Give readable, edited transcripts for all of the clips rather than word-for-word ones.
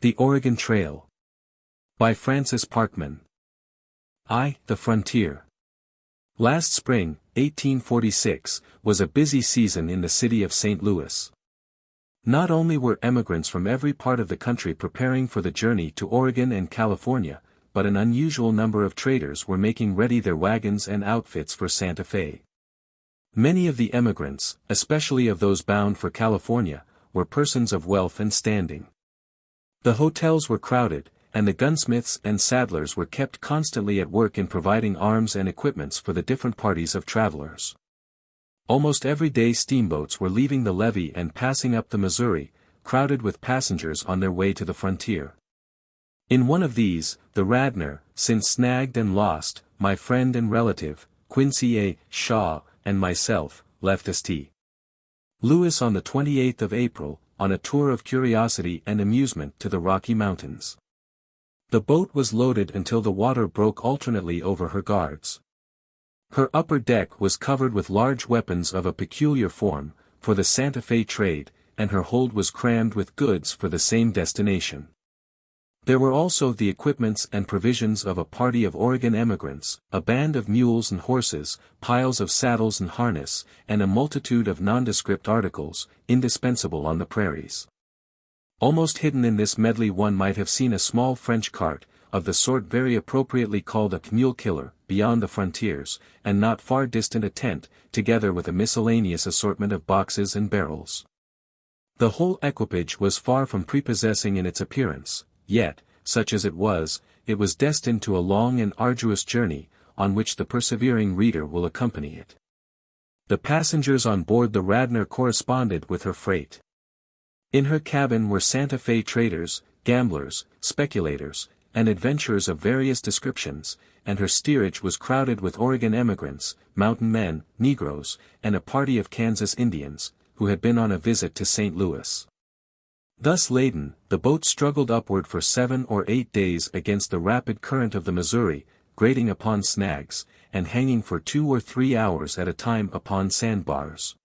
The Oregon Trail. By Francis Parkman. The Frontier. Last spring, 1846, was a busy season in the city of St. Louis. Not only were emigrants from every part of the country preparing for the journey to Oregon and California, but an unusual number of traders were making ready their wagons and outfits for Santa Fe. Many of the emigrants, especially of those bound for California, were persons of wealth and standing. The hotels were crowded, and the gunsmiths and saddlers were kept constantly at work in providing arms and equipments for the different parties of travelers. Almost every day steamboats were leaving the levee and passing up the Missouri, crowded with passengers on their way to the frontier. In one of these, the Radnor, since snagged and lost, my friend and relative, Quincy Shaw, and myself, left St. Louis on the 28th of April, on a tour of curiosity and amusement to the Rocky Mountains. The boat was loaded until the water broke alternately over her guards. Her upper deck was covered with large weapons of a peculiar form, for the Santa Fe trade, and her hold was crammed with goods for the same destination. There were also the equipments and provisions of a party of Oregon emigrants, a band of mules and horses, piles of saddles and harness, and a multitude of nondescript articles, indispensable on the prairies. Almost hidden in this medley one might have seen a small French cart, of the sort very appropriately called a mule killer, beyond the frontiers, and not far distant a tent, together with a miscellaneous assortment of boxes and barrels. The whole equipage was far from prepossessing in its appearance. Yet, such as it was destined to a long and arduous journey, on which the persevering reader will accompany it. The passengers on board the Radnor corresponded with her freight. In her cabin were Santa Fe traders, gamblers, speculators, and adventurers of various descriptions, and her steerage was crowded with Oregon emigrants, mountain men, Negroes, and a party of Kanzas Indians, who had been on a visit to St. Louis. Thus laden, the boat struggled upward for 7 or 8 days against the rapid current of the Missouri, grating upon snags, and hanging for 2 or 3 hours at a time upon sandbars.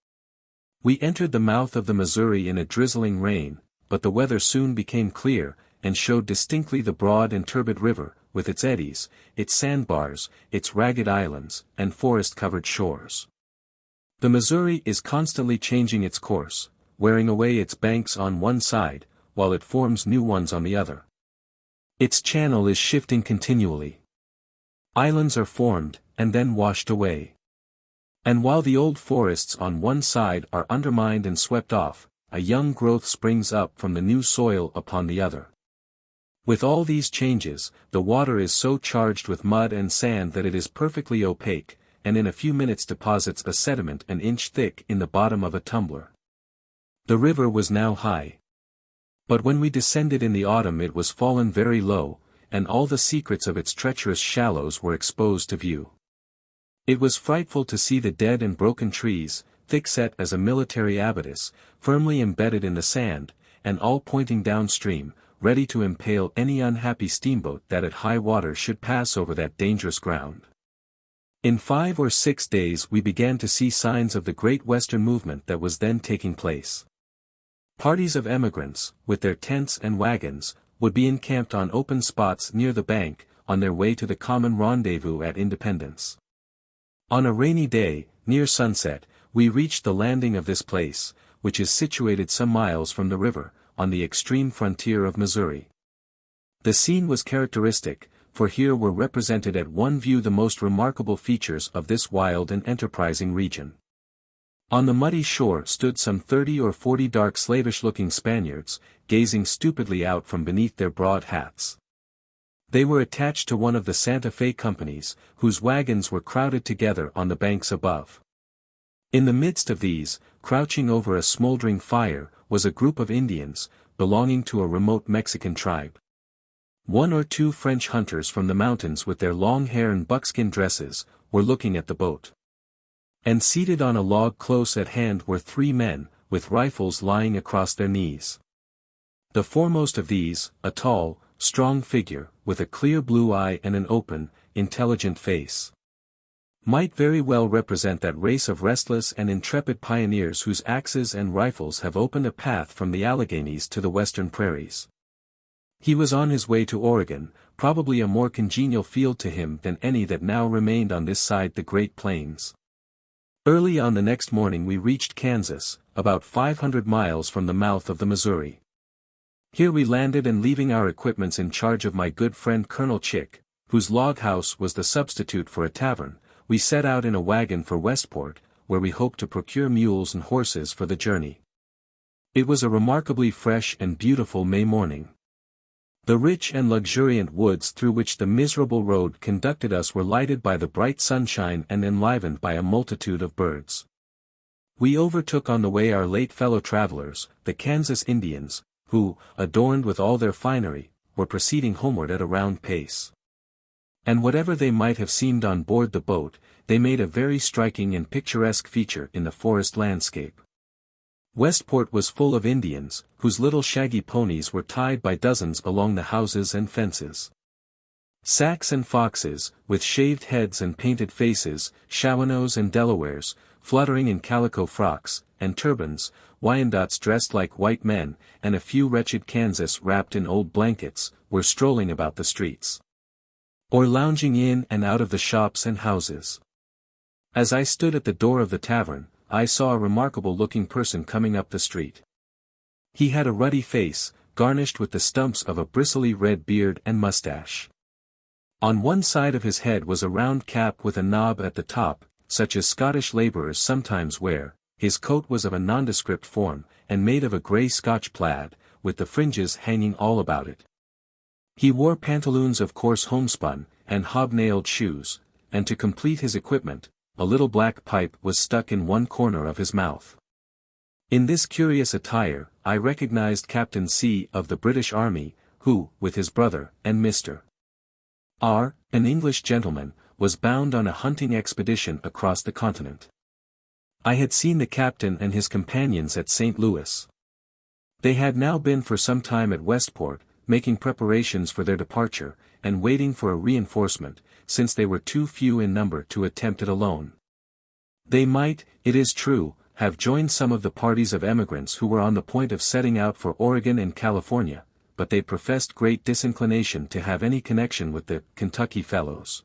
We entered the mouth of the Missouri in a drizzling rain, but the weather soon became clear, and showed distinctly the broad and turbid river, with its eddies, its sandbars, its ragged islands, and forest-covered shores. The Missouri is constantly changing its course, wearing away its banks on one side, while it forms new ones on the other. Its channel is shifting continually. Islands are formed, and then washed away. And while the old forests on one side are undermined and swept off, a young growth springs up from the new soil upon the other. With all these changes, the water is so charged with mud and sand that it is perfectly opaque, and in a few minutes deposits a sediment an inch thick in the bottom of a tumbler. The river was now high. But when we descended in the autumn it was fallen very low, and all the secrets of its treacherous shallows were exposed to view. It was frightful to see the dead and broken trees, thick-set as a military abatis, firmly embedded in the sand, and all pointing downstream, ready to impale any unhappy steamboat that at high water should pass over that dangerous ground. In 5 or 6 days we began to see signs of the great western movement that was then taking place. Parties of emigrants, with their tents and wagons, would be encamped on open spots near the bank, on their way to the common rendezvous at Independence. On a rainy day, near sunset, we reached the landing of this place, which is situated some miles from the river, on the extreme frontier of Missouri. The scene was characteristic, for here were represented at one view the most remarkable features of this wild and enterprising region. On the muddy shore stood some 30 or 40 dark slavish-looking Spaniards, gazing stupidly out from beneath their broad hats. They were attached to one of the Santa Fe companies, whose wagons were crowded together on the banks above. In the midst of these, crouching over a smoldering fire, was a group of Indians, belonging to a remote Mexican tribe. 1 or 2 French hunters from the mountains with their long hair and buckskin dresses, were looking at the boat. And seated on a log close at hand were 3 men, with rifles lying across their knees. The foremost of these, a tall, strong figure, with a clear blue eye and an open, intelligent face, might very well represent that race of restless and intrepid pioneers whose axes and rifles have opened a path from the Alleghanies to the western prairies. He was on his way to Oregon, probably a more congenial field to him than any that now remained on this side the Great Plains. Early on the next morning we reached Kansas, about 500 miles from the mouth of the Missouri. Here we landed, and leaving our equipments in charge of my good friend Colonel Chick, whose log house was the substitute for a tavern, we set out in a wagon for Westport, where we hoped to procure mules and horses for the journey. It was a remarkably fresh and beautiful May morning. The rich and luxuriant woods through which the miserable road conducted us were lighted by the bright sunshine and enlivened by a multitude of birds. We overtook on the way our late fellow travelers, the Kanzas Indians, who, adorned with all their finery, were proceeding homeward at a round pace. And whatever they might have seemed on board the boat, they made a very striking and picturesque feature in the forest landscape. Westport was full of Indians, whose little shaggy ponies were tied by dozens along the houses and fences. Sacs and foxes, with shaved heads and painted faces, Shawanoes and Delawares, fluttering in calico frocks and turbans, Wyandots dressed like white men, and a few wretched Kansas wrapped in old blankets, were strolling about the streets, or lounging in and out of the shops and houses. As I stood at the door of the tavern, I saw a remarkable-looking person coming up the street. He had a ruddy face, garnished with the stumps of a bristly red beard and mustache. On one side of his head was a round cap with a knob at the top, such as Scottish labourers sometimes wear. His coat was of a nondescript form, and made of a grey Scotch plaid, with the fringes hanging all about it. He wore pantaloons of coarse homespun, and hobnailed shoes, and to complete his equipment, a little black pipe was stuck in one corner of his mouth. In this curious attire, I recognized Captain C. of the British Army, who, with his brother, and Mr. R., an English gentleman, was bound on a hunting expedition across the continent. I had seen the captain and his companions at St. Louis. They had now been for some time at Westport, making preparations for their departure, and waiting for a reinforcement, since they were too few in number to attempt it alone. They might, it is true, have joined some of the parties of emigrants who were on the point of setting out for Oregon and California, but they professed great disinclination to have any connection with the Kentucky fellows.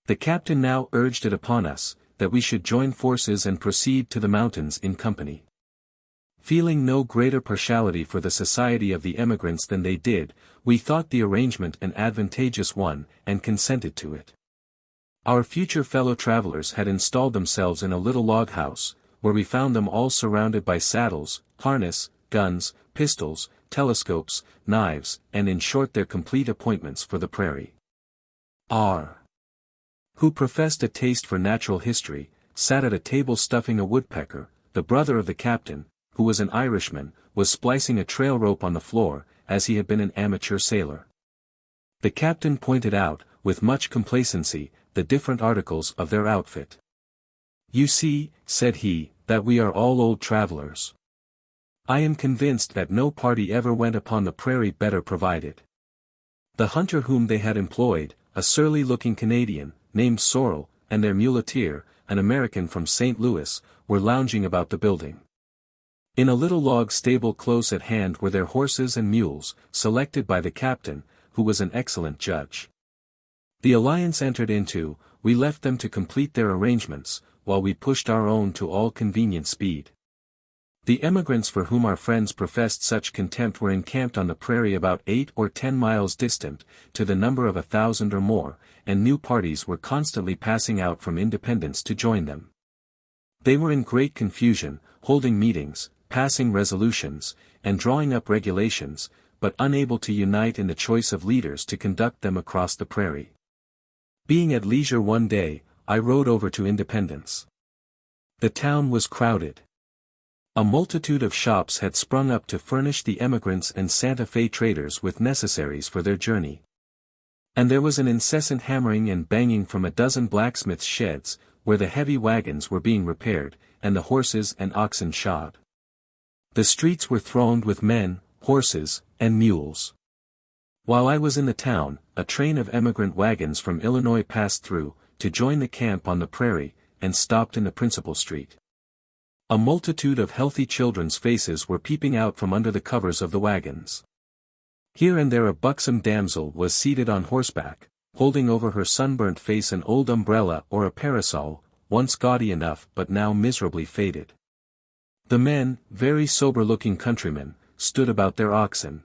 The captain now urged it upon us, that we should join forces and proceed to the mountains in company. Feeling no greater partiality for the society of the emigrants than they did, we thought the arrangement an advantageous one, and consented to it. Our future fellow travelers had installed themselves in a little log house, where we found them all surrounded by saddles, harness, guns, pistols, telescopes, knives, and in short their complete appointments for the prairie. R., who professed a taste for natural history, sat at a table stuffing a woodpecker. The brother of the captain, who was an Irishman, was splicing a trail rope on the floor, as he had been an amateur sailor. The captain pointed out, with much complacency, the different articles of their outfit. "You see," said he, "that we are all old travelers. I am convinced that no party ever went upon the prairie better provided." The hunter whom they had employed, a surly-looking Canadian, named Sorrel, and their muleteer, an American from St. Louis, were lounging about the building. In a little log stable close at hand were their horses and mules, selected by the captain, who was an excellent judge. The alliance entered into, we left them to complete their arrangements, while we pushed our own to all convenient speed. The emigrants for whom our friends professed such contempt were encamped on the prairie about 8 or 10 miles distant, to the number of 1,000 or more, and new parties were constantly passing out from Independence to join them. They were in great confusion, holding meetings, passing resolutions, and drawing up regulations, but unable to unite in the choice of leaders to conduct them across the prairie. Being at leisure one day, I rode over to Independence. The town was crowded. A multitude of shops had sprung up to furnish the emigrants and Santa Fe traders with necessaries for their journey. And there was an incessant hammering and banging from a dozen blacksmiths' sheds, where the heavy wagons were being repaired, and the horses and oxen shod. The streets were thronged with men, horses, and mules. While I was in the town, a train of emigrant wagons from Illinois passed through, to join the camp on the prairie, and stopped in the principal street. A multitude of healthy children's faces were peeping out from under the covers of the wagons. Here and there a buxom damsel was seated on horseback, holding over her sunburnt face an old umbrella or a parasol, once gaudy enough but now miserably faded. The men, very sober-looking countrymen, stood about their oxen.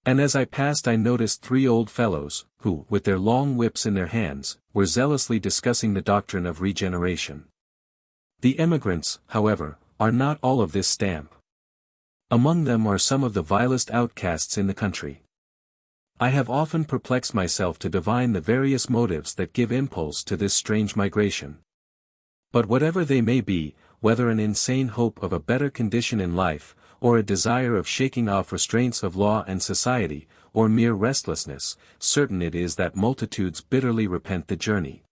And as I passed I noticed 3 old fellows, who, with their long whips in their hands, were zealously discussing the doctrine of regeneration. The emigrants, however, are not all of this stamp. Among them are some of the vilest outcasts in the country. I have often perplexed myself to divine the various motives that give impulse to this strange migration. But whatever they may be, whether an insane hope of a better condition in life, or a desire of shaking off restraints of law and society, or mere restlessness, certain it is that multitudes bitterly repent the journey.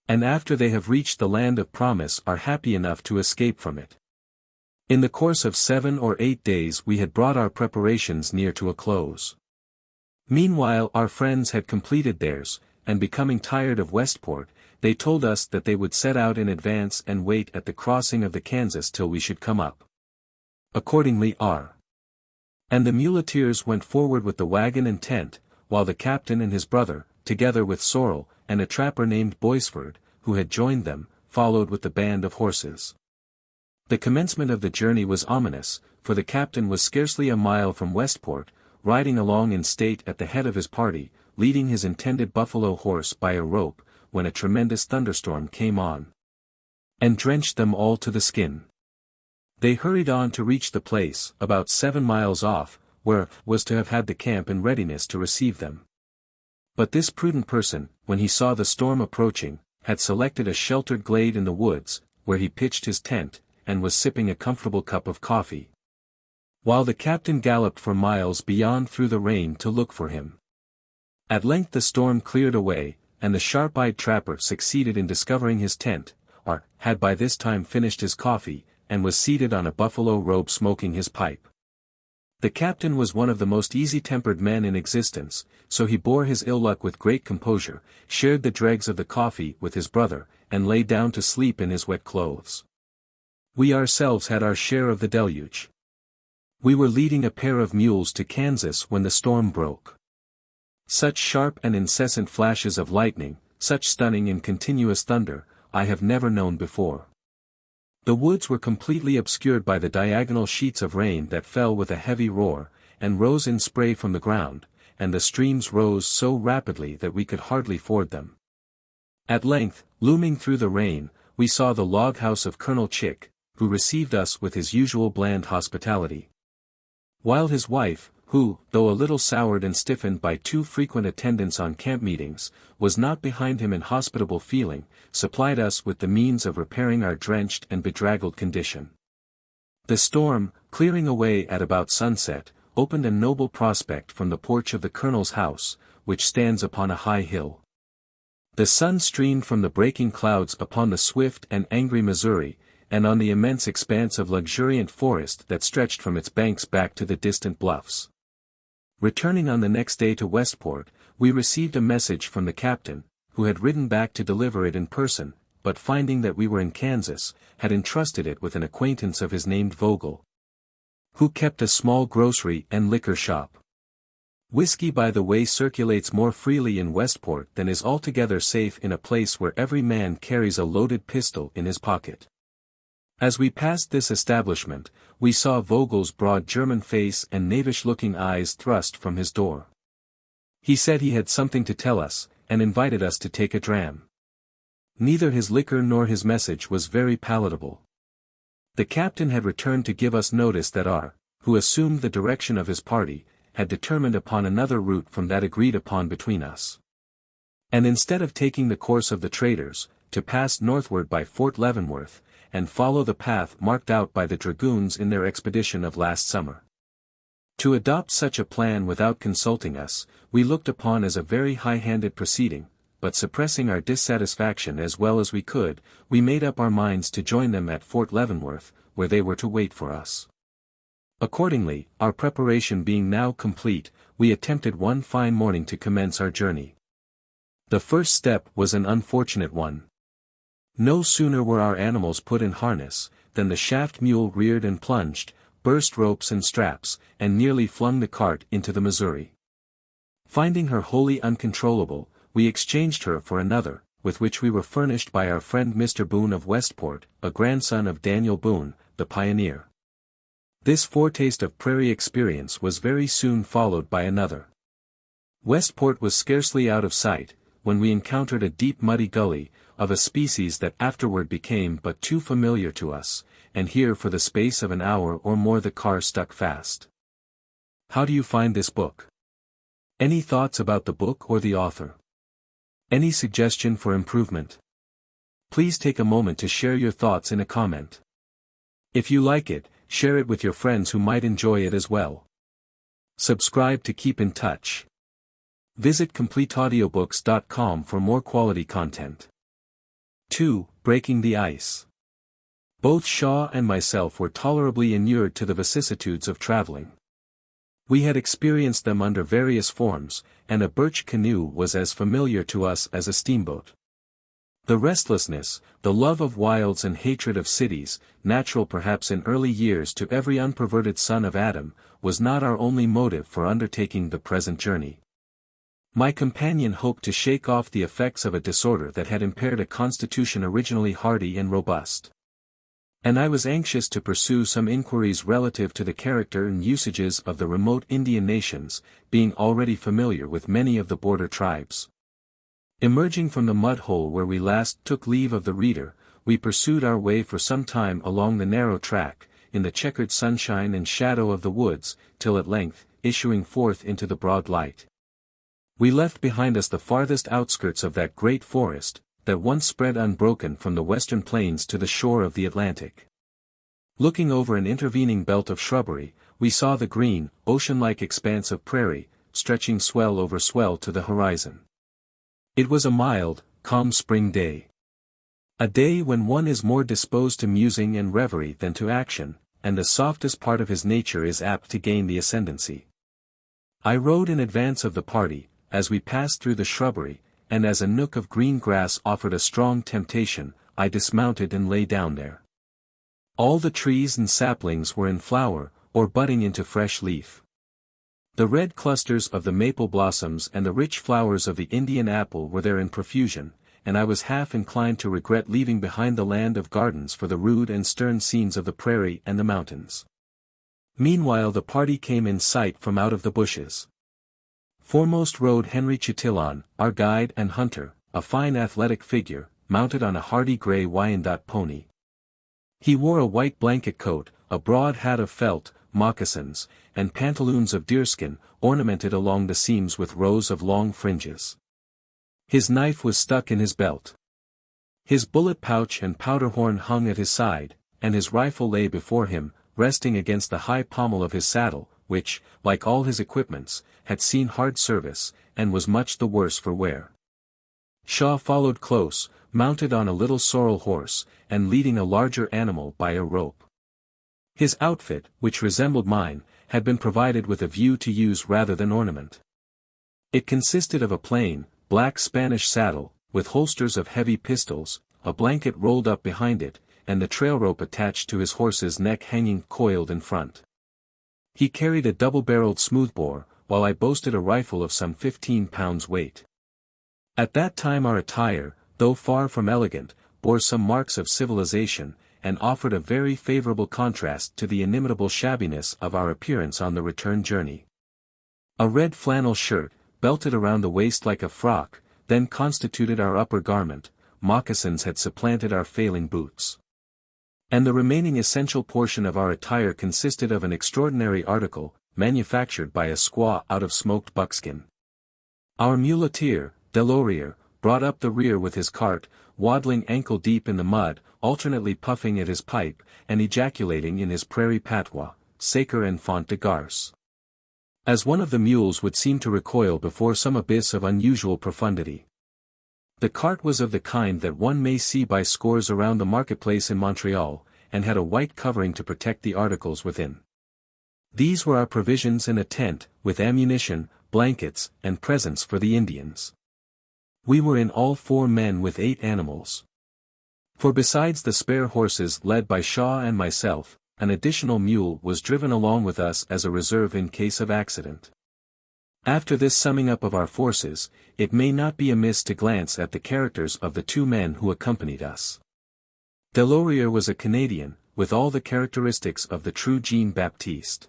And after they have reached the land of promise are happy enough to escape from it. In the course of 7 or 8 days we had brought our preparations near to a close. Meanwhile our friends had completed theirs, and becoming tired of Westport, they told us that they would set out in advance and wait at the crossing of the Kanzas till we should come up. Accordingly and the muleteers went forward with the wagon and tent, while the captain and his brother, together with Sorrel, and a trapper named Boisford, who had joined them, followed with the band of horses. The commencement of the journey was ominous, for the captain was scarcely a mile from Westport, riding along in state at the head of his party, leading his intended buffalo horse by a rope, when a tremendous thunderstorm came on and drenched them all to the skin. They hurried on to reach the place, about 7 miles off, where was to have had the camp in readiness to receive them. But this prudent person, when he saw the storm approaching, had selected a sheltered glade in the woods, where he pitched his tent, and was sipping a comfortable cup of coffee, while the captain galloped for miles beyond through the rain to look for him. At length the storm cleared away, and the sharp-eyed trapper succeeded in discovering his tent, or had by this time finished his coffee, and was seated on a buffalo robe smoking his pipe. The captain was one of the most easy-tempered men in existence, so he bore his ill luck with great composure, shared the dregs of the coffee with his brother, and lay down to sleep in his wet clothes. We ourselves had our share of the deluge. We were leading a pair of mules to Kanzas when the storm broke. Such sharp and incessant flashes of lightning, such stunning and continuous thunder, I have never known before. The woods were completely obscured by the diagonal sheets of rain that fell with a heavy roar, and rose in spray from the ground, and the streams rose so rapidly that we could hardly ford them. At length, looming through the rain, we saw the log house of Colonel Chick, who received us with his usual bland hospitality. While his wife, who, though a little soured and stiffened by too frequent attendance on camp meetings, was not behind him in hospitable feeling, supplied us with the means of repairing our drenched and bedraggled condition. The storm, clearing away at about sunset, opened a noble prospect from the porch of the colonel's house, which stands upon a high hill. The sun streamed from the breaking clouds upon the swift and angry Missouri, and on the immense expanse of luxuriant forest that stretched from its banks back to the distant bluffs. Returning on the next day to Westport, we received a message from the captain, who had ridden back to deliver it in person, but finding that we were in Kanzas, had entrusted it with an acquaintance of his named Vogel, who kept a small grocery and liquor shop. Whiskey by the way circulates more freely in Westport than is altogether safe in a place where every man carries a loaded pistol in his pocket. As we passed this establishment, we saw Vogel's broad German face and knavish-looking eyes thrust from his door. He said he had something to tell us, and invited us to take a dram. Neither his liquor nor his message was very palatable. The captain had returned to give us notice that R., who assumed the direction of his party, had determined upon another route from that agreed upon between us. And instead of taking the course of the traders, to pass northward by Fort Leavenworth, and follow the path marked out by the dragoons in their expedition of last summer. To adopt such a plan without consulting us, we looked upon as a very high-handed proceeding, but suppressing our dissatisfaction as well as we could, we made up our minds to join them at Fort Leavenworth, where they were to wait for us. Accordingly, our preparation being now complete, we attempted one fine morning to commence our journey. The first step was an unfortunate one. No sooner were our animals put in harness, than the shaft mule reared and plunged, burst ropes and straps, and nearly flung the cart into the Missouri. Finding her wholly uncontrollable, we exchanged her for another, with which we were furnished by our friend Mr. Boone of Westport, a grandson of Daniel Boone, the pioneer. This foretaste of prairie experience was very soon followed by another. Westport was scarcely out of sight, when we encountered a deep muddy gully, of a species that afterward became but too familiar to us, and here for the space of an hour or more the car stuck fast. How do you find this book? Any thoughts about the book or the author? Any suggestion for improvement? Please take a moment to share your thoughts in a comment. If you like it, share it with your friends who might enjoy it as well. Subscribe to keep in touch. Visit CompleteAudiobooks.com for more quality content. 2. Breaking the ice. Both Shaw and myself were tolerably inured to the vicissitudes of traveling. We had experienced them under various forms, and a birch canoe was as familiar to us as a steamboat. The restlessness, the love of wilds and hatred of cities, natural perhaps in early years to every unperverted son of Adam, was not our only motive for undertaking the present journey. My companion hoped to shake off the effects of a disorder that had impaired a constitution originally hardy and robust. And I was anxious to pursue some inquiries relative to the character and usages of the remote Indian nations, being already familiar with many of the border tribes. Emerging from the mud hole where we last took leave of the reader, we pursued our way for some time along the narrow track, in the checkered sunshine and shadow of the woods, till at length, issuing forth into the broad light, we left behind us the farthest outskirts of that great forest, that once spread unbroken from the western plains to the shore of the Atlantic. Looking over an intervening belt of shrubbery, we saw the green, ocean-like expanse of prairie, stretching swell over swell to the horizon. It was a mild, calm spring day. A day when one is more disposed to musing and reverie than to action, and the softest part of his nature is apt to gain the ascendancy. I rode in advance of the party, as we passed through the shrubbery, and as a nook of green grass offered a strong temptation, I dismounted and lay down there. All the trees and saplings were in flower, or budding into fresh leaf. The red clusters of the maple blossoms and the rich flowers of the Indian apple were there in profusion, and I was half inclined to regret leaving behind the land of gardens for the rude and stern scenes of the prairie and the mountains. Meanwhile the party came in sight from out of the bushes. Foremost rode Henry Chatillon, our guide and hunter, a fine athletic figure, mounted on a hardy gray Wyandotte pony. He wore a white blanket coat, a broad hat of felt, moccasins, and pantaloons of deerskin, ornamented along the seams with rows of long fringes. His knife was stuck in his belt. His bullet pouch and powder horn hung at his side, and his rifle lay before him, resting against the high pommel of his saddle, which, like all his equipments, had seen hard service, and was much the worse for wear. Shaw followed close, mounted on a little sorrel horse, and leading a larger animal by a rope. His outfit, which resembled mine, had been provided with a view to use rather than ornament. It consisted of a plain, black Spanish saddle, with holsters of heavy pistols, a blanket rolled up behind it, and the trail rope attached to his horse's neck hanging coiled in front. He carried a double-barreled smoothbore, while I boasted a rifle of some 15 pounds weight. At that time our attire, though far from elegant, bore some marks of civilization, and offered a very favorable contrast to the inimitable shabbiness of our appearance on the return journey. A red flannel shirt, belted around the waist like a frock, then constituted our upper garment. Moccasins had supplanted our failing boots. And the remaining essential portion of our attire consisted of an extraordinary article, manufactured by a squaw out of smoked buckskin. Our muleteer, Delorier, brought up the rear with his cart, waddling ankle-deep in the mud, alternately puffing at his pipe, and ejaculating in his prairie patois, Saker enfant de garce. As one of the mules would seem to recoil before some abyss of unusual profundity. The cart was of the kind that one may see by scores around the marketplace in Montreal, and had a white covering to protect the articles within. These were our provisions in a tent, with ammunition, blankets, and presents for the Indians. We were in all 4 men with 8 animals. For besides the spare horses led by Shaw and myself, an additional mule was driven along with us as a reserve in case of accident. After this summing up of our forces, it may not be amiss to glance at the characters of the two men who accompanied us. Delorier was a Canadian, with all the characteristics of the true Jean-Baptiste.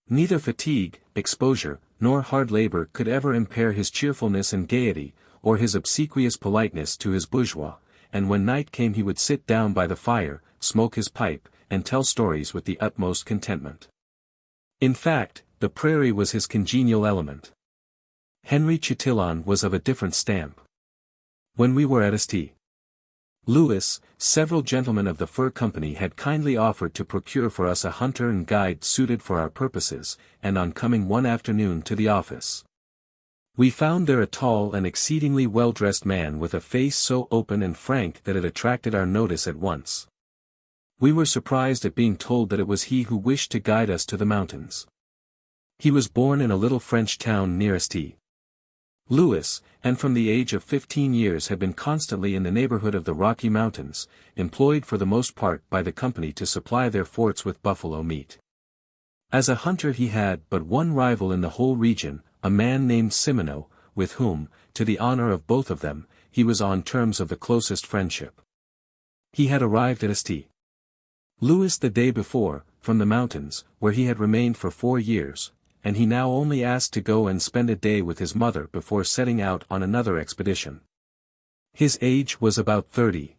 Neither fatigue, exposure, nor hard labor could ever impair his cheerfulness and gaiety, or his obsequious politeness to his bourgeois, and when night came he would sit down by the fire, smoke his pipe, and tell stories with the utmost contentment. In fact, the prairie was his congenial element. Henry Chatillon was of a different stamp. When we were at St. Louis, several gentlemen of the fur company had kindly offered to procure for us a hunter and guide suited for our purposes, and on coming one afternoon to the office, we found there a tall and exceedingly well-dressed man with a face so open and frank that it attracted our notice at once. We were surprised at being told that it was he who wished to guide us to the mountains. He was born in a little French town near St. Louis, and from the age of 15 years had been constantly in the neighborhood of the Rocky Mountains, employed for the most part by the company to supply their forts with buffalo meat. As a hunter he had but one rival in the whole region, a man named Simoneau, with whom, to the honor of both of them, he was on terms of the closest friendship. He had arrived at St. Louis the day before, from the mountains, where he had remained for 4 years, and he now only asked to go and spend a day with his mother before setting out on another expedition. His age was about 30.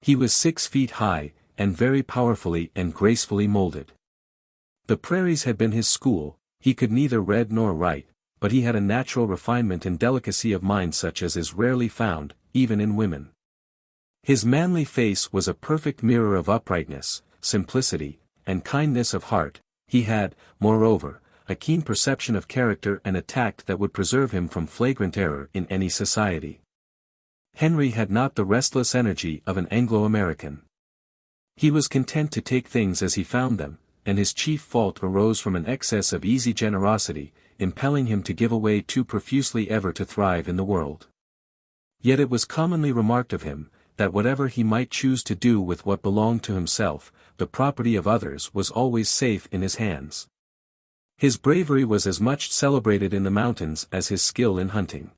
He was 6 feet high, and very powerfully and gracefully molded. The prairies had been his school. He could neither read nor write, but he had a natural refinement and delicacy of mind such as is rarely found, even in women. His manly face was a perfect mirror of uprightness, simplicity, and kindness of heart. He had, moreover, a keen perception of character and a tact that would preserve him from flagrant error in any society. Henry had not the restless energy of an Anglo-American. He was content to take things as he found them, and his chief fault arose from an excess of easy generosity, impelling him to give away too profusely ever to thrive in the world. Yet it was commonly remarked of him, that whatever he might choose to do with what belonged to himself, the property of others was always safe in his hands. His bravery was as much celebrated in the mountains as his skill in hunting.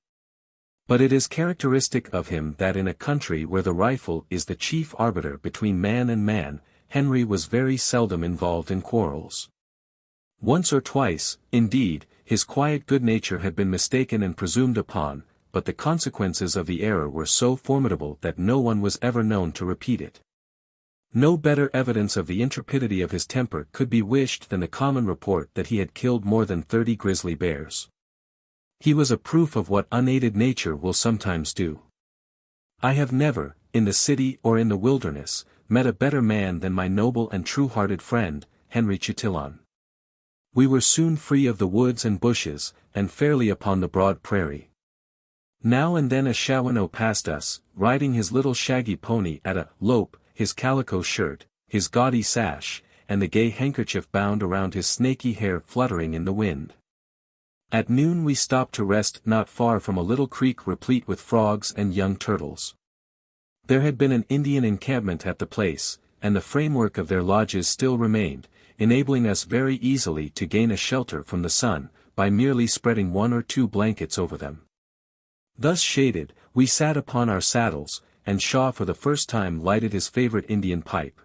But it is characteristic of him that in a country where the rifle is the chief arbiter between man and man, Henry was very seldom involved in quarrels. Once or twice, indeed, his quiet good nature had been mistaken and presumed upon, but the consequences of the error were so formidable that no one was ever known to repeat it. No better evidence of the intrepidity of his temper could be wished than the common report that he had killed more than 30 grizzly bears. He was a proof of what unaided nature will sometimes do. I have never, in the city or in the wilderness, met a better man than my noble and true-hearted friend, Henry Chatillon. We were soon free of the woods and bushes, and fairly upon the broad prairie. Now and then a Shawanoe passed us, riding his little shaggy pony at a lope, his calico shirt, his gaudy sash, and the gay handkerchief bound around his snaky hair fluttering in the wind. At noon we stopped to rest not far from a little creek replete with frogs and young turtles. There had been an Indian encampment at the place, and the framework of their lodges still remained, enabling us very easily to gain a shelter from the sun, by merely spreading 1 or 2 blankets over them. Thus shaded, we sat upon our saddles, and Shaw for the first time lighted his favorite Indian pipe.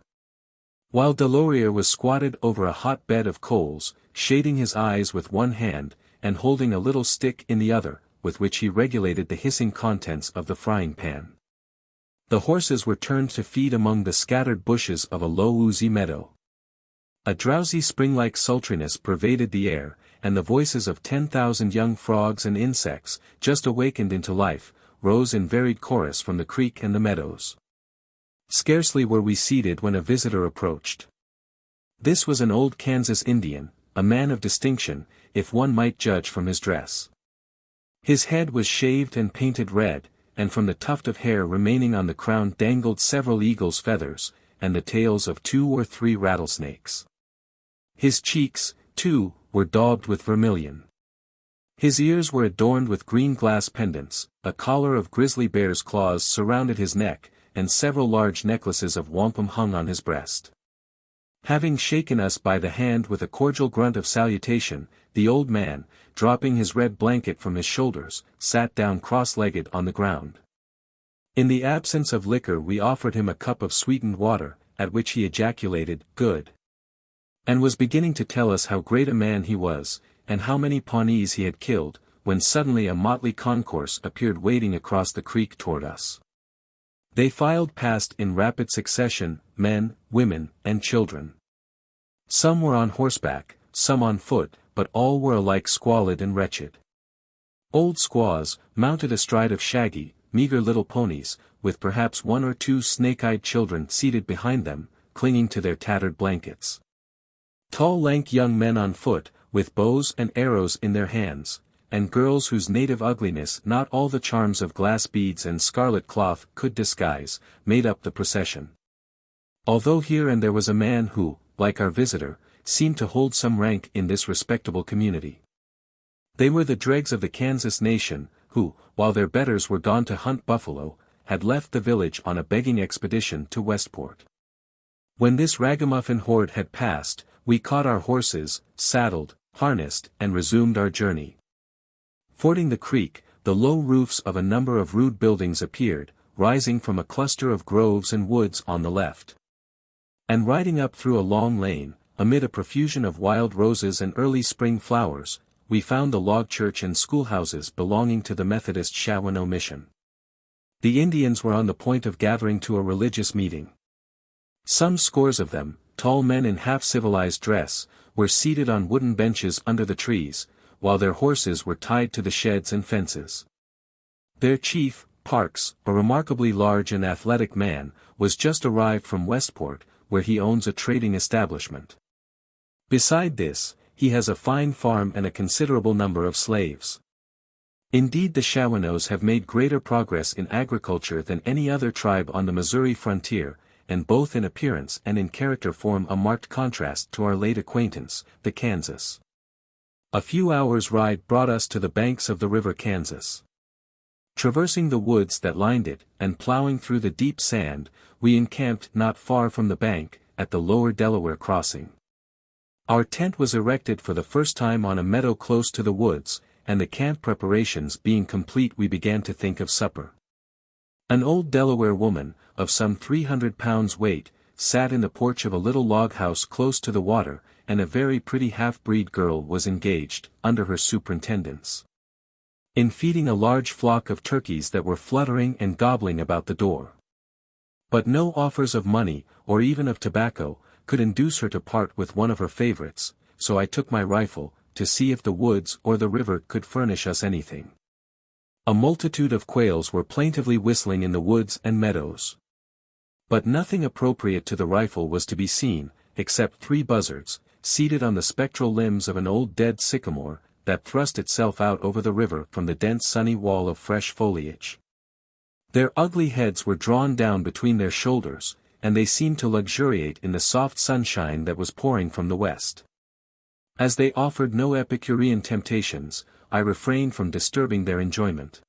While Delorier was squatted over a hot bed of coals, shading his eyes with one hand, and holding a little stick in the other, with which he regulated the hissing contents of the frying pan. The horses were turned to feed among the scattered bushes of a low oozy meadow. A drowsy spring-like sultriness pervaded the air, and the voices of 10,000 young frogs and insects, just awakened into life, rose in varied chorus from the creek and the meadows. Scarcely were we seated when a visitor approached. This was an old Kansas Indian, a man of distinction, if one might judge from his dress. His head was shaved and painted red, and from the tuft of hair remaining on the crown dangled several eagle's feathers, and the tails of 2 or 3 rattlesnakes. His cheeks, too, were daubed with vermilion. His ears were adorned with green glass pendants, a collar of grizzly bear's claws surrounded his neck, and several large necklaces of wampum hung on his breast. Having shaken us by the hand with a cordial grunt of salutation, the old man, dropping his red blanket from his shoulders, sat down cross-legged on the ground. In the absence of liquor we offered him a cup of sweetened water, at which he ejaculated, "Good," and was beginning to tell us how great a man he was, and how many Pawnees he had killed, when suddenly a motley concourse appeared wading across the creek toward us. They filed past in rapid succession, men, women, and children. Some were on horseback, some on foot, but all were alike squalid and wretched. Old squaws, mounted astride of shaggy, meager little ponies, with perhaps one or two snake-eyed children seated behind them, clinging to their tattered blankets. Tall lank young men on foot, with bows and arrows in their hands, and girls whose native ugliness not all the charms of glass beads and scarlet cloth could disguise, made up the procession. Although here and there was a man who, like our visitor, seemed to hold some rank in this respectable community. They were the dregs of the Kanzas nation, who, while their betters were gone to hunt buffalo, had left the village on a begging expedition to Westport. When this ragamuffin horde had passed, we caught our horses, saddled, harnessed, and resumed our journey. Fording the creek, the low roofs of a number of rude buildings appeared, rising from a cluster of groves and woods on the left. And riding up through a long lane, amid a profusion of wild roses and early spring flowers, we found the log church and schoolhouses belonging to the Methodist Shawanoe mission. The Indians were on the point of gathering to a religious meeting. Some scores of them, tall men in half-civilized dress, were seated on wooden benches under the trees, while their horses were tied to the sheds and fences. Their chief, Parks, a remarkably large and athletic man, was just arrived from Westport, where he owns a trading establishment. Beside this, he has a fine farm and a considerable number of slaves. Indeed, the Shawanoes have made greater progress in agriculture than any other tribe on the Missouri frontier, and both in appearance and in character form a marked contrast to our late acquaintance, the Kanzas. A few hours' ride brought us to the banks of the river Kanzas. Traversing the woods that lined it, and plowing through the deep sand, we encamped not far from the bank, at the lower Delaware crossing. Our tent was erected for the first time on a meadow close to the woods, and the camp preparations being complete we began to think of supper. An old Delaware woman, of some 300 pounds weight, sat in the porch of a little log house close to the water, and a very pretty half-breed girl was engaged, under her superintendence, in feeding a large flock of turkeys that were fluttering and gobbling about the door. But no offers of money, or even of tobacco, could induce her to part with one of her favorites, so I took my rifle, to see if the woods or the river could furnish us anything. A multitude of quails were plaintively whistling in the woods and meadows. But nothing appropriate to the rifle was to be seen, except 3 buzzards, seated on the spectral limbs of an old dead sycamore, that thrust itself out over the river from the dense sunny wall of fresh foliage. Their ugly heads were drawn down between their shoulders, and they seemed to luxuriate in the soft sunshine that was pouring from the west. As they offered no Epicurean temptations, I refrained from disturbing their enjoyment,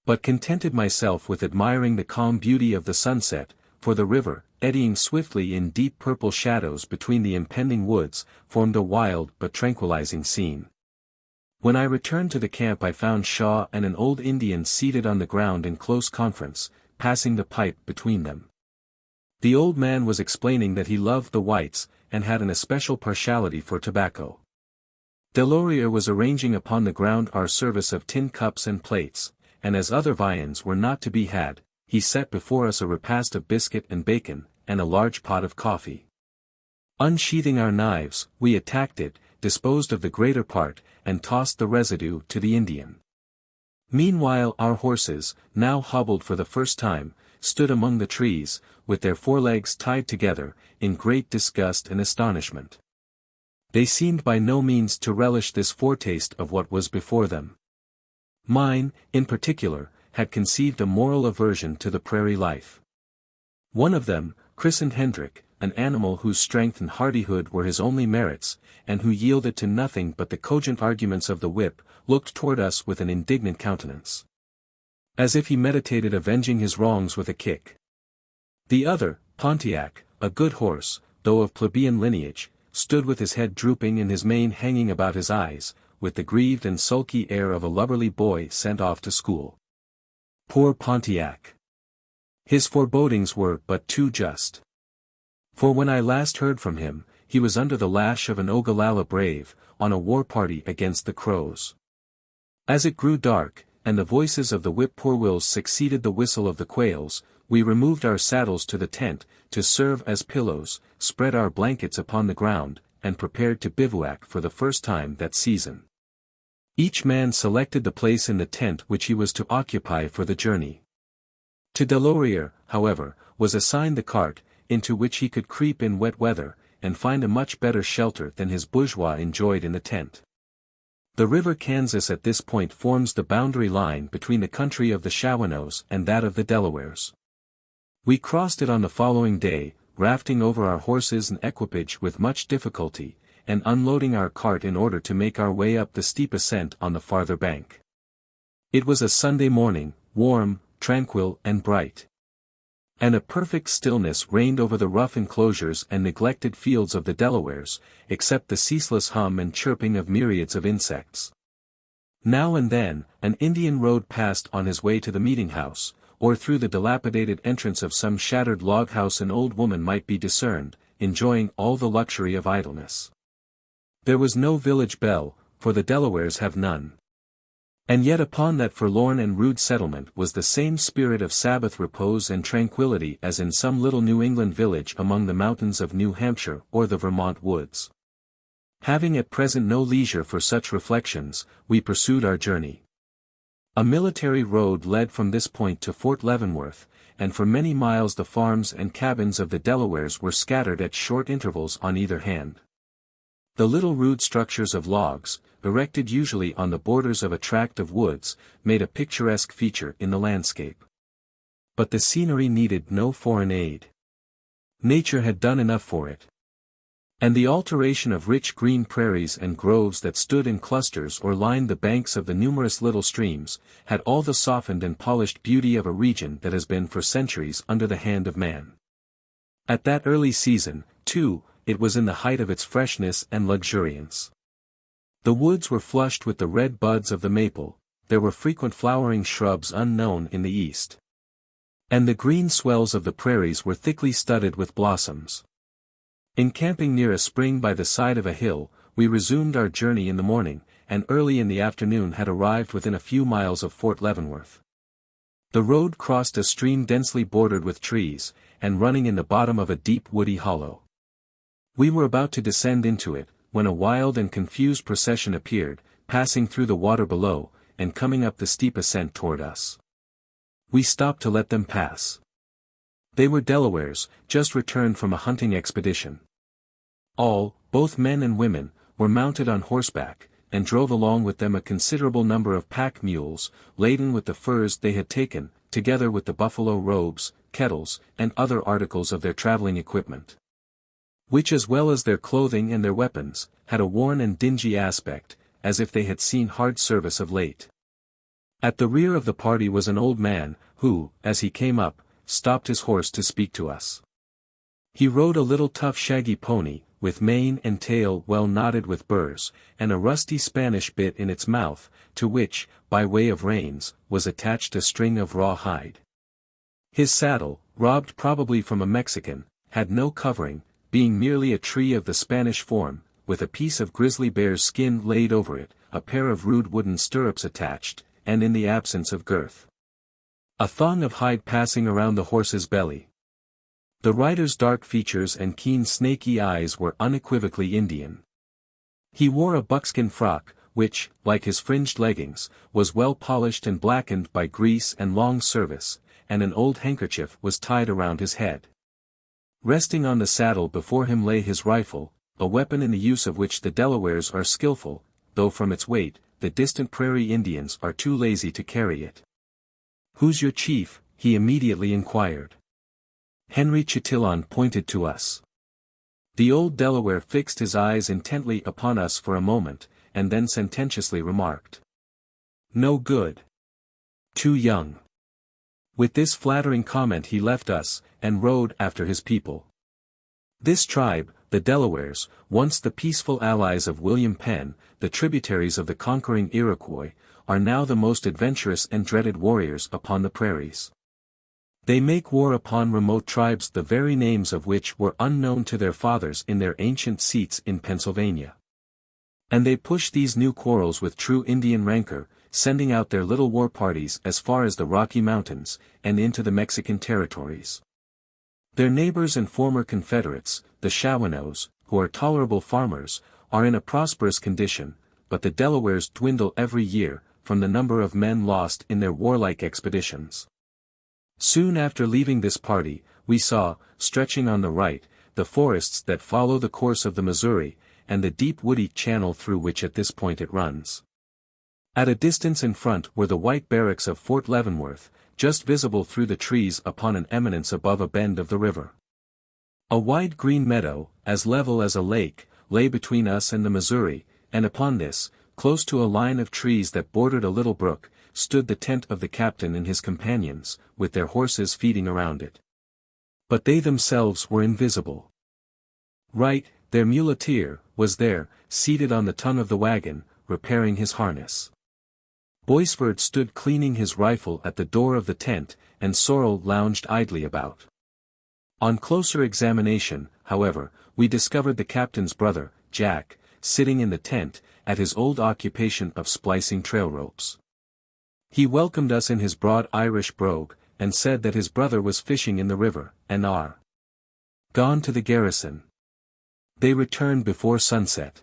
but contented myself with admiring the calm beauty of the sunset, for the river, eddying swiftly in deep purple shadows between the impending woods, formed a wild but tranquilizing scene. When I returned to the camp I found Shaw and an old Indian seated on the ground in close conference, passing the pipe between them. The old man was explaining that he loved the whites, and had an especial partiality for tobacco. Delorier was arranging upon the ground our service of tin cups and plates, and as other viands were not to be had, he set before us a repast of biscuit and bacon, and a large pot of coffee. Unsheathing our knives, we attacked it, disposed of the greater part, and tossed the residue to the Indian. Meanwhile our horses, now hobbled for the first time, stood among the trees, with their forelegs tied together, in great disgust and astonishment. They seemed by no means to relish this foretaste of what was before them. Mine, in particular, had conceived a moral aversion to the prairie life. One of them, christened Hendrick, an animal whose strength and hardihood were his only merits, and who yielded to nothing but the cogent arguments of the whip, looked toward us with an indignant countenance, as if he meditated avenging his wrongs with a kick. The other, Pontiac, a good horse, though of plebeian lineage, stood with his head drooping and his mane hanging about his eyes, with the grieved and sulky air of a lubberly boy sent off to school. Poor Pontiac! His forebodings were but too just. For when I last heard from him, he was under the lash of an Ogallalla brave, on a war party against the Crows. As it grew dark, and the voices of the whip-poor-wills succeeded the whistle of the quails, we removed our saddles to the tent, to serve as pillows, spread our blankets upon the ground, and prepared to bivouac for the first time that season. Each man selected the place in the tent which he was to occupy for the journey. To Delorier, however, was assigned the cart, into which he could creep in wet weather, and find a much better shelter than his bourgeois enjoyed in the tent. The river Kanzas at this point forms the boundary line between the country of the Shawanoes and that of the Delawares. We crossed it on the following day, rafting over our horses and equipage with much difficulty, and unloading our cart in order to make our way up the steep ascent on the farther bank. It was a Sunday morning, warm, tranquil and bright. And a perfect stillness reigned over the rough enclosures and neglected fields of the Delawares, except the ceaseless hum and chirping of myriads of insects. Now and then, an Indian rode past on his way to the meeting-house, or through the dilapidated entrance of some shattered log-house an old woman might be discerned, enjoying all the luxury of idleness. There was no village bell, for the Delawares have none. And yet upon that forlorn and rude settlement was the same spirit of Sabbath repose and tranquility as in some little New England village among the mountains of New Hampshire or the Vermont woods. Having at present no leisure for such reflections, we pursued our journey. A military road led from this point to Fort Leavenworth, and for many miles the farms and cabins of the Delawares were scattered at short intervals on either hand. The little rude structures of logs, erected usually on the borders of a tract of woods, made a picturesque feature in the landscape. But the scenery needed no foreign aid. Nature had done enough for it. And the alteration of rich green prairies and groves that stood in clusters or lined the banks of the numerous little streams, had all the softened and polished beauty of a region that has been for centuries under the hand of man. At that early season, too, it was in the height of its freshness and luxuriance. The woods were flushed with the red buds of the maple, there were frequent flowering shrubs unknown in the east. And the green swells of the prairies were thickly studded with blossoms. Encamping near a spring by the side of a hill, we resumed our journey in the morning, and early in the afternoon had arrived within a few miles of Fort Leavenworth. The road crossed a stream densely bordered with trees, and running in the bottom of a deep woody hollow. We were about to descend into it, when a wild and confused procession appeared, passing through the water below, and coming up the steep ascent toward us. We stopped to let them pass. They were Delawares, just returned from a hunting expedition. All, both men and women, were mounted on horseback, and drove along with them a considerable number of pack mules, laden with the furs they had taken, together with the buffalo robes, kettles, and other articles of their traveling equipment, which as well as their clothing and their weapons, had a worn and dingy aspect, as if they had seen hard service of late. At the rear of the party was an old man, who, as he came up, stopped his horse to speak to us. He rode a little tough shaggy pony, with mane and tail well knotted with burrs, and a rusty Spanish bit in its mouth, to which, by way of reins, was attached a string of raw hide. His saddle, robbed probably from a Mexican, had no covering, being merely a tree of the Spanish form, with a piece of grizzly bear's skin laid over it, a pair of rude wooden stirrups attached, and in the absence of girth, a thong of hide passing around the horse's belly. The rider's dark features and keen snaky eyes were unequivocally Indian. He wore a buckskin frock, which, like his fringed leggings, was well polished and blackened by grease and long service, and an old handkerchief was tied around his head. Resting on the saddle before him lay his rifle, a weapon in the use of which the Delawares are skillful, though from its weight, the distant prairie Indians are too lazy to carry it. "Who's your chief?" he immediately inquired. Henry Chatillon pointed to us. The old Delaware fixed his eyes intently upon us for a moment, and then sententiously remarked, "No good. Too young." With this flattering comment he left us, and rode after his people. This tribe, the Delawares, once the peaceful allies of William Penn, the tributaries of the conquering Iroquois, are now the most adventurous and dreaded warriors upon the prairies. They make war upon remote tribes the very names of which were unknown to their fathers in their ancient seats in Pennsylvania. And they push these new quarrels with true Indian rancor, sending out their little war parties as far as the Rocky Mountains, and into the Mexican territories. Their neighbors and former Confederates, the Shawanoes, who are tolerable farmers, are in a prosperous condition, but the Delawares dwindle every year, from the number of men lost in their warlike expeditions. Soon after leaving this party, we saw, stretching on the right, the forests that follow the course of the Missouri, and the deep woody channel through which at this point it runs. At a distance in front were the white barracks of Fort Leavenworth, just visible through the trees upon an eminence above a bend of the river. A wide green meadow, as level as a lake, lay between us and the Missouri, and upon this, close to a line of trees that bordered a little brook, stood the tent of the captain and his companions, with their horses feeding around it. But they themselves were invisible. Right, their muleteer, was there, seated on the tongue of the wagon, repairing his harness. Boisford stood cleaning his rifle at the door of the tent, and Sorrel lounged idly about. On closer examination, however, we discovered the captain's brother, Jack, sitting in the tent, at his old occupation of splicing trail ropes. He welcomed us in his broad Irish brogue, and said that his brother was fishing in the river, and gone to the garrison. They returned before sunset.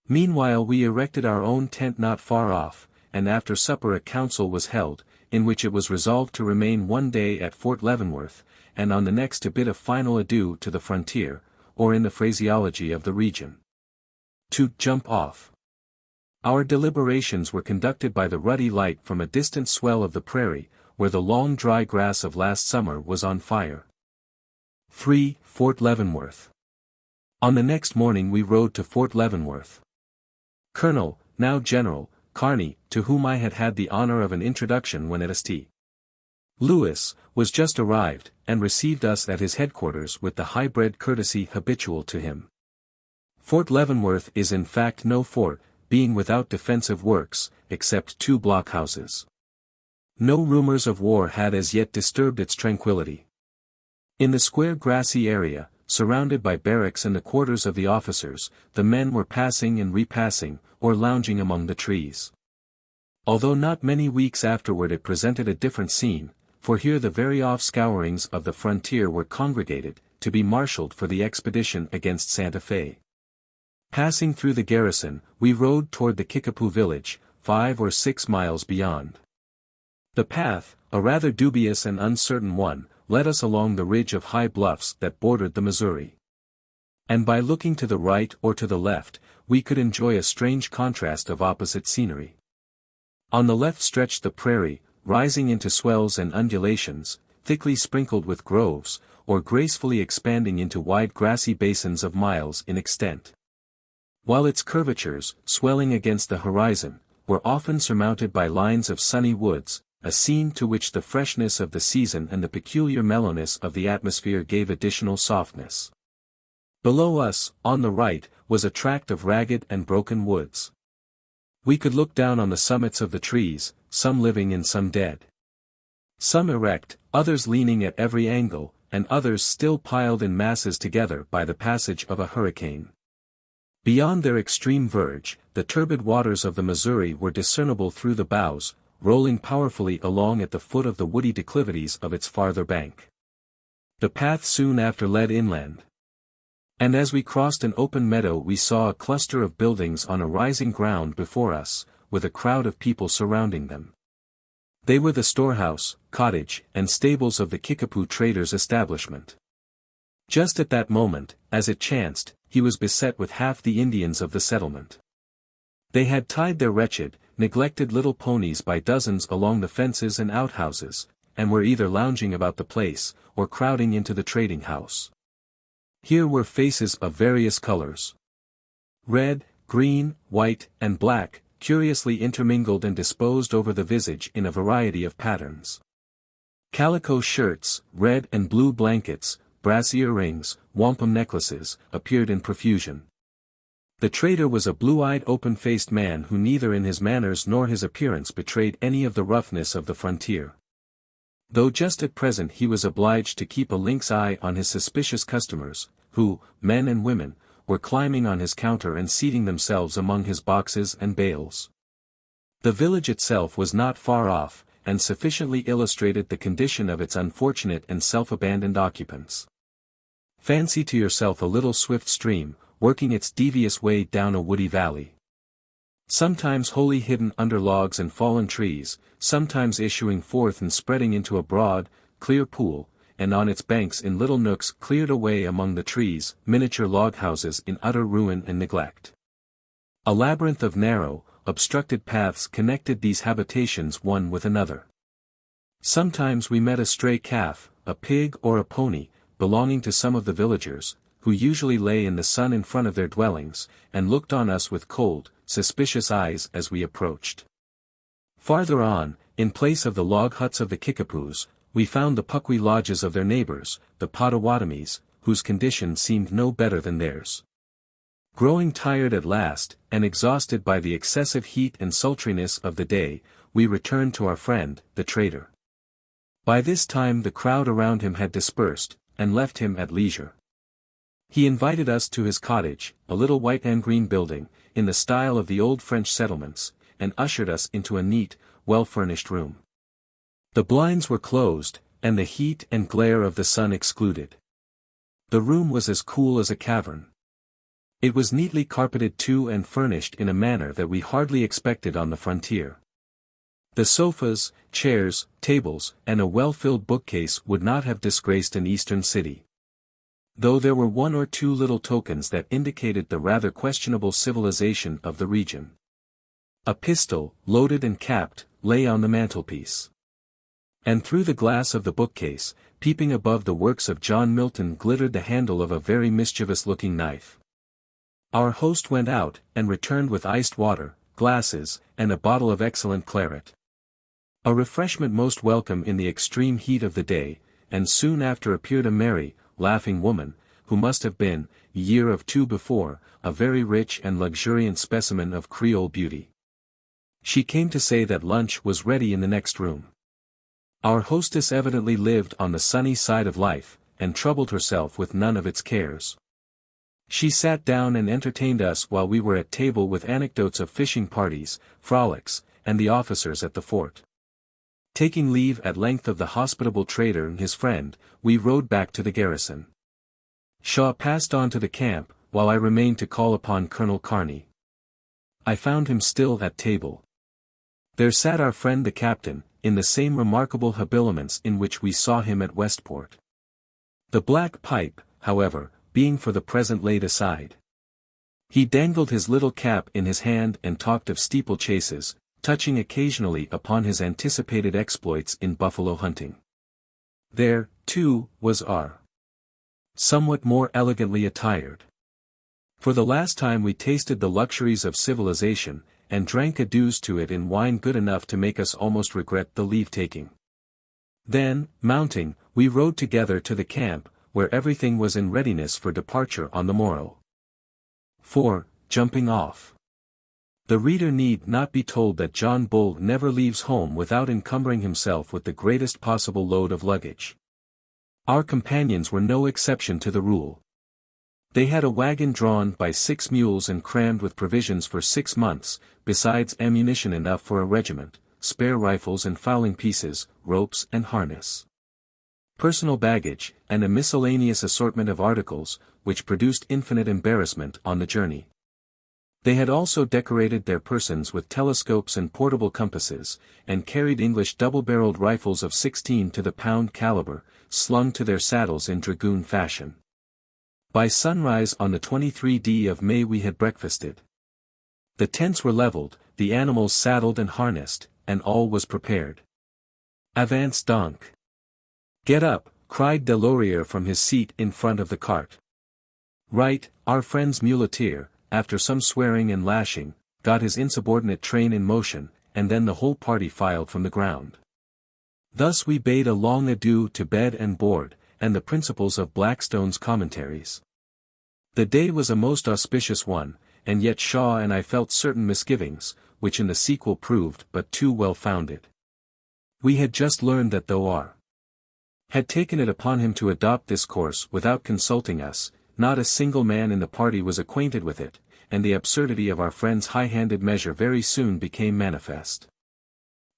Meanwhile we erected our own tent not far off, and after supper a council was held, in which it was resolved to remain one day at Fort Leavenworth, and on the next to bid a final adieu to the frontier, or in the phraseology of the region, to jump off. Our deliberations were conducted by the ruddy light from a distant swell of the prairie, where the long dry grass of last summer was on fire. 3. Fort Leavenworth. On the next morning we rode to Fort Leavenworth. Colonel, now General, Kearny, to whom I had had the honor of an introduction when at St. Louis, was just arrived, and received us at his headquarters with the high-bred courtesy habitual to him. Fort Leavenworth is in fact no fort, being without defensive works, except 2 blockhouses. No rumors of war had as yet disturbed its tranquility. In the square grassy area, surrounded by barracks and the quarters of the officers, the men were passing and repassing, or lounging among the trees. Although not many weeks afterward it presented a different scene, for here the very offscourings of the frontier were congregated, to be marshaled for the expedition against Santa Fe. Passing through the garrison, we rode toward the Kickapoo village, 5 or 6 miles beyond. The path, a rather dubious and uncertain one, led us along the ridge of high bluffs that bordered the Missouri. And by looking to the right or to the left, we could enjoy a strange contrast of opposite scenery. On the left stretched the prairie, rising into swells and undulations, thickly sprinkled with groves, or gracefully expanding into wide grassy basins of miles in extent. While its curvatures, swelling against the horizon, were often surmounted by lines of sunny woods, a scene to which the freshness of the season and the peculiar mellowness of the atmosphere gave additional softness. Below us, on the right, was a tract of ragged and broken woods. We could look down on the summits of the trees, some living and some dead. Some erect, others leaning at every angle, and others still piled in masses together by the passage of a hurricane. Beyond their extreme verge, the turbid waters of the Missouri were discernible through the boughs, rolling powerfully along at the foot of the woody declivities of its farther bank. The path soon after led inland. And as we crossed an open meadow we saw a cluster of buildings on a rising ground before us, with a crowd of people surrounding them. They were the storehouse, cottage, and stables of the Kickapoo traders' establishment. Just at that moment, as it chanced, he was beset with half the Indians of the settlement. They had tied their wretched, neglected little ponies by dozens along the fences and outhouses, and were either lounging about the place, or crowding into the trading house. Here were faces of various colors. Red, green, white, and black, curiously intermingled and disposed over the visage in a variety of patterns. Calico shirts, red and blue blankets, brass earrings, wampum necklaces, appeared in profusion. The trader was a blue-eyed open-faced man who neither in his manners nor his appearance betrayed any of the roughness of the frontier. Though just at present he was obliged to keep a lynx eye on his suspicious customers, who, men and women, were climbing on his counter and seating themselves among his boxes and bales. The village itself was not far off, and sufficiently illustrated the condition of its unfortunate and self-abandoned occupants. Fancy to yourself a little swift stream, working its devious way down a woody valley. Sometimes wholly hidden under logs and fallen trees, sometimes issuing forth and spreading into a broad, clear pool, and on its banks in little nooks cleared away among the trees, miniature log houses in utter ruin and neglect. A labyrinth of narrow, obstructed paths connected these habitations one with another. Sometimes we met a stray calf, a pig or a pony, belonging to some of the villagers, who usually lay in the sun in front of their dwellings, and looked on us with cold, suspicious eyes as we approached. Farther on, in place of the log huts of the Kickapoos, we found the puqui lodges of their neighbors, the Potawatomis, whose condition seemed no better than theirs. Growing tired at last, and exhausted by the excessive heat and sultriness of the day, we returned to our friend, the trader. By this time the crowd around him had dispersed, and left him at leisure. He invited us to his cottage, a little white and green building, in the style of the old French settlements, and ushered us into a neat, well-furnished room. The blinds were closed, and the heat and glare of the sun excluded. The room was as cool as a cavern. It was neatly carpeted too and furnished in a manner that we hardly expected on the frontier. The sofas, chairs, tables, and a well-filled bookcase would not have disgraced an eastern city. Though there were one or two little tokens that indicated the rather questionable civilization of the region. A pistol, loaded and capped, lay on the mantelpiece. And through the glass of the bookcase, peeping above the works of John Milton, glittered the handle of a very mischievous-looking knife. Our host went out, and returned with iced water, glasses, and a bottle of excellent claret. A refreshment most welcome in the extreme heat of the day, and soon after appeared a merry, laughing woman, who must have been, a year or two before, a very rich and luxuriant specimen of Creole beauty. She came to say that lunch was ready in the next room. Our hostess evidently lived on the sunny side of life, and troubled herself with none of its cares. She sat down and entertained us while we were at table with anecdotes of fishing parties, frolics, and the officers at the fort. Taking leave at length of the hospitable trader and his friend, we rode back to the garrison. Shaw passed on to the camp, while I remained to call upon Colonel Kearney. I found him still at table. There sat our friend the captain, in the same remarkable habiliments in which we saw him at Westport. The black pipe, however, being for the present laid aside. He dangled his little cap in his hand and talked of steeplechases, touching occasionally upon his anticipated exploits in buffalo hunting. There, too, was R. somewhat more elegantly attired. For the last time we tasted the luxuries of civilization, and drank adieus to it in wine good enough to make us almost regret the leave-taking. Then, mounting, we rode together to the camp, where everything was in readiness for departure on the morrow. 4. Jumping off. The reader need not be told that John Bull never leaves home without encumbering himself with the greatest possible load of luggage. Our companions were no exception to the rule. They had a wagon drawn by 6 mules and crammed with provisions for 6 months, besides ammunition enough for a regiment, spare rifles and fowling pieces, ropes and harness. Personal baggage, and a miscellaneous assortment of articles, which produced infinite embarrassment on the journey. They had also decorated their persons with telescopes and portable compasses, and carried English double-barreled rifles of 16 to the pound caliber, slung to their saddles in dragoon fashion. By sunrise on the 23d of May we had breakfasted. The tents were leveled, the animals saddled and harnessed, and all was prepared. Avance donc! Get up, cried Delorier from his seat in front of the cart. Right, our friend's muleteer, after some swearing and lashing, got his insubordinate train in motion, and then the whole party filed from the ground. Thus we bade a long adieu to bed and board, and the principles of Blackstone's commentaries. The day was a most auspicious one, and yet Shaw and I felt certain misgivings, which in the sequel proved but too well founded. We had just learned that though R. had taken it upon him to adopt this course without consulting us, not a single man in the party was acquainted with it, and the absurdity of our friend's high-handed measure very soon became manifest.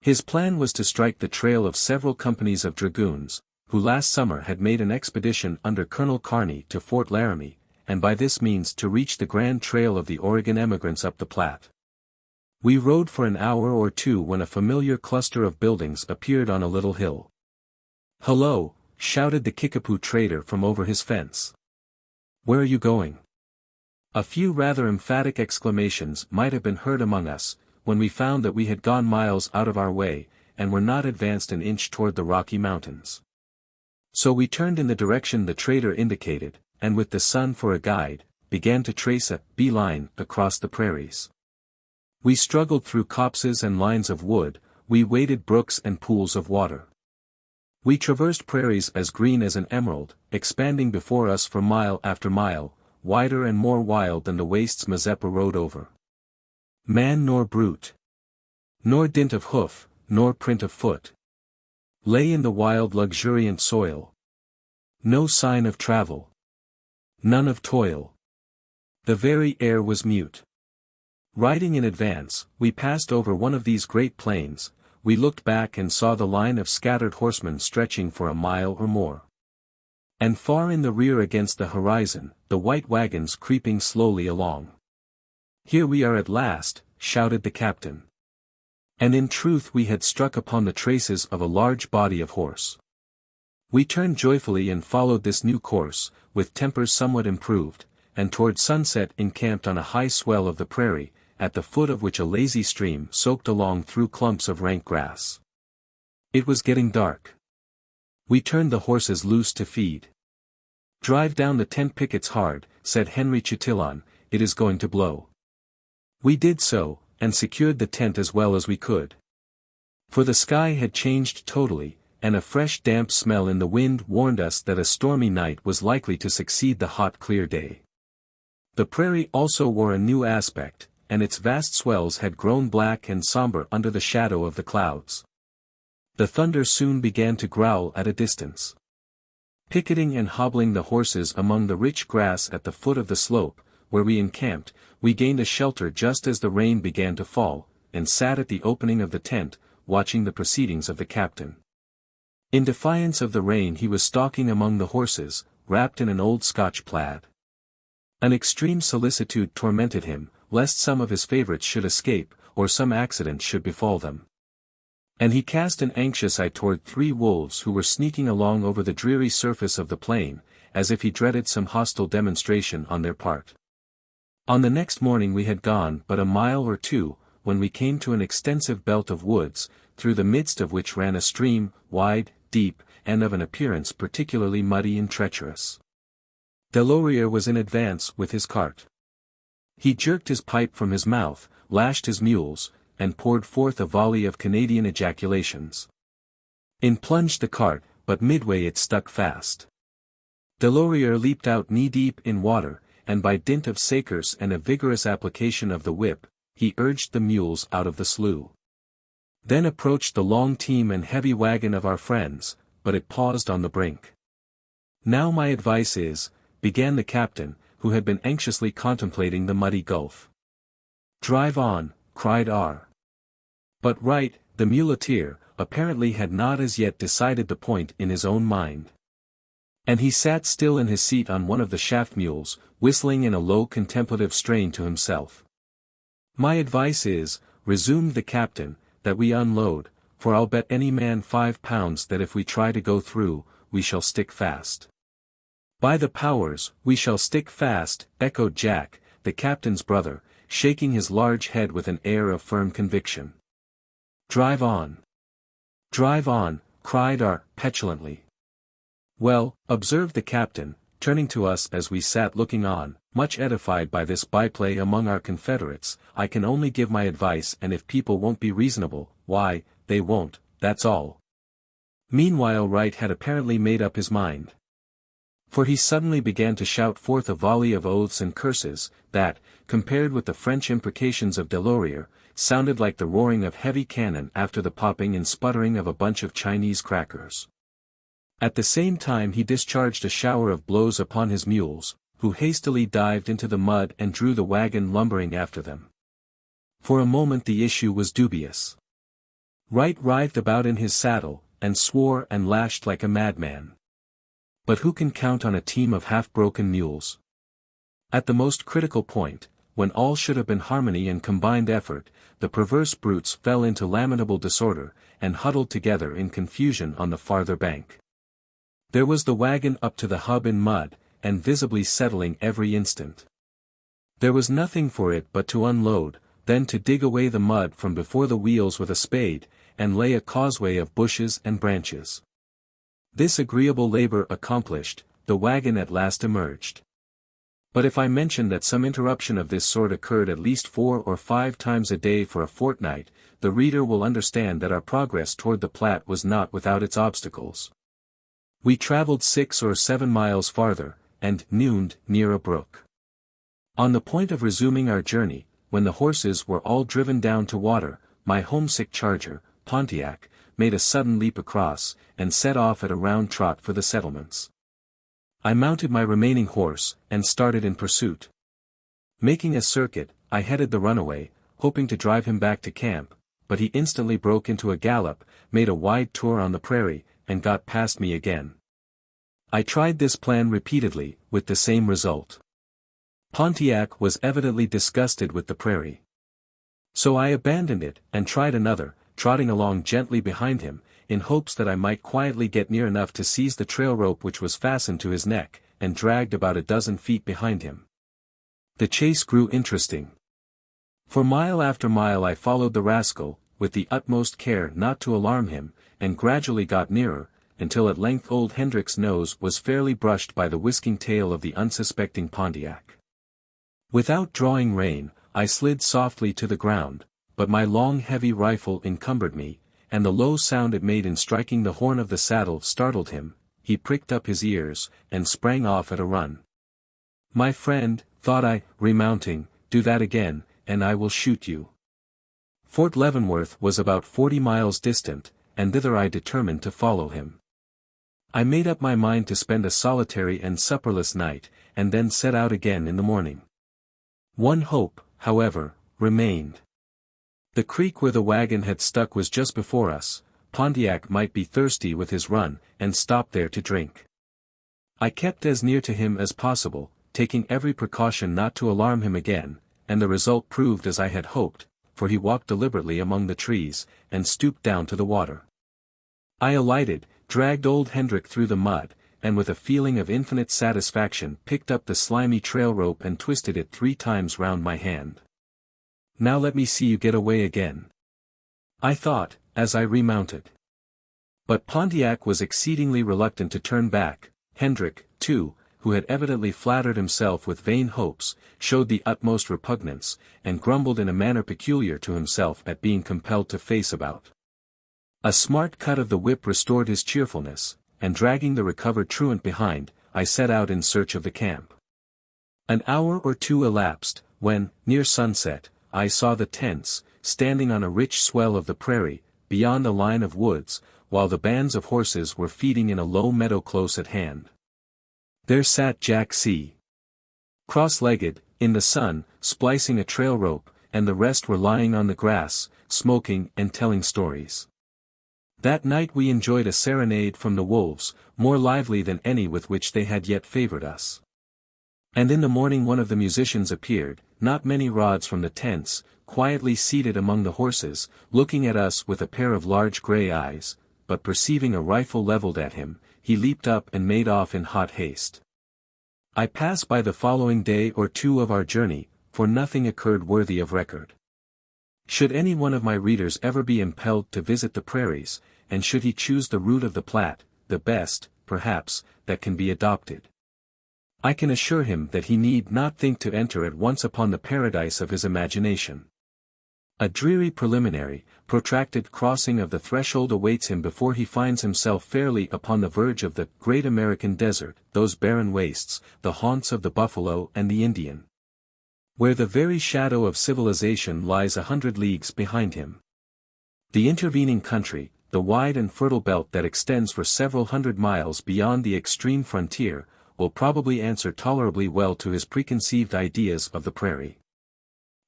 His plan was to strike the trail of several companies of dragoons, who last summer had made an expedition under Colonel Kearny to Fort Laramie, and by this means to reach the grand trail of the Oregon emigrants up the Platte. We rode for an hour or two when a familiar cluster of buildings appeared on a little hill. "Hello," shouted the Kickapoo trader from over his fence. "Where are you going?" A few rather emphatic exclamations might have been heard among us, when we found that we had gone miles out of our way, and were not advanced an inch toward the Rocky Mountains. So we turned in the direction the trader indicated, and with the sun for a guide, began to trace a bee-line across the prairies. We struggled through copses and lines of wood, we waded brooks and pools of water. We traversed prairies as green as an emerald, expanding before us for mile after mile, wider and more wild than the wastes Mazeppa rode over. Man nor brute, nor dint of hoof, nor print of foot, lay in the wild luxuriant soil. No sign of travel, none of toil. The very air was mute. Riding in advance, we passed over one of these great plains. We looked back and saw the line of scattered horsemen stretching for a mile or more. And far in the rear against the horizon, the white wagons creeping slowly along. "Here we are at last," shouted the captain. And in truth we had struck upon the traces of a large body of horse. We turned joyfully and followed this new course, with tempers somewhat improved, and toward sunset encamped on a high swell of the prairie, at the foot of which a lazy stream soaked along through clumps of rank grass. It was getting dark. We turned the horses loose to feed. "Drive down the tent pickets hard," said Henry Chatillon, "it is going to blow." We did so, and secured the tent as well as we could. For the sky had changed totally, and a fresh damp smell in the wind warned us that a stormy night was likely to succeed the hot clear day. The prairie also wore a new aspect, and its vast swells had grown black and somber under the shadow of the clouds. The thunder soon began to growl at a distance. Picketing and hobbling the horses among the rich grass at the foot of the slope, where we encamped, we gained a shelter just as the rain began to fall, and sat at the opening of the tent, watching the proceedings of the captain. In defiance of the rain he was stalking among the horses, wrapped in an old Scotch plaid. An extreme solicitude tormented him, lest some of his favorites should escape, or some accident should befall them. And he cast an anxious eye toward 3 wolves who were sneaking along over the dreary surface of the plain, as if he dreaded some hostile demonstration on their part. On the next morning we had gone but a mile or 2, when we came to an extensive belt of woods, through the midst of which ran a stream, wide, deep, and of an appearance particularly muddy and treacherous. Delorier was in advance with his cart. He jerked his pipe from his mouth, lashed his mules, and poured forth a volley of Canadian ejaculations. In plunged the cart, but midway it stuck fast. Delorier leaped out knee-deep in water, and by dint of sakers and a vigorous application of the whip, he urged the mules out of the slough. Then approached the long team and heavy wagon of our friends, but it paused on the brink. "Now my advice is," began the captain, who had been anxiously contemplating the muddy gulf. "Drive on," cried R. But Wright, the muleteer, apparently had not as yet decided the point in his own mind. And he sat still in his seat on one of the shaft mules, whistling in a low contemplative strain to himself. "My advice is," resumed the captain, "that we unload, for I'll bet any man £5 that if we try to go through, we shall stick fast." "By the powers, we shall stick fast," echoed Jack, the captain's brother, shaking his large head with an air of firm conviction. "Drive on! Drive on!" cried R. petulantly. "Well," observed the captain, turning to us as we sat looking on, much edified by this byplay among our confederates, "I can only give my advice, and if people won't be reasonable, why, they won't, that's all." Meanwhile Wright had apparently made up his mind. For he suddenly began to shout forth a volley of oaths and curses, that, compared with the French imprecations of Delorier, sounded like the roaring of heavy cannon after the popping and sputtering of a bunch of Chinese crackers. At the same time he discharged a shower of blows upon his mules, who hastily dived into the mud and drew the wagon lumbering after them. For a moment the issue was dubious. Wright writhed about in his saddle, and swore and lashed like a madman. But who can count on a team of half-broken mules? At the most critical point, when all should have been harmony and combined effort, the perverse brutes fell into lamentable disorder, and huddled together in confusion on the farther bank. There was the wagon up to the hub in mud, and visibly settling every instant. There was nothing for it but to unload, then to dig away the mud from before the wheels with a spade, and lay a causeway of bushes and branches. This agreeable labor accomplished, the wagon at last emerged. But if I mention that some interruption of this sort occurred at least 4 or 5 times a day for a fortnight, the reader will understand that our progress toward the Platte was not without its obstacles. We traveled 6 or 7 miles farther, and nooned near a brook. On the point of resuming our journey, when the horses were all driven down to water, my homesick charger, Pontiac, made a sudden leap across, and set off at a round trot for the settlements. I mounted my remaining horse, and started in pursuit. Making a circuit, I headed the runaway, hoping to drive him back to camp, but he instantly broke into a gallop, made a wide tour on the prairie, and got past me again. I tried this plan repeatedly, with the same result. Pontiac was evidently disgusted with the prairie. So I abandoned it, and tried another, trotting along gently behind him, in hopes that I might quietly get near enough to seize the trail rope which was fastened to his neck, and dragged about a dozen feet behind him. The chase grew interesting. For mile after mile I followed the rascal, with the utmost care not to alarm him, and gradually got nearer, until at length old Hendrick's nose was fairly brushed by the whisking tail of the unsuspecting Pontiac. Without drawing rein, I slid softly to the ground, but my long heavy rifle encumbered me, and the low sound it made in striking the horn of the saddle startled him. He pricked up his ears, and sprang off at a run. My friend, thought I, remounting, do that again, and I will shoot you. Fort Leavenworth was about 40 miles distant, and thither I determined to follow him. I made up my mind to spend a solitary and supperless night, and then set out again in the morning. One hope, however, remained. The creek where the wagon had stuck was just before us. Pontiac might be thirsty with his run, and stop there to drink. I kept as near to him as possible, taking every precaution not to alarm him again, and the result proved as I had hoped, for he walked deliberately among the trees, and stooped down to the water. I alighted, dragged old Hendrick through the mud, and with a feeling of infinite satisfaction picked up the slimy trail rope and twisted it 3 times round my hand. Now let me see you get away again, I thought, as I remounted. But Pontiac was exceedingly reluctant to turn back. Hendrick, too, who had evidently flattered himself with vain hopes, showed the utmost repugnance, and grumbled in a manner peculiar to himself at being compelled to face about. A smart cut of the whip restored his cheerfulness, and dragging the recovered truant behind, I set out in search of the camp. An hour or 2 elapsed, when, near sunset, I saw the tents, standing on a rich swell of the prairie, beyond a line of woods, while the bands of horses were feeding in a low meadow close at hand. There sat Jack C. cross-legged, in the sun, splicing a trail rope, and the rest were lying on the grass, smoking and telling stories. That night we enjoyed a serenade from the wolves, more lively than any with which they had yet favored us. And in the morning one of the musicians appeared, not many rods from the tents, quietly seated among the horses, looking at us with a pair of large grey eyes, but perceiving a rifle levelled at him, he leaped up and made off in hot haste. I pass by the following day or 2 of our journey, for nothing occurred worthy of record. Should any one of my readers ever be impelled to visit the prairies, and should he choose the route of the Platte, the best, perhaps, that can be adopted, I can assure him that he need not think to enter at once upon the paradise of his imagination. A dreary preliminary, protracted crossing of the threshold awaits him before he finds himself fairly upon the verge of the great American desert, those barren wastes, the haunts of the buffalo and the Indian, where the very shadow of civilization lies 100 leagues behind him. The intervening country, the wide and fertile belt that extends for several hundred miles beyond the extreme frontier, will probably answer tolerably well to his preconceived ideas of the prairie.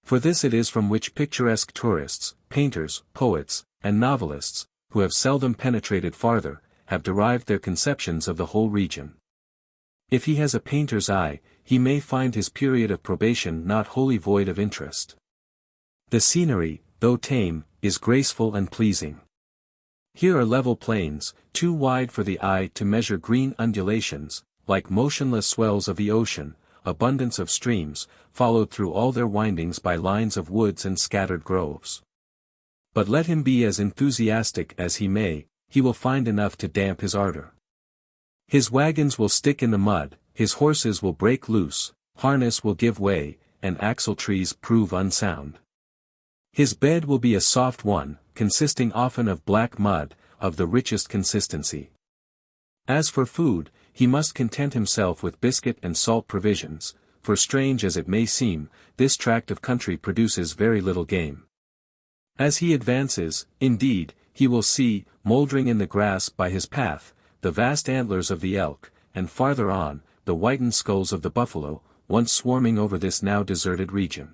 For this it is from which picturesque tourists, painters, poets, and novelists, who have seldom penetrated farther, have derived their conceptions of the whole region. If he has a painter's eye, he may find his period of probation not wholly void of interest. The scenery, though tame, is graceful and pleasing. Here are level plains, too wide for the eye to measure green undulations, like motionless swells of the ocean, abundance of streams, followed through all their windings by lines of woods and scattered groves. But let him be as enthusiastic as he may, he will find enough to damp his ardor. His wagons will stick in the mud, his horses will break loose, harness will give way, and axle-trees prove unsound. His bed will be a soft one, consisting often of black mud, of the richest consistency. As for food, he must content himself with biscuit and salt provisions, for strange as it may seem, this tract of country produces very little game. As he advances, indeed, he will see, mouldering in the grass by his path, the vast antlers of the elk, and farther on, the whitened skulls of the buffalo, once swarming over this now deserted region.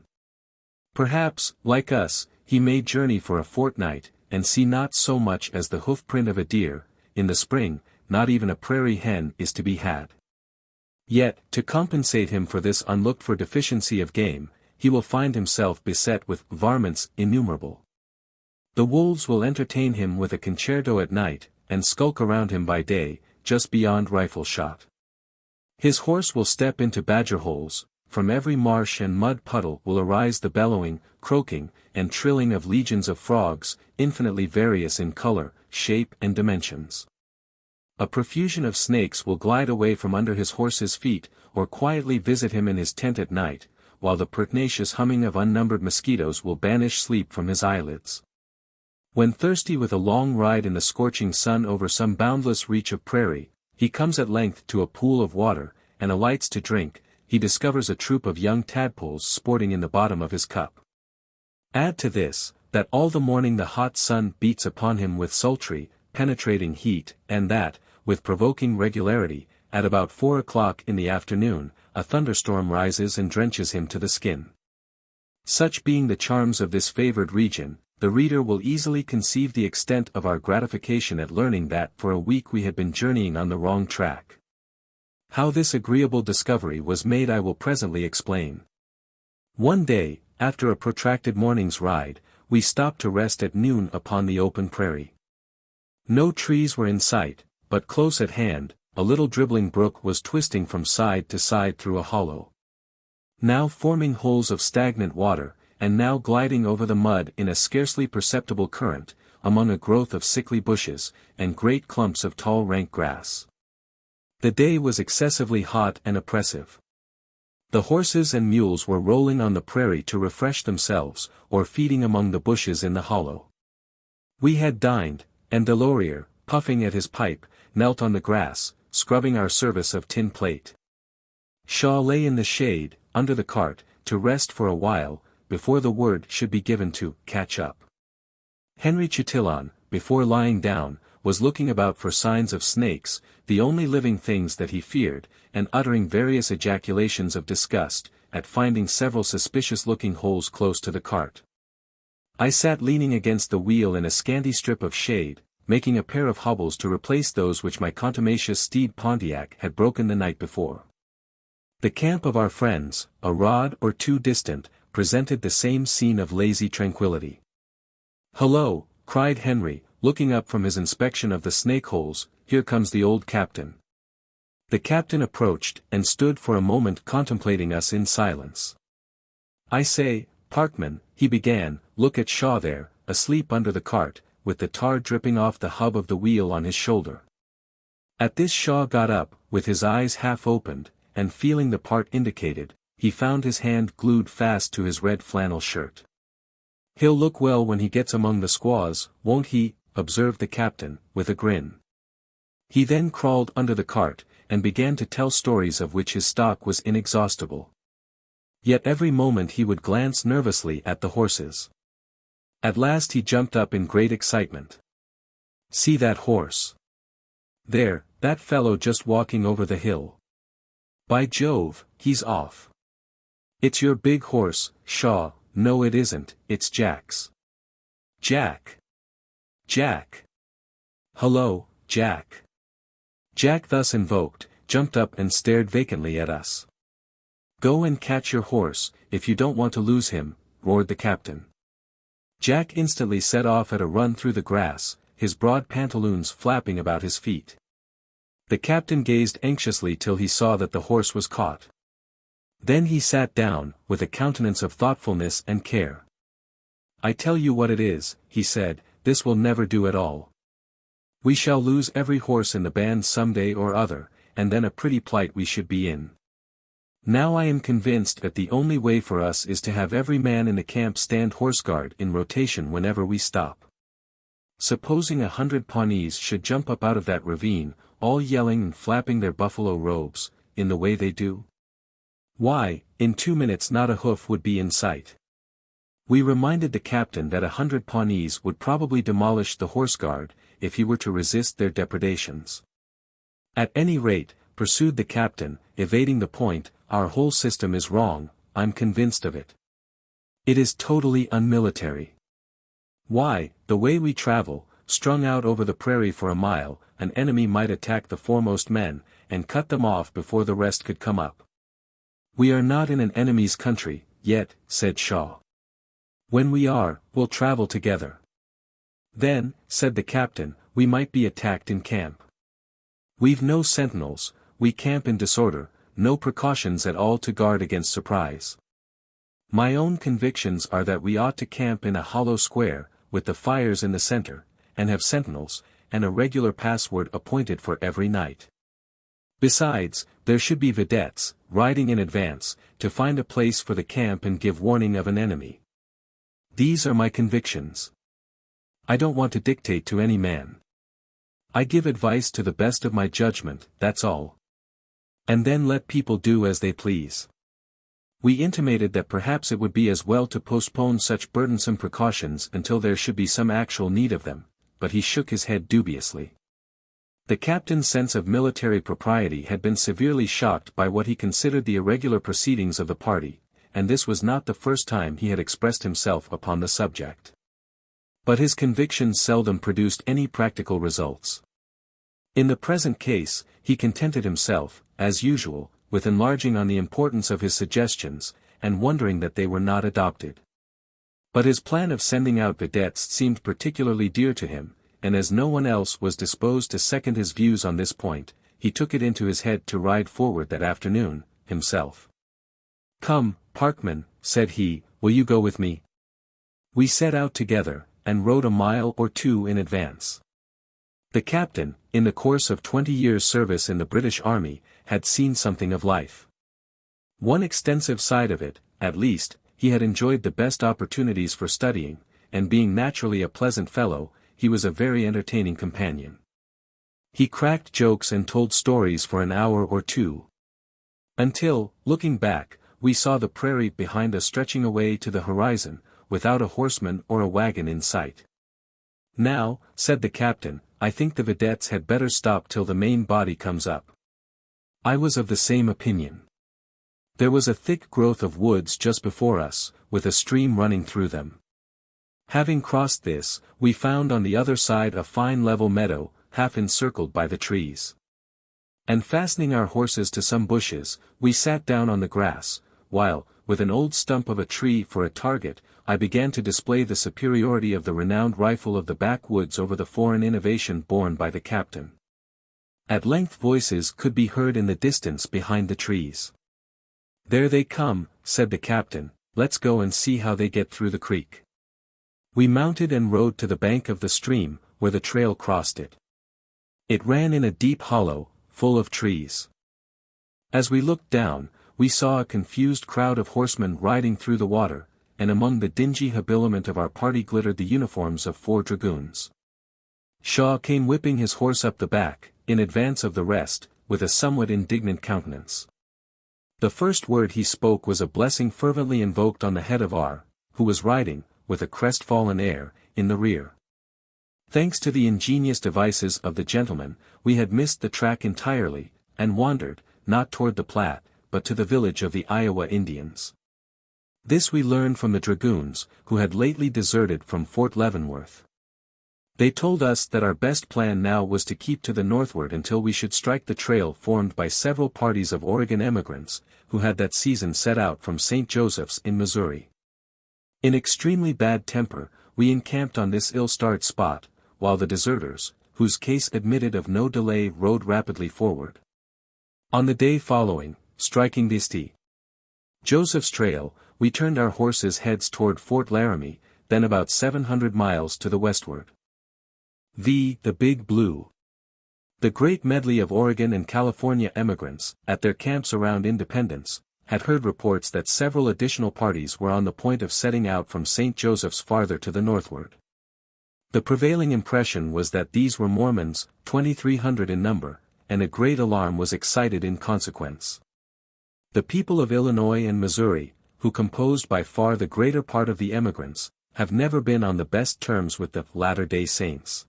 Perhaps, like us, he may journey for a fortnight, and see not so much as the hoof-print of a deer. In the spring, not even a prairie hen is to be had. Yet, to compensate him for this unlooked-for deficiency of game, he will find himself beset with varmints innumerable. The wolves will entertain him with a concerto at night, and skulk around him by day, just beyond rifle shot. His horse will step into badger holes, from every marsh and mud puddle will arise the bellowing, croaking, and trilling of legions of frogs, infinitely various in color, shape and dimensions. A profusion of snakes will glide away from under his horse's feet, or quietly visit him in his tent at night, while the pertinacious humming of unnumbered mosquitoes will banish sleep from his eyelids. When thirsty with a long ride in the scorching sun over some boundless reach of prairie, he comes at length to a pool of water, and alights to drink. He discovers a troop of young tadpoles sporting in the bottom of his cup. Add to this, that all the morning the hot sun beats upon him with sultry, penetrating heat, and that, with provoking regularity, at about 4 o'clock in the afternoon, a thunderstorm rises and drenches him to the skin. Such being the charms of this favored region, the reader will easily conceive the extent of our gratification at learning that for a week we had been journeying on the wrong track. How this agreeable discovery was made I will presently explain. One day, after a protracted morning's ride, we stopped to rest at noon upon the open prairie. No trees were in sight, but close at hand, a little dribbling brook was twisting from side to side through a hollow, now forming holes of stagnant water, and now gliding over the mud in a scarcely perceptible current, among a growth of sickly bushes, and great clumps of tall rank grass. The day was excessively hot and oppressive. The horses and mules were rolling on the prairie to refresh themselves, or feeding among the bushes in the hollow. We had dined, and Delorier, puffing at his pipe, knelt on the grass, scrubbing our service of tin plate. Shaw lay in the shade, under the cart, to rest for a while, before the word should be given to catch up. Henry Chatillon, before lying down, was looking about for signs of snakes, the only living things that he feared, and uttering various ejaculations of disgust, at finding several suspicious-looking holes close to the cart. I sat leaning against the wheel in a scanty strip of shade, making a pair of hobbles to replace those which my contumacious steed Pontiac had broken the night before. The camp of our friends, a rod or two distant, presented the same scene of lazy tranquillity. "Hullo!" cried Henry, looking up from his inspection of the snake holes, "here comes the old captain." The captain approached, and stood for a moment contemplating us in silence. "I say, Parkman," he began, "look at Shaw there, asleep under the cart, with the tar dripping off the hub of the wheel on his shoulder." At this Shaw got up, with his eyes half opened, and feeling the part indicated, he found his hand glued fast to his red flannel shirt. "He'll look well when he gets among the squaws, won't he?" observed the captain, with a grin. He then crawled under the cart, and began to tell stories of which his stock was inexhaustible. Yet every moment he would glance nervously at the horses. At last he jumped up in great excitement. "See that horse? There, that fellow just walking over the hill. By Jove, he's off. It's your big horse, Shaw." "No it isn't, it's Jack's." "Jack! Jack! Hullo, Jack!" Jack, thus invoked, jumped up and stared vacantly at us. "Go and catch your horse, if you don't want to lose him," roared the captain. Jack instantly set off at a run through the grass, his broad pantaloons flapping about his feet. The captain gazed anxiously till he saw that the horse was caught. Then he sat down, with a countenance of thoughtfulness and care. "I tell you what it is," he said, "this will never do at all. We shall lose every horse in the band some day or other, and then a pretty plight we should be in. Now I am convinced that the only way for us is to have every man in the camp stand horse guard in rotation whenever we stop. Supposing 100 Pawnees should jump up out of that ravine, all yelling and flapping their buffalo robes, in the way they do? Why, in 2 minutes not a hoof would be in sight." We reminded the captain that 100 Pawnees would probably demolish the horse guard, if he were to resist their depredations. "At any rate," pursued the captain, evading the point, "our whole system is wrong, I'm convinced of it. It is totally unmilitary. Why, the way we travel, strung out over the prairie for a mile, an enemy might attack the foremost men, and cut them off before the rest could come up." "We are not in an enemy's country, yet," said Shaw. "When we are, we'll travel together." "Then," said the captain, "we might be attacked in camp. We've no sentinels, we camp in disorder, no precautions at all to guard against surprise. My own convictions are that we ought to camp in a hollow square, with the fires in the center, and have sentinels, and a regular password appointed for every night. Besides, there should be vedettes, riding in advance, to find a place for the camp and give warning of an enemy. These are my convictions. I don't want to dictate to any man. I give advice to the best of my judgment, that's all. And then let people do as they please." We intimated that perhaps it would be as well to postpone such burdensome precautions until there should be some actual need of them, but he shook his head dubiously. The captain's sense of military propriety had been severely shocked by what he considered the irregular proceedings of the party, and this was not the first time he had expressed himself upon the subject. But his convictions seldom produced any practical results. In the present case, he contented himself, as usual, with enlarging on the importance of his suggestions, and wondering that they were not adopted. But his plan of sending out vedettes seemed particularly dear to him, and as no one else was disposed to second his views on this point, he took it into his head to ride forward that afternoon, himself. "Come, Parkman," said he, "will you go with me?" We set out together, and rode a mile or two in advance. The captain, in the course of 20 years' service in the British Army, had seen something of life. One extensive side of it, at least, he had enjoyed the best opportunities for studying, and being naturally a pleasant fellow, he was a very entertaining companion. He cracked jokes and told stories for an hour or two. Until, looking back, we saw the prairie behind us stretching away to the horizon, without a horseman or a wagon in sight. "Now," said the captain, "I think the vedettes had better stop till the main body comes up." I was of the same opinion. There was a thick growth of woods just before us, with a stream running through them. Having crossed this, we found on the other side a fine level meadow, half encircled by the trees. And fastening our horses to some bushes, we sat down on the grass, while, with an old stump of a tree for a target, I began to display the superiority of the renowned rifle of the backwoods over the foreign innovation borne by the captain. At length voices could be heard in the distance behind the trees. "There they come," said the captain, "let's go and see how they get through the creek." We mounted and rode to the bank of the stream, where the trail crossed it. It ran in a deep hollow, full of trees. As we looked down, we saw a confused crowd of horsemen riding through the water, and among the dingy habiliment of our party glittered the uniforms of 4 dragoons. Shaw came whipping his horse up the back, in advance of the rest, with a somewhat indignant countenance. The first word he spoke was a blessing fervently invoked on the head of R., who was riding, with a crestfallen air, in the rear. Thanks to the ingenious devices of the gentleman, we had missed the track entirely, and wandered, not toward the Platte, but to the village of the Iowa Indians. This we learned from the dragoons, who had lately deserted from Fort Leavenworth. They told us that our best plan now was to keep to the northward until we should strike the trail formed by several parties of Oregon emigrants, who had that season set out from St. Joseph's in Missouri. In extremely bad temper, we encamped on this ill-starred spot, while the deserters, whose case admitted of no delay, rode rapidly forward. On the day following, striking the St. Joseph's Trail, we turned our horses' heads toward Fort Laramie, then about 700 miles to the westward. The Big Blue. The great medley of Oregon and California emigrants, at their camps around Independence, had heard reports that several additional parties were on the point of setting out from St. Joseph's farther to the northward. The prevailing impression was that these were Mormons, 2,300 in number, and a great alarm was excited in consequence. The people of Illinois and Missouri, who composed by far the greater part of the emigrants, have never been on the best terms with the Latter-day Saints.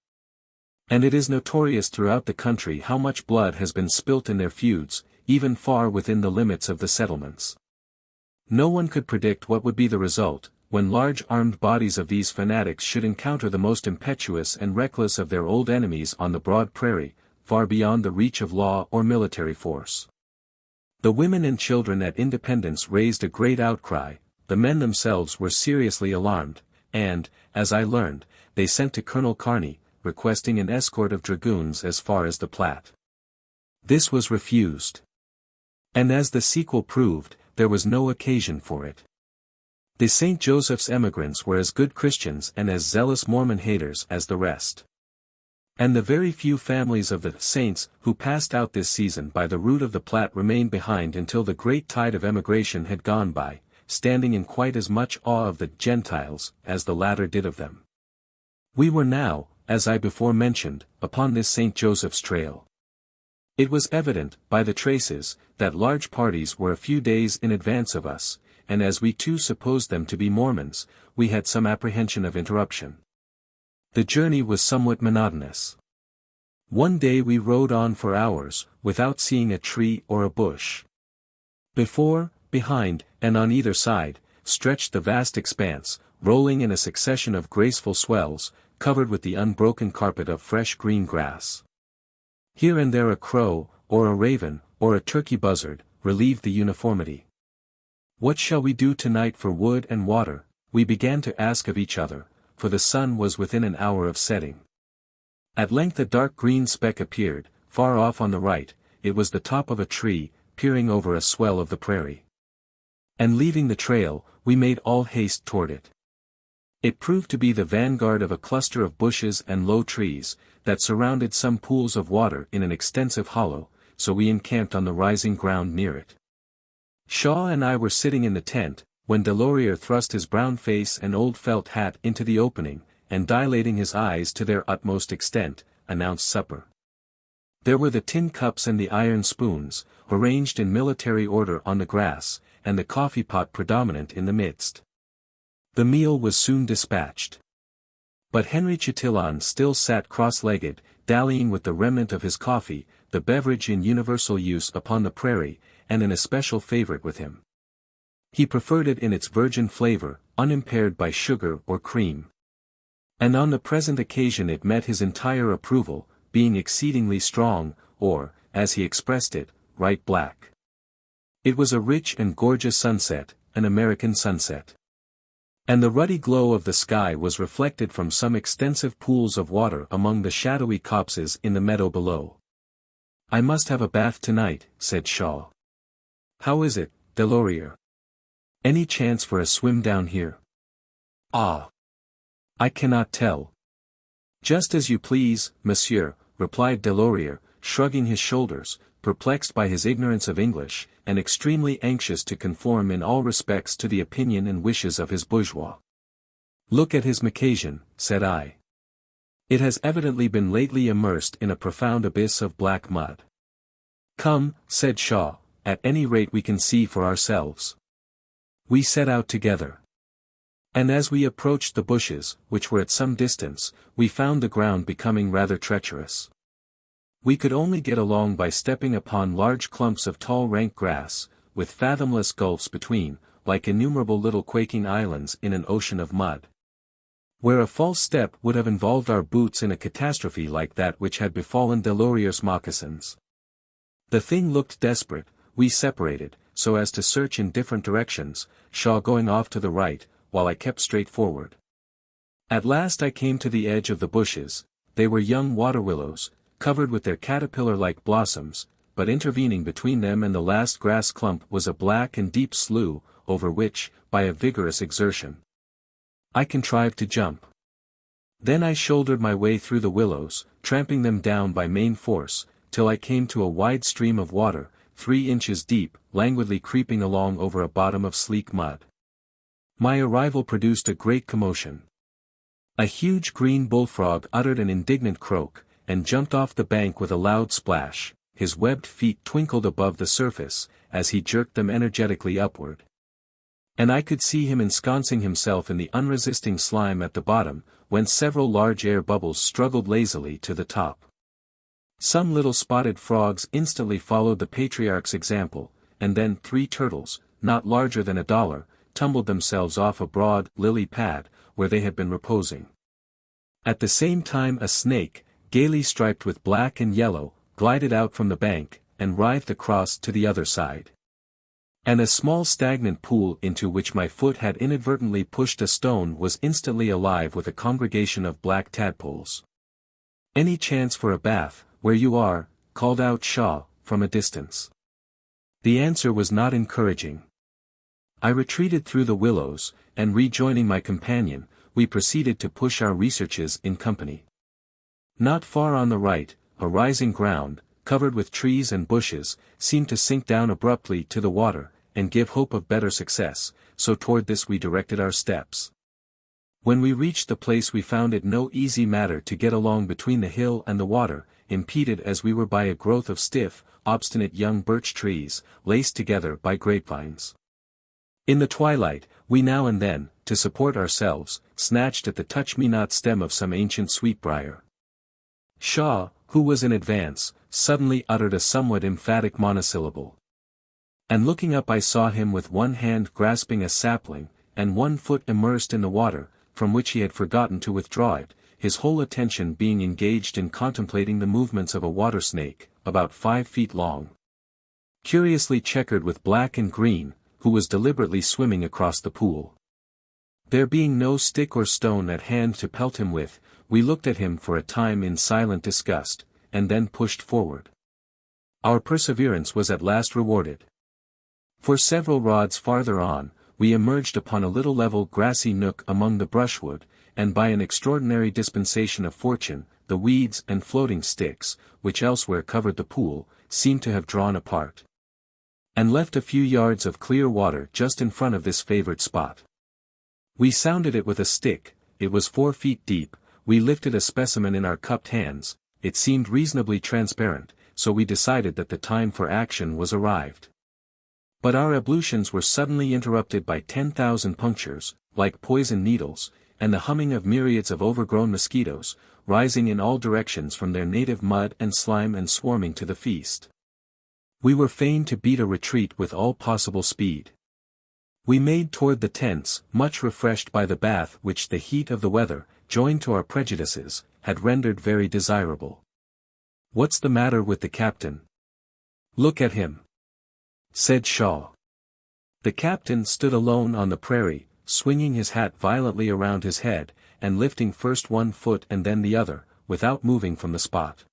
And it is notorious throughout the country how much blood has been spilt in their feuds, even far within the limits of the settlements. No one could predict what would be the result, when large armed bodies of these fanatics should encounter the most impetuous and reckless of their old enemies on the broad prairie, far beyond the reach of law or military force. The women and children at Independence raised a great outcry, the men themselves were seriously alarmed, and, as I learned, they sent to Colonel Kearny, requesting an escort of dragoons as far as the Platte. This was refused. And as the sequel proved, there was no occasion for it. The St. Joseph's emigrants were as good Christians and as zealous Mormon haters as the rest. And the very few families of the Saints who passed out this season by the route of the Platte remained behind until the great tide of emigration had gone by, standing in quite as much awe of the Gentiles as the latter did of them. We were now, as I before mentioned, upon this St. Joseph's Trail. It was evident, by the traces, that large parties were a few days in advance of us, and as we too supposed them to be Mormons, we had some apprehension of interruption. The journey was somewhat monotonous. One day we rode on for hours, without seeing a tree or a bush. Before, behind, and on either side, stretched the vast expanse, rolling in a succession of graceful swells, covered with the unbroken carpet of fresh green grass. Here and there a crow, or a raven, or a turkey buzzard, relieved the uniformity. What shall we do tonight for wood and water, we began to ask of each other, for the sun was within an hour of setting. At length a dark green speck appeared, far off on the right, it was the top of a tree, peering over a swell of the prairie. And leaving the trail, we made all haste toward it. It proved to be the vanguard of a cluster of bushes and low trees, that surrounded some pools of water in an extensive hollow, so we encamped on the rising ground near it. Shaw and I were sitting in the tent, when Delorier thrust his brown face and old felt hat into the opening, and dilating his eyes to their utmost extent, announced supper. There were the tin cups and the iron spoons, arranged in military order on the grass, and the coffee pot predominant in the midst. The meal was soon dispatched. But Henry Chatillon still sat cross-legged, dallying with the remnant of his coffee, the beverage in universal use upon the prairie, and an especial favorite with him. He preferred it in its virgin flavor, unimpaired by sugar or cream. And on the present occasion it met his entire approval, being exceedingly strong, or, as he expressed it, right black. It was a rich and gorgeous sunset, an American sunset. And the ruddy glow of the sky was reflected from some extensive pools of water among the shadowy copses in the meadow below. "I must have a bath tonight," said Shaw. "How is it, Delorier? Any chance for a swim down here?" "Ah! I cannot tell." "Just as you please, monsieur," replied Delorier, shrugging his shoulders, perplexed by his ignorance of English, and extremely anxious to conform in all respects to the opinion and wishes of his bourgeois. "Look at his Caucasian," said I. "It has evidently been lately immersed in a profound abyss of black mud." "Come," said Shaw, "at any rate we can see for ourselves." We set out together. And as we approached the bushes, which were at some distance, we found the ground becoming rather treacherous. We could only get along by stepping upon large clumps of tall rank grass, with fathomless gulfs between, like innumerable little quaking islands in an ocean of mud. Where a false step would have involved our boots in a catastrophe like that which had befallen Delorier's moccasins. The thing looked desperate. We separated, so as to search in different directions, Shaw going off to the right, while I kept straight forward. At last I came to the edge of the bushes. They were young water willows, covered with their caterpillar-like blossoms, but intervening between them and the last grass clump was a black and deep slough, over which, by a vigorous exertion, I contrived to jump. Then I shouldered my way through the willows, tramping them down by main force, till I came to a wide stream of water, 3 inches deep, languidly creeping along over a bottom of sleek mud. My arrival produced a great commotion. A huge green bullfrog uttered an indignant croak, and jumped off the bank with a loud splash. His webbed feet twinkled above the surface, as he jerked them energetically upward. And I could see him ensconcing himself in the unresisting slime at the bottom, whence several large air bubbles struggled lazily to the top. Some little spotted frogs instantly followed the patriarch's example, and then 3 turtles, not larger than $1, tumbled themselves off a broad, lily pad, where they had been reposing. At the same time a snake, gaily striped with black and yellow, glided out from the bank, and writhed across to the other side. And a small stagnant pool into which my foot had inadvertently pushed a stone was instantly alive with a congregation of black tadpoles. "Any chance for a bath, where you are?" called out Shaw, from a distance. The answer was not encouraging. I retreated through the willows, and rejoining my companion, we proceeded to push our researches in company. Not far on the right, a rising ground, covered with trees and bushes, seemed to sink down abruptly to the water, and give hope of better success, so toward this we directed our steps. When we reached the place we found it no easy matter to get along between the hill and the water, impeded as we were by a growth of stiff, obstinate young birch trees, laced together by grapevines. In the twilight, we now and then, to support ourselves, snatched at the touch-me-not stem of some ancient sweetbriar. Shaw, who was in advance, suddenly uttered a somewhat emphatic monosyllable. And looking up I saw him with one hand grasping a sapling, and one foot immersed in the water, from which he had forgotten to withdraw it, his whole attention being engaged in contemplating the movements of a water snake, about 5 feet long, curiously checkered with black and green, who was deliberately swimming across the pool. There being no stick or stone at hand to pelt him with, we looked at him for a time in silent disgust, and then pushed forward. Our perseverance was at last rewarded. For several rods farther on, we emerged upon a little level grassy nook among the brushwood, and by an extraordinary dispensation of fortune, the weeds and floating sticks, which elsewhere covered the pool, seemed to have drawn apart, and left a few yards of clear water just in front of this favored spot. We sounded it with a stick. It was 4 feet deep. We lifted a specimen in our cupped hands. It seemed reasonably transparent, so we decided that the time for action was arrived. But our ablutions were suddenly interrupted by 10,000 punctures, like poison needles, and the humming of myriads of overgrown mosquitoes, rising in all directions from their native mud and slime and swarming to the feast. We were fain to beat a retreat with all possible speed. We made toward the tents, much refreshed by the bath which the heat of the weather, joined to our prejudices, had rendered very desirable. "What's the matter with the captain?" "Look at him," said Shaw. The captain stood alone on the prairie, swinging his hat violently around his head, and lifting first one foot and then the other, without moving from the spot.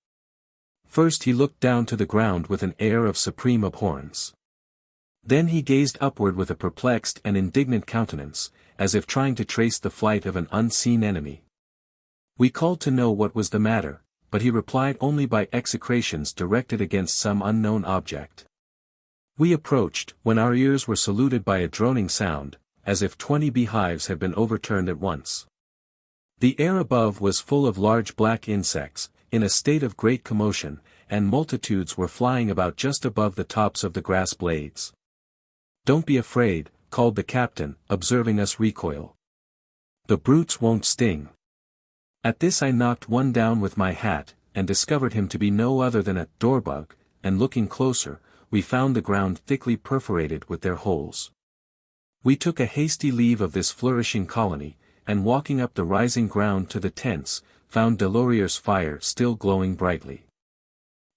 First he looked down to the ground with an air of supreme abhorrence. Then he gazed upward with a perplexed and indignant countenance, as if trying to trace the flight of an unseen enemy. We called to know what was the matter, but he replied only by execrations directed against some unknown object. We approached, when our ears were saluted by a droning sound, as if 20 beehives had been overturned at once. The air above was full of large black insects, in a state of great commotion, and multitudes were flying about just above the tops of the grass blades. "Don't be afraid," called the captain, observing us recoil. "The brutes won't sting." At this I knocked one down with my hat, and discovered him to be no other than a "doorbug," and looking closer, we found the ground thickly perforated with their holes. We took a hasty leave of this flourishing colony, and walking up the rising ground to the tents, found Delorier's fire still glowing brightly.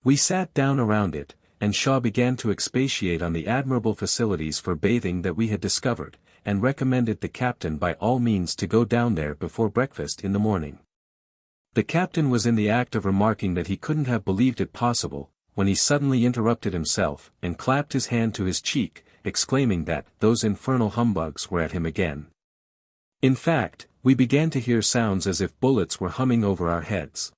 We sat down around it, and Shaw began to expatiate on the admirable facilities for bathing that we had discovered, and recommended the captain by all means to go down there before breakfast in the morning. The captain was in the act of remarking that he couldn't have believed it possible, when he suddenly interrupted himself, and clapped his hand to his cheek, exclaiming that those infernal humbugs were at him again. In fact, we began to hear sounds as if bullets were humming over our heads.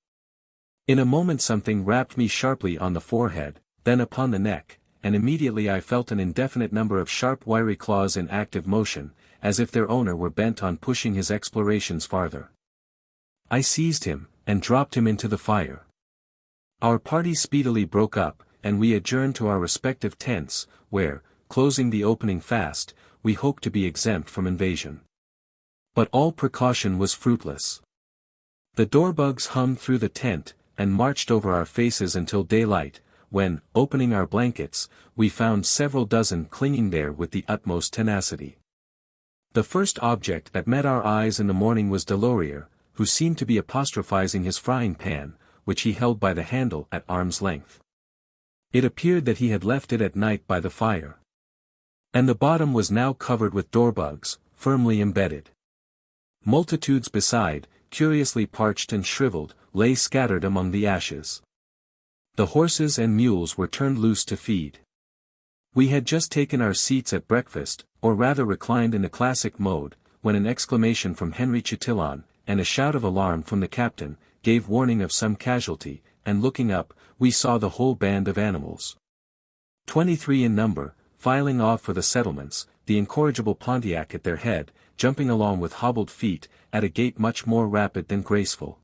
In a moment something rapped me sharply on the forehead, then upon the neck, and immediately I felt an indefinite number of sharp wiry claws in active motion, as if their owner were bent on pushing his explorations farther. I seized him, and dropped him into the fire. Our party speedily broke up, and we adjourned to our respective tents, where, closing the opening fast, we hoped to be exempt from invasion. But all precaution was fruitless. The doorbugs hummed through the tent, and marched over our faces until daylight, when, opening our blankets, we found several dozen clinging there with the utmost tenacity. The first object that met our eyes in the morning was Delorier, who seemed to be apostrophizing his frying pan, which he held by the handle at arm's length. It appeared that he had left it at night by the fire. And the bottom was now covered with doorbugs, firmly embedded. Multitudes beside, curiously parched and shriveled, lay scattered among the ashes. The horses and mules were turned loose to feed. We had just taken our seats at breakfast, or rather reclined in the classic mode, when an exclamation from Henry Chatillon, and a shout of alarm from the captain, gave warning of some casualty, and looking up, we saw the whole band of animals. 23 in number, filing off for the settlements, the incorrigible Pontiac at their head, jumping along with hobbled feet, at a gait much more rapid than graceful.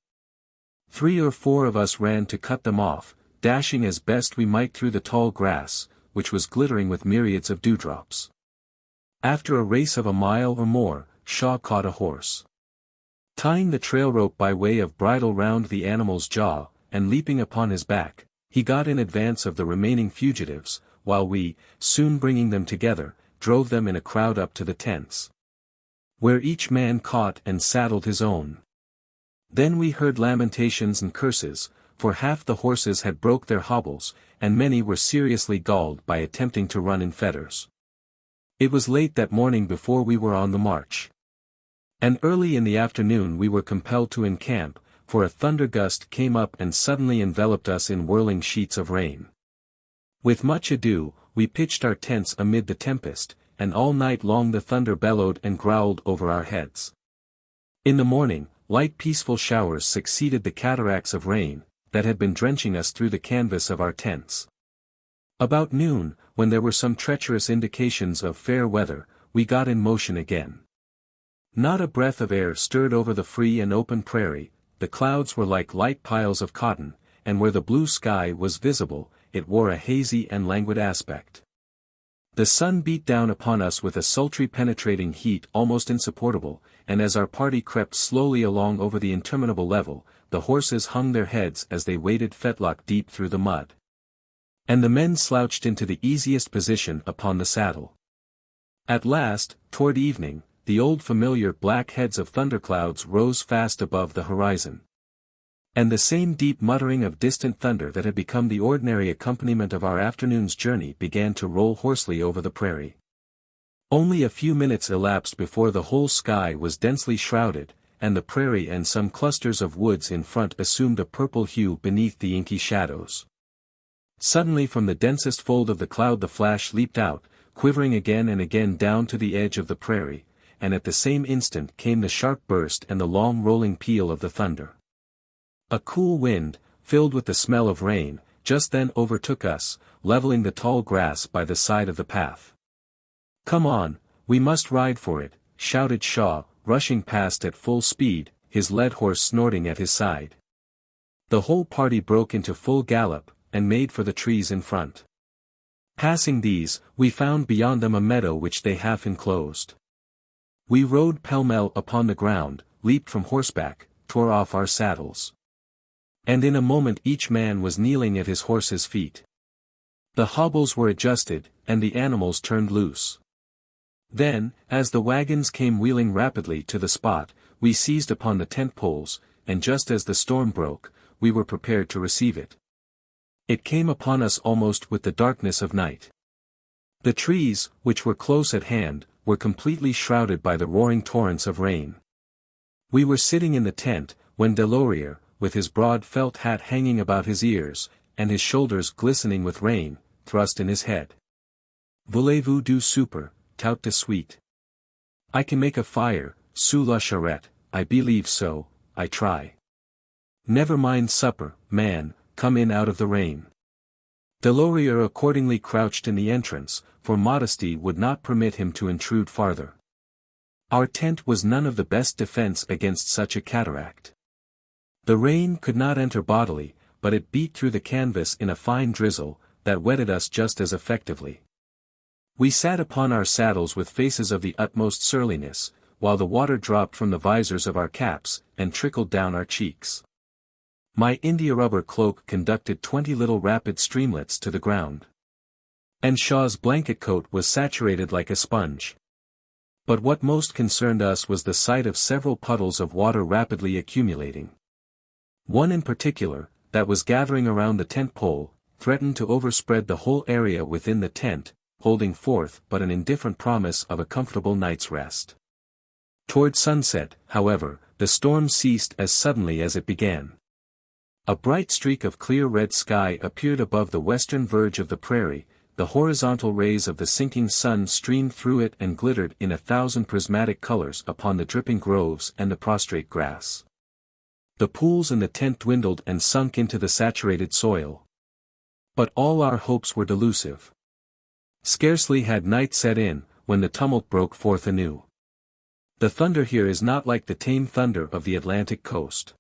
3 or 4 of us ran to cut them off, dashing as best we might through the tall grass, which was glittering with myriads of dewdrops. After a race of a mile or more, Shaw caught a horse. Tying the trail rope by way of bridle round the animal's jaw, and leaping upon his back, he got in advance of the remaining fugitives, while we, soon bringing them together, drove them in a crowd up to the tents, where each man caught and saddled his own. Then we heard lamentations and curses, for half the horses had broke their hobbles, and many were seriously galled by attempting to run in fetters. It was late that morning before we were on the march. And early in the afternoon we were compelled to encamp, for a thunder gust came up and suddenly enveloped us in whirling sheets of rain. With much ado, we pitched our tents amid the tempest, and all night long the thunder bellowed and growled over our heads. In the morning, light peaceful showers succeeded the cataracts of rain, that had been drenching us through the canvas of our tents. About noon, when there were some treacherous indications of fair weather, we got in motion again. Not a breath of air stirred over the free and open prairie, the clouds were like light piles of cotton, and where the blue sky was visible, it wore a hazy and languid aspect. The sun beat down upon us with a sultry penetrating heat almost insupportable, and as our party crept slowly along over the interminable level, the horses hung their heads as they waded fetlock deep through the mud. And the men slouched into the easiest position upon the saddle. At last, toward evening, the old familiar black heads of thunderclouds rose fast above the horizon. And the same deep muttering of distant thunder that had become the ordinary accompaniment of our afternoon's journey began to roll hoarsely over the prairie. Only a few minutes elapsed before the whole sky was densely shrouded, and the prairie and some clusters of woods in front assumed a purple hue beneath the inky shadows. Suddenly from the densest fold of the cloud the flash leaped out, quivering again and again down to the edge of the prairie, and at the same instant came the sharp burst and the long rolling peal of the thunder. A cool wind, filled with the smell of rain, just then overtook us, leveling the tall grass by the side of the path. "Come on, we must ride for it," shouted Shaw, rushing past at full speed, his led horse snorting at his side. The whole party broke into full gallop, and made for the trees in front. Passing these, we found beyond them a meadow which they half enclosed. We rode pell-mell upon the ground, leaped from horseback, tore off our saddles. And in a moment each man was kneeling at his horse's feet. The hobbles were adjusted, and the animals turned loose. Then, as the wagons came wheeling rapidly to the spot, we seized upon the tent poles, and just as the storm broke, we were prepared to receive it. It came upon us almost with the darkness of night. The trees, which were close at hand, were completely shrouded by the roaring torrents of rain. We were sitting in the tent, when Delorier, with his broad felt hat hanging about his ears, and his shoulders glistening with rain, thrust in his head. "Voulez-vous du souper, tout de suite?" "I can make a fire, sous la charrette, I believe so, I try." "Never mind supper, man, come in out of the rain." Delorier accordingly crouched in the entrance, for modesty would not permit him to intrude farther. Our tent was none of the best defense against such a cataract. The rain could not enter bodily, but it beat through the canvas in a fine drizzle, that wetted us just as effectively. We sat upon our saddles with faces of the utmost surliness, while the water dropped from the visors of our caps, and trickled down our cheeks. My india-rubber cloak conducted 20 little rapid streamlets to the ground. And Shaw's blanket coat was saturated like a sponge. But what most concerned us was the sight of several puddles of water rapidly accumulating. One in particular, that was gathering around the tent pole, threatened to overspread the whole area within the tent, holding forth but an indifferent promise of a comfortable night's rest. Toward sunset, however, the storm ceased as suddenly as it began. A bright streak of clear red sky appeared above the western verge of the prairie, the horizontal rays of the sinking sun streamed through it and glittered in 1,000 prismatic colors upon the dripping groves and the prostrate grass. The pools in the tent dwindled and sunk into the saturated soil. But all our hopes were delusive. Scarcely had night set in, when the tumult broke forth anew. The thunder here is not like the tame thunder of the Atlantic coast.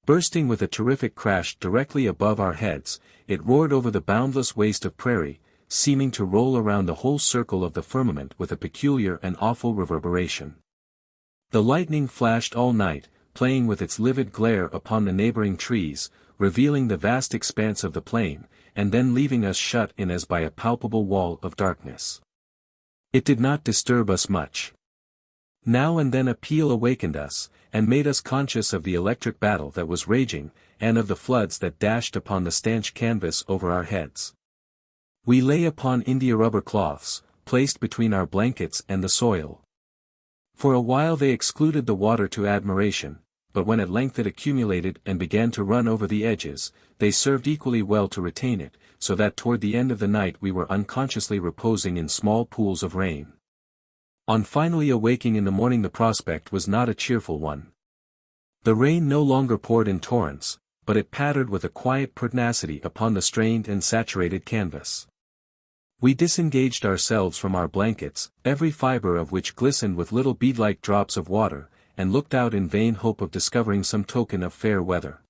Bursting with a terrific crash directly above our heads, it roared over the boundless waste of prairie, seeming to roll around the whole circle of the firmament with a peculiar and awful reverberation. The lightning flashed all night, playing with its livid glare upon the neighboring trees, revealing the vast expanse of the plain, and then leaving us shut in as by a palpable wall of darkness. It did not disturb us much. Now and then a peal awakened us, and made us conscious of the electric battle that was raging, and of the floods that dashed upon the stanch canvas over our heads. We lay upon india-rubber cloths, placed between our blankets and the soil. For a while they excluded the water to admiration, but when at length it accumulated and began to run over the edges, they served equally well to retain it, so that toward the end of the night we were unconsciously reposing in small pools of rain. On finally awaking in the morning the prospect was not a cheerful one. The rain no longer poured in torrents, but it pattered with a quiet pertinacity upon the strained and saturated canvas. We disengaged ourselves from our blankets, every fiber of which glistened with little bead-like drops of water, and looked out in vain hope of discovering some token of fair weather.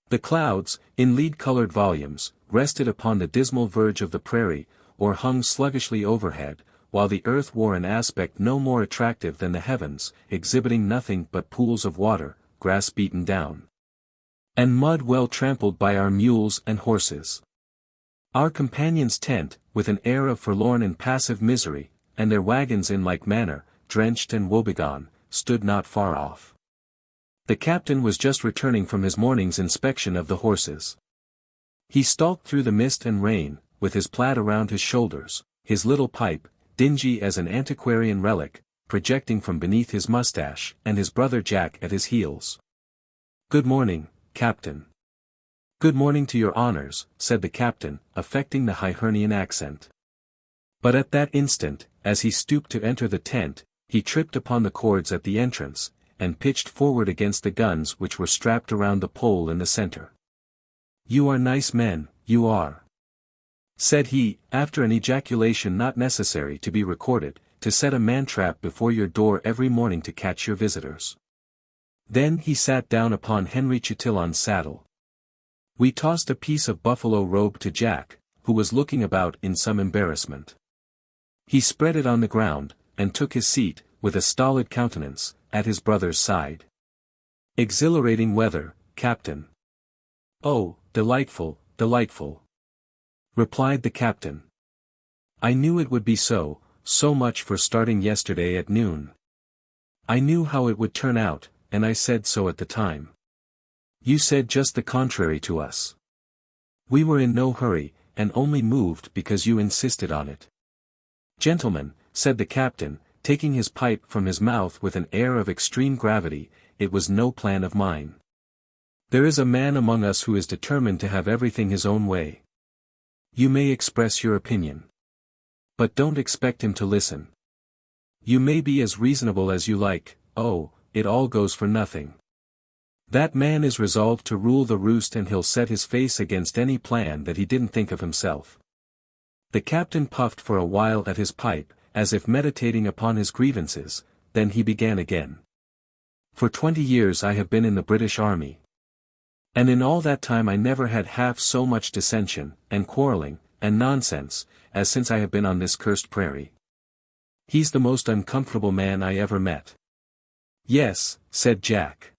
The clouds, in lead-colored volumes, rested upon the dismal verge of the prairie, or hung sluggishly overhead, while the earth wore an aspect no more attractive than the heavens, exhibiting nothing but pools of water, grass beaten down, and mud well trampled by our mules and horses. Our companions' tent, with an air of forlorn and passive misery, and their wagons in like manner, drenched and woebegone, stood not far off. The captain was just returning from his morning's inspection of the horses. He stalked through the mist and rain, with his plaid around his shoulders, his little pipe, dingy as an antiquarian relic, projecting from beneath his mustache, and his brother Jack at his heels. "Good morning, Captain." "Good morning to your honors," said the captain, affecting the Hibernian accent. But at that instant, as he stooped to enter the tent, he tripped upon the cords at the entrance, and pitched forward against the guns which were strapped around the pole in the center. "You are nice men, you are," said he, after an ejaculation not necessary to be recorded, "to set a man-trap before your door every morning to catch your visitors." Then he sat down upon Henry Chatillon's saddle. We tossed a piece of buffalo robe to Jack, who was looking about in some embarrassment. He spread it on the ground, and took his seat, with a stolid countenance, at his brother's side. "Exhilarating weather, Captain." "Oh, delightful, delightful," replied the captain. "I knew it would be so much for starting yesterday at noon. I knew how it would turn out, and I said so at the time. You said just the contrary to us. We were in no hurry, and only moved because you insisted on it." "Gentlemen," said the captain, taking his pipe from his mouth with an air of extreme gravity, "it was no plan of mine. There is a man among us who is determined to have everything his own way. You may express your opinion. But don't expect him to listen. You may be as reasonable as you like, oh, it all goes for nothing. That man is resolved to rule the roost, and he'll set his face against any plan that he didn't think of himself." The captain puffed for a while at his pipe, as if meditating upon his grievances, then he began again. "For 20 years I have been in the British Army. And in all that time I never had half so much dissension, and quarreling, and nonsense, as since I have been on this cursed prairie. He's the most uncomfortable man I ever met." "Yes," said Jack.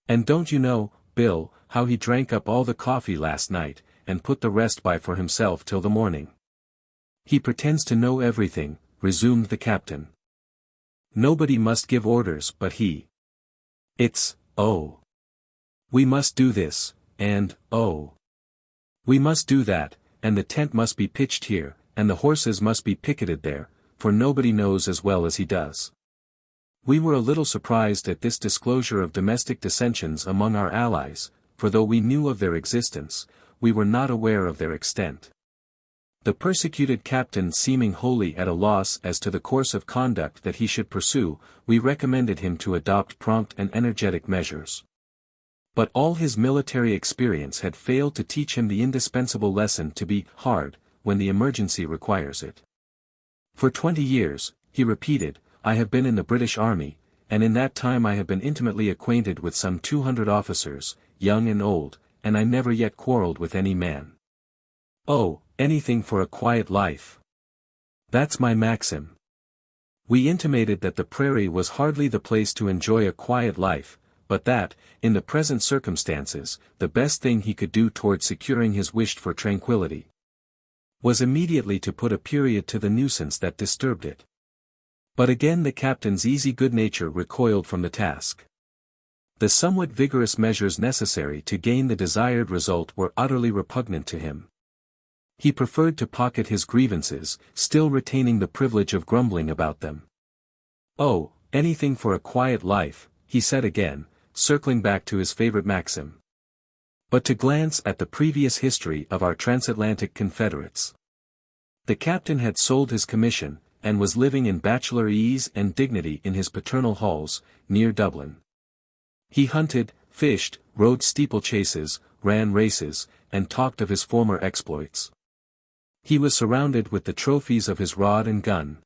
"And don't you know, Bill, how he drank up all the coffee last night, and put the rest by for himself till the morning?" "He pretends to know everything," resumed the captain. "Nobody must give orders but he. It's, oh, we must do this, and, oh, we must do that, and the tent must be pitched here, and the horses must be picketed there, for nobody knows as well as he does." We were a little surprised at this disclosure of domestic dissensions among our allies, for though we knew of their existence, we were not aware of their extent. The persecuted captain seeming wholly at a loss as to the course of conduct that he should pursue, we recommended him to adopt prompt and energetic measures. But all his military experience had failed to teach him the indispensable lesson to be hard, when the emergency requires it. "For 20 years, he repeated, I have been in the British Army, and in that time I have been intimately acquainted with some 200 officers, young and old, and I never yet quarreled with any man. Oh, anything for a quiet life. That's my maxim." We intimated that the prairie was hardly the place to enjoy a quiet life, but that, in the present circumstances, the best thing he could do toward securing his wished-for tranquility was immediately to put a period to the nuisance that disturbed it. But again the captain's easy good nature recoiled from the task. The somewhat vigorous measures necessary to gain the desired result were utterly repugnant to him. He preferred to pocket his grievances, still retaining the privilege of grumbling about them. "Oh, anything for a quiet life," he said again, circling back to his favorite maxim. But to glance at the previous history of our transatlantic confederates. The captain had sold his commission, and was living in bachelor ease and dignity in his paternal halls, near Dublin. He hunted, fished, rode steeplechases, ran races, and talked of his former exploits. He was surrounded with the trophies of his rod and gun.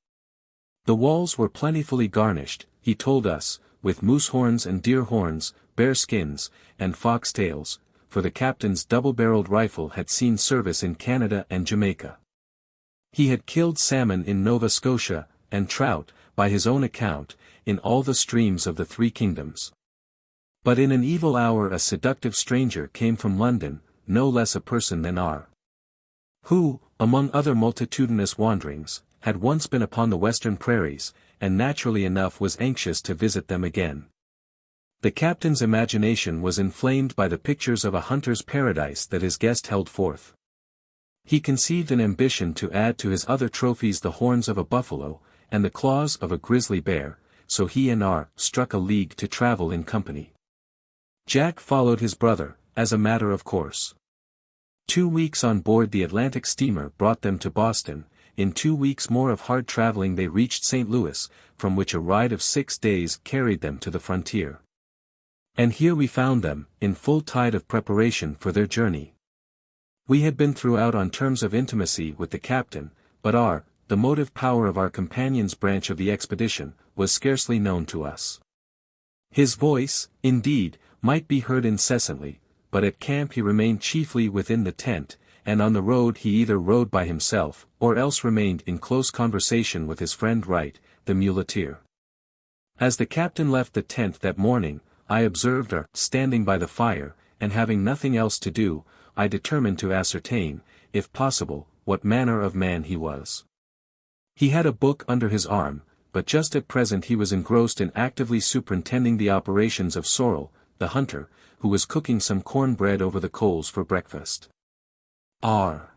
The walls were plentifully garnished, he told us, with moose horns and deer horns, bear skins, and fox tails, for the captain's double-barreled rifle had seen service in Canada and Jamaica. He had killed salmon in Nova Scotia, and trout, by his own account, in all the streams of the three kingdoms. But in an evil hour a seductive stranger came from London, no less a person than R. who, among other multitudinous wanderings, had once been upon the western prairies, and naturally enough was anxious to visit them again. The captain's imagination was inflamed by the pictures of a hunter's paradise that his guest held forth. He conceived an ambition to add to his other trophies the horns of a buffalo, and the claws of a grizzly bear, so he and R. struck a league to travel in company. Jack followed his brother, as a matter of course. 2 weeks on board the Atlantic steamer brought them to Boston. In 2 weeks more of hard traveling they reached St. Louis, from which a ride of 6 days carried them to the frontier. And here we found them, in full tide of preparation for their journey. We had been throughout on terms of intimacy with the captain, but the motive power of our companion's branch of the expedition, was scarcely known to us. His voice, indeed, might be heard incessantly, but at camp he remained chiefly within the tent, and on the road he either rode by himself, or else remained in close conversation with his friend Wright, the muleteer. As the captain left the tent that morning, I observed her standing by the fire, and having nothing else to do, I determined to ascertain, if possible, what manner of man he was. He had a book under his arm, but just at present he was engrossed in actively superintending the operations of Sorrel, the hunter, who was cooking some corn-bread over the coals for breakfast. R.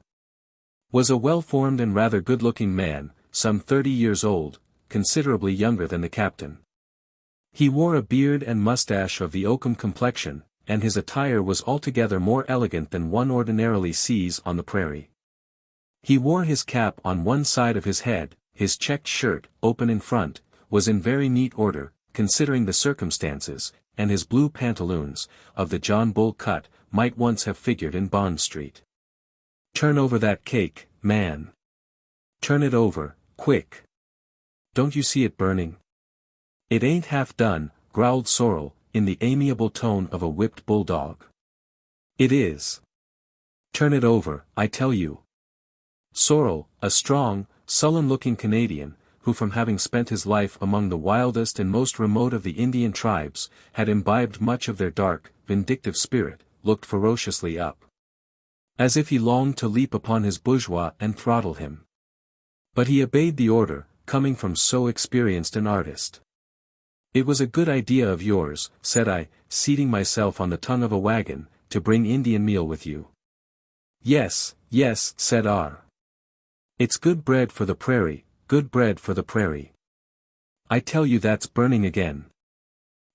was a well-formed and rather good-looking man, some 30 years old, considerably younger than the captain. He wore a beard and mustache of the oakum complexion, and his attire was altogether more elegant than one ordinarily sees on the prairie. He wore his cap on one side of his head, his checked shirt, open in front, was in very neat order, considering the circumstances, and his blue pantaloons, of the John Bull cut, might once have figured in Bond Street. "Turn over that cake, man. Turn it over, quick. Don't you see it burning?" "It ain't half done," growled Sorrel, in the amiable tone of a whipped bulldog. "It is. Turn it over, I tell you." Sorrel, a strong, sullen-looking Canadian, who from having spent his life among the wildest and most remote of the Indian tribes, had imbibed much of their dark, vindictive spirit, looked ferociously up, as if he longed to leap upon his bourgeois and throttle him. But he obeyed the order, coming from so experienced an artist. "It was a good idea of yours," said I, seating myself on the tongue of a wagon, "to bring Indian meal with you." "Yes, yes," said R. "It's good bread for the prairie, good bread for the prairie. I tell you that's burning again."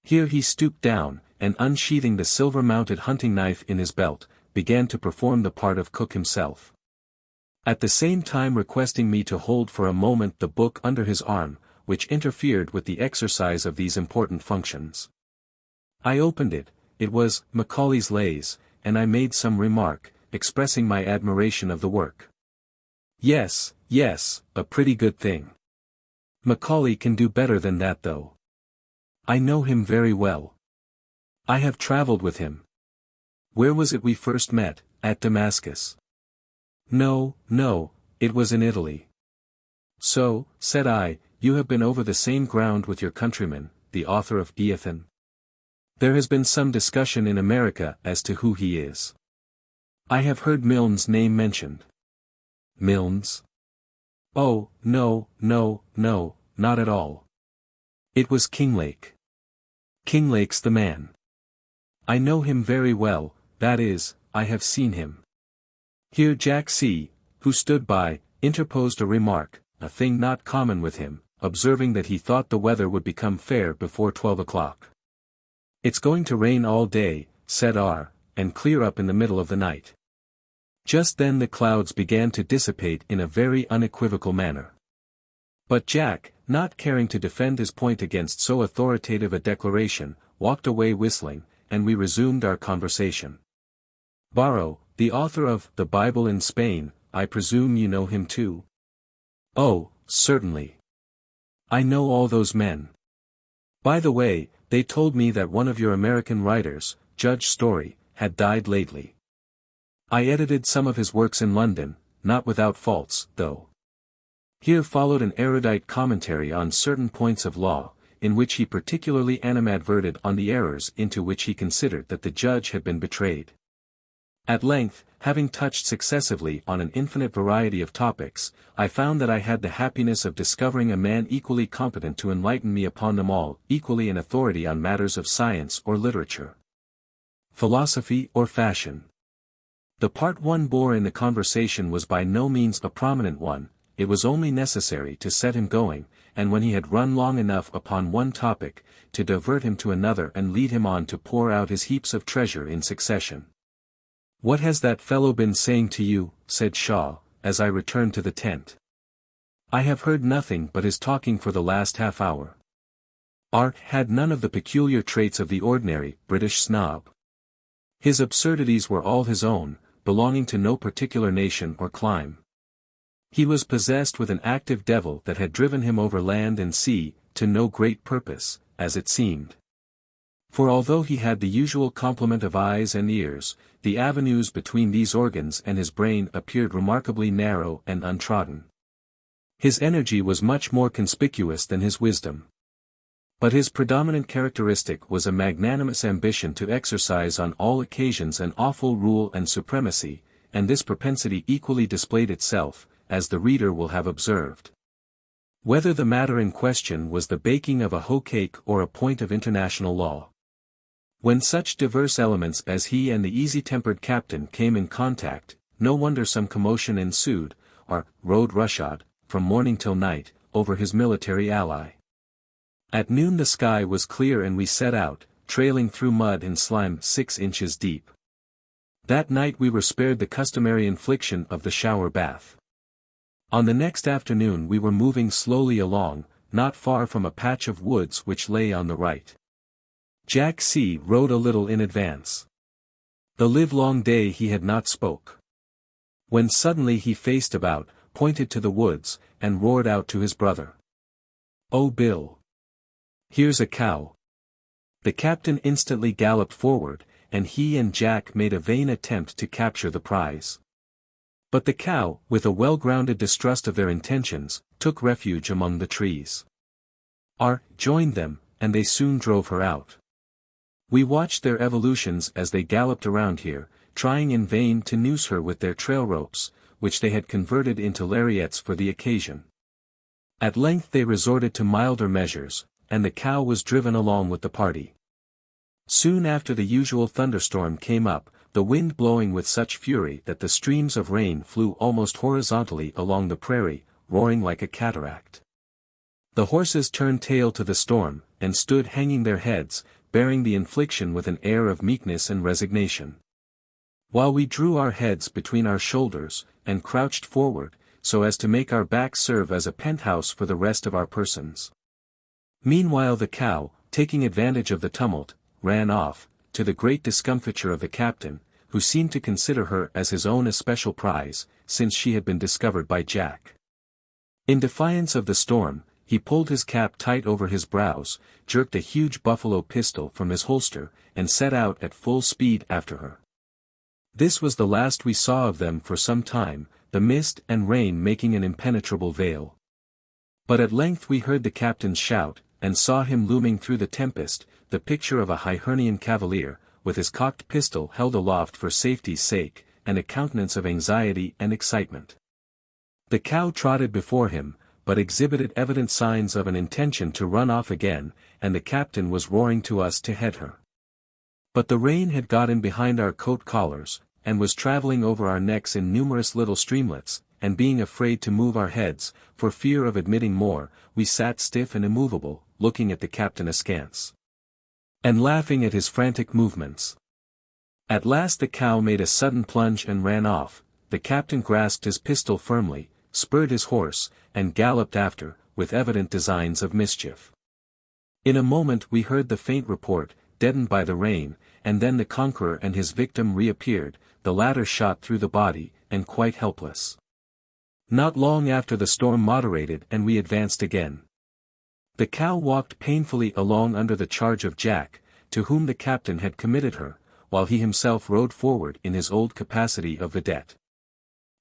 Here he stooped down, and unsheathing the silver-mounted hunting knife in his belt, began to perform the part of cook himself, at the same time requesting me to hold for a moment the book under his arm, which interfered with the exercise of these important functions. I opened it. It was Macaulay's Lays, and I made some remark, expressing my admiration of the work. "Yes, yes, a pretty good thing. Macaulay can do better than that though. I know him very well. I have traveled with him." "Where was it we first met, at Damascus?" No, it was in Italy." "So," said I, "you have been over the same ground with your countryman, the author of XVIII." "There has been some discussion in America as to who he is. I have heard Milne's name mentioned." "Milne's? Oh, no, not at all. It was Kinglake." "Kinglake's the man. I know him very well, that is, I have seen him." Here Jack C., who stood by, interposed a remark, a thing not common with him, observing that he thought the weather would become fair before 12 o'clock. "It's going to rain all day," said R., "and clear up in the middle of the night." Just then the clouds began to dissipate in a very unequivocal manner. But Jack, not caring to defend his point against so authoritative a declaration, walked away whistling, and we resumed our conversation. "Barrow, the author of The Bible in Spain, I presume you know him too?" "Oh, certainly. I know all those men. By the way, they told me that one of your American writers, Judge Story, had died lately. I edited some of his works in London, not without faults, though." Here followed an erudite commentary on certain points of law, in which he particularly animadverted on the errors into which he considered that the judge had been betrayed. At length, having touched successively on an infinite variety of topics, I found that I had the happiness of discovering a man equally competent to enlighten me upon them all, equally an authority on matters of science or literature, philosophy or fashion. The part one bore in the conversation was by no means a prominent one. It was only necessary to set him going, and when he had run long enough upon one topic, to divert him to another and lead him on to pour out his heaps of treasure in succession. "What has that fellow been saying to you?" said Shaw, as I returned to the tent. "I have heard nothing but his talking for the last half hour." Art had none of the peculiar traits of the ordinary British snob. His absurdities were all his own, belonging to no particular nation or clime. He was possessed with an active devil that had driven him over land and sea, to no great purpose, as it seemed. For although he had the usual complement of eyes and ears, the avenues between these organs and his brain appeared remarkably narrow and untrodden. His energy was much more conspicuous than his wisdom. But his predominant characteristic was a magnanimous ambition to exercise on all occasions an awful rule and supremacy, and this propensity equally displayed itself, as the reader will have observed. Whether the matter in question was the baking of a hoe cake or a point of international law. When such diverse elements as he and the easy-tempered captain came in contact, no wonder some commotion ensued, or rode roughshod, from morning till night, over his military ally. At noon the sky was clear and we set out, trailing through mud and slime 6 inches deep. That night we were spared the customary infliction of the shower bath. On the next afternoon we were moving slowly along, not far from a patch of woods which lay on the right. Jack C. rode a little in advance. The livelong day he had not spoke. When suddenly he faced about, pointed to the woods, and roared out to his brother. "Oh Bill! Here's a cow." The captain instantly galloped forward, and he and Jack made a vain attempt to capture the prize. But the cow, with a well-grounded distrust of their intentions, took refuge among the trees. R. joined them, and they soon drove her out. We watched their evolutions as they galloped around here, trying in vain to noose her with their trail ropes, which they had converted into lariats for the occasion. At length they resorted to milder measures, and the cow was driven along with the party. Soon after the usual thunderstorm came up, the wind blowing with such fury that the streams of rain flew almost horizontally along the prairie, roaring like a cataract. The horses turned tail to the storm, and stood hanging their heads, bearing the infliction with an air of meekness and resignation. While we drew our heads between our shoulders, and crouched forward, so as to make our backs serve as a penthouse for the rest of our persons. Meanwhile the cow, taking advantage of the tumult, ran off, to the great discomfiture of the captain, who seemed to consider her as his own especial prize, since she had been discovered by Jack. In defiance of the storm, he pulled his cap tight over his brows, jerked a huge buffalo pistol from his holster, and set out at full speed after her. This was the last we saw of them for some time, the mist and rain making an impenetrable veil. But at length we heard the captain's shout, and saw him looming through the tempest, the picture of a Hibernian cavalier, with his cocked pistol held aloft for safety's sake, and a countenance of anxiety and excitement. The cow trotted before him, but exhibited evident signs of an intention to run off again, and the captain was roaring to us to head her. But the rain had got in behind our coat collars, and was traveling over our necks in numerous little streamlets, and being afraid to move our heads, for fear of admitting more, we sat stiff and immovable, looking at the captain askance, and laughing at his frantic movements. At last the cow made a sudden plunge and ran off. The captain grasped his pistol firmly, spurred his horse, and galloped after, with evident designs of mischief. In a moment we heard the faint report, deadened by the rain, and then the conqueror and his victim reappeared, the latter shot through the body, and quite helpless. Not long after the storm moderated and we advanced again. The cow walked painfully along under the charge of Jack, to whom the captain had committed her, while he himself rode forward in his old capacity of vedette.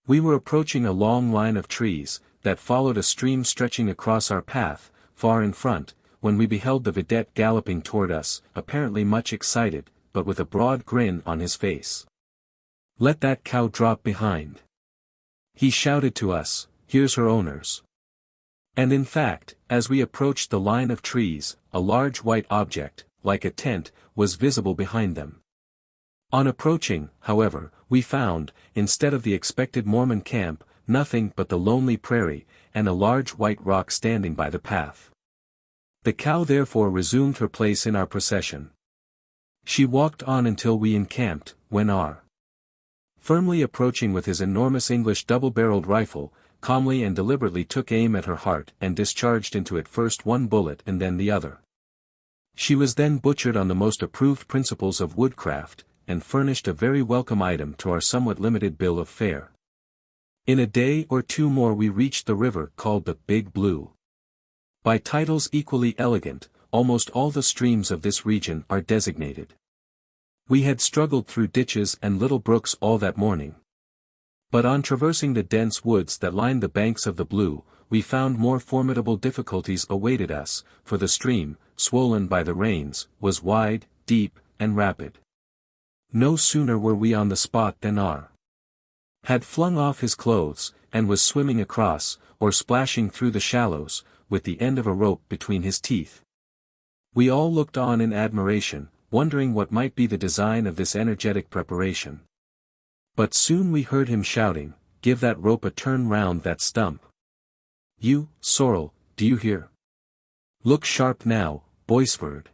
We were approaching a long line of trees, that followed a stream stretching across our path, far in front, when we beheld the vedette galloping toward us, apparently much excited, but with a broad grin on his face. "Let that cow drop behind," he shouted to us, "here's her owners." And in fact, as we approached the line of trees, a large white object, like a tent, was visible behind them. On approaching, however, we found, instead of the expected Mormon camp, nothing but the lonely prairie, and a large white rock standing by the path. The cow therefore resumed her place in our procession. She walked on until we encamped, when R. firmly approaching with his enormous English double-barreled rifle, calmly and deliberately took aim at her heart and discharged into it first one bullet and then the other. She was then butchered on the most approved principles of woodcraft, and furnished a very welcome item to our somewhat limited bill of fare. In a day or two more we reached the river called the Big Blue. By titles equally elegant, almost all the streams of this region are designated. We had struggled through ditches and little brooks all that morning. But on traversing the dense woods that lined the banks of the Blue, we found more formidable difficulties awaited us, for the stream, swollen by the rains, was wide, deep, and rapid. No sooner were we on the spot than R. had flung off his clothes, and was swimming across, or splashing through the shallows, with the end of a rope between his teeth. We all looked on in admiration, wondering what might be the design of this energetic preparation. But soon we heard him shouting, "Give that rope a turn round that stump. You, sorrel, do you hear? Look sharp now, Boisford.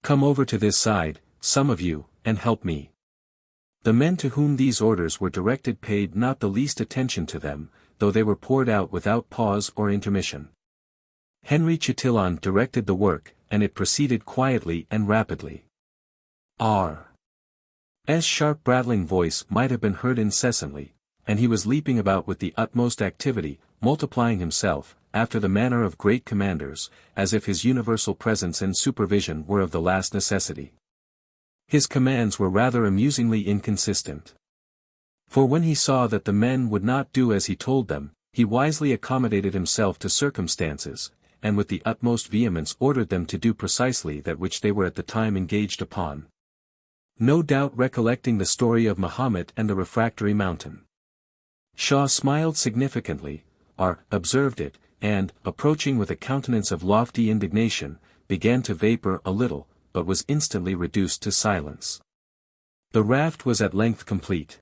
Come over to this side, some of you, and help me." The men to whom these orders were directed paid not the least attention to them, though they were poured out without pause or intermission. Henry Chatillon directed the work, and it proceeded quietly and rapidly. R.'s sharp rattling voice might have been heard incessantly, and he was leaping about with the utmost activity, multiplying himself, after the manner of great commanders, as if his universal presence and supervision were of the last necessity. His commands were rather amusingly inconsistent. For when he saw that the men would not do as he told them, he wisely accommodated himself to circumstances, and with the utmost vehemence ordered them to do precisely that which they were at the time engaged upon. No doubt recollecting the story of Mahomet and the refractory mountain. Shaw smiled significantly, R. observed it, and, approaching with a countenance of lofty indignation, began to vapor a little, but was instantly reduced to silence. The raft was at length complete.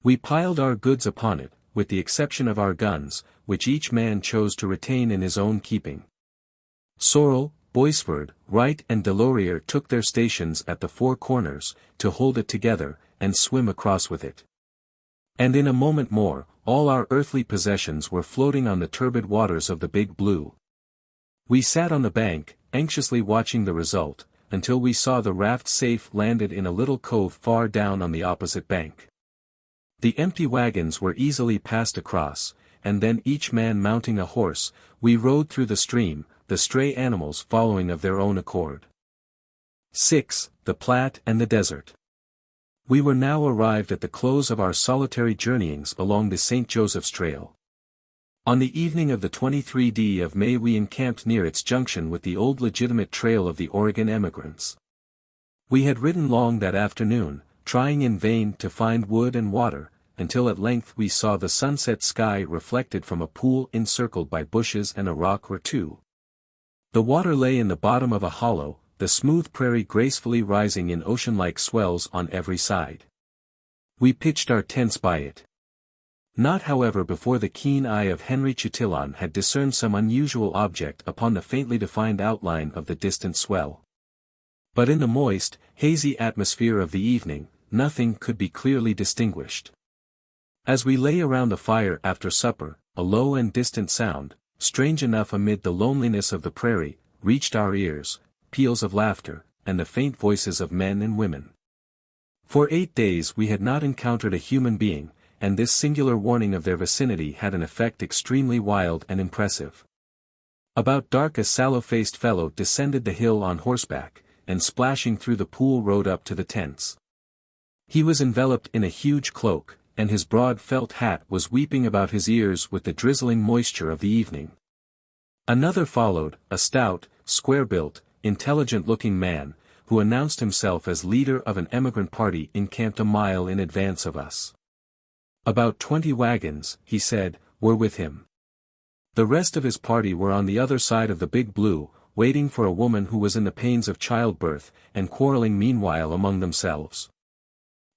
We piled our goods upon it, with the exception of our guns, which each man chose to retain in his own keeping. Sorrel, Boisford, Wright and Delorier took their stations at the four corners, to hold it together, and swim across with it. And in a moment more, all our earthly possessions were floating on the turbid waters of the Big Blue. We sat on the bank, anxiously watching the result, until we saw the raft safe landed in a little cove far down on the opposite bank. The empty wagons were easily passed across, and then each man mounting a horse, we rode through the stream, the stray animals following of their own accord. 6. The Platte and the Desert. We were now arrived at the close of our solitary journeyings along the St. Joseph's Trail. On the evening of the 23d of May we encamped near its junction with the old legitimate trail of the Oregon emigrants. We had ridden long that afternoon, trying in vain to find wood and water, until at length we saw the sunset sky reflected from a pool encircled by bushes and a rock or two. The water lay in the bottom of a hollow, the smooth prairie gracefully rising in ocean-like swells on every side. We pitched our tents by it. Not however before the keen eye of Henry Chatillon had discerned some unusual object upon the faintly defined outline of the distant swell. But in the moist, hazy atmosphere of the evening, nothing could be clearly distinguished. As we lay around the fire after supper, a low and distant sound, strange enough amid the loneliness of the prairie, reached our ears, peals of laughter, and the faint voices of men and women. For 8 days we had not encountered a human being, and this singular warning of their vicinity had an effect extremely wild and impressive. About dark a sallow-faced fellow descended the hill on horseback, and splashing through the pool rode up to the tents. He was enveloped in a huge cloak, and his broad felt hat was weeping about his ears with the drizzling moisture of the evening. Another followed, a stout, square-built, intelligent-looking man, who announced himself as leader of an emigrant party encamped a mile in advance of us. About 20 wagons, he said, were with him. The rest of his party were on the other side of the Big Blue, waiting for a woman who was in the pains of childbirth, and quarreling meanwhile among themselves.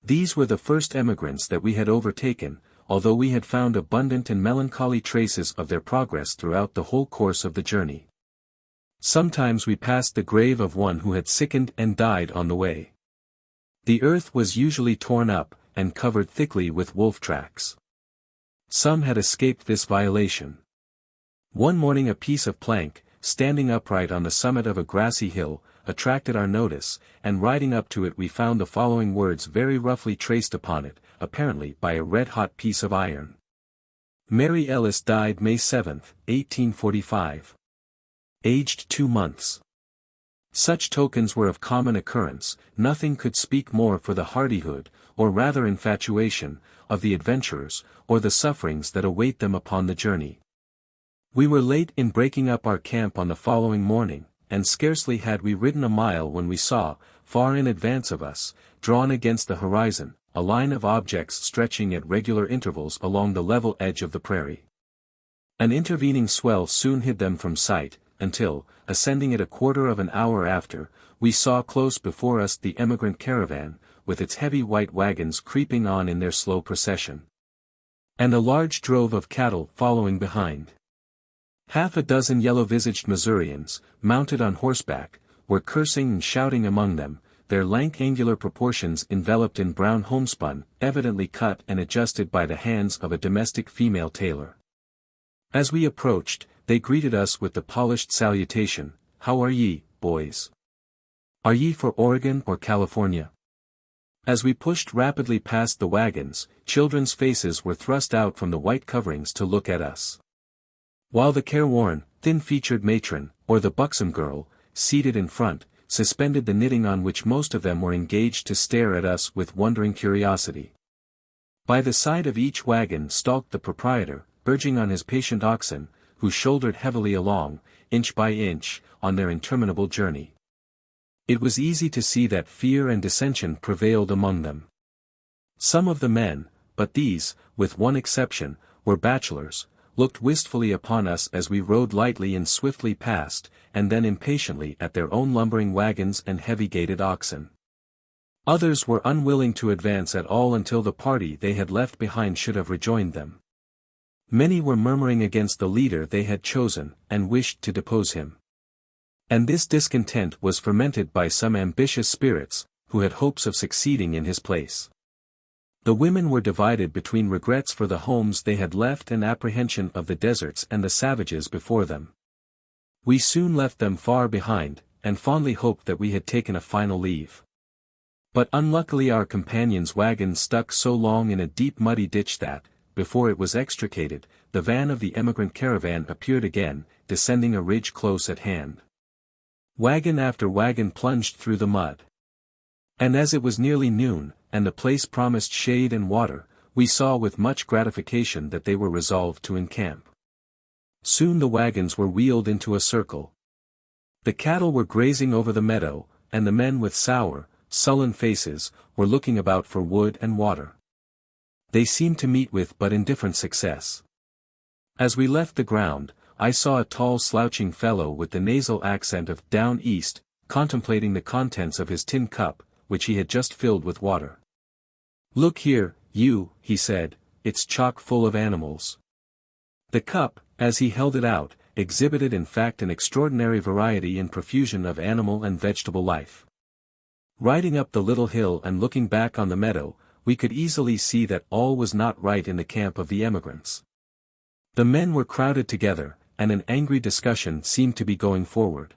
These were the first emigrants that we had overtaken, although we had found abundant and melancholy traces of their progress throughout the whole course of the journey. Sometimes we passed the grave of one who had sickened and died on the way. The earth was usually torn up, and covered thickly with wolf tracks. Some had escaped this violation. One morning a piece of plank, standing upright on the summit of a grassy hill, attracted our notice, and riding up to it we found the following words very roughly traced upon it, apparently by a red-hot piece of iron. Mary Ellis died May 7, 1845. Aged 2 months. Such tokens were of common occurrence, nothing could speak more for the hardihood, or rather infatuation, of the adventurers, or the sufferings that await them upon the journey. We were late in breaking up our camp on the following morning, and scarcely had we ridden a mile when we saw, far in advance of us, drawn against the horizon, a line of objects stretching at regular intervals along the level edge of the prairie. An intervening swell soon hid them from sight, until, ascending it a quarter of an hour after, we saw close before us the emigrant caravan, with its heavy white wagons creeping on in their slow procession. And a large drove of cattle following behind. Half a dozen yellow-visaged Missourians, mounted on horseback, were cursing and shouting among them, their lank angular proportions enveloped in brown homespun, evidently cut and adjusted by the hands of a domestic female tailor. As we approached, they greeted us with the polished salutation, "How are ye, boys? Are ye for Oregon or California?" As we pushed rapidly past the wagons, children's faces were thrust out from the white coverings to look at us. While the careworn, thin-featured matron, or the buxom girl, seated in front, suspended the knitting on which most of them were engaged to stare at us with wondering curiosity. By the side of each wagon stalked the proprietor, urging on his patient oxen, who shouldered heavily along, inch by inch, on their interminable journey. It was easy to see that fear and dissension prevailed among them. Some of the men, but these, with one exception, were bachelors, looked wistfully upon us as we rode lightly and swiftly past, and then impatiently at their own lumbering wagons and heavy-gaited oxen. Others were unwilling to advance at all until the party they had left behind should have rejoined them. Many were murmuring against the leader they had chosen, and wished to depose him. And this discontent was fermented by some ambitious spirits, who had hopes of succeeding in his place. The women were divided between regrets for the homes they had left and apprehension of the deserts and the savages before them. We soon left them far behind, and fondly hoped that we had taken a final leave. But unluckily our companions' wagon stuck so long in a deep muddy ditch that, before it was extricated, the van of the emigrant caravan appeared again, descending a ridge close at hand. Wagon after wagon plunged through the mud. And as it was nearly noon, and the place promised shade and water, we saw with much gratification that they were resolved to encamp. Soon the wagons were wheeled into a circle. The cattle were grazing over the meadow, and the men with sour, sullen faces, were looking about for wood and water. They seemed to meet with but indifferent success. As we left the ground, I saw a tall slouching fellow with the nasal accent of "down east," contemplating the contents of his tin cup, which he had just filled with water. "Look here, you," he said, "it's chock full of animals." The cup, as he held it out, exhibited in fact an extraordinary variety and profusion of animal and vegetable life. Riding up the little hill and looking back on the meadow, we could easily see that all was not right in the camp of the emigrants. The men were crowded together, and an angry discussion seemed to be going forward.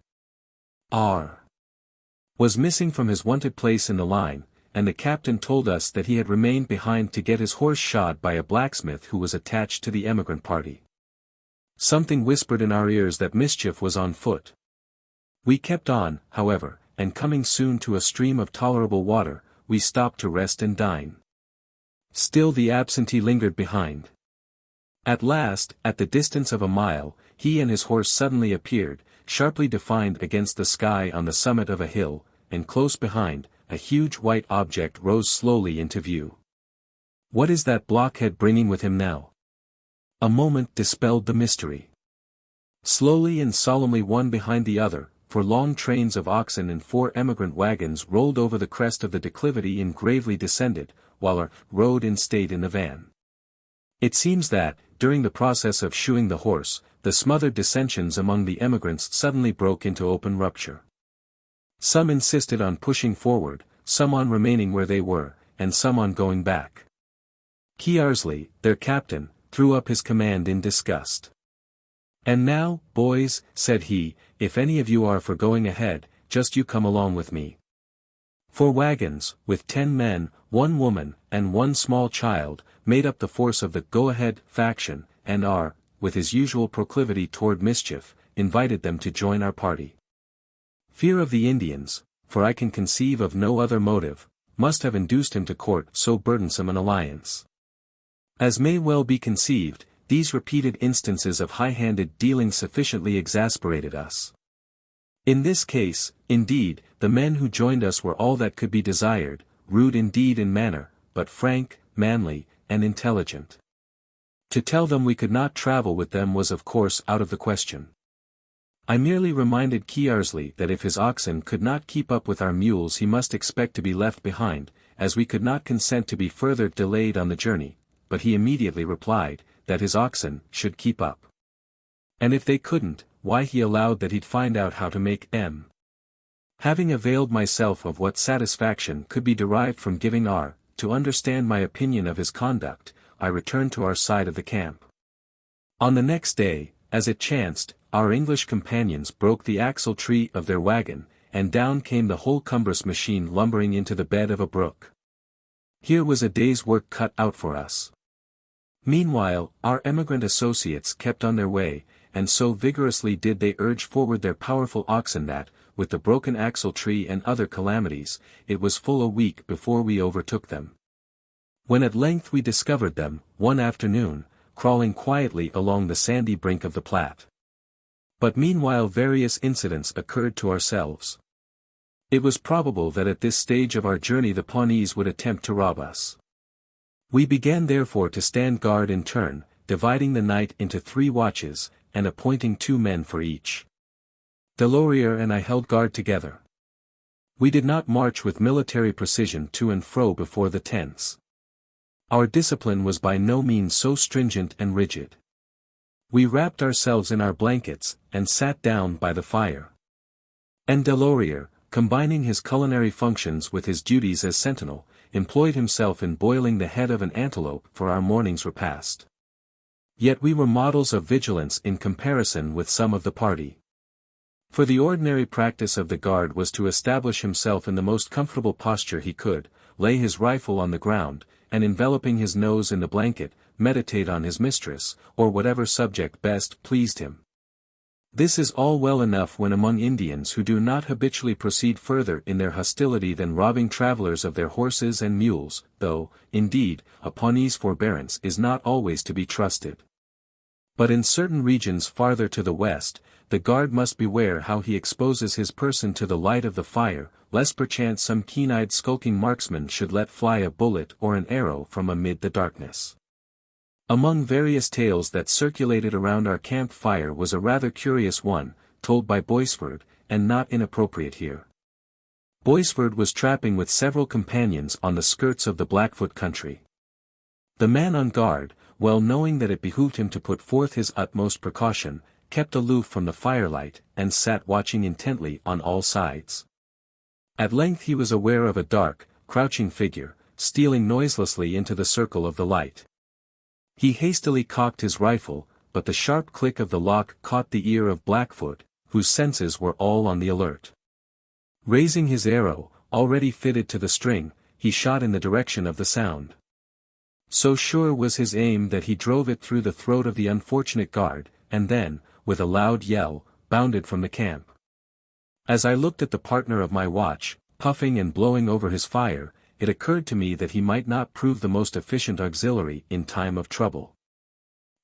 R. was missing from his wonted place in the line, and the captain told us that he had remained behind to get his horse shod by a blacksmith who was attached to the emigrant party. Something whispered in our ears that mischief was on foot. We kept on, however, and coming soon to a stream of tolerable water, we stopped to rest and dine. Still the absentee lingered behind. At last, at the distance of a mile, he and his horse suddenly appeared, sharply defined against the sky on the summit of a hill, and close behind, a huge white object rose slowly into view. What is that blockhead bringing with him now? A moment dispelled the mystery. Slowly and solemnly one behind the other, for long trains of oxen and 4 emigrant wagons rolled over the crest of the declivity and gravely descended, while our rode in state in the van. It seems that, during the process of shoeing the horse, the smothered dissensions among the emigrants suddenly broke into open rupture. Some insisted on pushing forward, some on remaining where they were, and some on going back. Kearsley, their captain, threw up his command in disgust. "And now, boys," said he, "if any of you are for going ahead, just you come along with me. 4 wagons, with 10 men, 1 woman, and 1 small child, made up the force of the go-ahead faction, and R, with his usual proclivity toward mischief, invited them to join our party. Fear of the Indians, for I can conceive of no other motive, must have induced him to court so burdensome an alliance. As may well be conceived, these repeated instances of high-handed dealing sufficiently exasperated us. In this case, indeed, the men who joined us were all that could be desired, rude indeed in manner, but frank, manly, and intelligent. To tell them we could not travel with them was of course out of the question. I merely reminded Kearsley that if his oxen could not keep up with our mules he must expect to be left behind, as we could not consent to be further delayed on the journey, but he immediately replied, that his oxen should keep up. And if they couldn't, why he allowed that he'd find out how to make M. Having availed myself of what satisfaction could be derived from giving R, to understand my opinion of his conduct, I returned to our side of the camp. On the next day, as it chanced, our English companions broke the axle tree of their wagon, and down came the whole cumbrous machine lumbering into the bed of a brook. Here was a day's work cut out for us. Meanwhile, our emigrant associates kept on their way, and so vigorously did they urge forward their powerful oxen that, with the broken axle tree and other calamities, it was full a week before we overtook them. When at length we discovered them, one afternoon, crawling quietly along the sandy brink of the Platte. But meanwhile various incidents occurred to ourselves. It was probable that at this stage of our journey the Pawnees would attempt to rob us. We began therefore to stand guard in turn, dividing the night into 3 watches, and appointing 2 men for each. Delorier and I held guard together. We did not march with military precision to and fro before the tents. Our discipline was by no means so stringent and rigid. We wrapped ourselves in our blankets, and sat down by the fire. And Delorier, combining his culinary functions with his duties as sentinel, employed himself in boiling the head of an antelope for our morning's repast. Yet we were models of vigilance in comparison with some of the party. For the ordinary practice of the guard was to establish himself in the most comfortable posture he could, lay his rifle on the ground, and enveloping his nose in the blanket, meditate on his mistress, or whatever subject best pleased him. This is all well enough when among Indians who do not habitually proceed further in their hostility than robbing travelers of their horses and mules, though, indeed, a Pawnee's forbearance is not always to be trusted. But in certain regions farther to the west, the guard must beware how he exposes his person to the light of the fire, lest perchance some keen-eyed skulking marksman should let fly a bullet or an arrow from amid the darkness. Among various tales that circulated around our camp fire was a rather curious one, told by Boisford, and not inappropriate here. Boisford was trapping with several companions on the skirts of the Blackfoot country. The man on guard, well knowing that it behooved him to put forth his utmost precaution, kept aloof from the firelight, and sat watching intently on all sides. At length he was aware of a dark, crouching figure, stealing noiselessly into the circle of the light. He hastily cocked his rifle, but the sharp click of the lock caught the ear of Blackfoot, whose senses were all on the alert. Raising his arrow, already fitted to the string, he shot in the direction of the sound. So sure was his aim that he drove it through the throat of the unfortunate guard, and then, with a loud yell, bounded from the camp. As I looked at the partner of my watch, puffing and blowing over his fire, it occurred to me that he might not prove the most efficient auxiliary in time of trouble.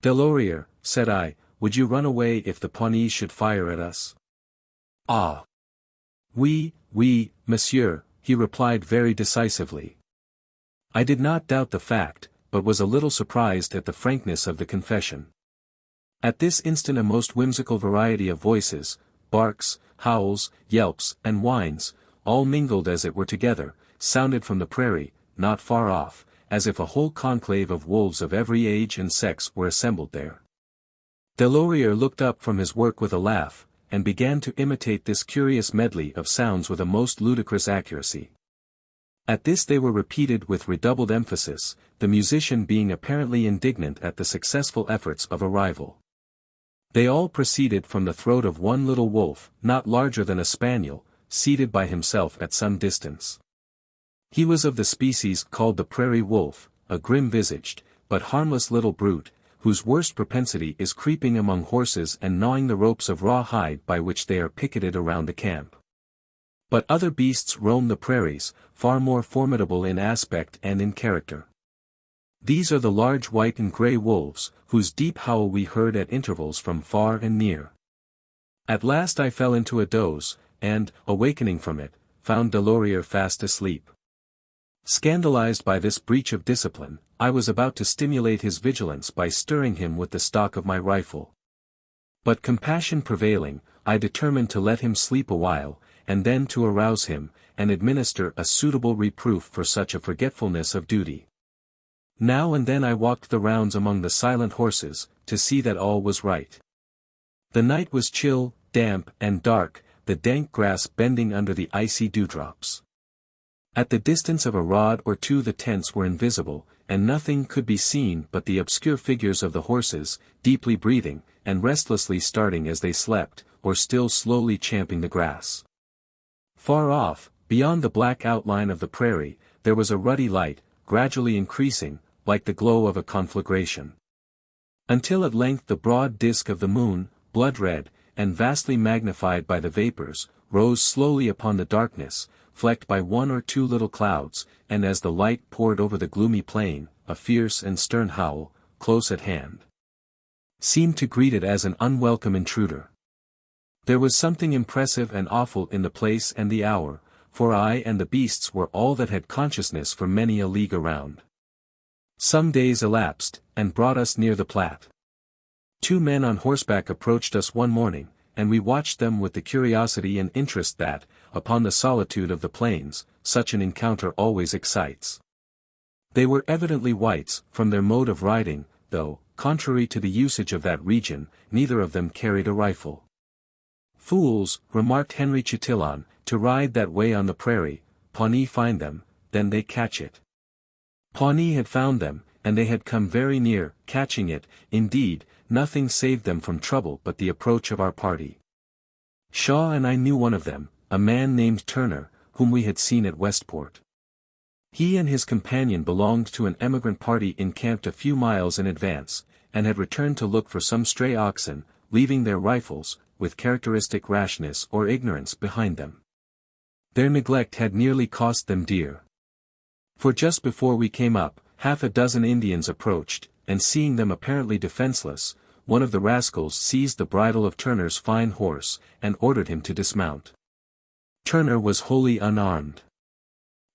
"Delorier," said I, "would you run away if the Pawnees should fire at us?" "Ah! Oui, monsieur," he replied very decisively. I did not doubt the fact, but was a little surprised at the frankness of the confession. At this instant a most whimsical variety of voices, barks, howls, yelps, and whines, all mingled as it were together, sounded from the prairie, not far off, as if a whole conclave of wolves of every age and sex were assembled there. Delorier looked up from his work with a laugh, and began to imitate this curious medley of sounds with a most ludicrous accuracy. At this they were repeated with redoubled emphasis, the musician being apparently indignant at the successful efforts of a rival. They all proceeded from the throat of one little wolf, not larger than a spaniel, seated by himself at some distance. He was of the species called the prairie wolf, a grim-visaged, but harmless little brute, whose worst propensity is creeping among horses and gnawing the ropes of raw hide by which they are picketed around the camp. But other beasts roam the prairies, far more formidable in aspect and in character. These are the large white and gray wolves, whose deep howl we heard at intervals from far and near. At last I fell into a doze, and, awakening from it, found Delorier fast asleep. Scandalized by this breach of discipline, I was about to stimulate his vigilance by stirring him with the stock of my rifle. But compassion prevailing, I determined to let him sleep a while, and then to arouse him, and administer a suitable reproof for such a forgetfulness of duty. Now and then I walked the rounds among the silent horses, to see that all was right. The night was chill, damp, and dark, the dank grass bending under the icy dewdrops. At the distance of a rod or two the tents were invisible, and nothing could be seen but the obscure figures of the horses, deeply breathing, and restlessly starting as they slept, or still slowly champing the grass. Far off, beyond the black outline of the prairie, there was a ruddy light, gradually increasing, like the glow of a conflagration. Until at length the broad disk of the moon, blood-red, and vastly magnified by the vapors, rose slowly upon the darkness, flecked by one or two little clouds, and as the light poured over the gloomy plain, a fierce and stern howl, close at hand, seemed to greet it as an unwelcome intruder. There was something impressive and awful in the place and the hour, for I and the beasts were all that had consciousness for many a league around. Some days elapsed, and brought us near the Platte. Two men on horseback approached us one morning, and we watched them with the curiosity and interest that, upon the solitude of the plains, such an encounter always excites. They were evidently whites, from their mode of riding, though, contrary to the usage of that region, neither of them carried a rifle. "Fools," remarked Henry Chatillon, "to ride that way on the prairie. Pawnee find them, then they catch it." Pawnee had found them, and they had come very near catching it. Indeed, nothing saved them from trouble but the approach of our party. Shaw and I knew one of them, a man named Turner, whom we had seen at Westport. He and his companion belonged to an emigrant party encamped a few miles in advance, and had returned to look for some stray oxen, leaving their rifles, with characteristic rashness or ignorance behind them. Their neglect had nearly cost them dear. For just before we came up, half a dozen Indians approached, and seeing them apparently defenseless, one of the rascals seized the bridle of Turner's fine horse, and ordered him to dismount. Turner was wholly unarmed.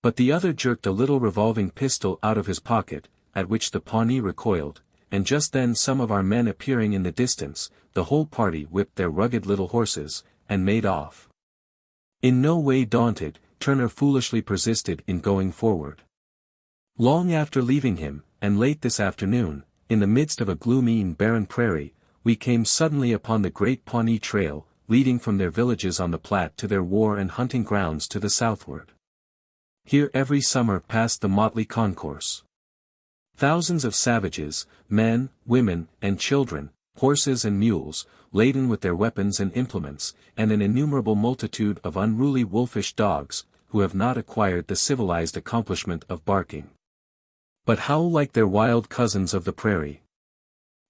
But the other jerked a little revolving pistol out of his pocket, at which the Pawnee recoiled, and just then some of our men appearing in the distance, the whole party whipped their rugged little horses, and made off. In no way daunted, Turner foolishly persisted in going forward. Long after leaving him, and late this afternoon, in the midst of a gloomy and barren prairie, we came suddenly upon the great Pawnee trail, leading from their villages on the Platte to their war and hunting grounds to the southward. Here every summer passed the motley concourse. Thousands of savages, men, women, and children, horses and mules, laden with their weapons and implements, and an innumerable multitude of unruly wolfish dogs, who have not acquired the civilized accomplishment of barking, but howl like their wild cousins of the prairie.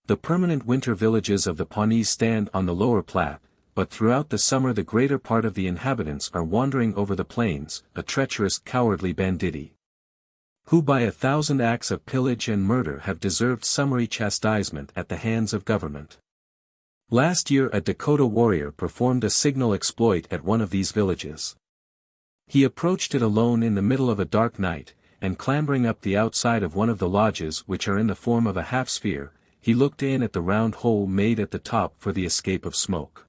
The permanent winter villages of the Pawnees stand on the lower Platte, but throughout the summer the greater part of the inhabitants are wandering over the plains, a treacherous cowardly banditti, who by 1,000 acts of pillage and murder have deserved summary chastisement at the hands of government. Last year a Dakota warrior performed a signal exploit at one of these villages. He approached it alone in the middle of a dark night, and clambering up the outside of one of the lodges which are in the form of a half-sphere, he looked in at the round hole made at the top for the escape of smoke.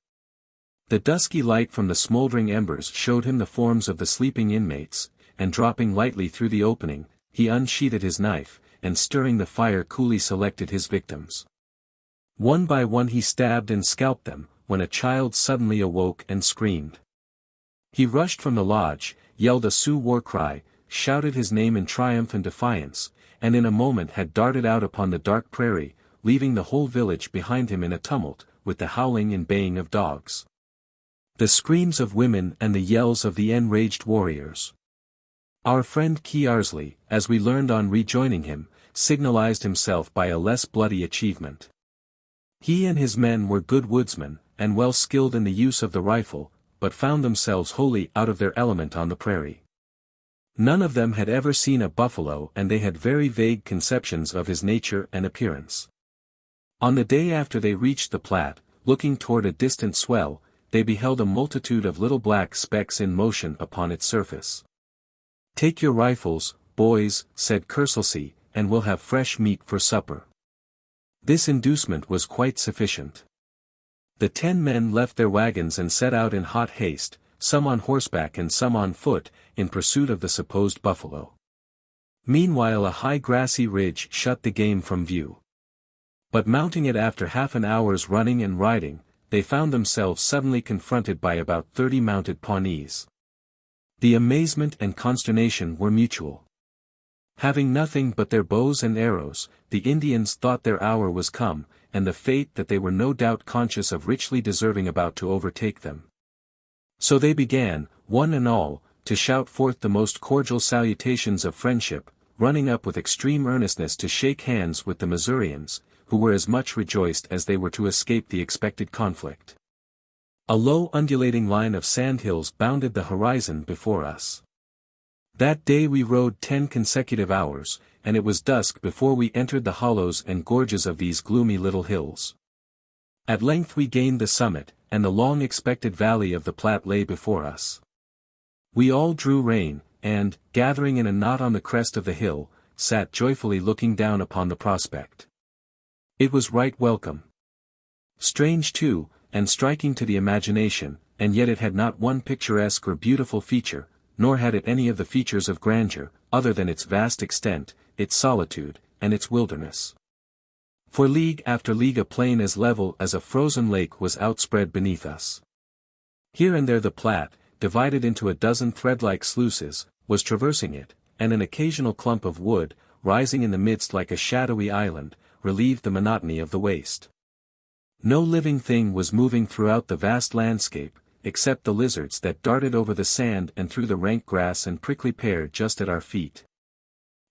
The dusky light from the smoldering embers showed him the forms of the sleeping inmates, and dropping lightly through the opening, he unsheathed his knife, and stirring the fire coolly selected his victims. One by one he stabbed and scalped them, when a child suddenly awoke and screamed. He rushed from the lodge, yelled a Sioux war cry, shouted his name in triumph and defiance, and in a moment had darted out upon the dark prairie, leaving the whole village behind him in a tumult, with the howling and baying of dogs. The screams of women and the yells of the enraged warriors. Our friend Kearsley, as we learned on rejoining him, signalized himself by a less bloody achievement. He and his men were good woodsmen, and well skilled in the use of the rifle, but found themselves wholly out of their element on the prairie. None of them had ever seen a buffalo, and they had very vague conceptions of his nature and appearance. On the day after they reached the Platte, looking toward a distant swell, they beheld a multitude of little black specks in motion upon its surface. "Take your rifles, boys," said Kearsley, "and we'll have fresh meat for supper." This inducement was quite sufficient. The 10 men left their wagons and set out in hot haste, some on horseback and some on foot, in pursuit of the supposed buffalo. Meanwhile a high grassy ridge shut the game from view. But mounting it after half an hour's running and riding, they found themselves suddenly confronted by about 30 mounted Pawnees. The amazement and consternation were mutual. Having nothing but their bows and arrows, the Indians thought their hour was come, and the fate that they were no doubt conscious of richly deserving about to overtake them. So they began, one and all, to shout forth the most cordial salutations of friendship, running up with extreme earnestness to shake hands with the Missourians, who were as much rejoiced as they were to escape the expected conflict. A low undulating line of sandhills bounded the horizon before us. That day we rode 10 consecutive hours, and it was dusk before we entered the hollows and gorges of these gloomy little hills. At length we gained the summit, and the long-expected valley of the Platte lay before us. We all drew rein, and, gathering in a knot on the crest of the hill, sat joyfully looking down upon the prospect. It was right welcome. Strange too, and striking to the imagination, and yet it had not one picturesque or beautiful feature, nor had it any of the features of grandeur, other than its vast extent, its solitude, and its wilderness. For league after league a plain as level as a frozen lake was outspread beneath us. Here and there the Platte, divided into a dozen thread-like sluices, was traversing it, and an occasional clump of wood, rising in the midst like a shadowy island, relieved the monotony of the waste. No living thing was moving throughout the vast landscape, except the lizards that darted over the sand and through the rank grass and prickly pear just at our feet.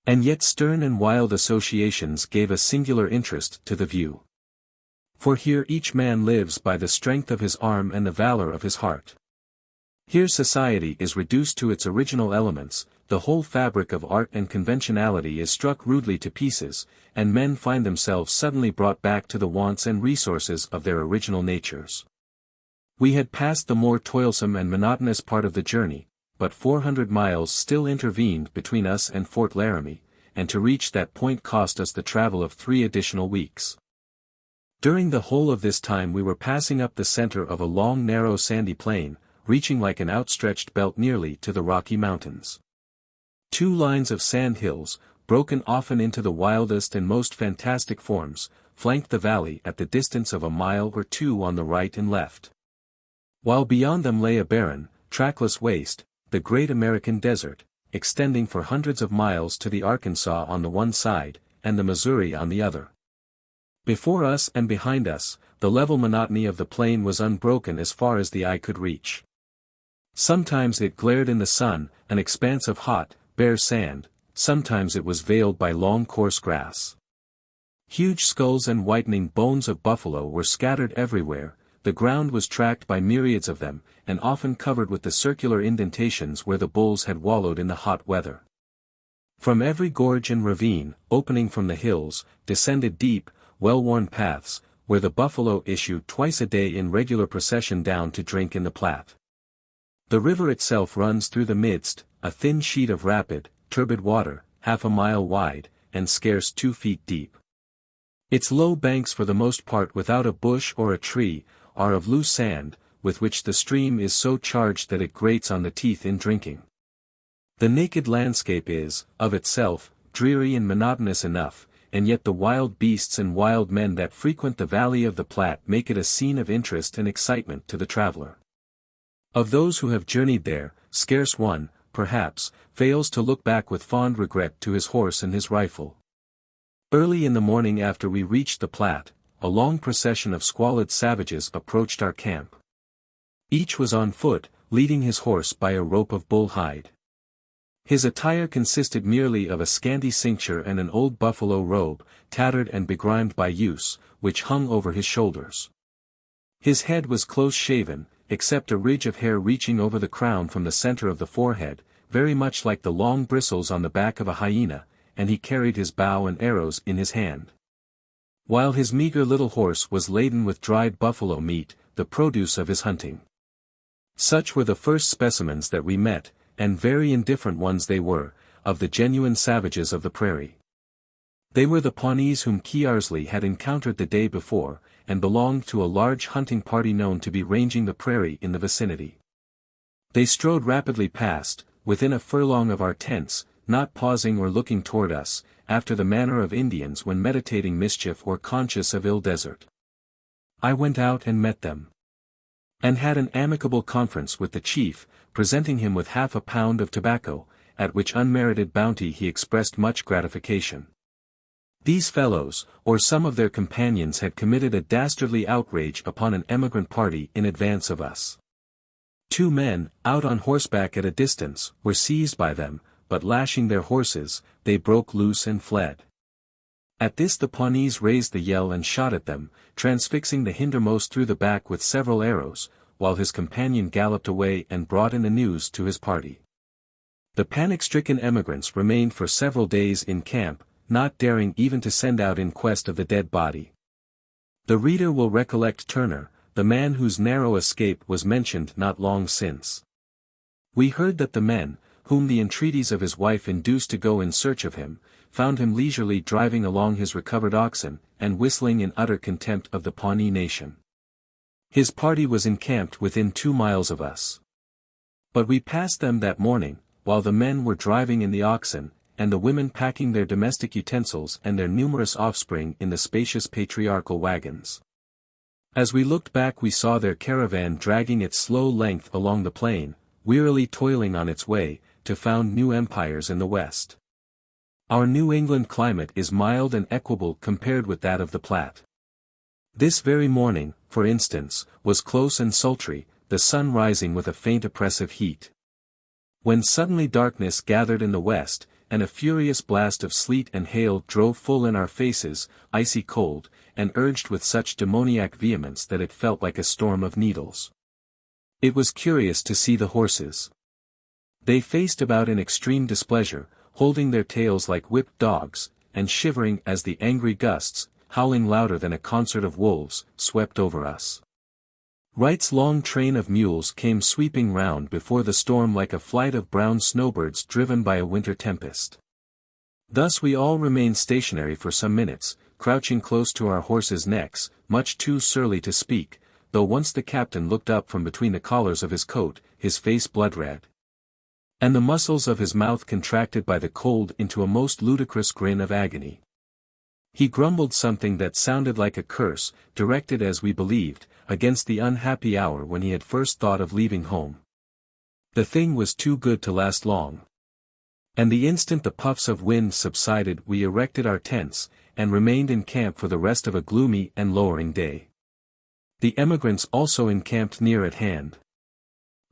And yet stern and wild associations gave a singular interest to the view. For here each man lives by the strength of his arm and the valor of his heart. Here society is reduced to its original elements, the whole fabric of art and conventionality is struck rudely to pieces, and men find themselves suddenly brought back to the wants and resources of their original natures. We had passed the more toilsome and monotonous part of the journey, but 400 miles still intervened between us and Fort Laramie, and to reach that point cost us the travel of 3 additional weeks. During the whole of this time we were passing up the center of a long narrow sandy plain, reaching like an outstretched belt nearly to the Rocky Mountains. 2 lines of sand hills, broken often into the wildest and most fantastic forms, flanked the valley at the distance of a mile or 2 on the right and left. While beyond them lay a barren, trackless waste, the great American desert, extending for hundreds of miles to the Arkansas on the one side, and the Missouri on the other. Before us and behind us, the level monotony of the plain was unbroken as far as the eye could reach. Sometimes it glared in the sun, an expanse of hot, bare sand, sometimes it was veiled by long coarse grass. Huge skulls and whitening bones of buffalo were scattered everywhere, the ground was tracked by myriads of them, and often covered with the circular indentations where the bulls had wallowed in the hot weather. From every gorge and ravine, opening from the hills, descended deep, well-worn paths, where the buffalo issued twice a day in regular procession down to drink in the Platte. The river itself runs through the midst, a thin sheet of rapid, turbid water, half a mile wide, and scarce 2 feet deep. Its low banks for the most part without a bush or a tree, are of loose sand, with which the stream is so charged that it grates on the teeth in drinking. The naked landscape is, of itself, dreary and monotonous enough, and yet the wild beasts and wild men that frequent the valley of the Platte make it a scene of interest and excitement to the traveler. Of those who have journeyed there, scarce one, perhaps, fails to look back with fond regret to his horse and his rifle. Early in the morning after we reached the Platte, a long procession of squalid savages approached our camp. Each was on foot, leading his horse by a rope of bull hide. His attire consisted merely of a scanty cincture and an old buffalo robe, tattered and begrimed by use, which hung over his shoulders. His head was close-shaven, except a ridge of hair reaching over the crown from the center of the forehead, very much like the long bristles on the back of a hyena, and he carried his bow and arrows in his hand. While his meager little horse was laden with dried buffalo meat, the produce of his hunting. Such were the first specimens that we met, and very indifferent ones they were, of the genuine savages of the prairie. They were the Pawnees whom XIII had encountered the day before, and belonged to a large hunting party known to be ranging the prairie in the vicinity. They strode rapidly past, within a furlong of our tents, not pausing or looking toward us, after the manner of Indians when meditating mischief or conscious of ill desert. I went out and met them, and had an amicable conference with the chief, presenting him with half a pound of tobacco, at which unmerited bounty he expressed much gratification. These fellows, or some of their companions, had committed a dastardly outrage upon an emigrant party in advance of us. 2 men, out on horseback at a distance, were seized by them, but lashing their horses, they broke loose and fled. At this the Pawnees raised the yell and shot at them, transfixing the hindermost through the back with several arrows, while his companion galloped away and brought in the news to his party. The panic-stricken emigrants remained for several days in camp, not daring even to send out in quest of the dead body. The reader will recollect Turner, the man whose narrow escape was mentioned not long since. We heard that the men, whom the entreaties of his wife induced to go in search of him, found him leisurely driving along his recovered oxen, and whistling in utter contempt of the Pawnee nation. His party was encamped within 2 miles of us. But we passed them that morning, while the men were driving in the oxen, and the women packing their domestic utensils and their numerous offspring in the spacious patriarchal wagons. As we looked back we saw their caravan dragging its slow length along the plain, wearily toiling on its way, to found new empires in the West. Our New England climate is mild and equable compared with that of the Platte. This very morning, for instance, was close and sultry, the sun rising with a faint oppressive heat. When suddenly darkness gathered in the west, and a furious blast of sleet and hail drove full in our faces, icy cold, and urged with such demoniac vehemence that it felt like a storm of needles. It was curious to see the horses. They faced about in extreme displeasure, holding their tails like whipped dogs, and shivering as the angry gusts, howling louder than a concert of wolves, swept over us. Wright's long train of mules came sweeping round before the storm like a flight of brown snowbirds driven by a winter tempest. Thus we all remained stationary for some minutes, crouching close to our horses' necks, much too surly to speak, though once the captain looked up from between the collars of his coat, his face blood-red, and the muscles of his mouth contracted by the cold into a most ludicrous grin of agony. He grumbled something that sounded like a curse, directed as we believed, against the unhappy hour when he had first thought of leaving home. The thing was too good to last long. And the instant the puffs of wind subsided we erected our tents, and remained in camp for the rest of a gloomy and lowering day. The emigrants also encamped near at hand.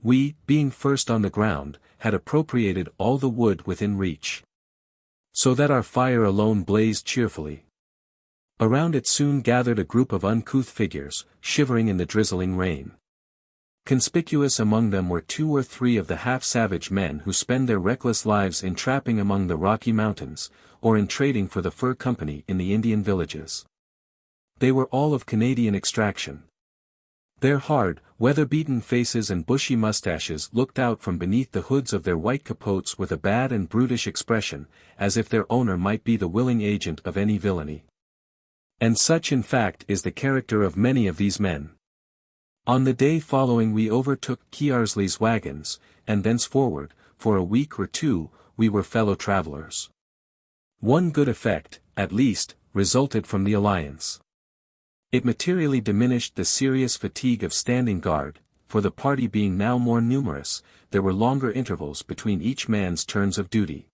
We, being first on the ground, had appropriated all the wood within reach, so that our fire alone blazed cheerfully. Around it soon gathered a group of uncouth figures, shivering in the drizzling rain. Conspicuous among them were 2 or 3 of the half-savage men who spend their reckless lives in trapping among the Rocky Mountains, or in trading for the fur company in the Indian villages. They were all of Canadian extraction. Their hard, weather-beaten faces and bushy mustaches looked out from beneath the hoods of their white capotes with a bad and brutish expression, as if their owner might be the willing agent of any villainy. And such in fact is the character of many of these men. On the day following we overtook XIII's wagons, and thenceforward, for a week or 2, we were fellow travelers. One good effect, at least, resulted from the alliance. It materially diminished the serious fatigue of standing guard, for the party being now more numerous, there were longer intervals between each man's turns of duty.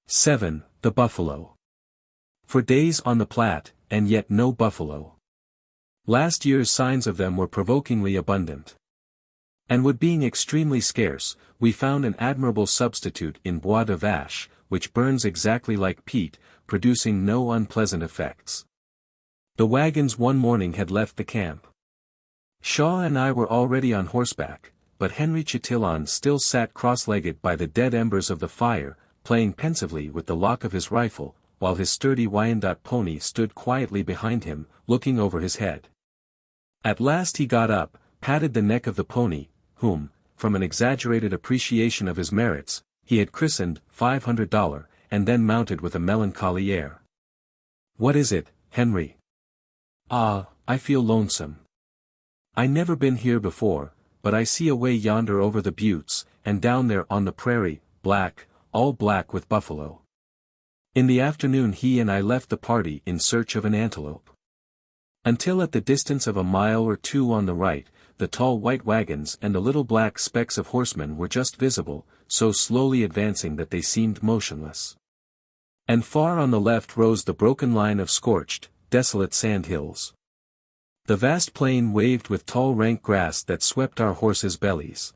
7. The buffalo. For days on the Platte, and yet no buffalo. Last year's signs of them were provokingly abundant. And wood being extremely scarce, we found an admirable substitute in bois de vache, which burns exactly like peat, producing no unpleasant effects. The wagons one morning had left the camp. Shaw and I were already on horseback, but Henry Chatillon still sat cross-legged by the dead embers of the fire, playing pensively with the lock of his rifle, while his sturdy Wyandotte pony stood quietly behind him, looking over his head. At last he got up, patted the neck of the pony, whom, from an exaggerated appreciation of his merits, he had christened $500, and then mounted with a melancholy air. "What is it, Henry?" "Ah, I feel lonesome. I never been here before, but I see away yonder over the buttes, and down there on the prairie, black, all black with buffalo." In the afternoon he and I left the party in search of an antelope. Until at the distance of a mile or two on the right, the tall white wagons and the little black specks of horsemen were just visible, so slowly advancing that they seemed motionless. And far on the left rose the broken line of scorched, desolate sand hills. The vast plain waved with tall rank grass that swept our horses' bellies.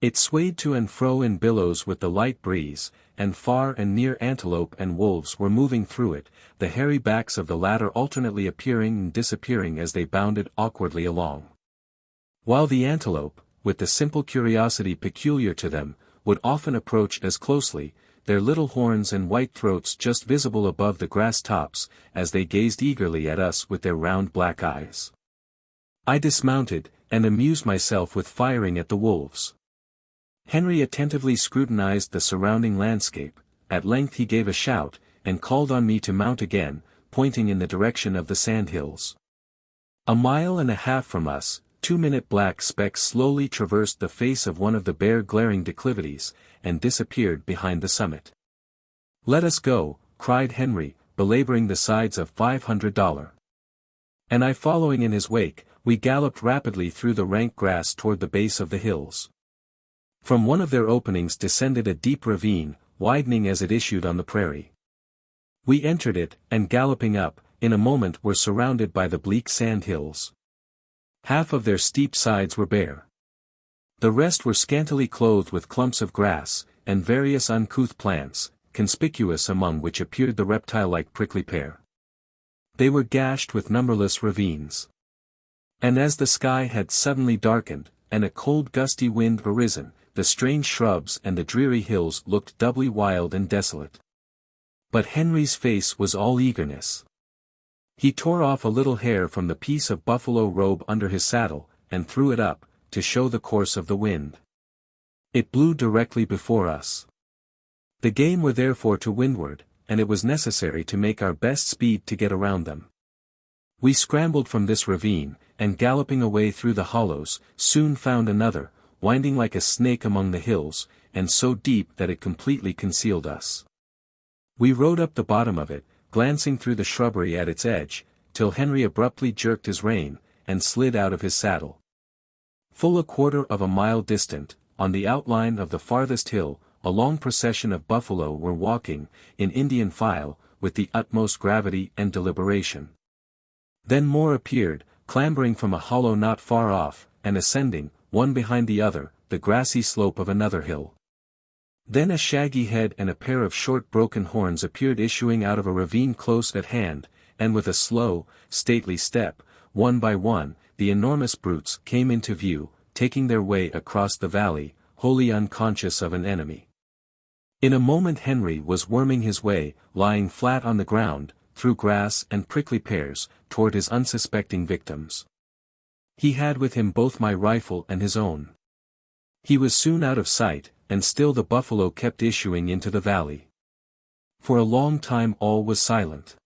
It swayed to and fro in billows with the light breeze, and far and near antelope and wolves were moving through it, the hairy backs of the latter alternately appearing and disappearing as they bounded awkwardly along. While the antelope, with the simple curiosity peculiar to them, would often approach as closely, their little horns and white throats just visible above the grass tops, as they gazed eagerly at us with their round black eyes. I dismounted, and amused myself with firing at the wolves. Henry attentively scrutinized the surrounding landscape. At length he gave a shout, and called on me to mount again, pointing in the direction of the sandhills. A mile and a half from us, 2-minute black specks slowly traversed the face of one of the bare glaring declivities, and disappeared behind the summit. "Let us go," cried Henry, belaboring the sides of $500. And I following in his wake, we galloped rapidly through the rank grass toward the base of the hills. From one of their openings descended a deep ravine, widening as it issued on the prairie. We entered it, and galloping up, in a moment were surrounded by the bleak sand hills. Half of their steep sides were bare. The rest were scantily clothed with clumps of grass, and various uncouth plants, conspicuous among which appeared the reptile-like prickly pear. They were gashed with numberless ravines. And as the sky had suddenly darkened, and a cold gusty wind arisen, the strange shrubs and the dreary hills looked doubly wild and desolate. But Henry's face was all eagerness. He tore off a little hair from the piece of buffalo robe under his saddle, and threw it up, to show the course of the wind. It blew directly before us. The game were therefore to windward, and it was necessary to make our best speed to get around them. We scrambled from this ravine, and galloping away through the hollows, soon found another, winding like a snake among the hills, and so deep that it completely concealed us. We rode up the bottom of it, glancing through the shrubbery at its edge, till Henry abruptly jerked his rein, and slid out of his saddle. Full a quarter of a mile distant, on the outline of the farthest hill, a long procession of buffalo were walking, in Indian file, with the utmost gravity and deliberation. Then more appeared, clambering from a hollow not far off, and ascending, one behind the other, the grassy slope of another hill. Then a shaggy head and a pair of short broken horns appeared issuing out of a ravine close at hand, and with a slow, stately step, one by one, the enormous brutes came into view, taking their way across the valley, wholly unconscious of an enemy. In a moment Henry was worming his way, lying flat on the ground, through grass and prickly pears, toward his unsuspecting victims. He had with him both my rifle and his own. He was soon out of sight, and still the buffalo kept issuing into the valley. For a long time all was silent.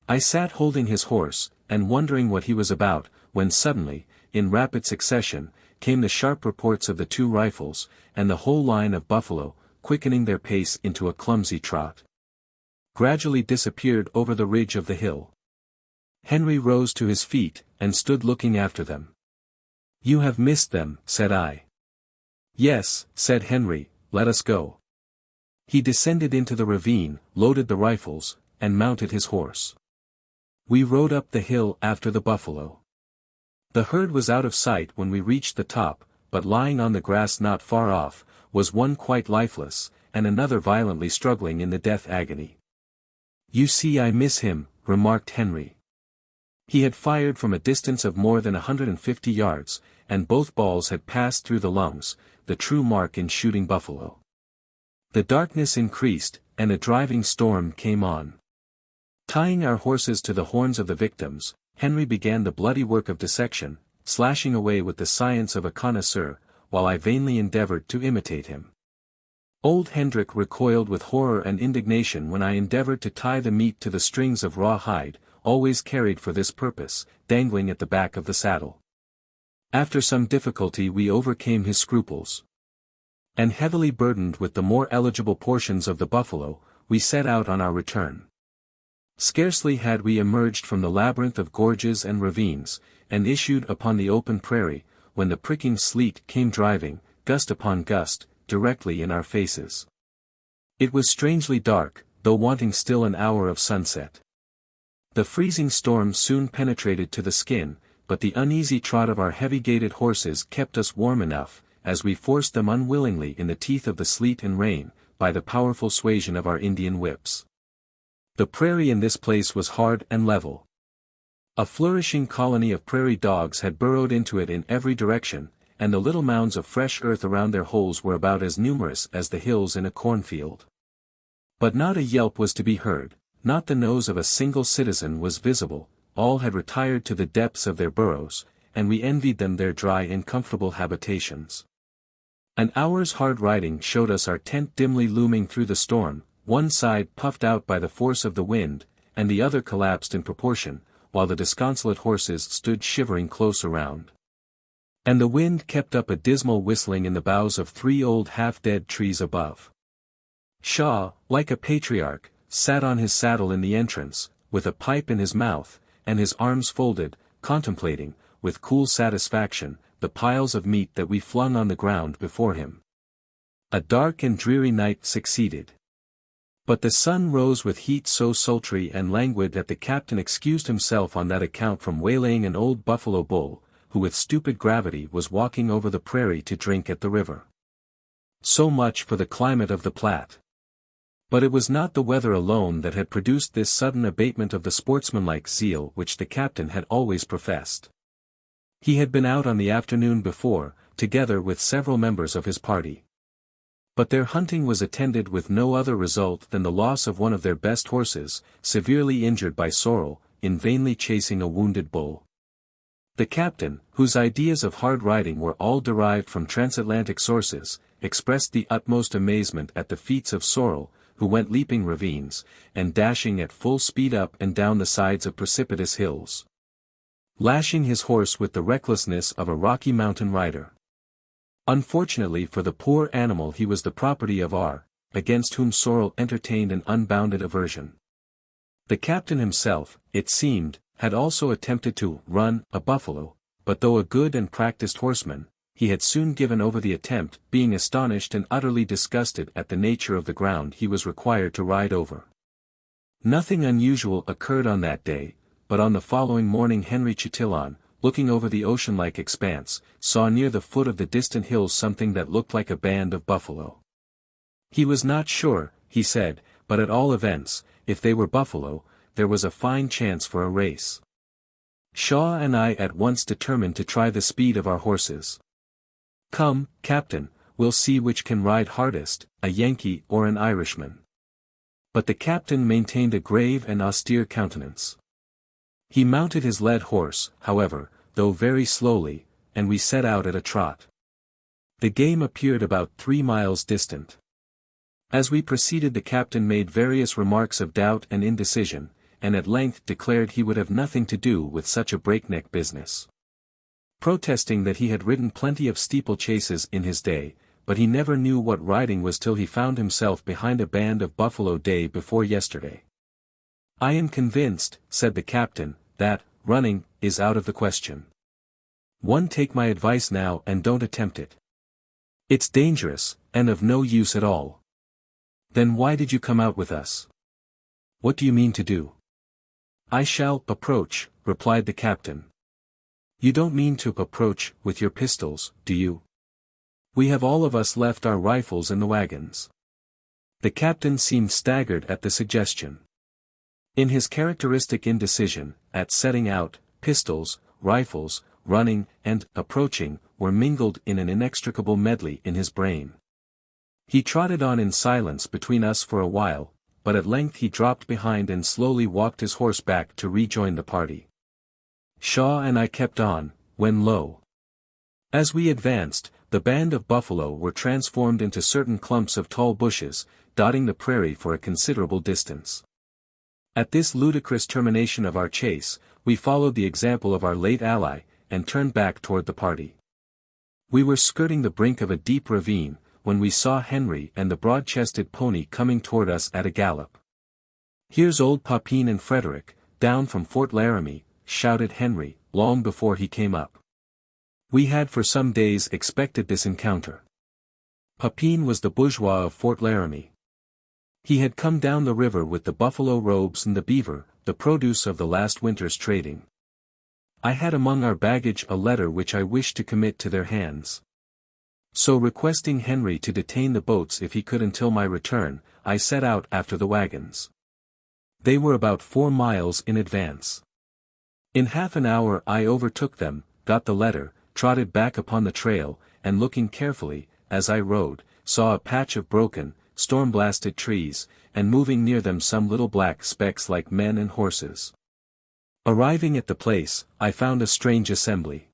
I sat holding his horse, and wondering what he was about, when suddenly, in rapid succession, came the sharp reports of the two rifles, and the whole line of buffalo, quickening their pace into a clumsy trot, gradually disappeared over the ridge of the hill. Henry rose to his feet, and stood looking after them. "You have missed them," said I. "Yes," said Henry, "let us go." He descended into the ravine, loaded the rifles, and mounted his horse. We rode up the hill after the buffalo. The herd was out of sight when we reached the top, but lying on the grass not far off, was one quite lifeless, and another violently struggling in the death agony. "You see, I miss him," remarked Henry. He had fired from a distance of more than 150 yards, and both balls had passed through the lungs, the true mark in shooting buffalo. The darkness increased, and a driving storm came on. Tying our horses to the horns of the victims, Henry began the bloody work of dissection, slashing away with the science of a connoisseur, while I vainly endeavored to imitate him. Old Hendrik recoiled with horror and indignation when I endeavored to tie the meat to the strings of raw hide, always carried for this purpose, dangling at the back of the saddle. After some difficulty we overcame his scruples. And heavily burdened with the more eligible portions of the buffalo, we set out on our return. Scarcely had we emerged from the labyrinth of gorges and ravines, and issued upon the open prairie, when the pricking sleet came driving, gust upon gust, directly in our faces. It was strangely dark, though wanting still an hour of sunset. The freezing storm soon penetrated to the skin, but the uneasy trot of our heavy-gaited horses kept us warm enough, as we forced them unwillingly in the teeth of the sleet and rain, by the powerful suasion of our Indian whips. The prairie in this place was hard and level. A flourishing colony of prairie dogs had burrowed into it in every direction, and the little mounds of fresh earth around their holes were about as numerous as the hills in a cornfield. But not a yelp was to be heard, not the nose of a single citizen was visible, all had retired to the depths of their burrows, and we envied them their dry and comfortable habitations. An hour's hard riding showed us our tent dimly looming through the storm, one side puffed out by the force of the wind, and the other collapsed in proportion, while the disconsolate horses stood shivering close around. And the wind kept up a dismal whistling in the boughs of 3 old half-dead trees above. Shaw, like a patriarch, sat on his saddle in the entrance, with a pipe in his mouth, and his arms folded, contemplating, with cool satisfaction, the piles of meat that we flung on the ground before him. A dark and dreary night succeeded. But the sun rose with heat so sultry and languid that the captain excused himself on that account from waylaying an old buffalo bull, who with stupid gravity was walking over the prairie to drink at the river. So much for the climate of the Platte. But it was not the weather alone that had produced this sudden abatement of the sportsmanlike zeal which the captain had always professed. He had been out on the afternoon before, together with several members of his party. But their hunting was attended with no other result than the loss of one of their best horses, severely injured by sorrel, in vainly chasing a wounded bull. The captain, whose ideas of hard riding were all derived from transatlantic sources, expressed the utmost amazement at the feats of sorrel, who went leaping ravines, and dashing at full speed up and down the sides of precipitous hills, lashing his horse with the recklessness of a Rocky Mountain rider. Unfortunately for the poor animal he was the property of R., against whom sorrel entertained an unbounded aversion. The captain himself, it seemed, had also attempted to run a buffalo, but though a good and practiced horseman, he had soon given over the attempt, being astonished and utterly disgusted at the nature of the ground he was required to ride over. Nothing unusual occurred on that day, but on the following morning Henry Chatillon, looking over the ocean-like expanse, saw near the foot of the distant hills something that looked like a band of buffalo. He was not sure, he said, but at all events, if they were buffalo, there was a fine chance for a race. Shaw and I at once determined to try the speed of our horses. "Come, Captain, we'll see which can ride hardest, a Yankee or an Irishman." But the captain maintained a grave and austere countenance. He mounted his led horse, however, though very slowly, and we set out at a trot. The game appeared about 3 miles distant. As we proceeded the captain made various remarks of doubt and indecision, and at length declared he would have nothing to do with such a breakneck business. Protesting that he had ridden plenty of steeplechases in his day, but he never knew what riding was till he found himself behind a band of buffalo day before yesterday. "I am convinced," said the captain, "that, running, is out of the question. One, take my advice now and don't attempt it. It's dangerous, and of no use at all." "Then why did you come out with us? What do you mean to do?" "I shall approach," replied the captain. "You don't mean to approach with your pistols, do you?" We have all of us left our rifles in the wagons." The captain seemed staggered at the suggestion. In his characteristic indecision, at setting out, pistols, rifles, running, and approaching, were mingled in an inextricable medley in his brain. He trotted on in silence between us for a while, but at length he dropped behind and slowly walked his horse back to rejoin the party. Shaw and I kept on, when lo! As we advanced, the band of buffalo were transformed into certain clumps of tall bushes, dotting the prairie for a considerable distance. At this ludicrous termination of our chase, we followed the example of our late ally, and turned back toward the party. We were skirting the brink of a deep ravine, when we saw Henry and the broad-chested pony coming toward us at a gallop. "Here's old Papin and Frederick, down from Fort Laramie," shouted Henry, long before he came up. We had for some days expected this encounter. Papin was the bourgeois of Fort Laramie. He had come down the river with the buffalo robes and the beaver, the produce of the last winter's trading. I had among our baggage a letter which I wished to commit to their hands. So requesting Henry to detain the boats if he could until my return, I set out after the wagons. They were about 4 miles in advance. In half an hour I overtook them, got the letter, trotted back upon the trail, and looking carefully, as I rode, saw a patch of broken, storm-blasted trees, and moving near them some little black specks like men and horses. Arriving at the place, I found a strange assembly.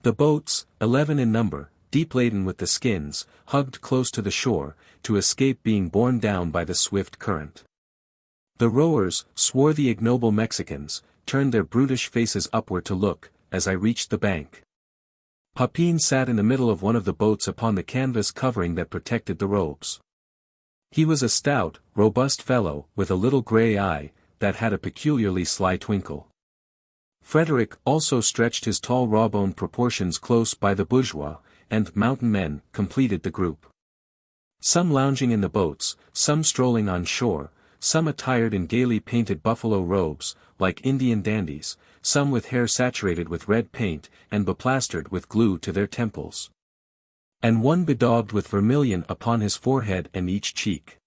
The boats, 11 in number, deep laden with the skins, hugged close to the shore, to escape being borne down by the swift current. The rowers, swarthy ignoble Mexicans, turned their brutish faces upward to look, as I reached the bank. Papin sat in the middle of one of the boats upon the canvas covering that protected the robes. He was a stout, robust fellow, with a little gray eye, that had a peculiarly sly twinkle. Frederick also stretched his tall raw-boned proportions close by the bourgeois, and mountain men completed the group. Some lounging in the boats, some strolling on shore, some attired in gaily painted buffalo robes, like Indian dandies, some with hair saturated with red paint and beplastered with glue to their temples, and one bedaubed with vermilion upon his forehead and each cheek.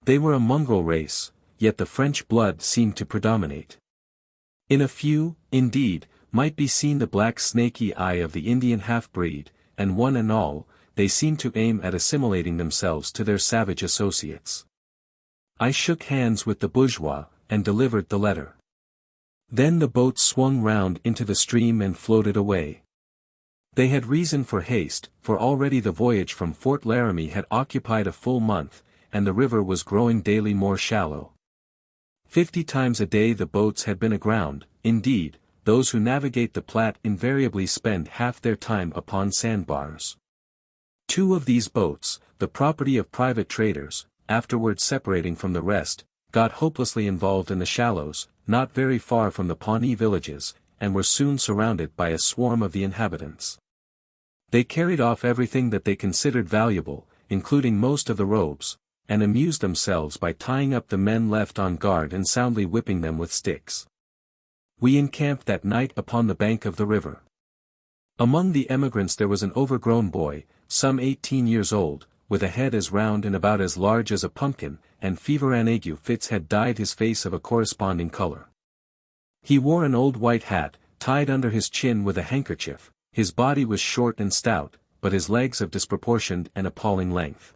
They were a mongrel race, yet the French blood seemed to predominate. In a few, indeed, might be seen the black snaky eye of the Indian half-breed, and one and all, they seemed to aim at assimilating themselves to their savage associates. I shook hands with the bourgeois, and delivered the letter. Then the boat swung round into the stream and floated away. They had reason for haste, for already the voyage from Fort Laramie had occupied a full month, and the river was growing daily more shallow. 50 times a day the boats had been aground. Indeed, those who navigate the Platte invariably spend half their time upon sandbars. 2 of these boats, the property of private traders, afterwards separating from the rest, got hopelessly involved in the shallows, not very far from the Pawnee villages, and were soon surrounded by a swarm of the inhabitants. They carried off everything that they considered valuable, including most of the robes, and amused themselves by tying up the men left on guard and soundly whipping them with sticks. We encamped that night upon the bank of the river. Among the emigrants there was an overgrown boy, some 18 years old, with a head as round and about as large as a pumpkin, and fever and ague fits had dyed his face of a corresponding color. He wore an old white hat, tied under his chin with a handkerchief. His body was short and stout, but his legs of disproportioned and appalling length.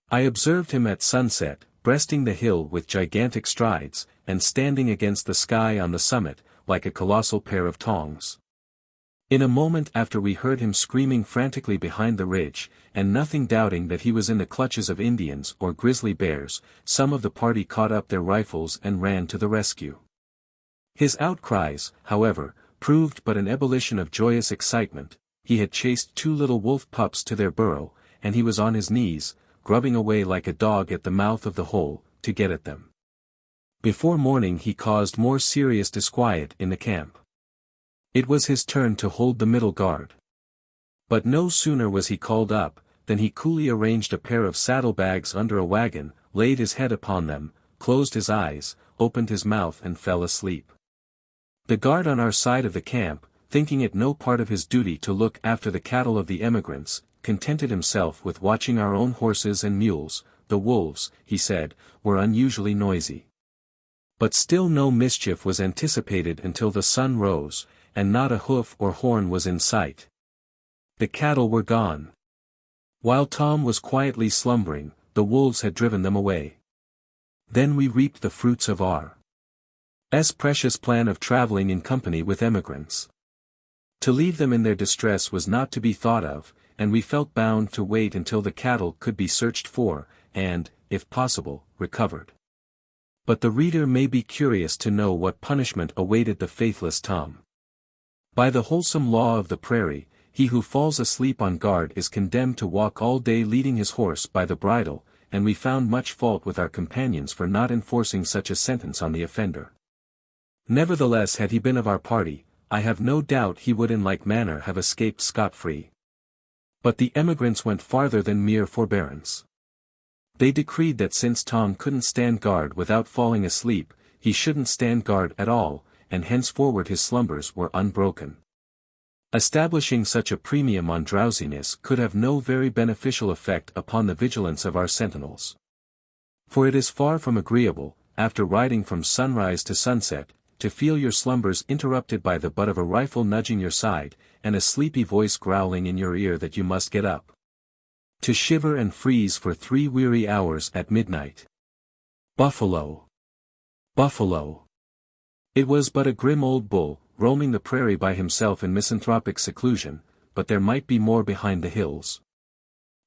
I observed him at sunset, breasting the hill with gigantic strides, and standing against the sky on the summit, like a colossal pair of tongs. In a moment after we heard him screaming frantically behind the ridge, and nothing doubting that he was in the clutches of Indians or grizzly bears, some of the party caught up their rifles and ran to the rescue. His outcries, however, proved but an ebullition of joyous excitement. He had chased 2 little wolf pups to their burrow, and he was on his knees, grubbing away like a dog at the mouth of the hole, to get at them. Before morning he caused more serious disquiet in the camp. It was his turn to hold the middle guard. But no sooner was he called up, than he coolly arranged a pair of saddlebags under a wagon, laid his head upon them, closed his eyes, opened his mouth and fell asleep. The guard on our side of the camp, thinking it no part of his duty to look after the cattle of the emigrants, contented himself with watching our own horses and mules. The wolves, he said, were unusually noisy. But still no mischief was anticipated until the sun rose, and not a hoof or horn was in sight. The cattle were gone. While Tom was quietly slumbering, the wolves had driven them away. Then we reaped the fruits of our precious plan of traveling in company with emigrants. To leave them in their distress was not to be thought of, and we felt bound to wait until the cattle could be searched for, and, if possible, recovered. But the reader may be curious to know what punishment awaited the faithless Tom. By the wholesome law of the prairie, he who falls asleep on guard is condemned to walk all day leading his horse by the bridle, and we found much fault with our companions for not enforcing such a sentence on the offender. Nevertheless, had he been of our party, I have no doubt he would in like manner have escaped scot-free. But the emigrants went farther than mere forbearance. They decreed that since Tom couldn't stand guard without falling asleep, he shouldn't stand guard at all, and henceforward his slumbers were unbroken. Establishing such a premium on drowsiness could have no very beneficial effect upon the vigilance of our sentinels. For it is far from agreeable, after riding from sunrise to sunset, to feel your slumbers interrupted by the butt of a rifle nudging your side, and a sleepy voice growling in your ear that you must get up. To shiver and freeze for 3 weary hours at midnight. Buffalo! Buffalo! It was but a grim old bull, roaming the prairie by himself in misanthropic seclusion, but there might be more behind the hills.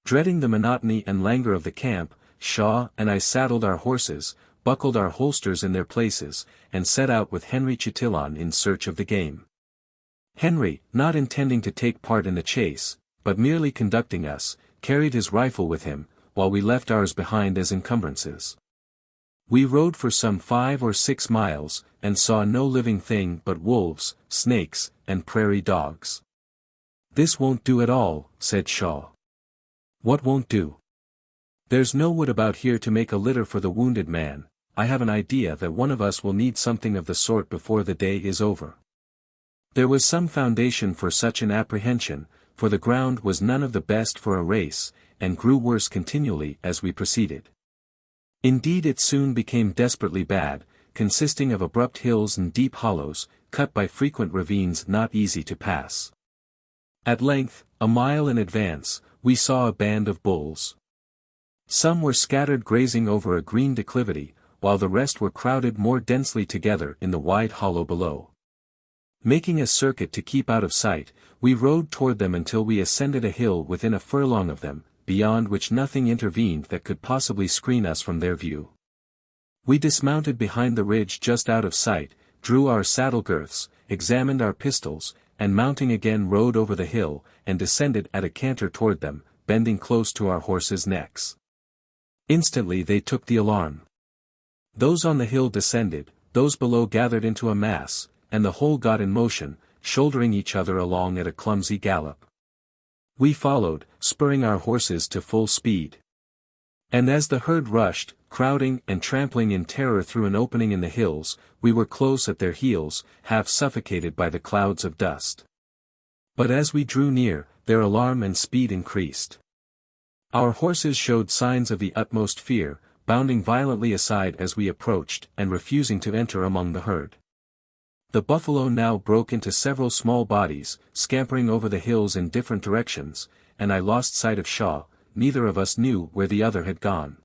Dreading the monotony and languor of the camp, Shaw and I saddled our horses, buckled our holsters in their places, and set out with Henry Chatillon in search of the game. Henry, not intending to take part in the chase, but merely conducting us, carried his rifle with him, while we left ours behind as encumbrances. We rode for some 5 or 6 miles, and saw no living thing but wolves, snakes, and prairie dogs. "This won't do at all," said Shaw. "What won't do?" "There's no wood about here to make a litter for the wounded man. I have an idea that one of us will need something of the sort before the day is over." There was some foundation for such an apprehension, for the ground was none of the best for a race, and grew worse continually as we proceeded. Indeed, it soon became desperately bad, consisting of abrupt hills and deep hollows, cut by frequent ravines not easy to pass. At length, a mile in advance, we saw a band of bulls. Some were scattered grazing over a green declivity, while the rest were crowded more densely together in the wide hollow below. Making a circuit to keep out of sight, we rode toward them until we ascended a hill within a furlong of them, beyond which nothing intervened that could possibly screen us from their view. We dismounted behind the ridge just out of sight, drew our saddle girths, examined our pistols, and mounting again rode over the hill, and descended at a canter toward them, bending close to our horses' necks. Instantly they took the alarm. Those on the hill descended, those below gathered into a mass, and the whole got in motion, shouldering each other along at a clumsy gallop. We followed, spurring our horses to full speed. And as the herd rushed, crowding and trampling in terror through an opening in the hills, we were close at their heels, half suffocated by the clouds of dust. But as we drew near, their alarm and speed increased. Our horses showed signs of the utmost fear, bounding violently aside as we approached, and refusing to enter among the herd. The buffalo now broke into several small bodies, scampering over the hills in different directions, and I lost sight of Shaw. Neither of us knew where the other had gone.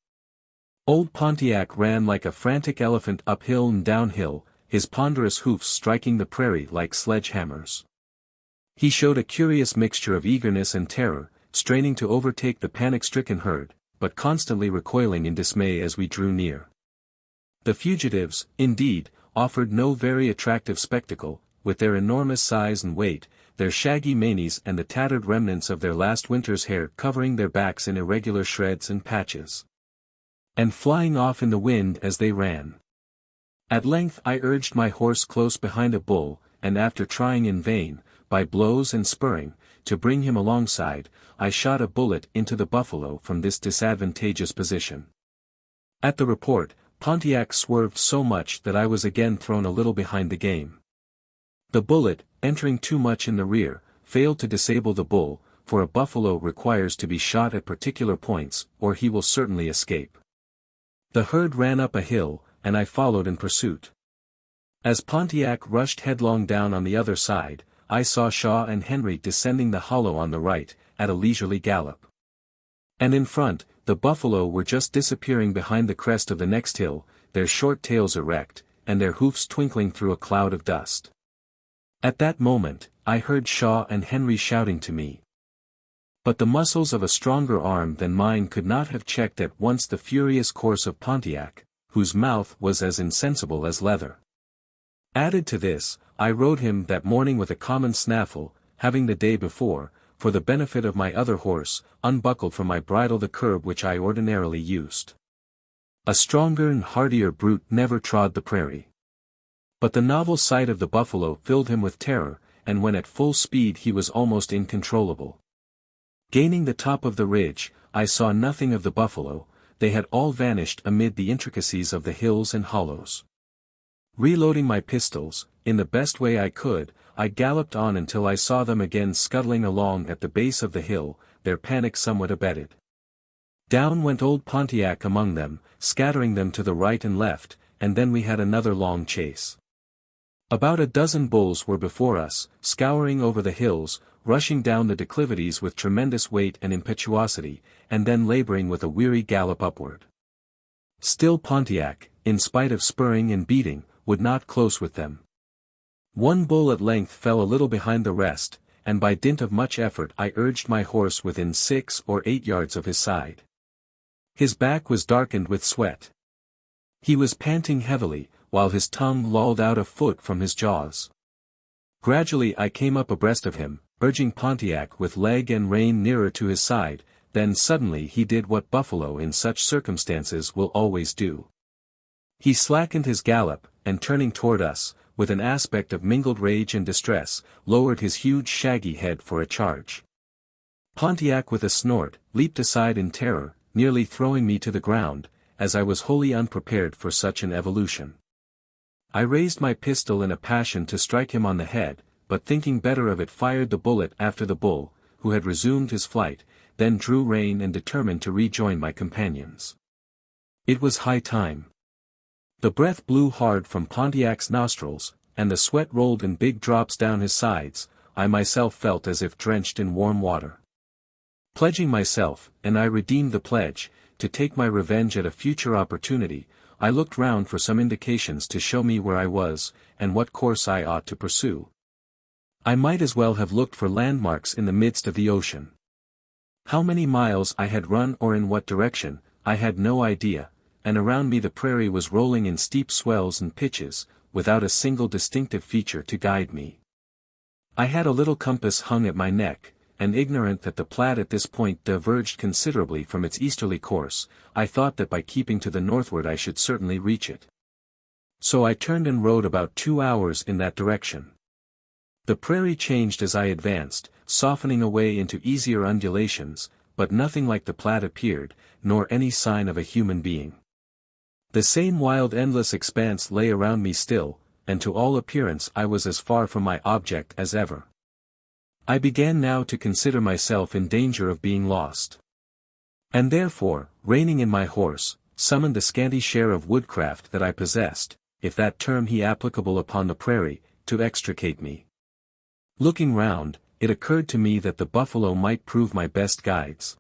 Old Pontiac ran like a frantic elephant uphill and downhill, his ponderous hoofs striking the prairie like sledge-hammers. He showed a curious mixture of eagerness and terror, straining to overtake the panic-stricken herd, but constantly recoiling in dismay as we drew near. The fugitives, indeed, offered no very attractive spectacle, with their enormous size and weight, their shaggy manes and the tattered remnants of their last winter's hair covering their backs in irregular shreds and patches, and flying off in the wind as they ran. At length I urged my horse close behind a bull, and after trying in vain, by blows and spurring, to bring him alongside, I shot a bullet into the buffalo from this disadvantageous position. At the report, Pontiac swerved so much that I was again thrown a little behind the game. The bullet, entering too much in the rear, failed to disable the bull, for a buffalo requires to be shot at particular points, or he will certainly escape. The herd ran up a hill, and I followed in pursuit. As Pontiac rushed headlong down on the other side, I saw Shaw and Henry descending the hollow on the right, at a leisurely gallop. And in front, the buffalo were just disappearing behind the crest of the next hill, their short tails erect, and their hoofs twinkling through a cloud of dust. At that moment, I heard Shaw and Henry shouting to me. But the muscles of a stronger arm than mine could not have checked at once the furious course of Pontiac, whose mouth was as insensible as leather. Added to this, I rode him that morning with a common snaffle, having the day before, for the benefit of my other horse, unbuckled from my bridle the curb which I ordinarily used. A stronger and hardier brute never trod the prairie. But the novel sight of the buffalo filled him with terror, and when at full speed he was almost uncontrollable. Gaining the top of the ridge, I saw nothing of the buffalo, they had all vanished amid the intricacies of the hills and hollows. Reloading my pistols, in the best way I could, I galloped on until I saw them again scuttling along at the base of the hill, their panic somewhat abated. Down went old Pontiac among them, scattering them to the right and left, and then we had another long chase. About a dozen bulls were before us, scouring over the hills, rushing down the declivities with tremendous weight and impetuosity, and then laboring with a weary gallop upward. Still Pontiac, in spite of spurring and beating, would not close with them. One bull at length fell a little behind the rest, and by dint of much effort I urged my horse within 6 or 8 yards of his side. His back was darkened with sweat. He was panting heavily, while his tongue lolled out a foot from his jaws. Gradually I came up abreast of him, urging Pontiac with leg and rein nearer to his side, then suddenly he did what buffalo in such circumstances will always do. He slackened his gallop, and turning toward us, with an aspect of mingled rage and distress, lowered his huge shaggy head for a charge. Pontiac with a snort, leaped aside in terror, nearly throwing me to the ground, as I was wholly unprepared for such an evolution. I raised my pistol in a passion to strike him on the head, but thinking better of it fired the bullet after the bull, who had resumed his flight, then drew rein and determined to rejoin my companions. It was high time. The breath blew hard from Pontiac's nostrils, and the sweat rolled in big drops down his sides. I myself felt as if drenched in warm water. Pledging myself, and I redeemed the pledge, to take my revenge at a future opportunity, I looked round for some indications to show me where I was, and what course I ought to pursue. I might as well have looked for landmarks in the midst of the ocean. How many miles I had run or in what direction, I had no idea, and around me the prairie was rolling in steep swells and pitches, without a single distinctive feature to guide me. I had a little compass hung at my neck, and ignorant that the Platte at this point diverged considerably from its easterly course, I thought that by keeping to the northward I should certainly reach it. So I turned and rode about 2 hours in that direction. The prairie changed as I advanced, softening away into easier undulations, but nothing like the Platte appeared, nor any sign of a human being. The same wild endless expanse lay around me still, and to all appearance I was as far from my object as ever. I began now to consider myself in danger of being lost. And therefore, reining in my horse, summoned the scanty share of woodcraft that I possessed, if that term be applicable upon the prairie, to extricate me. Looking round, it occurred to me that the buffalo might prove my best guides.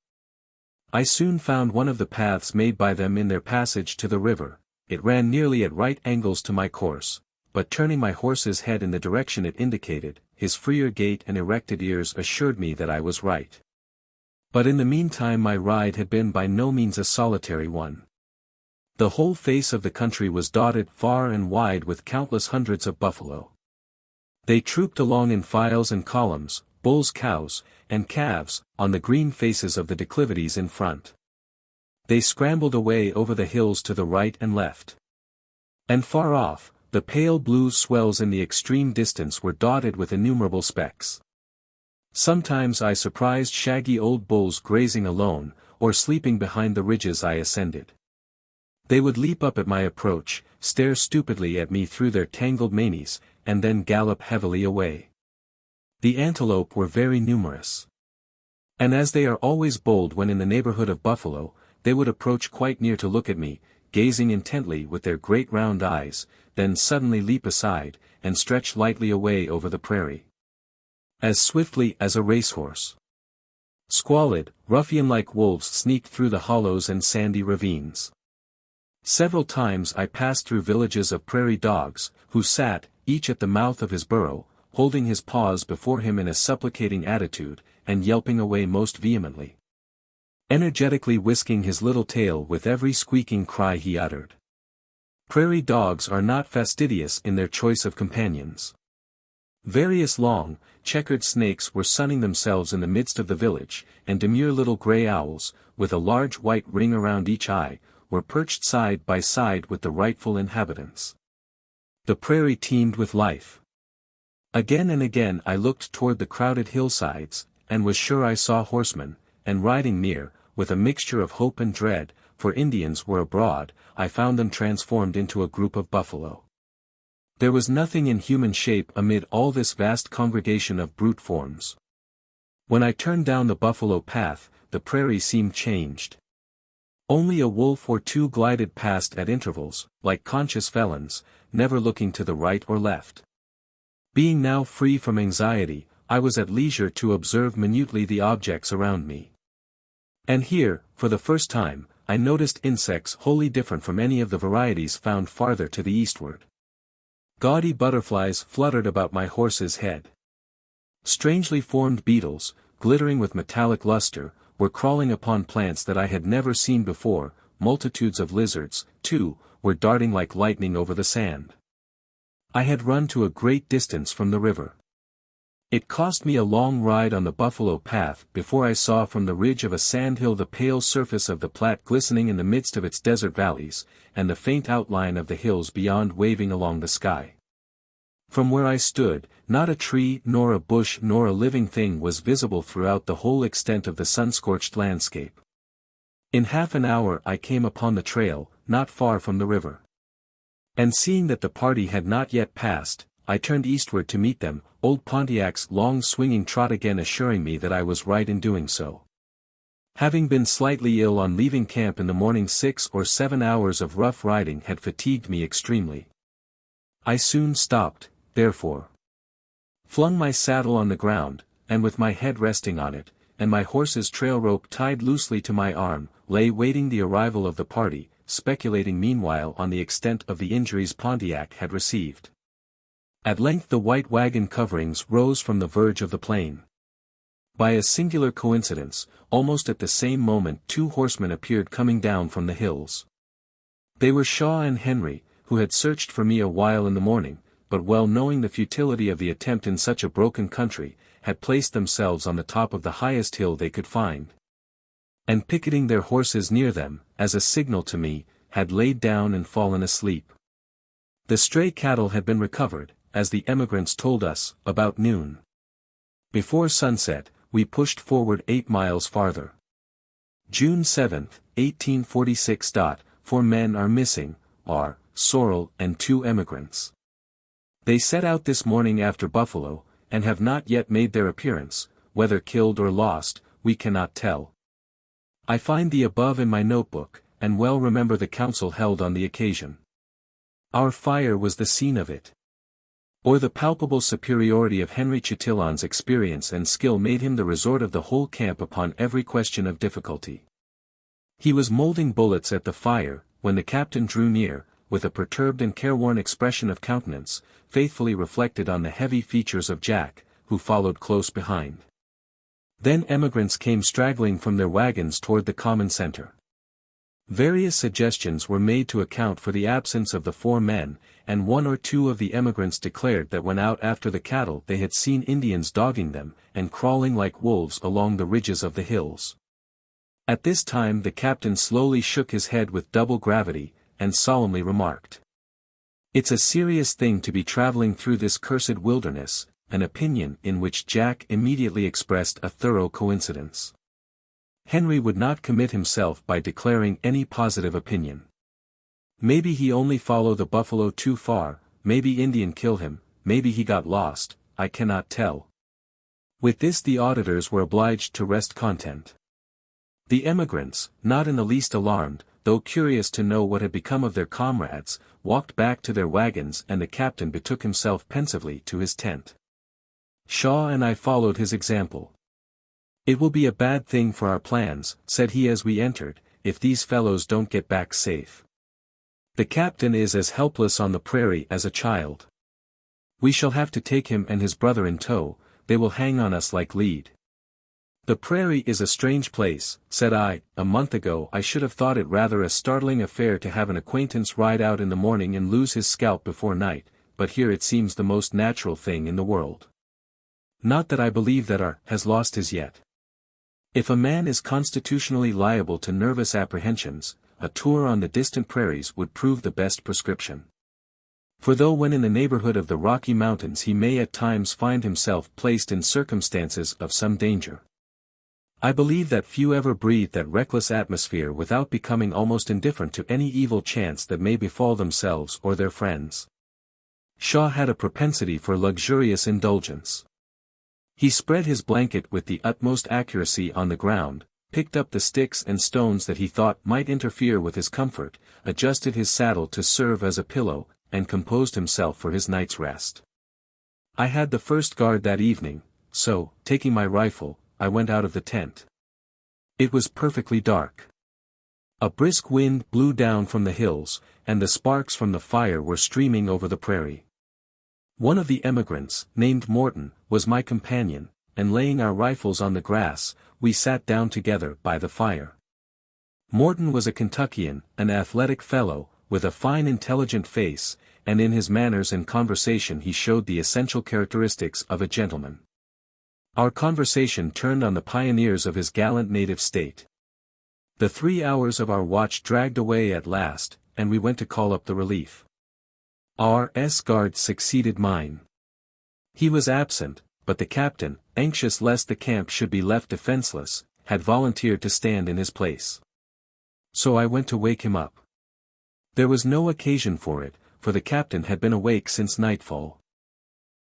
I soon found one of the paths made by them in their passage to the river. It ran nearly at right angles to my course, but turning my horse's head in the direction it indicated, his freer gait and erected ears assured me that I was right. But in the meantime my ride had been by no means a solitary one. The whole face of the country was dotted far and wide with countless hundreds of buffalo. They trooped along in files and columns, bulls, cows, and calves, on the green faces of the declivities in front. They scrambled away over the hills to the right and left. And far off, the pale blue swells in the extreme distance were dotted with innumerable specks. Sometimes I surprised shaggy old bulls grazing alone, or sleeping behind the ridges I ascended. They would leap up at my approach, stare stupidly at me through their tangled manes, and then gallop heavily away. The antelope were very numerous. And as they are always bold when in the neighborhood of buffalo, they would approach quite near to look at me, gazing intently with their great round eyes, then suddenly leap aside, and stretch lightly away over the prairie. As swiftly as a racehorse. Squalid, ruffian-like wolves sneaked through the hollows and sandy ravines. Several times I passed through villages of prairie dogs, who sat, each at the mouth of his burrow, holding his paws before him in a supplicating attitude, and yelping away most vehemently. Energetically whisking his little tail with every squeaking cry he uttered. Prairie dogs are not fastidious in their choice of companions. Various long, checkered snakes were sunning themselves in the midst of the village, and demure little gray owls, with a large white ring around each eye, were perched side by side with the rightful inhabitants. The prairie teemed with life. Again and again I looked toward the crowded hillsides, and was sure I saw horsemen, and riding near, with a mixture of hope and dread, for Indians were abroad, I found them transformed into a group of buffalo. There was nothing in human shape amid all this vast congregation of brute forms. When I turned down the buffalo path, the prairie seemed changed. Only a wolf or two glided past at intervals, like conscious felons, never looking to the right or left. Being now free from anxiety, I was at leisure to observe minutely the objects around me. And here, for the first time, I noticed insects wholly different from any of the varieties found farther to the eastward. Gaudy butterflies fluttered about my horse's head. Strangely formed beetles, glittering with metallic luster, were crawling upon plants that I had never seen before. Multitudes of lizards, too, were darting like lightning over the sand. I had run to a great distance from the river. It cost me a long ride on the buffalo path before I saw from the ridge of a sandhill the pale surface of the Platte glistening in the midst of its desert valleys, and the faint outline of the hills beyond waving along the sky. From where I stood, not a tree nor a bush nor a living thing was visible throughout the whole extent of the sun-scorched landscape. In half an hour I came upon the trail, not far from the river. And seeing that the party had not yet passed, I turned eastward to meet them, old Pontiac's long swinging trot again assuring me that I was right in doing so. Having been slightly ill on leaving camp in the morning, 6 or 7 hours of rough riding had fatigued me extremely. I soon stopped, therefore. Flung my saddle on the ground, and with my head resting on it, and my horse's trail rope tied loosely to my arm, lay waiting the arrival of the party, speculating meanwhile on the extent of the injuries Pontiac had received. At length the white wagon coverings rose from the verge of the plain. By a singular coincidence, almost at the same moment 2 horsemen appeared coming down from the hills. They were Shaw and Henry, who had searched for me a while in the morning, but well knowing the futility of the attempt in such a broken country, had placed themselves on the top of the highest hill they could find. And picketing their horses near them, as a signal to me, had laid down and fallen asleep. The stray cattle had been recovered, as the emigrants told us, about noon. Before sunset, we pushed forward 8 miles farther. June 7, 1846. 4 men are missing, R. Sorrel and 2 emigrants. They set out this morning after buffalo, and have not yet made their appearance. Whether killed or lost, we cannot tell. I find the above in my notebook, and well remember the council held on the occasion. Our fire was the scene of it. Or the palpable superiority of Henry Chatillon's experience and skill made him the resort of the whole camp upon every question of difficulty. He was molding bullets at the fire, when the captain drew near, with a perturbed and careworn expression of countenance, faithfully reflected on the heavy features of Jack, who followed close behind. Then emigrants came straggling from their wagons toward the common center. Various suggestions were made to account for the absence of the 4 men, and 1 or 2 of the emigrants declared that when out after the cattle they had seen Indians dogging them, and crawling like wolves along the ridges of the hills. At this time the captain slowly shook his head with double gravity, and solemnly remarked, "It's a serious thing to be traveling through this cursed wilderness," an opinion in which Jack immediately expressed a thorough coincidence. Henry would not commit himself by declaring any positive opinion. Maybe he only follow the buffalo too far, maybe Indian kill him, maybe he got lost, I cannot tell. With this the auditors were obliged to rest content. The emigrants, not in the least alarmed, though curious to know what had become of their comrades, walked back to their wagons and the captain betook himself pensively to his tent. Shaw and I followed his example. "It will be a bad thing for our plans," said he as we entered, "if these fellows don't get back safe. The captain is as helpless on the prairie as a child. We shall have to take him and his brother in tow, they will hang on us like lead." "The prairie is a strange place," said I. "A month ago I should have thought it rather a startling affair to have an acquaintance ride out in the morning and lose his scalp before night, but here it seems the most natural thing in the world. Not that I believe that R has lost his yet. If a man is constitutionally liable to nervous apprehensions, a tour on the distant prairies would prove the best prescription. For though when in the neighborhood of the Rocky Mountains he may at times find himself placed in circumstances of some danger, I believe that few ever breathe that reckless atmosphere without becoming almost indifferent to any evil chance that may befall themselves or their friends." Shaw had a propensity for luxurious indulgence. He spread his blanket with the utmost accuracy on the ground, picked up the sticks and stones that he thought might interfere with his comfort, adjusted his saddle to serve as a pillow, and composed himself for his night's rest. I had the first guard that evening, so, taking my rifle, I went out of the tent. It was perfectly dark. A brisk wind blew down from the hills, and the sparks from the fire were streaming over the prairie. One of the emigrants, named Morton, was my companion, and laying our rifles on the grass, we sat down together by the fire. Morton was a Kentuckian, an athletic fellow, with a fine intelligent face, and in his manners and conversation he showed the essential characteristics of a gentleman. Our conversation turned on the pioneers of his gallant native state. The 3 hours of our watch dragged away at last, and we went to call up the relief. R.'s guard succeeded mine. He was absent, but the captain, anxious lest the camp should be left defenseless, had volunteered to stand in his place. So I went to wake him up. There was no occasion for it, for the captain had been awake since nightfall.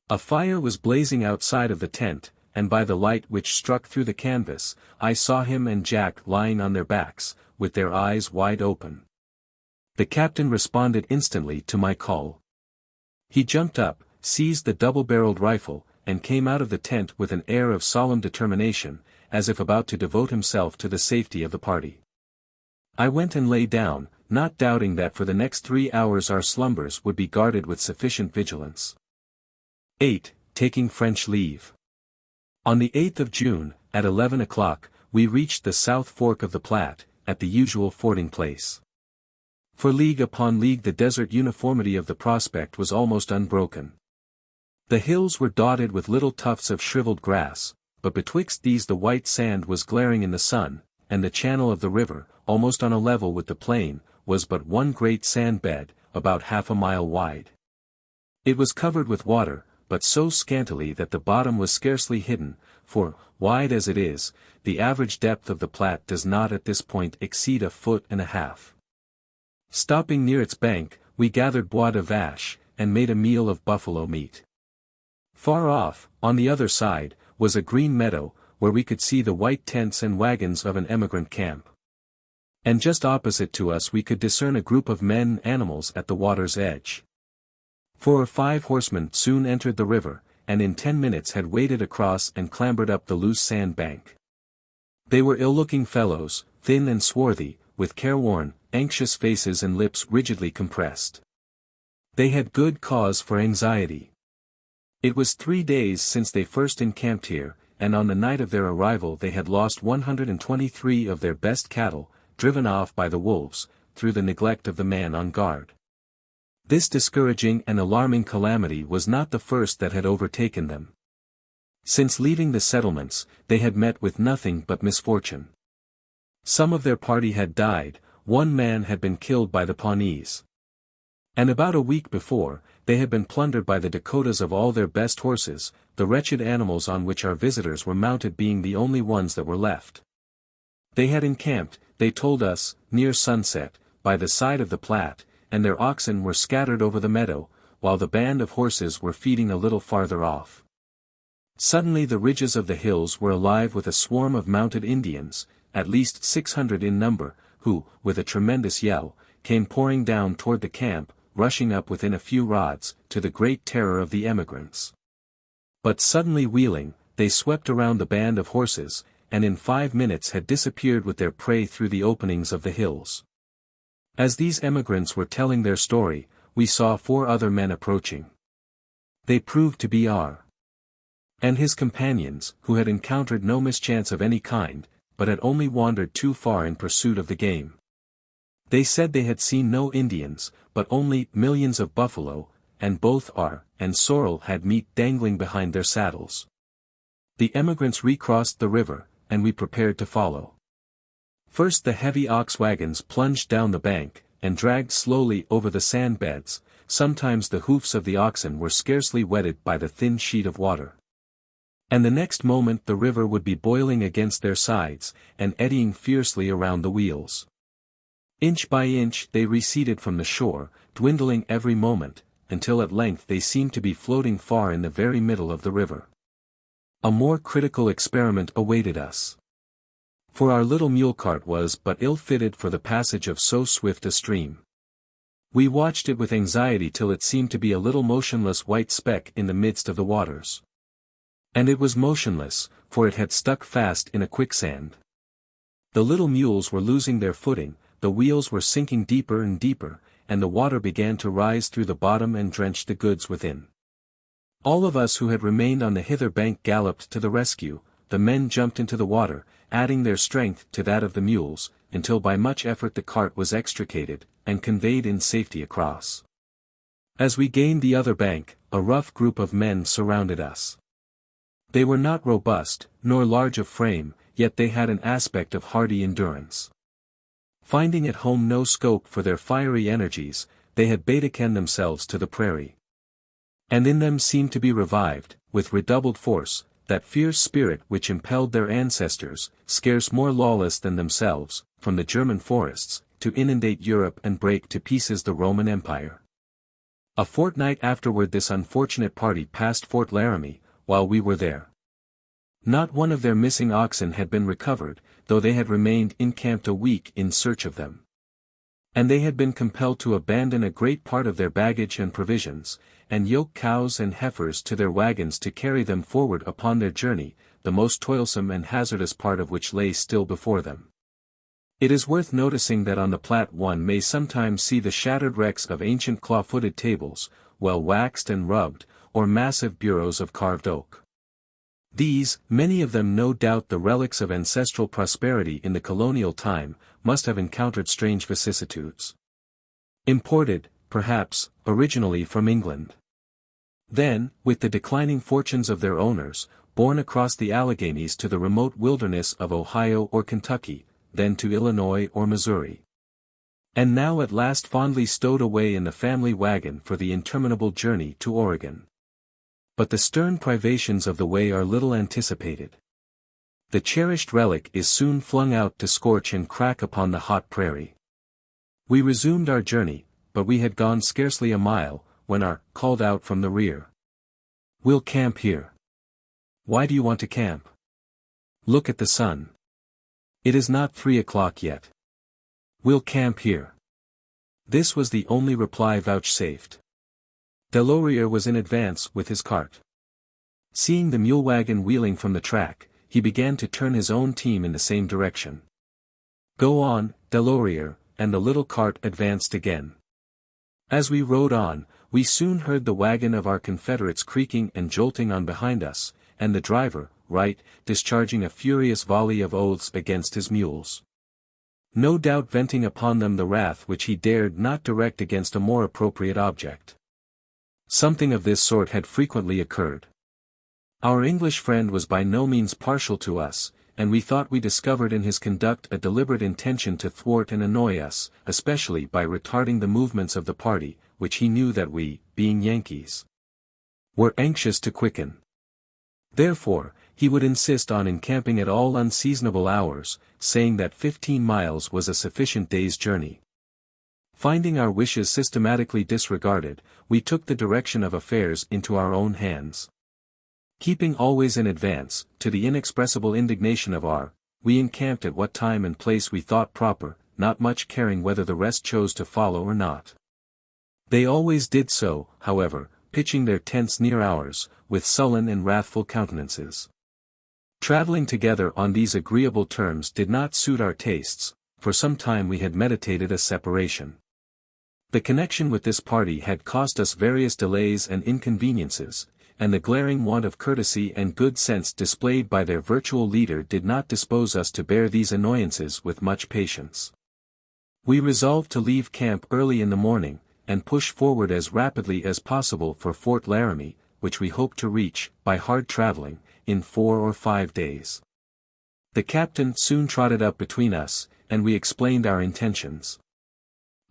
A fire was blazing outside of the tent, and by the light which struck through the canvas, I saw him and Jack lying on their backs, with their eyes wide open. The captain responded instantly to my call. He jumped up, seized the double-barreled rifle, and came out of the tent with an air of solemn determination, as if about to devote himself to the safety of the party. I went and lay down, not doubting that for the next 3 hours our slumbers would be guarded with sufficient vigilance. 8. Taking French leave. On the 8th of June, at 11 o'clock, we reached the South Fork of the Platte, at the usual fording place. For league upon league the desert uniformity of the prospect was almost unbroken. The hills were dotted with little tufts of shriveled grass, but betwixt these the white sand was glaring in the sun, and the channel of the river, almost on a level with the plain, was but one great sand bed, about half a mile wide. It was covered with water, but so scantily that the bottom was scarcely hidden, for, wide as it is, the average depth of the Platte does not at this point exceed 1.5 feet. Stopping near its bank, we gathered bois de vache, and made a meal of buffalo meat. Far off, on the other side, was a green meadow, where we could see the white tents and wagons of an emigrant camp. And just opposite to us we could discern a group of men and animals at the water's edge. 4 or 5 horsemen soon entered the river, and in 10 minutes had waded across and clambered up the loose sand bank. They were ill-looking fellows, thin and swarthy, with careworn, anxious faces and lips rigidly compressed. They had good cause for anxiety. It was 3 days since they first encamped here, and on the night of their arrival they had lost 123 of their best cattle, driven off by the wolves, through the neglect of the man on guard. This discouraging and alarming calamity was not the first that had overtaken them. Since leaving the settlements, they had met with nothing but misfortune. Some of their party had died, one man had been killed by the Pawnees. And about a week before, they had been plundered by the Dakotas of all their best horses, the wretched animals on which our visitors were mounted being the only ones that were left. They had encamped, they told us, near sunset, by the side of the Platte, and their oxen were scattered over the meadow, while the band of horses were feeding a little farther off. Suddenly the ridges of the hills were alive with a swarm of mounted Indians, at least 600 in number, who, with a tremendous yell, came pouring down toward the camp, rushing up within a few rods, to the great terror of the emigrants. But suddenly wheeling, they swept around the band of horses, and in 5 minutes had disappeared with their prey through the openings of the hills. As these emigrants were telling their story, we saw 4 other men approaching. They proved to be R. and his companions, who had encountered no mischance of any kind, but had only wandered too far in pursuit of the game. They said they had seen no Indians, but only millions of buffalo, and both R. and Sorrel had meat dangling behind their saddles. The emigrants recrossed the river, and we prepared to follow. First the heavy ox wagons plunged down the bank, and dragged slowly over the sand beds. Sometimes the hoofs of the oxen were scarcely wetted by the thin sheet of water. And the next moment the river would be boiling against their sides, and eddying fiercely around the wheels. Inch by inch they receded from the shore, dwindling every moment, until at length they seemed to be floating far in the very middle of the river. A more critical experiment awaited us. For our little mule cart was but ill-fitted for the passage of so swift a stream. We watched it with anxiety till it seemed to be a little motionless white speck in the midst of the waters. And it was motionless, for it had stuck fast in a quicksand. The little mules were losing their footing, the wheels were sinking deeper and deeper, and the water began to rise through the bottom and drench the goods within. All of us who had remained on the hither bank galloped to the rescue. The men jumped into the water, adding their strength to that of the mules, until by much effort the cart was extricated, and conveyed in safety across. As we gained the other bank, a rough group of men surrounded us. They were not robust, nor large of frame, yet they had an aspect of hardy endurance. Finding at home no scope for their fiery energies, they had betaken themselves to the prairie. And in them seemed to be revived, with redoubled force, that fierce spirit which impelled their ancestors, scarce more lawless than themselves, from the German forests, to inundate Europe and break to pieces the Roman Empire. A fortnight afterward this unfortunate party passed Fort Laramie, while we were there. Not one of their missing oxen had been recovered, though they had remained encamped a week in search of them. And they had been compelled to abandon a great part of their baggage and provisions, and yoke cows and heifers to their wagons to carry them forward upon their journey, the most toilsome and hazardous part of which lay still before them. It is worth noticing that on the Platte one may sometimes see the shattered wrecks of ancient claw-footed tables, well waxed and rubbed, or massive bureaus of carved oak. These, many of them no doubt the relics of ancestral prosperity in the colonial time, must have encountered strange vicissitudes. Imported, perhaps, originally from England. Then, with the declining fortunes of their owners, borne across the Alleghanies to the remote wilderness of Ohio or Kentucky, then to Illinois or Missouri. And now at last fondly stowed away in the family wagon for the interminable journey to Oregon. But the stern privations of the way are little anticipated. The cherished relic is soon flung out to scorch and crack upon the hot prairie. We resumed our journey, but we had gone scarcely a mile, when R. called out from the rear. "We'll camp here." "Why do you want to camp?" "Look at the sun. It is not 3 o'clock yet." "We'll camp here." This was the only reply vouchsafed. Delorier was in advance with his cart. Seeing the mule wagon wheeling from the track, he began to turn his own team in the same direction. "Go on, Delorier," and the little cart advanced again. As we rode on, we soon heard the wagon of our confederates creaking and jolting on behind us, and the driver, Wright, discharging a furious volley of oaths against his mules. No doubt venting upon them the wrath which he dared not direct against a more appropriate object. Something of this sort had frequently occurred. Our English friend was by no means partial to us, and we thought we discovered in his conduct a deliberate intention to thwart and annoy us, especially by retarding the movements of the party, which he knew that we, being Yankees, were anxious to quicken. Therefore, he would insist on encamping at all unseasonable hours, saying that 15 miles was a sufficient day's journey. Finding our wishes systematically disregarded, we took the direction of affairs into our own hands. Keeping always in advance, to the inexpressible indignation of we encamped at what time and place we thought proper, not much caring whether the rest chose to follow or not. They always did so, however, pitching their tents near ours, with sullen and wrathful countenances. Traveling together on these agreeable terms did not suit our tastes. For some time we had meditated a separation. The connection with this party had cost us various delays and inconveniences, and the glaring want of courtesy and good sense displayed by their virtual leader did not dispose us to bear these annoyances with much patience. We resolved to leave camp early in the morning, and push forward as rapidly as possible for Fort Laramie, which we hoped to reach, by hard traveling, in 4 or 5 days. The captain soon trotted up between us, and we explained our intentions.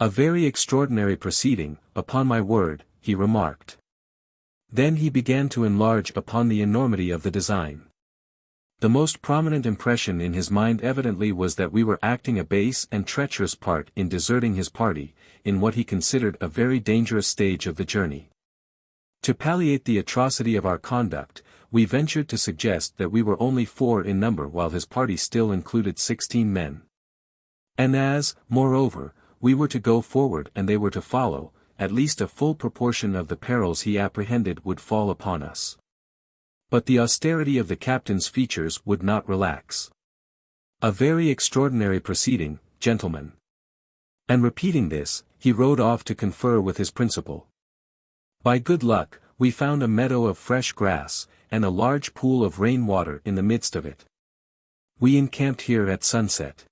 "A very extraordinary proceeding, upon my word," he remarked. Then he began to enlarge upon the enormity of the design. The most prominent impression in his mind evidently was that we were acting a base and treacherous part in deserting his party, in what he considered a very dangerous stage of the journey. To palliate the atrocity of our conduct, we ventured to suggest that we were only 4 in number while his party still included 16 men. And as, moreover, we were to go forward and they were to follow, at least a full proportion of the perils he apprehended would fall upon us. But the austerity of the captain's features would not relax. "A very extraordinary proceeding, gentlemen." And repeating this, he rode off to confer with his principal. By good luck, we found a meadow of fresh grass, and a large pool of rain water in the midst of it. We encamped here at sunset.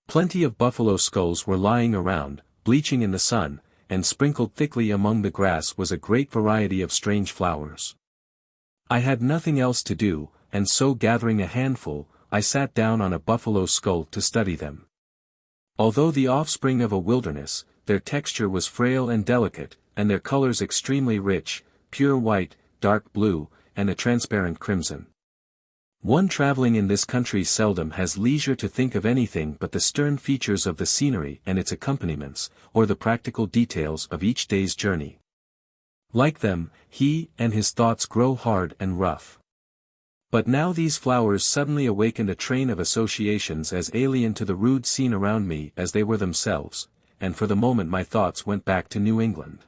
Plenty of buffalo skulls were lying around, bleaching in the sun, and sprinkled thickly among the grass was a great variety of strange flowers. I had nothing else to do, and so gathering a handful, I sat down on a buffalo skull to study them. Although the offspring of a wilderness, their texture was frail and delicate, and their colors extremely rich, pure white, dark blue, and a transparent crimson. One traveling in this country seldom has leisure to think of anything but the stern features of the scenery and its accompaniments, or the practical details of each day's journey. Like them, he and his thoughts grow hard and rough. But now these flowers suddenly awakened a train of associations as alien to the rude scene around me as they were themselves, and for the moment my thoughts went back to New England.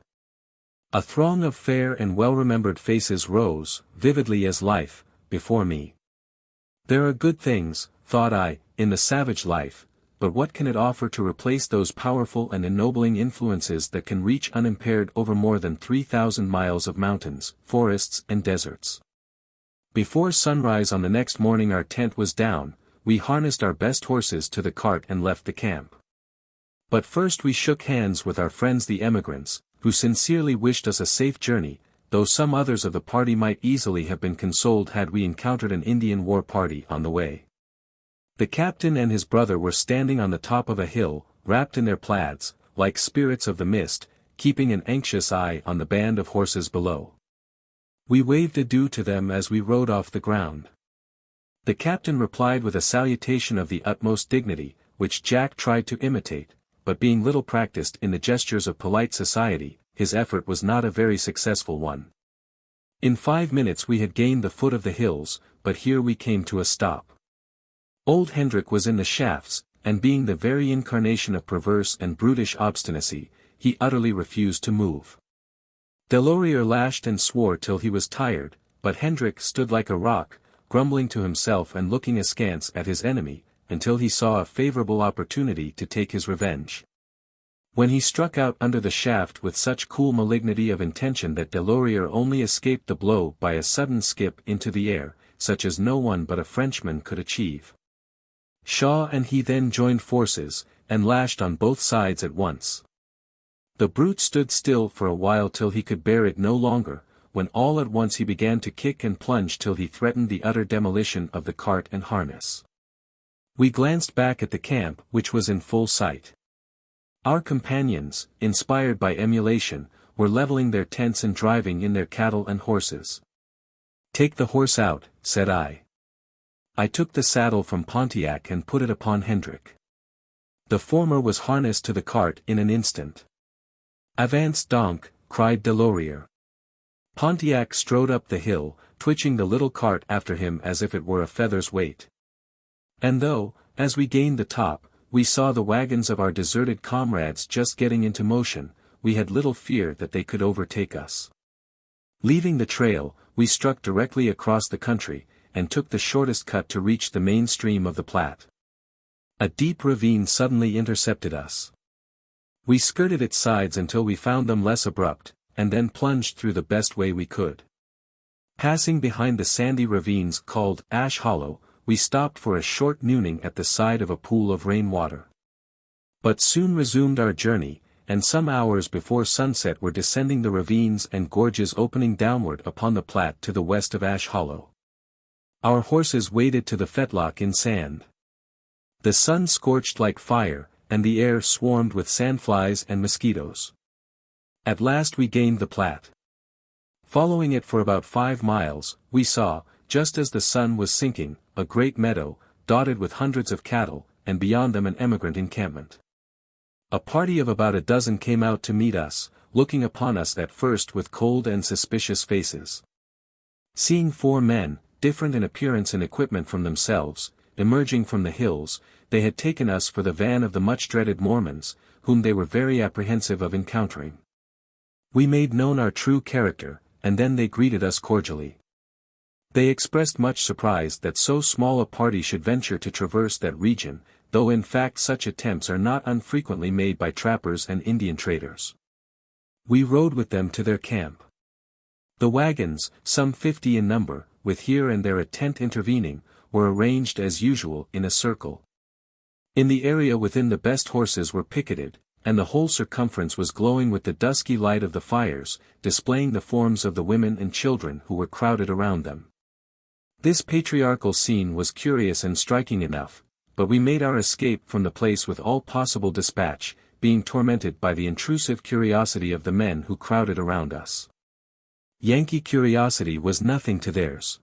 A throng of fair and well-remembered faces rose, vividly as life, before me. There are good things, thought I, in the savage life, but what can it offer to replace those powerful and ennobling influences that can reach unimpaired over more than 3,000 miles of mountains, forests and deserts? Before sunrise on the next morning our tent was down, we harnessed our best horses to the cart and left the camp. But first we shook hands with our friends the emigrants, who sincerely wished us a safe journey, though some others of the party might easily have been consoled had we encountered an Indian war party on the way. The captain and his brother were standing on the top of a hill, wrapped in their plaids, like spirits of the mist, keeping an anxious eye on the band of horses below. We waved adieu to them as we rode off the ground. The captain replied with a salutation of the utmost dignity, which Jack tried to imitate, but being little practiced in the gestures of polite society, his effort was not a very successful one. In 5 minutes we had gained the foot of the hills, but here we came to a stop. Old Hendrik was in the shafts, and being the very incarnation of perverse and brutish obstinacy, he utterly refused to move. Delorier lashed and swore till he was tired, but Hendrik stood like a rock, grumbling to himself and looking askance at his enemy, until he saw a favorable opportunity to take his revenge. When he struck out under the shaft with such cool malignity of intention that Delorier only escaped the blow by a sudden skip into the air, such as no one but a Frenchman could achieve. Shaw and he then joined forces, and lashed on both sides at once. The brute stood still for a while till he could bear it no longer, when all at once he began to kick and plunge till he threatened the utter demolition of the cart and harness. We glanced back at the camp, which was in full sight. Our companions, inspired by emulation, were leveling their tents and driving in their cattle and horses. "Take the horse out," said I. I took the saddle from Pontiac and put it upon Hendrik. The former was harnessed to the cart in an instant. "Avance donc," cried Delorier. Pontiac strode up the hill, twitching the little cart after him as if it were a feather's weight. And though, as we gained the top, we saw the wagons of our deserted comrades just getting into motion, we had little fear that they could overtake us. Leaving the trail, we struck directly across the country, and took the shortest cut to reach the main stream of the Platte. A deep ravine suddenly intercepted us. We skirted its sides until we found them less abrupt, and then plunged through the best way we could. Passing behind the sandy ravines called Ash Hollow, we stopped for a short nooning at the side of a pool of rainwater. But soon resumed our journey, and some hours before sunset were descending the ravines and gorges opening downward upon the Platte to the west of Ash Hollow. Our horses waded to the fetlock in sand. The sun scorched like fire, and the air swarmed with sandflies and mosquitoes. At last we gained the Platte. Following it for about 5 miles, we saw, just as the sun was sinking, a great meadow, dotted with hundreds of cattle, and beyond them an emigrant encampment. A party of about a dozen came out to meet us, looking upon us at first with cold and suspicious faces. Seeing 4 men, different in appearance and equipment from themselves, emerging from the hills, they had taken us for the van of the much-dreaded Mormons, whom they were very apprehensive of encountering. We made known our true character, and then they greeted us cordially. They expressed much surprise that so small a party should venture to traverse that region, though in fact such attempts are not unfrequently made by trappers and Indian traders. We rode with them to their camp. The wagons, some 50 in number, with here and there a tent intervening, were arranged as usual in a circle. In the area within the best horses were picketed, and the whole circumference was glowing with the dusky light of the fires, displaying the forms of the women and children who were crowded around them. This patriarchal scene was curious and striking enough, but we made our escape from the place with all possible dispatch, being tormented by the intrusive curiosity of the men who crowded around us. Yankee curiosity was nothing to theirs.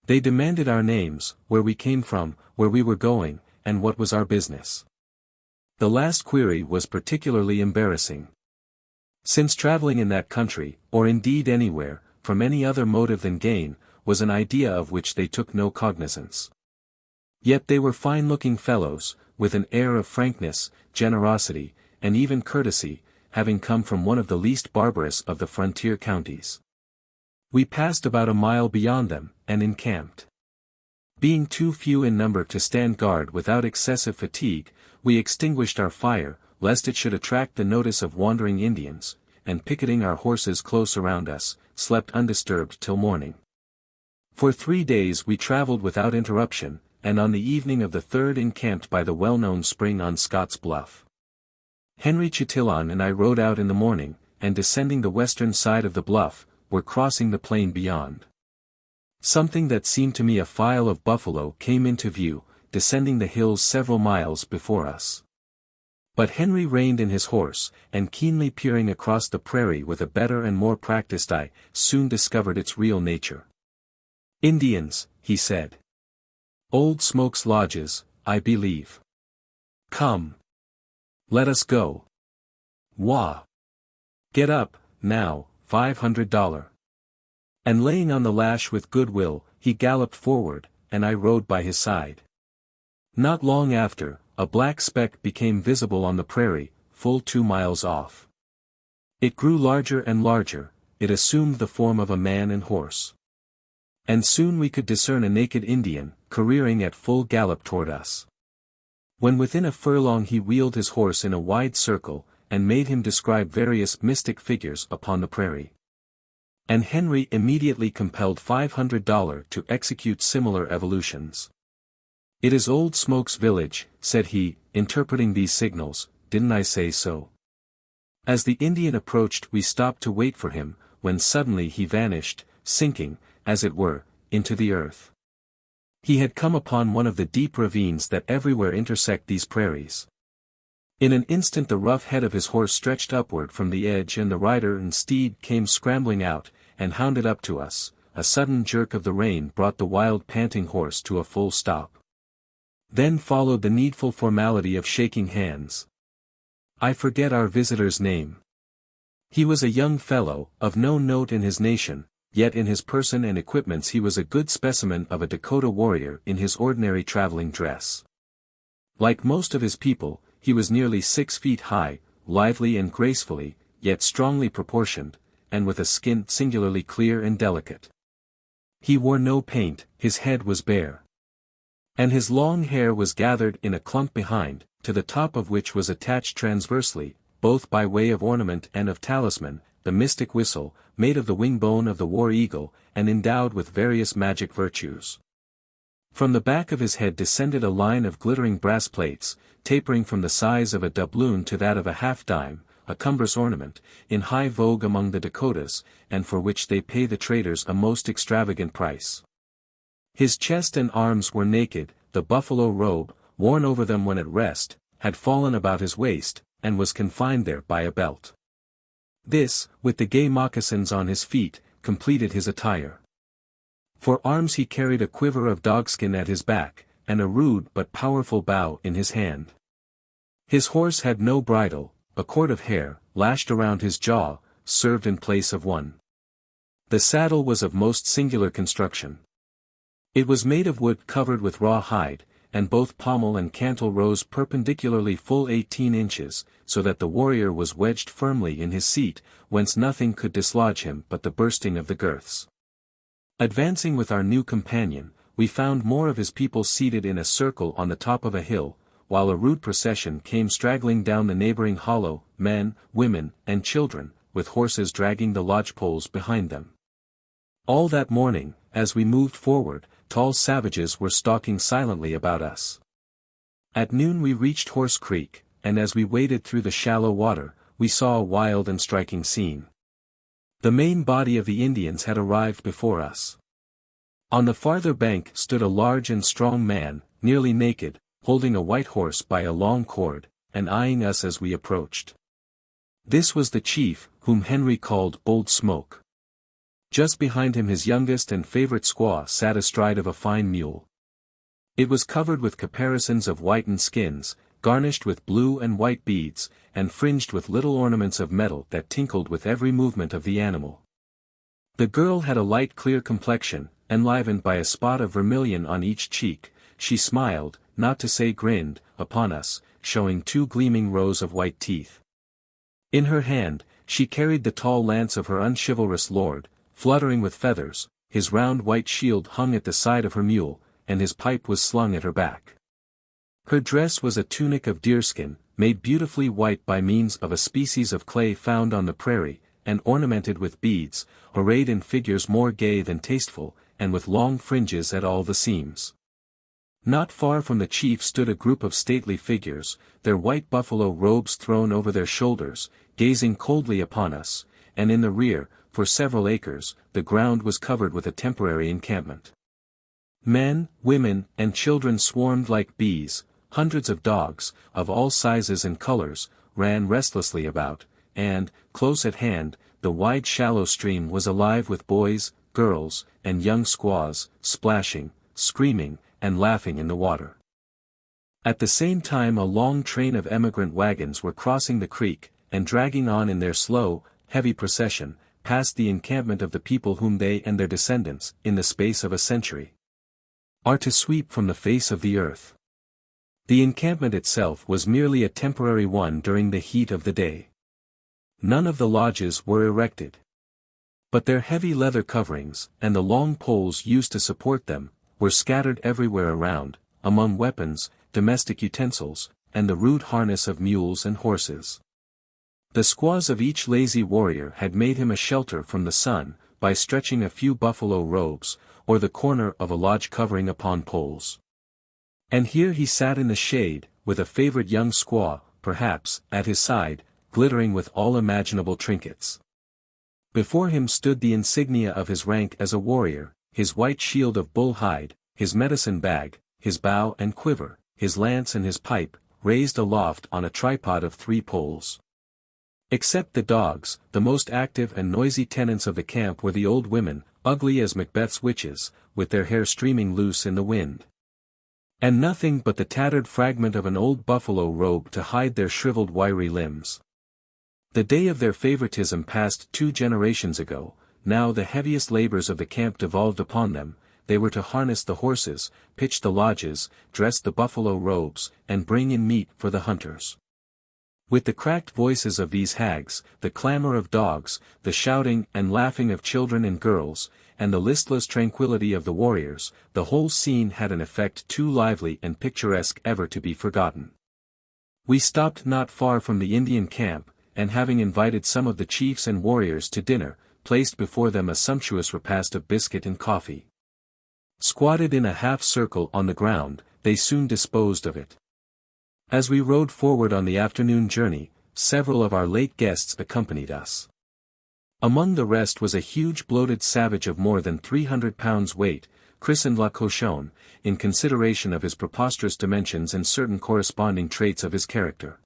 They demanded our names, where we came from, where we were going, and what was our business. The last query was particularly embarrassing. Since traveling in that country, or indeed anywhere, from any other motive than gain, was an idea of which they took no cognizance. Yet they were fine-looking fellows, with an air of frankness, generosity, and even courtesy, having come from one of the least barbarous of the frontier counties. We passed about a mile beyond them, and encamped. Being too few in number to stand guard without excessive fatigue, we extinguished our fire, lest it should attract the notice of wandering Indians, and picketing our horses close around us, slept undisturbed till morning. For 3 days we traveled without interruption, and on the evening of the 3rd encamped by the well-known spring on Scott's Bluff. Henry Chatillon and I rode out in the morning, and descending the western side of the bluff, were crossing the plain beyond. Something that seemed to me a file of buffalo came into view, descending the hills several miles before us. But Henry reined in his horse, and keenly peering across the prairie with a better and more practiced eye, soon discovered its real nature. "Indians," he said. "Old Smoke's lodges, I believe. Come. Let us go. Wah. Get up, now, $500. And laying on the lash with good will, he galloped forward, and I rode by his side. Not long after, a black speck became visible on the prairie, full 2 miles off. It grew larger and larger, it assumed the form of a man and horse. And soon we could discern a naked Indian, careering at full gallop toward us. When within a furlong he wheeled his horse in a wide circle, and made him describe various mystic figures upon the prairie. And Henry immediately compelled $500 to execute similar evolutions. "It is Old Smoke's village," said he, interpreting these signals, "didn't I say so?" As the Indian approached we stopped to wait for him, when suddenly he vanished, sinking, as it were, into the earth. He had come upon one of the deep ravines that everywhere intersect these prairies. In an instant the rough head of his horse stretched upward from the edge and the rider and steed came scrambling out, and hounded up to us. A sudden jerk of the rein brought the wild panting horse to a full stop. Then followed the needful formality of shaking hands. I forget our visitor's name. He was a young fellow, of no note in his nation, yet in his person and equipments he was a good specimen of a Dakota warrior in his ordinary traveling dress. Like most of his people, he was nearly 6 feet high, lively and gracefully, yet strongly proportioned, and with a skin singularly clear and delicate. He wore no paint, his head was bare. And his long hair was gathered in a clump behind, to the top of which was attached transversely, both by way of ornament and of talisman, the mystic whistle, made of the wing-bone of the war eagle, and endowed with various magic virtues. From the back of his head descended a line of glittering brass plates, tapering from the size of a doubloon to that of a half-dime, a cumbrous ornament, in high vogue among the Dakotas, and for which they pay the traders a most extravagant price. His chest and arms were naked, the buffalo robe, worn over them when at rest, had fallen about his waist, and was confined there by a belt. This, with the gay moccasins on his feet, completed his attire. For arms he carried a quiver of dogskin at his back, and a rude but powerful bow in his hand. His horse had no bridle, a cord of hair, lashed around his jaw, served in place of one. The saddle was of most singular construction. It was made of wood covered with raw hide, and both pommel and cantle rose perpendicularly full 18 inches, so that the warrior was wedged firmly in his seat, whence nothing could dislodge him but the bursting of the girths. Advancing with our new companion, we found more of his people seated in a circle on the top of a hill, while a rude procession came straggling down the neighboring hollow, men, women, and children, with horses dragging the lodge-poles behind them. All that morning, as we moved forward, tall savages were stalking silently about us. At noon we reached Horse Creek, and as we waded through the shallow water, we saw a wild and striking scene. The main body of the Indians had arrived before us. On the farther bank stood a large and strong man, nearly naked, holding a white horse by a long cord, and eyeing us as we approached. This was the chief, whom Henry called Old Smoke. Just behind him his youngest and favorite squaw sat astride of a fine mule. It was covered with caparisons of whitened skins, garnished with blue and white beads, and fringed with little ornaments of metal that tinkled with every movement of the animal. The girl had a light clear complexion, enlivened by a spot of vermilion on each cheek. She smiled, not to say grinned, upon us, showing 2 gleaming rows of white teeth. In her hand, she carried the tall lance of her unchivalrous lord, fluttering with feathers. His round white shield hung at the side of her mule, and his pipe was slung at her back. Her dress was a tunic of deerskin, made beautifully white by means of a species of clay found on the prairie, and ornamented with beads, arrayed in figures more gay than tasteful, and with long fringes at all the seams. Not far from the chief stood a group of stately figures, their white buffalo robes thrown over their shoulders, gazing coldly upon us, and in the rear, for several acres, the ground was covered with a temporary encampment. Men, women, and children swarmed like bees. Hundreds of dogs, of all sizes and colors, ran restlessly about, and, close at hand, the wide shallow stream was alive with boys, girls, and young squaws, splashing, screaming, and laughing in the water. At the same time a long train of emigrant wagons were crossing the creek, and dragging on in their slow, heavy procession, past the encampment of the people whom they and their descendants, in the space of a century, are to sweep from the face of the earth. The encampment itself was merely a temporary one during the heat of the day. None of the lodges were erected. But their heavy leather coverings, and the long poles used to support them, were scattered everywhere around, among weapons, domestic utensils, and the rude harness of mules and horses. The squaws of each lazy warrior had made him a shelter from the sun, by stretching a few buffalo robes, or the corner of a lodge covering upon poles. And here he sat in the shade, with a favorite young squaw, perhaps, at his side, glittering with all imaginable trinkets. Before him stood the insignia of his rank as a warrior, his white shield of bull hide, his medicine bag, his bow and quiver, his lance and his pipe, raised aloft on a tripod of 3 poles. Except the dogs, the most active and noisy tenants of the camp were the old women, ugly as Macbeth's witches, with their hair streaming loose in the wind. And nothing but the tattered fragment of an old buffalo robe to hide their shriveled wiry limbs. The day of their favoritism passed 2 generations ago. Now the heaviest labors of the camp devolved upon them. They were to harness the horses, pitch the lodges, dress the buffalo robes, and bring in meat for the hunters. With the cracked voices of these hags, the clamor of dogs, the shouting and laughing of children and girls, and the listless tranquility of the warriors, the whole scene had an effect too lively and picturesque ever to be forgotten. We stopped not far from the Indian camp, and having invited some of the chiefs and warriors to dinner, placed before them a sumptuous repast of biscuit and coffee. Squatted in a half-circle on the ground, they soon disposed of it. As we rode forward on the afternoon journey, several of our late guests accompanied us. Among the rest was a huge bloated savage of more than 300 pounds weight, christened La Cochon, in consideration of his preposterous dimensions and certain corresponding traits of his character.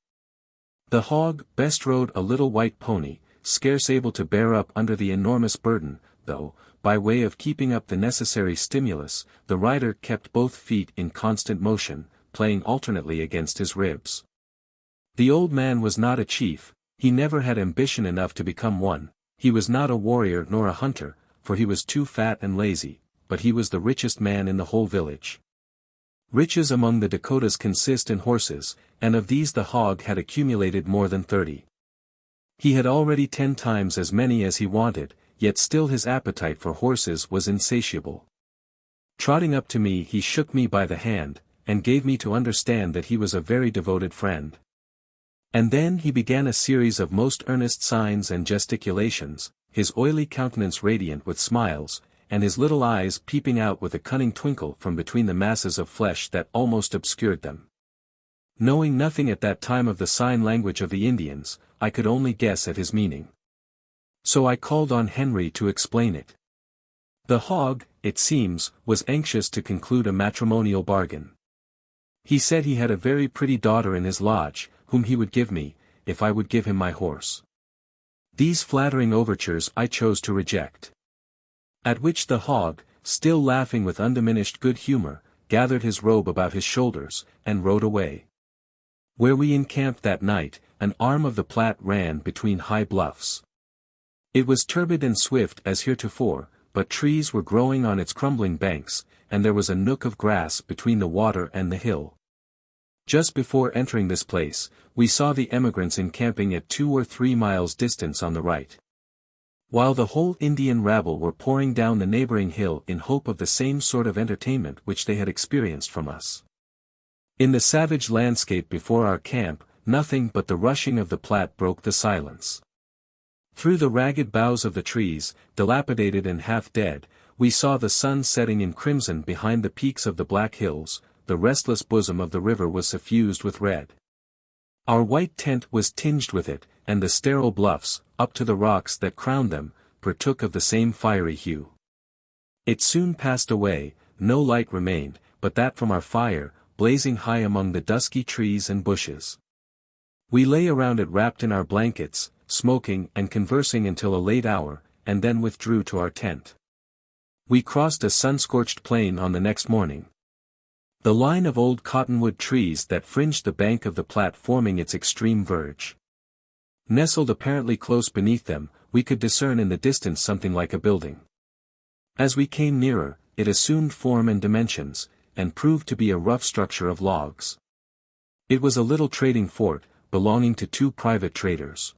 The hog best rode a little white pony, scarce able to bear up under the enormous burden, though, by way of keeping up the necessary stimulus, the rider kept both feet in constant motion, playing alternately against his ribs. The old man was not a chief, he never had ambition enough to become one, he was not a warrior nor a hunter, for he was too fat and lazy, but he was the richest man in the whole village. Riches among the Dakotas consist in horses, and of these the hog had accumulated more than 30. He had already 10 times as many as he wanted, yet still his appetite for horses was insatiable. Trotting up to me he shook me by the hand, and gave me to understand that he was a very devoted friend. And then he began a series of most earnest signs and gesticulations, his oily countenance radiant with smiles, and his little eyes peeping out with a cunning twinkle from between the masses of flesh that almost obscured them. Knowing nothing at that time of the sign language of the Indians, I could only guess at his meaning. So I called on Henry to explain it. The hog, it seems, was anxious to conclude a matrimonial bargain. He said he had a very pretty daughter in his lodge, whom he would give me, if I would give him my horse. These flattering overtures I chose to reject. At which the hog, still laughing with undiminished good humor, gathered his robe about his shoulders, and rode away. Where we encamped that night, an arm of the Platte ran between high bluffs. It was turbid and swift as heretofore, but trees were growing on its crumbling banks, and there was a nook of grass between the water and the hill. Just before entering this place, we saw the emigrants encamping at 2 or 3 miles distance on the right. While the whole Indian rabble were pouring down the neighboring hill in hope of the same sort of entertainment which they had experienced from us. In the savage landscape before our camp, nothing but the rushing of the Platte broke the silence. Through the ragged boughs of the trees, dilapidated and half dead, we saw the sun setting in crimson behind the peaks of the Black Hills, the restless bosom of the river was suffused with red. Our white tent was tinged with it, and the sterile bluffs, up to the rocks that crowned them, partook of the same fiery hue. It soon passed away, no light remained, but that from our fire, blazing high among the dusky trees and bushes. We lay around it wrapped in our blankets, smoking and conversing until a late hour, and then withdrew to our tent. We crossed a sun-scorched plain on the next morning. The line of old cottonwood trees that fringed the bank of the Platte forming its extreme verge. Nestled apparently close beneath them, we could discern in the distance something like a building. As we came nearer, it assumed form and dimensions, and proved to be a rough structure of logs. It was a little trading fort, belonging to 2 private traders.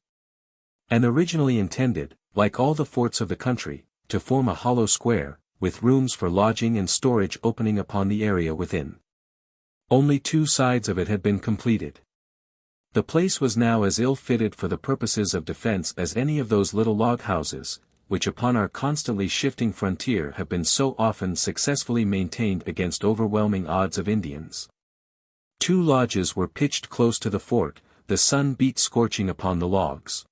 And originally intended, like all the forts of the country, to form a hollow square, with rooms for lodging and storage opening upon the area within. Only 2 sides of it had been completed. The place was now as ill-fitted for the purposes of defense as any of those little log houses, which upon our constantly shifting frontier have been so often successfully maintained against overwhelming odds of Indians. 2 lodges were pitched close to the fort, the sun beat scorching upon the logs.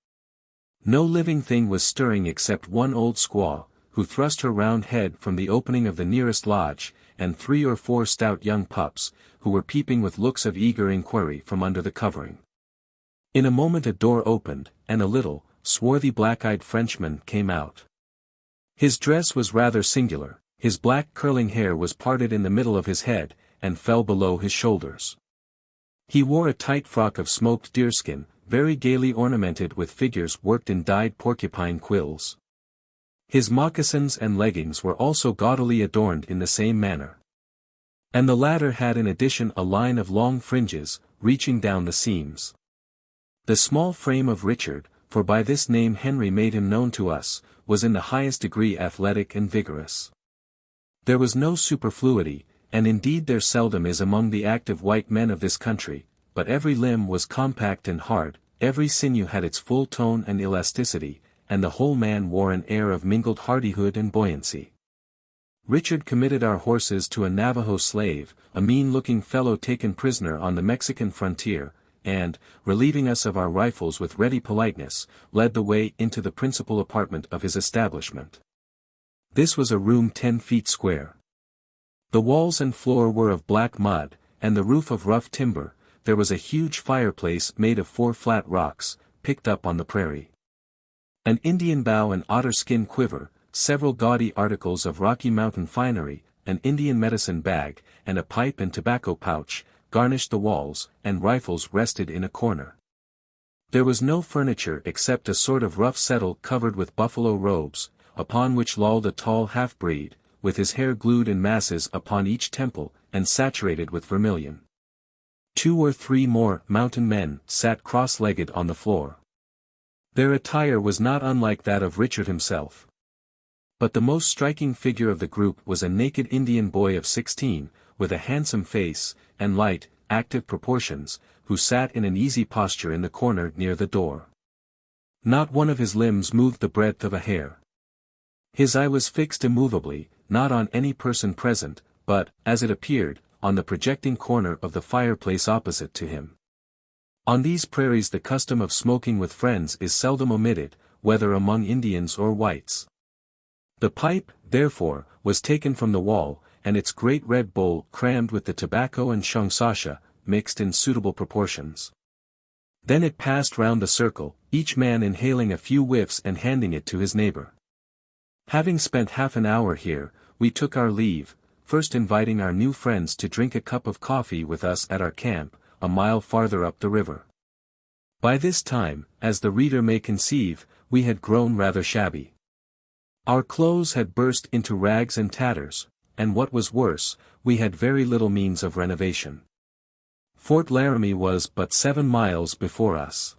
No living thing was stirring except one old squaw, who thrust her round head from the opening of the nearest lodge, and 3 or 4 stout young pups, who were peeping with looks of eager inquiry from under the covering. In a moment a door opened, and a little, swarthy black-eyed Frenchman came out. His dress was rather singular, his black curling hair was parted in the middle of his head, and fell below his shoulders. He wore a tight frock of smoked deerskin, very gaily ornamented with figures worked in dyed porcupine quills. His moccasins and leggings were also gaudily adorned in the same manner. And the latter had in addition a line of long fringes, reaching down the seams. The small frame of Richard, for by this name Henry made him known to us, was in the highest degree athletic and vigorous. There was no superfluity, and indeed there seldom is among the active white men of this country, but every limb was compact and hard, every sinew had its full tone and elasticity, and the whole man wore an air of mingled hardihood and buoyancy. Richard committed our horses to a Navajo slave, a mean-looking fellow taken prisoner on the Mexican frontier, and, relieving us of our rifles with ready politeness, led the way into the principal apartment of his establishment. This was a room 10 feet square. The walls and floor were of black mud, and the roof of rough timber. There was a huge fireplace made of 4 flat rocks, picked up on the prairie. An Indian bow and otter skin quiver, several gaudy articles of Rocky Mountain finery, an Indian medicine bag, and a pipe and tobacco pouch, garnished the walls, and rifles rested in a corner. There was no furniture except a sort of rough settle covered with buffalo robes, upon which lolled a tall half-breed, with his hair glued in masses upon each temple, and saturated with vermilion. 2 or 3 more mountain men sat cross-legged on the floor. Their attire was not unlike that of Richard himself. But the most striking figure of the group was a naked Indian boy of 16, with a handsome face, and light, active proportions, who sat in an easy posture in the corner near the door. Not one of his limbs moved the breadth of a hair. His eye was fixed immovably, not on any person present, but, as it appeared, on the projecting corner of the fireplace opposite to him. On these prairies the custom of smoking with friends is seldom omitted, whether among Indians or whites. The pipe, therefore, was taken from the wall, and its great red bowl crammed with the tobacco and shongsasha, mixed in suitable proportions. Then it passed round the circle, each man inhaling a few whiffs and handing it to his neighbor. Having spent half an hour here, we took our leave, first inviting our new friends to drink a cup of coffee with us at our camp, a mile farther up the river. By this time, as the reader may conceive, we had grown rather shabby. Our clothes had burst into rags and tatters, and what was worse, we had very little means of renovation. Fort Laramie was but 7 miles before us.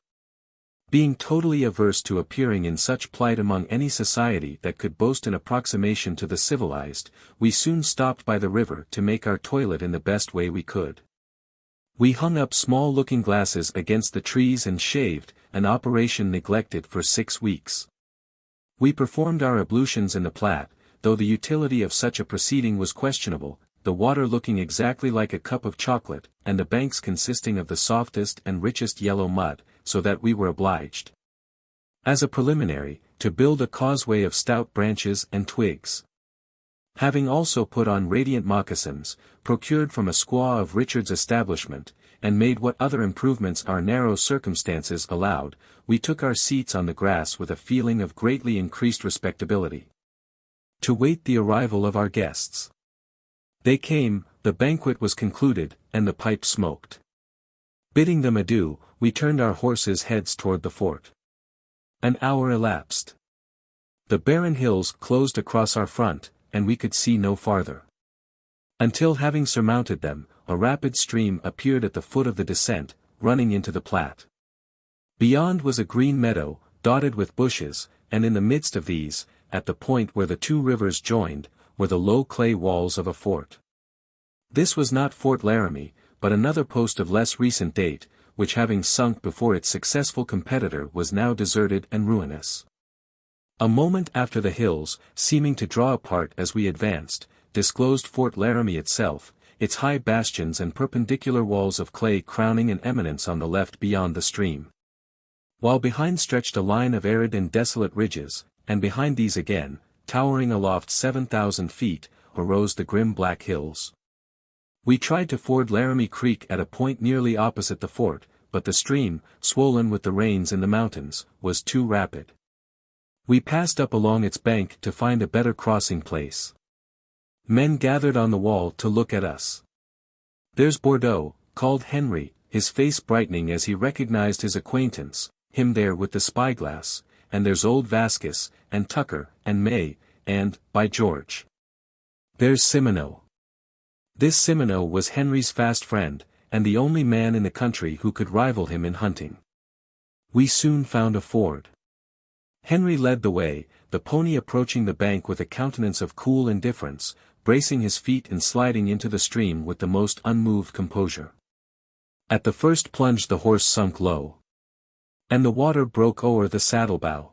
Being totally averse to appearing in such plight among any society that could boast an approximation to the civilized, we soon stopped by the river to make our toilet in the best way we could. We hung up small looking-glasses against the trees and shaved, an operation neglected for 6 weeks. We performed our ablutions in the Platte, though the utility of such a proceeding was questionable, the water looking exactly like a cup of chocolate, and the banks consisting of the softest and richest yellow mud, so that we were obliged, as a preliminary, to build a causeway of stout branches and twigs. Having also put on radiant moccasins, procured from a squaw of Richard's establishment, and made what other improvements our narrow circumstances allowed, we took our seats on the grass with a feeling of greatly increased respectability, to wait the arrival of our guests. They came, the banquet was concluded, and the pipe smoked. Bidding them adieu, we turned our horses' heads toward the fort. An hour elapsed. The barren hills closed across our front, and we could see no farther. Until having surmounted them, a rapid stream appeared at the foot of the descent, running into the Platte. Beyond was a green meadow, dotted with bushes, and in the midst of these, at the point where the 2 rivers joined, were the low clay walls of a fort. This was not Fort Laramie, but another post of less recent date, which having sunk before its successful competitor was now deserted and ruinous. A moment after the hills, seeming to draw apart as we advanced, disclosed Fort Laramie itself, its high bastions and perpendicular walls of clay crowning an eminence on the left beyond the stream. While behind stretched a line of arid and desolate ridges, and behind these again, towering aloft 7,000 feet, arose the grim black hills. We tried to ford Laramie Creek at a point nearly opposite the fort, but the stream, swollen with the rains in the mountains, was too rapid. We passed up along its bank to find a better crossing place. Men gathered on the wall to look at us. "There's Bordeaux," called Henry, his face brightening as he recognized his acquaintance, him there with the spyglass, and there's old Vasquez, and Tucker, and May, and, by George, there's Simino. This Simino was Henry's fast friend, and the only man in the country who could rival him in hunting. We soon found a ford. Henry led the way, the pony approaching the bank with a countenance of cool indifference, bracing his feet and sliding into the stream with the most unmoved composure. At the first plunge the horse sunk low, and the water broke o'er the saddle-bow.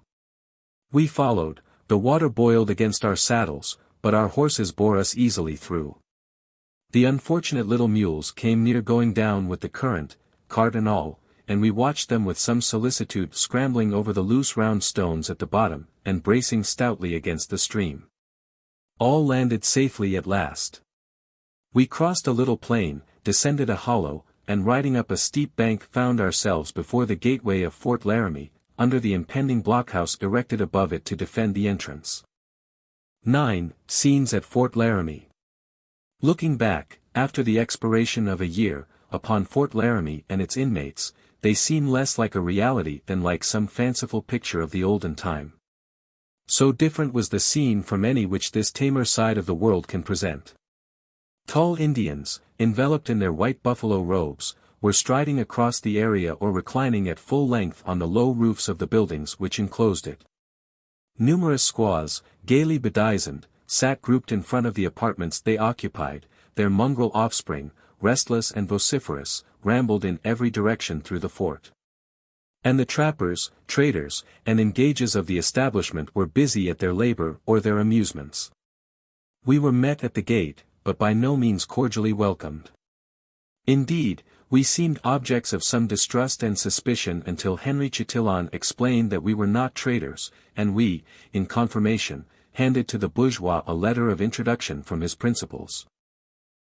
We followed, the water boiled against our saddles, but our horses bore us easily through. The unfortunate little mules came near going down with the current, cart and all, and we watched them with some solicitude scrambling over the loose round stones at the bottom, and bracing stoutly against the stream. All landed safely at last. We crossed a little plain, descended a hollow, and riding up a steep bank found ourselves before the gateway of Fort Laramie, under the impending blockhouse erected above it to defend the entrance. 9. Scenes at Fort Laramie. Looking back, after the expiration of a year, upon Fort Laramie and its inmates, they seem less like a reality than like some fanciful picture of the olden time. So different was the scene from any which this tamer side of the world can present. Tall Indians, enveloped in their white buffalo robes, were striding across the area or reclining at full length on the low roofs of the buildings which enclosed it. Numerous squaws, gaily bedizened, sat grouped in front of the apartments they occupied, their mongrel offspring, restless and vociferous, rambled in every direction through the fort. And the trappers, traders, and engages of the establishment were busy at their labor or their amusements. We were met at the gate, but by no means cordially welcomed. Indeed, we seemed objects of some distrust and suspicion until Henry Chatillon explained that we were not traders, and we, in confirmation, handed to the bourgeois a letter of introduction from his principals.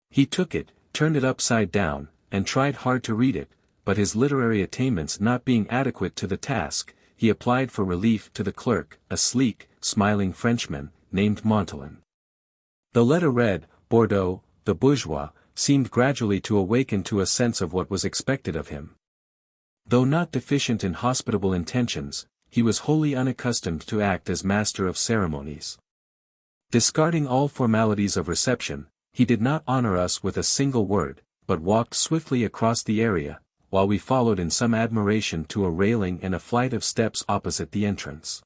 He took it, turned it upside down, and tried hard to read it, but his literary attainments not being adequate to the task, he applied for relief to the clerk, a sleek, smiling Frenchman, named Montalon. The letter read, Bordeaux, the bourgeois, seemed gradually to awaken to a sense of what was expected of him. Though not deficient in hospitable intentions, he was wholly unaccustomed to act as master of ceremonies. Discarding all formalities of reception, he did not honor us with a single word, but walked swiftly across the area, while we followed in some admiration to a railing and a flight of steps opposite the entrance.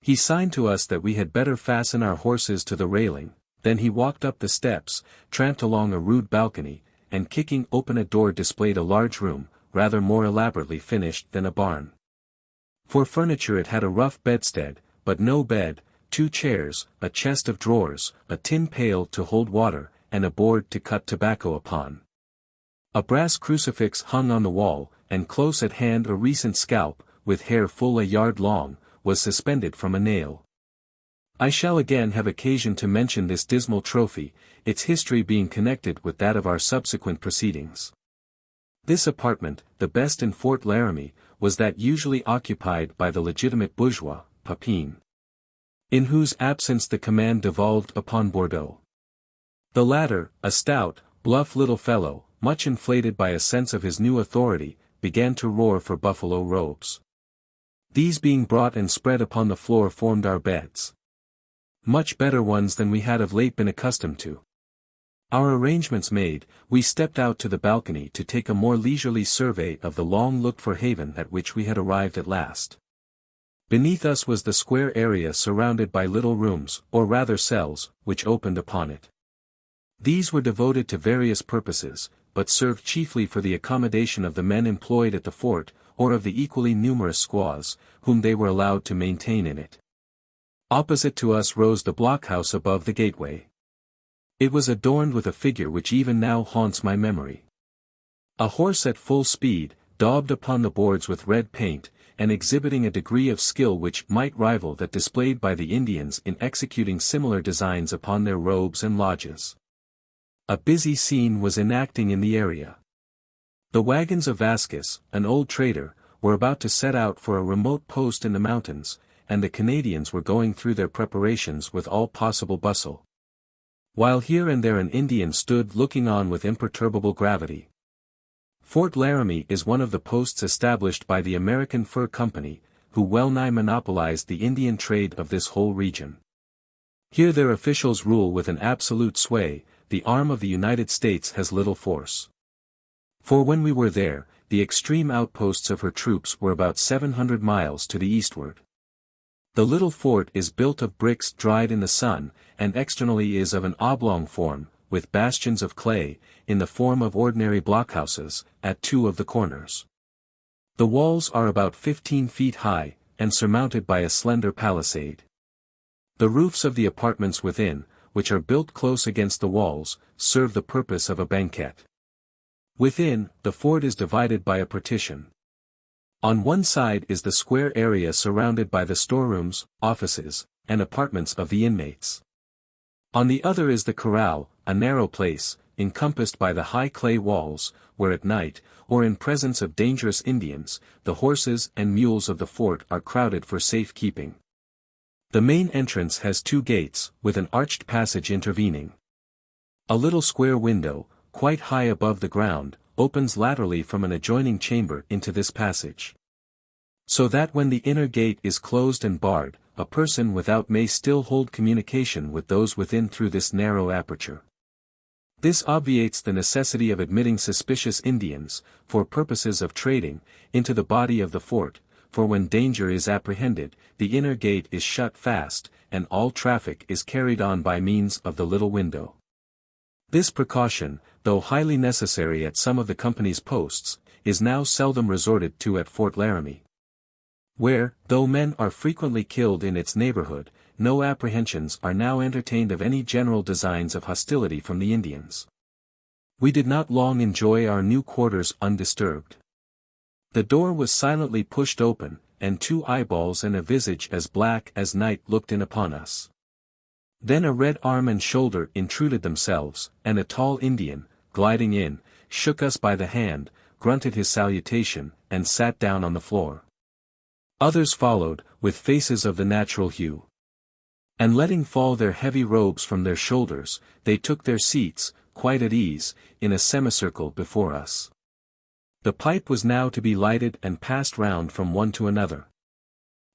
He signed to us that we had better fasten our horses to the railing. Then he walked up the steps, tramped along a rude balcony, and kicking open a door displayed a large room, rather more elaborately finished than a barn. For furniture it had a rough bedstead, but no bed, 2 chairs, a chest of drawers, a tin pail to hold water, and a board to cut tobacco upon. A brass crucifix hung on the wall, and close at hand a recent scalp, with hair full a yard long, was suspended from a nail. I shall again have occasion to mention this dismal trophy, its history being connected with that of our subsequent proceedings. This apartment, the best in Fort Laramie, was that usually occupied by the legitimate bourgeois, Papin, in whose absence the command devolved upon Bordeaux. The latter, a stout, bluff little fellow, much inflated by a sense of his new authority, began to roar for buffalo robes. These being brought and spread upon the floor formed our beds. Much better ones than we had of late been accustomed to. Our arrangements made, we stepped out to the balcony to take a more leisurely survey of the long-looked-for haven at which we had arrived at last. Beneath us was the square area surrounded by little rooms, or rather cells, which opened upon it. These were devoted to various purposes, but served chiefly for the accommodation of the men employed at the fort, or of the equally numerous squaws, whom they were allowed to maintain in it. Opposite to us rose the blockhouse above the gateway. It was adorned with a figure which even now haunts my memory. A horse at full speed, daubed upon the boards with red paint, and exhibiting a degree of skill which might rival that displayed by the Indians in executing similar designs upon their robes and lodges. A busy scene was enacting in the area. The wagons of Vasquez, an old trader, were about to set out for a remote post in the mountains, and the Canadians were going through their preparations with all possible bustle. While here and there an Indian stood looking on with imperturbable gravity. Fort Laramie is one of the posts established by the American Fur Company, who well-nigh monopolized the Indian trade of this whole region. Here their officials rule with an absolute sway. The arm of the United States has little force. For when we were there, the extreme outposts of her troops were about 700 miles to the eastward. The little fort is built of bricks dried in the sun, and externally is of an oblong form, with bastions of clay, in the form of ordinary blockhouses, at 2 of the corners. The walls are about 15 feet high, and surmounted by a slender palisade. The roofs of the apartments within, which are built close against the walls, serve the purpose of a banquette. Within, the fort is divided by a partition. On one side is the square area surrounded by the storerooms, offices, and apartments of the inmates. On the other is the corral, a narrow place, encompassed by the high clay walls, where at night, or in presence of dangerous Indians, the horses and mules of the fort are crowded for safe keeping. The main entrance has 2 gates, with an arched passage intervening. A little square window, quite high above the ground, opens laterally from an adjoining chamber into this passage. So that when the inner gate is closed and barred, a person without may still hold communication with those within through this narrow aperture. This obviates the necessity of admitting suspicious Indians, for purposes of trading, into the body of the fort, for when danger is apprehended, the inner gate is shut fast, and all traffic is carried on by means of the little window. This precaution, though highly necessary at some of the company's posts, is now seldom resorted to at Fort Laramie. Where, though men are frequently killed in its neighborhood, no apprehensions are now entertained of any general designs of hostility from the Indians. We did not long enjoy our new quarters undisturbed. The door was silently pushed open, and 2 eyeballs and a visage as black as night looked in upon us. Then a red arm and shoulder intruded themselves, and a tall Indian, gliding in, shook us by the hand, grunted his salutation, and sat down on the floor. Others followed, with faces of the natural hue. And letting fall their heavy robes from their shoulders, they took their seats, quite at ease, in a semicircle before us. The pipe was now to be lighted and passed round from one to another.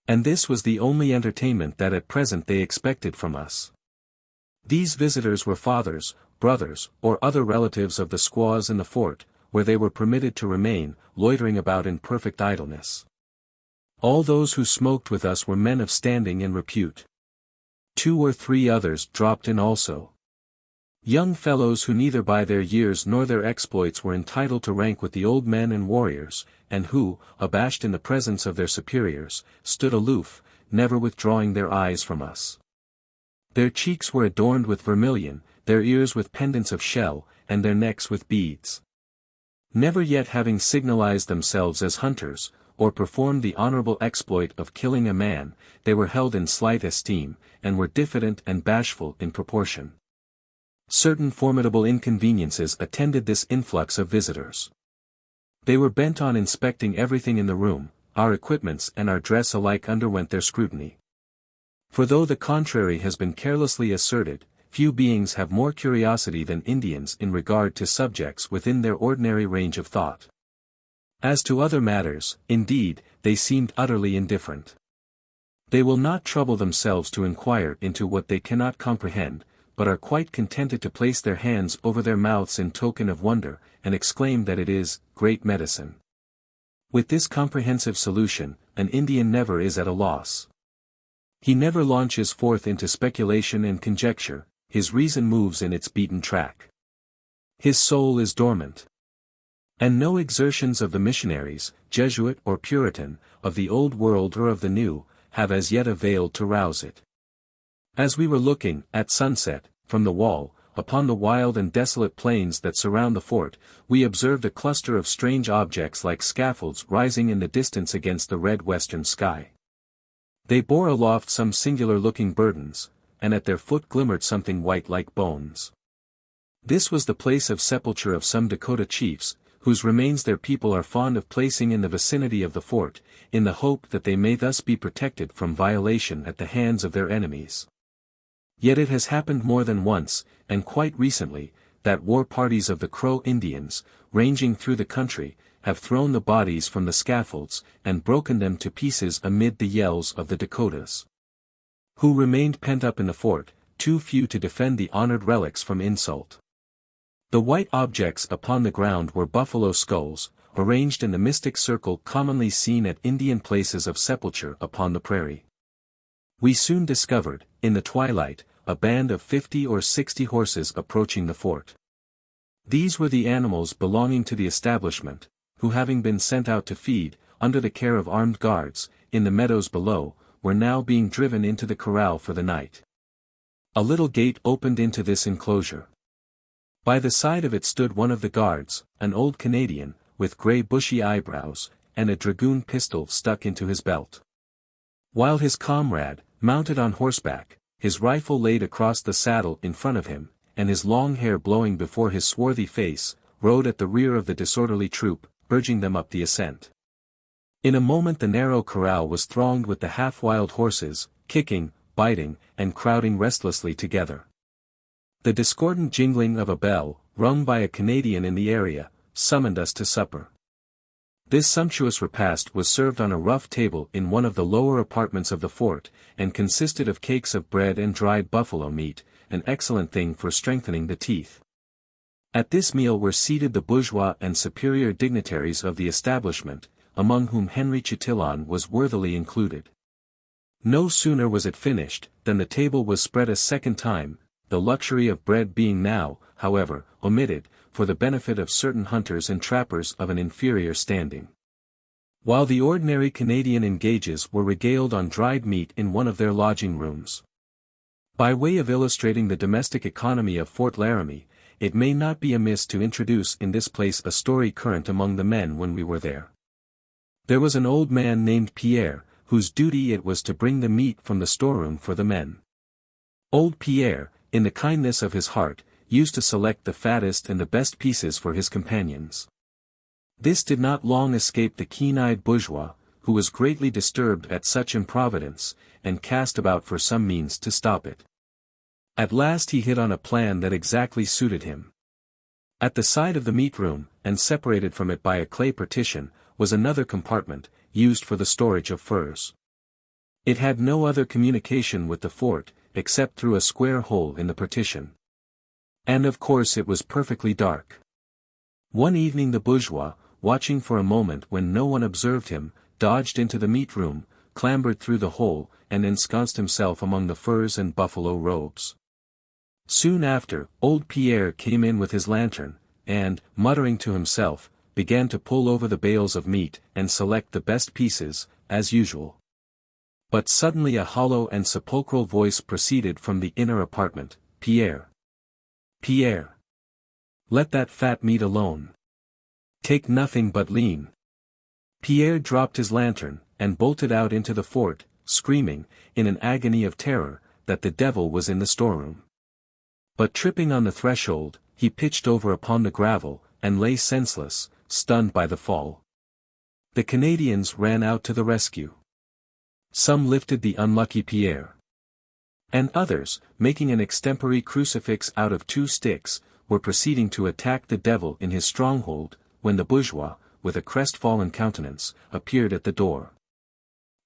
And this was the only entertainment that at present they expected from us. These visitors were fathers, brothers, or other relatives of the squaws in the fort, where they were permitted to remain, loitering about in perfect idleness. All those who smoked with us were men of standing and repute. 2 or 3 others dropped in also. Young fellows who neither by their years nor their exploits were entitled to rank with the old men and warriors, and who, abashed in the presence of their superiors, stood aloof, never withdrawing their eyes from us. Their cheeks were adorned with vermilion, their ears with pendants of shell, and their necks with beads. Never yet having signalized themselves as hunters, or performed the honorable exploit of killing a man, they were held in slight esteem, and were diffident and bashful in proportion. Certain formidable inconveniences attended this influx of visitors. They were bent on inspecting everything in the room, our equipments and our dress alike underwent their scrutiny. For though the contrary has been carelessly asserted, few beings have more curiosity than Indians in regard to subjects within their ordinary range of thought. As to other matters, indeed, they seemed utterly indifferent. They will not trouble themselves to inquire into what they cannot comprehend, but are quite contented to place their hands over their mouths in token of wonder, and exclaim that it is great medicine. With this comprehensive solution, an Indian never is at a loss. He never launches forth into speculation and conjecture, his reason moves in its beaten track. His soul is dormant. And no exertions of the missionaries, Jesuit or Puritan, of the Old World or of the New, have as yet availed to rouse it. As we were looking, at sunset, from the wall, upon the wild and desolate plains that surround the fort, we observed a cluster of strange objects like scaffolds rising in the distance against the red western sky. They bore aloft some singular-looking burdens, and at their foot glimmered something white like bones. This was the place of sepulture of some Dakota chiefs, whose remains their people are fond of placing in the vicinity of the fort, in the hope that they may thus be protected from violation at the hands of their enemies. Yet it has happened more than once, and quite recently, that war parties of the Crow Indians, ranging through the country, have thrown the bodies from the scaffolds, and broken them to pieces amid the yells of the Dakotas, who remained pent up in the fort, too few to defend the honored relics from insult. The white objects upon the ground were buffalo skulls, arranged in the mystic circle commonly seen at Indian places of sepulture upon the prairie. We soon discovered, in the twilight, a band of 50 or 60 horses approaching the fort. These were the animals belonging to the establishment, who having been sent out to feed, under the care of armed guards, in the meadows below, were now being driven into the corral for the night. A little gate opened into this enclosure. By the side of it stood one of the guards, an old Canadian, with grey bushy eyebrows, and a dragoon pistol stuck into his belt. While his comrade, mounted on horseback, his rifle laid across the saddle in front of him, and his long hair blowing before his swarthy face, rode at the rear of the disorderly troop, urging them up the ascent. In a moment the narrow corral was thronged with the half-wild horses, kicking, biting, and crowding restlessly together. The discordant jingling of a bell, rung by a Canadian in the area, summoned us to supper. This sumptuous repast was served on a rough table in one of the lower apartments of the fort, and consisted of cakes of bread and dried buffalo meat, an excellent thing for strengthening the teeth. At this meal were seated the bourgeois and superior dignitaries of the establishment, among whom Henry Chatillon was worthily included. No sooner was it finished, than the table was spread a second time, the luxury of bread being now, however, omitted, for the benefit of certain hunters and trappers of an inferior standing. While the ordinary Canadian engages were regaled on dried meat in one of their lodging rooms. By way of illustrating the domestic economy of Fort Laramie, it may not be amiss to introduce in this place a story current among the men when we were there. There was an old man named Pierre, whose duty it was to bring the meat from the storeroom for the men. Old Pierre, in the kindness of his heart, used to select the fattest and the best pieces for his companions. This did not long escape the keen-eyed bourgeois, who was greatly disturbed at such improvidence, and cast about for some means to stop it. At last he hit on a plan that exactly suited him. At the side of the meat room, and separated from it by a clay partition, was another compartment, used for the storage of furs. It had no other communication with the fort, except through a square hole in the partition. And of course it was perfectly dark. One evening the bourgeois, watching for a moment when no one observed him, dodged into the meat room, clambered through the hole, and ensconced himself among the furs and buffalo robes. Soon after, old Pierre came in with his lantern, and, muttering to himself, began to pull over the bales of meat and select the best pieces, as usual. But suddenly a hollow and sepulchral voice proceeded from the inner apartment, "Pierre! Pierre! Let that fat meat alone. Take nothing but lean." Pierre dropped his lantern, and bolted out into the fort, screaming, in an agony of terror, that the devil was in the storeroom. But tripping on the threshold, he pitched over upon the gravel, and lay senseless, stunned by the fall. The Canadians ran out to the rescue. Some lifted the unlucky Pierre. And others, making an extempore crucifix out of 2 sticks, were proceeding to attack the devil in his stronghold, when the bourgeois, with a crestfallen countenance, appeared at the door.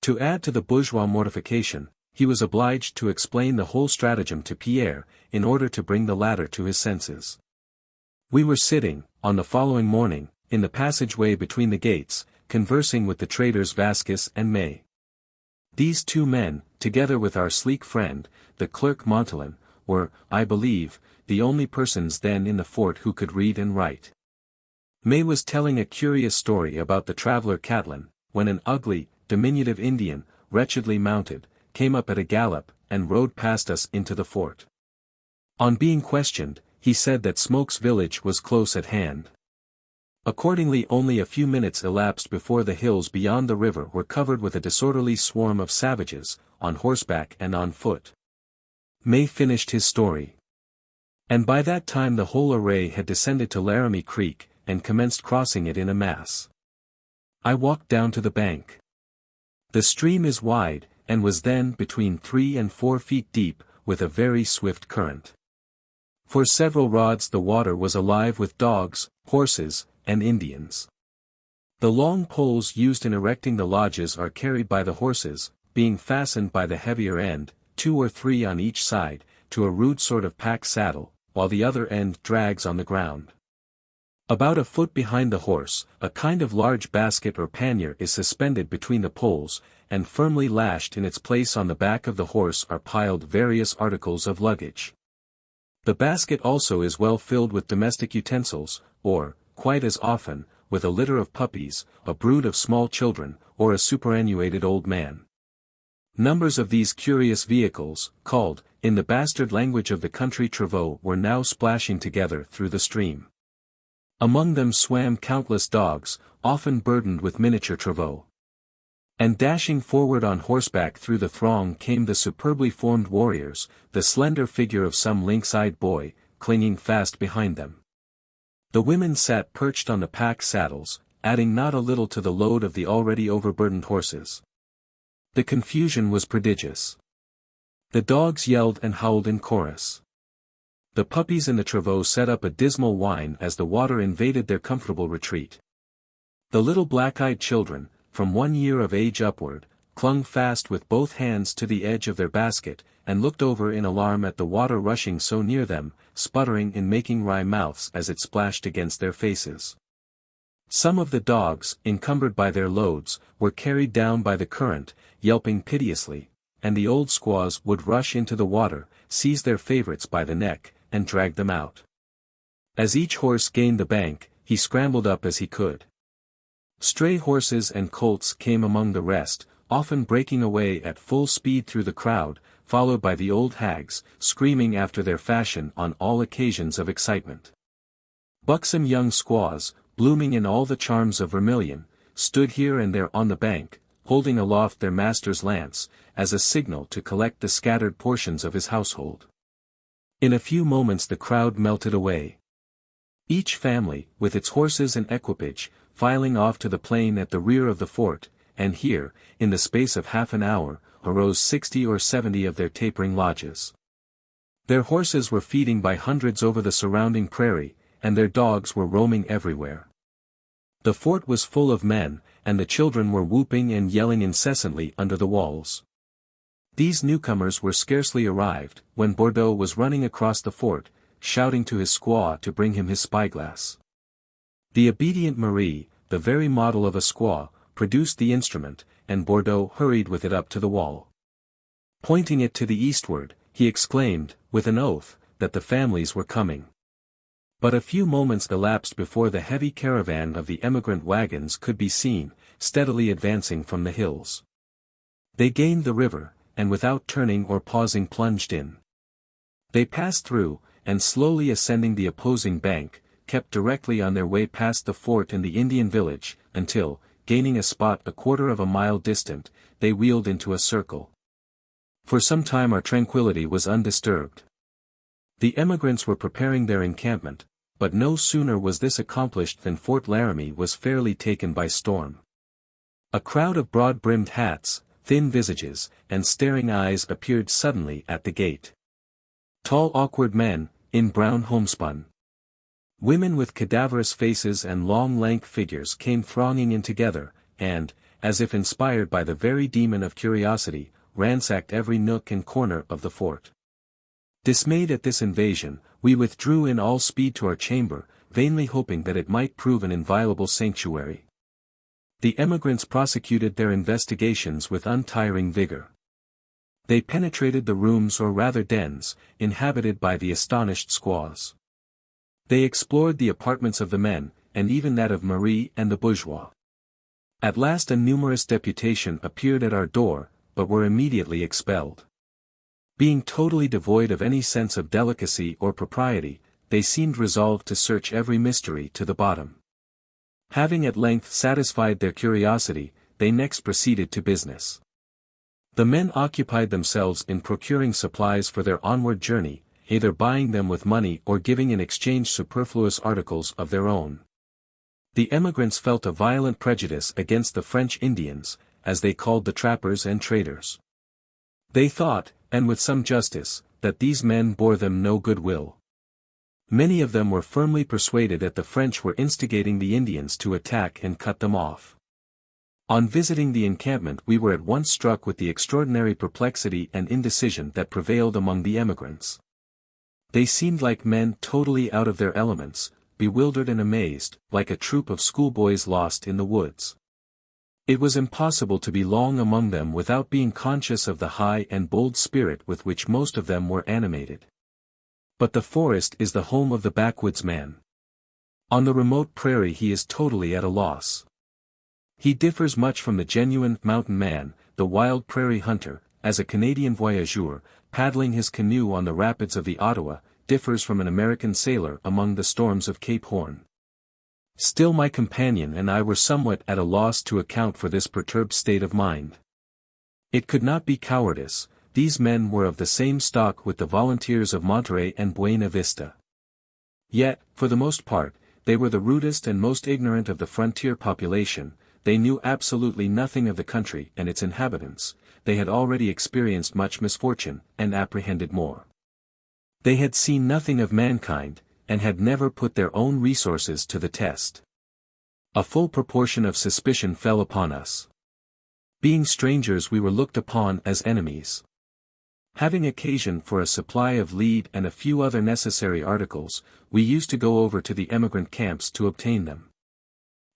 To add to the bourgeois mortification, he was obliged to explain the whole stratagem to Pierre, in order to bring the latter to his senses. We were sitting, on the following morning, in the passageway between the gates, conversing with the traders Vasquez and May. These 2 men, together with our sleek friend, the clerk Montalin, were, I believe, the only persons then in the fort who could read and write. May was telling a curious story about the traveler Catlin, when an ugly, diminutive Indian, wretchedly mounted, came up at a gallop, and rode past us into the fort. On being questioned, he said that Smoke's village was close at hand. Accordingly only a few minutes elapsed before the hills beyond the river were covered with a disorderly swarm of savages, on horseback and on foot. May finished his story. And by that time the whole array had descended to Laramie Creek, and commenced crossing it in a mass. I walked down to the bank. The stream is wide, and was then between 3 and 4 feet deep, with a very swift current. For several rods the water was alive with dogs, horses, and Indians. The long poles used in erecting the lodges are carried by the horses, being fastened by the heavier end, 2 or 3 on each side, to a rude sort of pack saddle, while the other end drags on the ground. About a foot behind the horse, a kind of large basket or pannier is suspended between the poles, and firmly lashed in its place on the back of the horse are piled various articles of luggage. The basket also is well filled with domestic utensils, or, quite as often, with a litter of puppies, a brood of small children, or a superannuated old man. Numbers of these curious vehicles, called, in the bastard language of the country travaux, were now splashing together through the stream. Among them swam countless dogs, often burdened with miniature travaux. And dashing forward on horseback through the throng came the superbly formed warriors, the slender figure of some lynx-eyed boy, clinging fast behind them. The women sat perched on the pack saddles, adding not a little to the load of the already overburdened horses. The confusion was prodigious. The dogs yelled and howled in chorus. The puppies in the travaux set up a dismal whine as the water invaded their comfortable retreat. The little black-eyed children, from 1 year of age upward, clung fast with both hands to the edge of their basket, and looked over in alarm at the water rushing so near them, sputtering and making wry mouths as it splashed against their faces. Some of the dogs, encumbered by their loads, were carried down by the current, yelping piteously, and the old squaws would rush into the water, seize their favorites by the neck, and drag them out. As each horse gained the bank, he scrambled up as he could. Stray horses and colts came among the rest, often breaking away at full speed through the crowd, followed by the old hags, screaming after their fashion on all occasions of excitement. Buxom young squaws, blooming in all the charms of vermilion, stood here and there on the bank, holding aloft their master's lance, as a signal to collect the scattered portions of his household. In a few moments the crowd melted away. Each family, with its horses and equipage, filing off to the plain at the rear of the fort, and here, in the space of half an hour, arose 60 or 70 of their tapering lodges. Their horses were feeding by hundreds over the surrounding prairie, and their dogs were roaming everywhere. The fort was full of men, and the children were whooping and yelling incessantly under the walls. These newcomers were scarcely arrived, when Bordeaux was running across the fort, shouting to his squaw to bring him his spyglass. The obedient Marie, the very model of a squaw, produced the instrument, and Bordeaux hurried with it up to the wall. Pointing it to the eastward, he exclaimed, with an oath, that the families were coming. But a few moments elapsed before the heavy caravan of the emigrant wagons could be seen, steadily advancing from the hills. They gained the river, and without turning or pausing plunged in. They passed through, and slowly ascending the opposing bank, kept directly on their way past the fort and the Indian village, until, gaining a spot a quarter of a mile distant, they wheeled into a circle. For some time our tranquility was undisturbed. The emigrants were preparing their encampment, but no sooner was this accomplished than Fort Laramie was fairly taken by storm. A crowd of broad-brimmed hats, thin visages, and staring eyes appeared suddenly at the gate. Tall awkward men, in brown homespun. Women with cadaverous faces and long lank figures came thronging in together, and, as if inspired by the very demon of curiosity, ransacked every nook and corner of the fort. Dismayed at this invasion, we withdrew in all speed to our chamber, vainly hoping that it might prove an inviolable sanctuary. The emigrants prosecuted their investigations with untiring vigor. They penetrated the rooms or rather dens, inhabited by the astonished squaws. They explored the apartments of the men, and even that of Marie and the bourgeois. At last a numerous deputation appeared at our door, but were immediately expelled. Being totally devoid of any sense of delicacy or propriety, they seemed resolved to search every mystery to the bottom. Having at length satisfied their curiosity, they next proceeded to business. The men occupied themselves in procuring supplies for their onward journey, either buying them with money or giving in exchange superfluous articles of their own. The emigrants felt a violent prejudice against the French Indians, as they called the trappers and traders. They thought, and with some justice, that these men bore them no good will. Many of them were firmly persuaded that the French were instigating the Indians to attack and cut them off. On visiting the encampment we were at once struck with the extraordinary perplexity and indecision that prevailed among the emigrants. They seemed like men totally out of their elements, bewildered and amazed, like a troop of schoolboys lost in the woods. It was impossible to be long among them without being conscious of the high and bold spirit with which most of them were animated. But the forest is the home of the backwoods man. On the remote prairie he is totally at a loss. He differs much from the genuine mountain man, the wild prairie hunter, as a Canadian voyageur, paddling his canoe on the rapids of the Ottawa, differs from an American sailor among the storms of Cape Horn. Still my companion and I were somewhat at a loss to account for this perturbed state of mind. It could not be cowardice, these men were of the same stock with the volunteers of Monterey and Buena Vista. Yet, for the most part, they were the rudest and most ignorant of the frontier population, they knew absolutely nothing of the country and its inhabitants, they had already experienced much misfortune, and apprehended more. They had seen nothing of mankind, and had never put their own resources to the test. A full proportion of suspicion fell upon us. Being strangers we were looked upon as enemies. Having occasion for a supply of lead and a few other necessary articles, we used to go over to the emigrant camps to obtain them.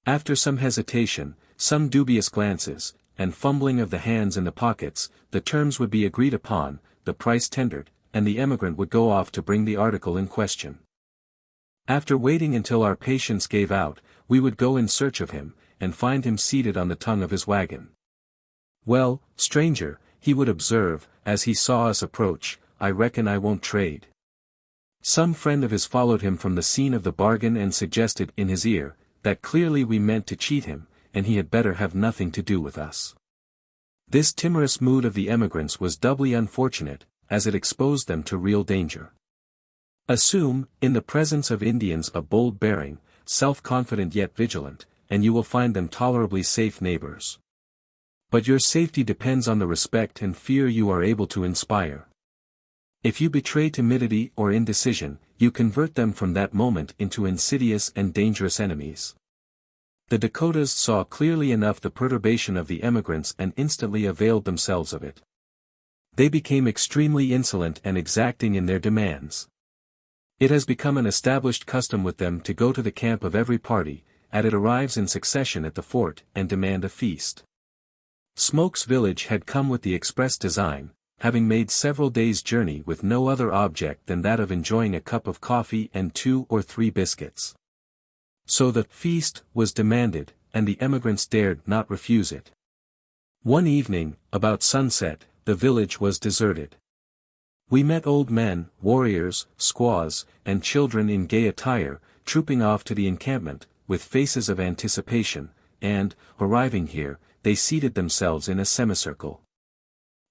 After some hesitation, some dubious glances, and fumbling of the hands in the pockets, the terms would be agreed upon, the price tendered, and the emigrant would go off to bring the article in question. After waiting until our patience gave out, we would go in search of him, and find him seated on the tongue of his wagon. "Well, stranger," he would observe, as he saw us approach, "I reckon I won't trade." Some friend of his followed him from the scene of the bargain and suggested in his ear, that clearly we meant to cheat him, and he had better have nothing to do with us. This timorous mood of the emigrants was doubly unfortunate, as it exposed them to real danger. Assume, in the presence of Indians a bold bearing, self-confident yet vigilant, and you will find them tolerably safe neighbors. But your safety depends on the respect and fear you are able to inspire. If you betray timidity or indecision, you convert them from that moment into insidious and dangerous enemies. The Dakotas saw clearly enough the perturbation of the emigrants and instantly availed themselves of it. They became extremely insolent and exacting in their demands. It has become an established custom with them to go to the camp of every party, as it arrives in succession at the fort, and demand a feast. Smoke's village had come with the express design, having made several days' journey with no other object than that of enjoying a cup of coffee and 2 or 3 biscuits. So the feast was demanded, and the emigrants dared not refuse it. One evening, about sunset, the village was deserted. We met old men, warriors, squaws, and children in gay attire, trooping off to the encampment, with faces of anticipation, and, arriving here, they seated themselves in a semicircle.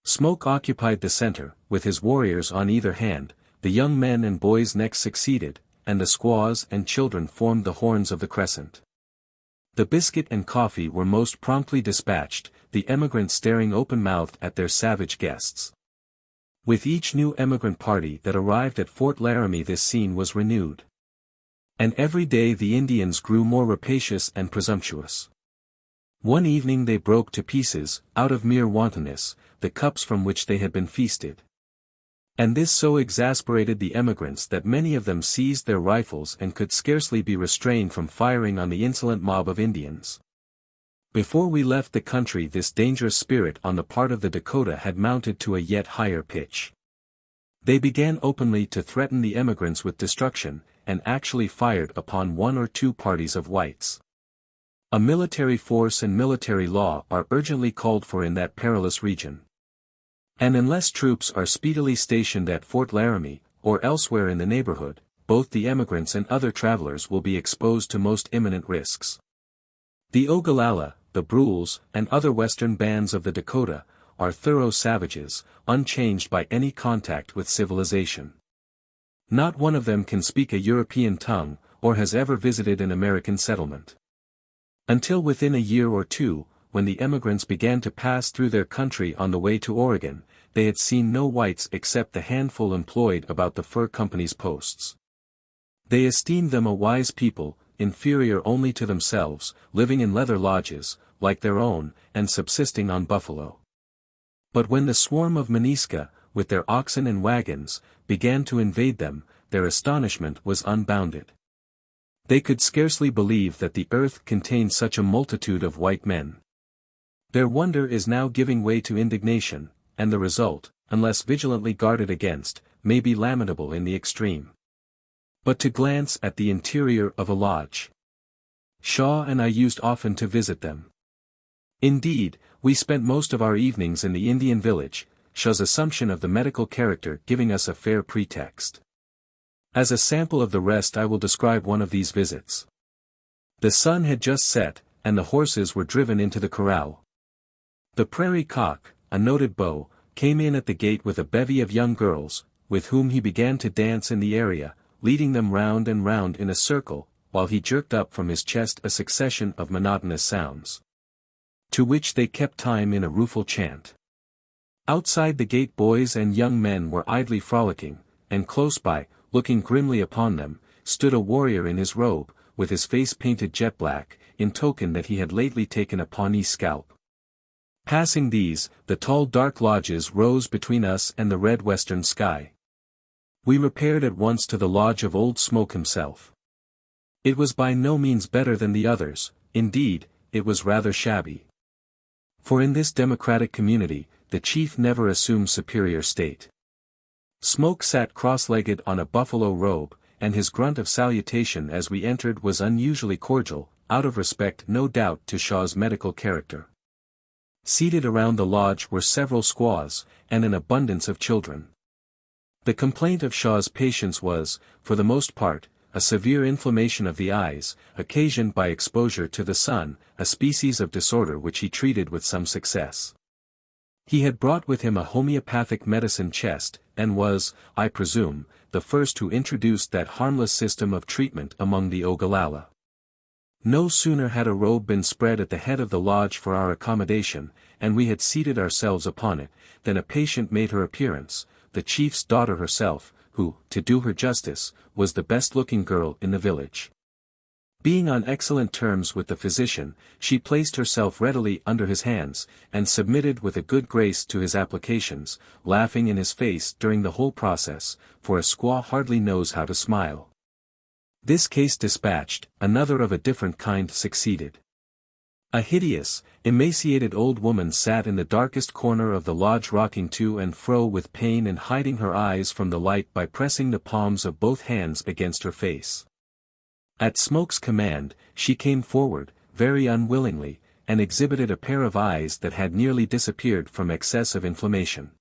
Smoke occupied the center, with his warriors on either hand, the young men and boys next succeeded, and the squaws and children formed the horns of the crescent. The biscuit and coffee were most promptly dispatched, the emigrants staring open-mouthed at their savage guests. With each new emigrant party that arrived at Fort Laramie this scene was renewed. And every day the Indians grew more rapacious and presumptuous. One evening they broke to pieces, out of mere wantonness, the cups from which they had been feasted. And this so exasperated the emigrants that many of them seized their rifles and could scarcely be restrained from firing on the insolent mob of Indians. Before we left the country this dangerous spirit on the part of the Dakota had mounted to a yet higher pitch. They began openly to threaten the emigrants with destruction, and actually fired upon 1 or 2 parties of whites. A military force and military law are urgently called for in that perilous region. And unless troops are speedily stationed at Fort Laramie, or elsewhere in the neighborhood, both the emigrants and other travelers will be exposed to most imminent risks. The Ogallalla, the Brules, and other western bands of the Dakota, are thorough savages, unchanged by any contact with civilization. Not one of them can speak a European tongue, or has ever visited an American settlement. Until within a year or two, when the emigrants began to pass through their country on the way to Oregon, they had seen no whites except the handful employed about the fur company's posts. They esteemed them a wise people, inferior only to themselves, living in leather lodges, like their own, and subsisting on buffalo. But when the swarm of Munisca, with their oxen and wagons, began to invade them, their astonishment was unbounded. They could scarcely believe that the earth contained such a multitude of white men. Their wonder is now giving way to indignation, and the result, unless vigilantly guarded against, may be lamentable in the extreme. But to glance at the interior of a lodge. Shaw and I used often to visit them. Indeed, we spent most of our evenings in the Indian village, Shaw's assumption of the medical character giving us a fair pretext. As a sample of the rest I will describe one of these visits. The sun had just set, and the horses were driven into the corral. The prairie cock, a noted beau, came in at the gate with a bevy of young girls, with whom he began to dance in the area, leading them round and round in a circle, while he jerked up from his chest a succession of monotonous sounds, to which they kept time in a rueful chant. Outside the gate boys and young men were idly frolicking, and close by, looking grimly upon them, stood a warrior in his robe, with his face painted jet black, in token that he had lately taken a Pawnee scalp. Passing these, the tall dark lodges rose between us and the red western sky. We repaired at once to the lodge of Old Smoke himself. It was by no means better than the others, indeed, it was rather shabby. For in this democratic community, the chief never assumes superior state. Smoke sat cross-legged on a buffalo robe, and his grunt of salutation as we entered was unusually cordial, out of respect no doubt to Shaw's medical character. Seated around the lodge were several squaws, and an abundance of children. The complaint of Shaw's patients was, for the most part, a severe inflammation of the eyes, occasioned by exposure to the sun, a species of disorder which he treated with some success. He had brought with him a homeopathic medicine chest, and was, I presume, the first who introduced that harmless system of treatment among the Ogallalla. No sooner had a robe been spread at the head of the lodge for our accommodation, and we had seated ourselves upon it, than a patient made her appearance, the chief's daughter herself, who, to do her justice, was the best-looking girl in the village. Being on excellent terms with the physician, she placed herself readily under his hands, and submitted with a good grace to his applications, laughing in his face during the whole process, for a squaw hardly knows how to smile. This case dispatched, another of a different kind succeeded. A hideous, emaciated old woman sat in the darkest corner of the lodge rocking to and fro with pain and hiding her eyes from the light by pressing the palms of both hands against her face. At Smoke's command, she came forward, very unwillingly, and exhibited a pair of eyes that had nearly disappeared from excess of inflammation.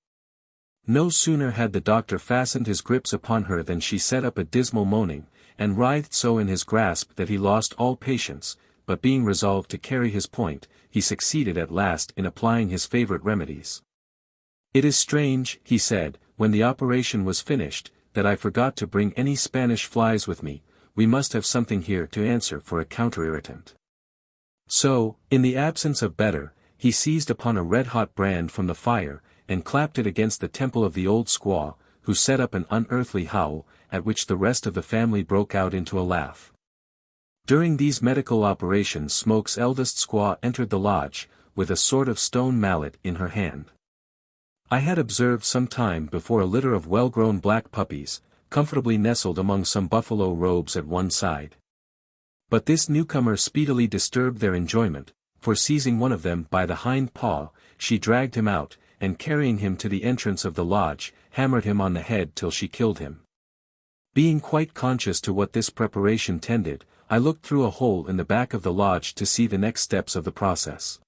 No sooner had the doctor fastened his grips upon her than she set up a dismal moaning, and writhed so in his grasp that he lost all patience, but being resolved to carry his point, he succeeded at last in applying his favorite remedies. "It is strange," he said, when the operation was finished, "that I forgot to bring any Spanish flies with me. We must have something here to answer for a counter-irritant." So, in the absence of better, he seized upon a red-hot brand from the fire, and clapped it against the temple of the old squaw, who set up an unearthly howl, at which the rest of the family broke out into a laugh. During these medical operations Smoke's eldest squaw entered the lodge, with a sort of stone mallet in her hand. I had observed some time before a litter of well-grown black puppies, comfortably nestled among some buffalo robes at one side. But this newcomer speedily disturbed their enjoyment, for seizing one of them by the hind paw, she dragged him out, and carrying him to the entrance of the lodge, hammered him on the head till she killed him. Being quite conscious to what this preparation tended, I looked through a hole in the back of the lodge to see the next steps of the process.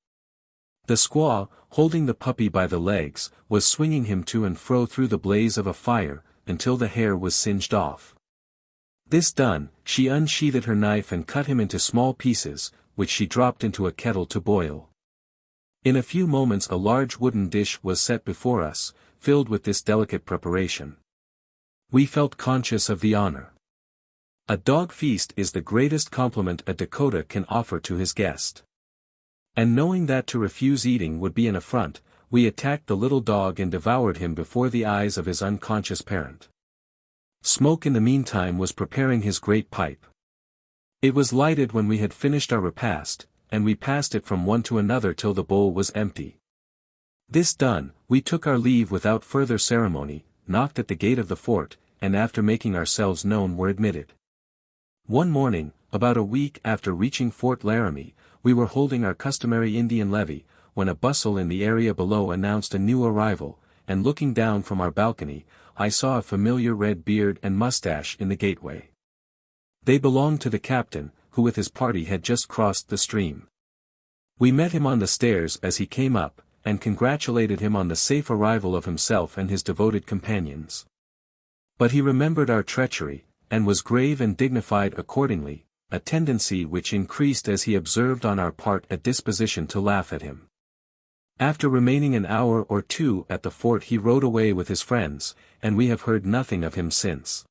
The squaw, holding the puppy by the legs, was swinging him to and fro through the blaze of a fire, until the hair was singed off. This done, she unsheathed her knife and cut him into small pieces, which she dropped into a kettle to boil. In a few moments a large wooden dish was set before us, filled with this delicate preparation. We felt conscious of the honor. A dog feast is the greatest compliment a Dakota can offer to his guest. And knowing that to refuse eating would be an affront, we attacked the little dog and devoured him before the eyes of his unconscious parent. Smoke in the meantime was preparing his great pipe. It was lighted when we had finished our repast, and we passed it from one to another till the bowl was empty. This done, we took our leave without further ceremony, knocked at the gate of the fort, and after making ourselves known were admitted. One morning, about a week after reaching Fort Laramie, we were holding our customary Indian levee, when a bustle in the area below announced a new arrival, and looking down from our balcony, I saw a familiar red beard and mustache in the gateway. They belonged to the captain, who with his party had just crossed the stream. We met him on the stairs as he came up, and congratulated him on the safe arrival of himself and his devoted companions. But he remembered our treachery, and was grave and dignified accordingly, a tendency which increased as he observed on our part a disposition to laugh at him. After remaining an hour or two at the fort he rode away with his friends, and we have heard nothing of him since.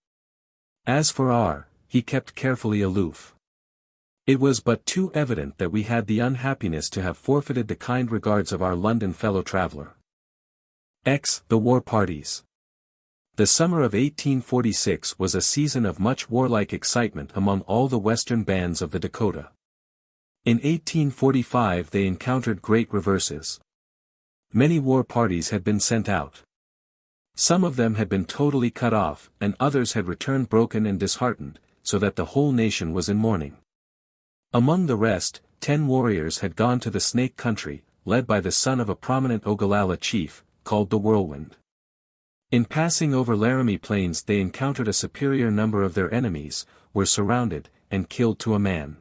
As for he kept carefully aloof. It was but too evident that we had the unhappiness to have forfeited the kind regards of our London fellow-traveller. The war parties. The summer of 1846 was a season of much warlike excitement among all the western bands of the Dakota. In 1845 they encountered great reverses. Many war parties had been sent out. Some of them had been totally cut off, and others had returned broken and disheartened, so that the whole nation was in mourning. Among the rest, 10 warriors had gone to the Snake country, led by the son of a prominent Ogallalla chief, called the Whirlwind. In passing over Laramie Plains they encountered a superior number of their enemies, were surrounded, and killed to a man.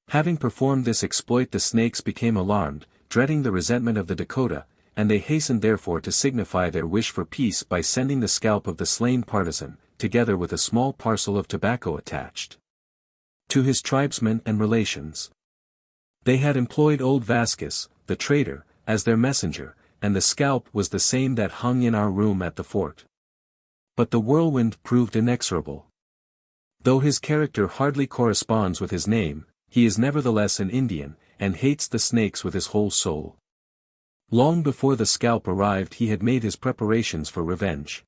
Having performed this exploit the Snakes became alarmed, dreading the resentment of the Dakota, and they hastened therefore to signify their wish for peace by sending the scalp of the slain partisan, together with a small parcel of tobacco attached, to his tribesmen and relations. They had employed old Vasquez, the trader, as their messenger, and the scalp was the same that hung in our room at the fort. But the Whirlwind proved inexorable. Though his character hardly corresponds with his name, he is nevertheless an Indian, and hates the Snakes with his whole soul. Long before the scalp arrived he had made his preparations for revenge.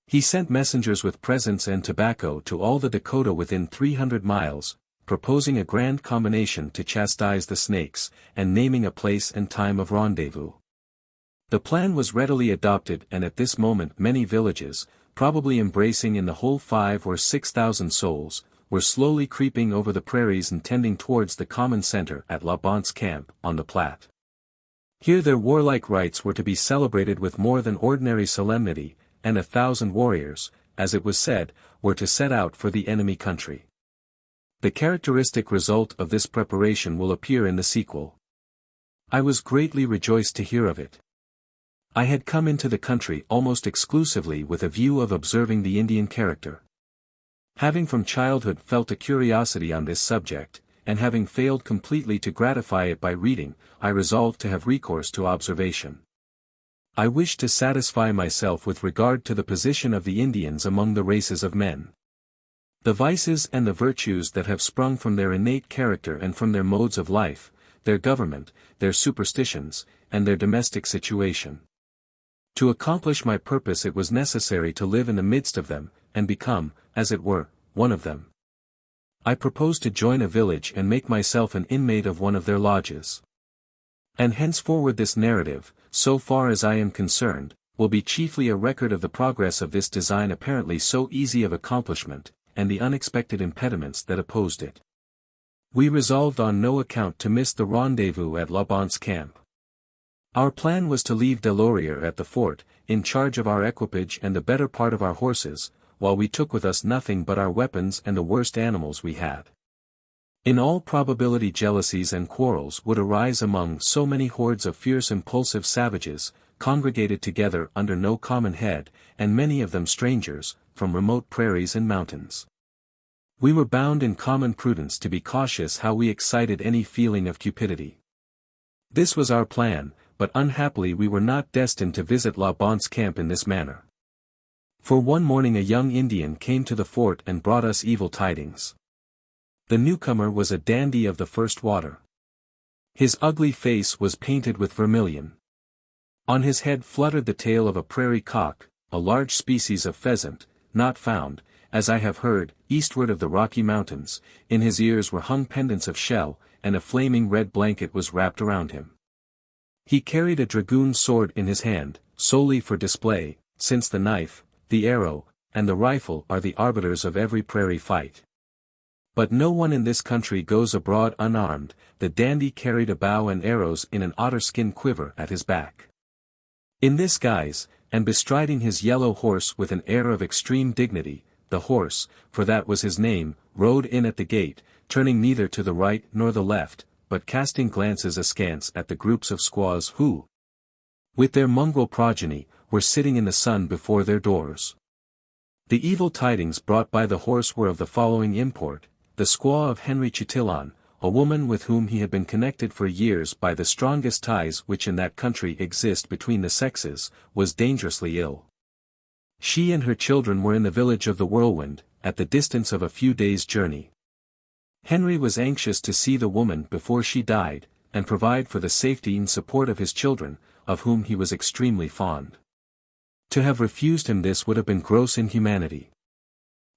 He sent messengers with presents and tobacco to all the Dakota within 300 miles, proposing a grand combination to chastise the Snakes, and naming a place and time of rendezvous. The plan was readily adopted, and at this moment many villages, probably embracing in the whole 5,000 or 6,000 souls, were slowly creeping over the prairies and tending towards the common center at La Bonte's camp, on the Platte. Here their warlike rites were to be celebrated with more than ordinary solemnity, and 1,000 warriors, as it was said, were to set out for the enemy country. The characteristic result of this preparation will appear in the sequel. I was greatly rejoiced to hear of it. I had come into the country almost exclusively with a view of observing the Indian character. Having from childhood felt a curiosity on this subject, and having failed completely to gratify it by reading, I resolved to have recourse to observation. I wished to satisfy myself with regard to the position of the Indians among the races of men. The vices and the virtues that have sprung from their innate character and from their modes of life, their government, their superstitions, and their domestic situation. To accomplish my purpose it was necessary to live in the midst of them, and become, as it were, one of them. I proposed to join a village and make myself an inmate of one of their lodges. And henceforward this narrative, so far as I am concerned, will be chiefly a record of the progress of this design apparently so easy of accomplishment, and the unexpected impediments that opposed it. We resolved on no account to miss the rendezvous at La Bonte's camp. Our plan was to leave Delorier at the fort, in charge of our equipage and the better part of our horses, while we took with us nothing but our weapons and the worst animals we had. In all probability jealousies and quarrels would arise among so many hordes of fierce impulsive savages, congregated together under no common head, and many of them strangers, from remote prairies and mountains. We were bound in common prudence to be cautious how we excited any feeling of cupidity. This was our plan, but unhappily we were not destined to visit La Bonte's camp in this manner. For one morning a young Indian came to the fort and brought us evil tidings. The newcomer was a dandy of the first water. His ugly face was painted with vermilion. On his head fluttered the tail of a prairie cock, a large species of pheasant, not found, as I have heard, eastward of the Rocky Mountains. In his ears were hung pendants of shell, and a flaming red blanket was wrapped around him. He carried a dragoon sword in his hand, solely for display, since the knife, the arrow, and the rifle are the arbiters of every prairie fight. But no one in this country goes abroad unarmed. The dandy carried a bow and arrows in an otter-skin quiver at his back. In this guise, and bestriding his yellow horse with an air of extreme dignity, the horse, for that was his name, rode in at the gate, turning neither to the right nor the left, but casting glances askance at the groups of squaws who, with their mongrel progeny, were sitting in the sun before their doors. The evil tidings brought by the horse were of the following import: the squaw of Henry Chatillon, a woman with whom he had been connected for years by the strongest ties which in that country exist between the sexes, was dangerously ill. She and her children were in the village of the Whirlwind, at the distance of a few days' journey. Henry was anxious to see the woman before she died, and provide for the safety and support of his children, of whom he was extremely fond. To have refused him this would have been gross inhumanity.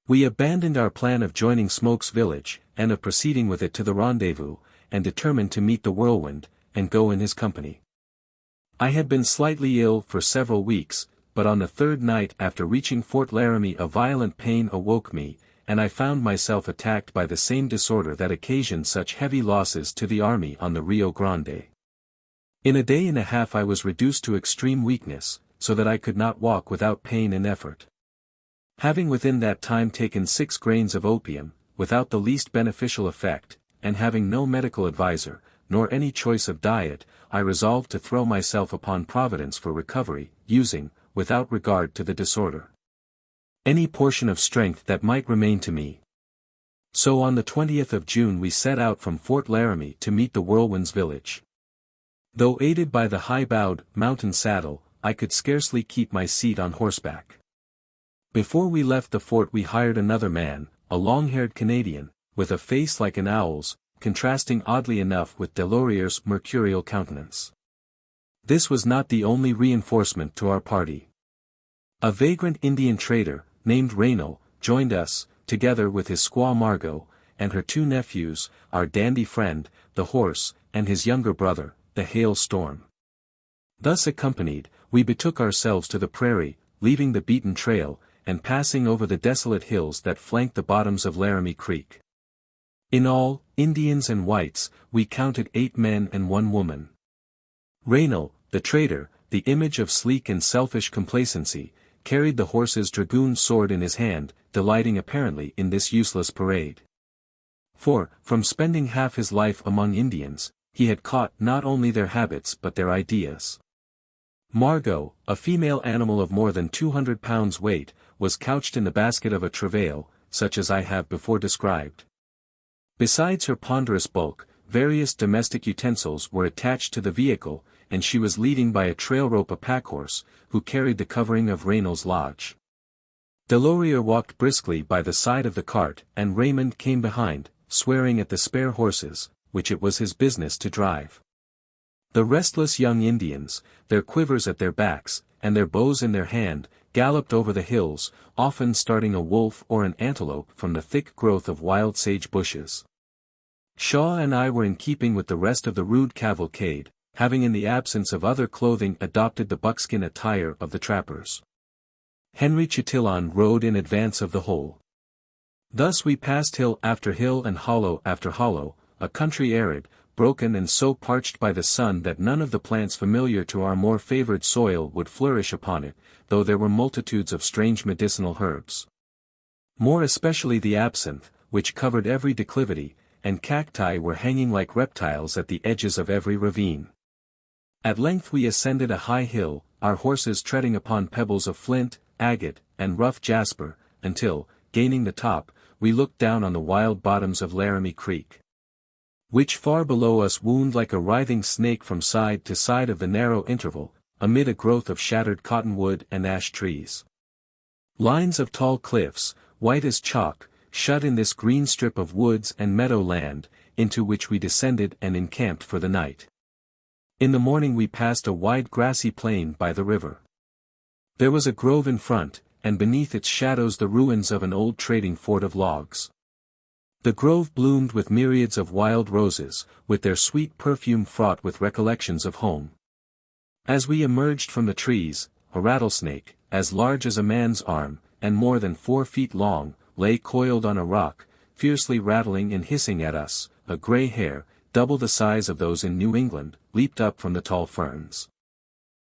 We abandoned our plan of joining Smoke's village, and of proceeding with it to the rendezvous, and determined to meet the Whirlwind, and go in his company. I had been slightly ill for several weeks, but on the third night after reaching Fort Laramie a violent pain awoke me, and I found myself attacked by the same disorder that occasioned such heavy losses to the army on the Rio Grande. In a day and a half I was reduced to extreme weakness, so that I could not walk without pain and effort. Having within that time taken 6 grains of opium, without the least beneficial effect, and having no medical adviser, nor any choice of diet, I resolved to throw myself upon Providence for recovery, using, without regard to the disorder, any portion of strength that might remain to me. So on the 20th of June we set out from Fort Laramie to meet the Whirlwind's village. Though aided by the high-bowed, mountain saddle, I could scarcely keep my seat on horseback. Before we left the fort we hired another man, a long-haired Canadian, with a face like an owl's, contrasting oddly enough with Delorier's mercurial countenance. This was not the only reinforcement to our party. A vagrant Indian trader, named Raynal, joined us, together with his squaw Margot, and her 2 nephews, our dandy friend, the horse, and his younger brother, the hailstorm. Thus accompanied, we betook ourselves to the prairie, leaving the beaten trail, and passing over the desolate hills that flanked the bottoms of Laramie Creek. In all, Indians and whites, we counted 8 men and 1 woman. Raynal, the trader, the image of sleek and selfish complacency, carried the horse's dragoon sword in his hand, delighting apparently in this useless parade. For, from spending half his life among Indians, he had caught not only their habits but their ideas. Margot, a female animal of more than 200 pounds weight, was couched in the basket of a travail, such as I have before described. Besides her ponderous bulk, various domestic utensils were attached to the vehicle, and she was leading by a trail rope a packhorse, who carried the covering of Raynal's lodge. Delorier walked briskly by the side of the cart, and Raymond came behind, swearing at the spare horses, which it was his business to drive. The restless young Indians, their quivers at their backs, and their bows in their hand, galloped over the hills, often starting a wolf or an antelope from the thick growth of wild sage bushes. Shaw and I were in keeping with the rest of the rude cavalcade, having in the absence of other clothing adopted the buckskin attire of the trappers. Henry Chatillon rode in advance of the whole. Thus we passed hill after hill and hollow after hollow, a country arid, broken and so parched by the sun that none of the plants familiar to our more favored soil would flourish upon it, though there were multitudes of strange medicinal herbs. More especially the absinthe, which covered every declivity, and cacti were hanging like reptiles at the edges of every ravine. At length we ascended a high hill, our horses treading upon pebbles of flint, agate, and rough jasper, until, gaining the top, we looked down on the wild bottoms of Laramie Creek, which far below us wound like a writhing snake from side to side of the narrow interval, amid a growth of shattered cottonwood and ash trees. Lines of tall cliffs, white as chalk, shut in this green strip of woods and meadow land, into which we descended and encamped for the night. In the morning we passed a wide grassy plain by the river. There was a grove in front, and beneath its shadows the ruins of an old trading fort of logs. The grove bloomed with myriads of wild roses, with their sweet perfume fraught with recollections of home. As we emerged from the trees, a rattlesnake, as large as a man's arm, and more than 4 feet long, lay coiled on a rock, fiercely rattling and hissing at us. A gray hare, double the size of those in New England, leaped up from the tall ferns.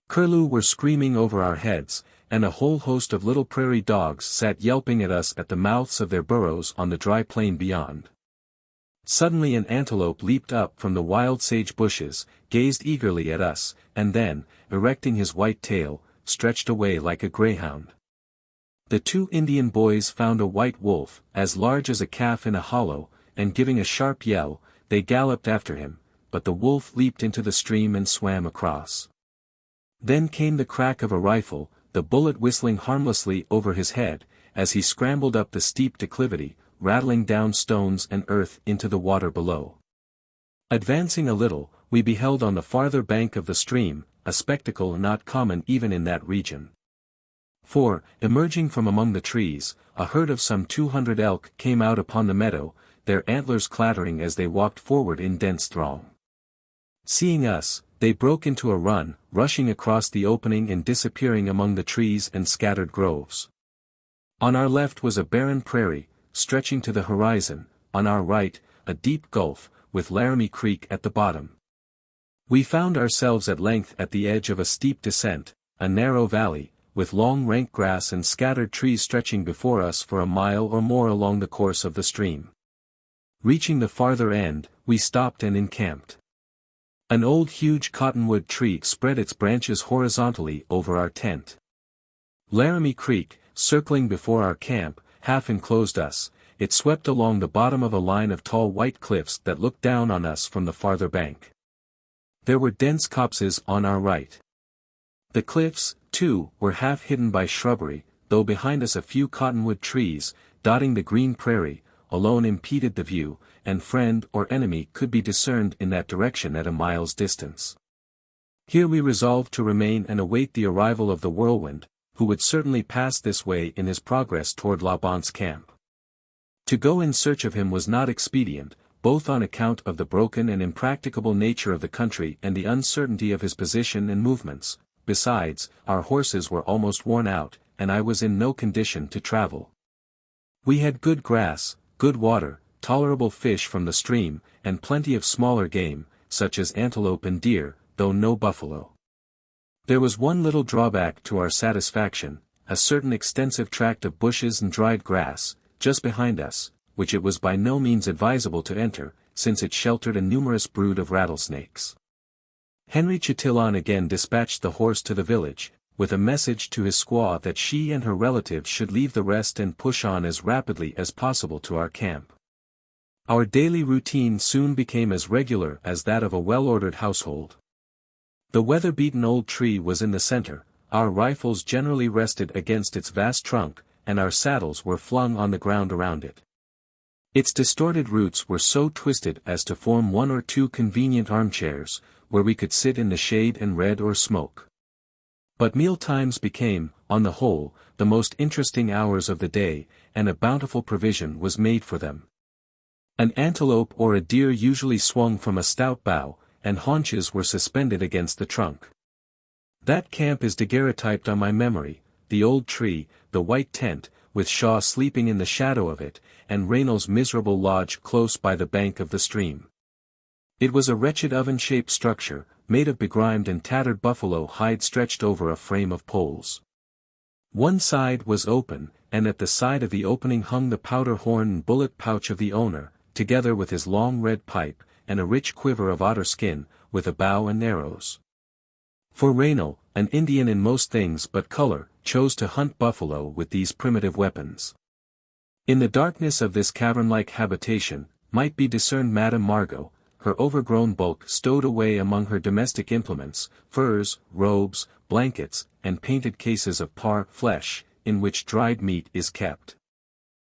Curlew were screaming over our heads, and a whole host of little prairie dogs sat yelping at us at the mouths of their burrows on the dry plain beyond. Suddenly an antelope leaped up from the wild sage bushes, gazed eagerly at us, and then, erecting his white tail, stretched away like a greyhound. The 2 Indian boys found a white wolf, as large as a calf in a hollow, and giving a sharp yell, they galloped after him, but the wolf leaped into the stream and swam across. Then came the crack of a rifle, the bullet whistling harmlessly over his head, as he scrambled up the steep declivity, rattling down stones and earth into the water below. Advancing a little, we beheld on the farther bank of the stream, a spectacle not common even in that region. For, emerging from among the trees, a herd of some 200 elk came out upon the meadow, their antlers clattering as they walked forward in dense throng. Seeing us, they broke into a run, rushing across the opening and disappearing among the trees and scattered groves. On our left was a barren prairie, stretching to the horizon, on our right, a deep gulf, with Laramie Creek at the bottom. We found ourselves at length at the edge of a steep descent, a narrow valley, with long rank grass and scattered trees stretching before us for a mile or more along the course of the stream. Reaching the farther end, we stopped and encamped. An old huge cottonwood tree spread its branches horizontally over our tent. Laramie Creek, circling before our camp, half enclosed us. It swept along the bottom of a line of tall white cliffs that looked down on us from the farther bank. There were dense copses on our right. The cliffs, too, were half hidden by shrubbery, though behind us a few cottonwood trees, dotting the green prairie, alone impeded the view, and friend or enemy could be discerned in that direction at a mile's distance. Here we resolved to remain and await the arrival of the whirlwind, who would certainly pass this way in his progress toward Laban's camp. To go in search of him was not expedient, both on account of the broken and impracticable nature of the country and the uncertainty of his position and movements. Besides, our horses were almost worn out, and I was in no condition to travel. We had good grass, good water, tolerable fish from the stream, and plenty of smaller game, such as antelope and deer, though no buffalo. There was one little drawback to our satisfaction, a certain extensive tract of bushes and dried grass, just behind us, which it was by no means advisable to enter, since it sheltered a numerous brood of rattlesnakes. Henry Chatillon again dispatched the horse to the village, with a message to his squaw that she and her relatives should leave the rest and push on as rapidly as possible to our camp. Our daily routine soon became as regular as that of a well-ordered household. The weather-beaten old tree was in the center, our rifles generally rested against its vast trunk, and our saddles were flung on the ground around it. Its distorted roots were so twisted as to form 1 or 2 convenient armchairs, where we could sit in the shade and read or smoke. But meal times became, on the whole, the most interesting hours of the day, and a bountiful provision was made for them. An antelope or a deer usually swung from a stout bough, and haunches were suspended against the trunk. That camp is daguerreotyped on my memory, the old tree, the white tent, with Shaw sleeping in the shadow of it, and Raynol's miserable lodge close by the bank of the stream. It was a wretched oven-shaped structure, made of begrimed and tattered buffalo hide stretched over a frame of poles. One side was open, and at the side of the opening hung the powder horn and bullet pouch of the owner, together with his long red pipe, and a rich quiver of otter skin, with a bow and arrows. For Raynal, an Indian in most things but color, chose to hunt buffalo with these primitive weapons. In the darkness of this cavern-like habitation, might be discerned Madame Margot, her overgrown bulk stowed away among her domestic implements, furs, robes, blankets, and painted cases of par flesh, in which dried meat is kept.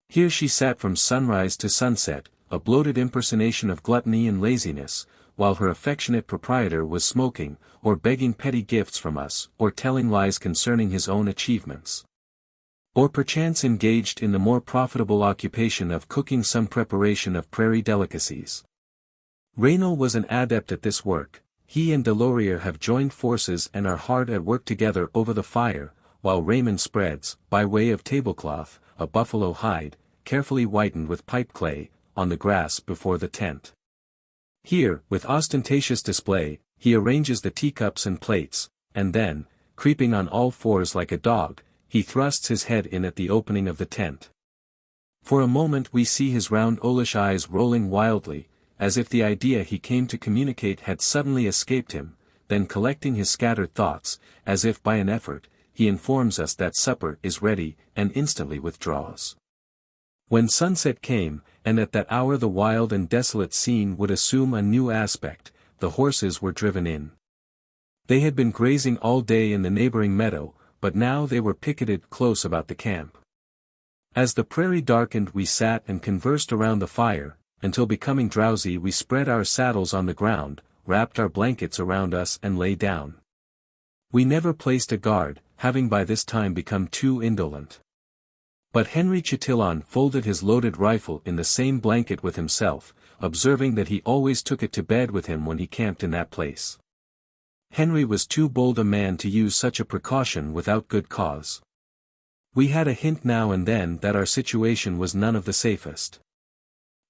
Here she sat from sunrise to sunset, a bloated impersonation of gluttony and laziness, while her affectionate proprietor was smoking, or begging petty gifts from us, or telling lies concerning his own achievements. or perchance engaged in the more profitable occupation of cooking some preparation of prairie delicacies. Raynal was an adept at this work. He and Delorier have joined forces and are hard at work together over the fire, while Raymond spreads, by way of tablecloth, a buffalo hide, carefully whitened with pipe clay, on the grass before the tent. Here, with ostentatious display, he arranges the teacups and plates, and then, creeping on all fours like a dog, he thrusts his head in at the opening of the tent. For a moment we see his round owlish eyes rolling wildly, as if the idea he came to communicate had suddenly escaped him, then collecting his scattered thoughts, as if by an effort, he informs us that supper is ready, and instantly withdraws. When sunset came, and at that hour the wild and desolate scene would assume a new aspect, the horses were driven in. They had been grazing all day in the neighboring meadow, but now they were picketed close about the camp. As the prairie darkened we sat and conversed around the fire, until becoming drowsy we spread our saddles on the ground, wrapped our blankets around us and lay down. We never placed a guard, having by this time become too indolent. But Henry Chatillon folded his loaded rifle in the same blanket with himself, observing that he always took it to bed with him when he camped in that place. Henry was too bold a man to use such a precaution without good cause. We had a hint now and then that our situation was none of the safest.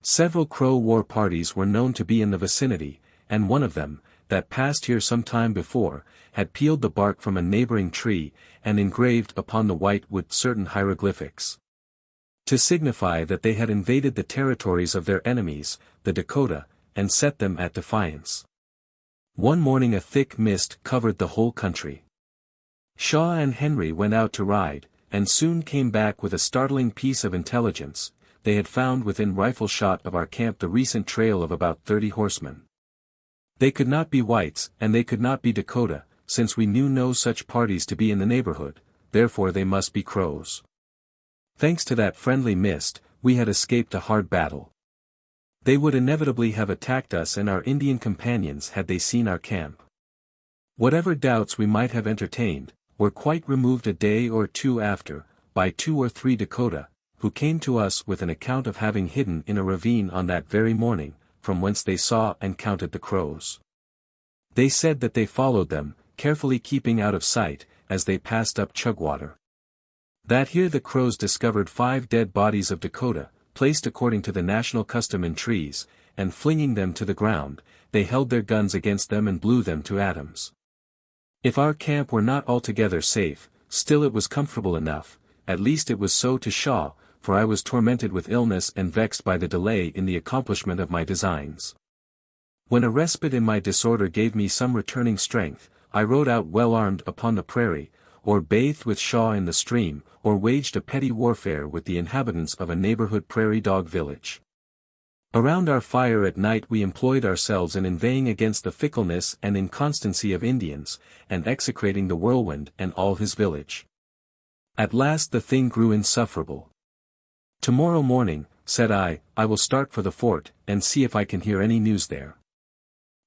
Several Crow war parties were known to be in the vicinity, and one of them, that passed here some time before, had peeled the bark from a neighboring tree, and engraved upon the white wood certain hieroglyphics, to signify that they had invaded the territories of their enemies, the Dakota, and set them at defiance. One morning a thick mist covered the whole country. Shaw and Henry went out to ride, and soon came back with a startling piece of intelligence. They had found within rifle shot of our camp the recent trail of about 30 horsemen. They could not be whites, and they could not be Dakota, since we knew no such parties to be in the neighborhood, therefore they must be Crows. Thanks to that friendly mist, we had escaped a hard battle. They would inevitably have attacked us and our Indian companions had they seen our camp. Whatever doubts we might have entertained, were quite removed a day or two after, by 2 or 3 Dakota, who came to us with an account of having hidden in a ravine on that very morning, from whence they saw and counted the Crows. They said that they followed them, carefully keeping out of sight, as they passed up Chugwater. That here the Crows discovered 5 dead bodies of Dakota, placed according to the national custom in trees, and flinging them to the ground, they held their guns against them and blew them to atoms. If our camp were not altogether safe, still it was comfortable enough, at least it was so to Shaw, for I was tormented with illness and vexed by the delay in the accomplishment of my designs. When a respite in my disorder gave me some returning strength, I rode out well armed upon the prairie, or bathed with Shaw in the stream, or waged a petty warfare with the inhabitants of a neighborhood prairie dog village. Around our fire at night we employed ourselves in inveighing against the fickleness and inconstancy of Indians, and execrating the whirlwind and all his village. At last the thing grew insufferable. "Tomorrow morning," said I will start for the fort, and see if I can hear any news there.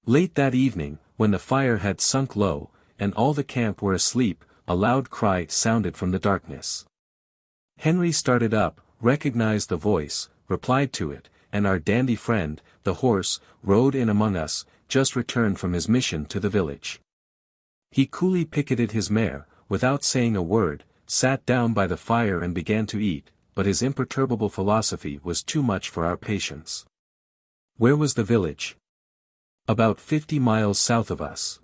Late that evening, when the fire had sunk low, and all the camp were asleep, a loud cry sounded from the darkness. Henry started up, recognized the voice, replied to it, and our dandy friend, the horse, rode in among us, just returned from his mission to the village. He coolly picketed his mare, without saying a word, sat down by the fire and began to eat, but his imperturbable philosophy was too much for our patience. Where was the village? About 50 miles south of us.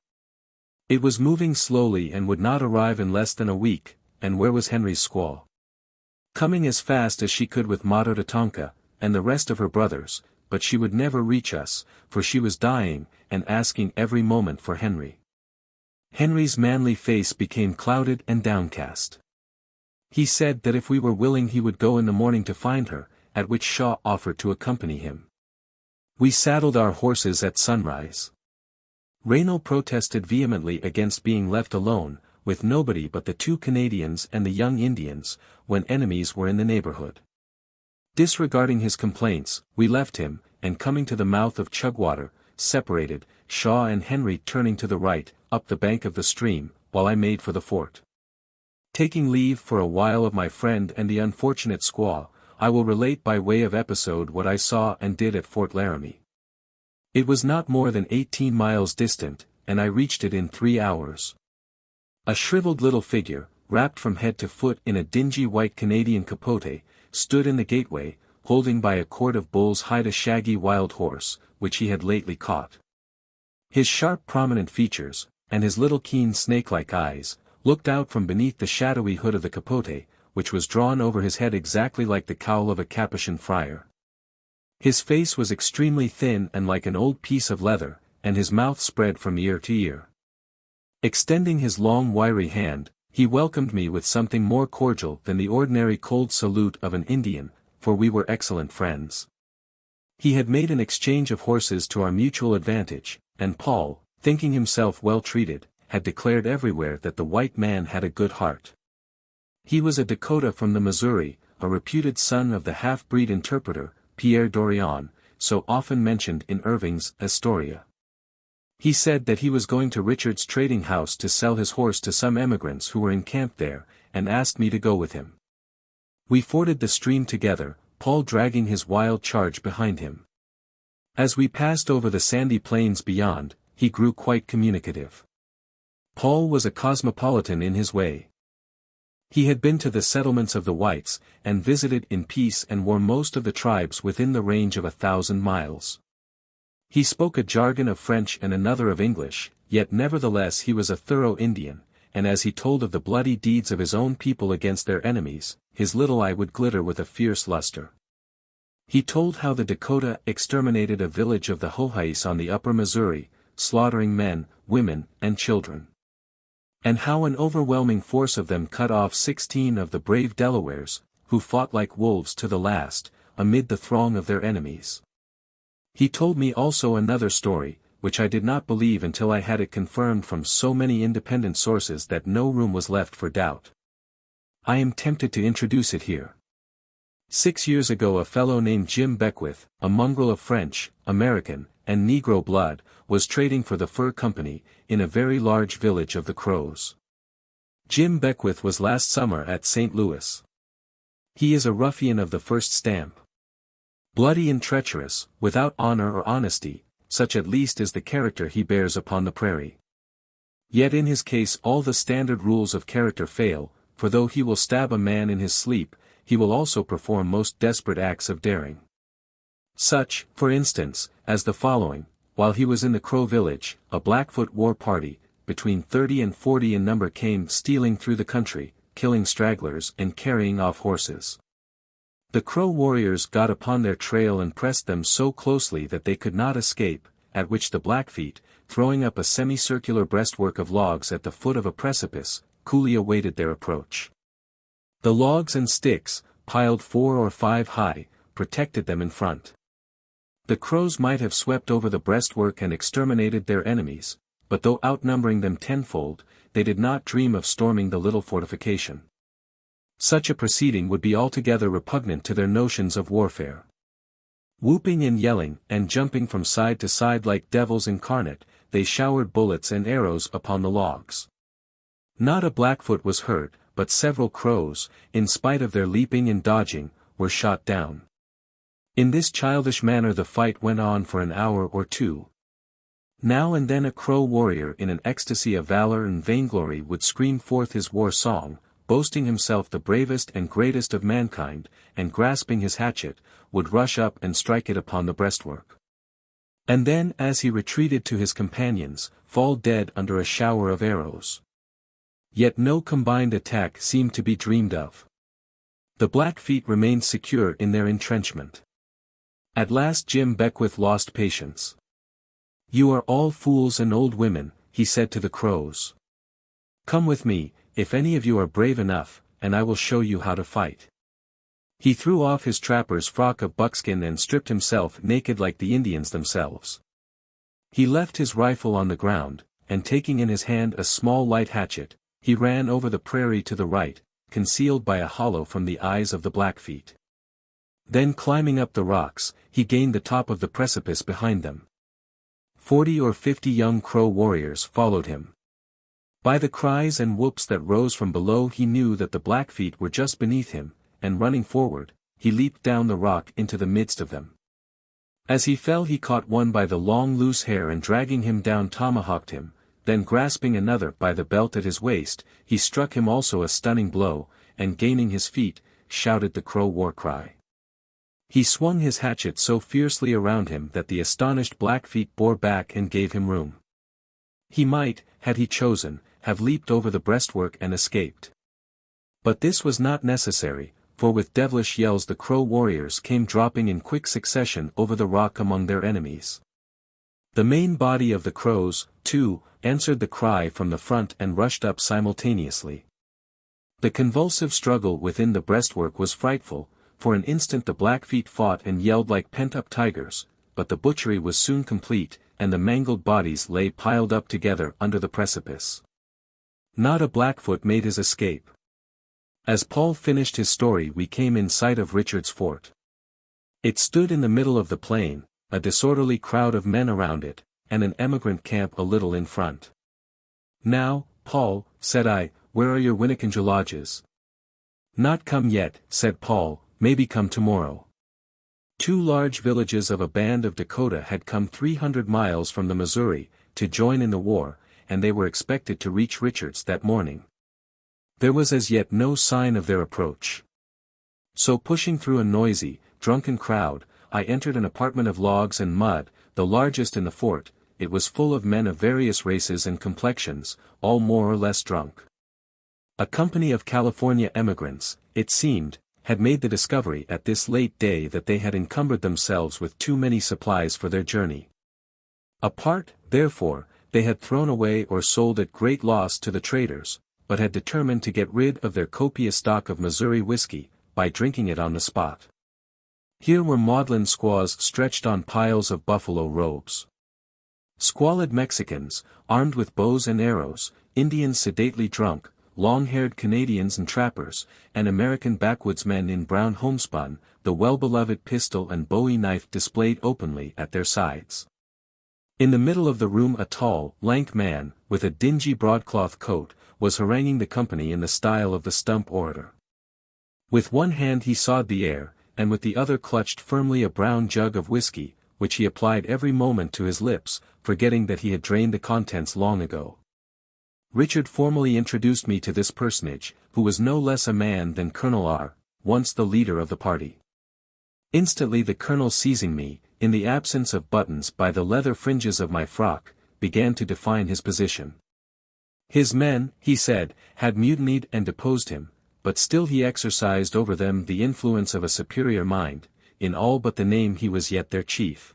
It was moving slowly and would not arrive in less than a week, and where was Henry's squaw? Coming as fast as she could with Mata Tatonka, and the rest of her brothers, but she would never reach us, for she was dying, and asking every moment for Henry. Henry's manly face became clouded and downcast. He said that if we were willing he would go in the morning to find her, at which Shaw offered to accompany him. We saddled our horses at sunrise. Raynal protested vehemently against being left alone, with nobody but the 2 Canadians and the young Indians, when enemies were in the neighborhood. Disregarding his complaints, we left him, and coming to the mouth of Chugwater, separated, Shaw and Henry turning to the right, up the bank of the stream, while I made for the fort. Taking leave for a while of my friend and the unfortunate squaw, I will relate by way of episode what I saw and did at Fort Laramie. It was not more than 18 miles distant, and I reached it in 3 hours. A shriveled little figure, wrapped from head to foot in a dingy white Canadian capote, stood in the gateway, holding by a cord of bull's hide a shaggy wild horse, which he had lately caught. His sharp prominent features, and his little keen snake-like eyes, looked out from beneath the shadowy hood of the capote, which was drawn over his head exactly like the cowl of a Capuchin friar. His face was extremely thin and like an old piece of leather, and his mouth spread from ear to ear. Extending his long wiry hand, he welcomed me with something more cordial than the ordinary cold salute of an Indian, for we were excellent friends. He had made an exchange of horses to our mutual advantage, and Paul, thinking himself well treated, had declared everywhere that the white man had a good heart. He was a Dakota from the Missouri, a reputed son of the half-breed interpreter, Pierre Dorion, so often mentioned in Irving's Astoria. He said that he was going to Richard's trading house to sell his horse to some emigrants who were encamped there, and asked me to go with him. We forded the stream together, Paul dragging his wild charge behind him. As we passed over the sandy plains beyond, he grew quite communicative. Paul was a cosmopolitan in his way. He had been to the settlements of the whites, and visited in peace and war most of the tribes within the range of 1,000 miles. He spoke a jargon of French and another of English, yet nevertheless he was a thorough Indian, and as he told of the bloody deeds of his own people against their enemies, his little eye would glitter with a fierce luster. He told how the Dakota exterminated a village of the Hohais on the upper Missouri, slaughtering men, women, and children. And how an overwhelming force of them cut off 16 of the brave Delawares, who fought like wolves to the last, amid the throng of their enemies. He told me also another story, which I did not believe until I had it confirmed from so many independent sources that no room was left for doubt. I am tempted to introduce it here. 6 years ago a fellow named Jim Beckwith, a mongrel of French, American, and Negro blood, was trading for the Fur Company, in a very large village of the Crows. Jim Beckwith was last summer at St. Louis. He is a ruffian of the first stamp. Bloody and treacherous, without honor or honesty, such at least is the character he bears upon the prairie. Yet in his case all the standard rules of character fail, for though he will stab a man in his sleep, he will also perform most desperate acts of daring. Such, for instance, as the following: while he was in the Crow village, a Blackfoot war party, between 30 and 40 in number came stealing through the country, killing stragglers and carrying off horses. The Crow warriors got upon their trail and pressed them so closely that they could not escape, at which the Blackfeet, throwing up a semicircular breastwork of logs at the foot of a precipice, coolly awaited their approach. The logs and sticks, piled 4 or 5 high, protected them in front. The Crows might have swept over the breastwork and exterminated their enemies, but though outnumbering them tenfold, they did not dream of storming the little fortification. Such a proceeding would be altogether repugnant to their notions of warfare. Whooping and yelling, and jumping from side to side like devils incarnate, they showered bullets and arrows upon the logs. Not a Blackfoot was hurt, but several Crows, in spite of their leaping and dodging, were shot down. In this childish manner the fight went on for an hour or two. Now and then a Crow warrior in an ecstasy of valor and vainglory would scream forth his war song, boasting himself the bravest and greatest of mankind, and grasping his hatchet, would rush up and strike it upon the breastwork. And then as he retreated to his companions, fall dead under a shower of arrows. Yet no combined attack seemed to be dreamed of. The Blackfeet remained secure in their entrenchment. At last Jim Beckwith lost patience. "You are all fools and old women," he said to the Crows. "Come with me, if any of you are brave enough, and I will show you how to fight." He threw off his trapper's frock of buckskin and stripped himself naked like the Indians themselves. He left his rifle on the ground, and taking in his hand a small light hatchet, he ran over the prairie to the right, concealed by a hollow from the eyes of the Blackfeet. Then climbing up the rocks, he gained the top of the precipice behind them. 40 or 50 young Crow warriors followed him. By the cries and whoops that rose from below he knew that the Blackfeet were just beneath him, and running forward, he leaped down the rock into the midst of them. As he fell he caught one by the long loose hair and dragging him down tomahawked him, then grasping another by the belt at his waist, he struck him also a stunning blow, and gaining his feet, shouted the Crow war cry. He swung his hatchet so fiercely around him that the astonished Blackfeet bore back and gave him room. He might, had he chosen, have leaped over the breastwork and escaped. But this was not necessary, for with devilish yells the Crow warriors came dropping in quick succession over the rock among their enemies. The main body of the Crows, too, answered the cry from the front and rushed up simultaneously. The convulsive struggle within the breastwork was frightful. For an instant the Blackfeet fought and yelled like pent-up tigers, but the butchery was soon complete, and the mangled bodies lay piled up together under the precipice. Not a Blackfoot made his escape. As Paul finished his story we came in sight of Richard's fort. It stood in the middle of the plain, a disorderly crowd of men around it, and an emigrant camp a little in front. "Now, Paul," said I, "where are your Winneconjou lodges?" "Not come yet," said Paul, "maybe come tomorrow." 2 large villages of a band of Dakota had come 300 miles from the Missouri, to join in the war, and they were expected to reach Richard's that morning. There was as yet no sign of their approach. So pushing through a noisy, drunken crowd, I entered an apartment of logs and mud, the largest in the fort. It was full of men of various races and complexions, all more or less drunk. A company of California emigrants, it seemed, had made the discovery at this late day that they had encumbered themselves with too many supplies for their journey. A part, therefore, they had thrown away or sold at great loss to the traders, but had determined to get rid of their copious stock of Missouri whiskey, by drinking it on the spot. Here were maudlin squaws stretched on piles of buffalo robes. Squalid Mexicans, armed with bows and arrows, Indians sedately drunk, long-haired Canadians and trappers, and American backwoodsmen in brown homespun, the well-beloved pistol and bowie knife displayed openly at their sides. In the middle of the room a tall, lank man, with a dingy broadcloth coat, was haranguing the company in the style of the stump orator. With one hand he sawed the air, and with the other clutched firmly a brown jug of whiskey, which he applied every moment to his lips, forgetting that he had drained the contents long ago. Richard formally introduced me to this personage, who was no less a man than Colonel R., once the leader of the party. Instantly the colonel seizing me, in the absence of buttons by the leather fringes of my frock, began to define his position. His men, he said, had mutinied and deposed him, but still he exercised over them the influence of a superior mind, in all but the name he was yet their chief.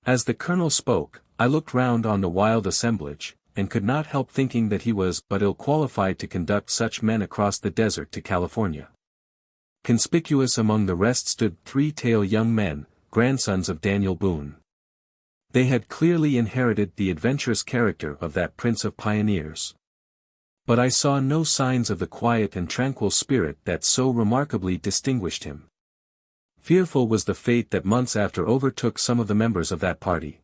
As the colonel spoke, I looked round on the wild assemblage, and could not help thinking that he was but ill-qualified to conduct such men across the desert to California. Conspicuous among the rest stood 3 tall young men, grandsons of Daniel Boone. They had clearly inherited the adventurous character of that prince of pioneers. But I saw no signs of the quiet and tranquil spirit that so remarkably distinguished him. Fearful was the fate that months after overtook some of the members of that party.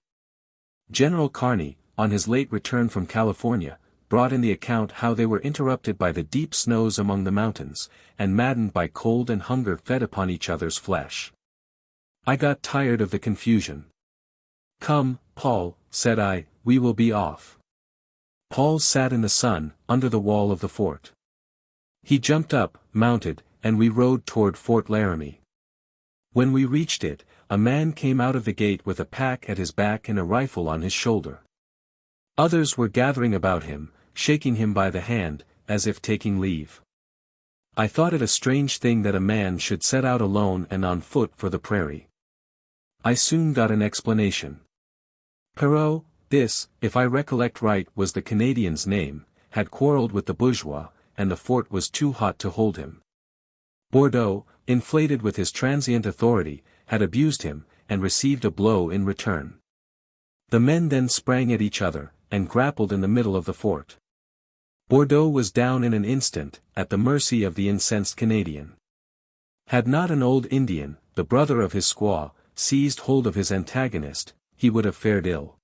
General Kearny, on his late return from California, brought in the account how they were interrupted by the deep snows among the mountains, and maddened by cold and hunger fed upon each other's flesh. I got tired of the confusion. "Come, Paul," said I, "we will be off." Paul sat in the sun, under the wall of the fort. He jumped up, mounted, and we rode toward Fort Laramie. When we reached it, a man came out of the gate with a pack at his back and a rifle on his shoulder. Others were gathering about him, shaking him by the hand, as if taking leave. I thought it a strange thing that a man should set out alone and on foot for the prairie. I soon got an explanation. Perrault, this, if I recollect right, was the Canadian's name, had quarreled with the bourgeois, and the fort was too hot to hold him. Bordeaux, inflated with his transient authority, had abused him, and received a blow in return. The men then sprang at each other, and grappled in the middle of the fort. Bordeaux was down in an instant, at the mercy of the incensed Canadian. Had not an old Indian, the brother of his squaw, seized hold of his antagonist, he would have fared ill.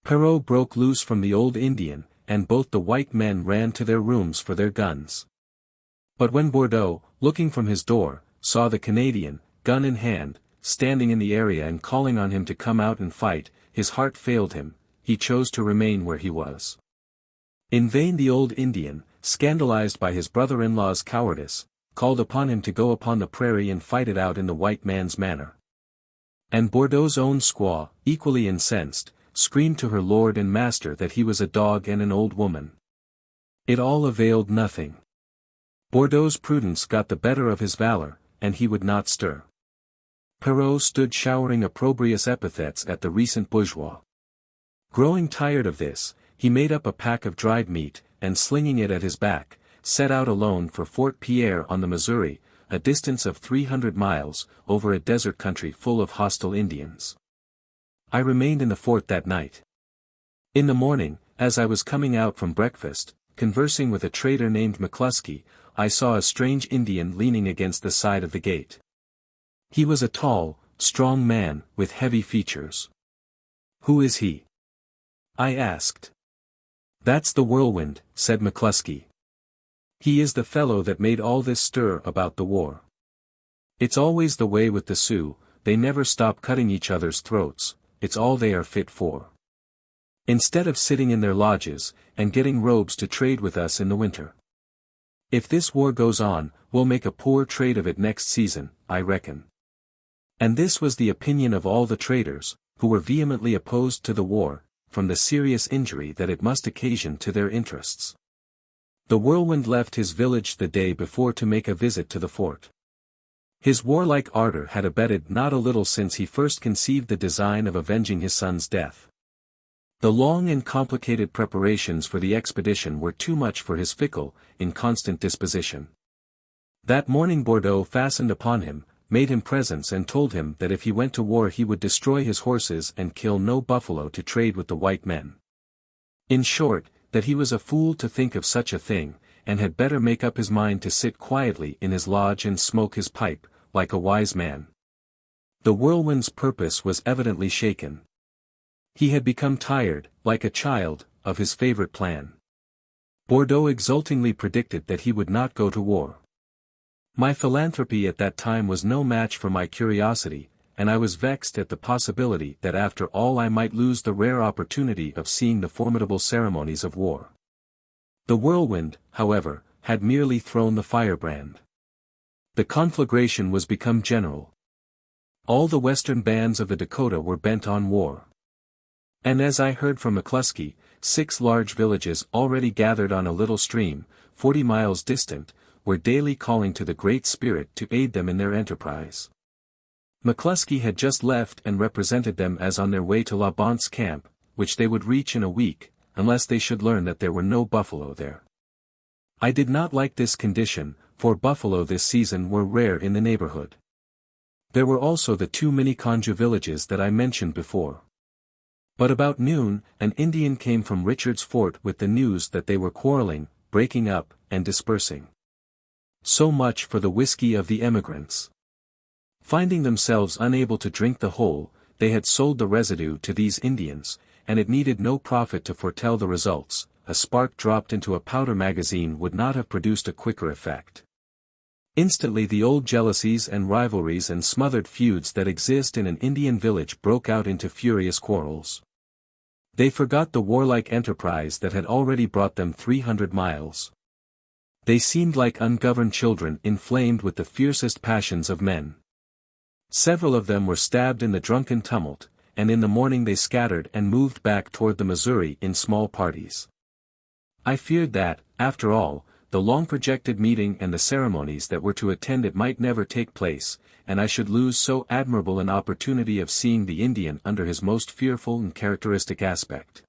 Perrault broke loose from the old Indian, and both the white men ran to their rooms for their guns. But when Bordeaux, looking from his door, saw the Canadian, gun in hand, standing in the area and calling on him to come out and fight, his heart failed him, he chose to remain where he was. In vain the old Indian, scandalized by his brother-in-law's cowardice, called upon him to go upon the prairie and fight it out in the white man's manner. And Bordeaux's own squaw, equally incensed, screamed to her lord and master that he was a dog and an old woman. It all availed nothing. Bordeaux's prudence got the better of his valor, and he would not stir. Perrault stood showering opprobrious epithets at the recent bourgeois. Growing tired of this, he made up a pack of dried meat, and slinging it at his back, set out alone for Fort Pierre on the Missouri, a distance of 300 miles, over a desert country full of hostile Indians. I remained in the fort that night. In the morning, as I was coming out from breakfast, conversing with a trader named McCluskey, I saw a strange Indian leaning against the side of the gate. He was a tall, strong man, with heavy features. "Who is he?" I asked. "That's the Whirlwind," said McCluskey. "He is the fellow that made all this stir about the war. It's always the way with the Sioux, they never stop cutting each other's throats, it's all they are fit for. Instead of sitting in their lodges, and getting robes to trade with us in the winter. If this war goes on, we'll make a poor trade of it next season, I reckon." And this was the opinion of all the traders, who were vehemently opposed to the war, from the serious injury that it must occasion to their interests. The Whirlwind left his village the day before to make a visit to the fort. His warlike ardor had abated not a little since he first conceived the design of avenging his son's death. The long and complicated preparations for the expedition were too much for his fickle, inconstant disposition. That morning Bordeaux fastened upon him, made him presents and told him that if he went to war he would destroy his horses and kill no buffalo to trade with the white men. In short, that he was a fool to think of such a thing, and had better make up his mind to sit quietly in his lodge and smoke his pipe, like a wise man. The Whirlwind's purpose was evidently shaken. He had become tired, like a child, of his favorite plan. Bordeaux exultingly predicted that he would not go to war. My philanthropy at that time was no match for my curiosity, and I was vexed at the possibility that after all I might lose the rare opportunity of seeing the formidable ceremonies of war. The Whirlwind, however, had merely thrown the firebrand. The conflagration was become general. All the western bands of the Dakota were bent on war. And as I heard from McCluskey, 6 large villages already gathered on a little stream, 40 miles distant, were daily calling to the Great Spirit to aid them in their enterprise. McCluskey had just left and represented them as on their way to La Bonte's camp, which they would reach in a week, unless they should learn that there were no buffalo there. I did not like this condition, for buffalo this season were rare in the neighborhood. There were also the 2 Miniconjou villages that I mentioned before. But about noon, an Indian came from Richard's fort with the news that they were quarreling, breaking up, and dispersing. So much for the whiskey of the emigrants. Finding themselves unable to drink the whole, they had sold the residue to these Indians, and it needed no prophet to foretell the results. A spark dropped into a powder magazine would not have produced a quicker effect. Instantly the old jealousies and rivalries and smothered feuds that exist in an Indian village broke out into furious quarrels. They forgot the warlike enterprise that had already brought them 300 miles. They seemed like ungoverned children inflamed with the fiercest passions of men. Several of them were stabbed in the drunken tumult, and in the morning they scattered and moved back toward the Missouri in small parties. I feared that, after all, the long-projected meeting and the ceremonies that were to attend it might never take place, and I should lose so admirable an opportunity of seeing the Indian under his most fearful and characteristic aspect.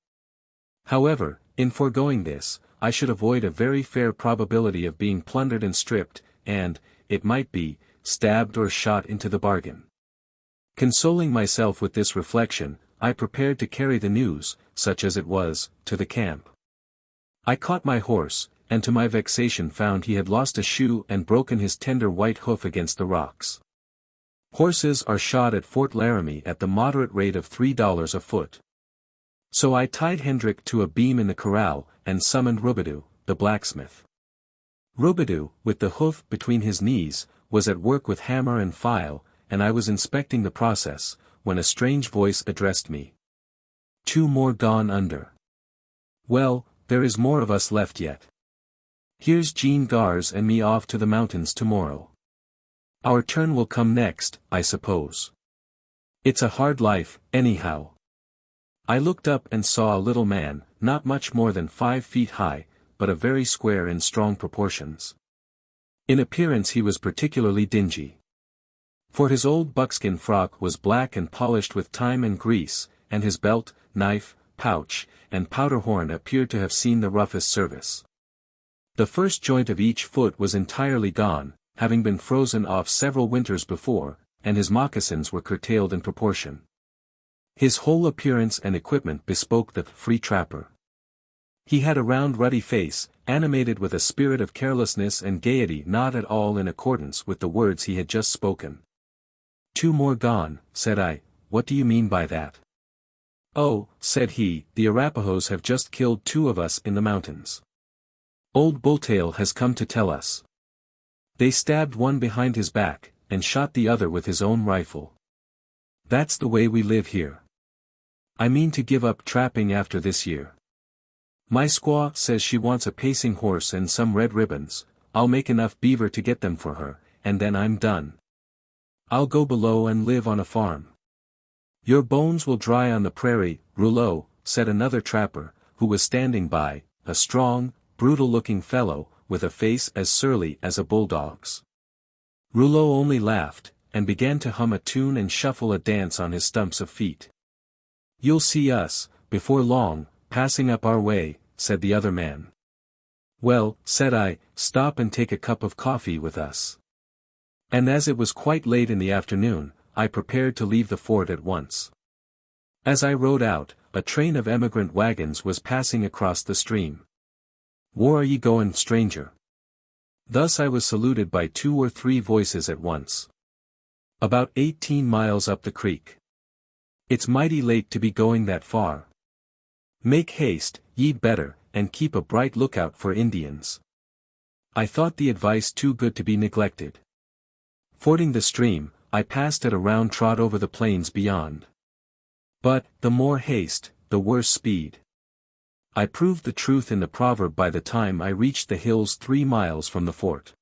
However, in foregoing this, I should avoid a very fair probability of being plundered and stripped, and, it might be, stabbed or shot into the bargain. Consoling myself with this reflection, I prepared to carry the news, such as it was, to the camp. I caught my horse, and to my vexation found he had lost a shoe and broken his tender white hoof against the rocks. Horses are shod at Fort Laramie at the moderate rate of $3 a foot. So I tied Hendrik to a beam in the corral, and summoned Robidoux, the blacksmith. Robidoux, with the hoof between his knees, was at work with hammer and file, and I was inspecting the process, when a strange voice addressed me. "Two more gone under. Well, there is more of us left yet. Here's Jean Gars and me off to the mountains tomorrow. Our turn will come next, I suppose. It's a hard life, anyhow." I looked up and saw a little man, not much more than 5 feet high, but of very square and strong proportions. In appearance he was particularly dingy. For his old buckskin frock was black and polished with time and grease, and his belt, knife, pouch, and powder horn appeared to have seen the roughest service. The first joint of each foot was entirely gone, having been frozen off several winters before, and his moccasins were curtailed in proportion. His whole appearance and equipment bespoke the free trapper. He had a round ruddy face, animated with a spirit of carelessness and gaiety not at all in accordance with the words he had just spoken. "Two more gone," said I, "what do you mean by that?" "Oh," said he, "the Arapahoes have just killed 2 of us in the mountains. Old Bulltail has come to tell us. They stabbed one behind his back, and shot the other with his own rifle. That's the way we live here. I mean to give up trapping after this year. My squaw says she wants a pacing horse and some red ribbons. I'll make enough beaver to get them for her, and then I'm done. I'll go below and live on a farm." "Your bones will dry on the prairie, Rouleau," said another trapper, who was standing by, a strong, brutal-looking fellow, with a face as surly as a bulldog's. Rouleau only laughed, and began to hum a tune and shuffle a dance on his stumps of feet. "You'll see us, before long, passing up our way," said the other man. "Well," said I, "stop and take a cup of coffee with us." And as it was quite late in the afternoon, I prepared to leave the fort at once. As I rode out, a train of emigrant wagons was passing across the stream. "Where are ye goin', stranger?" Thus I was saluted by 2 or 3 voices at once. "About 18 miles up the creek." "It's mighty late to be going that far." "Make haste, ye'd better, and keep a bright lookout for Indians." I thought the advice too good to be neglected. Fording the stream, I passed at a round trot over the plains beyond. But, the more haste, the worse speed. I proved the truth in the proverb by the time I reached the hills 3 miles from the fort.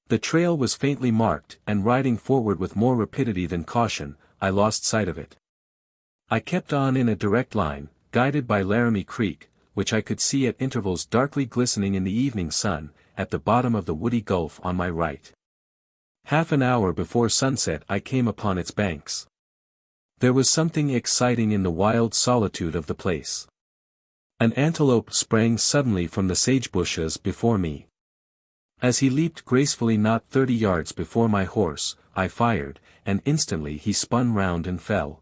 The trail was faintly marked, and riding forward with more rapidity than caution, I lost sight of it. I kept on in a direct line, guided by Laramie Creek, which I could see at intervals darkly glistening in the evening sun, at the bottom of the woody gulf on my right. Half an hour before sunset I came upon its banks. There was something exciting in the wild solitude of the place. An antelope sprang suddenly from the sagebushes before me. As he leaped gracefully not 30 yards before my horse, I fired, and instantly he spun round and fell.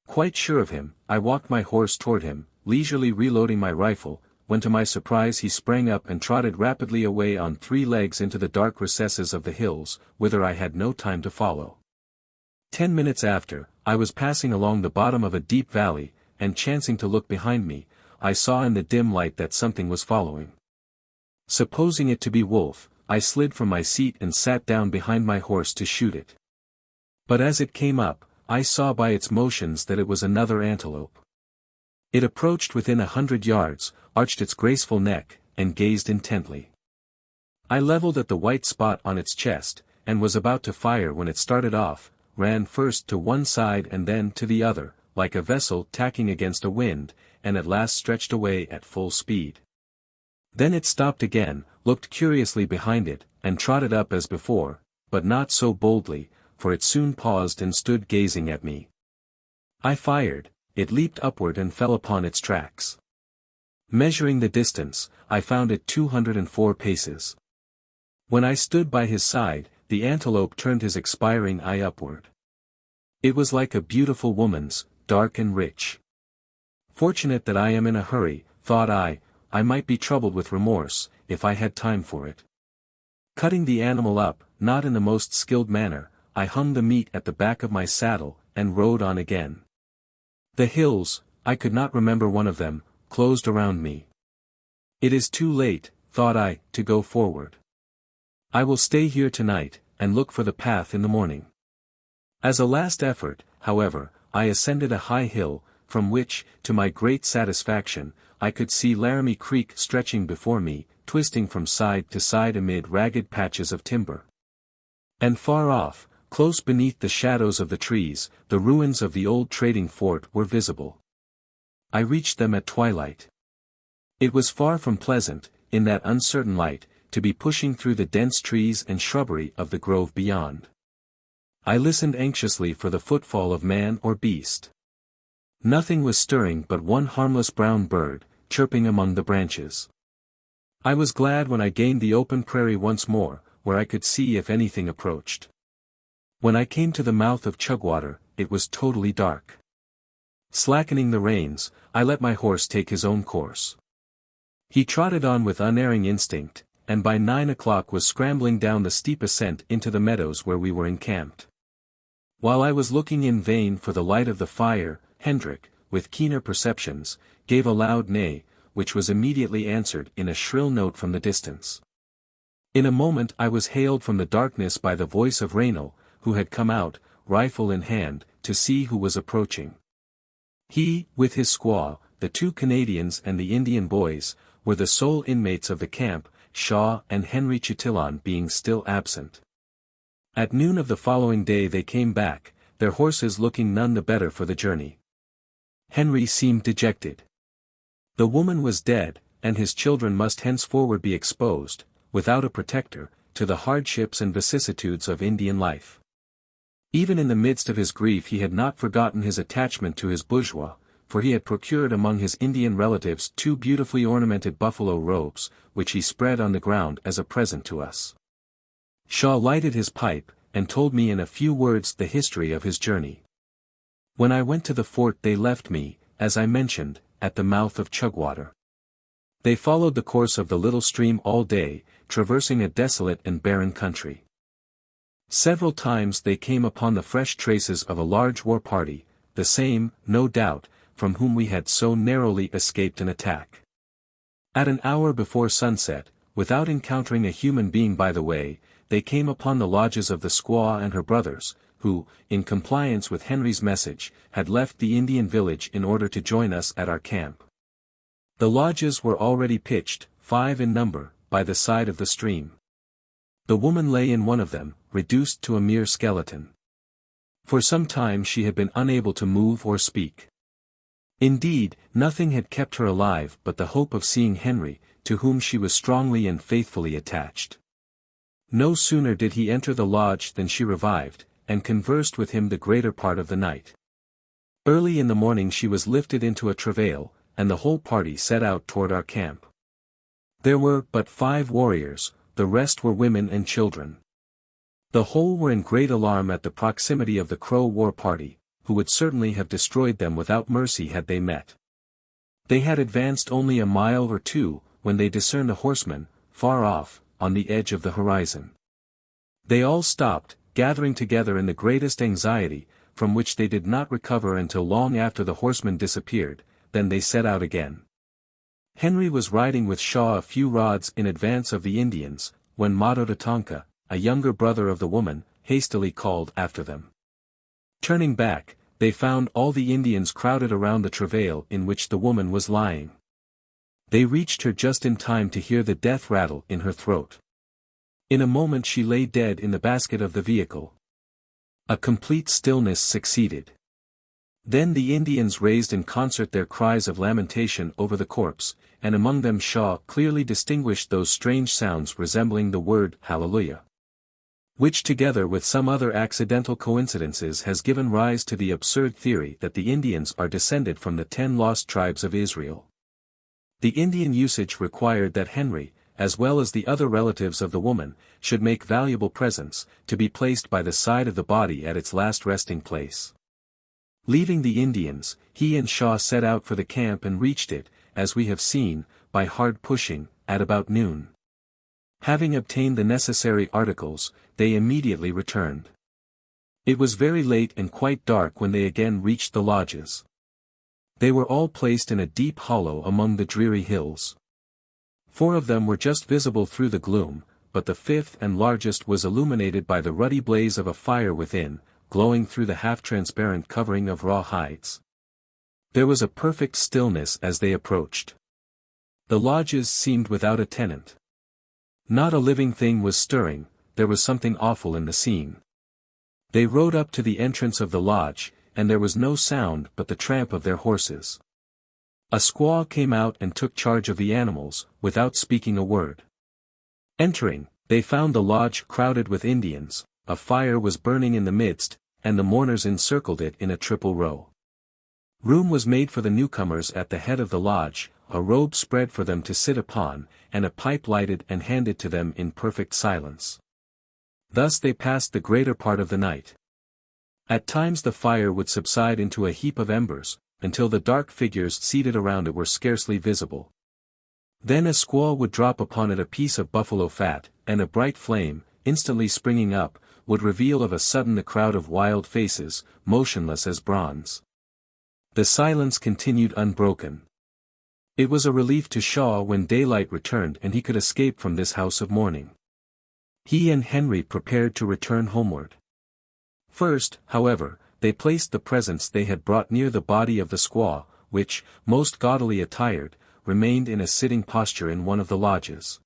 Quite sure of him, I walked my horse toward him, leisurely reloading my rifle, when to my surprise he sprang up and trotted rapidly away on 3 legs into the dark recesses of the hills, whither I had no time to follow. 10 minutes after, I was passing along the bottom of a deep valley, and chancing to look behind me, I saw in the dim light that something was following. Supposing it to be wolf, I slid from my seat and sat down behind my horse to shoot it. But as it came up, I saw by its motions that it was another antelope. It approached within 100 yards, arched its graceful neck, and gazed intently. I leveled at the white spot on its chest, and was about to fire when it started off, ran first to one side and then to the other, like a vessel tacking against a wind, and at last stretched away at full speed. Then it stopped again, looked curiously behind it, and trotted up as before, but not so boldly, for it soon paused and stood gazing at me. I fired, it leaped upward and fell upon its tracks. Measuring the distance, I found it 204 paces. When I stood by his side, the antelope turned his expiring eye upward. It was like a beautiful woman's, dark and rich. Fortunate that I am in a hurry, thought I might be troubled with remorse, if I had time for it. Cutting the animal up, not in the most skilled manner, I hung the meat at the back of my saddle, and rode on again. The hills, I could not remember one of them, closed around me. It is too late, thought I, to go forward. I will stay here tonight, and look for the path in the morning. As a last effort, however, I ascended a high hill, from which, to my great satisfaction, I could see Laramie Creek stretching before me, twisting from side to side amid ragged patches of timber. And far off, close beneath the shadows of the trees, the ruins of the old trading fort were visible. I reached them at twilight. It was far from pleasant, in that uncertain light, to be pushing through the dense trees and shrubbery of the grove beyond. I listened anxiously for the footfall of man or beast. Nothing was stirring but one harmless brown bird, chirping among the branches. I was glad when I gained the open prairie once more, where I could see if anything approached. When I came to the mouth of Chugwater, it was totally dark. Slackening the reins, I let my horse take his own course. He trotted on with unerring instinct, and by 9 o'clock was scrambling down the steep ascent into the meadows where we were encamped. While I was looking in vain for the light of the fire, Hendrik, with keener perceptions, gave a loud neigh, which was immediately answered in a shrill note from the distance. In a moment I was hailed from the darkness by the voice of Raynal, who had come out, rifle in hand, to see who was approaching. He, with his squaw, the 2 Canadians and the Indian boys, were the sole inmates of the camp, Shaw and Henry Chatillon being still absent. At noon of the following day they came back, their horses looking none the better for the journey. Henry seemed dejected. The woman was dead, and his children must henceforward be exposed, without a protector, to the hardships and vicissitudes of Indian life. Even in the midst of his grief he had not forgotten his attachment to his bourgeois, for he had procured among his Indian relatives 2 beautifully ornamented buffalo robes, which he spread on the ground as a present to us. Shaw lighted his pipe, and told me in a few words the history of his journey. When I went to the fort they left me, as I mentioned, at the mouth of Chugwater. They followed the course of the little stream all day, traversing a desolate and barren country. Several times they came upon the fresh traces of a large war party, the same, no doubt, from whom we had so narrowly escaped an attack. At an hour before sunset, without encountering a human being by the way, they came upon the lodges of the squaw and her brothers, who, in compliance with Henry's message, had left the Indian village in order to join us at our camp. The lodges were already pitched, 5 in number, by the side of the stream. The woman lay in one of them, reduced to a mere skeleton. For some time she had been unable to move or speak. Indeed, nothing had kept her alive but the hope of seeing Henry, to whom she was strongly and faithfully attached. No sooner did he enter the lodge than she revived, and conversed with him the greater part of the night. Early in the morning she was lifted into a travail, and the whole party set out toward our camp. There were but 5 warriors, the rest were women and children. The whole were in great alarm at the proximity of the Crow war party, who would certainly have destroyed them without mercy had they met. They had advanced only a mile or 2, when they discerned a horseman, far off, on the edge of the horizon. They all stopped, gathering together in the greatest anxiety, from which they did not recover until long after the horseman disappeared. Then they set out again. Henry was riding with Shaw a few rods in advance of the Indians, when Matotatonka, a younger brother of the woman, hastily called after them. Turning back, they found all the Indians crowded around the travail in which the woman was lying. They reached her just in time to hear the death rattle in her throat. In a moment she lay dead in the basket of the vehicle. A complete stillness succeeded. Then the Indians raised in concert their cries of lamentation over the corpse, and among them Shaw clearly distinguished those strange sounds resembling the word Hallelujah, which together with some other accidental coincidences has given rise to the absurd theory that the Indians are descended from the 10 lost tribes of Israel. The Indian usage required that Henry, as well as the other relatives of the woman, should make valuable presents, to be placed by the side of the body at its last resting place. Leaving the Indians, he and Shaw set out for the camp and reached it, as we have seen, by hard pushing, at about noon. Having obtained the necessary articles, they immediately returned. It was very late and quite dark when they again reached the lodges. They were all placed in a deep hollow among the dreary hills. 4 of them were just visible through the gloom, but the 5th and largest was illuminated by the ruddy blaze of a fire within, glowing through the half-transparent covering of raw hides. There was a perfect stillness as they approached. The lodges seemed without a tenant. Not a living thing was stirring, there was something awful in the scene. They rode up to the entrance of the lodge, and there was no sound but the tramp of their horses. A squaw came out and took charge of the animals, without speaking a word. Entering, they found the lodge crowded with Indians, a fire was burning in the midst, and the mourners encircled it in a triple row. Room was made for the newcomers at the head of the lodge, a robe spread for them to sit upon, and a pipe lighted and handed to them in perfect silence. Thus they passed the greater part of the night. At times the fire would subside into a heap of embers, until the dark figures seated around it were scarcely visible. Then a squaw would drop upon it a piece of buffalo fat, and a bright flame, instantly springing up, would reveal of a sudden the crowd of wild faces, motionless as bronze. The silence continued unbroken. It was a relief to Shaw when daylight returned and he could escape from this house of mourning. He and Henry prepared to return homeward. First, however, they placed the presents they had brought near the body of the squaw, which, most gaudily attired, remained in a sitting posture in one of the lodges.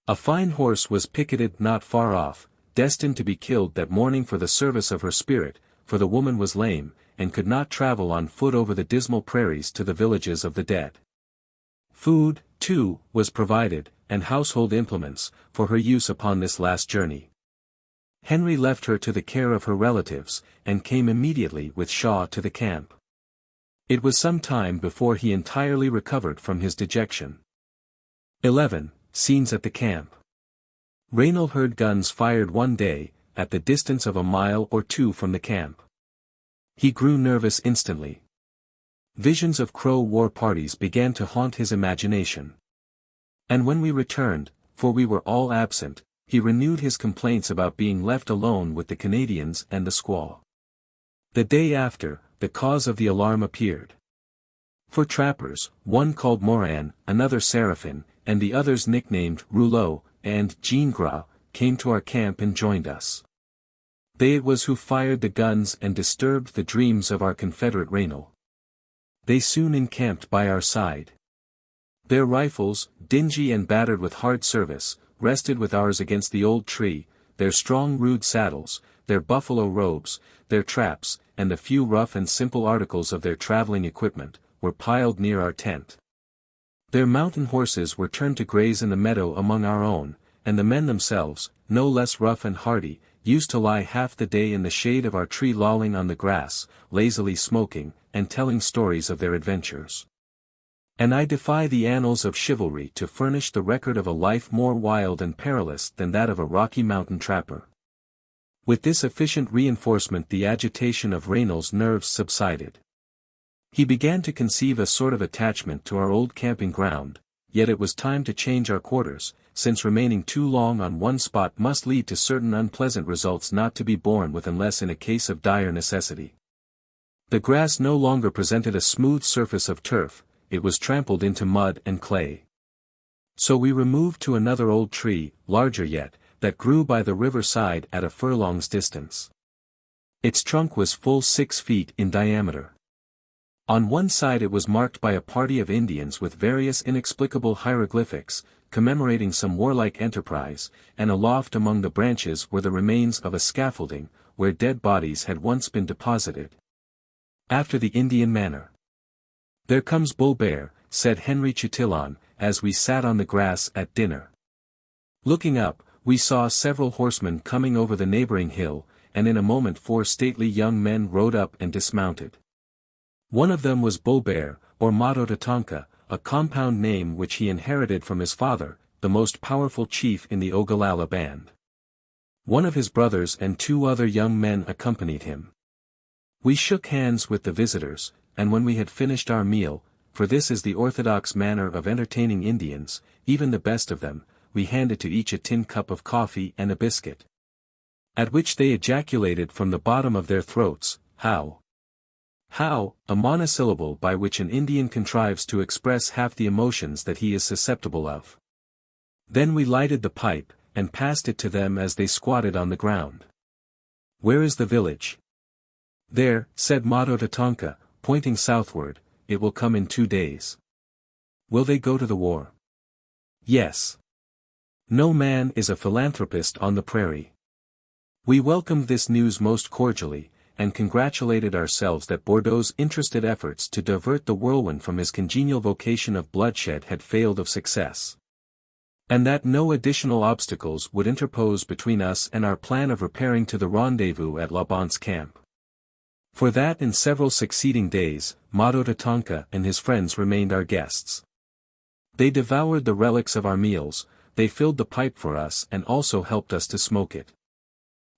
A fine horse was picketed not far off, destined to be killed that morning for the service of her spirit, for the woman was lame, and could not travel on foot over the dismal prairies to the villages of the dead. Food, too, was provided, and household implements, for her use upon this last journey. Henry left her to the care of her relatives, and came immediately with Shaw to the camp. It was some time before he entirely recovered from his dejection. 11. Scenes at the camp. Raynal heard guns fired one day, at the distance of a mile or 2 from the camp. He grew nervous instantly. Visions of Crow war parties began to haunt his imagination. And when we returned, for we were all absent, he renewed his complaints about being left alone with the Canadians and the squaw. The day after, the cause of the alarm appeared. 4 trappers, one called Moran, another Seraphin, and the others nicknamed Rouleau and Jean Gras, came to our camp and joined us. They it was who fired the guns and disturbed the dreams of our Confederate Raynal. They soon encamped by our side. Their rifles, dingy and battered with hard service, rested with ours against the old tree, their strong rude saddles, their buffalo robes, their traps, and the few rough and simple articles of their traveling equipment, were piled near our tent. Their mountain horses were turned to graze in the meadow among our own, and the men themselves, no less rough and hardy, used to lie half the day in the shade of our tree lolling on the grass, lazily smoking, and telling stories of their adventures. And I defy the annals of chivalry to furnish the record of a life more wild and perilous than that of a Rocky Mountain trapper. With this efficient reinforcement the agitation of Raynal's nerves subsided. He began to conceive a sort of attachment to our old camping ground, yet it was time to change our quarters, since remaining too long on one spot must lead to certain unpleasant results not to be borne with unless in a case of dire necessity. The grass no longer presented a smooth surface of turf, it was trampled into mud and clay. So we removed to another old tree, larger yet, that grew by the river side at a furlong's distance. Its trunk was full 6 feet in diameter. On one side it was marked by a party of Indians with various inexplicable hieroglyphics, commemorating some warlike enterprise, and aloft among the branches were the remains of a scaffolding, where dead bodies had once been deposited. After the Indian manner. "There comes Bull Bear," said Henry Chatillon, as we sat on the grass at dinner. Looking up, we saw several horsemen coming over the neighboring hill, and in a moment 4 stately young men rode up and dismounted. One of them was Bull Bear, or Mato Tatonka, a compound name which he inherited from his father, the most powerful chief in the Ogallalla band. One of his brothers and 2 other young men accompanied him. We shook hands with the visitors, and when we had finished our meal, for this is the orthodox manner of entertaining Indians, even the best of them, we handed to each a tin cup of coffee and a biscuit. At which they ejaculated from the bottom of their throats, "How How, a monosyllable by which an Indian contrives to express half the emotions that he is susceptible of. Then we lighted the pipe, and passed it to them as they squatted on the ground. "Where is the village?" "There," said Tatonka, pointing southward, "it will come in 2 days." "Will they go to the war?" "Yes. No man is a philanthropist on the prairie." We welcomed this news most cordially, and congratulated ourselves that Bordeaux's interested efforts to divert the whirlwind from his congenial vocation of bloodshed had failed of success. And that no additional obstacles would interpose between us and our plan of repairing to the rendezvous at Laban's camp. For that in several succeeding days, Tatonka and his friends remained our guests. They devoured the relics of our meals, they filled the pipe for us and also helped us to smoke it.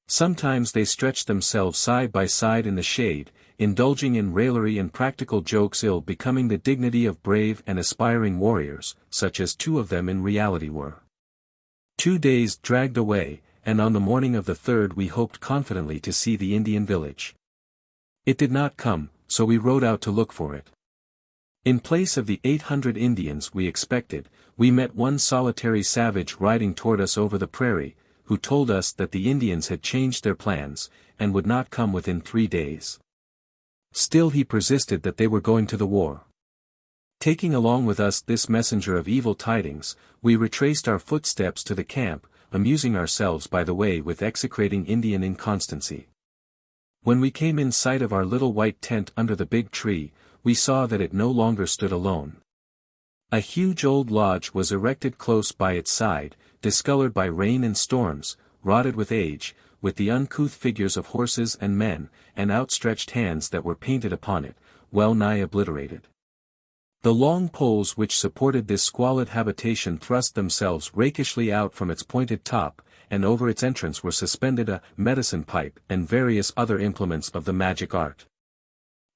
Sometimes they stretched themselves side by side in the shade, indulging in raillery and practical jokes ill becoming the dignity of brave and aspiring warriors, such as 2 of them in reality were. 2 days dragged away, and on the morning of the 3rd we hoped confidently to see the Indian village. It did not come, so we rode out to look for it. In place of the 800 Indians we expected, we met one solitary savage riding toward us over the prairie, who told us that the Indians had changed their plans, and would not come within 3 days. Still he persisted that they were going to the war. Taking along with us this messenger of evil tidings, we retraced our footsteps to the camp, amusing ourselves by the way with execrating Indian inconstancy. When we came in sight of our little white tent under the big tree, we saw that it no longer stood alone. A huge old lodge was erected close by its side, discolored by rain and storms, rotted with age, with the uncouth figures of horses and men, and outstretched hands that were painted upon it, well nigh obliterated. The long poles which supported this squalid habitation thrust themselves rakishly out from its pointed top, and over its entrance were suspended a medicine pipe and various other implements of the magic art.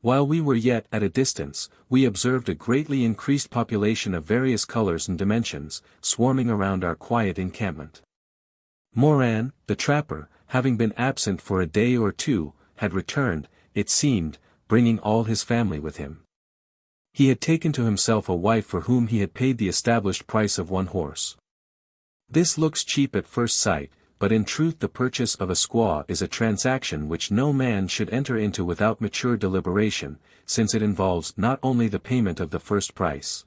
While we were yet at a distance, we observed a greatly increased population of various colors and dimensions, swarming around our quiet encampment. Moran, the trapper, having been absent for a day or 2, had returned, it seemed, bringing all his family with him. He had taken to himself a wife for whom he had paid the established price of 1 horse. This looks cheap at first sight, but in truth the purchase of a squaw is a transaction which no man should enter into without mature deliberation, since it involves not only the payment of the first price,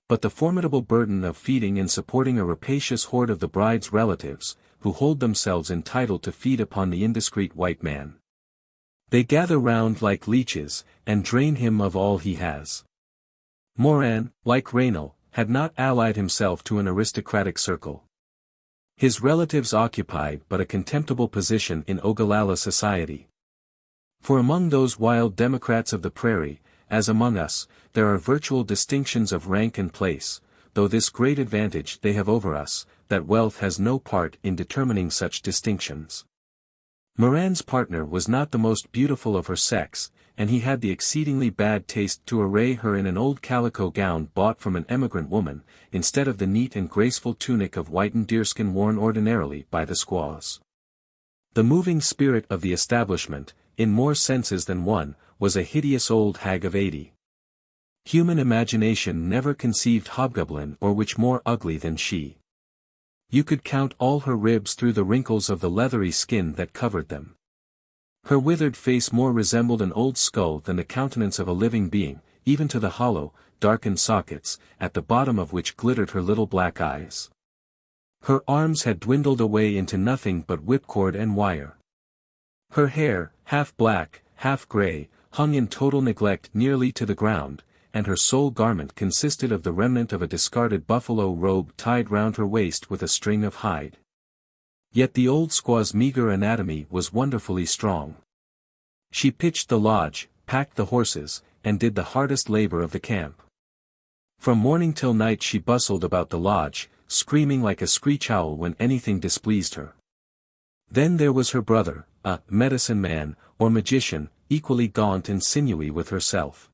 but the formidable burden of feeding and supporting a rapacious horde of the bride's relatives, who hold themselves entitled to feed upon the indiscreet white man. They gather round like leeches, and drain him of all he has. Moran, like Raynal, had not allied himself to an aristocratic circle. His relatives occupied but a contemptible position in Ogallalla society. For among those wild democrats of the prairie, as among us, there are virtual distinctions of rank and place, though this great advantage they have over us, that wealth has no part in determining such distinctions. Moran's partner was not the most beautiful of her sex, and he had the exceedingly bad taste to array her in an old calico gown bought from an emigrant woman, instead of the neat and graceful tunic of whitened deerskin worn ordinarily by the squaws. The moving spirit of the establishment, in more senses than one, was a hideous old hag of 80. Human imagination never conceived hobgoblin or witch more ugly than she. You could count all her ribs through the wrinkles of the leathery skin that covered them. Her withered face more resembled an old skull than the countenance of a living being, even to the hollow, darkened sockets, at the bottom of which glittered her little black eyes. Her arms had dwindled away into nothing but whipcord and wire. Her hair, half black, half grey, hung in total neglect nearly to the ground, and her sole garment consisted of the remnant of a discarded buffalo robe tied round her waist with a string of hide. Yet the old squaw's meager anatomy was wonderfully strong. She pitched the lodge, packed the horses, and did the hardest labor of the camp. From morning till night she bustled about the lodge, screaming like a screech owl when anything displeased her. Then there was her brother, a medicine man, or magician, equally gaunt and sinewy with herself.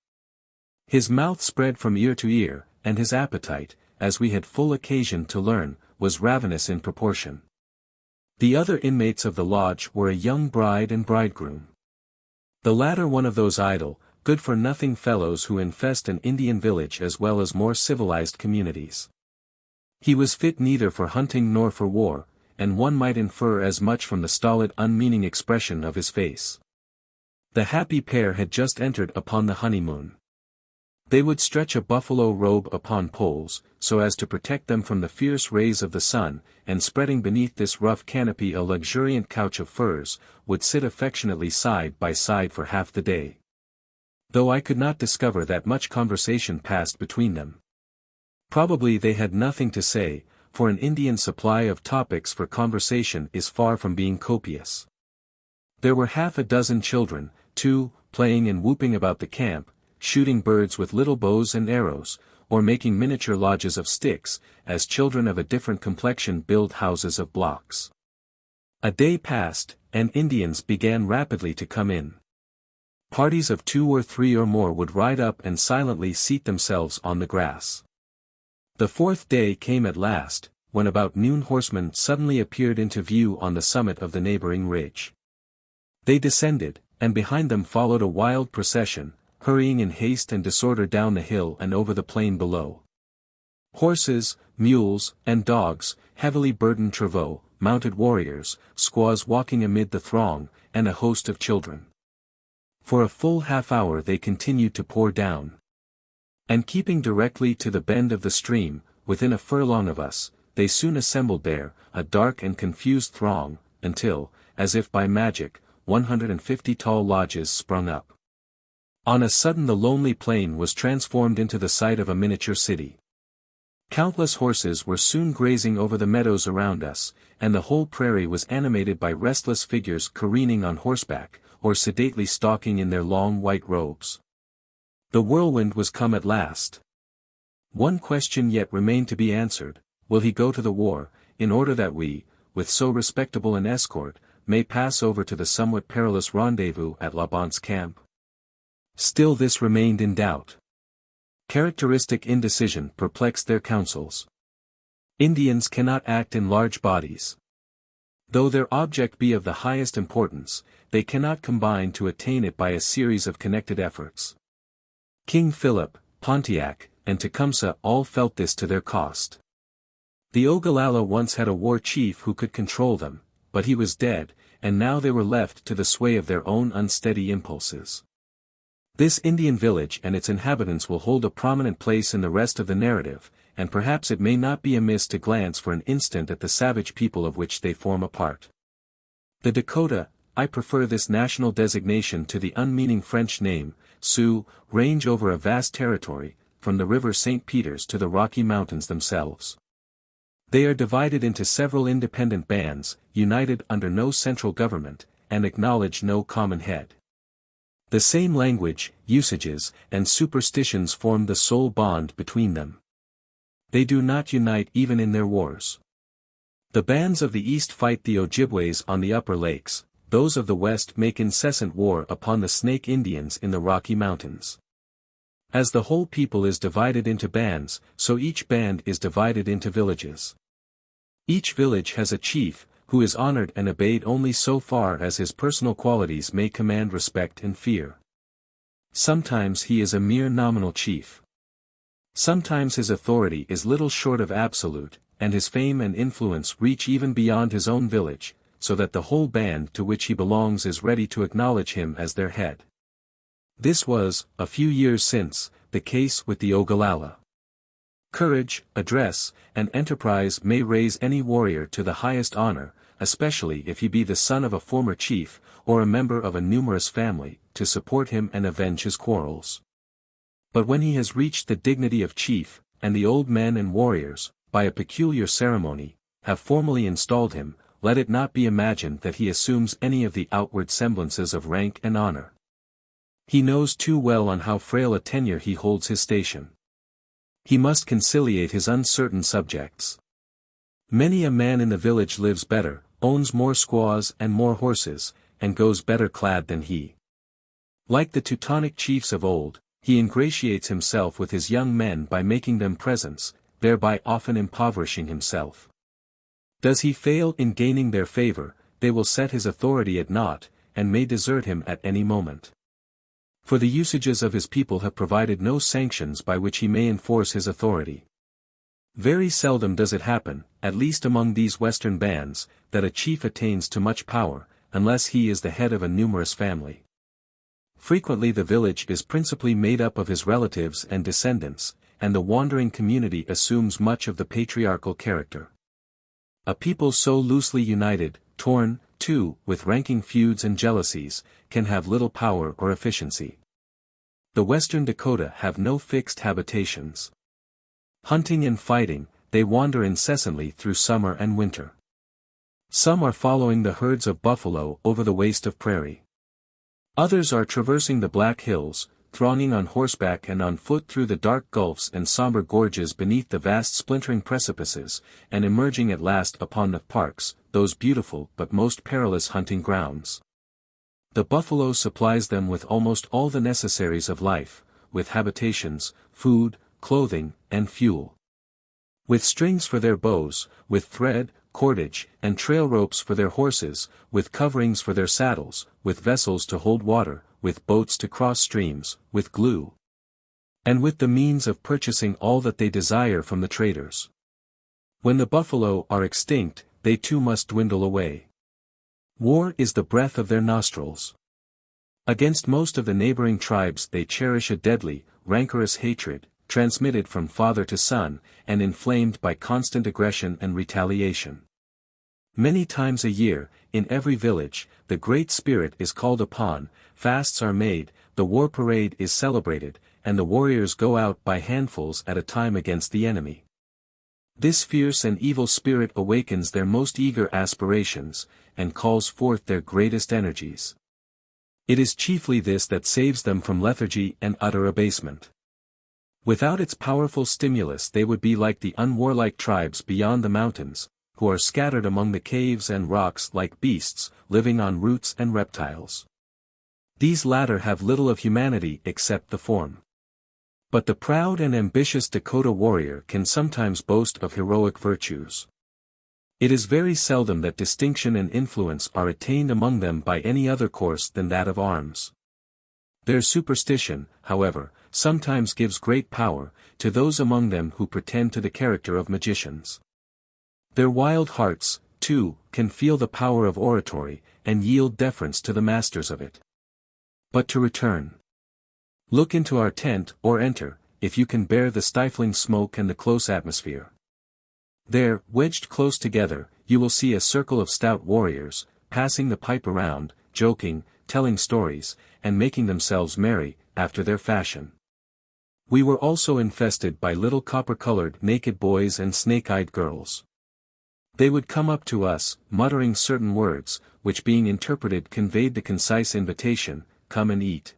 His mouth spread from ear to ear, and his appetite, as we had full occasion to learn, was ravenous in proportion. The other inmates of the lodge were a young bride and bridegroom. The latter one of those idle, good-for-nothing fellows who infest an Indian village as well as more civilized communities. He was fit neither for hunting nor for war, and one might infer as much from the stolid unmeaning expression of his face. The happy pair had just entered upon the honeymoon. They would stretch a buffalo robe upon poles, so as to protect them from the fierce rays of the sun, and spreading beneath this rough canopy a luxuriant couch of furs, would sit affectionately side by side for half the day. Though I could not discover that much conversation passed between them. Probably they had nothing to say, for an Indian supply of topics for conversation is far from being copious. There were half a dozen children, too, playing and whooping about the camp, shooting birds with little bows and arrows, or making miniature lodges of sticks, as children of a different complexion build houses of blocks. A day passed, and Indians began rapidly to come in. Parties of 2 or 3 or more would ride up and silently seat themselves on the grass. The 4th day came at last, when about noon horsemen suddenly appeared into view on the summit of the neighboring ridge. They descended, and behind them followed a wild procession, hurrying in haste and disorder down the hill and over the plain below. Horses, mules, and dogs, heavily burdened travaux, mounted warriors, squaws walking amid the throng, and a host of children. For a full half-hour they continued to pour down. And keeping directly to the bend of the stream, within a furlong of us, they soon assembled there, a dark and confused throng, until, as if by magic, 150 tall lodges sprung up. On a sudden the lonely plain was transformed into the site of a miniature city. Countless horses were soon grazing over the meadows around us, and the whole prairie was animated by restless figures careening on horseback, or sedately stalking in their long white robes. The whirlwind was come at last. One question yet remained to be answered: will he go to the war, in order that we, with so respectable an escort, may pass over to the somewhat perilous rendezvous at Labonte's camp? Still this remained in doubt. Characteristic indecision perplexed their counsels. Indians cannot act in large bodies. Though their object be of the highest importance, they cannot combine to attain it by a series of connected efforts. King Philip, Pontiac, and Tecumseh all felt this to their cost. The Ogallalla once had a war chief who could control them, but he was dead, and now they were left to the sway of their own unsteady impulses. This Indian village and its inhabitants will hold a prominent place in the rest of the narrative, and perhaps it may not be amiss to glance for an instant at the savage people of which they form a part. The Dakota, I prefer this national designation to the unmeaning French name, Sioux, range over a vast territory, from the river St. Peter's to the Rocky Mountains themselves. They are divided into several independent bands, united under no central government, and acknowledge no common head. The same language, usages, and superstitions form the sole bond between them. They do not unite even in their wars. The bands of the east fight the Ojibways on the upper lakes, those of the west make incessant war upon the Snake Indians in the Rocky Mountains. As the whole people is divided into bands, so each band is divided into villages. Each village has a chief, who is honored and obeyed only so far as his personal qualities may command respect and fear. Sometimes he is a mere nominal chief. Sometimes his authority is little short of absolute, and his fame and influence reach even beyond his own village, so that the whole band to which he belongs is ready to acknowledge him as their head. This was, a few years since, the case with the Ogallalla. Courage, address, and enterprise may raise any warrior to the highest honor, especially if he be the son of a former chief, or a member of a numerous family, to support him and avenge his quarrels. But when he has reached the dignity of chief, and the old men and warriors, by a peculiar ceremony, have formally installed him, let it not be imagined that he assumes any of the outward semblances of rank and honor. He knows too well on how frail a tenure he holds his station. He must conciliate his uncertain subjects. Many a man in the village lives better, owns more squaws and more horses, and goes better clad than he. Like the Teutonic chiefs of old, he ingratiates himself with his young men by making them presents, thereby often impoverishing himself. Does he fail in gaining their favor, they will set his authority at naught, and may desert him at any moment. For the usages of his people have provided no sanctions by which he may enforce his authority. Very seldom does it happen, at least among these western bands, that a chief attains to much power, unless he is the head of a numerous family. Frequently the village is principally made up of his relatives and descendants, and the wandering community assumes much of the patriarchal character. A people so loosely united, torn, too, with ranking feuds and jealousies, can have little power or efficiency. The western Dakota have no fixed habitations. Hunting and fighting, they wander incessantly through summer and winter. Some are following the herds of buffalo over the waste of prairie. Others are traversing the Black Hills, thronging on horseback and on foot through the dark gulfs and somber gorges beneath the vast splintering precipices, and emerging at last upon the parks, those beautiful but most perilous hunting grounds. The buffalo supplies them with almost all the necessaries of life, with habitations, food, clothing, and fuel. With strings for their bows, with thread, cordage, and trail ropes for their horses, with coverings for their saddles, with vessels to hold water, with boats to cross streams, with glue. And with the means of purchasing all that they desire from the traders. When the buffalo are extinct, they too must dwindle away. War is the breath of their nostrils. Against most of the neighboring tribes they cherish a deadly, rancorous hatred, transmitted from father to son, and inflamed by constant aggression and retaliation. Many times a year, in every village, the Great Spirit is called upon, fasts are made, the war parade is celebrated, and the warriors go out by handfuls at a time against the enemy. This fierce and evil spirit awakens their most eager aspirations, and calls forth their greatest energies. It is chiefly this that saves them from lethargy and utter abasement. Without its powerful stimulus they would be like the unwarlike tribes beyond the mountains, who are scattered among the caves and rocks like beasts, living on roots and reptiles. These latter have little of humanity except the form. But the proud and ambitious Dakota warrior can sometimes boast of heroic virtues. It is very seldom that distinction and influence are attained among them by any other course than that of arms. Their superstition, however, sometimes gives great power to those among them who pretend to the character of magicians. Their wild hearts, too, can feel the power of oratory, and yield deference to the masters of it. But to return. Look into our tent, or enter, if you can bear the stifling smoke and the close atmosphere. There, wedged close together, you will see a circle of stout warriors, passing the pipe around, joking, telling stories, and making themselves merry, after their fashion. We were also infested by little copper-colored naked boys and snake-eyed girls. They would come up to us, muttering certain words, which being interpreted conveyed the concise invitation, "Come and eat."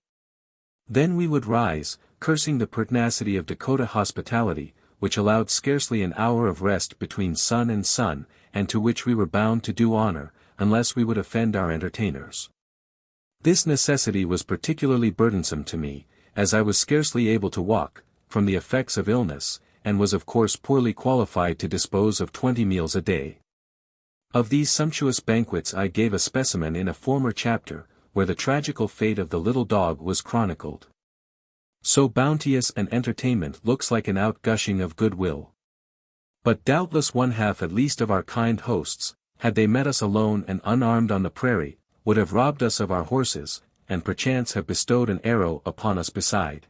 Then we would rise, cursing the pertinacity of Dakota hospitality, which allowed scarcely an hour of rest between sun and sun, and to which we were bound to do honor, unless we would offend our entertainers. This necessity was particularly burdensome to me, as I was scarcely able to walk, from the effects of illness, and was of course poorly qualified to dispose of 20 meals a day. Of these sumptuous banquets I gave a specimen in a former chapter, where the tragical fate of the little dog was chronicled. So bounteous an entertainment looks like an outgushing of goodwill. But doubtless one half at least of our kind hosts, had they met us alone and unarmed on the prairie, would have robbed us of our horses, and perchance have bestowed an arrow upon us beside.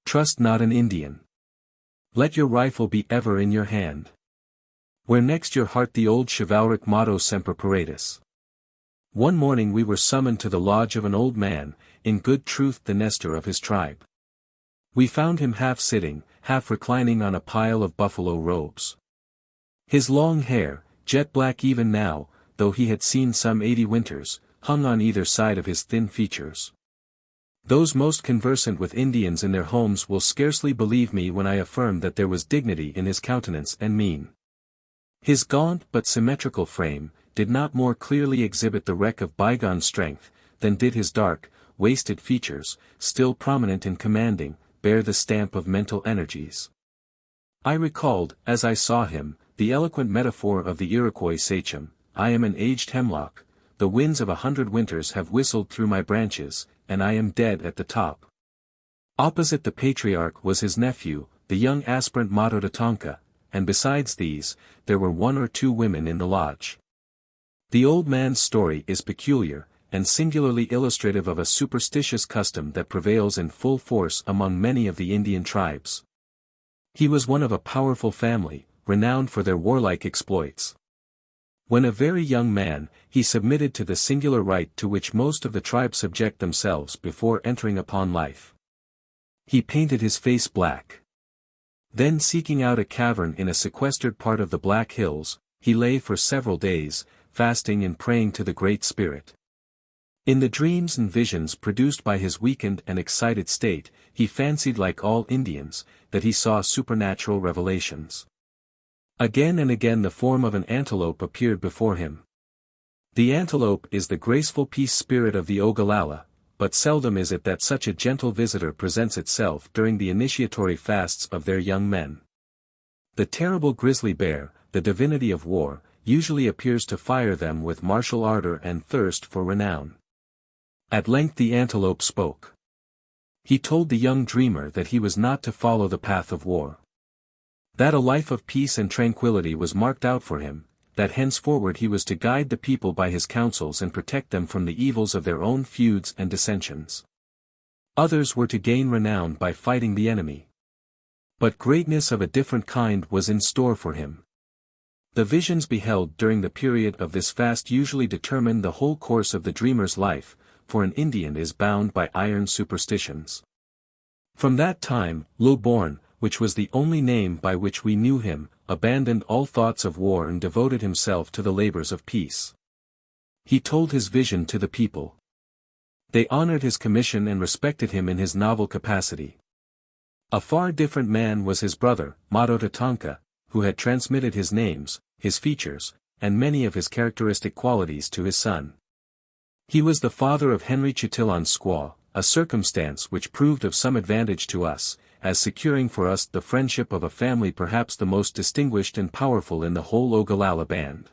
Trust not an Indian. Let your rifle be ever in your hand. Wear next your heart the old chivalric motto Semper Paratus. One morning we were summoned to the lodge of an old man, in good truth the Nestor of his tribe. We found him half sitting, half reclining on a pile of buffalo robes. His long hair, jet black even now, though he had seen some 80 winters, hung on either side of his thin features. Those most conversant with Indians in their homes will scarcely believe me when I affirm that there was dignity in his countenance and mien. His gaunt but symmetrical frame did not more clearly exhibit the wreck of bygone strength, than did his dark, wasted features, still prominent and commanding, bear the stamp of mental energies. I recalled, as I saw him, the eloquent metaphor of the Iroquois sachem, "I am an aged hemlock, the winds of 100 winters have whistled through my branches, and I am dead at the top. Opposite the patriarch was his nephew, the young aspirant Matotatonka, and besides these, there were 1 or 2 women in the lodge. The old man's story is peculiar, and singularly illustrative of a superstitious custom that prevails in full force among many of the Indian tribes. He was one of a powerful family, renowned for their warlike exploits. When a very young man, he submitted to the singular rite to which most of the tribe subject themselves before entering upon life. He painted his face black. Then seeking out a cavern in a sequestered part of the Black Hills, he lay for several days, fasting and praying to the Great Spirit. In the dreams and visions produced by his weakened and excited state, he fancied like all Indians, that he saw supernatural revelations. Again and again the form of an antelope appeared before him. The antelope is the graceful peace spirit of the Ogallalla, but seldom is it that such a gentle visitor presents itself during the initiatory fasts of their young men. The terrible grizzly bear, the divinity of war, usually appears to fire them with martial ardor and thirst for renown. At length the antelope spoke. He told the young dreamer that he was not to follow the path of war. That a life of peace and tranquility was marked out for him, that henceforward he was to guide the people by his counsels and protect them from the evils of their own feuds and dissensions. Others were to gain renown by fighting the enemy. But greatness of a different kind was in store for him. The visions beheld during the period of this fast usually determine the whole course of the dreamer's life, for an Indian is bound by iron superstitions. From that time, Lilborn, which was the only name by which we knew him, abandoned all thoughts of war and devoted himself to the labors of peace. He told his vision to the people. They honored his commission and respected him in his novel capacity. A far different man was his brother, Matotatonka, who had transmitted his names, his features, and many of his characteristic qualities to his son. He was the father of Henry Chitilon's squaw, a circumstance which proved of some advantage to us, as securing for us the friendship of a family perhaps the most distinguished and powerful in the whole Ogallalla band.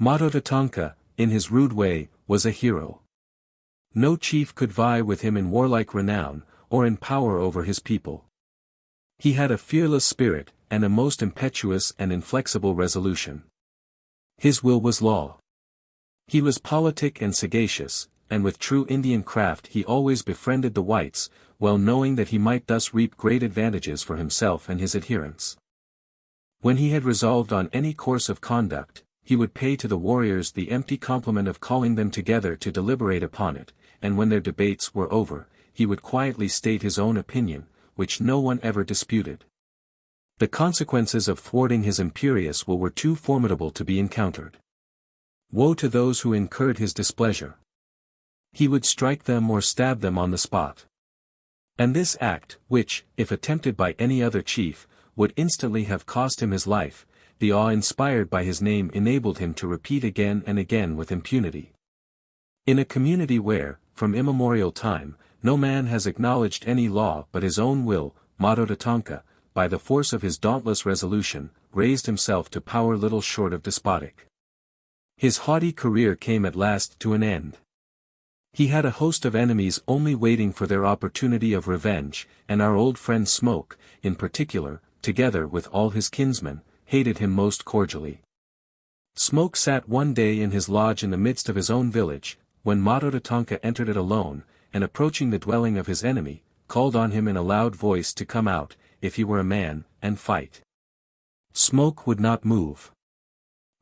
Matotatonka, in his rude way, was a hero. No chief could vie with him in warlike renown, or in power over his people. He had a fearless spirit, and a most impetuous and inflexible resolution. His will was law. He was politic and sagacious, and with true Indian craft he always befriended the whites, well knowing that he might thus reap great advantages for himself and his adherents. When he had resolved on any course of conduct, he would pay to the warriors the empty compliment of calling them together to deliberate upon it, and when their debates were over, he would quietly state his own opinion, which no one ever disputed. The consequences of thwarting his imperious will were too formidable to be encountered. Woe to those who incurred his displeasure. He would strike them or stab them on the spot. And this act, which, if attempted by any other chief, would instantly have cost him his life, the awe inspired by his name enabled him to repeat again and again with impunity. In a community where, from immemorial time, no man has acknowledged any law but his own will, Matotatonka, by the force of his dauntless resolution, raised himself to power little short of despotic. His haughty career came at last to an end. He had a host of enemies only waiting for their opportunity of revenge, and our old friend Smoke, in particular, together with all his kinsmen, hated him most cordially. Smoke sat one day in his lodge in the midst of his own village, when Matotatonka entered it alone, and approaching the dwelling of his enemy, called on him in a loud voice to come out, if he were a man, and fight. Smoke would not move.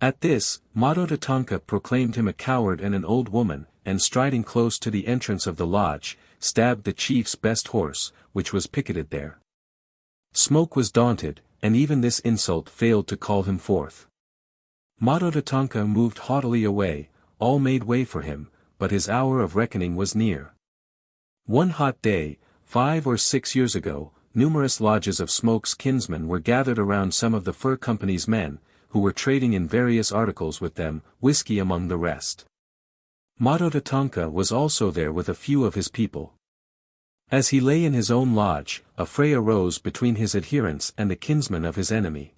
At this, Matotatonka proclaimed him a coward and an old woman, and striding close to the entrance of the lodge, stabbed the chief's best horse, which was picketed there. Smoke was daunted, and even this insult failed to call him forth. Matotatonka moved haughtily away, all made way for him, but his hour of reckoning was near. One hot day, 5 or 6 years ago, numerous lodges of Smoke's kinsmen were gathered around some of the fur company's men, who were trading in various articles with them, whiskey among the rest. Matotatonka was also there with a few of his people. As he lay in his own lodge, a fray arose between his adherents and the kinsmen of his enemy.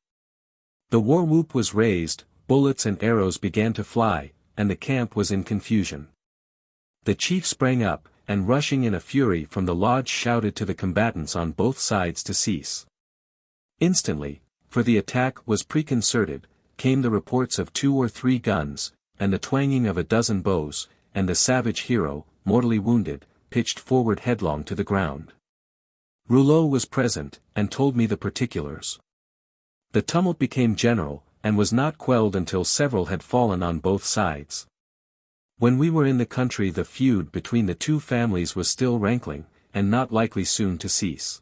The war whoop was raised, bullets and arrows began to fly, and the camp was in confusion. The chief sprang up, and rushing in a fury from the lodge shouted to the combatants on both sides to cease. Instantly, for the attack was preconcerted, came the reports of 2 or 3 guns, and the twanging of a dozen bows, and the savage hero, mortally wounded, pitched forward headlong to the ground. Rouleau was present, and told me the particulars. The tumult became general, and was not quelled until several had fallen on both sides. When we were in the country the feud between the 2 families was still rankling, and not likely soon to cease.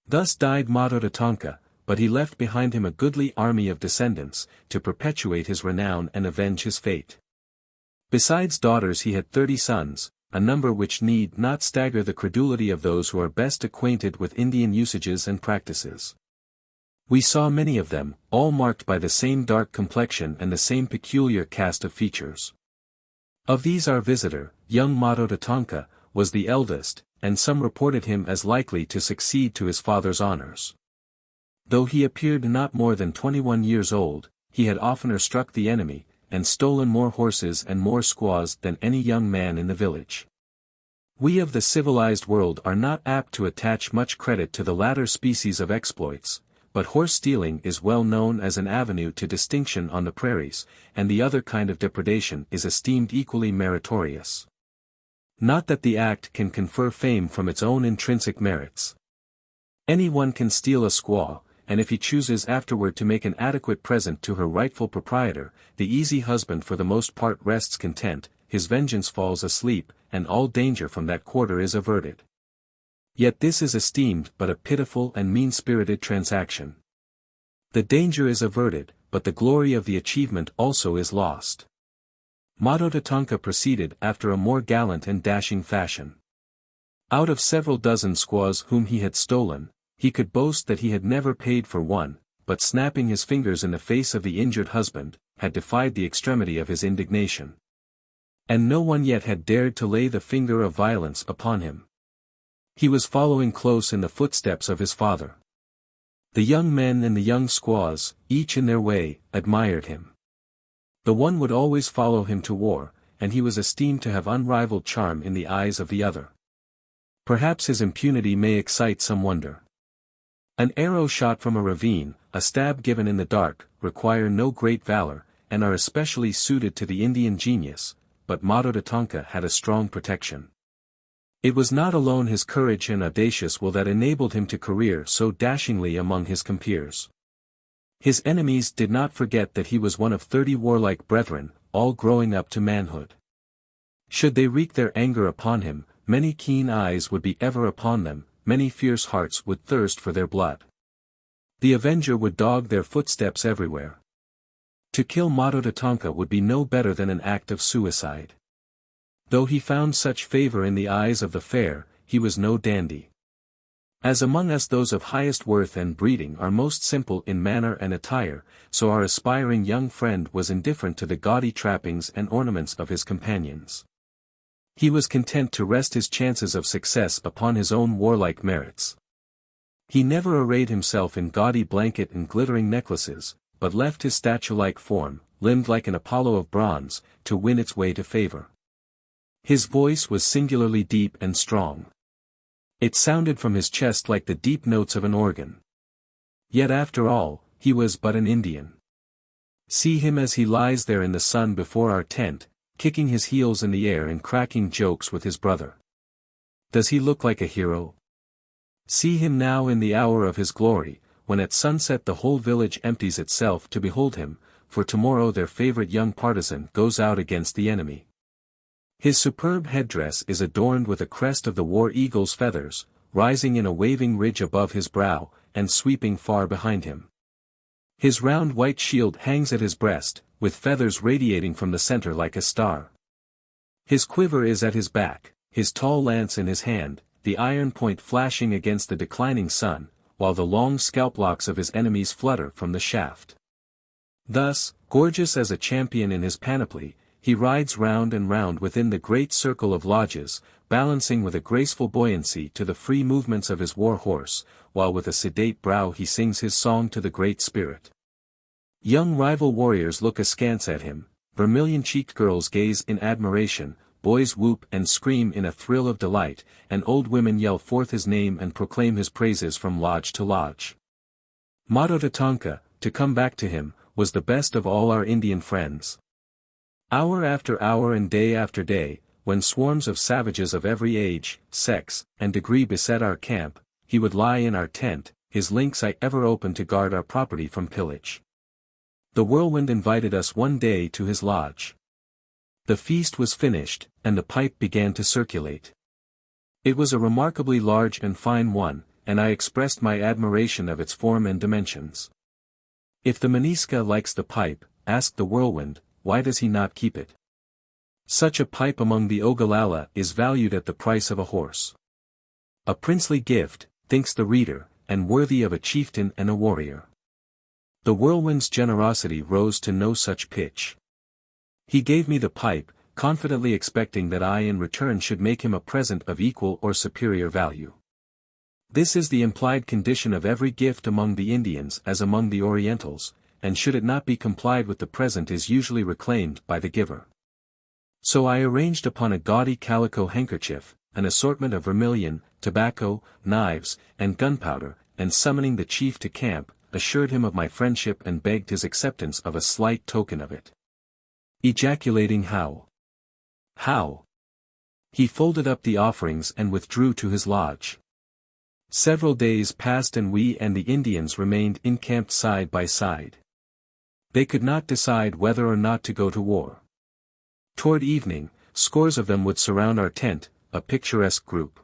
Thus died Mado Tatonka, but he left behind him a goodly army of descendants, to perpetuate his renown and avenge his fate. Besides daughters he had 30 sons, a number which need not stagger the credulity of those who are best acquainted with Indian usages and practices. We saw many of them, all marked by the same dark complexion and the same peculiar cast of features. Of these our visitor, young Mado Tatonka, was the eldest, and some reported him as likely to succeed to his father's honors. Though he appeared not more than 21 years old, he had oftener struck the enemy, and stolen more horses and more squaws than any young man in the village. We of the civilized world are not apt to attach much credit to the latter species of exploits, but horse stealing is well known as an avenue to distinction on the prairies, and the other kind of depredation is esteemed equally meritorious. Not that the act can confer fame from its own intrinsic merits. Anyone can steal a squaw, and if he chooses afterward to make an adequate present to her rightful proprietor, the easy husband for the most part rests content, his vengeance falls asleep, and all danger from that quarter is averted. Yet this is esteemed but a pitiful and mean-spirited transaction. The danger is averted, but the glory of the achievement also is lost. Mado Tatonka proceeded after a more gallant and dashing fashion. Out of several dozen squaws whom he had stolen, he could boast that he had never paid for one, but snapping his fingers in the face of the injured husband, had defied the extremity of his indignation. And no one yet had dared to lay the finger of violence upon him. He was following close in the footsteps of his father. The young men and the young squaws, each in their way, admired him. The one would always follow him to war, and he was esteemed to have unrivaled charm in the eyes of the other. Perhaps his impunity may excite some wonder. An arrow shot from a ravine, a stab given in the dark, require no great valor, and are especially suited to the Indian genius, but Mado Tatonka had a strong protection. It was not alone his courage and audacious will that enabled him to career so dashingly among his compeers. His enemies did not forget that he was one of 30 warlike brethren, all growing up to manhood. Should they wreak their anger upon him, many keen eyes would be ever upon them, many fierce hearts would thirst for their blood. The avenger would dog their footsteps everywhere. To kill Mado Tatonka would be no better than an act of suicide. Though he found such favor in the eyes of the fair, he was no dandy. As among us those of highest worth and breeding are most simple in manner and attire, so our aspiring young friend was indifferent to the gaudy trappings and ornaments of his companions. He was content to rest his chances of success upon his own warlike merits. He never arrayed himself in gaudy blanket and glittering necklaces, but left his statue-like form, limbed like an Apollo of bronze, to win its way to favor. His voice was singularly deep and strong. It sounded from his chest like the deep notes of an organ. Yet after all, he was but an Indian. See him as he lies there in the sun before our tent, kicking his heels in the air and cracking jokes with his brother. Does he look like a hero? See him now in the hour of his glory, when at sunset the whole village empties itself to behold him, for tomorrow their favorite young partisan goes out against the enemy. His superb headdress is adorned with a crest of the war eagle's feathers, rising in a waving ridge above his brow, and sweeping far behind him. His round white shield hangs at his breast, with feathers radiating from the center like a star. His quiver is at his back, his tall lance in his hand, the iron point flashing against the declining sun, while the long scalp locks of his enemies flutter from the shaft. Thus, gorgeous as a champion in his panoply, he rides round and round within the great circle of lodges, balancing with a graceful buoyancy to the free movements of his war horse, while with a sedate brow he sings his song to the Great Spirit. Young rival warriors look askance at him, vermilion-cheeked girls gaze in admiration, boys whoop and scream in a thrill of delight, and old women yell forth his name and proclaim his praises from lodge to lodge. Motto Tatanka, to come back to him, was the best of all our Indian friends. Hour after hour and day after day, when swarms of savages of every age, sex, and degree beset our camp, he would lie in our tent, his lynx eye ever open to guard our property from pillage. The whirlwind invited us one day to his lodge. The feast was finished, and the pipe began to circulate. It was a remarkably large and fine one, and I expressed my admiration of its form and dimensions. If the Maniska likes the pipe, asked the whirlwind, why does he not keep it? Such a pipe among the Ogallalla is valued at the price of a horse. A princely gift, thinks the reader, and worthy of a chieftain and a warrior. The whirlwind's generosity rose to no such pitch. He gave me the pipe, confidently expecting that I in return should make him a present of equal or superior value. This is the implied condition of every gift among the Indians as among the Orientals, and should it not be complied with the present is usually reclaimed by the giver. So I arranged upon a gaudy calico handkerchief, an assortment of vermilion, tobacco, knives, and gunpowder, and summoning the chief to camp, assured him of my friendship and begged his acceptance of a slight token of it. Ejaculating how? How? He folded up the offerings and withdrew to his lodge. Several days passed and we and the Indians remained encamped side by side. They could not decide whether or not to go to war. Toward evening, scores of them would surround our tent, a picturesque group.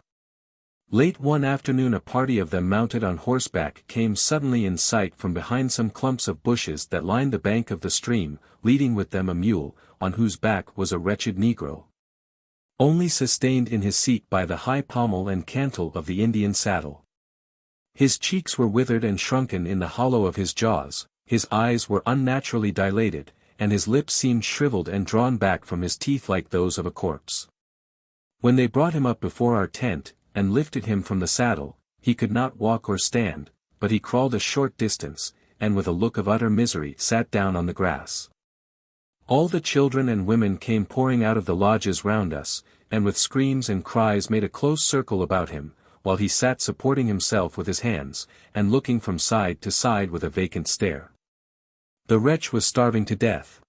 Late one afternoon a party of them mounted on horseback came suddenly in sight from behind some clumps of bushes that lined the bank of the stream, leading with them a mule, on whose back was a wretched Negro, only sustained in his seat by the high pommel and cantle of the Indian saddle. His cheeks were withered and shrunken in the hollow of his jaws, his eyes were unnaturally dilated, and his lips seemed shriveled and drawn back from his teeth like those of a corpse. When they brought him up before our tent, and lifted him from the saddle, he could not walk or stand, but he crawled a short distance, and with a look of utter misery sat down on the grass. All the children and women came pouring out of the lodges round us, and with screams and cries made a close circle about him, while he sat supporting himself with his hands, and looking from side to side with a vacant stare. The wretch was starving to death.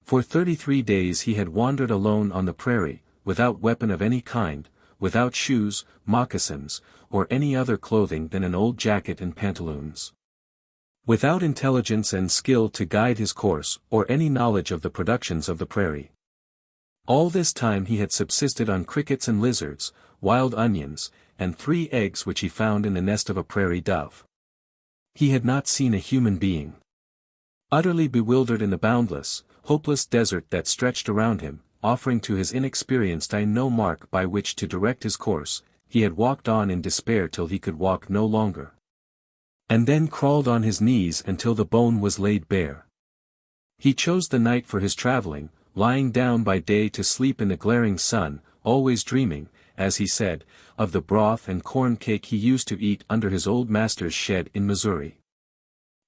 For 33 days he had wandered alone on the prairie, without weapon of any kind, without shoes, moccasins, or any other clothing than an old jacket and pantaloons. Without intelligence and skill to guide his course, or any knowledge of the productions of the prairie. All this time he had subsisted on crickets and lizards, wild onions, and 3 eggs which he found in the nest of a prairie dove. He had not seen a human being. Utterly bewildered in the boundless, hopeless desert that stretched around him, offering to his inexperienced eye no mark by which to direct his course, he had walked on in despair till he could walk no longer. And then crawled on his knees until the bone was laid bare. He chose the night for his traveling, lying down by day to sleep in the glaring sun, always dreaming, as he said, of the broth and corn cake he used to eat under his old master's shed in Missouri.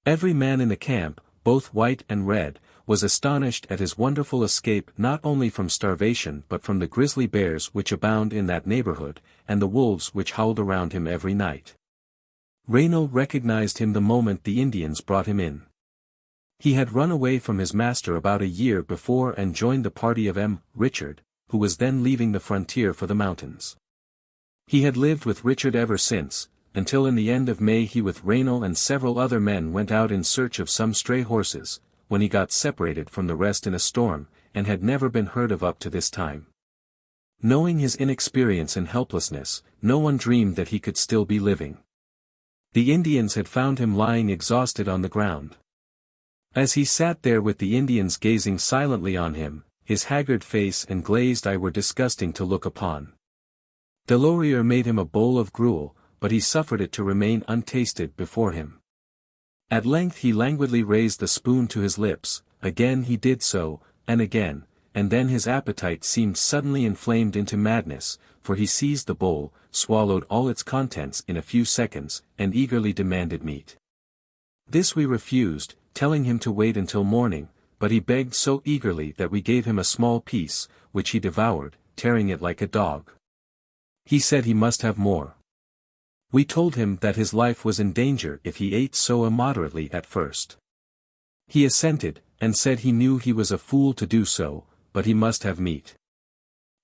Every man in the camp, both white and red, was astonished at his wonderful escape not only from starvation but from the grizzly bears which abound in that neighborhood, and the wolves which howled around him every night. Reynold recognized him the moment the Indians brought him in. He had run away from his master about a year before and joined the party of Richard, who was then leaving the frontier for the mountains. He had lived with Richard ever since, until in the end of May he with Reynold and several other men went out in search of some stray horses, when he got separated from the rest in a storm, and had never been heard of up to this time. Knowing his inexperience and helplessness, no one dreamed that he could still be living. The Indians had found him lying exhausted on the ground. As he sat there with the Indians gazing silently on him, his haggard face and glazed eye were disgusting to look upon. Delorier made him a bowl of gruel, but he suffered it to remain untasted before him. At length he languidly raised the spoon to his lips, again he did so, and then his appetite seemed suddenly inflamed into madness, for he seized the bowl, swallowed all its contents in a few seconds, and eagerly demanded meat. This we refused, telling him to wait until morning, but he begged so eagerly that we gave him a small piece, which he devoured, tearing it like a dog. He said he must have more. We told him that his life was in danger if he ate so immoderately at first. He assented, and said he knew he was a fool to do so, but he must have meat.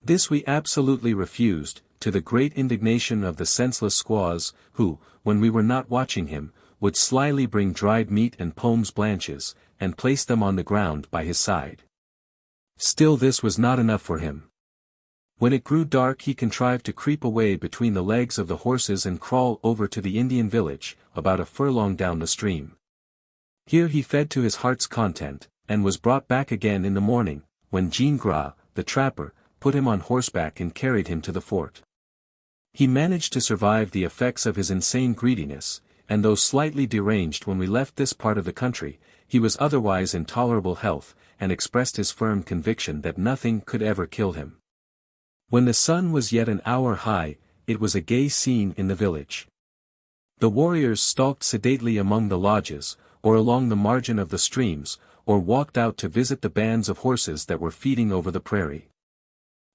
This we absolutely refused, to the great indignation of the senseless squaws, who, when we were not watching him, would slyly bring dried meat and pomes blanches, and place them on the ground by his side. Still this was not enough for him. When it grew dark he contrived to creep away between the legs of the horses and crawl over to the Indian village, about a furlong down the stream. Here he fed to his heart's content, and was brought back again in the morning, when Jean Gras, the trapper, put him on horseback and carried him to the fort. He managed to survive the effects of his insane greediness, and though slightly deranged when we left this part of the country, he was otherwise in tolerable health, and expressed his firm conviction that nothing could ever kill him. When the sun was yet an hour high, it was a gay scene in the village. The warriors stalked sedately among the lodges, or along the margin of the streams, or walked out to visit the bands of horses that were feeding over the prairie.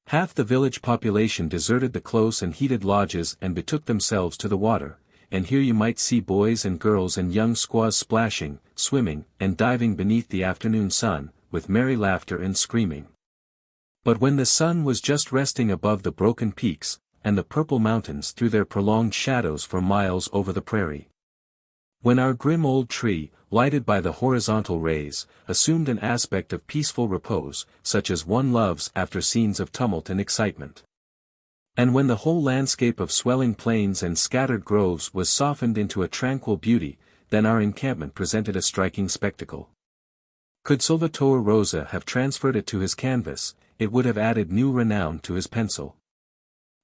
Half the village population deserted the close and heated lodges and betook themselves to the water, and here you might see boys and girls and young squaws splashing, swimming, and diving beneath the afternoon sun, with merry laughter and screaming. But when the sun was just resting above the broken peaks, and the purple mountains threw their prolonged shadows for miles over the prairie. When our grim old tree, lighted by the horizontal rays, assumed an aspect of peaceful repose, such as one loves after scenes of tumult and excitement. And when the whole landscape of swelling plains and scattered groves was softened into a tranquil beauty, then our encampment presented a striking spectacle. Could Salvatore Rosa have transferred it to his canvas, it would have added new renown to his pencil.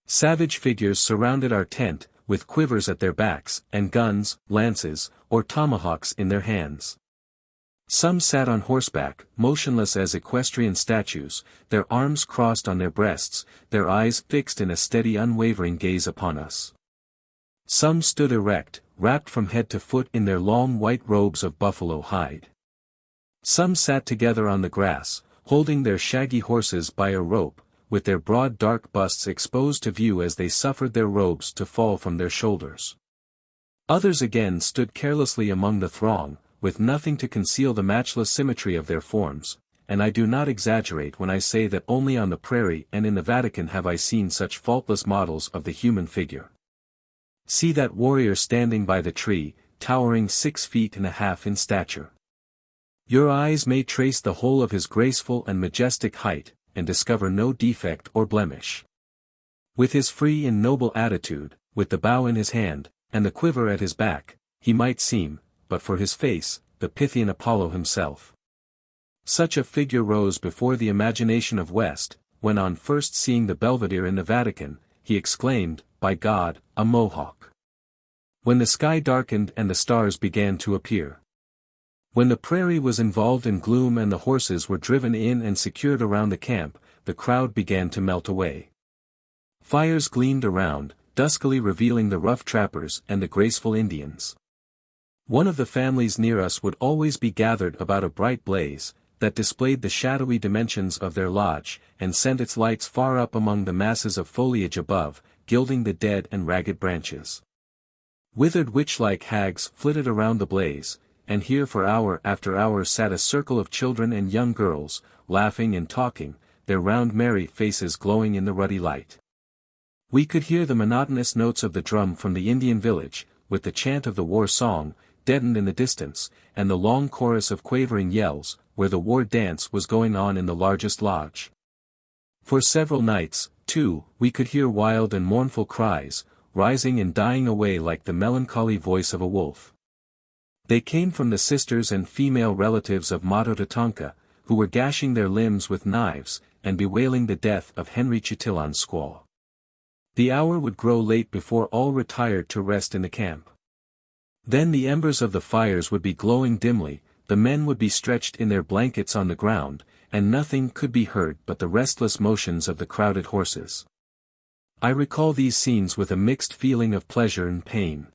Savage figures surrounded our tent, with quivers at their backs, and guns, lances, or tomahawks in their hands. Some sat on horseback, motionless as equestrian statues, their arms crossed on their breasts, their eyes fixed in a steady unwavering gaze upon us. Some stood erect, wrapped from head to foot in their long white robes of buffalo hide. Some sat together on the grass, holding their shaggy horses by a rope, with their broad dark busts exposed to view as they suffered their robes to fall from their shoulders. Others again stood carelessly among the throng, with nothing to conceal the matchless symmetry of their forms, and I do not exaggerate when I say that only on the prairie and in the Vatican have I seen such faultless models of the human figure. See that warrior standing by the tree, towering 6 feet and a half in stature. Your eyes may trace the whole of his graceful and majestic height, and discover no defect or blemish. With his free and noble attitude, with the bow in his hand, and the quiver at his back, he might seem, but for his face, the Pythian Apollo himself. Such a figure rose before the imagination of West, when on first seeing the Belvedere in the Vatican, he exclaimed, "By God, a Mohawk!" When the sky darkened and the stars began to appear. When the prairie was involved in gloom and the horses were driven in and secured around the camp, the crowd began to melt away. Fires gleamed around, duskily revealing the rough trappers and the graceful Indians. One of the families near us would always be gathered about a bright blaze, that displayed the shadowy dimensions of their lodge, and sent its lights far up among the masses of foliage above, gilding the dead and ragged branches. Withered witch-like hags flitted around the blaze, and here for hour after hour sat a circle of children and young girls, laughing and talking, their round merry faces glowing in the ruddy light. We could hear the monotonous notes of the drum from the Indian village, with the chant of the war song, deadened in the distance, and the long chorus of quavering yells, where the war dance was going on in the largest lodge. For several nights, too, we could hear wild and mournful cries, rising and dying away like the melancholy voice of a wolf. They came from the sisters and female relatives of Mato Tatanka, who were gashing their limbs with knives, and bewailing the death of Henry Chitilon's squaw. The hour would grow late before all retired to rest in the camp. Then the embers of the fires would be glowing dimly, the men would be stretched in their blankets on the ground, and nothing could be heard but the restless motions of the crowded horses. I recall these scenes with a mixed feeling of pleasure and pain.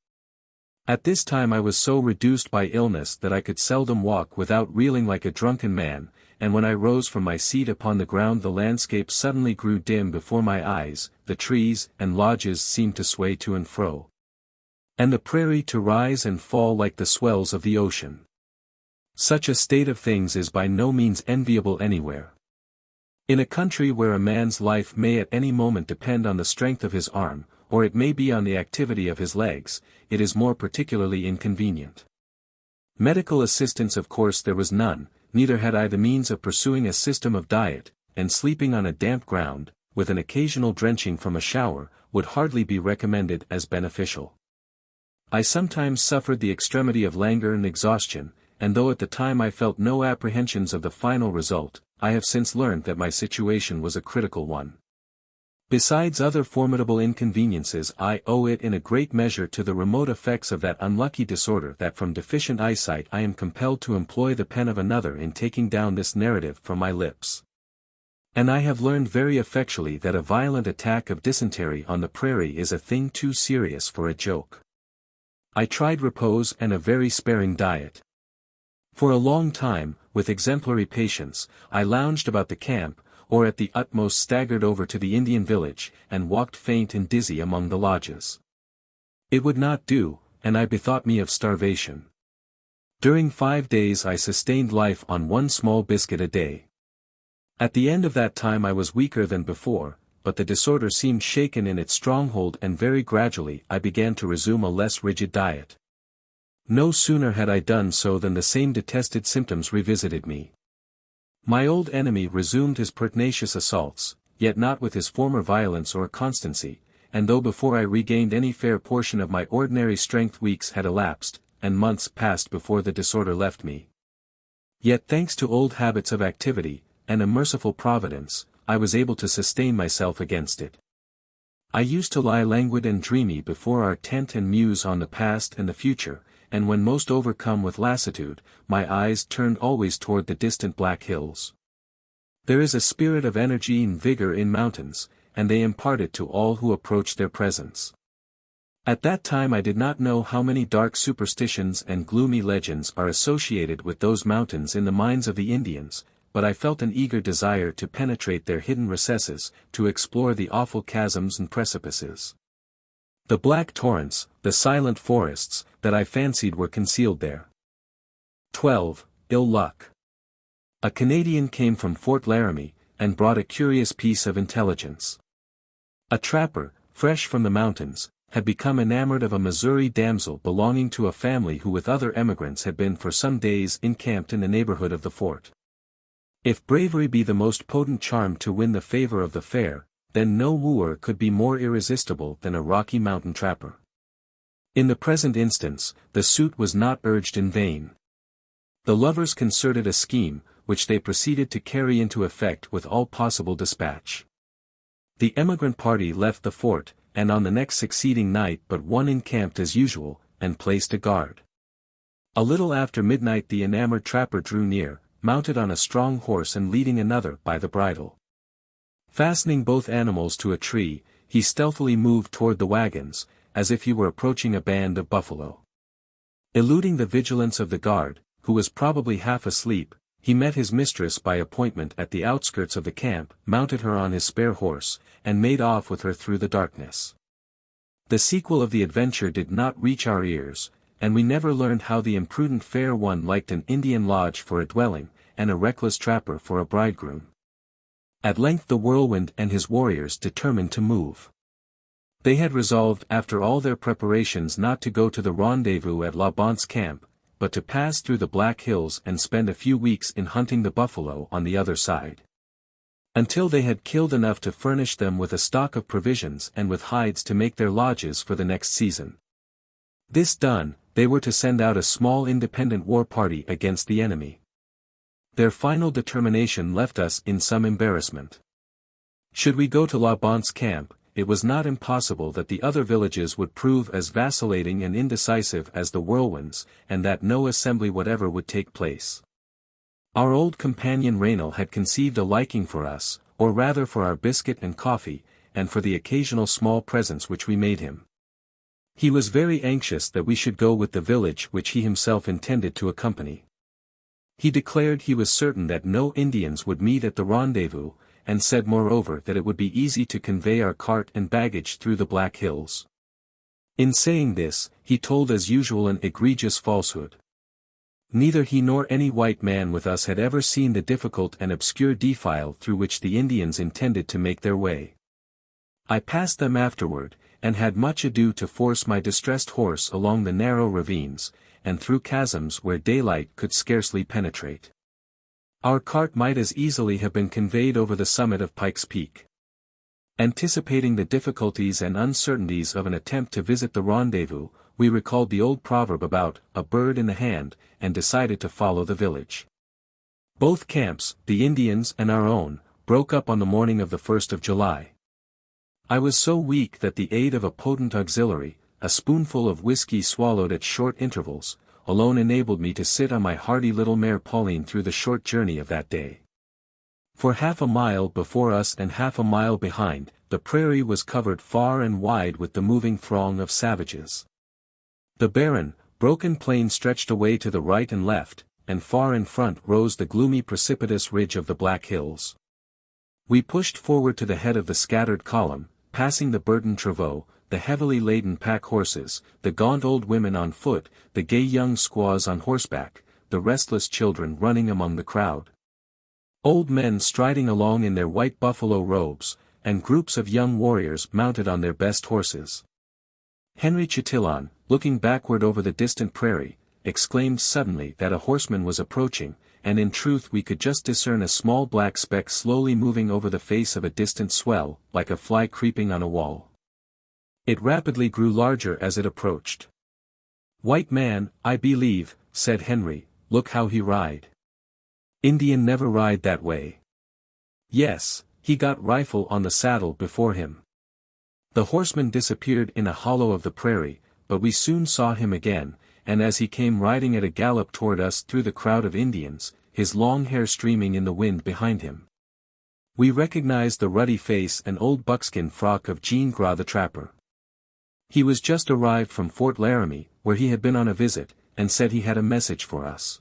At this time I was so reduced by illness that I could seldom walk without reeling like a drunken man, and when I rose from my seat upon the ground the landscape suddenly grew dim before my eyes, the trees and lodges seemed to sway to and fro, and the prairie to rise and fall like the swells of the ocean. Such a state of things is by no means enviable anywhere. In a country where a man's life may at any moment depend on the strength of his arm, or it may be on the activity of his legs, it is more particularly inconvenient. Medical assistance of course there was none, neither had I the means of pursuing a system of diet, and sleeping on a damp ground, with an occasional drenching from a shower, would hardly be recommended as beneficial. I sometimes suffered the extremity of languor and exhaustion, and though at the time I felt no apprehensions of the final result, I have since learned that my situation was a critical one. Besides other formidable inconveniences, I owe it in a great measure to the remote effects of that unlucky disorder that from deficient eyesight I am compelled to employ the pen of another in taking down this narrative from my lips. And I have learned very effectually that a violent attack of dysentery on the prairie is a thing too serious for a joke. I tried repose and a very sparing diet. For a long time, with exemplary patience, I lounged about the camp, or at the utmost staggered over to the Indian village, and walked faint and dizzy among the lodges. It would not do, and I bethought me of starvation. During 5 days I sustained life on one small biscuit a day. At the end of that time I was weaker than before, but the disorder seemed shaken in its stronghold and very gradually I began to resume a less rigid diet. No sooner had I done so than the same detested symptoms revisited me. My old enemy resumed his pertinacious assaults, yet not with his former violence or constancy, and though before I regained any fair portion of my ordinary strength weeks had elapsed, and months passed before the disorder left me. Yet thanks to old habits of activity, and a merciful providence, I was able to sustain myself against it. I used to lie languid and dreamy before our tent and muse on the past and the future, and when most overcome with lassitude, my eyes turned always toward the distant black hills. There is a spirit of energy and vigor in mountains, and they impart it to all who approach their presence. At that time I did not know how many dark superstitions and gloomy legends are associated with those mountains in the minds of the Indians, but I felt an eager desire to penetrate their hidden recesses, to explore the awful chasms and precipices, the black torrents, the silent forests, that I fancied were concealed there. 12. Ill luck. A Canadian came from Fort Laramie, and brought a curious piece of intelligence. A trapper, fresh from the mountains, had become enamored of a Missouri damsel belonging to a family who with other emigrants had been for some days encamped in the neighborhood of the fort. If bravery be the most potent charm to win the favor of the fair, then no wooer could be more irresistible than a Rocky Mountain trapper. In the present instance, the suit was not urged in vain. The lovers concerted a scheme, which they proceeded to carry into effect with all possible dispatch. The emigrant party left the fort, and on the next succeeding night but one encamped as usual, and placed a guard. A little after midnight the enamored trapper drew near, mounted on a strong horse and leading another by the bridle. Fastening both animals to a tree, he stealthily moved toward the wagons, as if he were approaching a band of buffalo. Eluding the vigilance of the guard, who was probably half asleep, he met his mistress by appointment at the outskirts of the camp, mounted her on his spare horse, and made off with her through the darkness. The sequel of the adventure did not reach our ears, and we never learned how the imprudent fair one liked an Indian lodge for a dwelling, and a reckless trapper for a bridegroom. At length the whirlwind and his warriors determined to move. They had resolved after all their preparations not to go to the rendezvous at La Bonte's camp, but to pass through the Black Hills and spend a few weeks in hunting the buffalo on the other side. Until they had killed enough to furnish them with a stock of provisions and with hides to make their lodges for the next season. This done, they were to send out a small independent war party against the enemy. Their final determination left us in some embarrassment. Should we go to La Bonte's camp, it was not impossible that the other villages would prove as vacillating and indecisive as the whirlwinds, and that no assembly whatever would take place. Our old companion Raynal had conceived a liking for us, or rather for our biscuit and coffee, and for the occasional small presents which we made him. He was very anxious that we should go with the village which he himself intended to accompany. He declared he was certain that no Indians would meet at the rendezvous, and said moreover that it would be easy to convey our cart and baggage through the Black Hills. In saying this, he told as usual an egregious falsehood. Neither he nor any white man with us had ever seen the difficult and obscure defile through which the Indians intended to make their way. I passed them afterward, and had much ado to force my distressed horse along the narrow ravines, and through chasms where daylight could scarcely penetrate. Our cart might as easily have been conveyed over the summit of Pike's Peak. Anticipating the difficulties and uncertainties of an attempt to visit the rendezvous, we recalled the old proverb about a bird in the hand, and decided to follow the village. Both camps, the Indians and our own, broke up on the morning of the 1st of July. I was so weak that the aid of a potent auxiliary, a spoonful of whiskey swallowed at short intervals, alone enabled me to sit on my hardy little mare Pauline through the short journey of that day. For half a mile before us and half a mile behind, the prairie was covered far and wide with the moving throng of savages. The barren, broken plain stretched away to the right and left, and far in front rose the gloomy precipitous ridge of the Black Hills. We pushed forward to the head of the scattered column, passing the burdened travois, the heavily laden pack horses, the gaunt old women on foot, the gay young squaws on horseback, the restless children running among the crowd. Old men striding along in their white buffalo robes, and groups of young warriors mounted on their best horses. Henry Chatillon, looking backward over the distant prairie, exclaimed suddenly that a horseman was approaching, and in truth we could just discern a small black speck slowly moving over the face of a distant swell, like a fly creeping on a wall. It rapidly grew larger as it approached. "White man, I believe," said Henry, "look how he ride. Indian never ride that way." Yes, he got rifle on the saddle before him. The horseman disappeared in a hollow of the prairie, but we soon saw him again, and as he came riding at a gallop toward us through the crowd of Indians, his long hair streaming in the wind behind him, we recognized the ruddy face and old buckskin frock of Jean Gras the trapper. He was just arrived from Fort Laramie, where he had been on a visit, and said he had a message for us.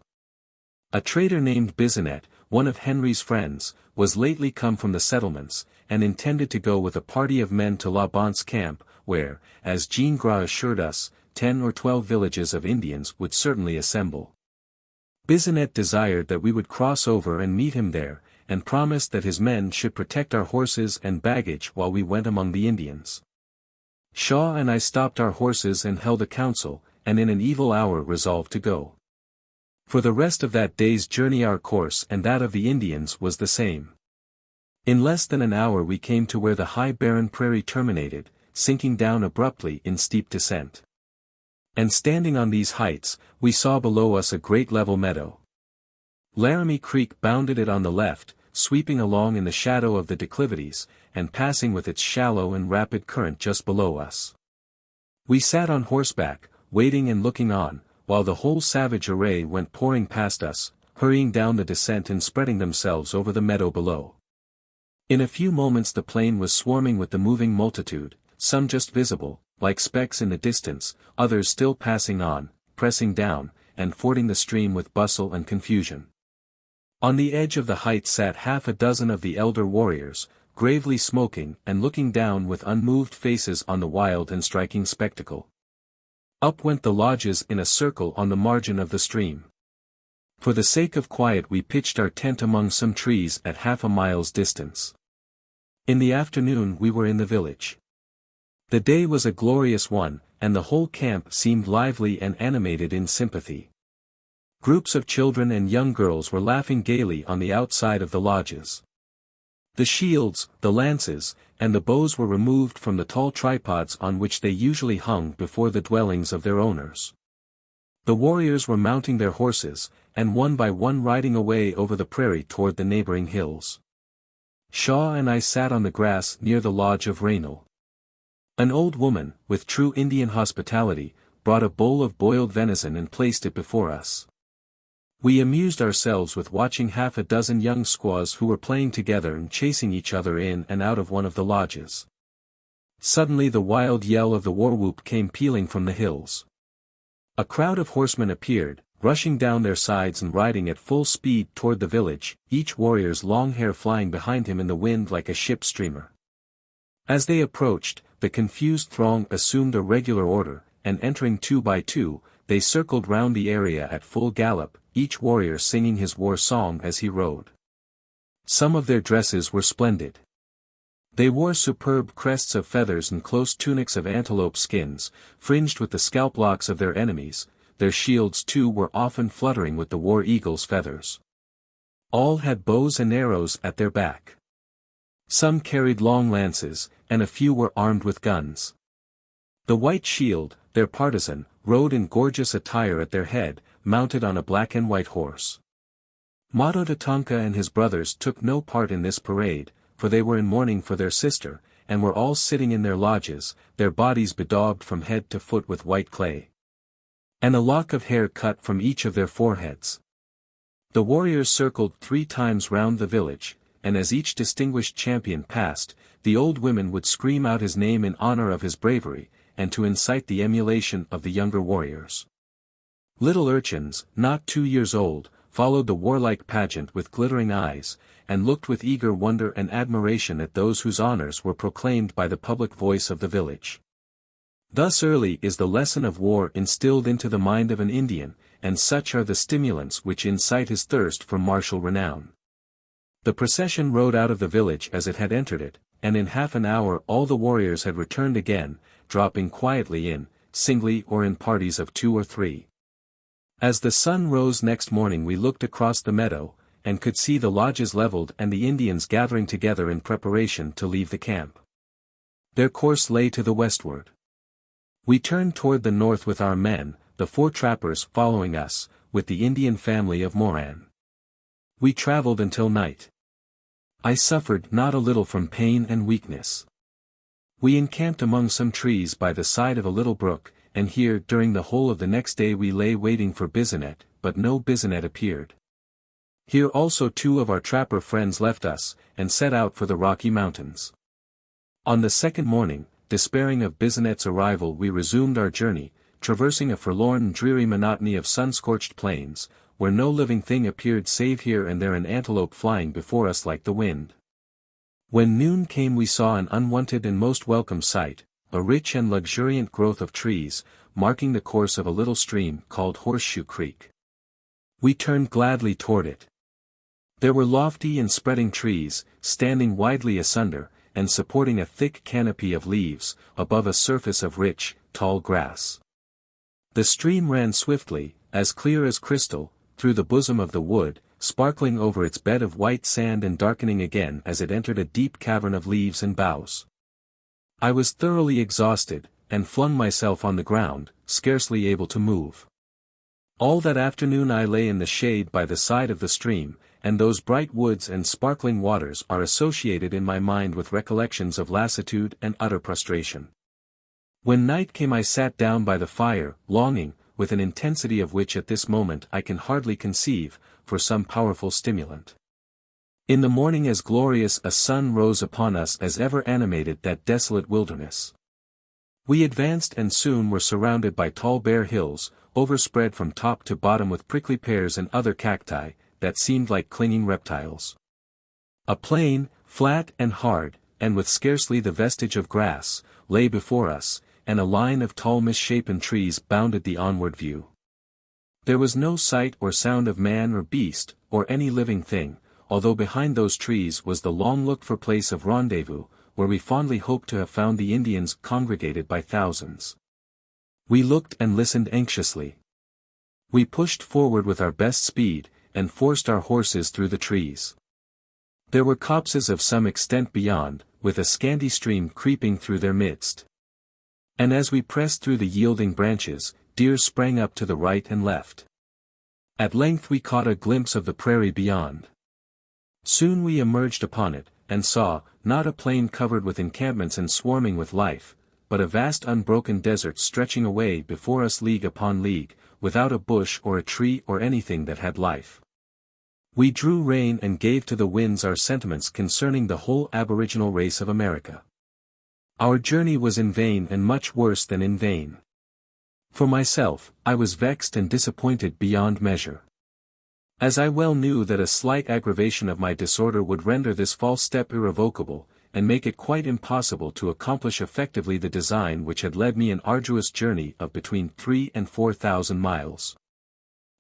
A trader named Bisonet, one of Henry's friends, was lately come from the settlements, and intended to go with a party of men to La Bonte's camp, where, as Jean Gras assured us, 10 or 12 villages of Indians would certainly assemble. Bisonet desired that we would cross over and meet him there, and promised that his men should protect our horses and baggage while we went among the Indians. Shaw and I stopped our horses and held a council, and in an evil hour resolved to go. For the rest of that day's journey our course and that of the Indians was the same. In less than an hour we came to where the high barren prairie terminated, sinking down abruptly in steep descent. And standing on these heights, we saw below us a great level meadow. Laramie Creek bounded it on the left, sweeping along in the shadow of the declivities, and passing with its shallow and rapid current just below us. We sat on horseback, waiting and looking on, while the whole savage array went pouring past us, hurrying down the descent and spreading themselves over the meadow below. In a few moments the plain was swarming with the moving multitude, some just visible, like specks in the distance, others still passing on, pressing down, and fording the stream with bustle and confusion. On the edge of the height sat half a dozen of the elder warriors, gravely smoking and looking down with unmoved faces on the wild and striking spectacle. Up went the lodges in a circle on the margin of the stream. For the sake of quiet we pitched our tent among some trees at half a mile's distance. In the afternoon we were in the village. The day was a glorious one, and the whole camp seemed lively and animated in sympathy. Groups of children and young girls were laughing gaily on the outside of the lodges. The shields, the lances, and the bows were removed from the tall tripods on which they usually hung before the dwellings of their owners. The warriors were mounting their horses, and one by one riding away over the prairie toward the neighboring hills. Shaw and I sat on the grass near the lodge of Raynal. An old woman, with true Indian hospitality, brought a bowl of boiled venison and placed it before us. We amused ourselves with watching half a dozen young squaws who were playing together and chasing each other in and out of one of the lodges. Suddenly the wild yell of the war whoop came pealing from the hills. A crowd of horsemen appeared, rushing down their sides and riding at full speed toward the village, each warrior's long hair flying behind him in the wind like a ship's streamer. As they approached, the confused throng assumed a regular order, and entering two by two, they circled round the area at full gallop, each warrior singing his war song as he rode. Some of their dresses were splendid. They wore superb crests of feathers and close tunics of antelope skins, fringed with the scalp locks of their enemies. Their shields too were often fluttering with the war eagle's feathers. All had bows and arrows at their back. Some carried long lances, and a few were armed with guns. The White Shield, their partisan, rode in gorgeous attire at their head, mounted on a black and white horse. Tatanka and his brothers took no part in this parade, for they were in mourning for their sister, and were all sitting in their lodges, their bodies bedaubed from head to foot with white clay, and a lock of hair cut from each of their foreheads. The warriors circled 3 times round the village, and as each distinguished champion passed, the old women would scream out his name in honor of his bravery, and to incite the emulation of the younger warriors. Little urchins, not 2 years old, followed the warlike pageant with glittering eyes, and looked with eager wonder and admiration at those whose honors were proclaimed by the public voice of the village. Thus early is the lesson of war instilled into the mind of an Indian, and such are the stimulants which incite his thirst for martial renown. The procession rode out of the village as it had entered it, and in half an hour all the warriors had returned again, dropping quietly in, singly or in parties of 2 or 3. As the sun rose next morning we looked across the meadow, and could see the lodges leveled and the Indians gathering together in preparation to leave the camp. Their course lay to the westward. We turned toward the north with our men, the 4 trappers following us, with the Indian family of Moran. We traveled until night. I suffered not a little from pain and weakness. We encamped among some trees by the side of a little brook, and here during the whole of the next day we lay waiting for Bisonet, but no Bisonet appeared. Here also 2 of our trapper friends left us, and set out for the Rocky Mountains. On the second morning, despairing of Bisonet's arrival we resumed our journey, traversing a forlorn and dreary monotony of sun-scorched plains, where no living thing appeared save here and there an antelope flying before us like the wind. When noon came we saw an unwonted and most welcome sight, a rich and luxuriant growth of trees, marking the course of a little stream called Horseshoe Creek. We turned gladly toward it. There were lofty and spreading trees, standing widely asunder, and supporting a thick canopy of leaves, above a surface of rich, tall grass. The stream ran swiftly, as clear as crystal, through the bosom of the wood, sparkling over its bed of white sand and darkening again as it entered a deep cavern of leaves and boughs. I was thoroughly exhausted, and flung myself on the ground, scarcely able to move. All that afternoon I lay in the shade by the side of the stream, and those bright woods and sparkling waters are associated in my mind with recollections of lassitude and utter prostration. When night came I sat down by the fire, longing, with an intensity of which at this moment I can hardly conceive, for some powerful stimulant. In the morning as glorious a sun rose upon us as ever animated that desolate wilderness. We advanced and soon were surrounded by tall bare hills, overspread from top to bottom with prickly pears and other cacti, that seemed like clinging reptiles. A plain, flat and hard, and with scarcely the vestige of grass, lay before us, and a line of tall misshapen trees bounded the onward view. There was no sight or sound of man or beast, or any living thing, although behind those trees was the long-looked-for place of rendezvous, where we fondly hoped to have found the Indians congregated by thousands. We looked and listened anxiously. We pushed forward with our best speed, and forced our horses through the trees. There were copses of some extent beyond, with a scanty stream creeping through their midst. And as we pressed through the yielding branches, deer sprang up to the right and left. At length we caught a glimpse of the prairie beyond. Soon we emerged upon it, and saw, not a plain covered with encampments and swarming with life, but a vast unbroken desert stretching away before us league upon league, without a bush or a tree or anything that had life. We drew rein and gave to the winds our sentiments concerning the whole aboriginal race of America. Our journey was in vain and much worse than in vain. For myself, I was vexed and disappointed beyond measure. As I well knew that a slight aggravation of my disorder would render this false step irrevocable, and make it quite impossible to accomplish effectively the design which had led me an arduous journey of between 3,000 and 4,000 miles.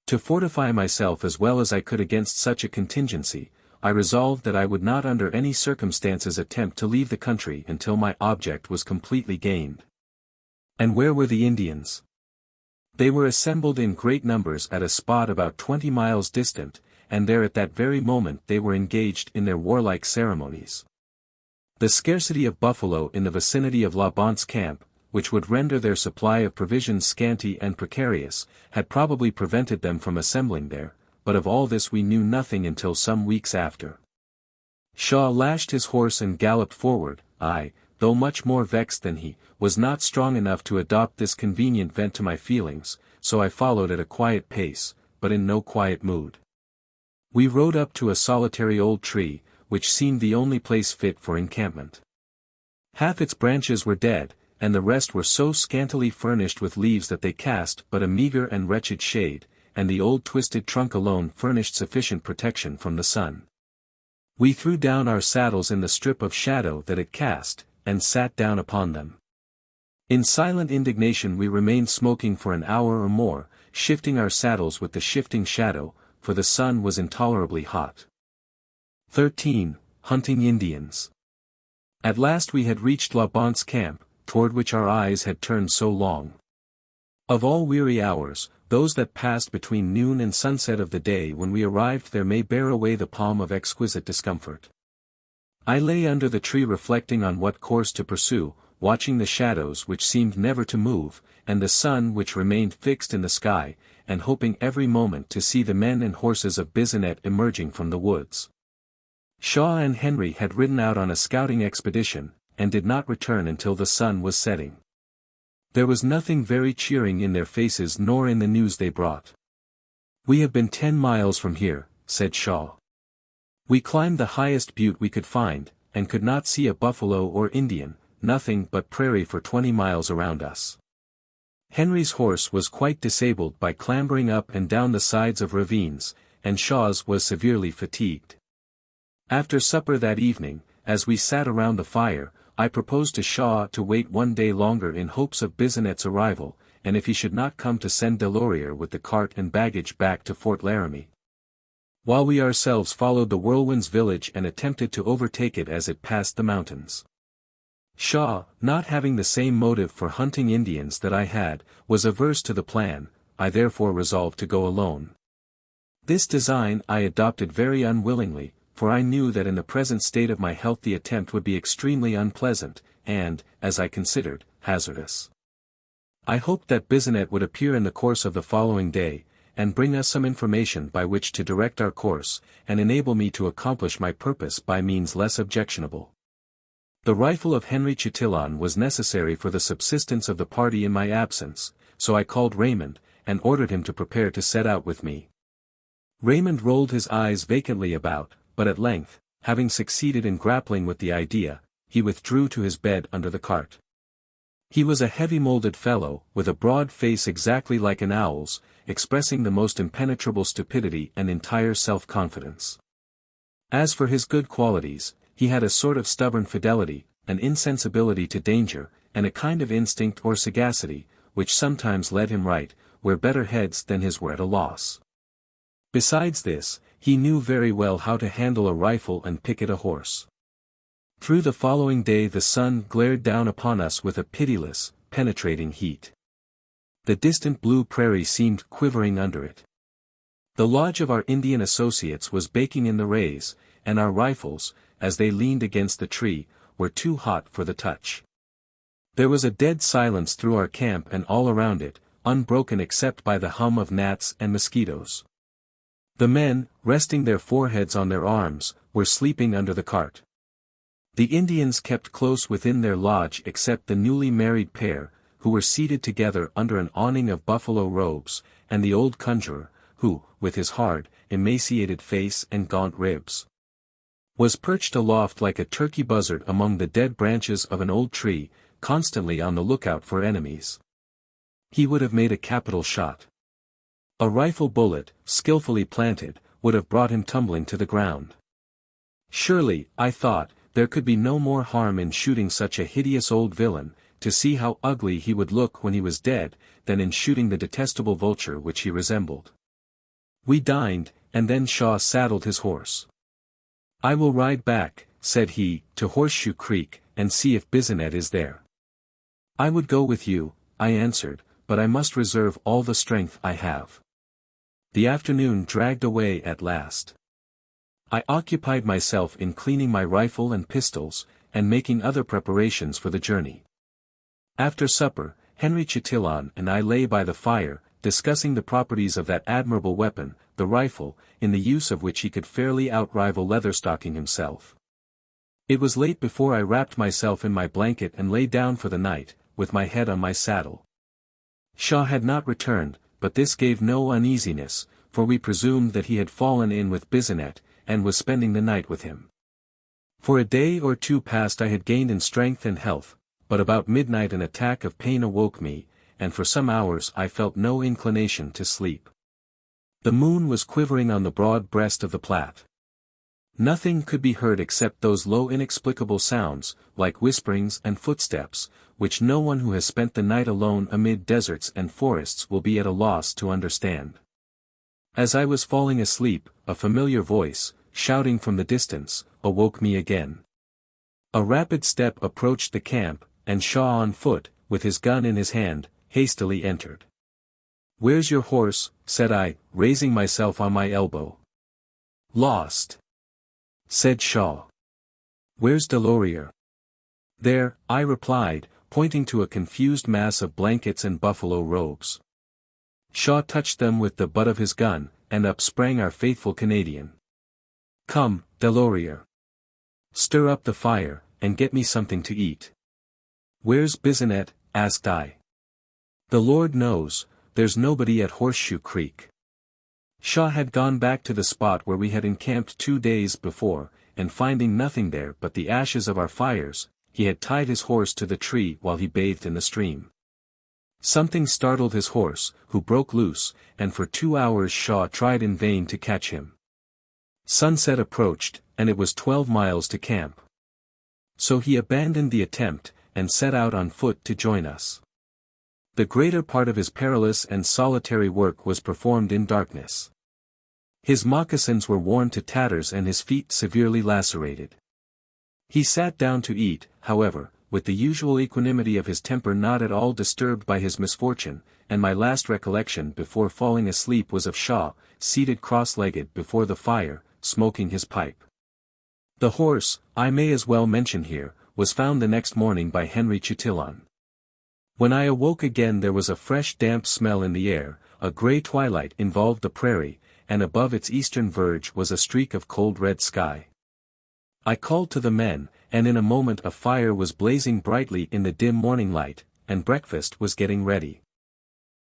To fortify myself as well as I could against such a contingency, I resolved that I would not under any circumstances attempt to leave the country until my object was completely gained. And where were the Indians? They were assembled in great numbers at a spot about 20 miles distant, and there at that very moment they were engaged in their warlike ceremonies. The scarcity of buffalo in the vicinity of Laban's camp, which would render their supply of provisions scanty and precarious, had probably prevented them from assembling there, but of all this we knew nothing until some weeks after. Shaw lashed his horse and galloped forward. I, though much more vexed than he, was not strong enough to adopt this convenient vent to my feelings, so I followed at a quiet pace, but in no quiet mood. We rode up to a solitary old tree, which seemed the only place fit for encampment. Half its branches were dead, and the rest were so scantily furnished with leaves that they cast but a meager and wretched shade, and the old twisted trunk alone furnished sufficient protection from the sun. We threw down our saddles in the strip of shadow that it cast, and sat down upon them. In silent indignation we remained smoking for an hour or more, shifting our saddles with the shifting shadow, for the sun was intolerably hot. 13. Hunting Indians. At last we had reached Laban's camp, toward which our eyes had turned so long. Of all weary hours, those that passed between noon and sunset of the day when we arrived there may bear away the palm of exquisite discomfort. I lay under the tree reflecting on what course to pursue, watching the shadows which seemed never to move, and the sun which remained fixed in the sky, and hoping every moment to see the men and horses of Bisonet emerging from the woods. Shaw and Henry had ridden out on a scouting expedition, and did not return until the sun was setting. There was nothing very cheering in their faces nor in the news they brought. "We have been 10 miles from here," said Shaw. "We climbed the highest butte we could find, and could not see a buffalo or Indian, nothing but prairie for 20 miles around us." Henry's horse was quite disabled by clambering up and down the sides of ravines, and Shaw's was severely fatigued. After supper that evening, as we sat around the fire, I proposed to Shaw to wait one day longer in hopes of Bisonet's arrival, and if he should not come to send Delorier with the cart and baggage back to Fort Laramie, while we ourselves followed the whirlwind's village and attempted to overtake it as it passed the mountains. Shaw, not having the same motive for hunting Indians that I had, was averse to the plan. I therefore resolved to go alone. This design I adopted very unwillingly, for I knew that in the present state of my health the attempt would be extremely unpleasant, and, as I considered, hazardous. I hoped that Bisonet would appear in the course of the following day, and bring us some information by which to direct our course, and enable me to accomplish my purpose by means less objectionable. The rifle of Henry Chatillon was necessary for the subsistence of the party in my absence, so I called Raymond, and ordered him to prepare to set out with me. Raymond rolled his eyes vacantly about, but at length, having succeeded in grappling with the idea, he withdrew to his bed under the cart. He was a heavy-moulded fellow, with a broad face exactly like an owl's, expressing the most impenetrable stupidity and entire self-confidence. As for his good qualities, he had a sort of stubborn fidelity, an insensibility to danger, and a kind of instinct or sagacity, which sometimes led him right, where better heads than his were at a loss. Besides this, he knew very well how to handle a rifle and picket a horse. Through the following day the sun glared down upon us with a pitiless, penetrating heat. The distant blue prairie seemed quivering under it. The lodge of our Indian associates was baking in the rays, and our rifles, as they leaned against the tree, were too hot for the touch. There was a dead silence through our camp and all around it, unbroken except by the hum of gnats and mosquitoes. The men, resting their foreheads on their arms, were sleeping under the cart. The Indians kept close within their lodge except the newly married pair, who were seated together under an awning of buffalo robes, and the old conjurer, who, with his hard, emaciated face and gaunt ribs, was perched aloft like a turkey buzzard among the dead branches of an old tree, constantly on the lookout for enemies. He would have made a capital shot. A rifle bullet, skillfully planted, would have brought him tumbling to the ground. Surely, I thought, there could be no more harm in shooting such a hideous old villain, to see how ugly he would look when he was dead, than in shooting the detestable vulture which he resembled. We dined, and then Shaw saddled his horse. "I will ride back," said he, "to Horseshoe Creek, and see if Bizinet is there." "I would go with you," I answered, "but I must reserve all the strength I have." The afternoon dragged away at last. I occupied myself in cleaning my rifle and pistols, and making other preparations for the journey. After supper, Henry Chatillon and I lay by the fire, discussing the properties of that admirable weapon, the rifle, in the use of which he could fairly outrival Leatherstocking himself. It was late before I wrapped myself in my blanket and lay down for the night, with my head on my saddle. Shaw had not returned, but this gave no uneasiness, for we presumed that he had fallen in with Bizinet, and was spending the night with him. For a day or two past I had gained in strength and health, but about midnight an attack of pain awoke me, and for some hours I felt no inclination to sleep. The moon was quivering on the broad breast of the Platte. Nothing could be heard except those low inexplicable sounds, like whisperings and footsteps, which no one who has spent the night alone amid deserts and forests will be at a loss to understand. As I was falling asleep, a familiar voice, shouting from the distance, awoke me again. A rapid step approached the camp, and Shaw on foot, with his gun in his hand, hastily entered. "Where's your horse?" said I, raising myself on my elbow. "Lost," said Shaw. "Where's Delorier?" "There," I replied, pointing to a confused mass of blankets and buffalo robes. Shaw touched them with the butt of his gun, and up sprang our faithful Canadian. "Come, Delorier. Stir up the fire, and get me something to eat." "Where's Bizinet?" asked I. "The Lord knows, there's nobody at Horseshoe Creek." Shaw had gone back to the spot where we had encamped 2 days before, and finding nothing there but the ashes of our fires, he had tied his horse to the tree while he bathed in the stream. Something startled his horse, who broke loose, and for 2 hours Shaw tried in vain to catch him. Sunset approached, and it was 12 miles to camp. So he abandoned the attempt, and set out on foot to join us. The greater part of his perilous and solitary work was performed in darkness. His moccasins were worn to tatters and his feet severely lacerated. He sat down to eat, however, with the usual equanimity of his temper not at all disturbed by his misfortune, and my last recollection before falling asleep was of Shaw, seated cross-legged before the fire, smoking his pipe. The horse, I may as well mention here, was found the next morning by Henry Chatillon. When I awoke again there was a fresh damp smell in the air, a grey twilight involved the prairie, and above its eastern verge was a streak of cold red sky. I called to the men, and in a moment a fire was blazing brightly in the dim morning light, and breakfast was getting ready.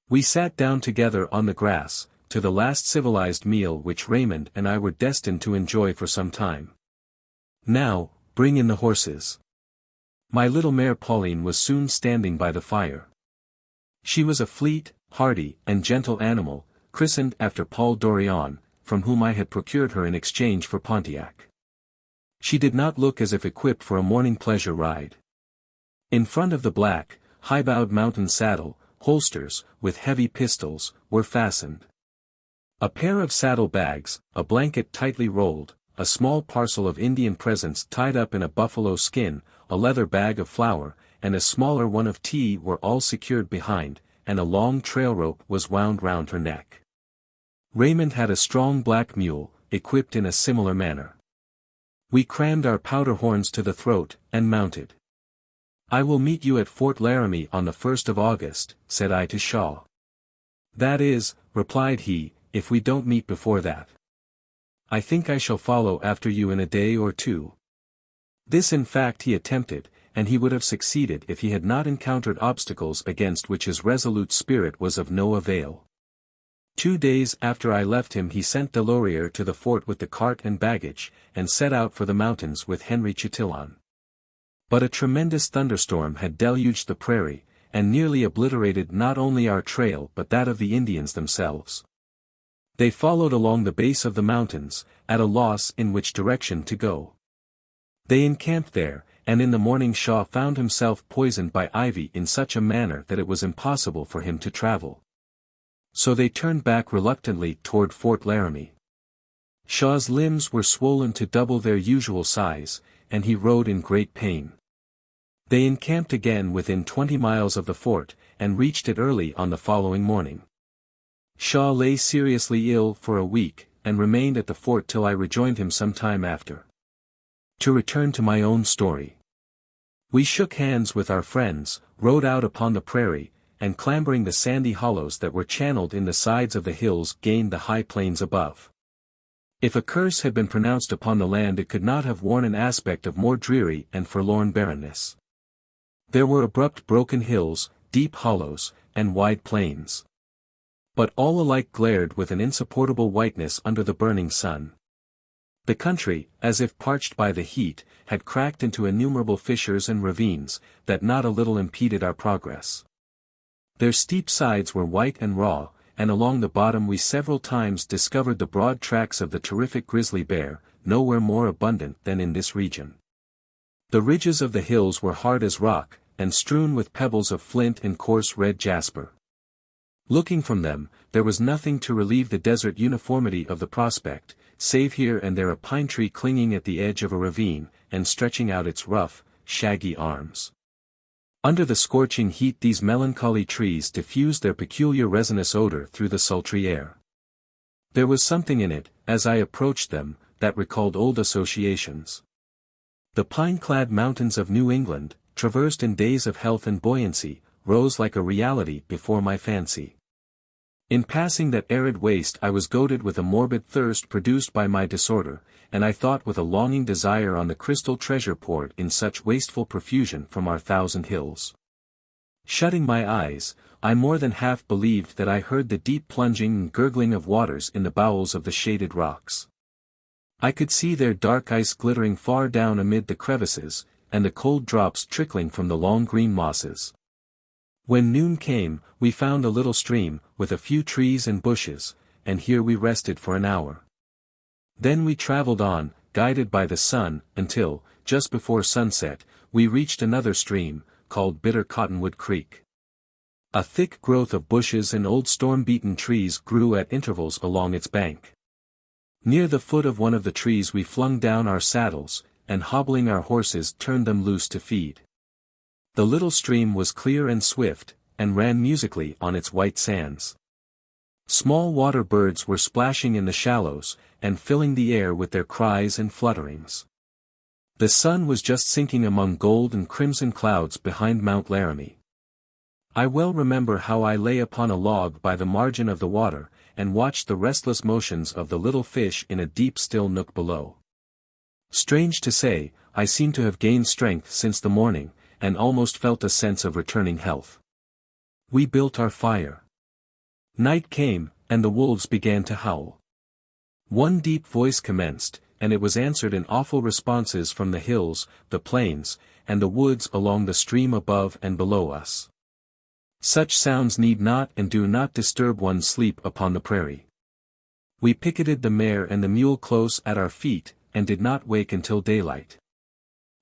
We sat down together on the grass, to the last civilized meal which Raymond and I were destined to enjoy for some time. "Now, bring in the horses." My little mare Pauline was soon standing by the fire. She was a fleet, hardy, and gentle animal, christened after Paul Dorion, from whom I had procured her in exchange for Pontiac. She did not look as if equipped for a morning pleasure ride. In front of the black, high-bowed mountain saddle, holsters, with heavy pistols, were fastened. A pair of saddle bags, a blanket tightly rolled, a small parcel of Indian presents tied up in a buffalo skin, a leather bag of flour, and a smaller one of tea were all secured behind, and a long trail rope was wound round her neck. Raymond had a strong black mule, equipped in a similar manner. We crammed our powder horns to the throat, and mounted. "I will meet you at Fort Laramie on the 1st of August, said I to Shaw. "That is," replied he, "if we don't meet before that. I think I shall follow after you in a day or two." This in fact he attempted, and he would have succeeded if he had not encountered obstacles against which his resolute spirit was of no avail. 2 days after I left him he sent Delorier to the fort with the cart and baggage, and set out for the mountains with Henry Chatillon. But a tremendous thunderstorm had deluged the prairie, and nearly obliterated not only our trail but that of the Indians themselves. They followed along the base of the mountains, at a loss in which direction to go. They encamped there, and in the morning Shaw found himself poisoned by ivy in such a manner that it was impossible for him to travel. So they turned back reluctantly toward Fort Laramie. Shaw's limbs were swollen to double their usual size, and he rode in great pain. They encamped again within 20 miles of the fort, and reached it early on the following morning. Shaw lay seriously ill for a week, and remained at the fort till I rejoined him some time after. To return to my own story. We shook hands with our friends, rode out upon the prairie, and clambering the sandy hollows that were channeled in the sides of the hills gained the high plains above. If a curse had been pronounced upon the land it could not have worn an aspect of more dreary and forlorn barrenness. There were abrupt broken hills, deep hollows, and wide plains. But all alike glared with an insupportable whiteness under the burning sun. The country, as if parched by the heat, had cracked into innumerable fissures and ravines, that not a little impeded our progress. Their steep sides were white and raw, and along the bottom we several times discovered the broad tracks of the terrific grizzly bear, nowhere more abundant than in this region. The ridges of the hills were hard as rock, and strewn with pebbles of flint and coarse red jasper. Looking from them, there was nothing to relieve the desert uniformity of the prospect, save here and there a pine tree clinging at the edge of a ravine, and stretching out its rough, shaggy arms. Under the scorching heat these melancholy trees diffused their peculiar resinous odor through the sultry air. There was something in it, as I approached them, that recalled old associations. The pine-clad mountains of New England, traversed in days of health and buoyancy, rose like a reality before my fancy. In passing that arid waste I was goaded with a morbid thirst produced by my disorder, and I thought with a longing desire on the crystal treasure poured in such wasteful profusion from our thousand hills. Shutting my eyes, I more than half believed that I heard the deep plunging and gurgling of waters in the bowels of the shaded rocks. I could see their dark ice glittering far down amid the crevices, and the cold drops trickling from the long green mosses. When noon came, we found a little stream, with a few trees and bushes, and here we rested for an hour. Then we traveled on, guided by the sun, until, just before sunset, we reached another stream, called Bitter Cottonwood Creek. A thick growth of bushes and old storm-beaten trees grew at intervals along its bank. Near the foot of one of the trees we flung down our saddles, and hobbling our horses turned them loose to feed. The little stream was clear and swift, and ran musically on its white sands. Small water birds were splashing in the shallows, and filling the air with their cries and flutterings. The sun was just sinking among gold and crimson clouds behind Mount Laramie. I well remember how I lay upon a log by the margin of the water, and watched the restless motions of the little fish in a deep still nook below. Strange to say, I seemed to have gained strength since the morning, and almost felt a sense of returning health. We built our fire. Night came, and the wolves began to howl. One deep voice commenced, and it was answered in awful responses from the hills, the plains, and the woods along the stream above and below us. Such sounds need not and do not disturb one's sleep upon the prairie. We picketed the mare and the mule close at our feet, and did not wake until daylight.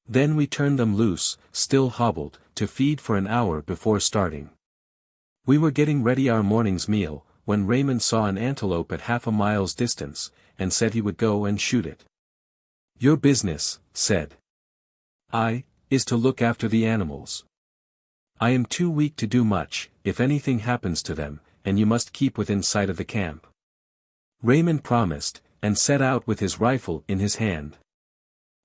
Then we turned them loose, still hobbled, to feed for an hour before starting. We were getting ready our morning's meal, when Raymond saw an antelope at half a mile's distance, and said he would go and shoot it. "Your business," said I, "is to look after the animals. I am too weak to do much, if anything happens to them, and you must keep within sight of the camp." Raymond promised, and set out with his rifle in his hand.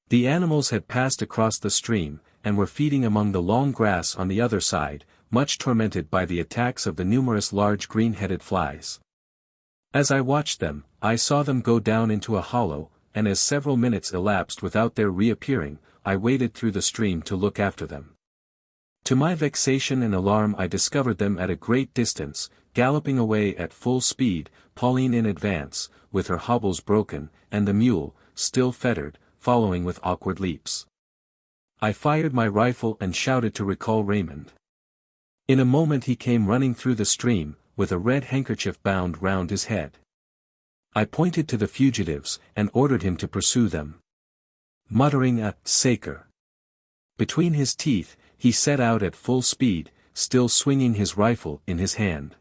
The animals had passed across the stream, and were feeding among the long grass on the other side, much tormented by the attacks of the numerous large green-headed flies. As I watched them, I saw them go down into a hollow, and as several minutes elapsed without their reappearing, I waded through the stream to look after them. To my vexation and alarm I discovered them at a great distance, galloping away at full speed, Pauline in advance, with her hobbles broken, and the mule, still fettered, following with awkward leaps. I fired my rifle and shouted to recall Raymond. In a moment he came running through the stream, with a red handkerchief bound round his head. I pointed to the fugitives, and ordered him to pursue them. Muttering a "saker" between his teeth, he set out at full speed, still swinging his rifle in his hand.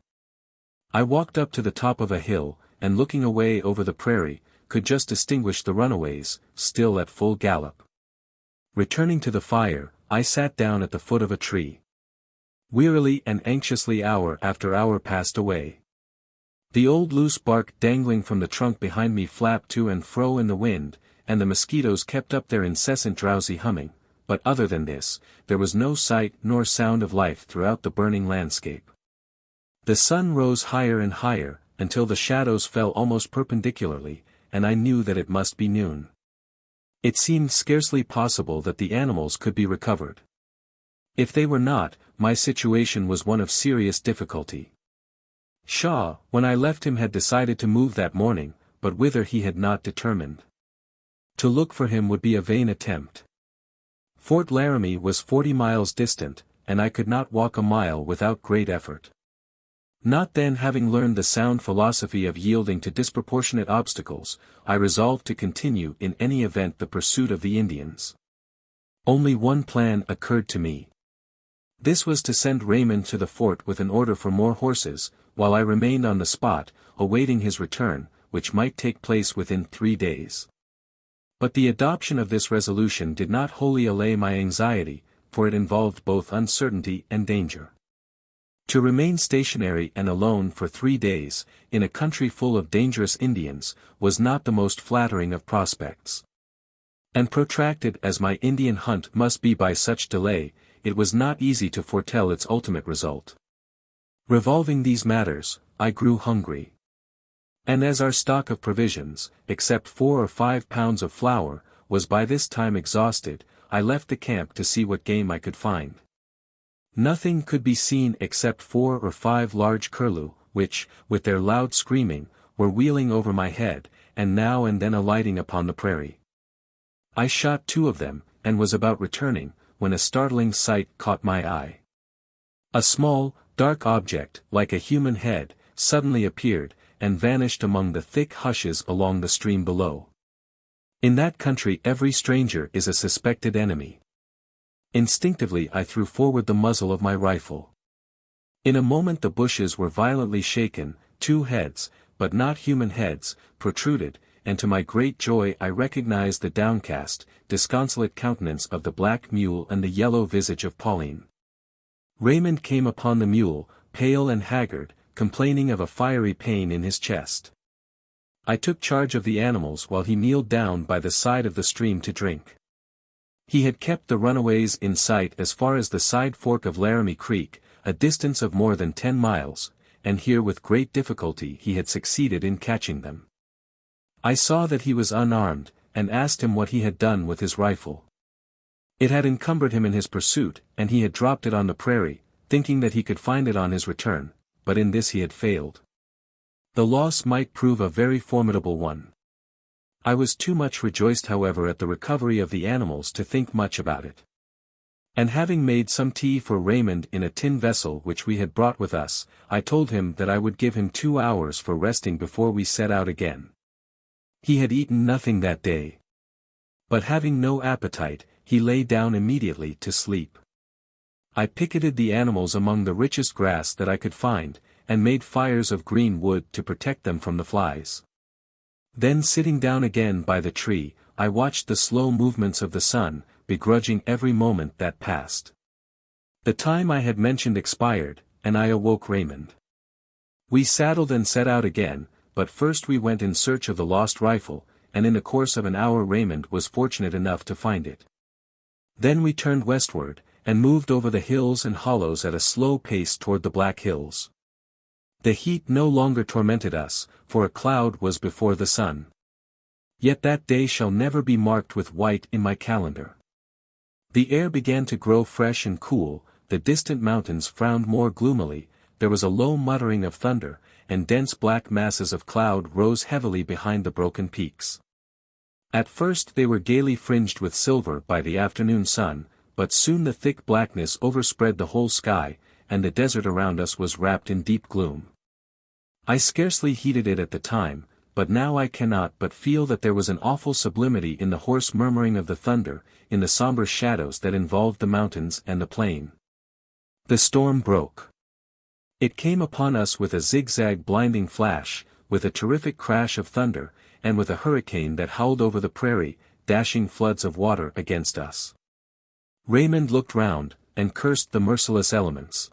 I walked up to the top of a hill, and looking away over the prairie, could just distinguish the runaways, still at full gallop. Returning to the fire, I sat down at the foot of a tree. Wearily and anxiously hour after hour passed away. The old loose bark dangling from the trunk behind me flapped to and fro in the wind, and the mosquitoes kept up their incessant drowsy humming, but other than this, there was no sight nor sound of life throughout the burning landscape. The sun rose higher and higher, until the shadows fell almost perpendicularly, and I knew that it must be noon. It seemed scarcely possible that the animals could be recovered. If they were not, my situation was one of serious difficulty. Shaw, when I left him, had decided to move that morning, but whither he had not determined. To look for him would be a vain attempt. Fort Laramie was 40 miles distant, and I could not walk a mile without great effort. Not then having learned the sound philosophy of yielding to disproportionate obstacles, I resolved to continue in any event the pursuit of the Indians. Only one plan occurred to me. This was to send Raymond to the fort with an order for more horses, while I remained on the spot, awaiting his return, which might take place within 3 days. But the adoption of this resolution did not wholly allay my anxiety, for it involved both uncertainty and danger. To remain stationary and alone for 3 days, in a country full of dangerous Indians, was not the most flattering of prospects. And protracted as my Indian hunt must be by such delay, it was not easy to foretell its ultimate result. Revolving these matters, I grew hungry. And as our stock of provisions, except 4 or 5 pounds of flour, was by this time exhausted, I left the camp to see what game I could find. Nothing could be seen except 4 or 5 large curlew, which, with their loud screaming, were wheeling over my head, and now and then alighting upon the prairie. I shot 2 of them, and was about returning, when a startling sight caught my eye. A small, dark object, like a human head, suddenly appeared, and vanished among the thick hushes along the stream below. In that country every stranger is a suspected enemy. Instinctively I threw forward the muzzle of my rifle. In a moment the bushes were violently shaken, 2 heads, but not human heads, protruded, and to my great joy I recognized the downcast, disconsolate countenance of the black mule and the yellow visage of Pauline. Raymond came upon the mule, pale and haggard, complaining of a fiery pain in his chest. I took charge of the animals while he kneeled down by the side of the stream to drink. He had kept the runaways in sight as far as the side fork of Laramie Creek, a distance of more than 10 miles, and here with great difficulty he had succeeded in catching them. I saw that he was unarmed, and asked him what he had done with his rifle. It had encumbered him in his pursuit, and he had dropped it on the prairie, thinking that he could find it on his return, but in this he had failed. The loss might prove a very formidable one. I was too much rejoiced however at the recovery of the animals to think much about it. And having made some tea for Raymond in a tin vessel which we had brought with us, I told him that I would give him 2 hours for resting before we set out again. He had eaten nothing that day. But having no appetite, he lay down immediately to sleep. I picketed the animals among the richest grass that I could find, and made fires of green wood to protect them from the flies. Then sitting down again by the tree, I watched the slow movements of the sun, begrudging every moment that passed. The time I had mentioned expired, and I awoke Raymond. We saddled and set out again, but first we went in search of the lost rifle, and in the course of an hour Raymond was fortunate enough to find it. Then we turned westward, and moved over the hills and hollows at a slow pace toward the Black Hills. The heat no longer tormented us, for a cloud was before the sun. Yet that day shall never be marked with white in my calendar. The air began to grow fresh and cool, the distant mountains frowned more gloomily, there was a low muttering of thunder, and dense black masses of cloud rose heavily behind the broken peaks. At first they were gaily fringed with silver by the afternoon sun, but soon the thick blackness overspread the whole sky, and the desert around us was wrapped in deep gloom. I scarcely heeded it at the time, but now I cannot but feel that there was an awful sublimity in the hoarse murmuring of the thunder, in the somber shadows that involved the mountains and the plain. The storm broke. It came upon us with a zigzag blinding flash, with a terrific crash of thunder, and with a hurricane that howled over the prairie, dashing floods of water against us. Raymond looked round, and cursed the merciless elements.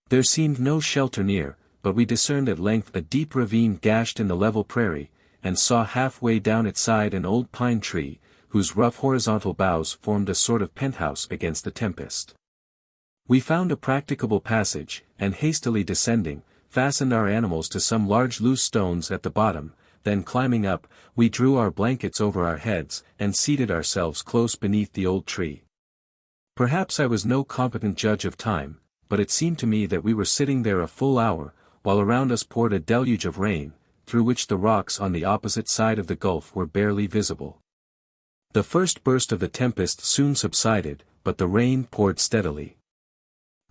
There seemed no shelter near, but we discerned at length a deep ravine gashed in the level prairie, and saw halfway down its side an old pine tree, whose rough horizontal boughs formed a sort of penthouse against the tempest. We found a practicable passage, and hastily descending, fastened our animals to some large loose stones at the bottom, then climbing up, we drew our blankets over our heads, and seated ourselves close beneath the old tree. Perhaps I was no competent judge of time, but it seemed to me that we were sitting there a full hour, while around us poured a deluge of rain, through which the rocks on the opposite side of the gulf were barely visible. The first burst of the tempest soon subsided, but the rain poured steadily.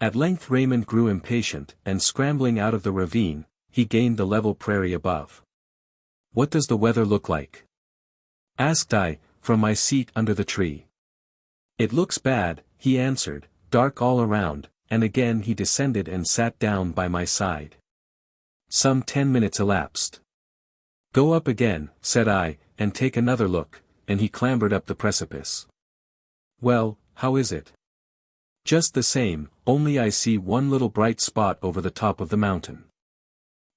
At length Raymond grew impatient, and scrambling out of the ravine, he gained the level prairie above. "What does the weather look like?" asked I, from my seat under the tree. "It looks bad," he answered, "dark all around," and again he descended and sat down by my side. Some 10 minutes elapsed. "Go up again," said I, "and take another look," and he clambered up the precipice. "Well, how is it?" "Just the same, only I see one little bright spot over the top of the mountain."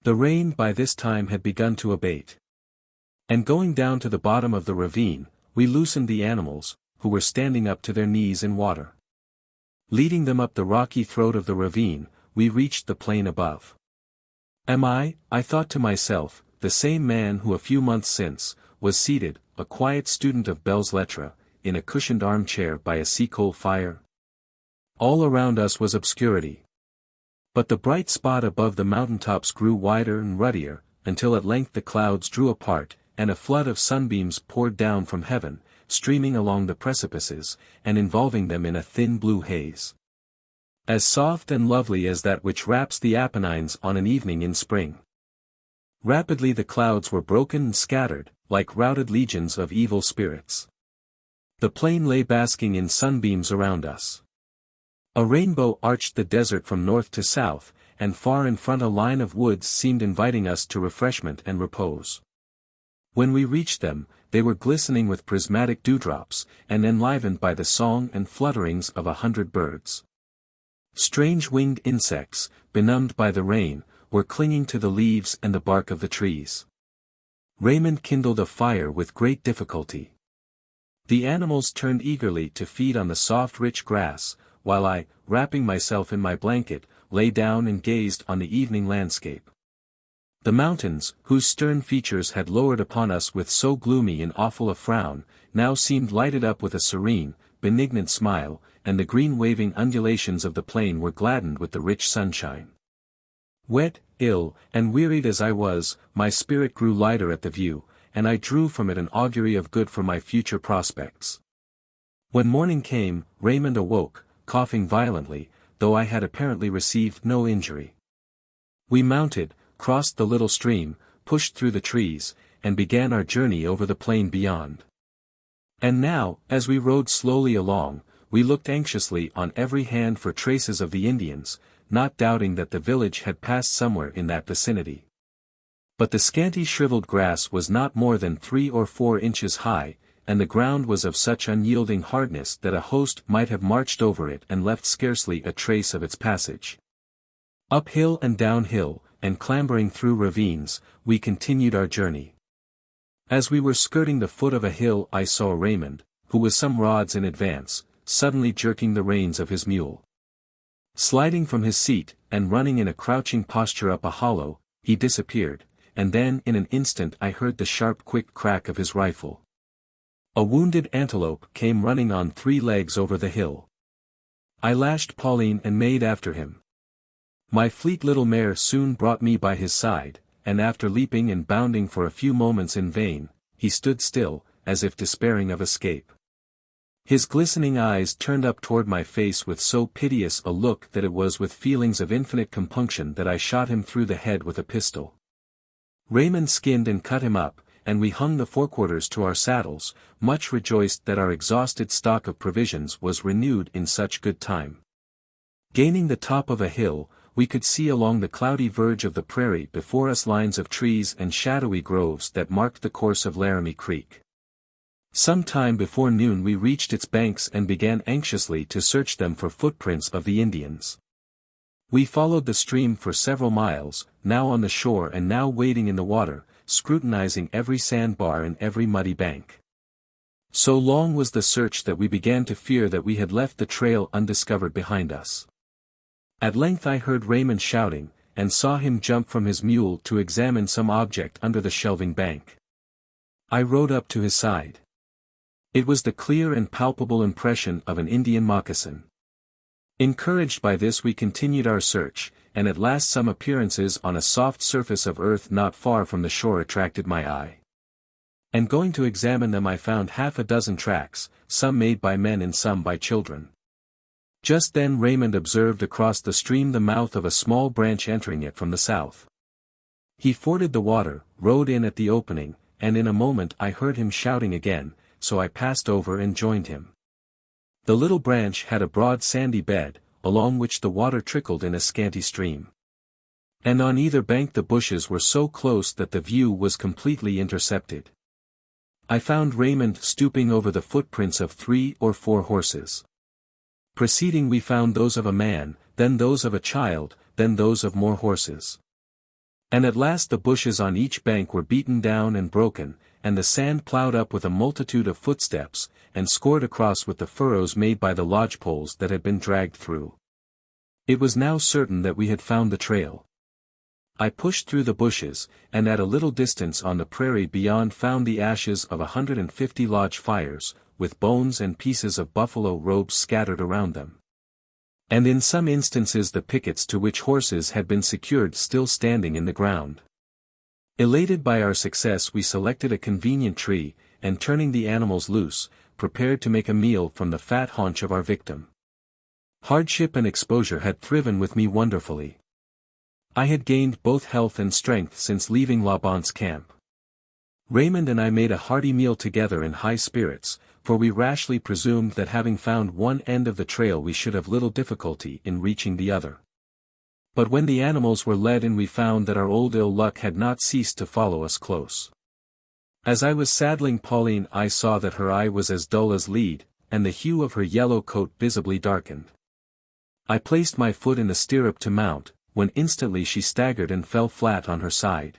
The rain by this time had begun to abate. And going down to the bottom of the ravine, we loosened the animals, who were standing up to their knees in water. Leading them up the rocky throat of the ravine, we reached the plain above. Am I thought to myself, the same man who a few months since, was seated, a quiet student of belles lettres, in a cushioned armchair by a sea-coal fire? All around us was obscurity. But the bright spot above the mountain-tops grew wider and ruddier, until at length the clouds drew apart, and a flood of sunbeams poured down from heaven, streaming along the precipices, and involving them in a thin blue haze, as soft and lovely as that which wraps the Apennines on an evening in spring. Rapidly the clouds were broken and scattered, like routed legions of evil spirits. The plain lay basking in sunbeams around us. A rainbow arched the desert from north to south, and far in front a line of woods seemed inviting us to refreshment and repose. When we reached them, they were glistening with prismatic dewdrops, and enlivened by the song and flutterings of 100 birds. Strange winged insects, benumbed by the rain, were clinging to the leaves and the bark of the trees. Raymond kindled a fire with great difficulty. The animals turned eagerly to feed on the soft rich grass, while I, wrapping myself in my blanket, lay down and gazed on the evening landscape. The mountains, whose stern features had lowered upon us with so gloomy and awful a frown, now seemed lighted up with a serene, benignant smile, and the green waving undulations of the plain were gladdened with the rich sunshine. Wet, ill, and wearied as I was, my spirit grew lighter at the view, and I drew from it an augury of good for my future prospects. When morning came, Raymond awoke, coughing violently, though I had apparently received no injury. We mounted, crossed the little stream, pushed through the trees, and began our journey over the plain beyond. And now, as we rode slowly along, we looked anxiously on every hand for traces of the Indians, not doubting that the village had passed somewhere in that vicinity. But the scanty shriveled grass was not more than 3 or 4 inches high, and the ground was of such unyielding hardness that a host might have marched over it and left scarcely a trace of its passage. Up hill and down hill, and clambering through ravines, we continued our journey. As we were skirting the foot of a hill I saw Raymond, who was some rods in advance, suddenly jerking the reins of his mule. Sliding from his seat, and running in a crouching posture up a hollow, he disappeared, and then in an instant I heard the sharp quick crack of his rifle. A wounded antelope came running on 3 legs over the hill. I lashed Pauline and made after him. My fleet little mare soon brought me by his side, and after leaping and bounding for a few moments in vain, he stood still, as if despairing of escape. His glistening eyes turned up toward my face with so piteous a look that it was with feelings of infinite compunction that I shot him through the head with a pistol. Raymond skinned and cut him up, and we hung the forequarters to our saddles, much rejoiced that our exhausted stock of provisions was renewed in such good time. Gaining the top of a hill, we could see along the cloudy verge of the prairie before us lines of trees and shadowy groves that marked the course of Laramie Creek. Some time before noon we reached its banks and began anxiously to search them for footprints of the Indians. We followed the stream for several miles, now on the shore and now wading in the water, scrutinizing every sandbar and every muddy bank. So long was the search that we began to fear that we had left the trail undiscovered behind us. At length I heard Raymond shouting, and saw him jump from his mule to examine some object under the shelving bank. I rode up to his side. It was the clear and palpable impression of an Indian moccasin. Encouraged by this we continued our search, and at last some appearances on a soft surface of earth not far from the shore attracted my eye. And going to examine them I found half a dozen tracks, some made by men and some by children. Just then Raymond observed across the stream the mouth of a small branch entering it from the south. He forded the water, rode in at the opening, and in a moment I heard him shouting again, so I passed over and joined him. The little branch had a broad sandy bed, along which the water trickled in a scanty stream. And on either bank the bushes were so close that the view was completely intercepted. I found Raymond stooping over the footprints of 3 or 4 horses. Preceding we found those of a man, then those of a child, then those of more horses. And at last the bushes on each bank were beaten down and broken, and the sand plowed up with a multitude of footsteps, and scored across with the furrows made by the lodgepoles that had been dragged through. It was now certain that we had found the trail. I pushed through the bushes, and at a little distance on the prairie beyond found the ashes of 150 lodge fires, with bones and pieces of buffalo robes scattered around them. And in some instances the pickets to which horses had been secured still standing in the ground. Elated by our success we selected a convenient tree, and turning the animals loose, prepared to make a meal from the fat haunch of our victim. Hardship and exposure had thriven with me wonderfully. I had gained both health and strength since leaving Laban's camp. Raymond and I made a hearty meal together in high spirits, for we rashly presumed that having found one end of the trail we should have little difficulty in reaching the other. But when the animals were led in we found that our old ill luck had not ceased to follow us close. As I was saddling Pauline I saw that her eye was as dull as lead, and the hue of her yellow coat visibly darkened. I placed my foot in the stirrup to mount, when instantly she staggered and fell flat on her side.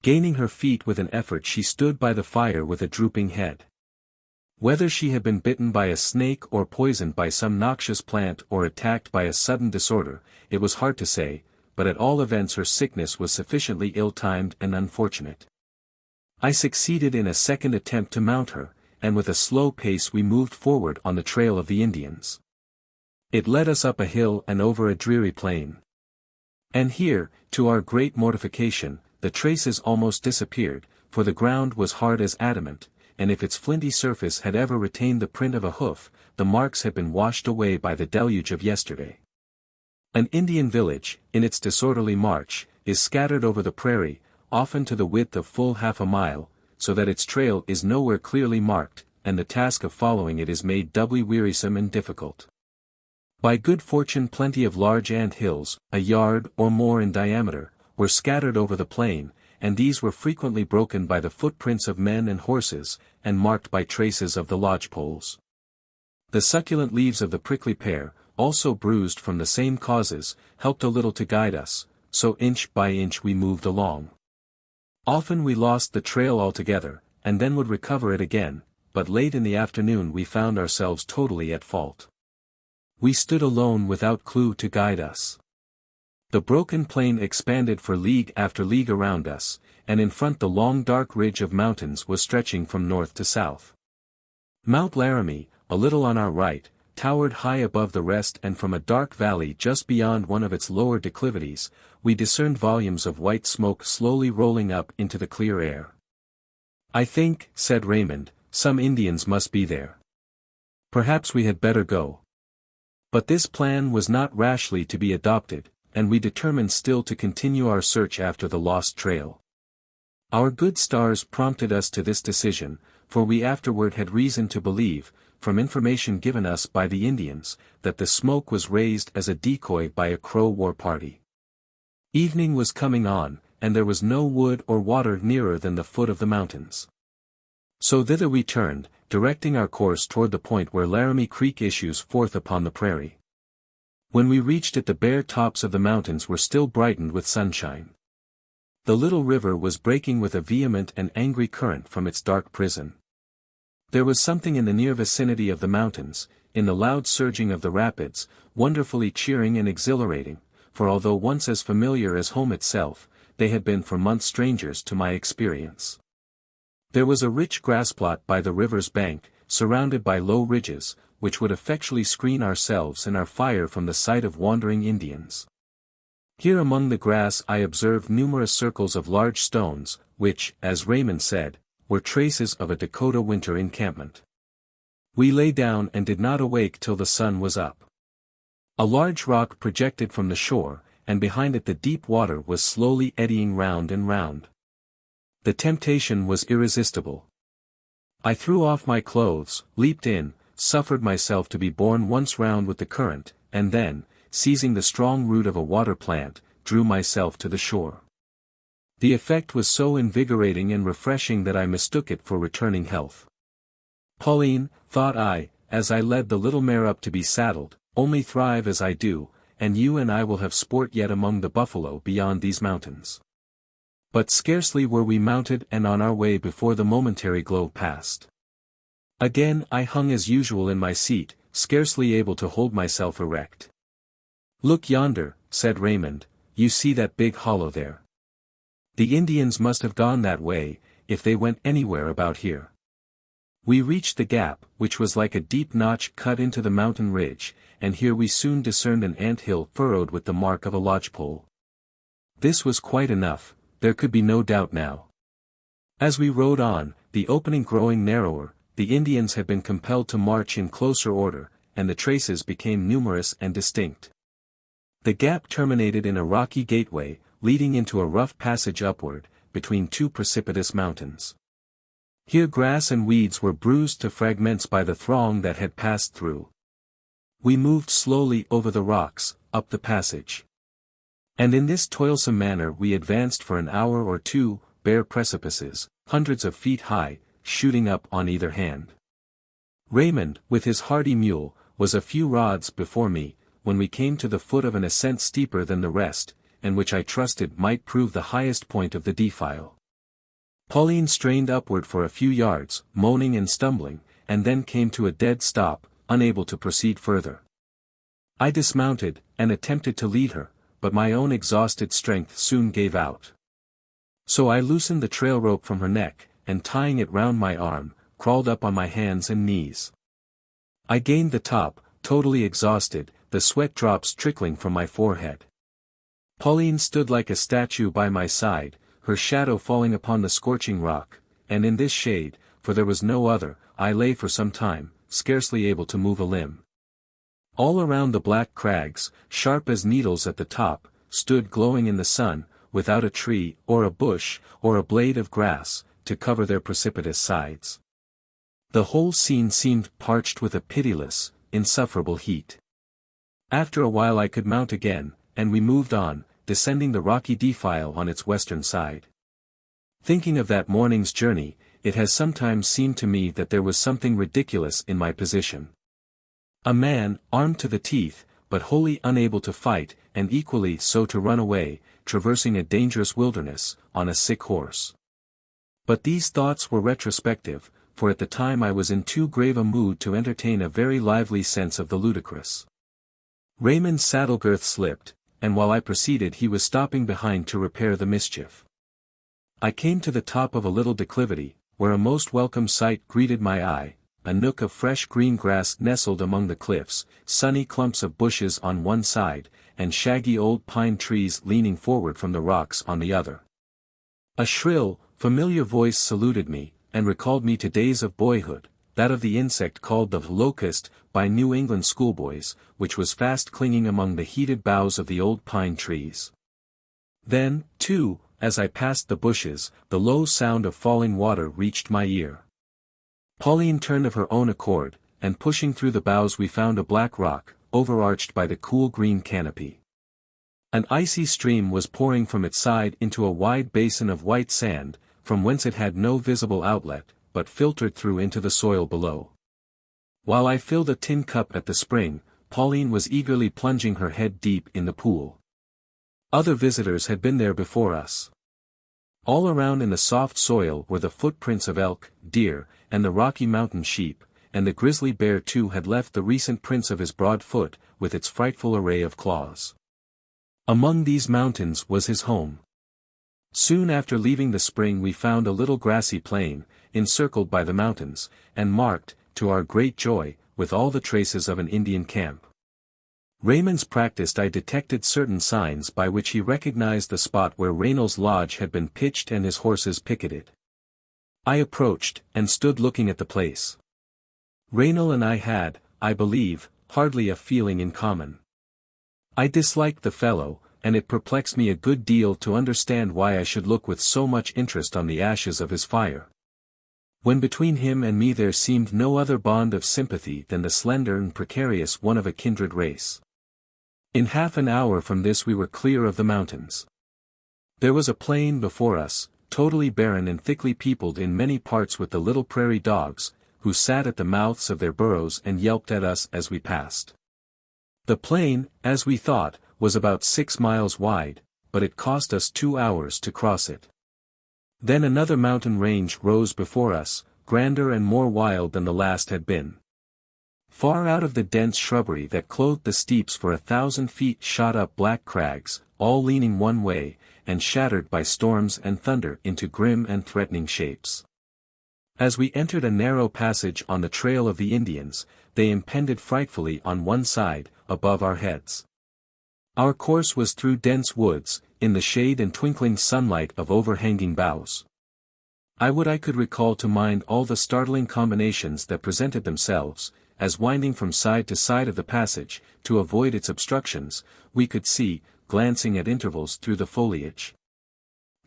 Gaining her feet with an effort she stood by the fire with a drooping head. Whether she had been bitten by a snake or poisoned by some noxious plant or attacked by a sudden disorder, it was hard to say, but at all events her sickness was sufficiently ill-timed and unfortunate. I succeeded in a second attempt to mount her, and with a slow pace we moved forward on the trail of the Indians. It led us up a hill and over a dreary plain. And here, to our great mortification, the traces almost disappeared, for the ground was hard as adamant, and if its flinty surface had ever retained the print of a hoof, the marks had been washed away by the deluge of yesterday. An Indian village, in its disorderly march, is scattered over the prairie, often to the width of full half a mile, so that its trail is nowhere clearly marked, and the task of following it is made doubly wearisome and difficult. By good fortune plenty of large ant hills, a yard or more in diameter, were scattered over the plain, and these were frequently broken by the footprints of men and horses, and marked by traces of the lodgepoles. The succulent leaves of the prickly pear, also bruised from the same causes, helped a little to guide us, so inch by inch we moved along. Often we lost the trail altogether, and then would recover it again, but late in the afternoon we found ourselves totally at fault. We stood alone without clue to guide us. The broken plain expanded for league after league around us, and in front the long dark ridge of mountains was stretching from north to south. Mount Laramie, a little on our right, towered high above the rest, and from a dark valley just beyond one of its lower declivities, we discerned volumes of white smoke slowly rolling up into the clear air. "I think," said Raymond, "some Indians must be there." Perhaps we had better go. But this plan was not rashly to be adopted, and we determined still to continue our search after the lost trail. Our good stars prompted us to this decision, for we afterward had reason to believe, from information given us by the Indians, that the smoke was raised as a decoy by a Crow war party. Evening was coming on, and there was no wood or water nearer than the foot of the mountains. So thither we turned, directing our course toward the point where Laramie Creek issues forth upon the prairie. When we reached it, the bare tops of the mountains were still brightened with sunshine. The little river was breaking with a vehement and angry current from its dark prison. There was something in the near vicinity of the mountains, in the loud surging of the rapids, wonderfully cheering and exhilarating, for although once as familiar as home itself, they had been for months strangers to my experience. There was a rich grass plot by the river's bank, surrounded by low ridges, which would effectually screen ourselves and our fire from the sight of wandering Indians. Here among the grass I observed numerous circles of large stones, which, as Raymond said, were traces of a Dakota winter encampment. We lay down and did not awake till the sun was up. A large rock projected from the shore, and behind it the deep water was slowly eddying round and round. The temptation was irresistible. I threw off my clothes, leaped in, suffered myself to be borne once round with the current, and then, seizing the strong root of a water plant, drew myself to the shore. The effect was so invigorating and refreshing that I mistook it for returning health. Pauline, thought I, as I led the little mare up to be saddled, only thrive as I do, and you and I will have sport yet among the buffalo beyond these mountains. But scarcely were we mounted and on our way before the momentary glow passed. Again I hung as usual in my seat, scarcely able to hold myself erect. "Look yonder," said Raymond, "you see that big hollow there. The Indians must have gone that way, if they went anywhere about here." We reached the gap, which was like a deep notch cut into the mountain ridge, and here we soon discerned an ant-hill furrowed with the mark of a lodgepole. This was quite enough, there could be no doubt now. As we rode on, the opening growing narrower, the Indians had been compelled to march in closer order, and the traces became numerous and distinct. The gap terminated in a rocky gateway, leading into a rough passage upward, between two precipitous mountains. Here grass and weeds were bruised to fragments by the throng that had passed through. We moved slowly over the rocks, up the passage. And in this toilsome manner we advanced for an hour or two, bare precipices, hundreds of feet high, shooting up on either hand. Raymond, with his hardy mule, was a few rods before me, when we came to the foot of an ascent steeper than the rest, and which I trusted might prove the highest point of the defile. Pauline strained upward for a few yards, moaning and stumbling, and then came to a dead stop, unable to proceed further. I dismounted, and attempted to lead her, but my own exhausted strength soon gave out. So I loosened the trail rope from her neck, and tying it round my arm, crawled up on my hands and knees. I gained the top, totally exhausted, the sweat drops trickling from my forehead. Pauline stood like a statue by my side, her shadow falling upon the scorching rock, and in this shade, for there was no other, I lay for some time, scarcely able to move a limb. All around the black crags, sharp as needles at the top, stood glowing in the sun, without a tree, or a bush, or a blade of grass, to cover their precipitous sides. The whole scene seemed parched with a pitiless, insufferable heat. After a while I could mount again, and we moved on, descending the rocky defile on its western side. Thinking of that morning's journey, it has sometimes seemed to me that there was something ridiculous in my position. A man, armed to the teeth, but wholly unable to fight, and equally so to run away, traversing a dangerous wilderness, on a sick horse. But these thoughts were retrospective, for at the time I was in too grave a mood to entertain a very lively sense of the ludicrous. Raymond's saddle girth slipped, and while I proceeded he was stopping behind to repair the mischief. I came to the top of a little declivity, where a most welcome sight greeted my eye, a nook of fresh green grass nestled among the cliffs, sunny clumps of bushes on one side, and shaggy old pine trees leaning forward from the rocks on the other. A shrill, familiar voice saluted me, and recalled me to days of boyhood, that of the insect called the locust, by New England schoolboys, which was fast clinging among the heated boughs of the old pine trees. Then, too, as I passed the bushes, the low sound of falling water reached my ear. Pauline turned of her own accord, and pushing through the boughs we found a black rock, overarched by the cool green canopy. An icy stream was pouring from its side into a wide basin of white sand, from whence it had no visible outlet, but filtered through into the soil below. While I filled a tin cup at the spring, Pauline was eagerly plunging her head deep in the pool. Other visitors had been there before us. All around in the soft soil were the footprints of elk, deer, and the Rocky Mountain sheep, and the grizzly bear too had left the recent prints of his broad foot, with its frightful array of claws. Among these mountains was his home. Soon after leaving the spring we found a little grassy plain, encircled by the mountains, and marked, to our great joy, with all the traces of an Indian camp. Raymond's practiced eye detected certain signs by which he recognized the spot where Raynol's lodge had been pitched and his horses picketed. I approached, and stood looking at the place. Raynal and I had, I believe, hardly a feeling in common. I disliked the fellow, and it perplexed me a good deal to understand why I should look with so much interest on the ashes of his fire. When between him and me there seemed no other bond of sympathy than the slender and precarious one of a kindred race. In half an hour from this we were clear of the mountains. There was a plain before us, totally barren and thickly peopled in many parts with the little prairie dogs, who sat at the mouths of their burrows and yelped at us as we passed. The plain, as we thought, was about 6 miles wide, but it cost us 2 hours to cross it. Then another mountain range rose before us, grander and more wild than the last had been. Far out of the dense shrubbery that clothed the steeps for 1,000 feet shot up black crags, all leaning one way, and shattered by storms and thunder into grim and threatening shapes. As we entered a narrow passage on the trail of the Indians, they impended frightfully on one side, above our heads. Our course was through dense woods, in the shade and twinkling sunlight of overhanging boughs. I would I could recall to mind all the startling combinations that presented themselves, as winding from side to side of the passage, to avoid its obstructions, we could see, glancing at intervals through the foliage,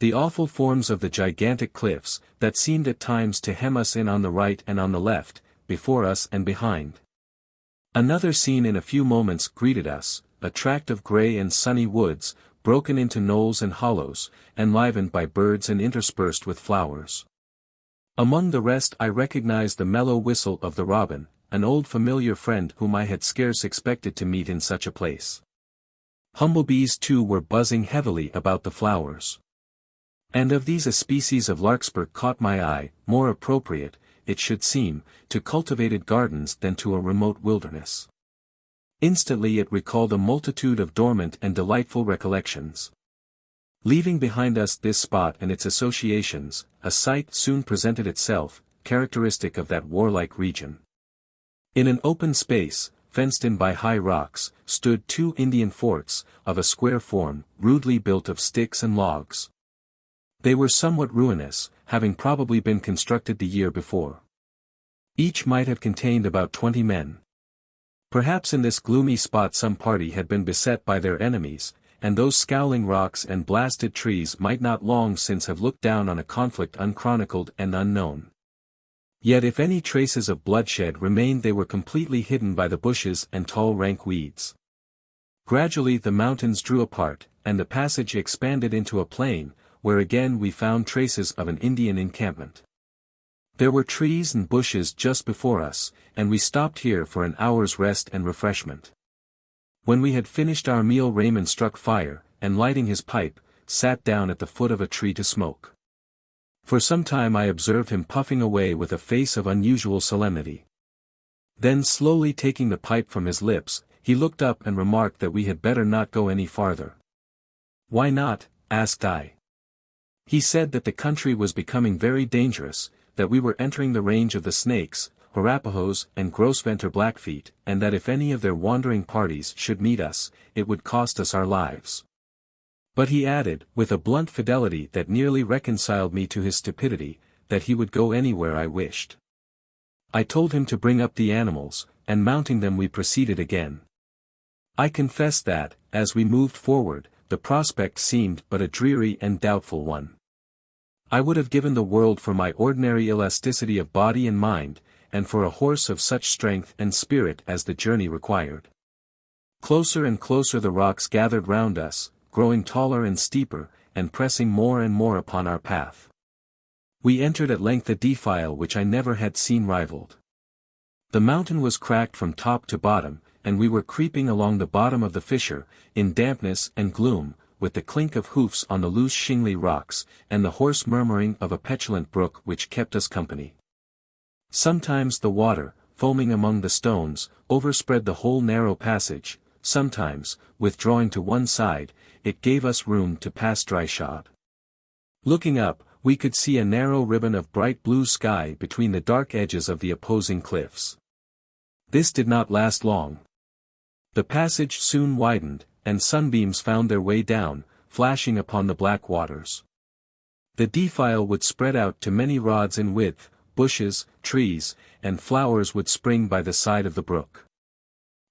the awful forms of the gigantic cliffs, that seemed at times to hem us in on the right and on the left, before us and behind. Another scene in a few moments greeted us, a tract of grey and sunny woods, broken into knolls and hollows, enlivened by birds and interspersed with flowers. Among the rest I recognized the mellow whistle of the robin, an old familiar friend whom I had scarce expected to meet in such a place. Humblebees too were buzzing heavily about the flowers. And of these a species of larkspur caught my eye, more appropriate, it should seem, to cultivated gardens than to a remote wilderness. Instantly it recalled a multitude of dormant and delightful recollections. Leaving behind us this spot and its associations, a sight soon presented itself, characteristic of that warlike region. In an open space, fenced in by high rocks, stood 2 Indian forts, of a square form, rudely built of sticks and logs. They were somewhat ruinous, having probably been constructed the year before. Each might have contained about 20 men. Perhaps in this gloomy spot some party had been beset by their enemies, and those scowling rocks and blasted trees might not long since have looked down on a conflict unchronicled and unknown. Yet if any traces of bloodshed remained they were completely hidden by the bushes and tall rank weeds. Gradually the mountains drew apart, and the passage expanded into a plain, where again we found traces of an Indian encampment. There were trees and bushes just before us, and we stopped here for an hour's rest and refreshment. When we had finished our meal Raymond struck fire, and lighting his pipe, sat down at the foot of a tree to smoke. For some time I observed him puffing away with a face of unusual solemnity. Then slowly taking the pipe from his lips, he looked up and remarked that we had better not go any farther. "Why not?" asked I. He said that the country was becoming very dangerous, that we were entering the range of the Snakes, Arapahoes and Grosvenor Blackfeet, and that if any of their wandering parties should meet us, it would cost us our lives. But he added, with a blunt fidelity that nearly reconciled me to his stupidity, that he would go anywhere I wished. I told him to bring up the animals, and mounting them we proceeded again. I confess that, as we moved forward, the prospect seemed but a dreary and doubtful one. I would have given the world for my ordinary elasticity of body and mind, and for a horse of such strength and spirit as the journey required. Closer and closer the rocks gathered round us, growing taller and steeper, and pressing more and more upon our path. We entered at length a defile which I never had seen rivaled. The mountain was cracked from top to bottom, and we were creeping along the bottom of the fissure, in dampness and gloom, with the clink of hoofs on the loose shingly rocks, and the hoarse murmuring of a petulant brook which kept us company. Sometimes the water, foaming among the stones, overspread the whole narrow passage, sometimes, withdrawing to one side, it gave us room to pass dryshod. Looking up, we could see a narrow ribbon of bright blue sky between the dark edges of the opposing cliffs. This did not last long. The passage soon widened, and sunbeams found their way down, flashing upon the black waters. The defile would spread out to many rods in width, bushes, trees, and flowers would spring by the side of the brook.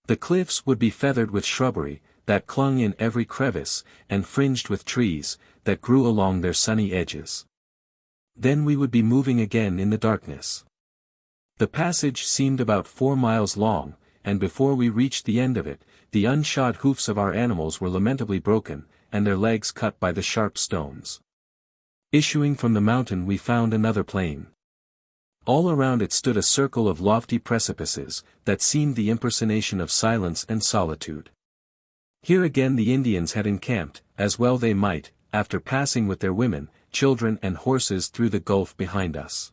The cliffs would be feathered with shrubbery, that clung in every crevice, and fringed with trees, that grew along their sunny edges. Then we would be moving again in the darkness. The passage seemed about 4 miles long, and before we reached the end of it, the unshod hoofs of our animals were lamentably broken, and their legs cut by the sharp stones. Issuing from the mountain we found another plain. All around it stood a circle of lofty precipices, that seemed the impersonation of silence and solitude. Here again the Indians had encamped, as well they might, after passing with their women, children and horses through the gulf behind us.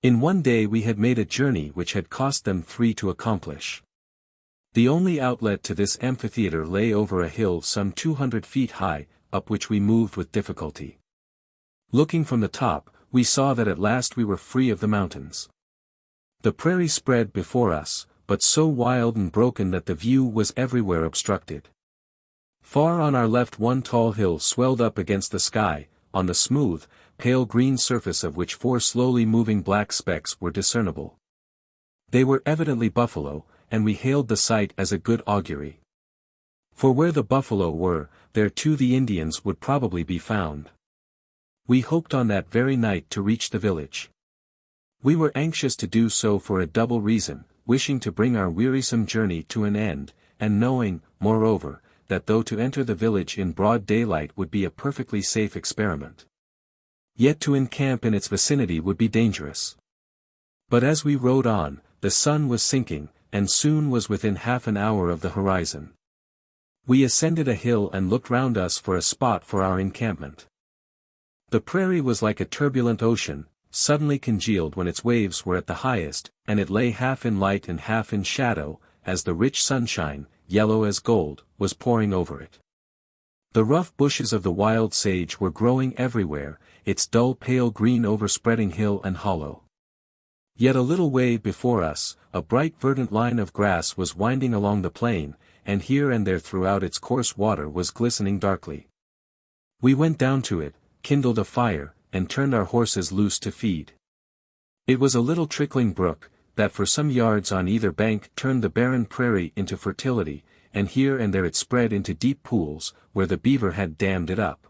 In one day we had made a journey which had cost them 3 to accomplish. The only outlet to this amphitheater lay over a hill some 200 feet high, up which we moved with difficulty. Looking from the top, we saw that at last we were free of the mountains. The prairie spread before us, but so wild and broken that the view was everywhere obstructed. Far on our left one tall hill swelled up against the sky, on the smooth, pale green surface of which 4 slowly moving black specks were discernible. They were evidently buffalo, and we hailed the sight as a good augury. For where the buffalo were, there too the Indians would probably be found. We hoped on that very night to reach the village. We were anxious to do so for a double reason, wishing to bring our wearisome journey to an end, and knowing, moreover, that though to enter the village in broad daylight would be a perfectly safe experiment, yet to encamp in its vicinity would be dangerous. But as we rode on, the sun was sinking, and soon was within half an hour of the horizon. We ascended a hill and looked round us for a spot for our encampment. The prairie was like a turbulent ocean, suddenly congealed when its waves were at the highest, and it lay half in light and half in shadow, as the rich sunshine, yellow as gold, was pouring over it. The rough bushes of the wild sage were growing everywhere, its dull pale green overspreading hill and hollow. Yet a little way before us, a bright verdant line of grass was winding along the plain, and here and there throughout its coarse water was glistening darkly. We went down to it, kindled a fire, and turned our horses loose to feed. It was a little trickling brook, that for some yards on either bank turned the barren prairie into fertility, and here and there it spread into deep pools, where the beaver had dammed it up.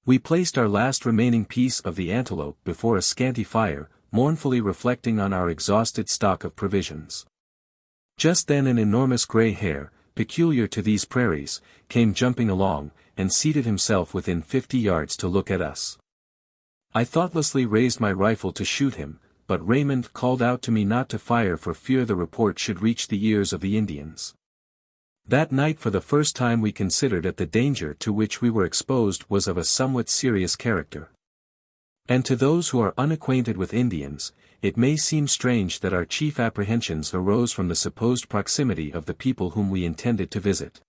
We placed our last remaining piece of the antelope before a scanty fire, mournfully reflecting on our exhausted stock of provisions. Just then an enormous gray hare, peculiar to these prairies, came jumping along, and seated himself within 50 yards to look at us. I thoughtlessly raised my rifle to shoot him, but Raymond called out to me not to fire for fear the report should reach the ears of the Indians. That night for the first time we considered that the danger to which we were exposed was of a somewhat serious character. And to those who are unacquainted with Indians, it may seem strange that our chief apprehensions arose from the supposed proximity of the people whom we intended to visit.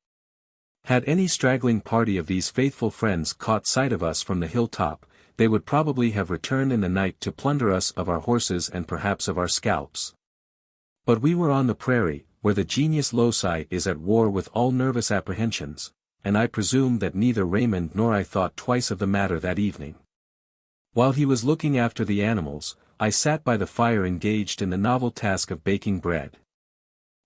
Had any straggling party of these faithful friends caught sight of us from the hilltop, they would probably have returned in the night to plunder us of our horses and perhaps of our scalps. But we were on the prairie, where the genius loci is at war with all nervous apprehensions, and I presume that neither Raymond nor I thought twice of the matter that evening. While he was looking after the animals, I sat by the fire engaged in the novel task of baking bread.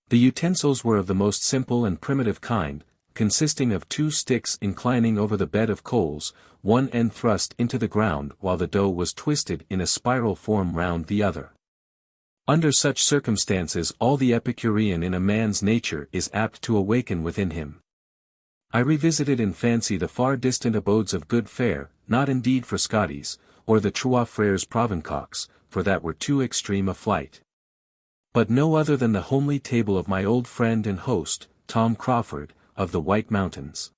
The utensils were of the most simple and primitive kind, consisting of 2 sticks inclining over the bed of coals, one end thrust into the ground while the dough was twisted in a spiral form round the other. Under such circumstances all the Epicurean in a man's nature is apt to awaken within him. I revisited in fancy the far distant abodes of good fare, not indeed for Scotties, or the Trois Frères Provençaux, for that were too extreme a flight. But no other than the homely table of my old friend and host, Tom Crawford, of the White Mountains.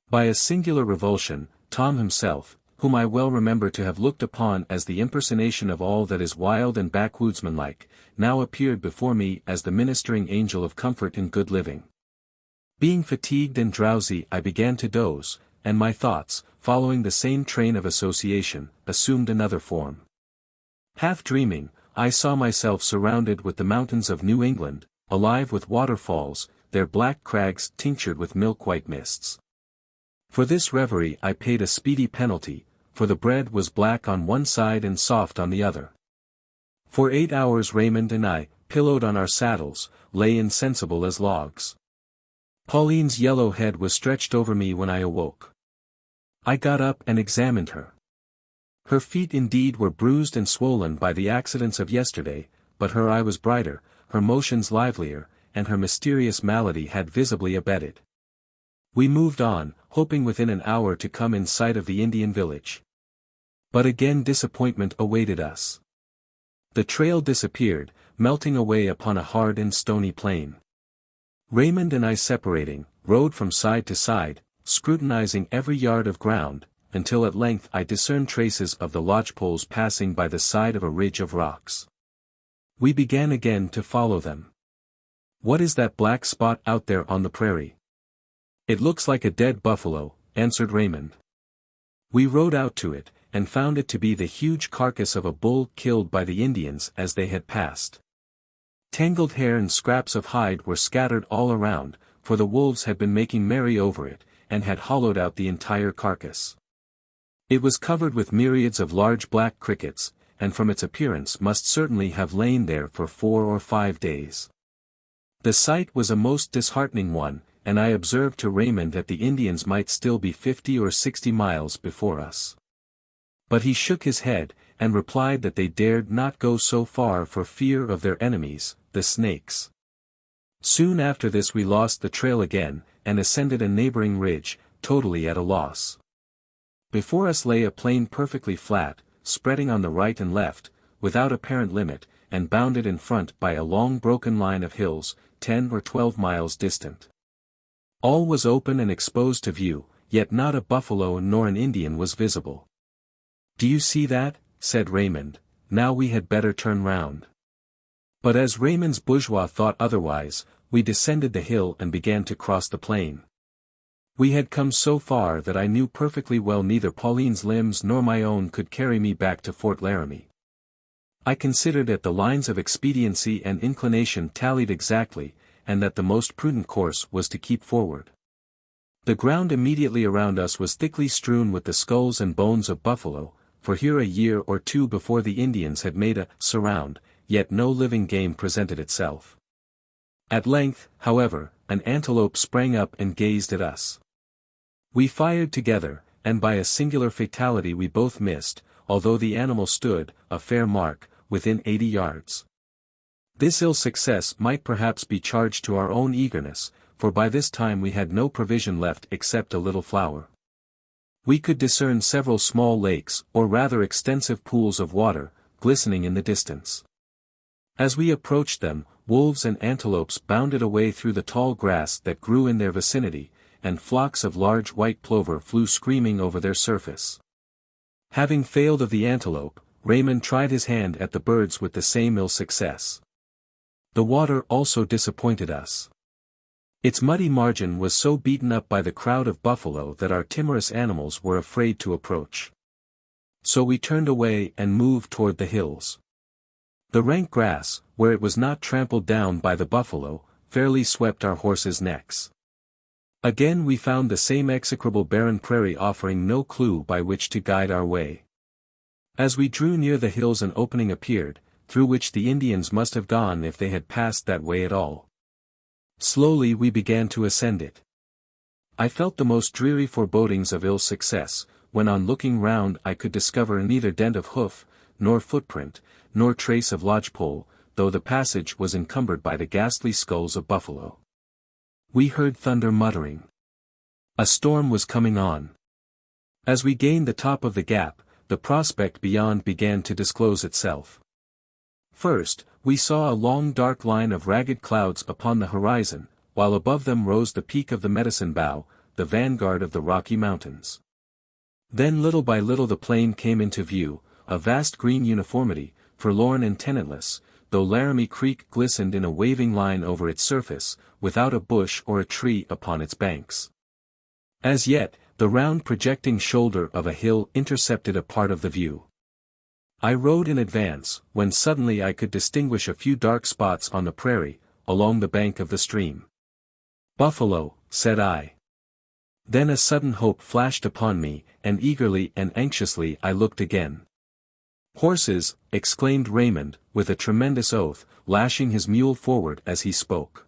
By a singular revulsion, Tom himself, whom I well remember to have looked upon as the impersonation of all that is wild and backwoodsmanlike, now appeared before me as the ministering angel of comfort and good living. Being fatigued and drowsy I began to doze, and my thoughts, following the same train of association, assumed another form. Half dreaming, I saw myself surrounded with the mountains of New England, alive with waterfalls, their black crags tinctured with milk-white mists. For this reverie I paid a speedy penalty, for the bread was black on one side and soft on the other. For 8 hours Raymond and I, pillowed on our saddles, lay insensible as logs. Pauline's yellow head was stretched over me when I awoke. I got up and examined her. Her feet indeed were bruised and swollen by the accidents of yesterday, but her eye was brighter, her motions livelier, and her mysterious malady had visibly abated. We moved on, hoping within an hour to come in sight of the Indian village. But again disappointment awaited us. The trail disappeared, melting away upon a hard and stony plain. Raymond and I separating, rode from side to side, scrutinizing every yard of ground, until at length I discerned traces of the lodgepoles passing by the side of a ridge of rocks. We began again to follow them. "What is that black spot out there on the prairie?" "It looks like a dead buffalo," answered Raymond. We rode out to it, and found it to be the huge carcass of a bull killed by the Indians as they had passed. Tangled hair and scraps of hide were scattered all around, for the wolves had been making merry over it, and had hollowed out the entire carcass. It was covered with myriads of large black crickets, and from its appearance must certainly have lain there for 4 or 5 days. The sight was a most disheartening one, and I observed to Raymond that the Indians might still be 50 or 60 miles before us. But he shook his head, and replied that they dared not go so far for fear of their enemies, the snakes. Soon after this we lost the trail again, and ascended a neighboring ridge, totally at a loss. Before us lay a plain perfectly flat, spreading on the right and left, without apparent limit, and bounded in front by a long broken line of hills, 10 or 12 miles distant. All was open and exposed to view, yet not a buffalo nor an Indian was visible. "Do you see that?" said Raymond, "now we had better turn round." But as Raymond's bourgeois thought otherwise, we descended the hill and began to cross the plain. We had come so far that I knew perfectly well neither Pauline's limbs nor my own could carry me back to Fort Laramie. I considered that the lines of expediency and inclination tallied exactly, and that the most prudent course was to keep forward. The ground immediately around us was thickly strewn with the skulls and bones of buffalo, for here a year or two before the Indians had made a surround, yet no living game presented itself. At length, however, an antelope sprang up and gazed at us. We fired together, and by a singular fatality we both missed, although the animal stood, a fair mark, within 80 yards. This ill success might perhaps be charged to our own eagerness, for by this time we had no provision left except a little flour. We could discern several small lakes, or rather extensive pools of water, glistening in the distance. As we approached them, wolves and antelopes bounded away through the tall grass that grew in their vicinity, and flocks of large white plover flew screaming over their surface. Having failed of the antelope, Raymond tried his hand at the birds with the same ill success. The water also disappointed us. Its muddy margin was so beaten up by the crowd of buffalo that our timorous animals were afraid to approach. So we turned away and moved toward the hills. The rank grass, where it was not trampled down by the buffalo, fairly swept our horses' necks. Again we found the same execrable barren prairie offering no clue by which to guide our way. As we drew near the hills an opening appeared, through which the Indians must have gone if they had passed that way at all. Slowly we began to ascend it. I felt the most dreary forebodings of ill success, when on looking round I could discover neither dent of hoof, nor footprint, nor trace of lodgepole, though the passage was encumbered by the ghastly skulls of buffalo. We heard thunder muttering. A storm was coming on. As we gained the top of the gap, the prospect beyond began to disclose itself. First, we saw a long dark line of ragged clouds upon the horizon, while above them rose the peak of the Medicine Bow, the vanguard of the Rocky Mountains. Then little by little the plain came into view, a vast green uniformity, forlorn and tenantless, though Laramie Creek glistened in a waving line over its surface, without a bush or a tree upon its banks. As yet, the round projecting shoulder of a hill intercepted a part of the view. I rode in advance, when suddenly I could distinguish a few dark spots on the prairie, along the bank of the stream. "Buffalo," said I. Then a sudden hope flashed upon me, and eagerly and anxiously I looked again. "Horses," exclaimed Raymond, with a tremendous oath, lashing his mule forward as he spoke.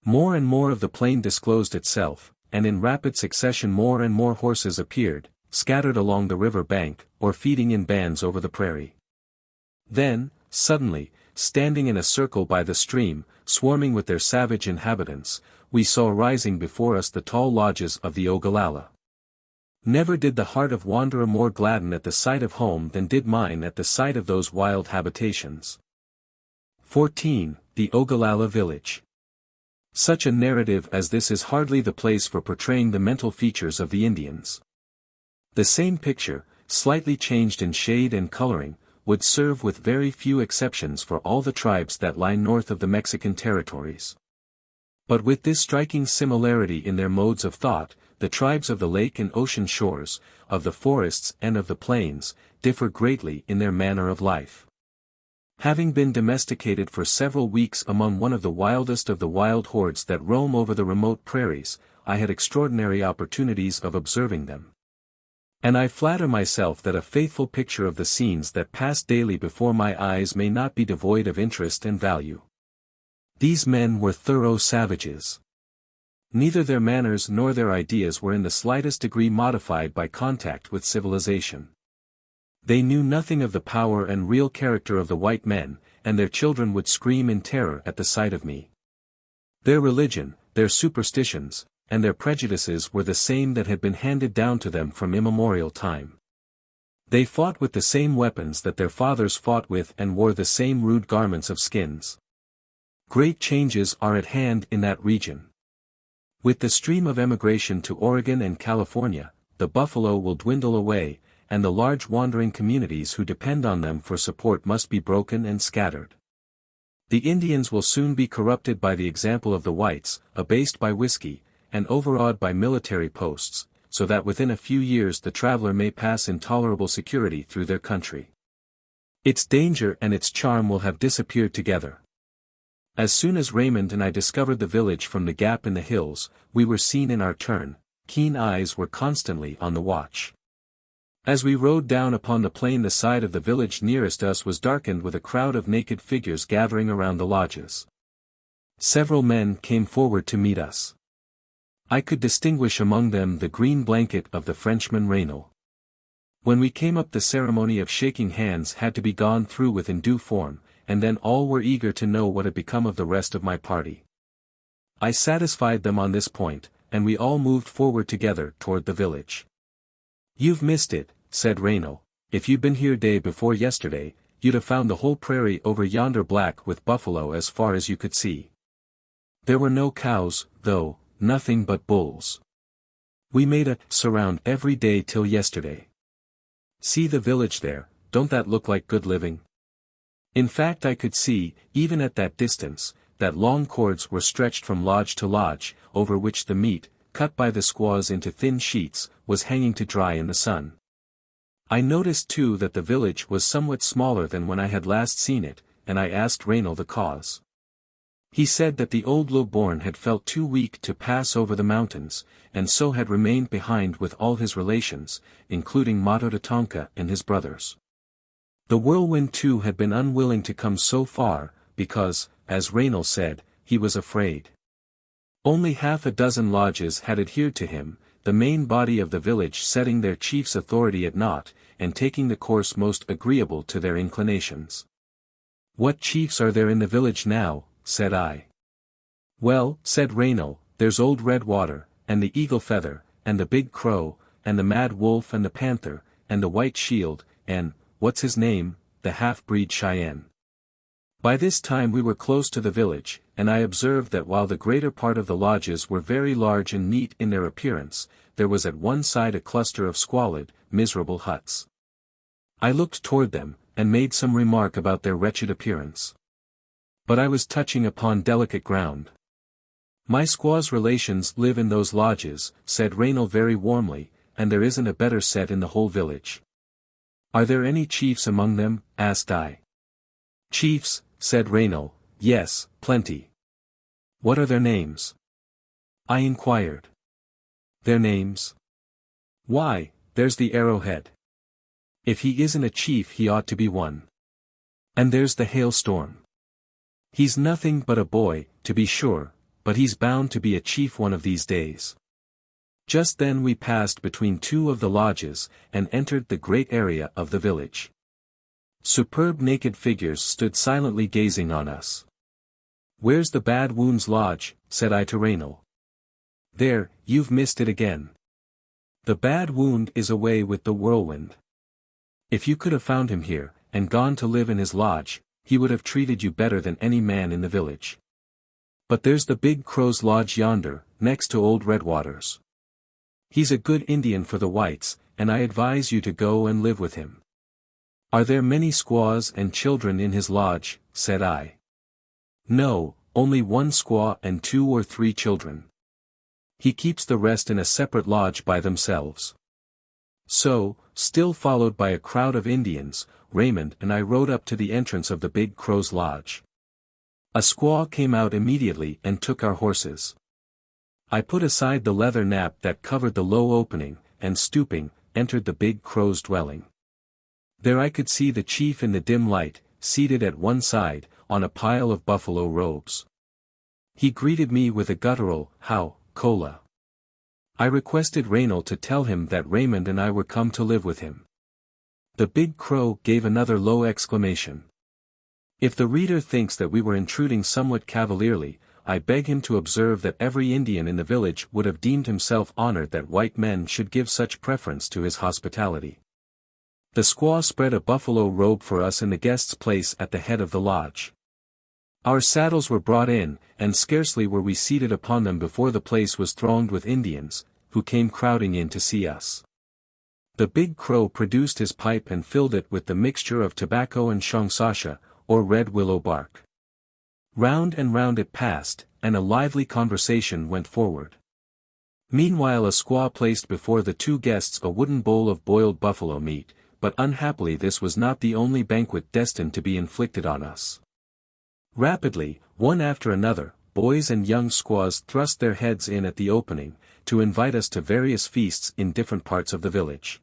More and more of the plain disclosed itself, and in rapid succession more and more horses appeared, scattered along the river bank, or feeding in bands over the prairie. Then, suddenly, standing in a circle by the stream, swarming with their savage inhabitants, we saw rising before us the tall lodges of the Ogallalla. Never did the heart of wanderer more gladden at the sight of home than did mine at the sight of those wild habitations. 14. The Ogallalla Village. Such a narrative as this is hardly the place for portraying the mental features of the Indians. The same picture, slightly changed in shade and coloring, would serve with very few exceptions for all the tribes that lie north of the Mexican territories. But with this striking similarity in their modes of thought, the tribes of the lake and ocean shores, of the forests and of the plains, differ greatly in their manner of life. Having been domesticated for several weeks among one of the wildest of the wild hordes that roam over the remote prairies, I had extraordinary opportunities of observing them. And I flatter myself that a faithful picture of the scenes that pass daily before my eyes may not be devoid of interest and value. These men were thorough savages. Neither their manners nor their ideas were in the slightest degree modified by contact with civilization. They knew nothing of the power and real character of the white men, and their children would scream in terror at the sight of me. Their religion, their superstitions, and their prejudices were the same that had been handed down to them from immemorial time. They fought with the same weapons that their fathers fought with and wore the same rude garments of skins. Great changes are at hand in that region. With the stream of emigration to Oregon and California, the buffalo will dwindle away, and the large wandering communities who depend on them for support must be broken and scattered. The Indians will soon be corrupted by the example of the whites, abased by whiskey, and overawed by military posts, so that within a few years the traveler may pass in tolerable security through their country. Its danger and its charm will have disappeared together. As soon as Raymond and I discovered the village from the gap in the hills, we were seen in our turn. Keen eyes were constantly on the watch. As we rode down upon the plain, the side of the village nearest us was darkened with a crowd of naked figures gathering around the lodges. Several men came forward to meet us. I could distinguish among them the green blanket of the Frenchman Raynal. When we came up, the ceremony of shaking hands had to be gone through with in due form, and then all were eager to know what had become of the rest of my party. I satisfied them on this point, and we all moved forward together toward the village. "You've missed it," said Raynal. "If you'd been here day before yesterday, you'd have found the whole prairie over yonder black with buffalo as far as you could see. There were no cows, though, nothing but bulls. We made a surround every day till yesterday. See the village there, don't that look like good living?" In fact, I could see, even at that distance, that long cords were stretched from lodge to lodge, over which the meat, cut by the squaws into thin sheets, was hanging to dry in the sun. I noticed too that the village was somewhat smaller than when I had last seen it, and I asked Raynal the cause. He said that the old low-born had felt too weak to pass over the mountains, and so had remained behind with all his relations, including Matotatonka and his brothers. The whirlwind too had been unwilling to come so far, because, as Raynal said, he was afraid. Only half a dozen lodges had adhered to him, the main body of the village setting their chief's authority at naught, and taking the course most agreeable to their inclinations. "What chiefs are there in the village now?" said I. "Well," said Raynal, "there's Old Redwater, and the Eagle Feather, and the Big Crow, and the Mad Wolf and the Panther, and the White Shield, and, what's his name, the half-breed Cheyenne." By this time we were close to the village, and I observed that while the greater part of the lodges were very large and neat in their appearance, there was at one side a cluster of squalid, miserable huts. I looked toward them, and made some remark about their wretched appearance. But I was touching upon delicate ground. "My squaw's relations live in those lodges," said Raynal very warmly, "and there isn't a better set in the whole village." "Are there any chiefs among them?" asked I. "Chiefs," said Raynal, "yes, plenty." "What are their names?" I inquired. "Their names? Why, there's the Arrowhead. If he isn't a chief he ought to be one. And there's the Hailstorm. He's nothing but a boy, to be sure, but he's bound to be a chief one of these days." Just then we passed between two of the lodges, and entered the great area of the village. Superb naked figures stood silently gazing on us. "Where's the Bad Wound's lodge?" said I to Raynal. "There, you've missed it again. The Bad Wound is away with the whirlwind. If you could have found him here, and gone to live in his lodge, he would have treated you better than any man in the village. But there's the Big Crow's lodge yonder, next to Old Redwater's. He's a good Indian for the whites, and I advise you to go and live with him." "Are there many squaws and children in his lodge?" said I. "No, only one squaw and 2 or 3 children. He keeps the rest in a separate lodge by themselves." So, still followed by a crowd of Indians, Raymond and I rode up to the entrance of the Big Crow's lodge. A squaw came out immediately and took our horses. I put aside the leather nap that covered the low opening, and stooping, entered the Big Crow's dwelling. There I could see the chief in the dim light, seated at one side, on a pile of buffalo robes. He greeted me with a guttural, "How, Kola." I requested Raynal to tell him that Raymond and I were come to live with him. The Big Crow gave another low exclamation. If the reader thinks that we were intruding somewhat cavalierly, I beg him to observe that every Indian in the village would have deemed himself honored that white men should give such preference to his hospitality. The squaw spread a buffalo robe for us in the guest's place at the head of the lodge. Our saddles were brought in, and scarcely were we seated upon them before the place was thronged with Indians, who came crowding in to see us. The Big Crow produced his pipe and filled it with the mixture of tobacco and shongsasha, or red willow bark. Round and round it passed, and a lively conversation went forward. Meanwhile a squaw placed before the 2 guests a wooden bowl of boiled buffalo meat, but unhappily this was not the only banquet destined to be inflicted on us. Rapidly, one after another, boys and young squaws thrust their heads in at the opening, to invite us to various feasts in different parts of the village.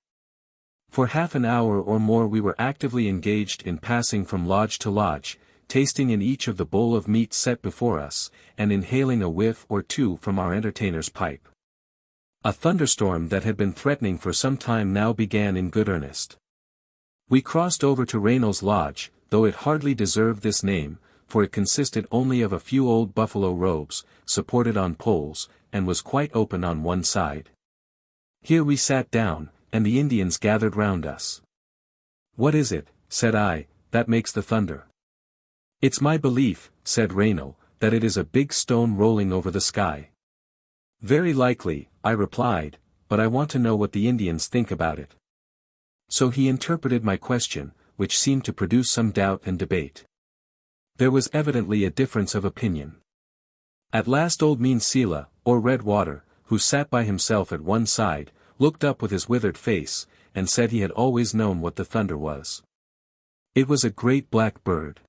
For half an hour or more we were actively engaged in passing from lodge to lodge, tasting in each of the bowl of meat set before us, and inhaling a whiff or 2 from our entertainer's pipe. A thunderstorm that had been threatening for some time now began in good earnest. We crossed over to Raynal's lodge, though it hardly deserved this name, for it consisted only of a few old buffalo robes, supported on poles, and was quite open on one side. Here we sat down, and the Indians gathered round us. "What is it," said I, "that makes the thunder?" "It's my belief," said Raynal, "that it is a big stone rolling over the sky." "Very likely," I replied, "but I want to know what the Indians think about it." So he interpreted my question, which seemed to produce some doubt and debate. There was evidently a difference of opinion. At last old Mean Seela, or Redwater, who sat by himself at one side, looked up with his withered face, and said he had always known what the thunder was. It was a great black bird.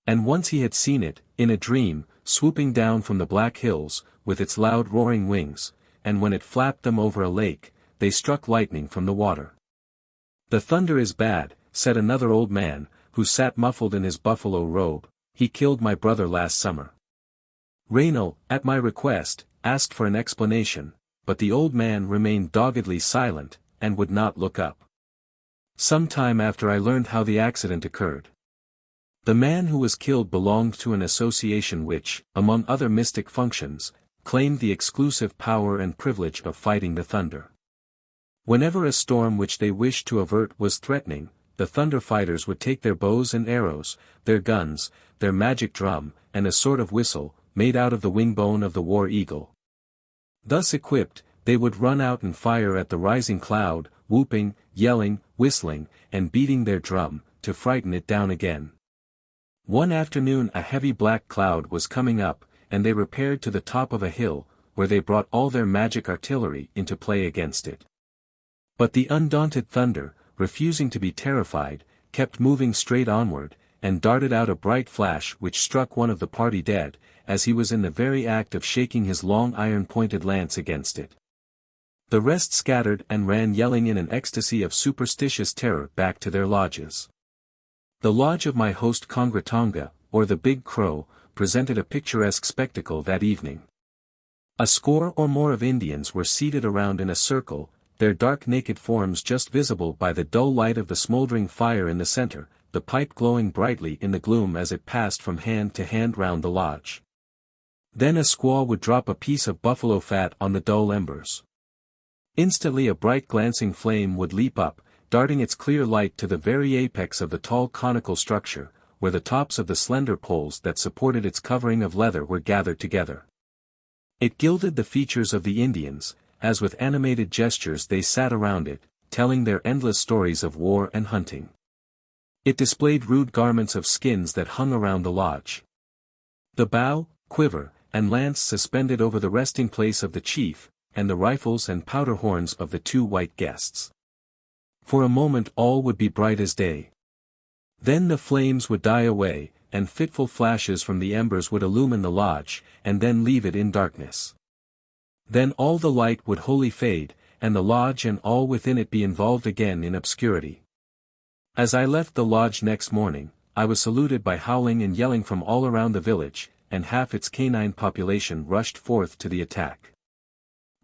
And once he had seen it, in a dream, swooping down from the black hills, with its loud roaring wings, and when it flapped them over a lake, they struck lightning from the water. "The thunder is bad," said another old man, who sat muffled in his buffalo robe, "he killed my brother last summer." Raynal, at my request, asked for an explanation, but the old man remained doggedly silent, and would not look up. Some time after I learned how the accident occurred. The man who was killed belonged to an association which, among other mystic functions, claimed the exclusive power and privilege of fighting the thunder. Whenever a storm which they wished to avert was threatening, the thunder fighters would take their bows and arrows, their guns, their magic drum, and a sort of whistle, made out of the wingbone of the war eagle. Thus equipped, they would run out and fire at the rising cloud, whooping, yelling, whistling, and beating their drum, to frighten it down again. One afternoon a heavy black cloud was coming up, and they repaired to the top of a hill, where they brought all their magic artillery into play against it. But the undaunted thunder, refusing to be terrified, kept moving straight onward, and darted out a bright flash which struck one of the party dead, as he was in the very act of shaking his long iron-pointed lance against it. The rest scattered and ran yelling in an ecstasy of superstitious terror back to their lodges. The lodge of my host Kongratonga, or the Big Crow, presented a picturesque spectacle that evening. A score or more of Indians were seated around in a circle, their dark naked forms just visible by the dull light of the smoldering fire in the center, the pipe glowing brightly in the gloom as it passed from hand to hand round the lodge. Then a squaw would drop a piece of buffalo fat on the dull embers. Instantly a bright glancing flame would leap up, darting its clear light to the very apex of the tall conical structure, where the tops of the slender poles that supported its covering of leather were gathered together. It gilded the features of the Indians, as with animated gestures they sat around it, telling their endless stories of war and hunting. It displayed rude garments of skins that hung around the lodge. The bow, quiver, and lance suspended over the resting place of the chief, and the rifles and powder horns of the two white guests. For a moment all would be bright as day. Then the flames would die away, and fitful flashes from the embers would illumine the lodge, and then leave it in darkness. Then all the light would wholly fade, and the lodge and all within it be involved again in obscurity. As I left the lodge next morning, I was saluted by howling and yelling from all around the village, and half its canine population rushed forth to the attack.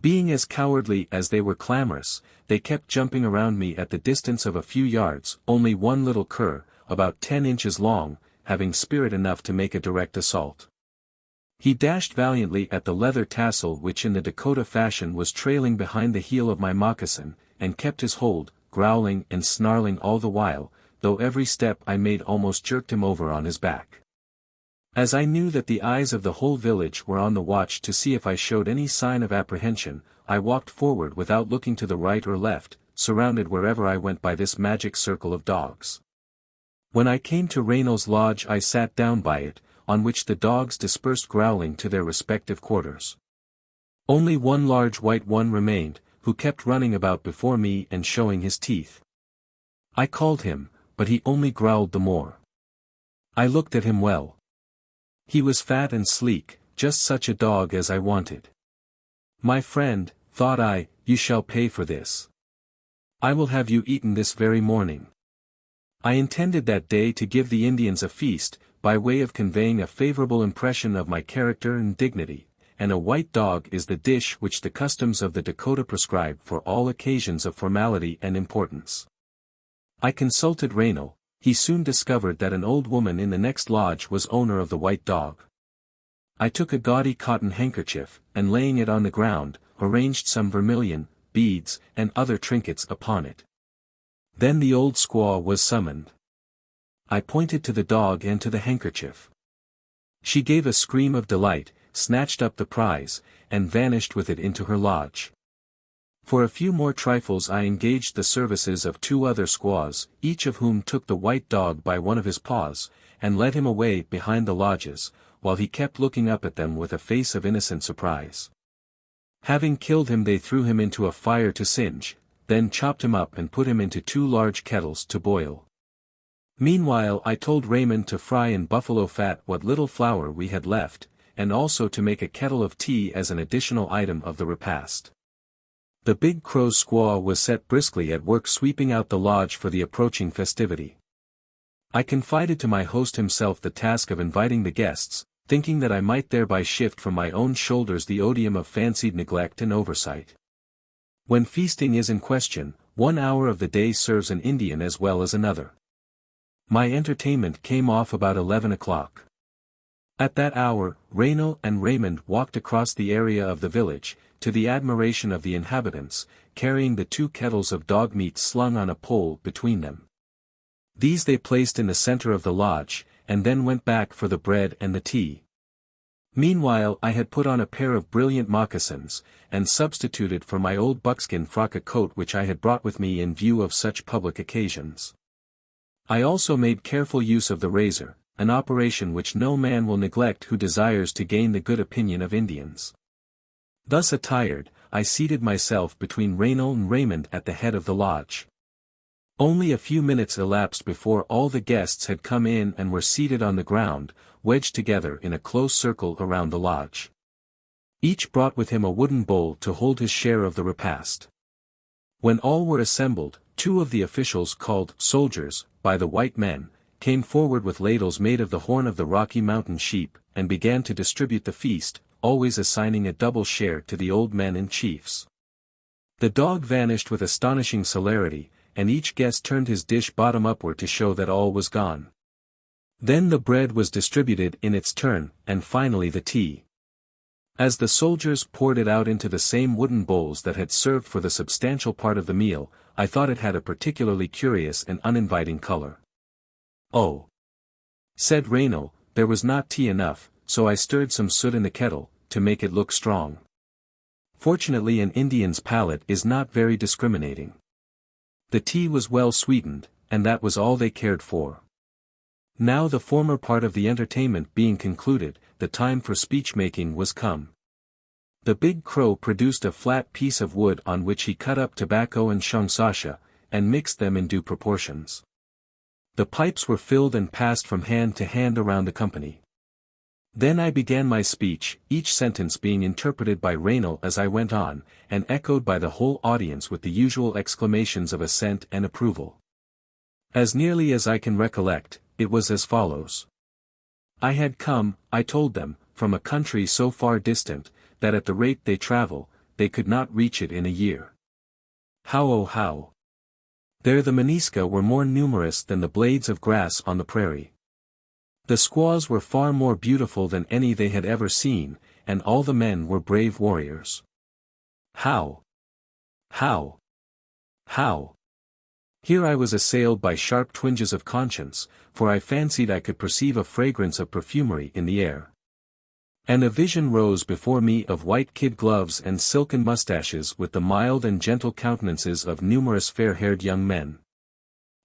Being as cowardly as they were clamorous, they kept jumping around me at the distance of a few yards, only one little cur, about 10 inches long, having spirit enough to make a direct assault. He dashed valiantly at the leather tassel which in the Dakota fashion was trailing behind the heel of my moccasin, and kept his hold, growling and snarling all the while, though every step I made almost jerked him over on his back. As I knew that the eyes of the whole village were on the watch to see if I showed any sign of apprehension, I walked forward without looking to the right or left, surrounded wherever I went by this magic circle of dogs. When I came to Raynal's lodge I sat down by it, on which the dogs dispersed growling to their respective quarters. Only one large white one remained, who kept running about before me and showing his teeth. I called him, but he only growled the more. I looked at him well. He was fat and sleek, just such a dog as I wanted. My friend, thought I, you shall pay for this. I will have you eaten this very morning. I intended that day to give the Indians a feast, by way of conveying a favorable impression of my character and dignity, and a white dog is the dish which the customs of the Dakota prescribe for all occasions of formality and importance. I consulted Raynal. He soon discovered that an old woman in the next lodge was owner of the white dog. I took a gaudy cotton handkerchief, and laying it on the ground, arranged some vermilion, beads, and other trinkets upon it. Then the old squaw was summoned. I pointed to the dog and to the handkerchief. She gave a scream of delight, snatched up the prize, and vanished with it into her lodge. For a few more trifles I engaged the services of 2 other squaws, each of whom took the white dog by one of his paws, and led him away behind the lodges, while he kept looking up at them with a face of innocent surprise. Having killed him they threw him into a fire to singe, then chopped him up and put him into 2 large kettles to boil. Meanwhile I told Raymond to fry in buffalo fat what little flour we had left, and also to make a kettle of tea as an additional item of the repast. The big crow's squaw was set briskly at work sweeping out the lodge for the approaching festivity. I confided to my host himself the task of inviting the guests, thinking that I might thereby shift from my own shoulders the odium of fancied neglect and oversight. When feasting is in question, 1 hour of the day serves an Indian as well as another. My entertainment came off about 11 o'clock. At that hour, Raynal and Raymond walked across the area of the village, to the admiration of the inhabitants, carrying the 2 kettles of dog meat slung on a pole between them. These they placed in the center of the lodge, and then went back for the bread and the tea. Meanwhile I had put on a pair of brilliant moccasins, and substituted for my old buckskin frock a coat which I had brought with me in view of such public occasions. I also made careful use of the razor, an operation which no man will neglect who desires to gain the good opinion of Indians. Thus attired, I seated myself between Raynal and Raymond at the head of the lodge. Only a few minutes elapsed before all the guests had come in and were seated on the ground, wedged together in a close circle around the lodge. Each brought with him a wooden bowl to hold his share of the repast. When all were assembled, 2 of the officials called soldiers by the white men, came forward with ladles made of the horn of the Rocky Mountain sheep, and began to distribute the feast, always assigning a double share to the old men and chiefs. The dog vanished with astonishing celerity, and each guest turned his dish bottom upward to show that all was gone. Then the bread was distributed in its turn, and finally the tea. As the soldiers poured it out into the same wooden bowls that had served for the substantial part of the meal, I thought it had a particularly curious and uninviting color. "Oh," said Raynal, "there was not tea enough, so I stirred some soot in the kettle, to make it look strong." Fortunately an Indian's palate is not very discriminating. The tea was well sweetened, and that was all they cared for. Now the former part of the entertainment being concluded, the time for speech-making was come. The big crow produced a flat piece of wood on which he cut up tobacco and shongsasha, and mixed them in due proportions. The pipes were filled and passed from hand to hand around the company. Then I began my speech, each sentence being interpreted by Raynal as I went on, and echoed by the whole audience with the usual exclamations of assent and approval. As nearly as I can recollect, it was as follows. I had come, I told them, from a country so far distant, that at the rate they travel, they could not reach it in a year. How oh how! There the Meniska were more numerous than the blades of grass on the prairie. The squaws were far more beautiful than any they had ever seen, and all the men were brave warriors. How! How! How! Here I was assailed by sharp twinges of conscience, for I fancied I could perceive a fragrance of perfumery in the air. And a vision rose before me of white kid gloves and silken mustaches with the mild and gentle countenances of numerous fair-haired young men.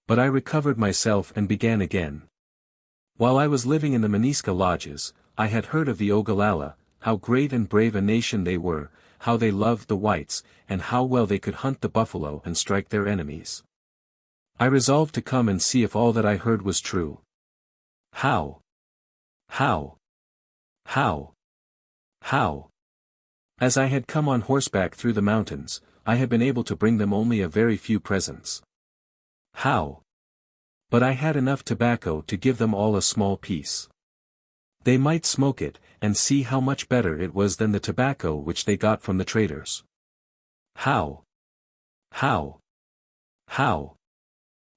But I recovered myself and began again. While I was living in the Meniska lodges, I had heard of the Ogallalla, how great and brave a nation they were, how they loved the whites, and how well they could hunt the buffalo and strike their enemies. I resolved to come and see if all that I heard was true. How? How? How? How? As I had come on horseback through the mountains, I had been able to bring them only a very few presents. How? But I had enough tobacco to give them all a small piece. They might smoke it, and see how much better it was than the tobacco which they got from the traders. How? How? How?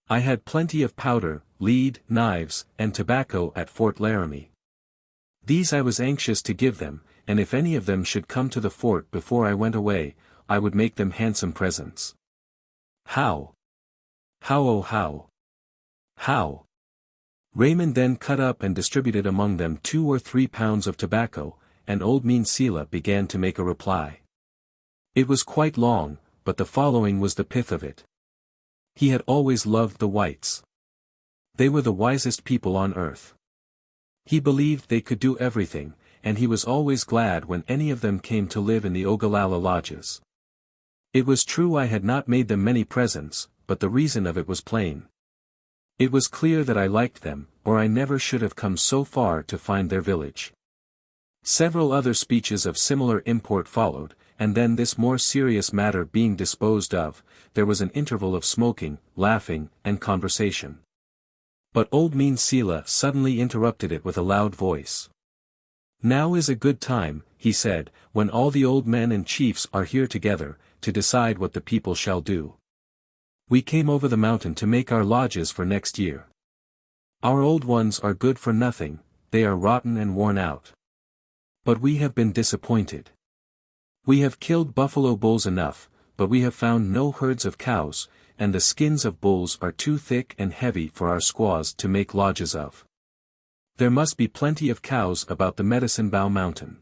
I had plenty of powder, lead, knives, and tobacco at Fort Laramie. These I was anxious to give them, and if any of them should come to the fort before I went away, I would make them handsome presents. How? How oh how? How? Raymond then cut up and distributed among them 2 or 3 pounds of tobacco, and old Mean Sela began to make a reply. It was quite long, but the following was the pith of it. He had always loved the whites. They were the wisest people on earth. He believed they could do everything, and he was always glad when any of them came to live in the Ogallalla lodges. It was true I had not made them many presents, but the reason of it was plain. It was clear that I liked them, or I never should have come so far to find their village. Several other speeches of similar import followed, and then this more serious matter being disposed of, there was an interval of smoking, laughing, and conversation. But old Mean Sela suddenly interrupted it with a loud voice. "Now is a good time," he said, "when all the old men and chiefs are here together, to decide what the people shall do. We came over the mountain to make our lodges for next year. Our old ones are good for nothing, they are rotten and worn out. But we have been disappointed. We have killed buffalo bulls enough, but we have found no herds of cows, and the skins of bulls are too thick and heavy for our squaws to make lodges of. There must be plenty of cows about the Medicine Bow Mountain.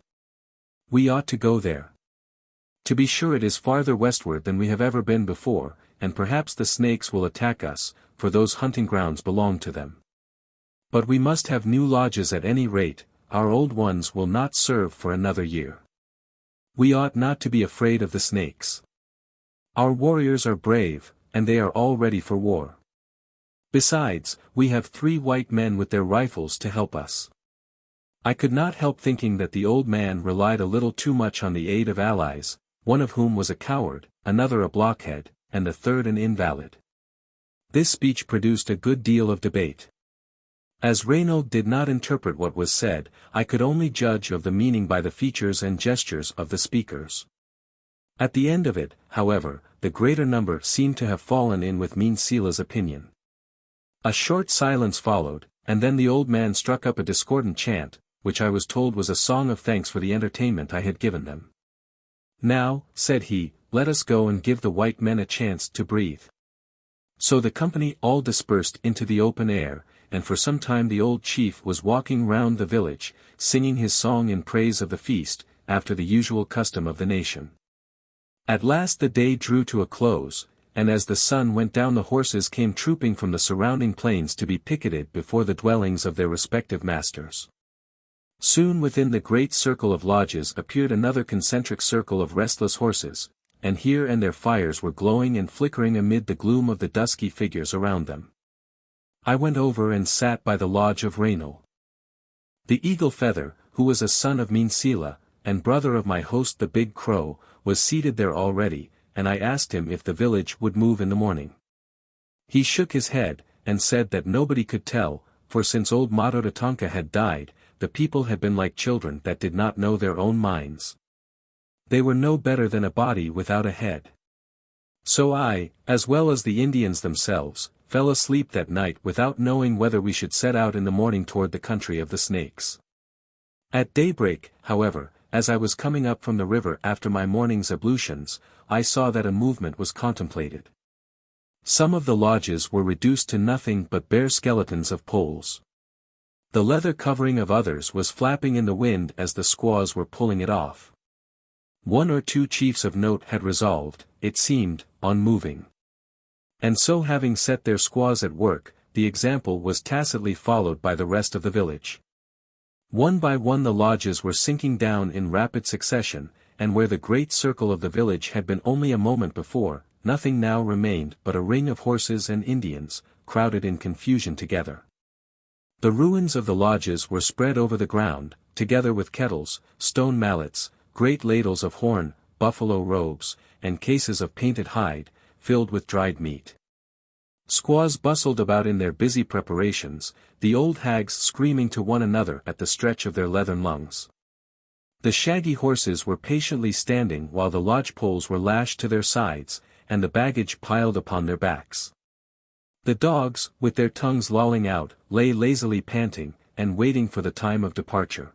We ought to go there. To be sure it is farther westward than we have ever been before, and perhaps the snakes will attack us, for those hunting grounds belong to them. But we must have new lodges at any rate, our old ones will not serve for another year. We ought not to be afraid of the snakes. Our warriors are brave, and they are all ready for war. Besides, we have 3 white men with their rifles to help us." I could not help thinking that the old man relied a little too much on the aid of allies, one of whom was a coward, another a blockhead, and the third an invalid. This speech produced a good deal of debate. As Reynold did not interpret what was said, I could only judge of the meaning by the features and gestures of the speakers. At the end of it, however, the greater number seemed to have fallen in with Mean Sela's opinion. A short silence followed, and then the old man struck up a discordant chant, which I was told was a song of thanks for the entertainment I had given them. "Now," said he, "let us go and give the white men a chance to breathe." So the company all dispersed into the open air, and for some time the old chief was walking round the village, singing his song in praise of the feast, after the usual custom of the nation. At last the day drew to a close, and as the sun went down the horses came trooping from the surrounding plains to be picketed before the dwellings of their respective masters. Soon within the great circle of lodges appeared another concentric circle of restless horses, and here and there fires were glowing and flickering amid the gloom of the dusky figures around them. I went over and sat by the lodge of Reynold. The Eagle Feather, who was a son of Mean Sela, and brother of my host the Big Crow, was seated there already, and I asked him if the village would move in the morning. He shook his head, and said that nobody could tell, for since old Matotatonka had died, the people had been like children that did not know their own minds. They were no better than a body without a head. So I, as well as the Indians themselves, fell asleep that night without knowing whether we should set out in the morning toward the country of the snakes. At daybreak, however, as I was coming up from the river after my morning's ablutions, I saw that a movement was contemplated. Some of the lodges were reduced to nothing but bare skeletons of poles. The leather covering of others was flapping in the wind as the squaws were pulling it off. 1 or 2 chiefs of note had resolved, it seemed, on moving. And so having set their squaws at work, the example was tacitly followed by the rest of the village. One by one the lodges were sinking down in rapid succession, and where the great circle of the village had been only a moment before, nothing now remained but a ring of horses and Indians, crowded in confusion together. The ruins of the lodges were spread over the ground, together with kettles, stone mallets, great ladles of horn, buffalo robes, and cases of painted hide, filled with dried meat. Squaws bustled about in their busy preparations, the old hags screaming to one another at the stretch of their leathern lungs. The shaggy horses were patiently standing while the lodge poles were lashed to their sides, and the baggage piled upon their backs. The dogs, with their tongues lolling out, lay lazily panting, and waiting for the time of departure.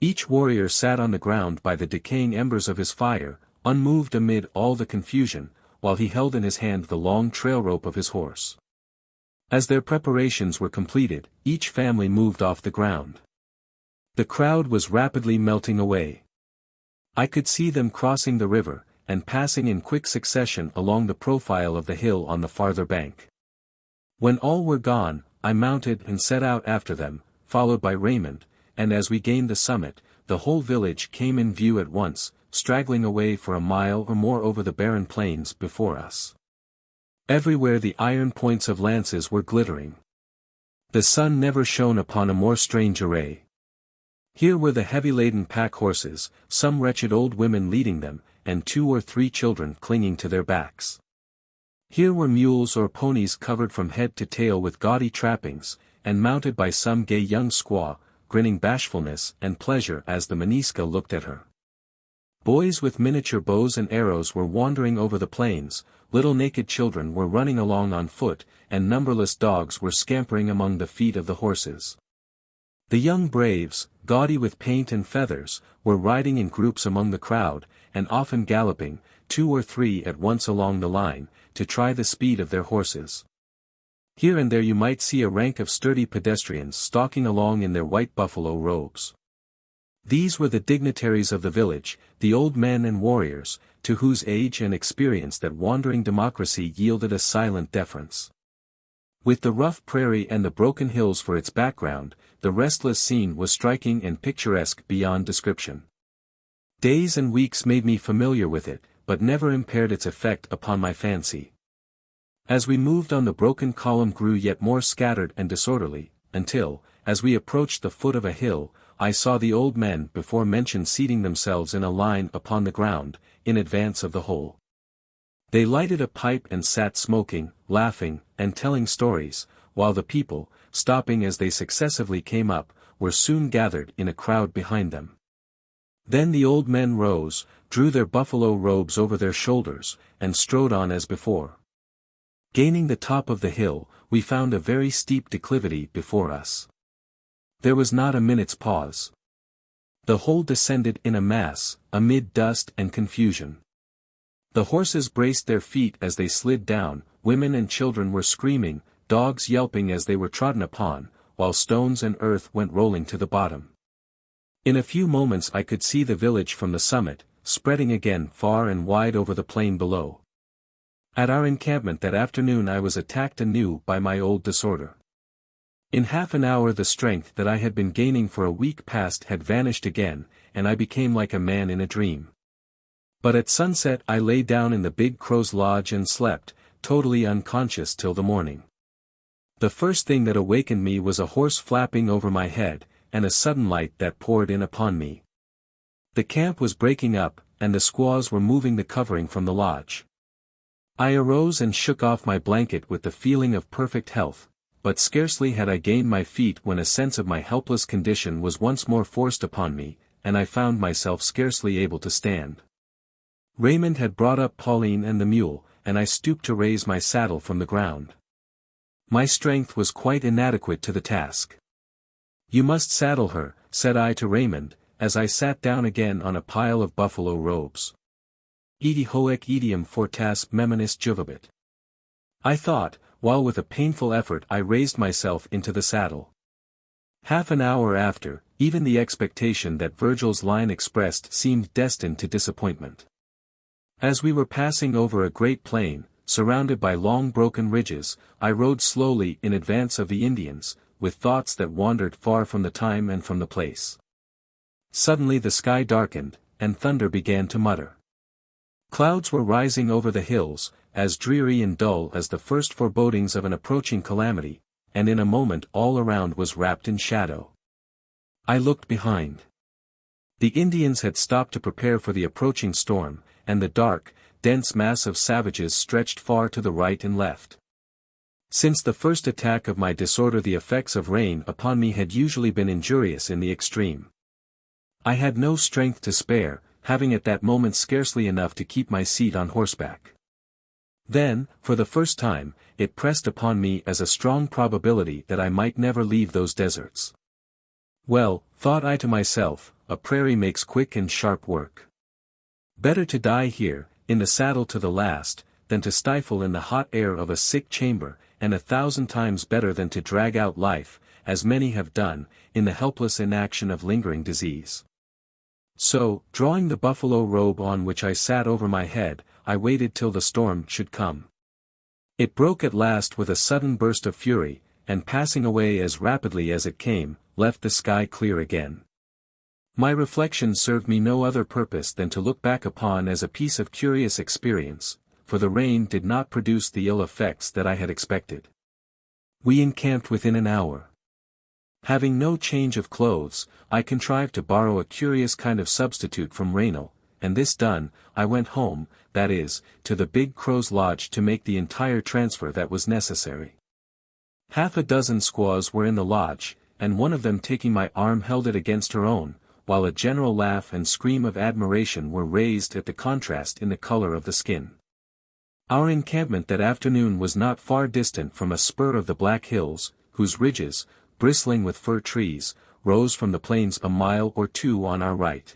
Each warrior sat on the ground by the decaying embers of his fire, unmoved amid all the confusion, while he held in his hand the long trail rope of his horse. As their preparations were completed, each family moved off the ground. The crowd was rapidly melting away. I could see them crossing the river, and passing in quick succession along the profile of the hill on the farther bank. When all were gone, I mounted and set out after them, followed by Raymond, and as we gained the summit, the whole village came in view at once, straggling away for a mile or more over the barren plains before us. Everywhere the iron points of lances were glittering. The sun never shone upon a more strange array. Here were the heavy-laden pack horses, some wretched old women leading them, and 2 or 3 children clinging to their backs. Here were mules or ponies covered from head to tail with gaudy trappings, and mounted by some gay young squaw, grinning bashfulness and pleasure as the Maniska looked at her. Boys with miniature bows and arrows were wandering over the plains, little naked children were running along on foot, and numberless dogs were scampering among the feet of the horses. The young braves, gaudy with paint and feathers, were riding in groups among the crowd, and often galloping, 2 or 3 at once along the line, to try the speed of their horses. Here and there you might see a rank of sturdy pedestrians stalking along in their white buffalo robes. These were the dignitaries of the village, the old men and warriors, to whose age and experience that wandering democracy yielded a silent deference. With the rough prairie and the broken hills for its background, the restless scene was striking and picturesque beyond description. Days and weeks made me familiar with it, but never impaired its effect upon my fancy. As we moved on, the broken column grew yet more scattered and disorderly, until, as we approached the foot of a hill, I saw the old men before mentioned seating themselves in a line upon the ground, in advance of the whole. They lighted a pipe and sat smoking, laughing, and telling stories, while the people, stopping as they successively came up, were soon gathered in a crowd behind them. Then the old men rose, drew their buffalo robes over their shoulders, and strode on as before. Gaining the top of the hill, we found a very steep declivity before us. There was not a minute's pause. The whole descended in a mass, amid dust and confusion. The horses braced their feet as they slid down, women and children were screaming, dogs yelping as they were trodden upon, while stones and earth went rolling to the bottom. In a few moments I could see the village from the summit, spreading again far and wide over the plain below. At our encampment that afternoon I was attacked anew by my old disorder. In half an hour the strength that I had been gaining for a week past had vanished again, and I became like a man in a dream. But at sunset I lay down in the big crow's lodge and slept, totally unconscious till the morning. The first thing that awakened me was a horse flapping over my head, and a sudden light that poured in upon me. The camp was breaking up, and the squaws were moving the covering from the lodge. I arose and shook off my blanket with the feeling of perfect health, but scarcely had I gained my feet when a sense of my helpless condition was once more forced upon me, and I found myself scarcely able to stand. Raymond had brought up Pauline and the mule, and I stooped to raise my saddle from the ground. My strength was quite inadequate to the task. "You must saddle her," said I to Raymond, as I sat down again on a pile of buffalo robes. "Edi hoec idiom fortas meminus juvabit." I thought, while with a painful effort I raised myself into the saddle. Half an hour after, even the expectation that Virgil's line expressed seemed destined to disappointment. As we were passing over a great plain, surrounded by long broken ridges, I rode slowly in advance of the Indians, with thoughts that wandered far from the time and from the place. Suddenly the sky darkened, and thunder began to mutter. Clouds were rising over the hills, as dreary and dull as the first forebodings of an approaching calamity, and in a moment all around was wrapped in shadow. I looked behind. The Indians had stopped to prepare for the approaching storm, and the dark, dense mass of savages stretched far to the right and left. Since the first attack of my disorder the effects of rain upon me had usually been injurious in the extreme. I had no strength to spare, having at that moment scarcely enough to keep my seat on horseback. Then, for the first time, it pressed upon me as a strong probability that I might never leave those deserts. Well, thought I to myself, a prairie makes quick and sharp work. Better to die here, in the saddle to the last, than to stifle in the hot air of a sick chamber, and 1,000 times better than to drag out life, as many have done, in the helpless inaction of lingering disease. So, drawing the buffalo robe on which I sat over my head, I waited till the storm should come. It broke at last with a sudden burst of fury, and passing away as rapidly as it came, left the sky clear again. My reflection served me no other purpose than to look back upon as a piece of curious experience, for the rain did not produce the ill effects that I had expected. We encamped within an hour. Having no change of clothes, I contrived to borrow a curious kind of substitute from Raynal, and this done, I went home, that is, to the Big Crow's lodge to make the entire transfer that was necessary. Half a dozen squaws were in the lodge, and one of them taking my arm held it against her own, while a general laugh and scream of admiration were raised at the contrast in the color of the skin. Our encampment that afternoon was not far distant from a spur of the Black Hills, whose ridges, bristling with fir trees, rose from the plains a mile or two on our right.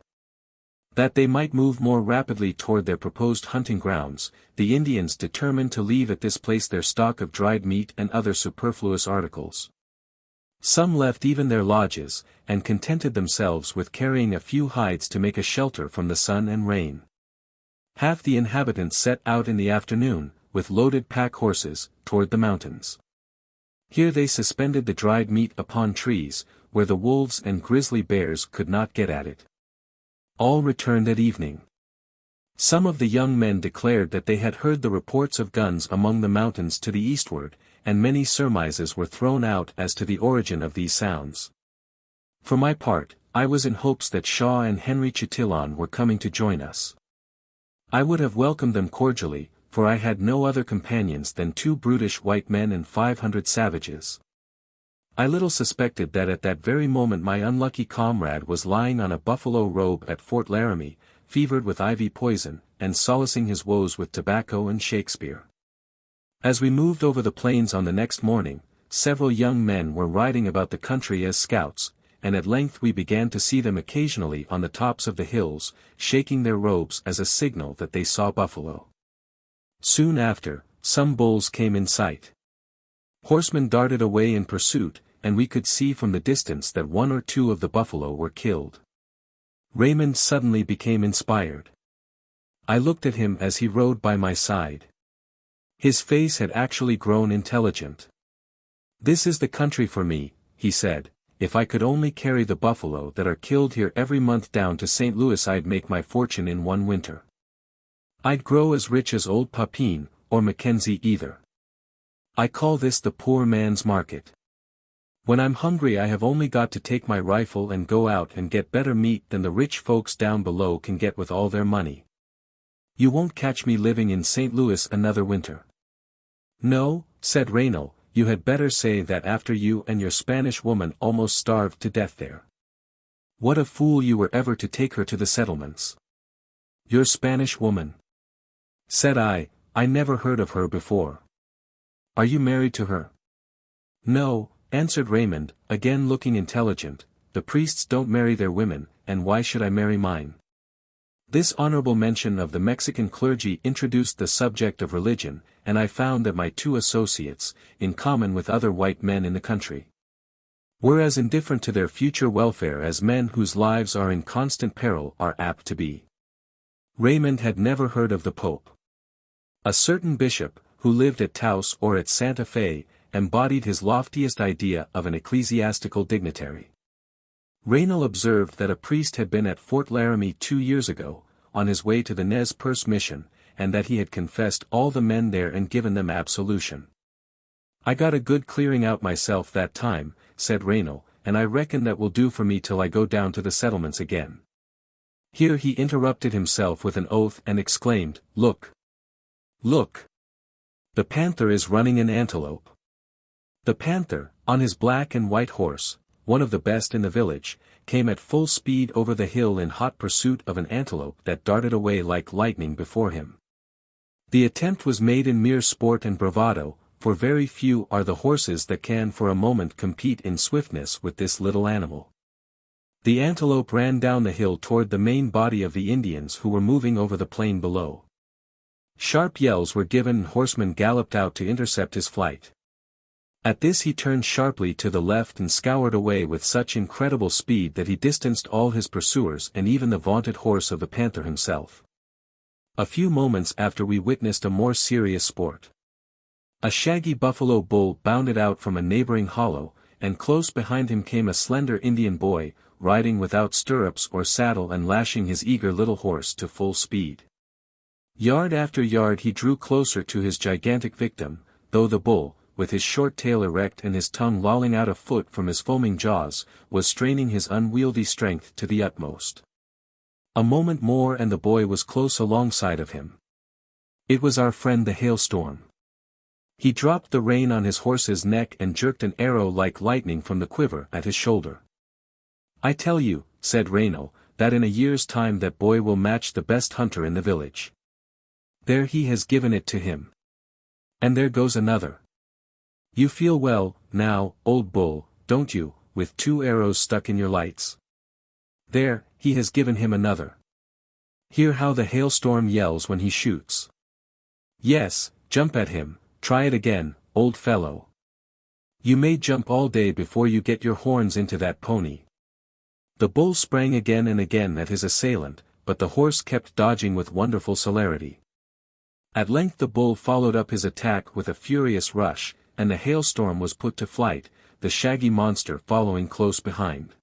That they might move more rapidly toward their proposed hunting grounds, the Indians determined to leave at this place their stock of dried meat and other superfluous articles. Some left even their lodges, and contented themselves with carrying a few hides to make a shelter from the sun and rain. Half the inhabitants set out in the afternoon, with loaded pack horses, toward the mountains. Here they suspended the dried meat upon trees, where the wolves and grizzly bears could not get at it. All returned at evening. Some of the young men declared that they had heard the reports of guns among the mountains to the eastward, and many surmises were thrown out as to the origin of these sounds. For my part, I was in hopes that Shaw and Henry Chatillon were coming to join us. I would have welcomed them cordially, for I had no other companions than 2 brutish white men and 500 savages. I little suspected that at that very moment my unlucky comrade was lying on a buffalo robe at Fort Laramie, fevered with ivy poison, and solacing his woes with tobacco and Shakespeare. As we moved over the plains on the next morning, several young men were riding about the country as scouts, and at length we began to see them occasionally on the tops of the hills, shaking their robes as a signal that they saw buffalo. Soon after, some bulls came in sight. Horsemen darted away in pursuit, and we could see from the distance that 1 or 2 of the buffalo were killed. Raymond suddenly became inspired. I looked at him as he rode by my side. His face had actually grown intelligent. "This is the country for me," he said. "If I could only carry the buffalo that are killed here every month down to St. Louis, I'd make my fortune in one winter. I'd grow as rich as old Papin, or Mackenzie either. I call this the poor man's market. When I'm hungry I have only got to take my rifle and go out and get better meat than the rich folks down below can get with all their money. You won't catch me living in St. Louis another winter." "No," said Raynal, "you had better say that after you and your Spanish woman almost starved to death there. What a fool you were ever to take her to the settlements." "Your Spanish woman?" said I never heard of her before. "Are you married to her?" "No," answered Raymond, again looking intelligent, "the priests don't marry their women, and why should I marry mine?" This honorable mention of the Mexican clergy introduced the subject of religion, and I found that my 2 associates, in common with other white men in the country, were as indifferent to their future welfare as men whose lives are in constant peril are apt to be. Raymond had never heard of the Pope. A certain bishop, who lived at Taos or at Santa Fe, embodied his loftiest idea of an ecclesiastical dignitary. Raynal observed that a priest had been at Fort Laramie 2 years ago, on his way to the Nez Perce mission, and that he had confessed all the men there and given them absolution. "I got a good clearing out myself that time," said Raynal, "and I reckon that will do for me till I go down to the settlements again." Here he interrupted himself with an oath and exclaimed, "Look! Look! The panther is running an antelope." The panther, on his black and white horse, one of the best in the village, came at full speed over the hill in hot pursuit of an antelope that darted away like lightning before him. The attempt was made in mere sport and bravado, for very few are the horses that can for a moment compete in swiftness with this little animal. The antelope ran down the hill toward the main body of the Indians who were moving over the plain below. Sharp yells were given and horsemen galloped out to intercept his flight. At this he turned sharply to the left and scoured away with such incredible speed that he distanced all his pursuers and even the vaunted horse of the panther himself. A few moments after we witnessed a more serious sport. A shaggy buffalo bull bounded out from a neighboring hollow, and close behind him came a slender Indian boy, riding without stirrups or saddle and lashing his eager little horse to full speed. Yard after yard he drew closer to his gigantic victim, though the bull, with his short tail erect and his tongue lolling out a foot from his foaming jaws, was straining his unwieldy strength to the utmost. A moment more and the boy was close alongside of him. It was our friend the hailstorm. He dropped the rein on his horse's neck and jerked an arrow like lightning from the quiver at his shoulder. "I tell you," said Reyno, "that in a year's time that boy will match the best hunter in the village. There, he has given it to him. And there goes another. You feel well, now, old bull, don't you, with 2 arrows stuck in your lights? There, he has given him another. Hear how the hailstorm yells when he shoots. Yes, jump at him, try it again, old fellow. You may jump all day before you get your horns into that pony." The bull sprang again and again at his assailant, but the horse kept dodging with wonderful celerity. At length the bull followed up his attack with a furious rush, and the hailstorm was put to flight, the shaggy monster following close behind.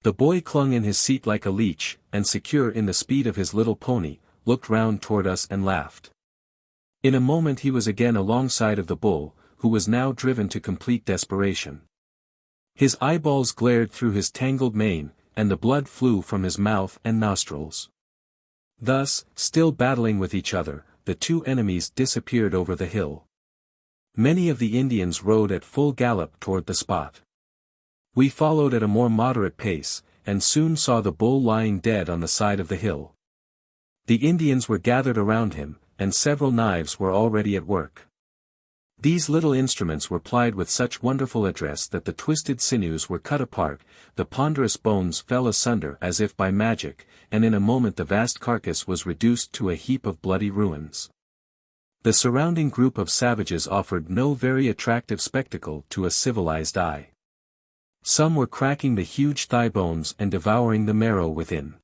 The boy clung in his seat like a leech, and secure in the speed of his little pony, looked round toward us and laughed. In a moment he was again alongside of the bull, who was now driven to complete desperation. His eyeballs glared through his tangled mane, and the blood flew from his mouth and nostrils. Thus, still battling with each other, the 2 enemies disappeared over the hill. Many of the Indians rode at full gallop toward the spot. We followed at a more moderate pace, and soon saw the bull lying dead on the side of the hill. The Indians were gathered around him, and several knives were already at work. These little instruments were plied with such wonderful address that the twisted sinews were cut apart, the ponderous bones fell asunder as if by magic, and in a moment the vast carcass was reduced to a heap of bloody ruins. The surrounding group of savages offered no very attractive spectacle to a civilized eye. Some were cracking the huge thigh bones and devouring the marrow within.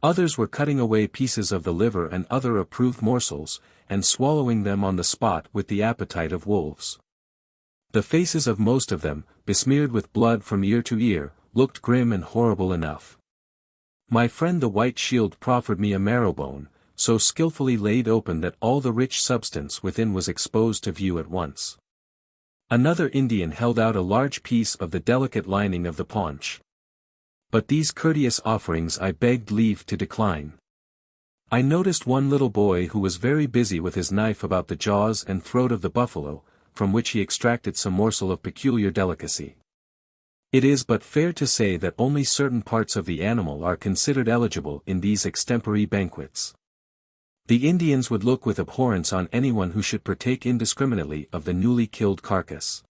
Others were cutting away pieces of the liver and other approved morsels, and swallowing them on the spot with the appetite of wolves. The faces of most of them, besmeared with blood from ear to ear, looked grim and horrible enough. My friend the White Shield proffered me a marrowbone, so skillfully laid open that all the rich substance within was exposed to view at once. Another Indian held out a large piece of the delicate lining of the paunch. But these courteous offerings I begged leave to decline. I noticed one little boy who was very busy with his knife about the jaws and throat of the buffalo, from which he extracted some morsel of peculiar delicacy. It is but fair to say that only certain parts of the animal are considered eligible in these extempore banquets. The Indians would look with abhorrence on anyone who should partake indiscriminately of the newly killed carcass.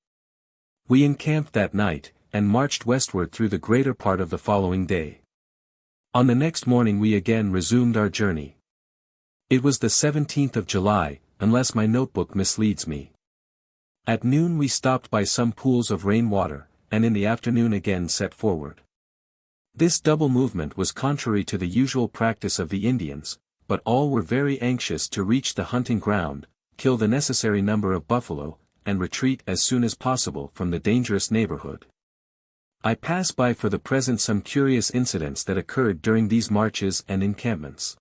We encamped that night, and marched westward through the greater part of the following day. On the next morning we again resumed our journey. It was the 17th of July, unless my notebook misleads me. At noon we stopped by some pools of rain water, and in the afternoon again set forward. This double movement was contrary to the usual practice of the Indians, but all were very anxious to reach the hunting ground, kill the necessary number of buffalo, and retreat as soon as possible from the dangerous neighborhood. I pass by for the present some curious incidents that occurred during these marches and encampments.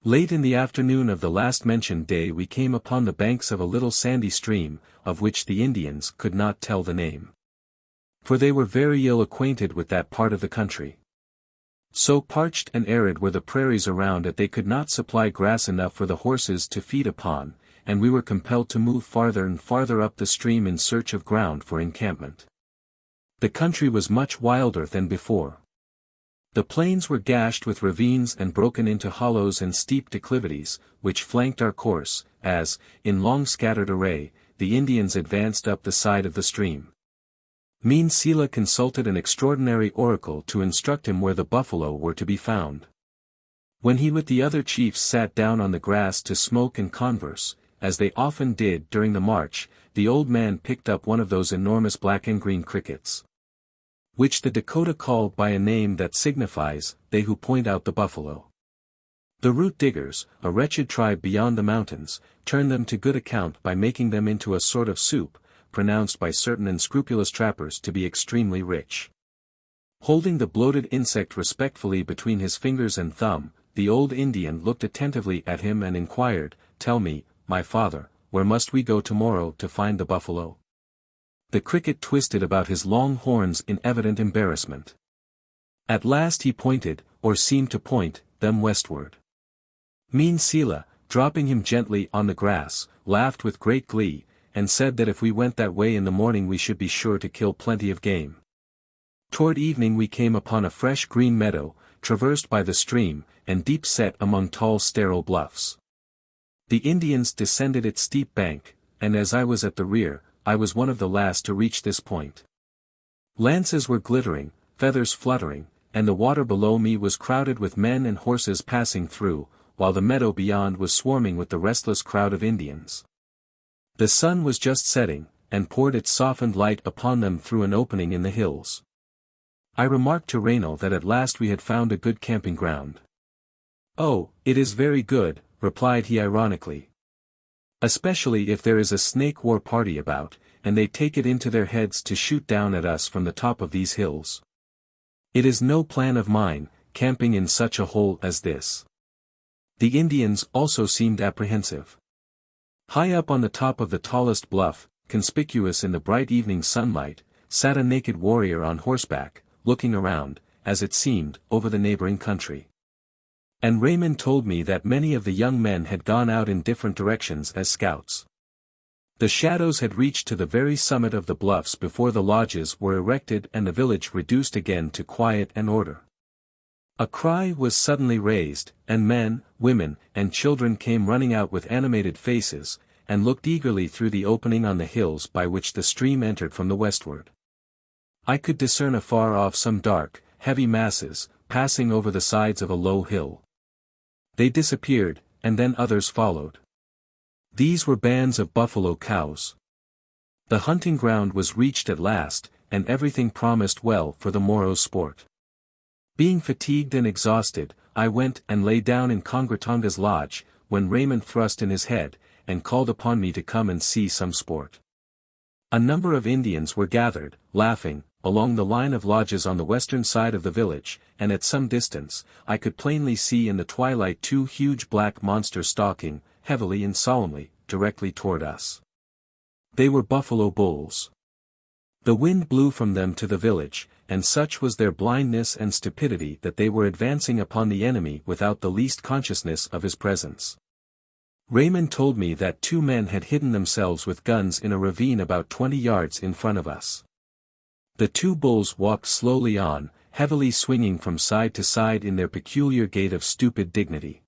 Late in the afternoon of the last mentioned day we came upon the banks of a little sandy stream, of which the Indians could not tell the name. For they were very ill acquainted with that part of the country. So parched and arid were the prairies around that they could not supply grass enough for the horses to feed upon, and we were compelled to move farther and farther up the stream in search of ground for encampment. The country was much wilder than before. The plains were gashed with ravines and broken into hollows and steep declivities, which flanked our course, as, in long scattered array, the Indians advanced up the side of the stream. Mean Sela consulted an extraordinary oracle to instruct him where the buffalo were to be found. When he with the other chiefs sat down on the grass to smoke and converse, as they often did during the march, the old man picked up one of those enormous black and green crickets, which the Dakota call by a name that signifies, they who point out the buffalo. The root diggers, a wretched tribe beyond the mountains, turned them to good account by making them into a sort of soup, pronounced by certain unscrupulous trappers to be extremely rich. Holding the bloated insect respectfully between his fingers and thumb, the old Indian looked attentively at him and inquired, "Tell me, my father, where must we go tomorrow to find the buffalo? The cricket twisted about his long horns in evident embarrassment. At last he pointed, or seemed to point, them westward. Mean Sila, dropping him gently on the grass, laughed with great glee, and said that if we went that way in the morning we should be sure to kill plenty of game. Toward evening we came upon a fresh green meadow, traversed by the stream, and deep set among tall sterile bluffs. The Indians descended its steep bank, and as I was at the rear, I was one of the last to reach this point. Lances were glittering, feathers fluttering, and the water below me was crowded with men and horses passing through, while the meadow beyond was swarming with the restless crowd of Indians. The sun was just setting, and poured its softened light upon them through an opening in the hills. I remarked to Raynal that at last we had found a good camping ground. "Oh, it is very good," replied he ironically. "Especially if there is a snake war party about, and they take it into their heads to shoot down at us from the top of these hills. It is no plan of mine, camping in such a hole as this." The Indians also seemed apprehensive. High up on the top of the tallest bluff, conspicuous in the bright evening sunlight, sat a naked warrior on horseback, looking around, as it seemed, over the neighboring country. And Raymond told me that many of the young men had gone out in different directions as scouts. The shadows had reached to the very summit of the bluffs before the lodges were erected and the village reduced again to quiet and order. A cry was suddenly raised, and men, women, and children came running out with animated faces, and looked eagerly through the opening on the hills by which the stream entered from the westward. I could discern afar off some dark, heavy masses, passing over the sides of a low hill. They disappeared, and then others followed. These were bands of buffalo cows. The hunting ground was reached at last, and everything promised well for the morrow's sport. Being fatigued and exhausted, I went and lay down in Kongratonga's lodge, when Raymond thrust in his head, and called upon me to come and see some sport. A number of Indians were gathered, laughing, along the line of lodges on the western side of the village, and at some distance, I could plainly see in the twilight two huge black monsters stalking, heavily and solemnly, directly toward us. They were buffalo bulls. The wind blew from them to the village, and such was their blindness and stupidity that they were advancing upon the enemy without the least consciousness of his presence. Raymond told me that two men had hidden themselves with guns in a ravine about 20 yards in front of us. The two bulls walked slowly on, heavily swinging from side to side in their peculiar gait of stupid dignity.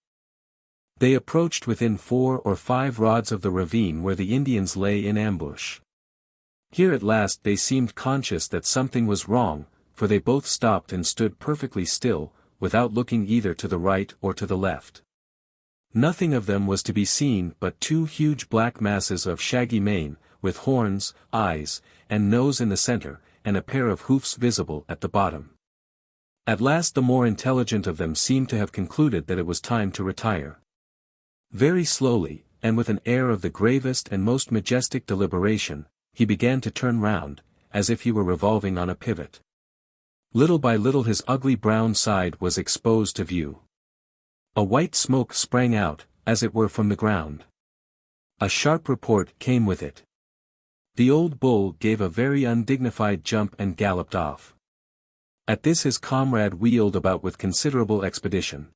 They approached within 4 or 5 rods of the ravine where the Indians lay in ambush. Here at last they seemed conscious that something was wrong, for they both stopped and stood perfectly still, without looking either to the right or to the left. Nothing of them was to be seen but two huge black masses of shaggy mane, with horns, eyes, and nose in the center, and a pair of hoofs visible at the bottom. At last the more intelligent of them seemed to have concluded that it was time to retire. Very slowly, and with an air of the gravest and most majestic deliberation, he began to turn round, as if he were revolving on a pivot. Little by little his ugly brown side was exposed to view. A white smoke sprang out, as it were from the ground. A sharp report came with it. The old bull gave a very undignified jump and galloped off. At this his comrade wheeled about with considerable expedition.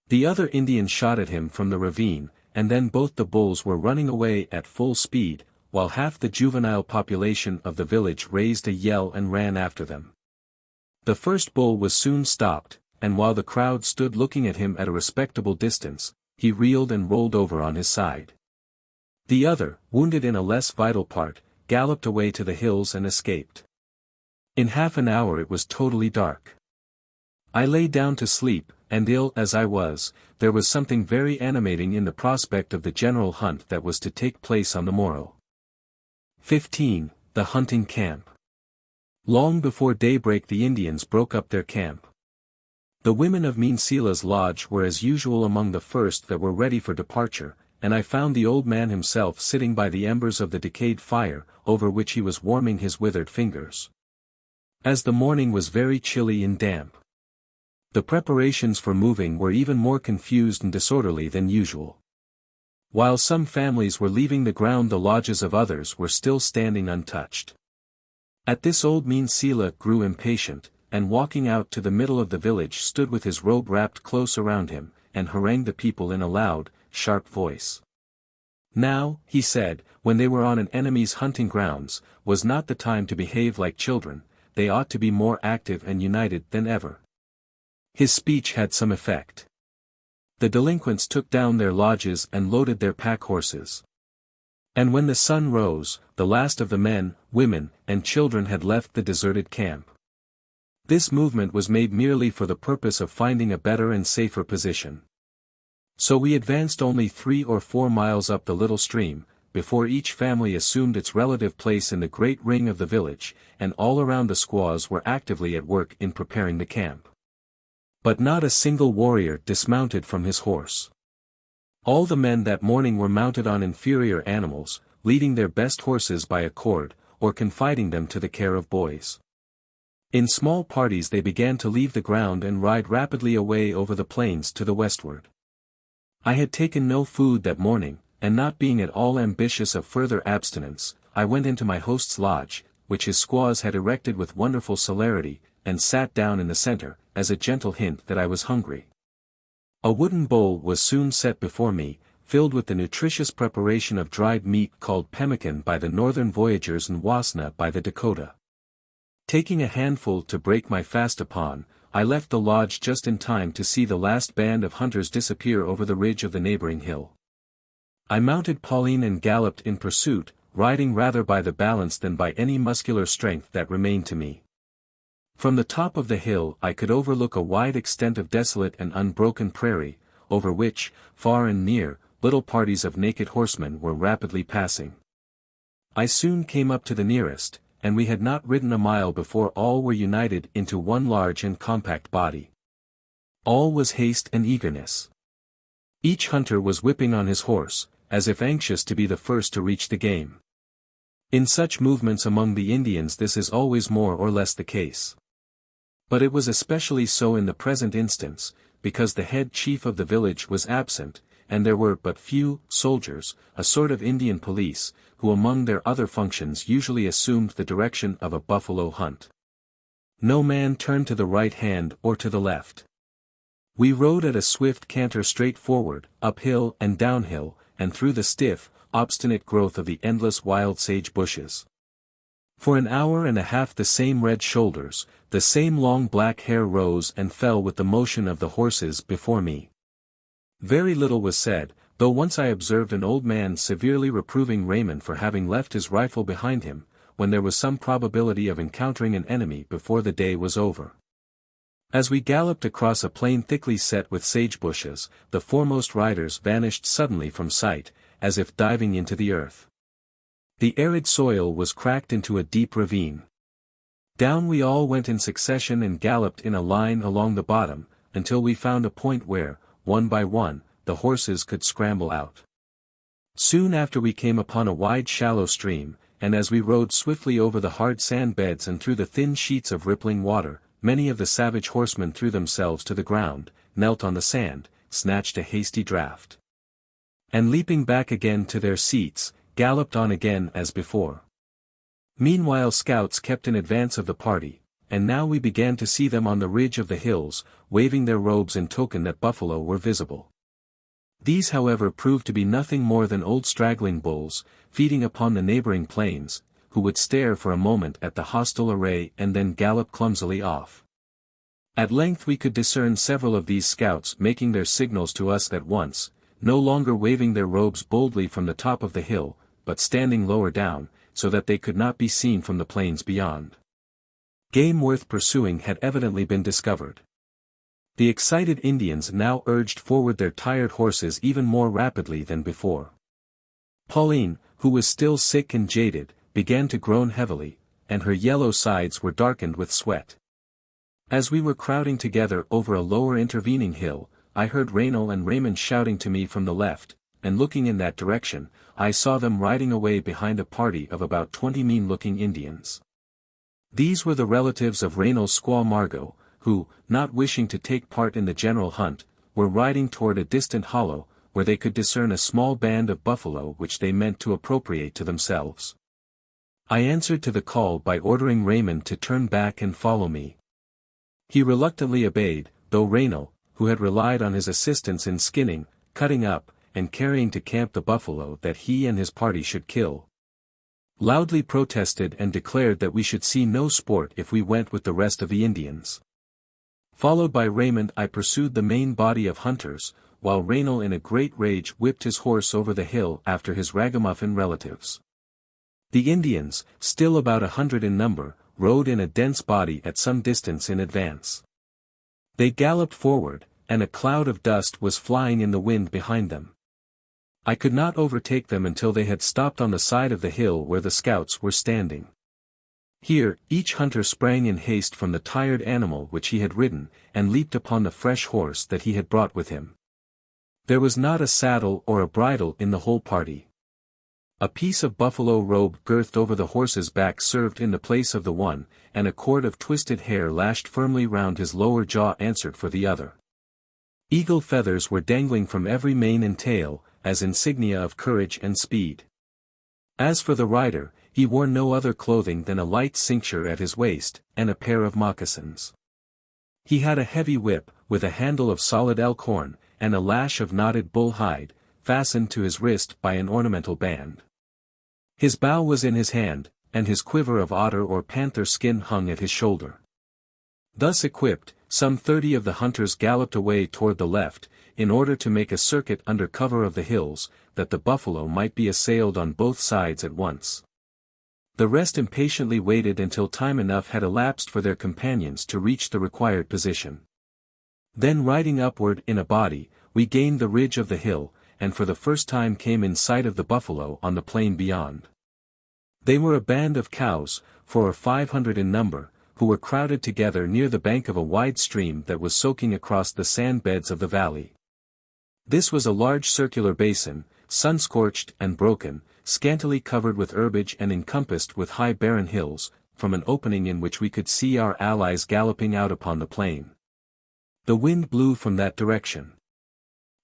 The other Indian shot at him from the ravine, and then both the bulls were running away at full speed, while half the juvenile population of the village raised a yell and ran after them. The first bull was soon stopped, and while the crowd stood looking at him at a respectable distance, he reeled and rolled over on his side. The other, wounded in a less vital part, galloped away to the hills and escaped. In half an hour it was totally dark. I lay down to sleep, and ill as I was, there was something very animating in the prospect of the general hunt that was to take place on the morrow. 15. The hunting camp. Long before daybreak the Indians broke up their camp. The women of Meansila's lodge were as usual among the first that were ready for departure, and I found the old man himself sitting by the embers of the decayed fire, over which he was warming his withered fingers. As the morning was very chilly and damp, the preparations for moving were even more confused and disorderly than usual. While some families were leaving the ground, the lodges of others were still standing untouched. At this old mean Sila grew impatient, and walking out to the middle of the village stood with his robe wrapped close around him, and harangued the people in a loud, sharp voice. Now, he said, when they were on an enemy's hunting grounds, was not the time to behave like children, they ought to be more active and united than ever. His speech had some effect. The delinquents took down their lodges and loaded their pack horses. And when the sun rose, the last of the men, women, and children had left the deserted camp. This movement was made merely for the purpose of finding a better and safer position. So we advanced only 3 or 4 miles up the little stream, before each family assumed its relative place in the great ring of the village, and all around the squaws were actively at work in preparing the camp. But not a single warrior dismounted from his horse. All the men that morning were mounted on inferior animals, leading their best horses by a cord, or confiding them to the care of boys. In small parties they began to leave the ground and ride rapidly away over the plains to the westward. I had taken no food that morning, and not being at all ambitious of further abstinence, I went into my host's lodge, which his squaws had erected with wonderful celerity, and sat down in the center, as a gentle hint that I was hungry. A wooden bowl was soon set before me, filled with the nutritious preparation of dried meat called pemmican by the northern voyagers and wasna by the Dakota. Taking a handful to break my fast upon, I left the lodge just in time to see the last band of hunters disappear over the ridge of the neighboring hill. I mounted Pauline and galloped in pursuit, riding rather by the balance than by any muscular strength that remained to me. From the top of the hill I could overlook a wide extent of desolate and unbroken prairie, over which, far and near, little parties of naked horsemen were rapidly passing. I soon came up to the nearest, and we had not ridden a mile before all were united into one large and compact body. All was haste and eagerness. Each hunter was whipping on his horse, as if anxious to be the first to reach the game. In such movements among the Indians this is always more or less the case. But it was especially so in the present instance, because the head chief of the village was absent, and there were but few soldiers, a sort of Indian police, who among their other functions usually assumed the direction of a buffalo hunt. No man turned to the right hand or to the left. We rode at a swift canter straight forward, uphill and downhill, and through the stiff, obstinate growth of the endless wild sage bushes. For an hour and a half the same red shoulders, the same long black hair rose and fell with the motion of the horses before me. Very little was said, though once I observed an old man severely reproving Raymond for having left his rifle behind him, when there was some probability of encountering an enemy before the day was over. As we galloped across a plain thickly set with sage bushes, the foremost riders vanished suddenly from sight, as if diving into the earth. The arid soil was cracked into a deep ravine. Down we all went in succession and galloped in a line along the bottom, until we found a point where, one by one, the horses could scramble out. Soon after we came upon a wide shallow stream, and as we rode swiftly over the hard sand beds and through the thin sheets of rippling water, many of the savage horsemen threw themselves to the ground, knelt on the sand, snatched a hasty draught, and leaping back again to their seats, galloped on again as before. Meanwhile scouts kept in advance of the party, and now we began to see them on the ridge of the hills, waving their robes in token that buffalo were visible. These however proved to be nothing more than old straggling bulls, feeding upon the neighboring plains, who would stare for a moment at the hostile array and then gallop clumsily off. At length we could discern several of these scouts making their signals to us at once, no longer waving their robes boldly from the top of the hill, but standing lower down, so that they could not be seen from the plains beyond. Game worth pursuing had evidently been discovered. The excited Indians now urged forward their tired horses even more rapidly than before. Pauline, who was still sick and jaded, began to groan heavily, and her yellow sides were darkened with sweat. As we were crowding together over a lower intervening hill, I heard Raynal and Raymond shouting to me from the left, and looking in that direction, I saw them riding away behind a party of about 20 mean-looking Indians. These were the relatives of Raynal's squaw Margot, who, not wishing to take part in the general hunt, were riding toward a distant hollow, where they could discern a small band of buffalo which they meant to appropriate to themselves. I answered to the call by ordering Raymond to turn back and follow me. He reluctantly obeyed, though Raynal, who had relied on his assistance in skinning, cutting up, and carrying to camp the buffalo that he and his party should kill, loudly protested and declared that we should see no sport if we went with the rest of the Indians. Followed by Raymond, I pursued the main body of hunters, while Raynal in a great rage whipped his horse over the hill after his ragamuffin relatives. The Indians, still about 100 in number, rode in a dense body at some distance in advance. They galloped forward, and a cloud of dust was flying in the wind behind them. I could not overtake them until they had stopped on the side of the hill where the scouts were standing. Here, each hunter sprang in haste from the tired animal which he had ridden, and leaped upon the fresh horse that he had brought with him. There was not a saddle or a bridle in the whole party. A piece of buffalo robe girthed over the horse's back served in the place of the one, and a cord of twisted hair lashed firmly round his lower jaw answered for the other. Eagle feathers were dangling from every mane and tail, as insignia of courage and speed. As for the rider, he wore no other clothing than a light cincture at his waist, and a pair of moccasins. He had a heavy whip, with a handle of solid elk horn, and a lash of knotted bull hide, fastened to his wrist by an ornamental band. His bow was in his hand, and his quiver of otter or panther skin hung at his shoulder. Thus equipped, some 30 of the hunters galloped away toward the left, in order to make a circuit under cover of the hills, that the buffalo might be assailed on both sides at once. The rest impatiently waited until time enough had elapsed for their companions to reach the required position. Then riding upward in a body, we gained the ridge of the hill, and for the first time came in sight of the buffalo on the plain beyond. They were a band of cows, 400 or 500 in number, who were crowded together near the bank of a wide stream that was soaking across the sand beds of the valley. This was a large circular basin, sun-scorched and broken, scantily covered with herbage and encompassed with high barren hills, from an opening in which we could see our allies galloping out upon the plain. The wind blew from that direction.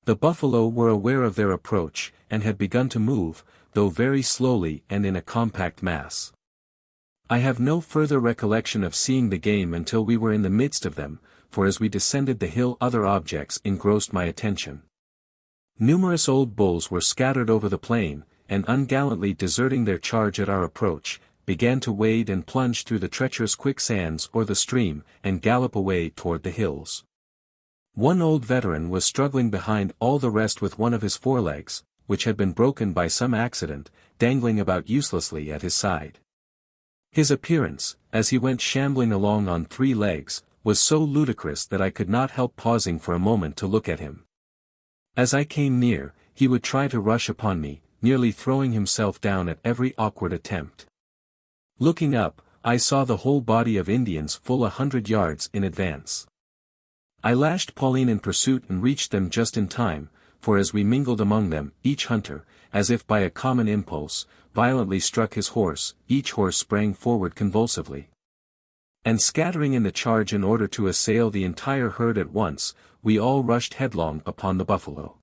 The buffalo were aware of their approach, and had begun to move, though very slowly and in a compact mass. I have no further recollection of seeing the game until we were in the midst of them, for as we descended the hill other objects engrossed my attention. Numerous old bulls were scattered over the plain, and ungallantly deserting their charge at our approach, began to wade and plunge through the treacherous quicksands or the stream, and gallop away toward the hills. One old veteran was struggling behind all the rest with one of his forelegs, which had been broken by some accident, dangling about uselessly at his side. His appearance, as he went shambling along on 3 legs, was so ludicrous that I could not help pausing for a moment to look at him. As I came near, he would try to rush upon me, nearly throwing himself down at every awkward attempt. Looking up, I saw the whole body of Indians full 100 yards in advance. I lashed Pauline in pursuit and reached them just in time, for as we mingled among them, each hunter, as if by a common impulse, violently struck his horse, each horse sprang forward convulsively. And scattering in the charge in order to assail the entire herd at once, we all rushed headlong upon the buffalo.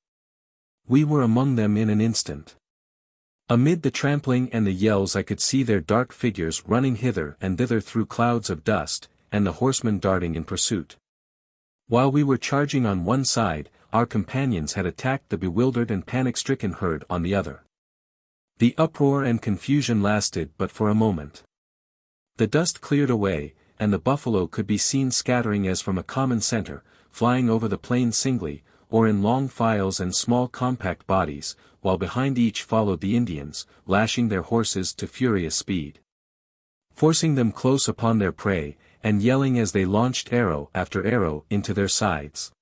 We were among them in an instant. Amid the trampling and the yells I could see their dark figures running hither and thither through clouds of dust, and the horsemen darting in pursuit. While we were charging on one side, our companions had attacked the bewildered and panic-stricken herd on the other. The uproar and confusion lasted but for a moment. The dust cleared away, and the buffalo could be seen scattering as from a common center, flying over the plain singly, or in long files and small compact bodies, while behind each followed the Indians, lashing their horses to furious speed, forcing them close upon their prey, and yelling as they launched arrow after arrow into their sides.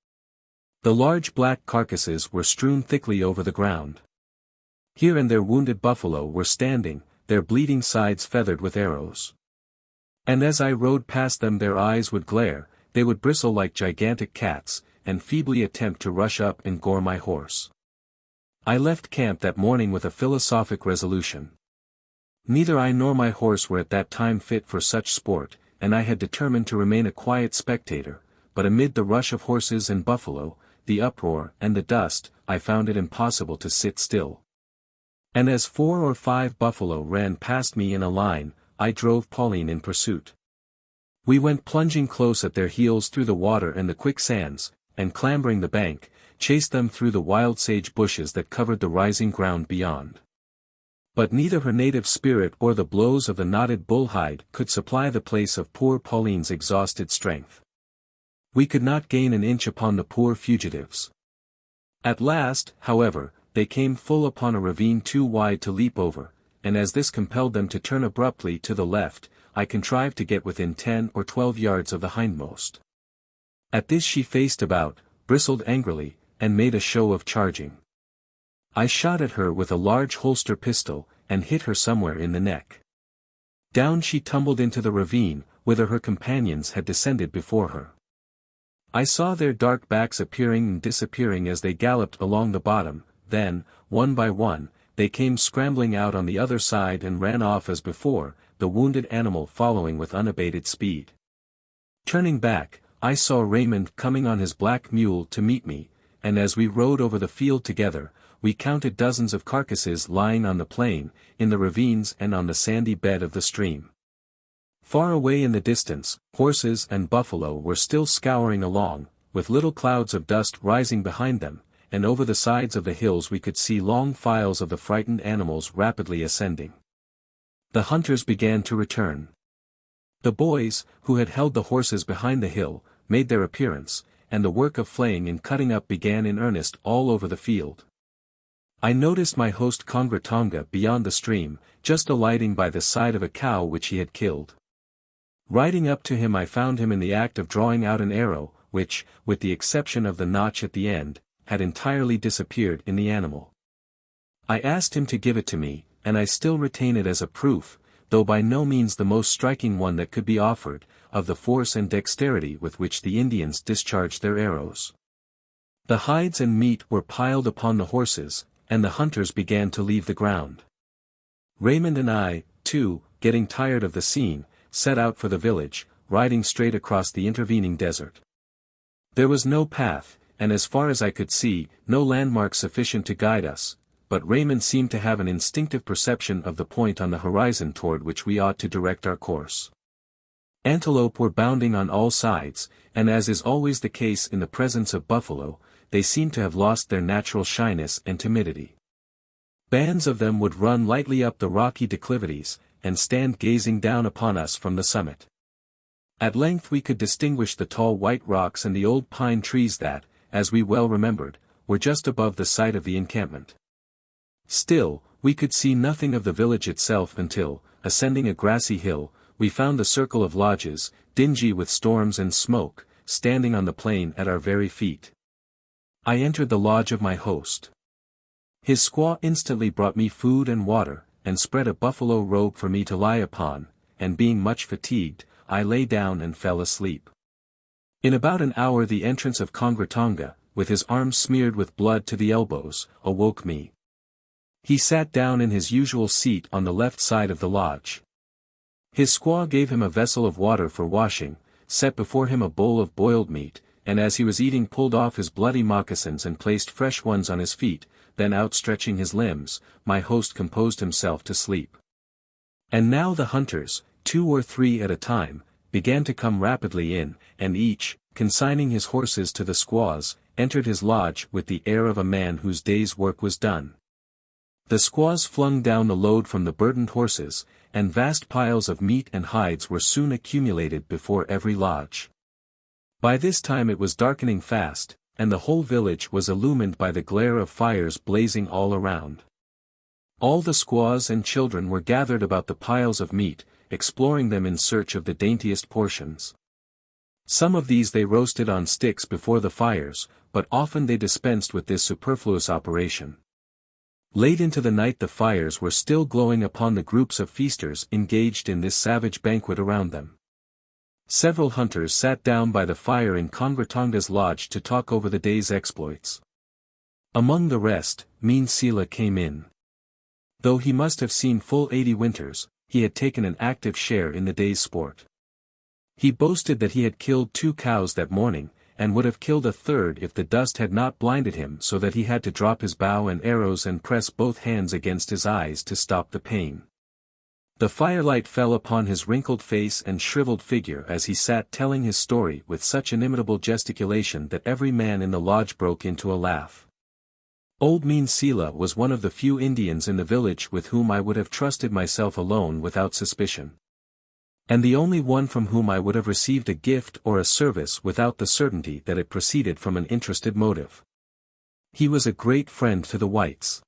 The large black carcasses were strewn thickly over the ground. Here and there wounded buffalo were standing, their bleeding sides feathered with arrows. And as I rode past them their eyes would glare, they would bristle like gigantic cats, and feebly attempt to rush up and gore my horse. I left camp that morning with a philosophic resolution. Neither I nor my horse were at that time fit for such sport, and I had determined to remain a quiet spectator, but amid the rush of horses and buffalo, the uproar and the dust, I found it impossible to sit still. And as 4 or 5 buffalo ran past me in a line, I drove Pauline in pursuit. We went plunging close at their heels through the water and the quicksands, and clambering the bank, chased them through the wild sage bushes that covered the rising ground beyond. But neither her native spirit or the blows of the knotted bull-hide could supply the place of poor Pauline's exhausted strength. We could not gain an inch upon the poor fugitives. At last, however, they came full upon a ravine too wide to leap over, and as this compelled them to turn abruptly to the left, I contrived to get within 10 or 12 yards of the hindmost. At this she faced about, bristled angrily, and made a show of charging. I shot at her with a large holster pistol, and hit her somewhere in the neck. Down she tumbled into the ravine, whither her companions had descended before her. I saw their dark backs appearing and disappearing as they galloped along the bottom, then, one by one, they came scrambling out on the other side and ran off as before, the wounded animal following with unabated speed. Turning back, I saw Raymond coming on his black mule to meet me, and as we rode over the field together, we counted dozens of carcasses lying on the plain, in the ravines and on the sandy bed of the stream. Far away in the distance, horses and buffalo were still scouring along, with little clouds of dust rising behind them, and over the sides of the hills we could see long files of the frightened animals rapidly ascending. The hunters began to return. The boys, who had held the horses behind the hill, made their appearance, and the work of flaying and cutting up began in earnest all over the field. I noticed my host Kongratonga beyond the stream, just alighting by the side of a cow which he had killed. Riding up to him I found him in the act of drawing out an arrow, which, with the exception of the notch at the end, had entirely disappeared in the animal. I asked him to give it to me, and I still retain it as a proof, though by no means the most striking one that could be offered, of the force and dexterity with which the Indians discharged their arrows. The hides and meat were piled upon the horses, and the hunters began to leave the ground. Raymond and I, too, getting tired of the scene, set out for the village, riding straight across the intervening desert. There was no path, and as far as I could see, no landmark sufficient to guide us, but Raymond seemed to have an instinctive perception of the point on the horizon toward which we ought to direct our course. Antelope were bounding on all sides, and as is always the case in the presence of buffalo, they seemed to have lost their natural shyness and timidity. Bands of them would run lightly up the rocky declivities, and stand gazing down upon us from the summit. At length we could distinguish the tall white rocks and the old pine trees that, as we well remembered, were just above the site of the encampment. Still, we could see nothing of the village itself until, ascending a grassy hill, we found the circle of lodges, dingy with storms and smoke, standing on the plain at our very feet. I entered the lodge of my host. His squaw instantly brought me food and water, and spread a buffalo robe for me to lie upon, and being much fatigued, I lay down and fell asleep. In about an hour the entrance of Kongratonga, with his arms smeared with blood to the elbows, awoke me. He sat down in his usual seat on the left side of the lodge. His squaw gave him a vessel of water for washing, set before him a bowl of boiled meat, and as he was eating pulled off his bloody moccasins and placed fresh ones on his feet, then outstretching his limbs, my host composed himself to sleep. And now the hunters, 2 or 3 at a time, began to come rapidly in, and each, consigning his horses to the squaws, entered his lodge with the air of a man whose day's work was done. The squaws flung down the load from the burdened horses, and vast piles of meat and hides were soon accumulated before every lodge. By this time it was darkening fast, and the whole village was illumined by the glare of fires blazing all around. All the squaws and children were gathered about the piles of meat, exploring them in search of the daintiest portions. Some of these they roasted on sticks before the fires, but often they dispensed with this superfluous operation. Late into the night the fires were still glowing upon the groups of feasters engaged in this savage banquet around them. Several hunters sat down by the fire in Kongratonga's lodge to talk over the day's exploits. Among the rest, Mean Sela came in. Though he must have seen full 80 winters, he had taken an active share in the day's sport. He boasted that he had killed 2 cows that morning, and would have killed a third if the dust had not blinded him so that he had to drop his bow and arrows and press both hands against his eyes to stop the pain. The firelight fell upon his wrinkled face and shriveled figure as he sat telling his story with such inimitable gesticulation that every man in the lodge broke into a laugh. Old Mean Sila was one of the few Indians in the village with whom I would have trusted myself alone without suspicion. And the only one from whom I would have received a gift or a service without the certainty that it proceeded from an interested motive. He was a great friend to the whites.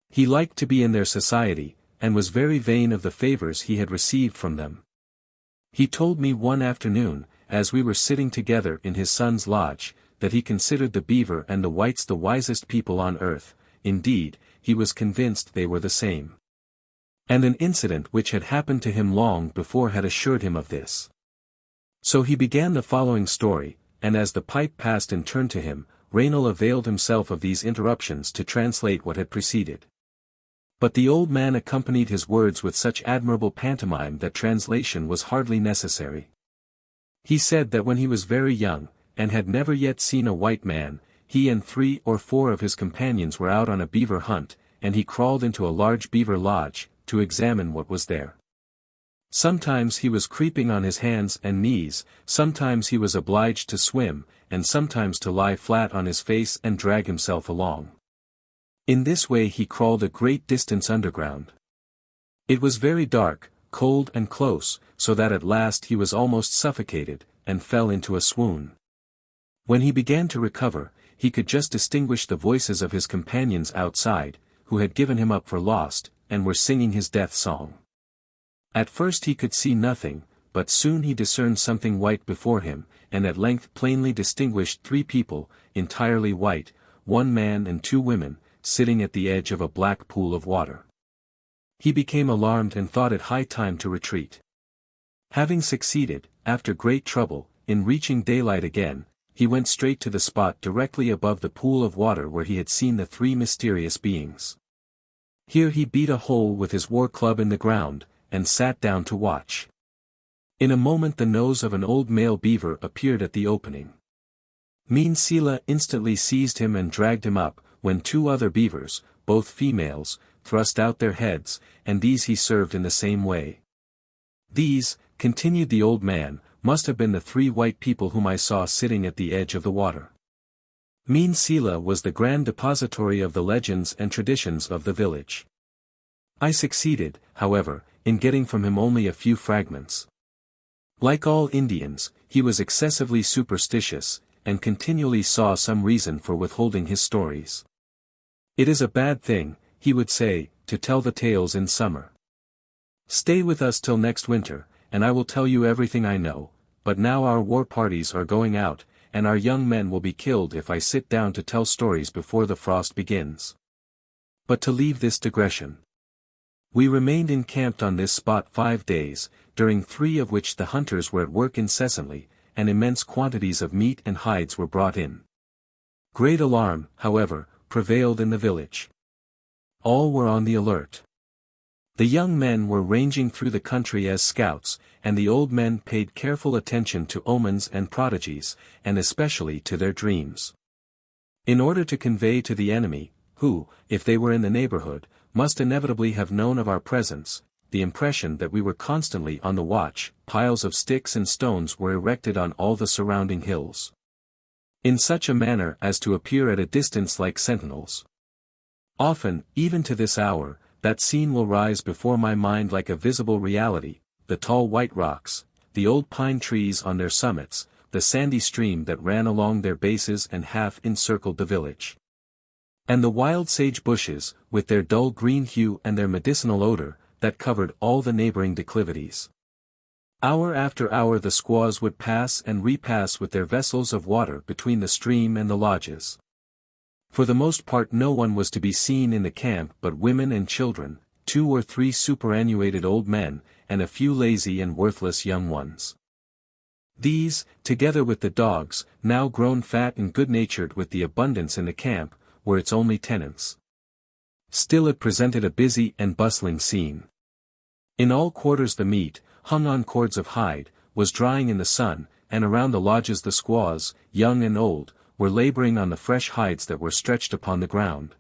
He liked to be in their society, and was very vain of the favors he had received from them. He told me one afternoon, as we were sitting together in his son's lodge, that he considered the beaver and the whites the wisest people on earth. Indeed, he was convinced they were the same. And an incident which had happened to him long before had assured him of this. So he began the following story, and as the pipe passed in turn to him, Raynal availed himself of these interruptions to translate what had preceded. But the old man accompanied his words with such admirable pantomime that translation was hardly necessary. He said that when he was very young, and had never yet seen a white man, he and 3 or 4 of his companions were out on a beaver hunt, and he crawled into a large beaver lodge, to examine what was there. Sometimes he was creeping on his hands and knees, sometimes he was obliged to swim, and sometimes to lie flat on his face and drag himself along. In this way he crawled a great distance underground. It was very dark, cold and close, so that at last he was almost suffocated, and fell into a swoon. When he began to recover, he could just distinguish the voices of his companions outside, who had given him up for lost, and were singing his death song. At first he could see nothing, but soon he discerned something white before him, and at length plainly distinguished 3 people, entirely white, 1 man and 2 women, sitting at the edge of a black pool of water. He became alarmed and thought it high time to retreat. Having succeeded, after great trouble, in reaching daylight again, he went straight to the spot directly above the pool of water where he had seen the 3 mysterious beings. Here he beat a hole with his war club in the ground, and sat down to watch. In a moment the nose of an old male beaver appeared at the opening. Mean Sila instantly seized him and dragged him up, when 2 other beavers, both females, thrust out their heads, and these he served in the same way. These, continued the old man, must have been the 3 white people whom I saw sitting at the edge of the water. Mean Sila was the grand depository of the legends and traditions of the village. I succeeded, however, in getting from him only a few fragments. Like all Indians, he was excessively superstitious, and continually saw some reason for withholding his stories. It is a bad thing, he would say, to tell the tales in summer. Stay with us till next winter, and I will tell you everything I know, but now our war parties are going out, and our young men will be killed if I sit down to tell stories before the frost begins. But to leave this digression. We remained encamped on this spot 5 days, during 3 of which the hunters were at work incessantly, and immense quantities of meat and hides were brought in. Great alarm, however, prevailed in the village. All were on the alert. The young men were ranging through the country as scouts, and the old men paid careful attention to omens and prodigies, and especially to their dreams. In order to convey to the enemy, who, if they were in the neighborhood, must inevitably have known of our presence, the impression that we were constantly on the watch, piles of sticks and stones were erected on all the surrounding hills. In such a manner as to appear at a distance like sentinels. Often, even to this hour, that scene will rise before my mind like a visible reality, the tall white rocks, the old pine trees on their summits, the sandy stream that ran along their bases and half encircled the village. And the wild sage bushes, with their dull green hue and their medicinal odor, that covered all the neighboring declivities. Hour after hour the squaws would pass and repass with their vessels of water between the stream and the lodges. For the most part no one was to be seen in the camp but women and children, 2 or 3 superannuated old men, and a few lazy and worthless young ones. These, together with the dogs, now grown fat and good-natured with the abundance in the camp, were its only tenants. Still it presented a busy and bustling scene. In all quarters the meat, hung on cords of hide, was drying in the sun, and around the lodges the squaws, young and old, were laboring on the fresh hides that were stretched upon the ground.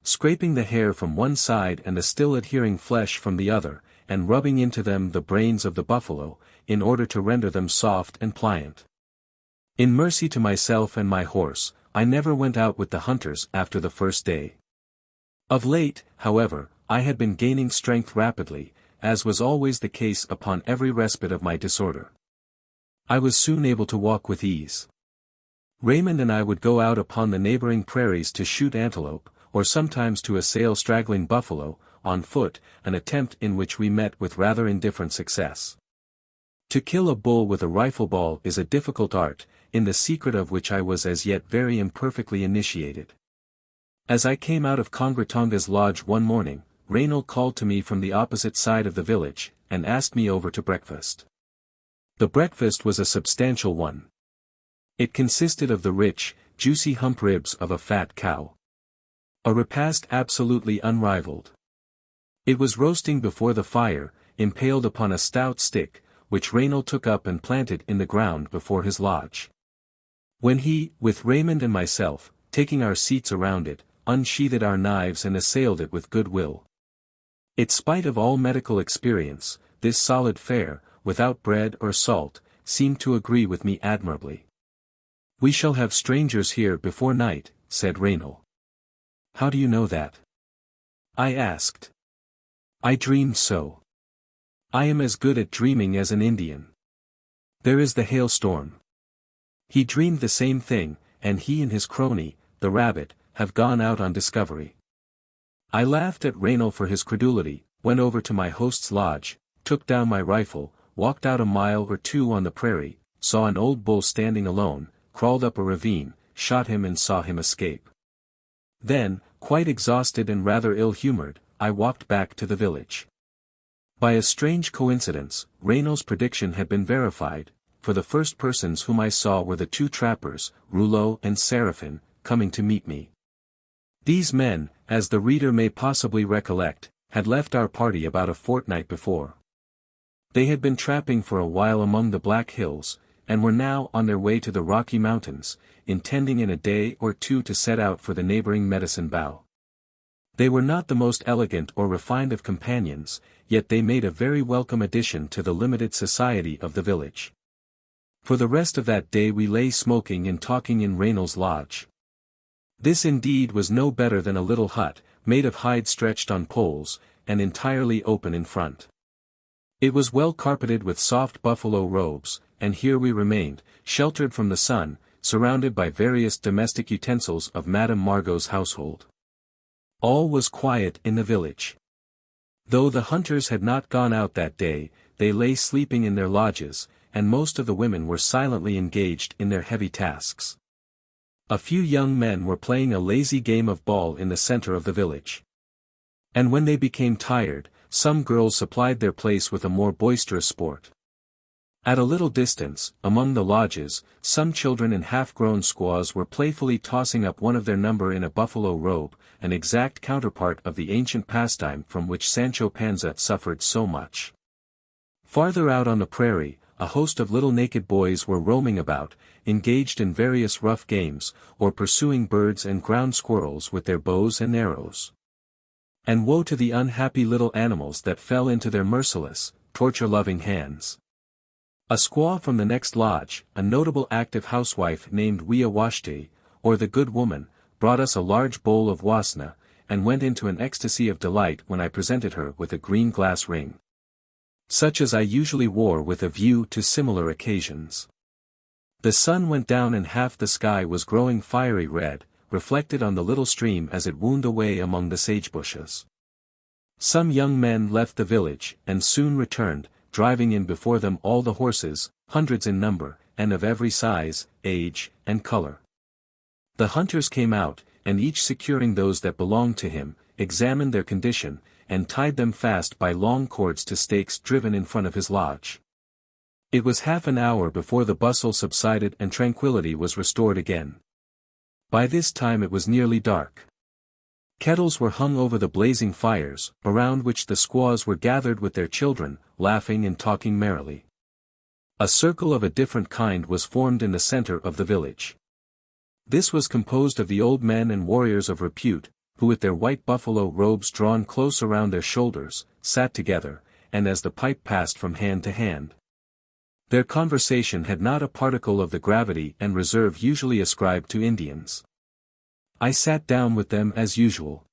Scraping the hair from one side and the still adhering flesh from the other, and rubbing into them the brains of the buffalo, in order to render them soft and pliant. In mercy to myself and my horse, I never went out with the hunters after the first day. Of late, however, I had been gaining strength rapidly, as was always the case upon every respite of my disorder. I was soon able to walk with ease. Raymond and I would go out upon the neighboring prairies to shoot antelope, or sometimes to assail straggling buffalo, on foot, an attempt in which we met with rather indifferent success. To kill a bull with a rifle ball is a difficult art, in the secret of which I was as yet very imperfectly initiated. As I came out of Congratonga's lodge one morning, Raynal called to me from the opposite side of the village, and asked me over to breakfast. The breakfast was a substantial one. It consisted of the rich, juicy hump ribs of a fat cow. A repast absolutely unrivaled. It was roasting before the fire, impaled upon a stout stick, which Raynal took up and planted in the ground before his lodge. When he, with Raymond and myself, taking our seats around it, unsheathed our knives and assailed it with good will. In spite of all medical experience, this solid fare, without bread or salt, seemed to agree with me admirably. "We shall have strangers here before night," said Raynal. "How do you know that?" I asked. "I dreamed so. I am as good at dreaming as an Indian. There is the hailstorm." He dreamed the same thing, and he and his crony, the rabbit, have gone out on discovery. I laughed at Raynal for his credulity, went over to my host's lodge, took down my rifle, walked out a mile or two on the prairie, saw an old bull standing alone, crawled up a ravine, shot him and saw him escape. Then, quite exhausted and rather ill-humored, I walked back to the village. By a strange coincidence, Raynal's prediction had been verified, for the first persons whom I saw were the two trappers, Rouleau and Séraphin, coming to meet me. These men, as the reader may possibly recollect, had left our party about a fortnight before. They had been trapping for a while among the Black Hills, and were now on their way to the Rocky Mountains, intending in a day or two to set out for the neighboring Medicine Bow. They were not the most elegant or refined of companions, yet they made a very welcome addition to the limited society of the village. For the rest of that day we lay smoking and talking in Raynal's lodge. This indeed was no better than a little hut, made of hide stretched on poles, and entirely open in front. It was well carpeted with soft buffalo robes, and here we remained, sheltered from the sun, surrounded by various domestic utensils of Madame Margot's household. All was quiet in the village. Though the hunters had not gone out that day, they lay sleeping in their lodges, and most of the women were silently engaged in their heavy tasks. A few young men were playing a lazy game of ball in the center of the village. And when they became tired, some girls supplied their place with a more boisterous sport. At a little distance, among the lodges, some children and half-grown squaws were playfully tossing up one of their number in a buffalo robe, an exact counterpart of the ancient pastime from which Sancho Panza suffered so much. Farther out on the prairie, a host of little naked boys were roaming about, engaged in various rough games, or pursuing birds and ground squirrels with their bows and arrows. And woe to the unhappy little animals that fell into their merciless, torture-loving hands. A squaw from the next lodge, a notable active housewife named Wiawashte, or the Good Woman, brought us a large bowl of wasna, and went into an ecstasy of delight when I presented her with a green glass ring, such as I usually wore with a view to similar occasions. The sun went down and half the sky was growing fiery red, reflected on the little stream as it wound away among the sagebushes. Some young men left the village, and soon returned, driving in before them all the horses, hundreds in number, and of every size, age, and color. The hunters came out, and each securing those that belonged to him, examined their condition, and tied them fast by long cords to stakes driven in front of his lodge. It was half an hour before the bustle subsided and tranquility was restored again. By this time it was nearly dark. Kettles were hung over the blazing fires, around which the squaws were gathered with their children, laughing and talking merrily. A circle of a different kind was formed in the center of the village. This was composed of the old men and warriors of repute, who with their white buffalo robes drawn close around their shoulders, sat together, and as the pipe passed from hand to hand, their conversation had not a particle of the gravity and reserve usually ascribed to Indians. I sat down with them as usual.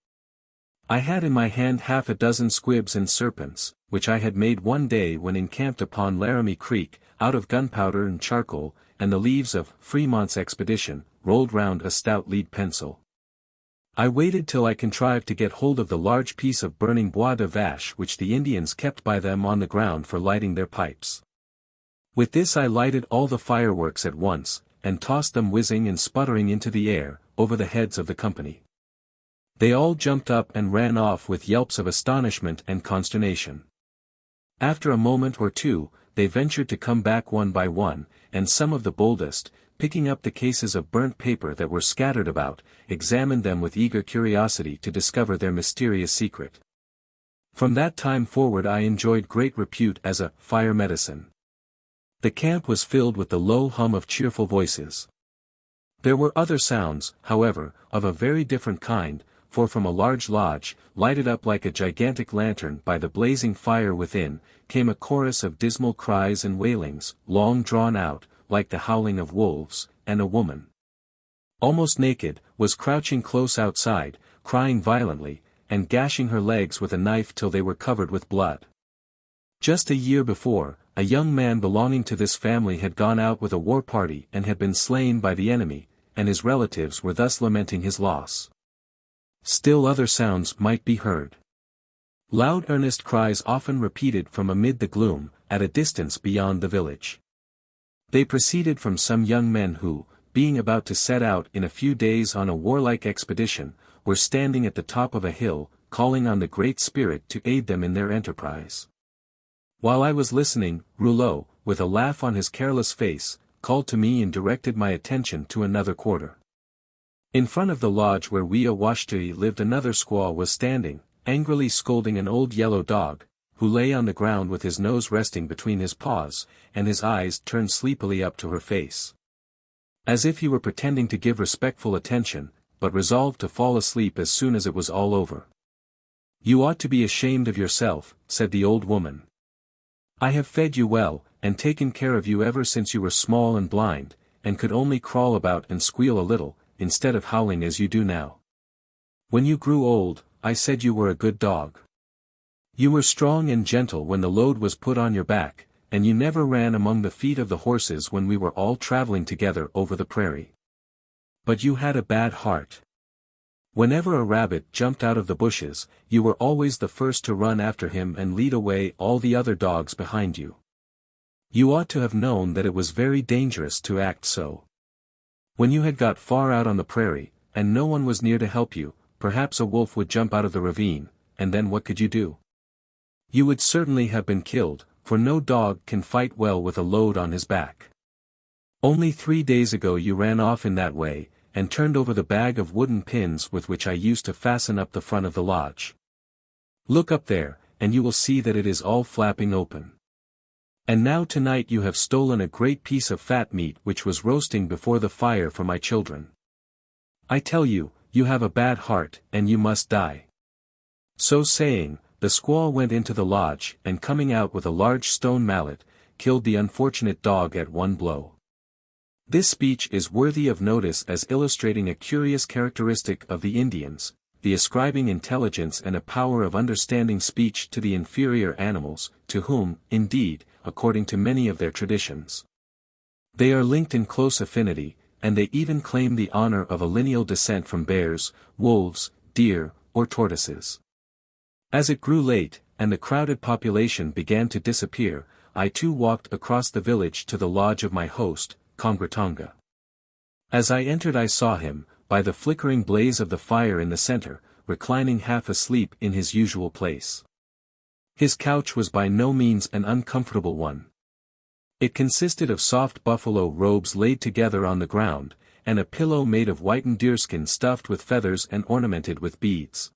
I had in my hand half a dozen squibs and serpents, which I had made one day when encamped upon Laramie Creek, out of gunpowder and charcoal, and the leaves of Fremont's expedition, rolled round a stout lead pencil. I waited till I contrived to get hold of the large piece of burning bois de vache which the Indians kept by them on the ground for lighting their pipes. With this I lighted all the fireworks at once, and tossed them whizzing and sputtering into the air, over the heads of the company. They all jumped up and ran off with yelps of astonishment and consternation. After a moment or two, they ventured to come back one by one, and some of the boldest, picking up the cases of burnt paper that were scattered about, examined them with eager curiosity to discover their mysterious secret. From that time forward I enjoyed great repute as a fire medicine. The camp was filled with the low hum of cheerful voices. There were other sounds, however, of a very different kind, for from a large lodge, lighted up like a gigantic lantern by the blazing fire within, came a chorus of dismal cries and wailings, long drawn out, like the howling of wolves, and a woman, almost naked, was crouching close outside, crying violently, and gashing her legs with a knife till they were covered with blood. Just a year before, a young man belonging to this family had gone out with a war party and had been slain by the enemy, and his relatives were thus lamenting his loss. Still other sounds might be heard. Loud earnest cries often repeated from amid the gloom, at a distance beyond the village. They proceeded from some young men who, being about to set out in a few days on a warlike expedition, were standing at the top of a hill, calling on the Great Spirit to aid them in their enterprise. While I was listening, Rouleau, with a laugh on his careless face, called to me and directed my attention to another quarter. In front of the lodge where XVIII lived another squaw was standing, angrily scolding an old yellow dog, who lay on the ground with his nose resting between his paws, and his eyes turned sleepily up to her face, as if he were pretending to give respectful attention, but resolved to fall asleep as soon as it was all over. "You ought to be ashamed of yourself," said the old woman. "I have fed you well, and taken care of you ever since you were small and blind, and could only crawl about and squeal a little, instead of howling as you do now. When you grew old, I said you were a good dog. You were strong and gentle when the load was put on your back, and you never ran among the feet of the horses when we were all traveling together over the prairie. But you had a bad heart. Whenever a rabbit jumped out of the bushes, you were always the first to run after him and lead away all the other dogs behind you. You ought to have known that it was very dangerous to act so. When you had got far out on the prairie, and no one was near to help you, perhaps a wolf would jump out of the ravine, and then what could you do? You would certainly have been killed, for no dog can fight well with a load on his back. Only 3 days ago you ran off in that way, and turned over the bag of wooden pins with which I used to fasten up the front of the lodge. Look up there, and you will see that it is all flapping open. And now tonight you have stolen a great piece of fat meat which was roasting before the fire for my children. I tell you, you have a bad heart, and you must die." So saying, the squaw went into the lodge, and coming out with a large stone mallet, killed the unfortunate dog at one blow. This speech is worthy of notice as illustrating a curious characteristic of the Indians, the ascribing intelligence and a power of understanding speech to the inferior animals, to whom, indeed, according to many of their traditions, they are linked in close affinity, and they even claim the honor of a lineal descent from bears, wolves, deer, or tortoises. As it grew late, and the crowded population began to disappear, I too walked across the village to the lodge of my host, Congratonga. As I entered I saw him, by the flickering blaze of the fire in the center, reclining half asleep in his usual place. His couch was by no means an uncomfortable one. It consisted of soft buffalo robes laid together on the ground, and a pillow made of whitened deerskin stuffed with feathers and ornamented with beads.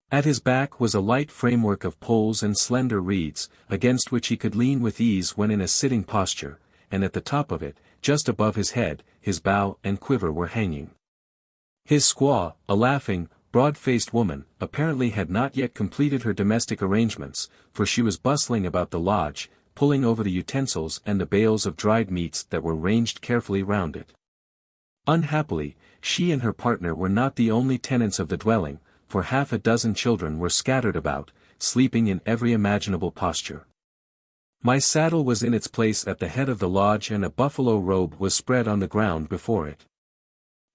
At his back was a light framework of poles and slender reeds, against which he could lean with ease when in a sitting posture, and at the top of it, just above his head, his bow and quiver were hanging. His squaw, a laughing, broad-faced woman, apparently had not yet completed her domestic arrangements, for she was bustling about the lodge, pulling over the utensils and the bales of dried meats that were ranged carefully round it. Unhappily, she and her partner were not the only tenants of the dwelling, for half a dozen children were scattered about, sleeping in every imaginable posture. My saddle was in its place at the head of the lodge and a buffalo robe was spread on the ground before it.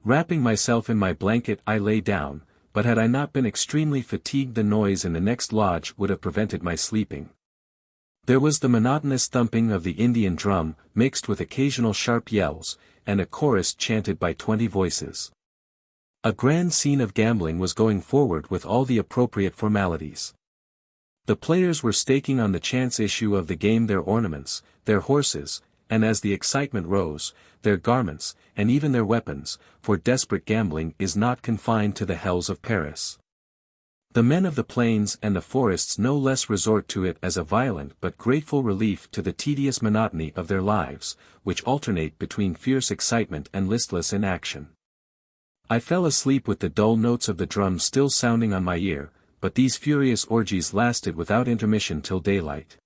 Wrapping myself in my blanket I lay down, but had I not been extremely fatigued the noise in the next lodge would have prevented my sleeping. There was the monotonous thumping of the Indian drum, mixed with occasional sharp yells, and a chorus chanted by 20 voices. A grand scene of gambling was going forward with all the appropriate formalities. The players were staking on the chance issue of the game their ornaments, their horses, and as the excitement rose, their garments, and even their weapons, for desperate gambling is not confined to the hells of Paris. The men of the plains and the forests no less resort to it as a violent but grateful relief to the tedious monotony of their lives, which alternate between fierce excitement and listless inaction. I fell asleep with the dull notes of the drum still sounding on my ear, but these furious orgies lasted without intermission till daylight.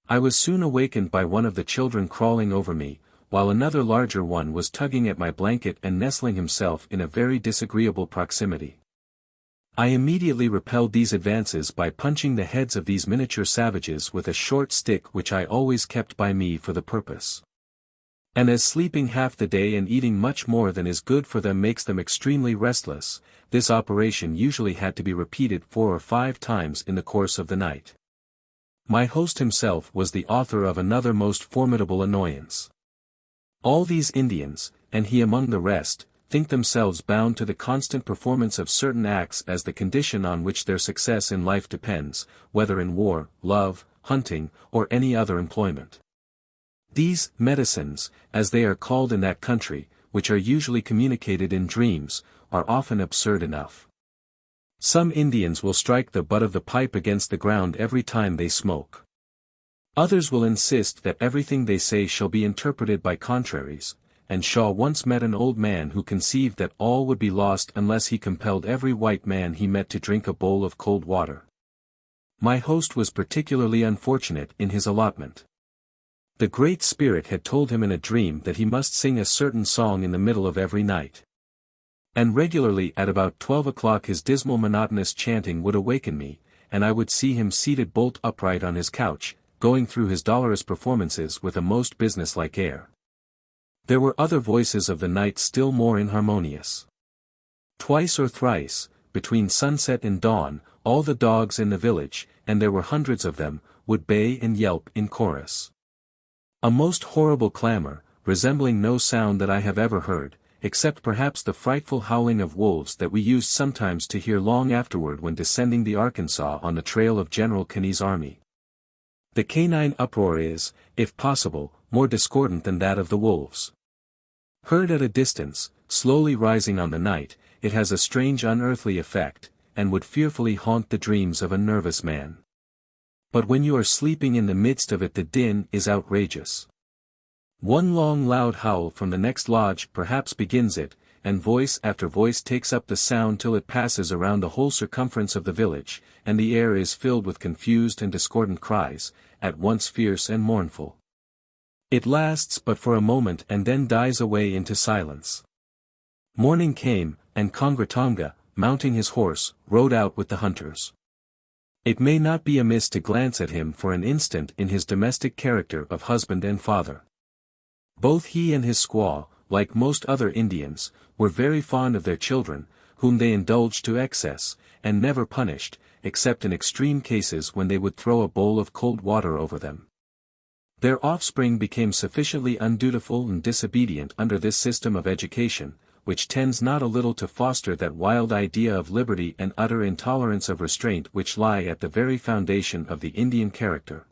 I was soon awakened by one of the children crawling over me, while another larger one was tugging at my blanket and nestling himself in a very disagreeable proximity. I immediately repelled these advances by punching the heads of these miniature savages with a short stick which I always kept by me for the purpose. And as sleeping half the day and eating much more than is good for them makes them extremely restless, this operation usually had to be repeated 4 or 5 times in the course of the night. My host himself was the author of another most formidable annoyance. All these Indians, and he among the rest, think themselves bound to the constant performance of certain acts as the condition on which their success in life depends, whether in war, love, hunting, or any other employment. These medicines, as they are called in that country, which are usually communicated in dreams, are often absurd enough. Some Indians will strike the butt of the pipe against the ground every time they smoke. Others will insist that everything they say shall be interpreted by contraries, and Shaw once met an old man who conceived that all would be lost unless he compelled every white man he met to drink a bowl of cold water. My host was particularly unfortunate in his allotment. The Great Spirit had told him in a dream that he must sing a certain song in the middle of every night. And regularly at about 12 o'clock his dismal monotonous chanting would awaken me, and I would see him seated bolt upright on his couch, going through his dolorous performances with a most businesslike air. There were other voices of the night still more inharmonious. Twice or thrice, between sunset and dawn, all the dogs in the village, and there were hundreds of them, would bay and yelp in chorus. A most horrible clamor, resembling no sound that I have ever heard, except perhaps the frightful howling of wolves that we used sometimes to hear long afterward when descending the Arkansas on the trail of General Kenney's army. The canine uproar is, if possible, more discordant than that of the wolves. Heard at a distance, slowly rising on the night, it has a strange unearthly effect, and would fearfully haunt the dreams of a nervous man. But when you are sleeping in the midst of it the din is outrageous. One long loud howl from the next lodge perhaps begins it, and voice after voice takes up the sound till it passes around the whole circumference of the village, and the air is filled with confused and discordant cries, at once fierce and mournful. It lasts but for a moment and then dies away into silence. Morning came, and Kongratonga, mounting his horse, rode out with the hunters. It may not be amiss to glance at him for an instant in his domestic character of husband and father. Both he and his squaw, like most other Indians, were very fond of their children, whom they indulged to excess, and never punished, except in extreme cases when they would throw a bowl of cold water over them. Their offspring became sufficiently undutiful and disobedient under this system of education, which tends not a little to foster that wild idea of liberty and utter intolerance of restraint which lie at the very foundation of the Indian character.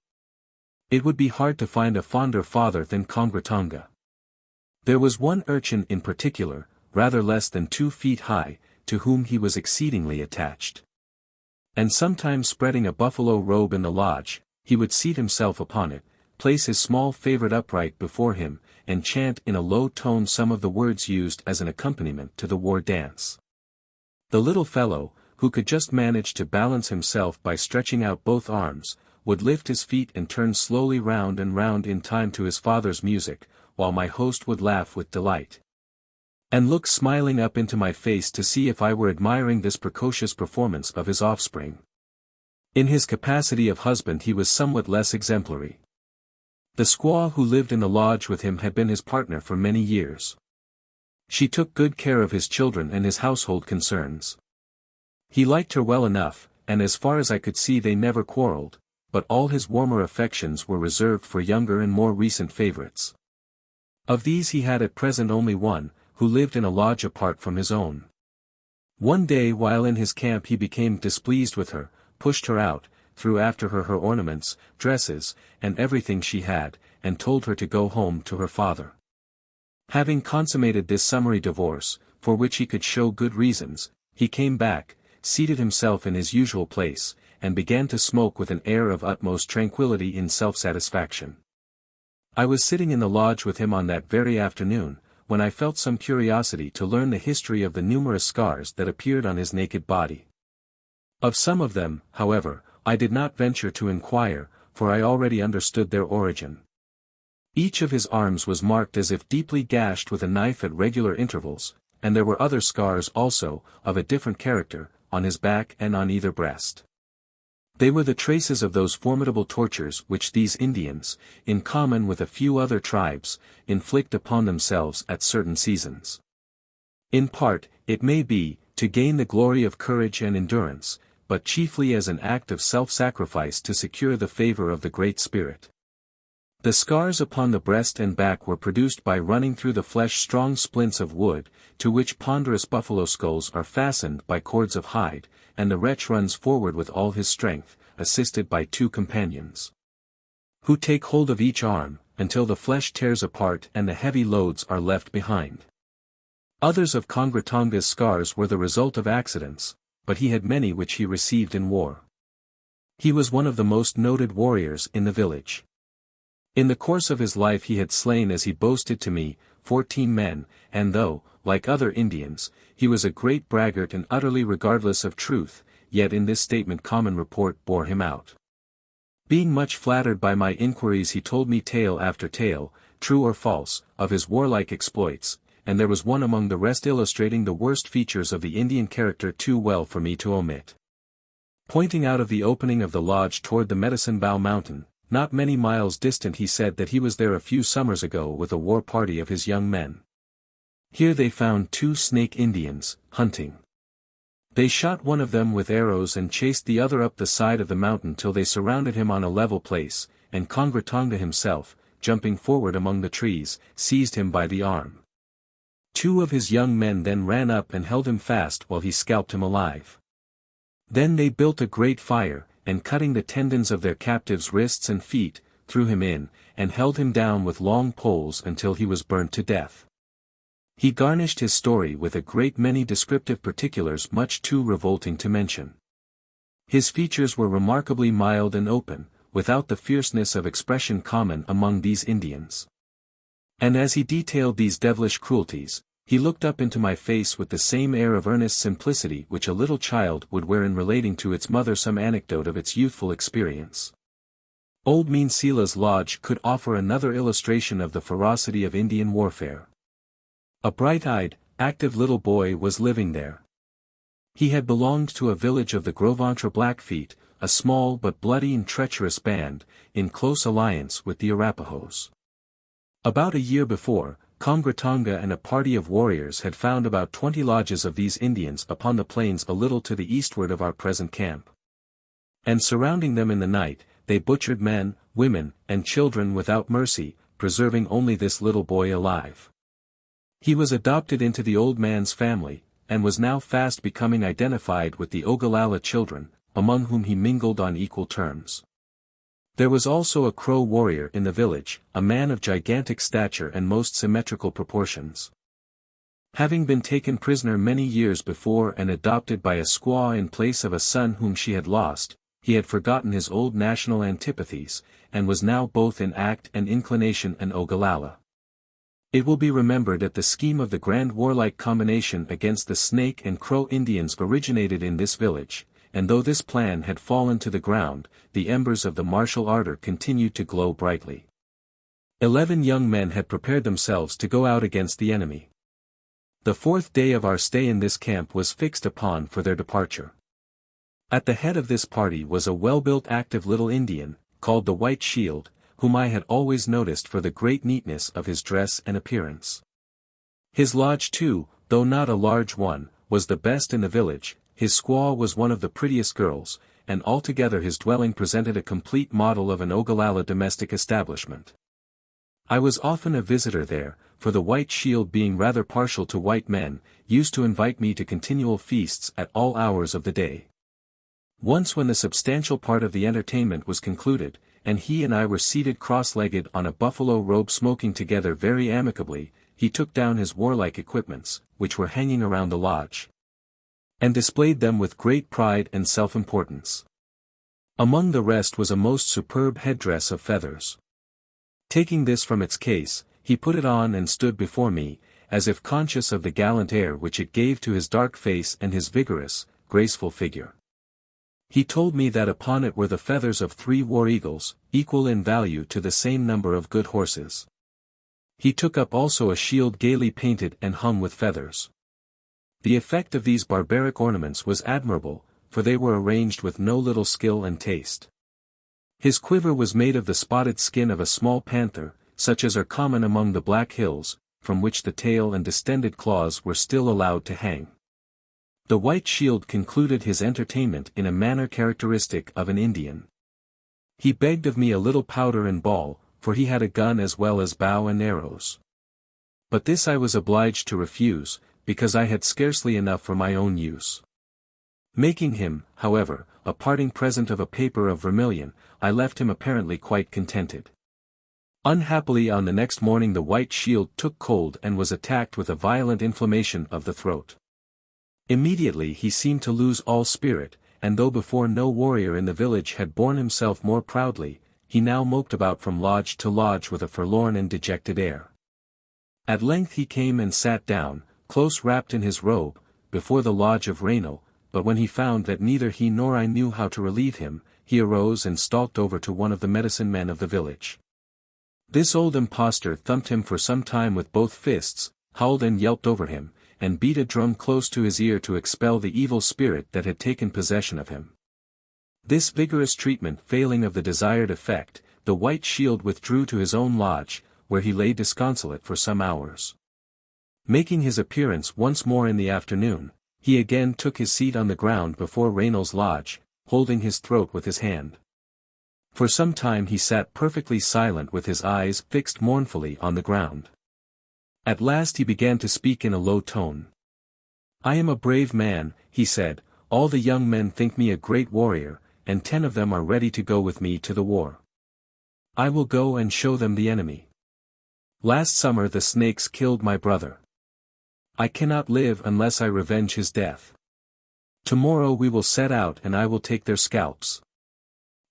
It would be hard to find a fonder father than Kongratonga. There was one urchin in particular, rather less than 2 feet high, to whom he was exceedingly attached. And sometimes spreading a buffalo robe in the lodge, he would seat himself upon it, place his small favorite upright before him, and chant in a low tone some of the words used as an accompaniment to the war dance. The little fellow, who could just manage to balance himself by stretching out both arms, would lift his feet and turn slowly round and round in time to his father's music, while my host would laugh with delight, and look smiling up into my face to see if I were admiring this precocious performance of his offspring. In his capacity of husband he was somewhat less exemplary. The squaw who lived in the lodge with him had been his partner for many years. She took good care of his children and his household concerns. He liked her well enough, and as far as I could see they never quarreled, but all his warmer affections were reserved for younger and more recent favorites. Of these he had at present only one, who lived in a lodge apart from his own. One day while in his camp he became displeased with her, pushed her out, threw after her her ornaments, dresses, and everything she had, and told her to go home to her father. Having consummated this summary divorce, for which he could show good reasons, he came back, seated himself in his usual place, and began to smoke with an air of utmost tranquility in self-satisfaction. I was sitting in the lodge with him on that very afternoon, when I felt some curiosity to learn the history of the numerous scars that appeared on his naked body. Of some of them, however, I did not venture to inquire, for I already understood their origin. Each of his arms was marked as if deeply gashed with a knife at regular intervals, and there were other scars also, of a different character, on his back and on either breast. They were the traces of those formidable tortures which these Indians, in common with a few other tribes, inflict upon themselves at certain seasons. In part, it may be, to gain the glory of courage and endurance, but chiefly as an act of self-sacrifice to secure the favor of the Great Spirit. The scars upon the breast and back were produced by running through the flesh strong splints of wood, to which ponderous buffalo skulls are fastened by cords of hide, and the wretch runs forward with all his strength, assisted by two companions, who take hold of each arm, until the flesh tears apart and the heavy loads are left behind. Others of Kongratonga's scars were the result of accidents, but he had many which he received in war. He was one of the most noted warriors in the village. In the course of his life he had slain, as he boasted to me, 14 men, and though, like other Indians, he was a great braggart and utterly regardless of truth, yet in this statement common report bore him out. Being much flattered by my inquiries he told me tale after tale, true or false, of his warlike exploits, and there was one among the rest illustrating the worst features of the Indian character too well for me to omit. Pointing out of the opening of the lodge toward the Medicine Bow Mountain, not many miles distant, he said that he was there a few summers ago with a war party of his young men. Here they found 2 Snake Indians, hunting. They shot one of them with arrows and chased the other up the side of the mountain till they surrounded him on a level place, and Kongratonga himself, jumping forward among the trees, seized him by the arm. 2 of his young men then ran up and held him fast while he scalped him alive. Then they built a great fire, and cutting the tendons of their captive's wrists and feet, threw him in, and held him down with long poles until he was burnt to death. He garnished his story with a great many descriptive particulars much too revolting to mention. His features were remarkably mild and open, without the fierceness of expression common among these Indians. And as he detailed these devilish cruelties, he looked up into my face with the same air of earnest simplicity which a little child would wear in relating to its mother some anecdote of its youthful experience. Old Meansila's lodge could offer another illustration of the ferocity of Indian warfare. A bright-eyed, active little boy was living there. He had belonged to a village of the Gros Ventre Blackfeet, a small but bloody and treacherous band, in close alliance with the Arapahoes. About a year before, Kongratonga and a party of warriors had found about 20 lodges of these Indians upon the plains a little to the eastward of our present camp. And surrounding them in the night, they butchered men, women, and children without mercy, preserving only this little boy alive. He was adopted into the old man's family, and was now fast becoming identified with the Ogallalla children, among whom he mingled on equal terms. There was also a Crow warrior in the village, a man of gigantic stature and most symmetrical proportions. Having been taken prisoner many years before and adopted by a squaw in place of a son whom she had lost, he had forgotten his old national antipathies, and was now both in act and inclination an Ogallalla. It will be remembered that the scheme of the grand warlike combination against the Snake and Crow Indians originated in this village, and though this plan had fallen to the ground, the embers of the martial ardor continued to glow brightly. 11 young men had prepared themselves to go out against the enemy. The 4th day of our stay in this camp was fixed upon for their departure. At the head of this party was a well-built active little Indian, called the White Shield, whom I had always noticed for the great neatness of his dress and appearance. His lodge too, though not a large one, was the best in the village, his squaw was one of the prettiest girls, and altogether his dwelling presented a complete model of an Ogallalla domestic establishment. I was often a visitor there, for the White Shield being rather partial to white men, used to invite me to continual feasts at all hours of the day. Once when the substantial part of the entertainment was concluded, and he and I were seated cross-legged on a buffalo robe smoking together very amicably, he took down his warlike equipments, which were hanging around the lodge, and displayed them with great pride and self-importance. Among the rest was a most superb headdress of feathers. Taking this from its case, he put it on and stood before me, as if conscious of the gallant air which it gave to his dark face and his vigorous, graceful figure. He told me that upon it were the feathers of 3 war eagles, equal in value to the same number of good horses. He took up also a shield gaily painted and hung with feathers. The effect of these barbaric ornaments was admirable, for they were arranged with no little skill and taste. His quiver was made of the spotted skin of a small panther, such as are common among the Black Hills, from which the tail and distended claws were still allowed to hang. The White Shield concluded his entertainment in a manner characteristic of an Indian. He begged of me a little powder and ball, for he had a gun as well as bow and arrows. But this I was obliged to refuse, because I had scarcely enough for my own use. Making him, however, a parting present of a paper of vermilion, I left him apparently quite contented. Unhappily on the next morning the White Shield took cold and was attacked with a violent inflammation of the throat. Immediately he seemed to lose all spirit, and though before no warrior in the village had borne himself more proudly, he now moped about from lodge to lodge with a forlorn and dejected air. At length he came and sat down, close wrapped in his robe, before the lodge of Reynold, but when he found that neither he nor I knew how to relieve him, he arose and stalked over to one of the medicine men of the village. This old impostor thumped him for some time with both fists, howled and yelped over him, and beat a drum close to his ear to expel the evil spirit that had taken possession of him. This vigorous treatment failing of the desired effect, the White Shield withdrew to his own lodge, where he lay disconsolate for some hours. Making his appearance once more in the afternoon, he again took his seat on the ground before Reynold's lodge, holding his throat with his hand. For some time he sat perfectly silent with his eyes fixed mournfully on the ground. At last he began to speak in a low tone. "I am a brave man," he said, "all the young men think me a great warrior, and 10 of them are ready to go with me to the war. I will go and show them the enemy. Last summer the Snakes killed my brother. I cannot live unless I revenge his death. Tomorrow we will set out and I will take their scalps."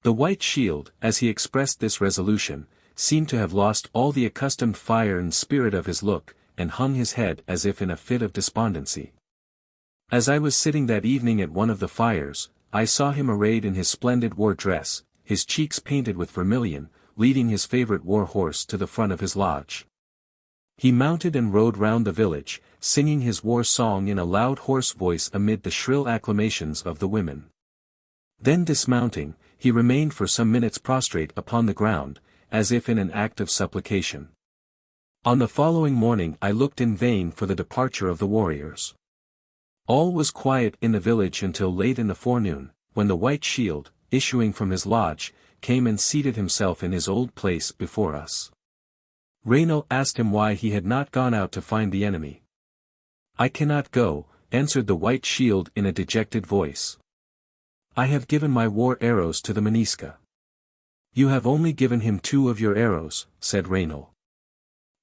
The White Shield, as he expressed this resolution, seemed to have lost all the accustomed fire and spirit of his look, and hung his head as if in a fit of despondency. As I was sitting that evening at one of the fires, I saw him arrayed in his splendid war dress, his cheeks painted with vermilion, leading his favorite war horse to the front of his lodge. He mounted and rode round the village, singing his war song in a loud hoarse voice amid the shrill acclamations of the women. Then dismounting, he remained for some minutes prostrate upon the ground, as if in an act of supplication. On the following morning I looked in vain for the departure of the warriors. All was quiet in the village until late in the forenoon, when the White Shield, issuing from his lodge, came and seated himself in his old place before us. Reynold asked him why he had not gone out to find the enemy. "I cannot go," answered the White Shield in a dejected voice. "I have given my war arrows to the Maniska." "You have only given him 2 of your arrows," said Reynold.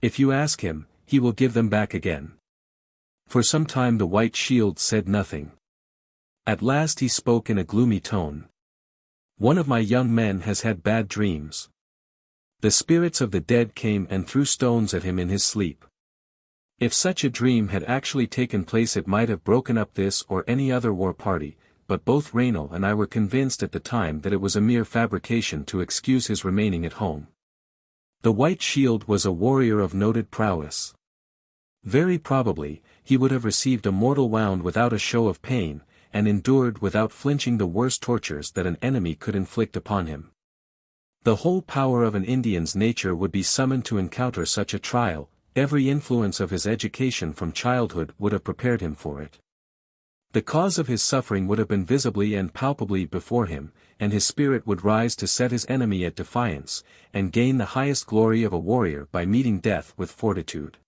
"If you ask him, he will give them back again." For some time the White Shield said nothing. At last he spoke in a gloomy tone. "One of my young men has had bad dreams. The spirits of the dead came and threw stones at him in his sleep. If such a dream had actually taken place it might have broken up this or any other war party, but both Raynal and I were convinced at the time that it was a mere fabrication to excuse his remaining at home." The White Shield was a warrior of noted prowess. Very probably, he would have received a mortal wound without a show of pain, and endured without flinching the worst tortures that an enemy could inflict upon him. The whole power of an Indian's nature would be summoned to encounter such a trial. Every influence of his education from childhood would have prepared him for it. The cause of his suffering would have been visibly and palpably before him, and his spirit would rise to set his enemy at defiance, and gain the highest glory of a warrior by meeting death with fortitude.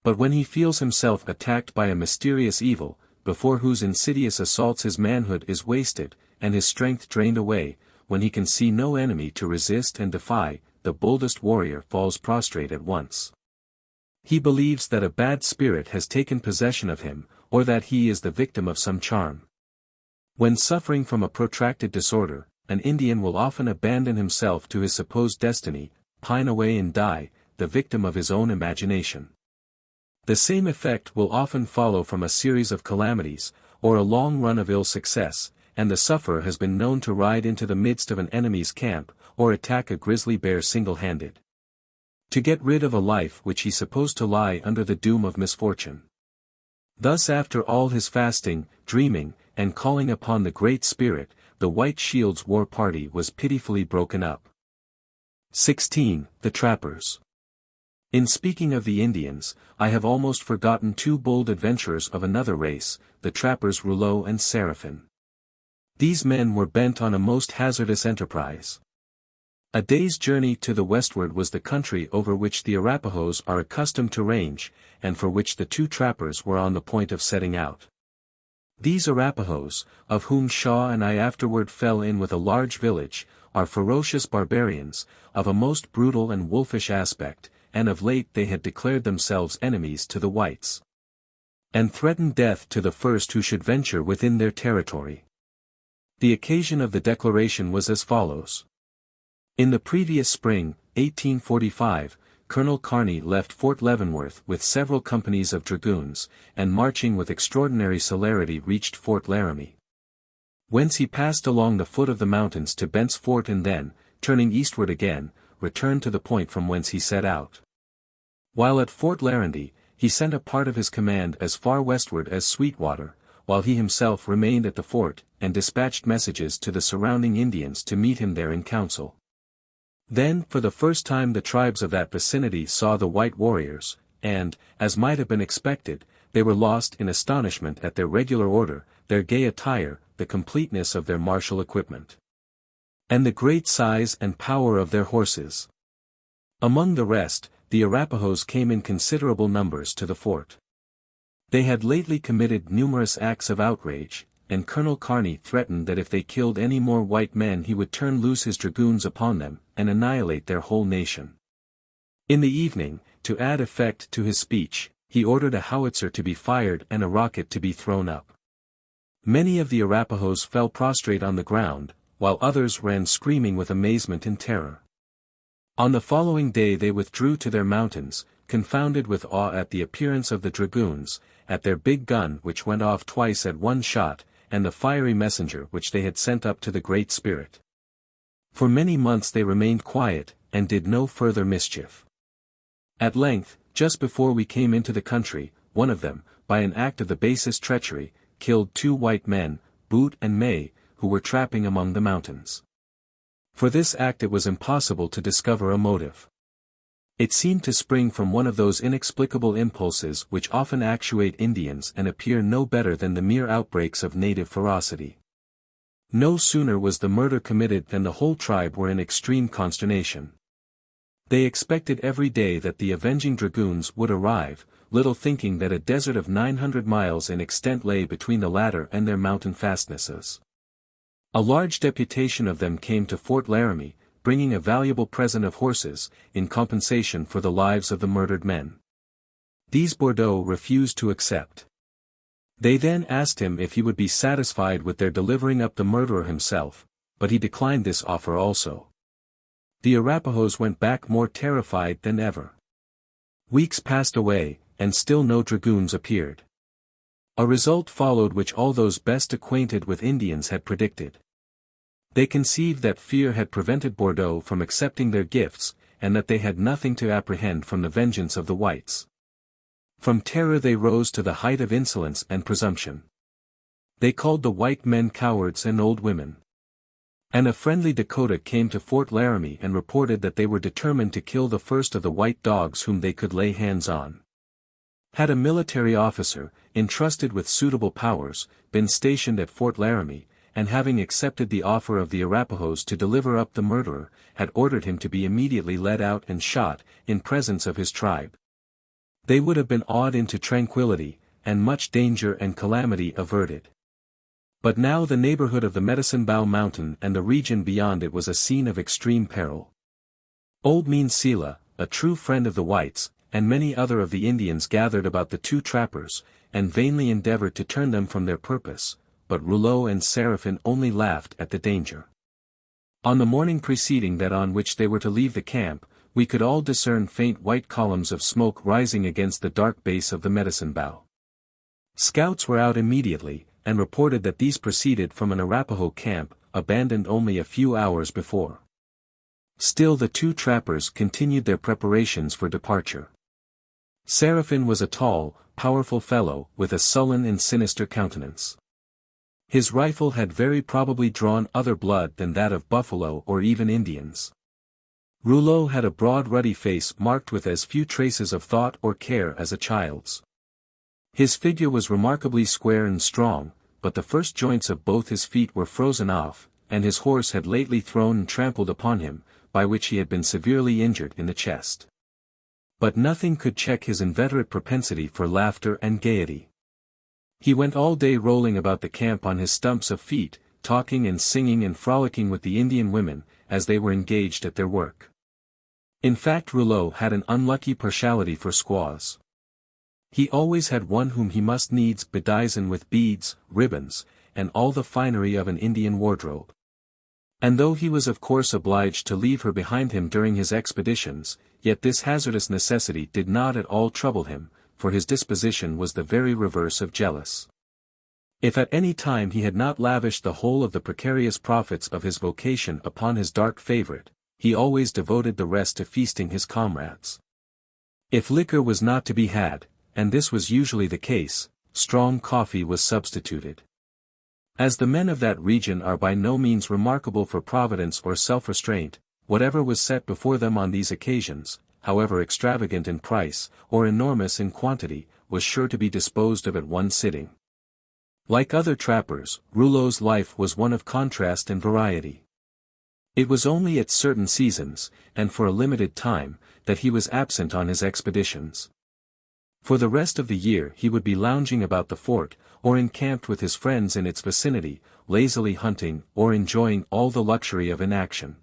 But when he feels himself attacked by a mysterious evil, before whose insidious assaults his manhood is wasted, and his strength drained away, when he can see no enemy to resist and defy, the boldest warrior falls prostrate at once. He believes that a bad spirit has taken possession of him, or that he is the victim of some charm. When suffering from a protracted disorder, an Indian will often abandon himself to his supposed destiny, pine away and die, the victim of his own imagination. The same effect will often follow from a series of calamities, or a long run of ill success, and the sufferer has been known to ride into the midst of an enemy's camp, or attack a grizzly bear single-handed, to get rid of a life which he supposed to lie under the doom of misfortune. Thus after all his fasting, dreaming, and calling upon the Great Spirit, the White Shield's war party was pitifully broken up. 16. The Trappers. In speaking of the Indians, I have almost forgotten two bold adventurers of another race, the trappers Rouleau and Séraphin. These men were bent on a most hazardous enterprise. A day's journey to the westward was the country over which the Arapahoes are accustomed to range, and for which the two trappers were on the point of setting out. These Arapahoes, of whom Shaw and I afterward fell in with a large village, are ferocious barbarians, of a most brutal and wolfish aspect, and of late they had declared themselves enemies to the whites, and threatened death to the first who should venture within their territory. The occasion of the declaration was as follows. In the previous spring, 1845, Colonel Kearny left Fort Leavenworth with several companies of dragoons, and marching with extraordinary celerity reached Fort Laramie, whence he passed along the foot of the mountains to Bent's Fort and then, turning eastward again, returned to the point from whence he set out. While at Fort Laramie, he sent a part of his command as far westward as Sweetwater, while he himself remained at the fort, and dispatched messages to the surrounding Indians to meet him there in council. Then for the first time the tribes of that vicinity saw the white warriors, and, as might have been expected, they were lost in astonishment at their regular order, their gay attire, the completeness of their martial equipment, and the great size and power of their horses. Among the rest, the Arapahoes came in considerable numbers to the fort. They had lately committed numerous acts of outrage, and Colonel Kearny threatened that if they killed any more white men he would turn loose his dragoons upon them, and annihilate their whole nation. In the evening, to add effect to his speech, he ordered a howitzer to be fired and a rocket to be thrown up. Many of the Arapahoes fell prostrate on the ground, while others ran screaming with amazement and terror. On the following day they withdrew to their mountains, confounded with awe at the appearance of the dragoons, at their big gun which went off twice at one shot, and the fiery messenger which they had sent up to the Great Spirit. For many months they remained quiet, and did no further mischief. At length, just before we came into the country, one of them, by an act of the basest treachery, killed two white men, Boot and May, who were trapping among the mountains. For this act it was impossible to discover a motive. It seemed to spring from one of those inexplicable impulses which often actuate Indians and appear no better than the mere outbreaks of native ferocity. No sooner was the murder committed than the whole tribe were in extreme consternation. They expected every day that the avenging dragoons would arrive, little thinking that a desert of 900 miles in extent lay between the latter and their mountain fastnesses. A large deputation of them came to Fort Laramie, bringing a valuable present of horses, in compensation for the lives of the murdered men. These Bordeaux refused to accept. They then asked him if he would be satisfied with their delivering up the murderer himself, but he declined this offer also. The Arapahoes went back more terrified than ever. Weeks passed away, and still no dragoons appeared. A result followed which all those best acquainted with Indians had predicted. They conceived that fear had prevented Bordeaux from accepting their gifts, and that they had nothing to apprehend from the vengeance of the whites. From terror they rose to the height of insolence and presumption. They called the white men cowards and old women. And a friendly Dakota came to Fort Laramie and reported that they were determined to kill the first of the white dogs whom they could lay hands on. Had a military officer, entrusted with suitable powers, been stationed at Fort Laramie, and having accepted the offer of the Arapahoes to deliver up the murderer, had ordered him to be immediately led out and shot, in presence of his tribe, they would have been awed into tranquility, and much danger and calamity averted. But now the neighborhood of the Medicine Bow Mountain and the region beyond it was a scene of extreme peril. Old Mean Selah, a true friend of the whites, and many other of the Indians gathered about the two trappers, and vainly endeavored to turn them from their purpose, but Rouleau and Seraphine only laughed at the danger. On the morning preceding that on which they were to leave the camp, we could all discern faint white columns of smoke rising against the dark base of the Medicine Bow. Scouts were out immediately, and reported that these proceeded from an Arapaho camp, abandoned only a few hours before. Still the two trappers continued their preparations for departure. Seraphine was a tall, powerful fellow, with a sullen and sinister countenance. His rifle had very probably drawn other blood than that of buffalo or even Indians. Rouleau had a broad ruddy face marked with as few traces of thought or care as a child's. His figure was remarkably square and strong, but the first joints of both his feet were frozen off, and his horse had lately thrown and trampled upon him, by which he had been severely injured in the chest. But nothing could check his inveterate propensity for laughter and gaiety. He went all day rolling about the camp on his stumps of feet, talking and singing and frolicking with the Indian women, as they were engaged at their work. In fact, Rouleau had an unlucky partiality for squaws. He always had one whom he must needs bedizen with beads, ribbons, and all the finery of an Indian wardrobe. And though he was of course obliged to leave her behind him during his expeditions, yet this hazardous necessity did not at all trouble him, for his disposition was the very reverse of jealous. If at any time he had not lavished the whole of the precarious profits of his vocation upon his dark favorite, he always devoted the rest to feasting his comrades. If liquor was not to be had, and this was usually the case, strong coffee was substituted. As the men of that region are by no means remarkable for providence or self-restraint, whatever was set before them on these occasions, however extravagant in price, or enormous in quantity, was sure to be disposed of at one sitting. Like other trappers, Rouleau's life was one of contrast and variety. It was only at certain seasons, and for a limited time, that he was absent on his expeditions. For the rest of the year he would be lounging about the fort, or encamped with his friends in its vicinity, lazily hunting or enjoying all the luxury of inaction.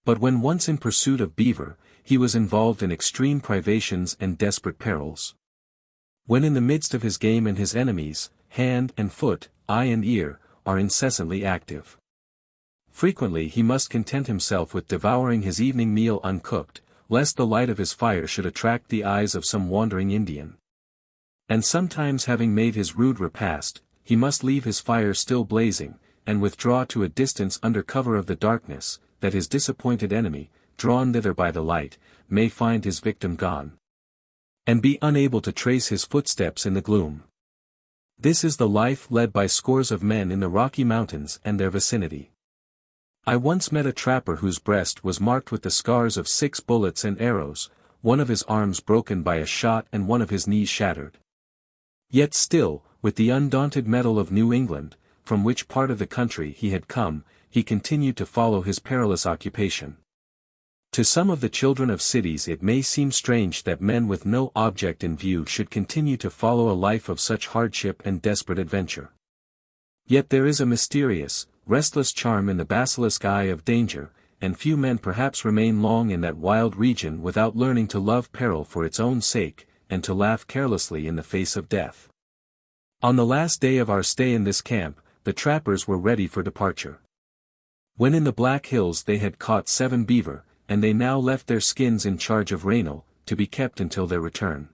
But when once in pursuit of beaver, he was involved in extreme privations and desperate perils. When in the midst of his game and his enemies, hand and foot, eye and ear, are incessantly active. Frequently he must content himself with devouring his evening meal uncooked, lest the light of his fire should attract the eyes of some wandering Indian. And sometimes having made his rude repast, he must leave his fire still blazing, and withdraw to a distance under cover of the darkness, that his disappointed enemy, drawn thither by the light, may find his victim gone, and be unable to trace his footsteps in the gloom. This is the life led by scores of men in the Rocky Mountains and their vicinity. I once met a trapper whose breast was marked with the scars of 6 bullets and arrows, one of his arms broken by a shot and one of his knees shattered. Yet still, with the undaunted mettle of New England, from which part of the country he had come, he continued to follow his perilous occupation. To some of the children of cities it may seem strange that men with no object in view should continue to follow a life of such hardship and desperate adventure. Yet there is a mysterious, restless charm in the basilisk eye of danger, and few men perhaps remain long in that wild region without learning to love peril for its own sake, and to laugh carelessly in the face of death. On the last day of our stay in this camp, the trappers were ready for departure. When in the Black Hills they had caught 7 beaver, and they now left their skins in charge of Reynold, to be kept until their return.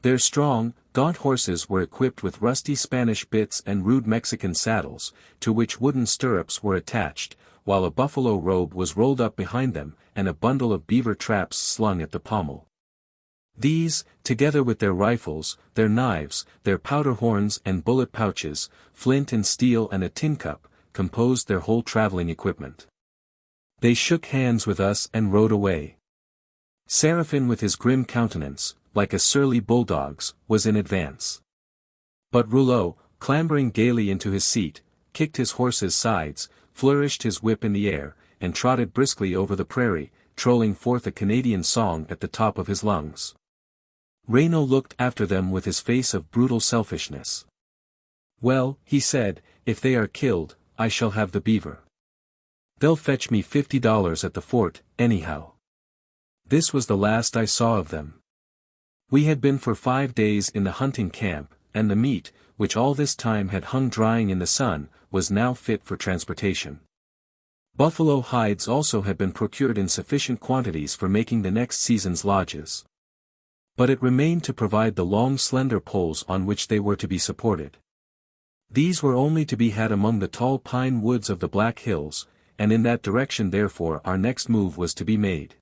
Their strong, gaunt horses were equipped with rusty Spanish bits and rude Mexican saddles, to which wooden stirrups were attached, while a buffalo robe was rolled up behind them, and a bundle of beaver traps slung at the pommel. These, together with their rifles, their knives, their powder horns and bullet pouches, flint and steel and a tin cup, composed their whole traveling equipment. They shook hands with us and rode away. Seraphin with his grim countenance, like a surly bulldog's, was in advance. But Rouleau, clambering gaily into his seat, kicked his horse's sides, flourished his whip in the air, and trotted briskly over the prairie, trolling forth a Canadian song at the top of his lungs. Reynaud looked after them with his face of brutal selfishness. "Well," he said, "if they are killed, I shall have the beaver. They'll fetch me $50 at the fort, anyhow." This was the last I saw of them. We had been for 5 days in the hunting camp, and the meat, which all this time had hung drying in the sun, was now fit for transportation. Buffalo hides also had been procured in sufficient quantities for making the next season's lodges. But it remained to provide the long slender poles on which they were to be supported. These were only to be had among the tall pine woods of the Black Hills, and in that direction therefore our next move was to be made.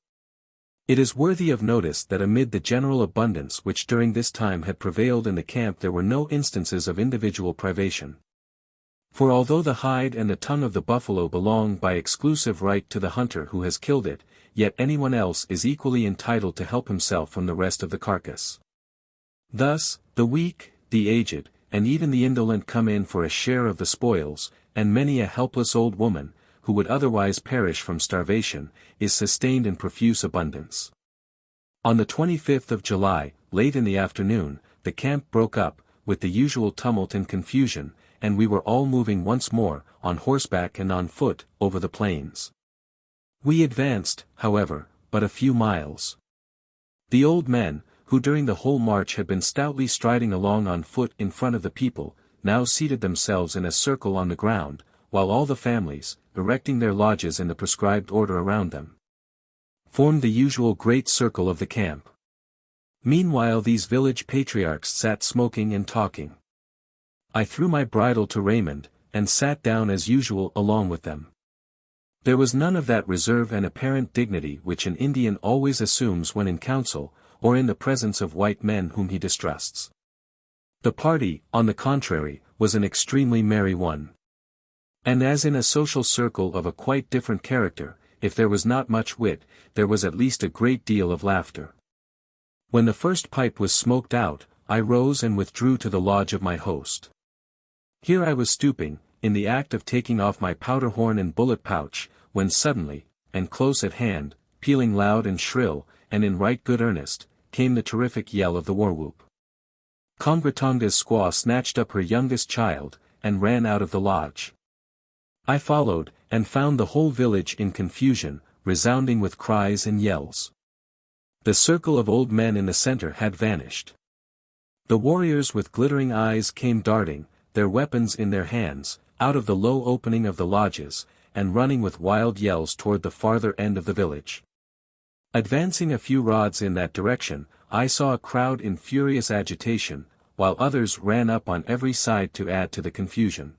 It is worthy of notice that amid the general abundance which during this time had prevailed in the camp there were no instances of individual privation. For although the hide and the tongue of the buffalo belong by exclusive right to the hunter who has killed it, yet anyone else is equally entitled to help himself from the rest of the carcass. Thus, the weak, the aged, and even the indolent come in for a share of the spoils, and many a helpless old woman, who would otherwise perish from starvation, is sustained in profuse abundance. On the 25th of July, late in the afternoon, the camp broke up, with the usual tumult and confusion, and we were all moving once more, on horseback and on foot, over the plains. We advanced, however, but a few miles. The old men, who during the whole march had been stoutly striding along on foot in front of the people, now seated themselves in a circle on the ground, while all the families, erecting their lodges in the prescribed order around them, formed the usual great circle of the camp. Meanwhile these village patriarchs sat smoking and talking. I threw my bridle to Raymond, and sat down as usual along with them. There was none of that reserve and apparent dignity which an Indian always assumes when in council, or in the presence of white men whom he distrusts. The party, on the contrary, was an extremely merry one. And as in a social circle of a quite different character, if there was not much wit, there was at least a great deal of laughter. When the first pipe was smoked out, I rose and withdrew to the lodge of my host. Here I was stooping, in the act of taking off my powder horn and bullet pouch, when suddenly, and close at hand, pealing loud and shrill, and in right good earnest, came the terrific yell of the war-whoop. Congratonga's squaw snatched up her youngest child, and ran out of the lodge. I followed, and found the whole village in confusion, resounding with cries and yells. The circle of old men in the center had vanished. The warriors with glittering eyes came darting, their weapons in their hands, out of the low opening of the lodges, and running with wild yells toward the farther end of the village. Advancing a few rods in that direction, I saw a crowd in furious agitation, while others ran up on every side to add to the confusion.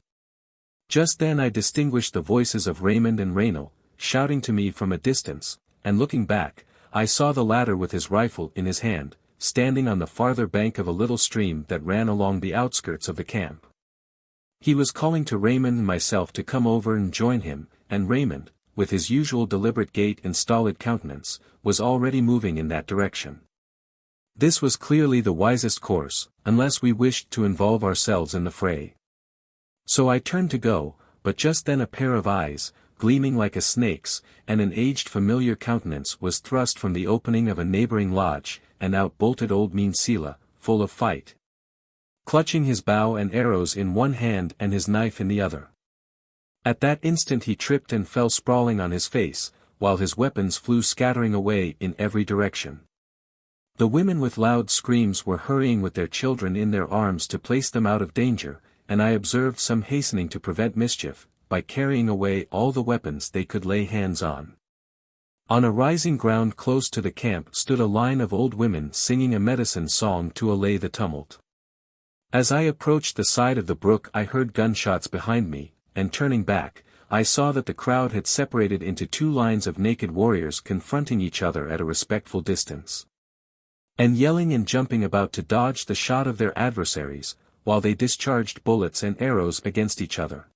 Just then I distinguished the voices of Raymond and Reynaud, shouting to me from a distance, and looking back, I saw the latter with his rifle in his hand, standing on the farther bank of a little stream that ran along the outskirts of the camp. He was calling to Raymond and myself to come over and join him, and Raymond, with his usual deliberate gait and stolid countenance, was already moving in that direction. This was clearly the wisest course, unless we wished to involve ourselves in the fray. So I turned to go, but just then a pair of eyes, gleaming like a snake's, and an aged familiar countenance was thrust from the opening of a neighboring lodge, and out bolted old Mean-Seela, full of fight, clutching his bow and arrows in one hand and his knife in the other. At that instant he tripped and fell sprawling on his face, while his weapons flew scattering away in every direction. The women with loud screams were hurrying with their children in their arms to place them out of danger, and I observed some hastening to prevent mischief, by carrying away all the weapons they could lay hands on. On a rising ground close to the camp stood a line of old women singing a medicine song to allay the tumult. As I approached the side of the brook I heard gunshots behind me, and turning back, I saw that the crowd had separated into two lines of naked warriors confronting each other at a respectful distance, and yelling and jumping about to dodge the shot of their adversaries, while they discharged bullets and arrows against each other.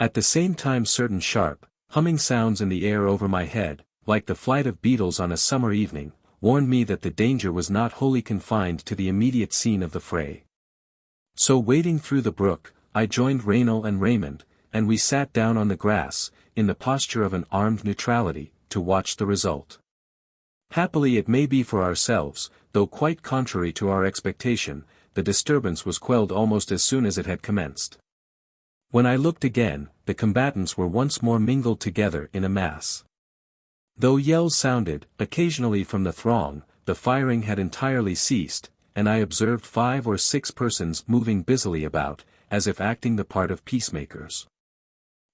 At the same time certain sharp, humming sounds in the air over my head, like the flight of beetles on a summer evening, warned me that the danger was not wholly confined to the immediate scene of the fray. So wading through the brook, I joined Raynal and Raymond, and we sat down on the grass, in the posture of an armed neutrality, to watch the result. Happily it may be for ourselves, though quite contrary to our expectation, the disturbance was quelled almost as soon as it had commenced. When I looked again, the combatants were once more mingled together in a mass. Though yells sounded, occasionally from the throng, the firing had entirely ceased, and I observed 5 or 6 persons moving busily about, as if acting the part of peacemakers.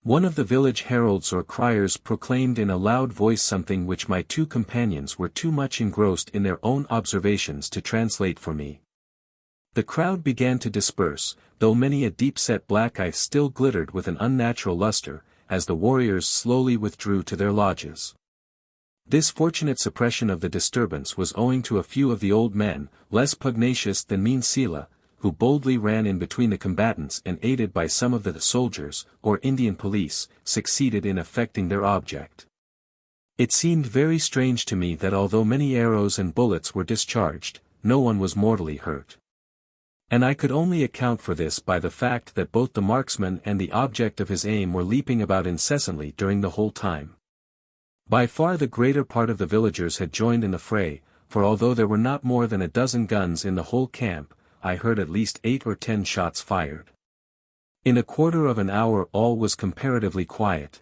One of the village heralds or criers proclaimed in a loud voice something which my 2 companions were too much engrossed in their own observations to translate for me. The crowd began to disperse, though many a deep-set black eye still glittered with an unnatural luster, as the warriors slowly withdrew to their lodges. This fortunate suppression of the disturbance was owing to a few of the old men, less pugnacious than mean Sela, who boldly ran in between the combatants and aided by some of the soldiers, or Indian police, succeeded in effecting their object. It seemed very strange to me that although many arrows and bullets were discharged, no one was mortally hurt. And I could only account for this by the fact that both the marksman and the object of his aim were leaping about incessantly during the whole time. By far the greater part of the villagers had joined in the fray, for although there were not more than a dozen guns in the whole camp, I heard at least 8 or 10 shots fired. In a quarter of an hour all was comparatively quiet.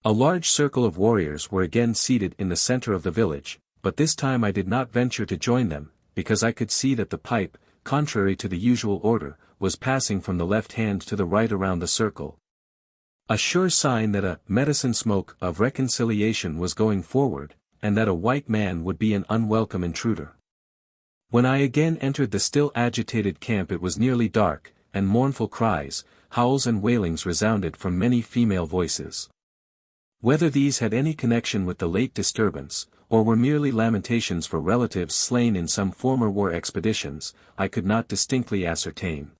A large circle of warriors were again seated in the center of the village, but this time I did not venture to join them, because I could see that the pipe, contrary to the usual order, was passing from the left hand to the right around the circle. A sure sign that a medicine smoke of reconciliation was going forward, and that a white man would be an unwelcome intruder. When I again entered the still agitated camp it was nearly dark, and mournful cries, howls and wailings resounded from many female voices. Whether these had any connection with the late disturbance, or were merely lamentations for relatives slain in some former war expeditions, I could not distinctly ascertain.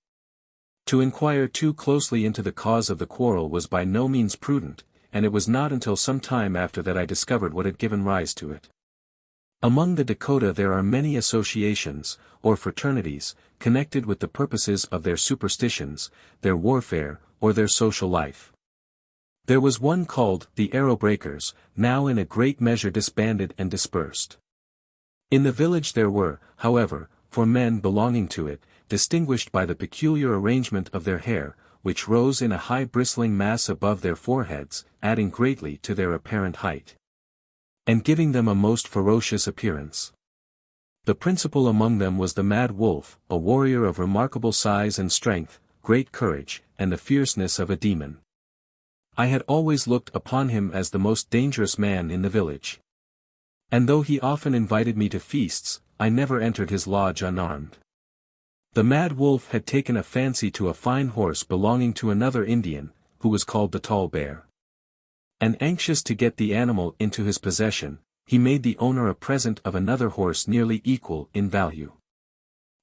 To inquire too closely into the cause of the quarrel was by no means prudent, and it was not until some time after that I discovered what had given rise to it. Among the Dakota there are many associations, or fraternities, connected with the purposes of their superstitions, their warfare, or their social life. There was one called the Arrow Breakers, now in a great measure disbanded and dispersed. In the village there were, however, 4 men belonging to it, distinguished by the peculiar arrangement of their hair, which rose in a high bristling mass above their foreheads, adding greatly to their apparent height, and giving them a most ferocious appearance. The principal among them was the Mad Wolf, a warrior of remarkable size and strength, great courage, and the fierceness of a demon. I had always looked upon him as the most dangerous man in the village. And though he often invited me to feasts, I never entered his lodge unarmed. The Mad Wolf had taken a fancy to a fine horse belonging to another Indian, who was called the Tall Bear. And anxious to get the animal into his possession, he made the owner a present of another horse nearly equal in value.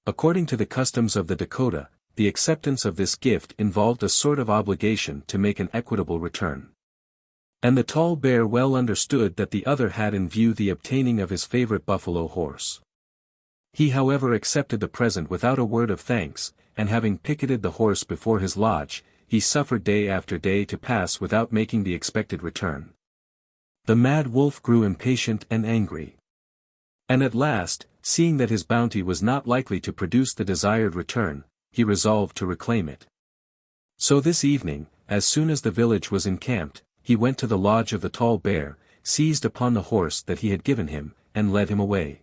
According to the customs of the Dakota, the acceptance of this gift involved a sort of obligation to make an equitable return. And the Tall Bear well understood that the other had in view the obtaining of his favorite buffalo horse. He however accepted the present without a word of thanks, and having picketed the horse before his lodge, he suffered day after day to pass without making the expected return. The Mad Wolf grew impatient and angry. And at last, seeing that his bounty was not likely to produce the desired return, he resolved to reclaim it. So this evening, as soon as the village was encamped, he went to the lodge of the Tall Bear, seized upon the horse that he had given him, and led him away.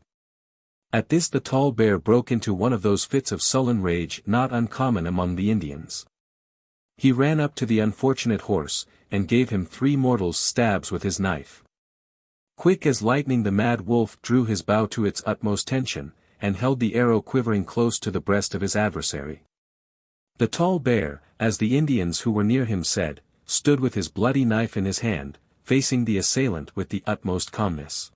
At this the tall bear broke into one of those fits of sullen rage not uncommon among the Indians. He ran up to the unfortunate horse, and gave him 3 mortal stabs with his knife. Quick as lightning the mad wolf drew his bow to its utmost tension, and held the arrow quivering close to the breast of his adversary. The tall bear, as the Indians who were near him said, stood with his bloody knife in his hand, facing the assailant with the utmost calmness.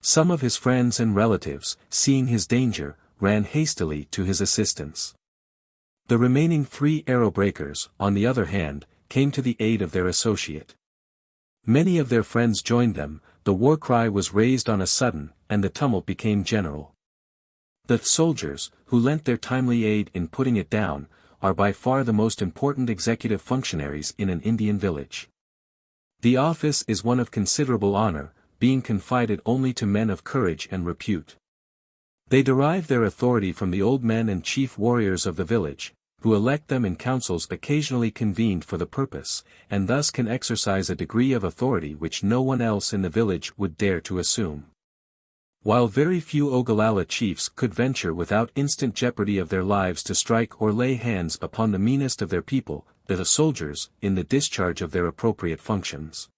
Some of his friends and relatives, seeing his danger, ran hastily to his assistance. The remaining 3 arrow breakers, on the other hand, came to the aid of their associate. Many of their friends joined them, the war cry was raised on a sudden, and the tumult became general. The soldiers, who lent their timely aid in putting it down, are by far the most important executive functionaries in an Indian village. The office is one of considerable honor, being confided only to men of courage and repute. They derive their authority from the old men and chief warriors of the village, who elect them in councils occasionally convened for the purpose, and thus can exercise a degree of authority which no one else in the village would dare to assume. While very few Ogallalla chiefs could venture without instant jeopardy of their lives to strike or lay hands upon the meanest of their people, the soldiers, in the discharge of their appropriate functions,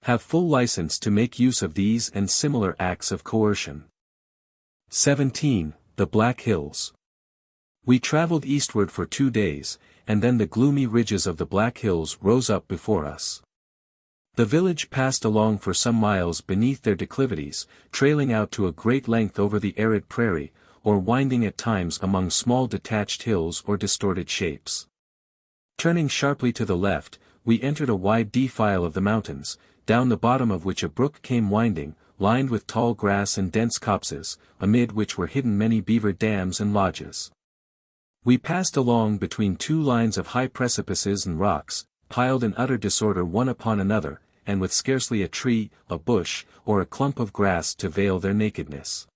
have full license to make use of these and similar acts of coercion. 17. The Black Hills. We traveled eastward for 2 days, and then the gloomy ridges of the Black Hills rose up before us. The village passed along for some miles beneath their declivities, trailing out to a great length over the arid prairie, or winding at times among small detached hills or distorted shapes. Turning sharply to the left, we entered a wide defile of the mountains, down the bottom of which a brook came winding, lined with tall grass and dense copses, amid which were hidden many beaver dams and lodges. We passed along between 2 lines of high precipices and rocks, piled in utter disorder one upon another, and with scarcely a tree, a bush, or a clump of grass to veil their nakedness.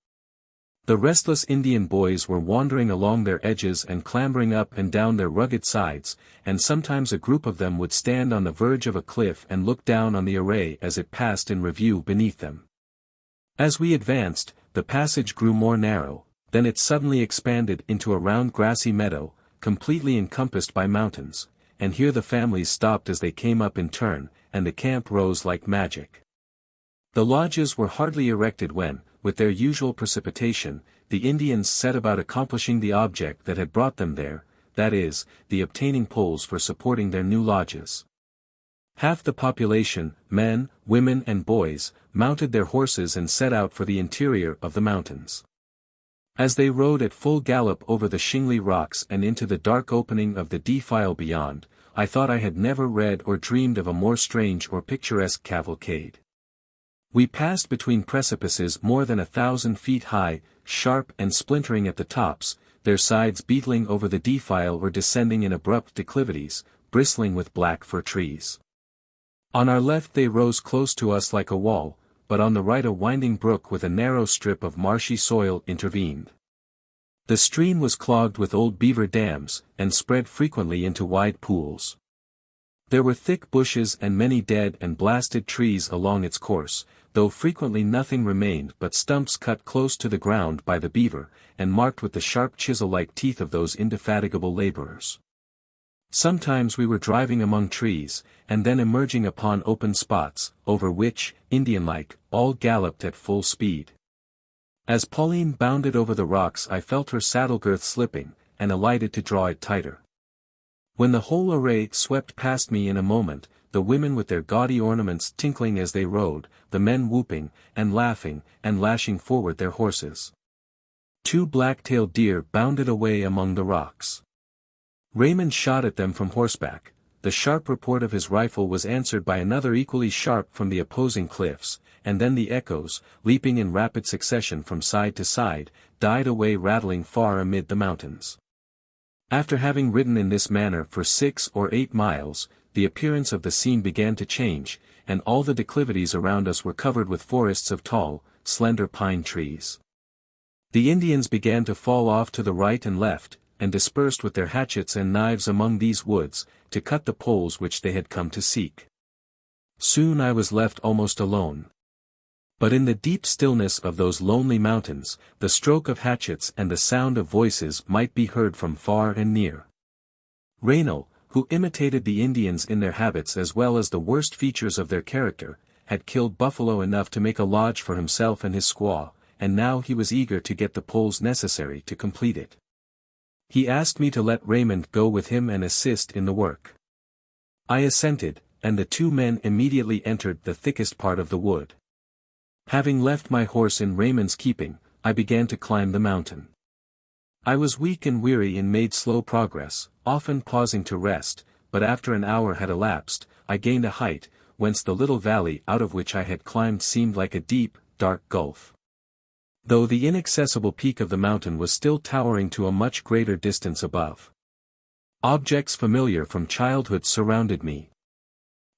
The restless Indian boys were wandering along their edges and clambering up and down their rugged sides, and sometimes a group of them would stand on the verge of a cliff and look down on the array as it passed in review beneath them. As we advanced, the passage grew more narrow, then it suddenly expanded into a round grassy meadow, completely encompassed by mountains, and here the families stopped as they came up in turn, and the camp rose like magic. The lodges were hardly erected when, with their usual precipitation, the Indians set about accomplishing the object that had brought them there, that is, the obtaining poles for supporting their new lodges. Half the population, men, women and boys, mounted their horses and set out for the interior of the mountains. As they rode at full gallop over the shingly rocks and into the dark opening of the defile beyond, I thought I had never read or dreamed of a more strange or picturesque cavalcade. We passed between precipices more than 1,000 feet high, sharp and splintering at the tops, their sides beetling over the defile or descending in abrupt declivities, bristling with black fir trees. On our left they rose close to us like a wall, but on the right a winding brook with a narrow strip of marshy soil intervened. The stream was clogged with old beaver dams, and spread frequently into wide pools. There were thick bushes and many dead and blasted trees along its course, though frequently nothing remained but stumps cut close to the ground by the beaver, and marked with the sharp chisel-like teeth of those indefatigable laborers. Sometimes we were driving among trees, and then emerging upon open spots, over which, Indian-like, all galloped at full speed. As Pauline bounded over the rocks I felt her saddle girth slipping, and alighted to draw it tighter. When the whole array swept past me in a moment, the women with their gaudy ornaments tinkling as they rode, the men whooping, and laughing, and lashing forward their horses. 2 black-tailed deer bounded away among the rocks. Raymond shot at them from horseback. The sharp report of his rifle was answered by another equally sharp from the opposing cliffs, and then the echoes, leaping in rapid succession from side to side, died away rattling far amid the mountains. After having ridden in this manner for 6 or 8 miles, the appearance of the scene began to change, and all the declivities around us were covered with forests of tall, slender pine trees. The Indians began to fall off to the right and left, and dispersed with their hatchets and knives among these woods, to cut the poles which they had come to seek. Soon I was left almost alone. But in the deep stillness of those lonely mountains, the stroke of hatchets and the sound of voices might be heard from far and near. Raynal, who imitated the Indians in their habits as well as the worst features of their character, had killed buffalo enough to make a lodge for himself and his squaw, and now he was eager to get the poles necessary to complete it. He asked me to let Raymond go with him and assist in the work. I assented, and the two men immediately entered the thickest part of the wood. Having left my horse in Raymond's keeping, I began to climb the mountain. I was weak and weary and made slow progress, often pausing to rest, but after an hour had elapsed, I gained a height, whence the little valley out of which I had climbed seemed like a deep, dark gulf. Though the inaccessible peak of the mountain was still towering to a much greater distance above. Objects familiar from childhood surrounded me.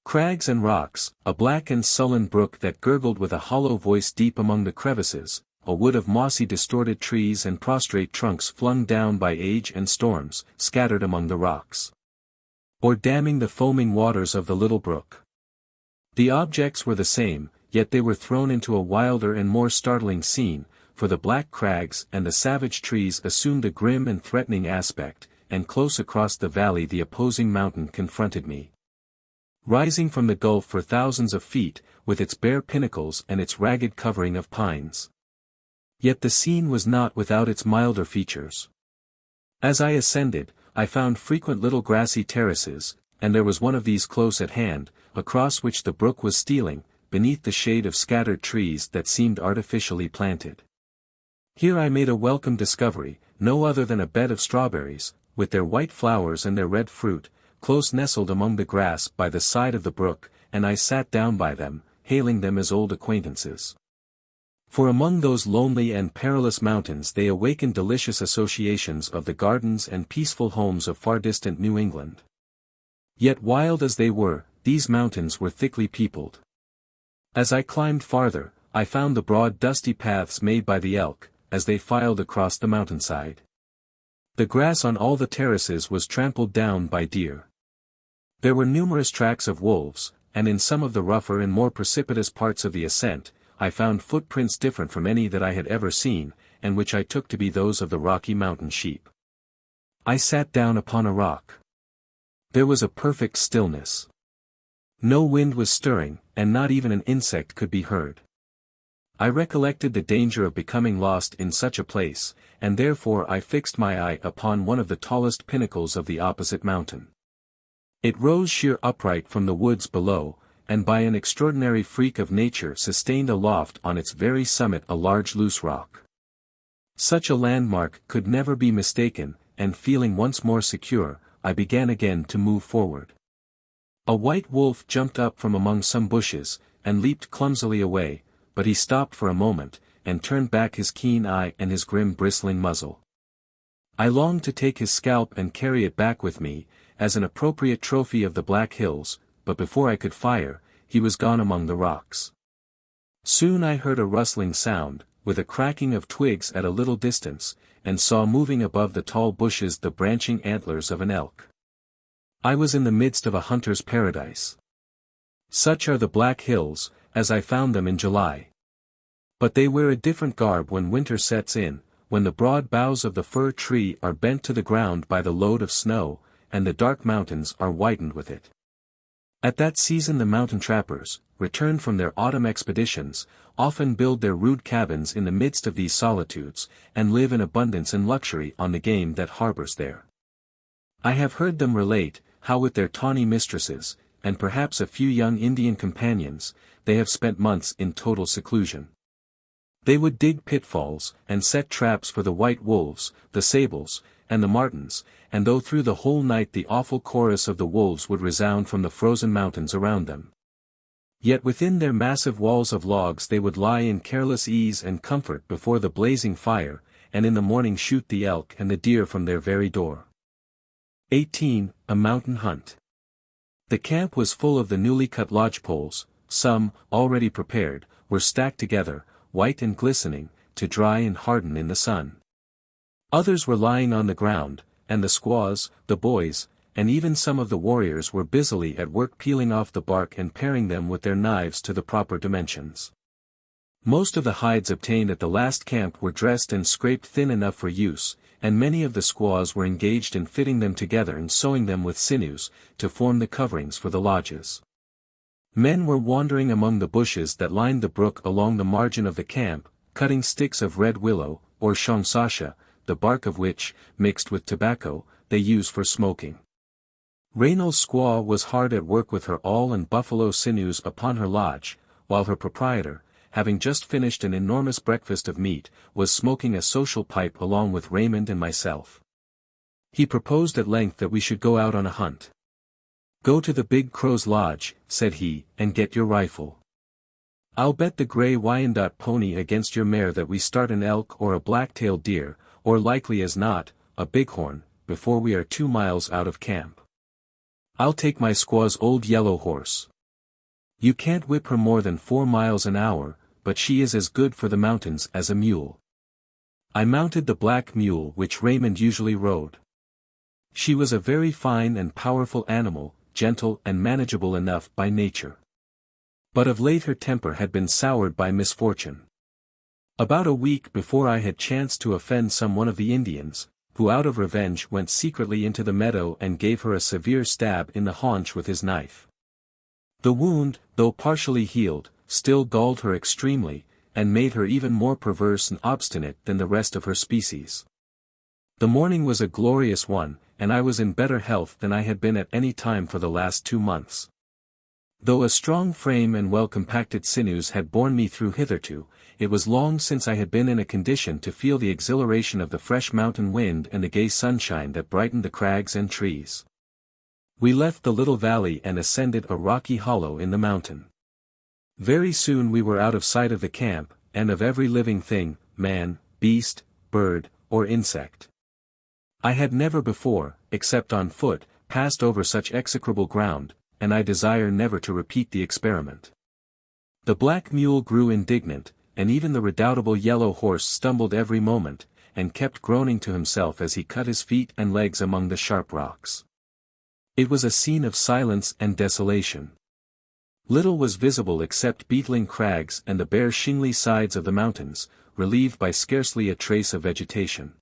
Crags and rocks, a black and sullen brook that gurgled with a hollow voice deep among the crevices, a wood of mossy distorted trees and prostrate trunks flung down by age and storms, scattered among the rocks. Or damming the foaming waters of the little brook. The objects were the same, yet they were thrown into a wilder and more startling scene, for the black crags and the savage trees assumed a grim and threatening aspect, and close across the valley the opposing mountain confronted me. Rising from the gulf for thousands of feet, with its bare pinnacles and its ragged covering of pines. Yet the scene was not without its milder features. As I ascended, I found frequent little grassy terraces, and there was one of these close at hand, across which the brook was stealing, beneath the shade of scattered trees that seemed artificially planted. Here I made a welcome discovery, no other than a bed of strawberries, with their white flowers and their red fruit, close nestled among the grass by the side of the brook, and I sat down by them, hailing them as old acquaintances. For among those lonely and perilous mountains they awakened delicious associations of the gardens and peaceful homes of far-distant New England. Yet wild as they were, these mountains were thickly peopled. As I climbed farther, I found the broad dusty paths made by the elk, as they filed across the mountainside. The grass on all the terraces was trampled down by deer. There were numerous tracks of wolves, and in some of the rougher and more precipitous parts of the ascent, I found footprints different from any that I had ever seen, and which I took to be those of the Rocky Mountain sheep. I sat down upon a rock. There was a perfect stillness. No wind was stirring, and not even an insect could be heard. I recollected the danger of becoming lost in such a place, and therefore I fixed my eye upon one of the tallest pinnacles of the opposite mountain. It rose sheer upright from the woods below, and by an extraordinary freak of nature sustained aloft on its very summit a large loose rock. Such a landmark could never be mistaken, and feeling once more secure, I began again to move forward. A white wolf jumped up from among some bushes, and leaped clumsily away, but he stopped for a moment, and turned back his keen eye and his grim bristling muzzle. I longed to take his scalp and carry it back with me, as an appropriate trophy of the Black Hills, but before I could fire, he was gone among the rocks. Soon I heard a rustling sound, with a cracking of twigs at a little distance, and saw moving above the tall bushes the branching antlers of an elk. I was in the midst of a hunter's paradise. Such are the Black Hills, as I found them in July. But they wear a different garb when winter sets in, when the broad boughs of the fir tree are bent to the ground by the load of snow, and the dark mountains are whitened with it. At that season the mountain trappers, returned from their autumn expeditions, often build their rude cabins in the midst of these solitudes, and live in abundance and luxury on the game that harbors there. I have heard them relate, how with their tawny mistresses, and perhaps a few young Indian companions, they have spent months in total seclusion. They would dig pitfalls, and set traps for the white wolves, the sables, and the martens, and though through the whole night the awful chorus of the wolves would resound from the frozen mountains around them, yet within their massive walls of logs they would lie in careless ease and comfort before the blazing fire, and in the morning shoot the elk and the deer from their very door. 18. A mountain hunt. The camp was full of the newly cut lodge poles. Some, already prepared, were stacked together, white and glistening, to dry and harden in the sun. Others were lying on the ground, and the squaws, the boys, and even some of the warriors were busily at work peeling off the bark and paring them with their knives to the proper dimensions. Most of the hides obtained at the last camp were dressed and scraped thin enough for use, and many of the squaws were engaged in fitting them together and sewing them with sinews, to form the coverings for the lodges. Men were wandering among the bushes that lined the brook along the margin of the camp, cutting sticks of red willow, or shongsasha, the bark of which, mixed with tobacco, they use for smoking. Raynol's squaw was hard at work with her awl and buffalo sinews upon her lodge, while her proprietor, having just finished an enormous breakfast of meat, was smoking a social pipe along with Raymond and myself. He proposed at length that we should go out on a hunt. "Go to the Big Crow's lodge," said he, "and get your rifle. I'll bet the gray Wyandotte pony against your mare that we start an elk or a black-tailed deer, or likely as not, a bighorn, before we are 2 miles out of camp. I'll take my squaw's old yellow horse. You can't whip her more than 4 miles an hour, but she is as good for the mountains as a mule." I mounted the black mule which Raymond usually rode. She was a very fine and powerful animal, gentle and manageable enough by nature. But of late her temper had been soured by misfortune. About a week before I had chanced to offend some one of the Indians, who out of revenge went secretly into the meadow and gave her a severe stab in the haunch with his knife. The wound, though partially healed, still galled her extremely, and made her even more perverse and obstinate than the rest of her species. The morning was a glorious one, and I was in better health than I had been at any time for the last 2 months. Though a strong frame and well-compacted sinews had borne me through hitherto, it was long since I had been in a condition to feel the exhilaration of the fresh mountain wind and the gay sunshine that brightened the crags and trees. We left the little valley and ascended a rocky hollow in the mountain. Very soon we were out of sight of the camp, and of every living thing, man, beast, bird, or insect. I had never before, except on foot, passed over such execrable ground, and I desire never to repeat the experiment. The black mule grew indignant, and even the redoubtable yellow horse stumbled every moment, and kept groaning to himself as he cut his feet and legs among the sharp rocks. It was a scene of silence and desolation. Little was visible except beetling crags and the bare shingly sides of the mountains, relieved by scarcely a trace of vegetation.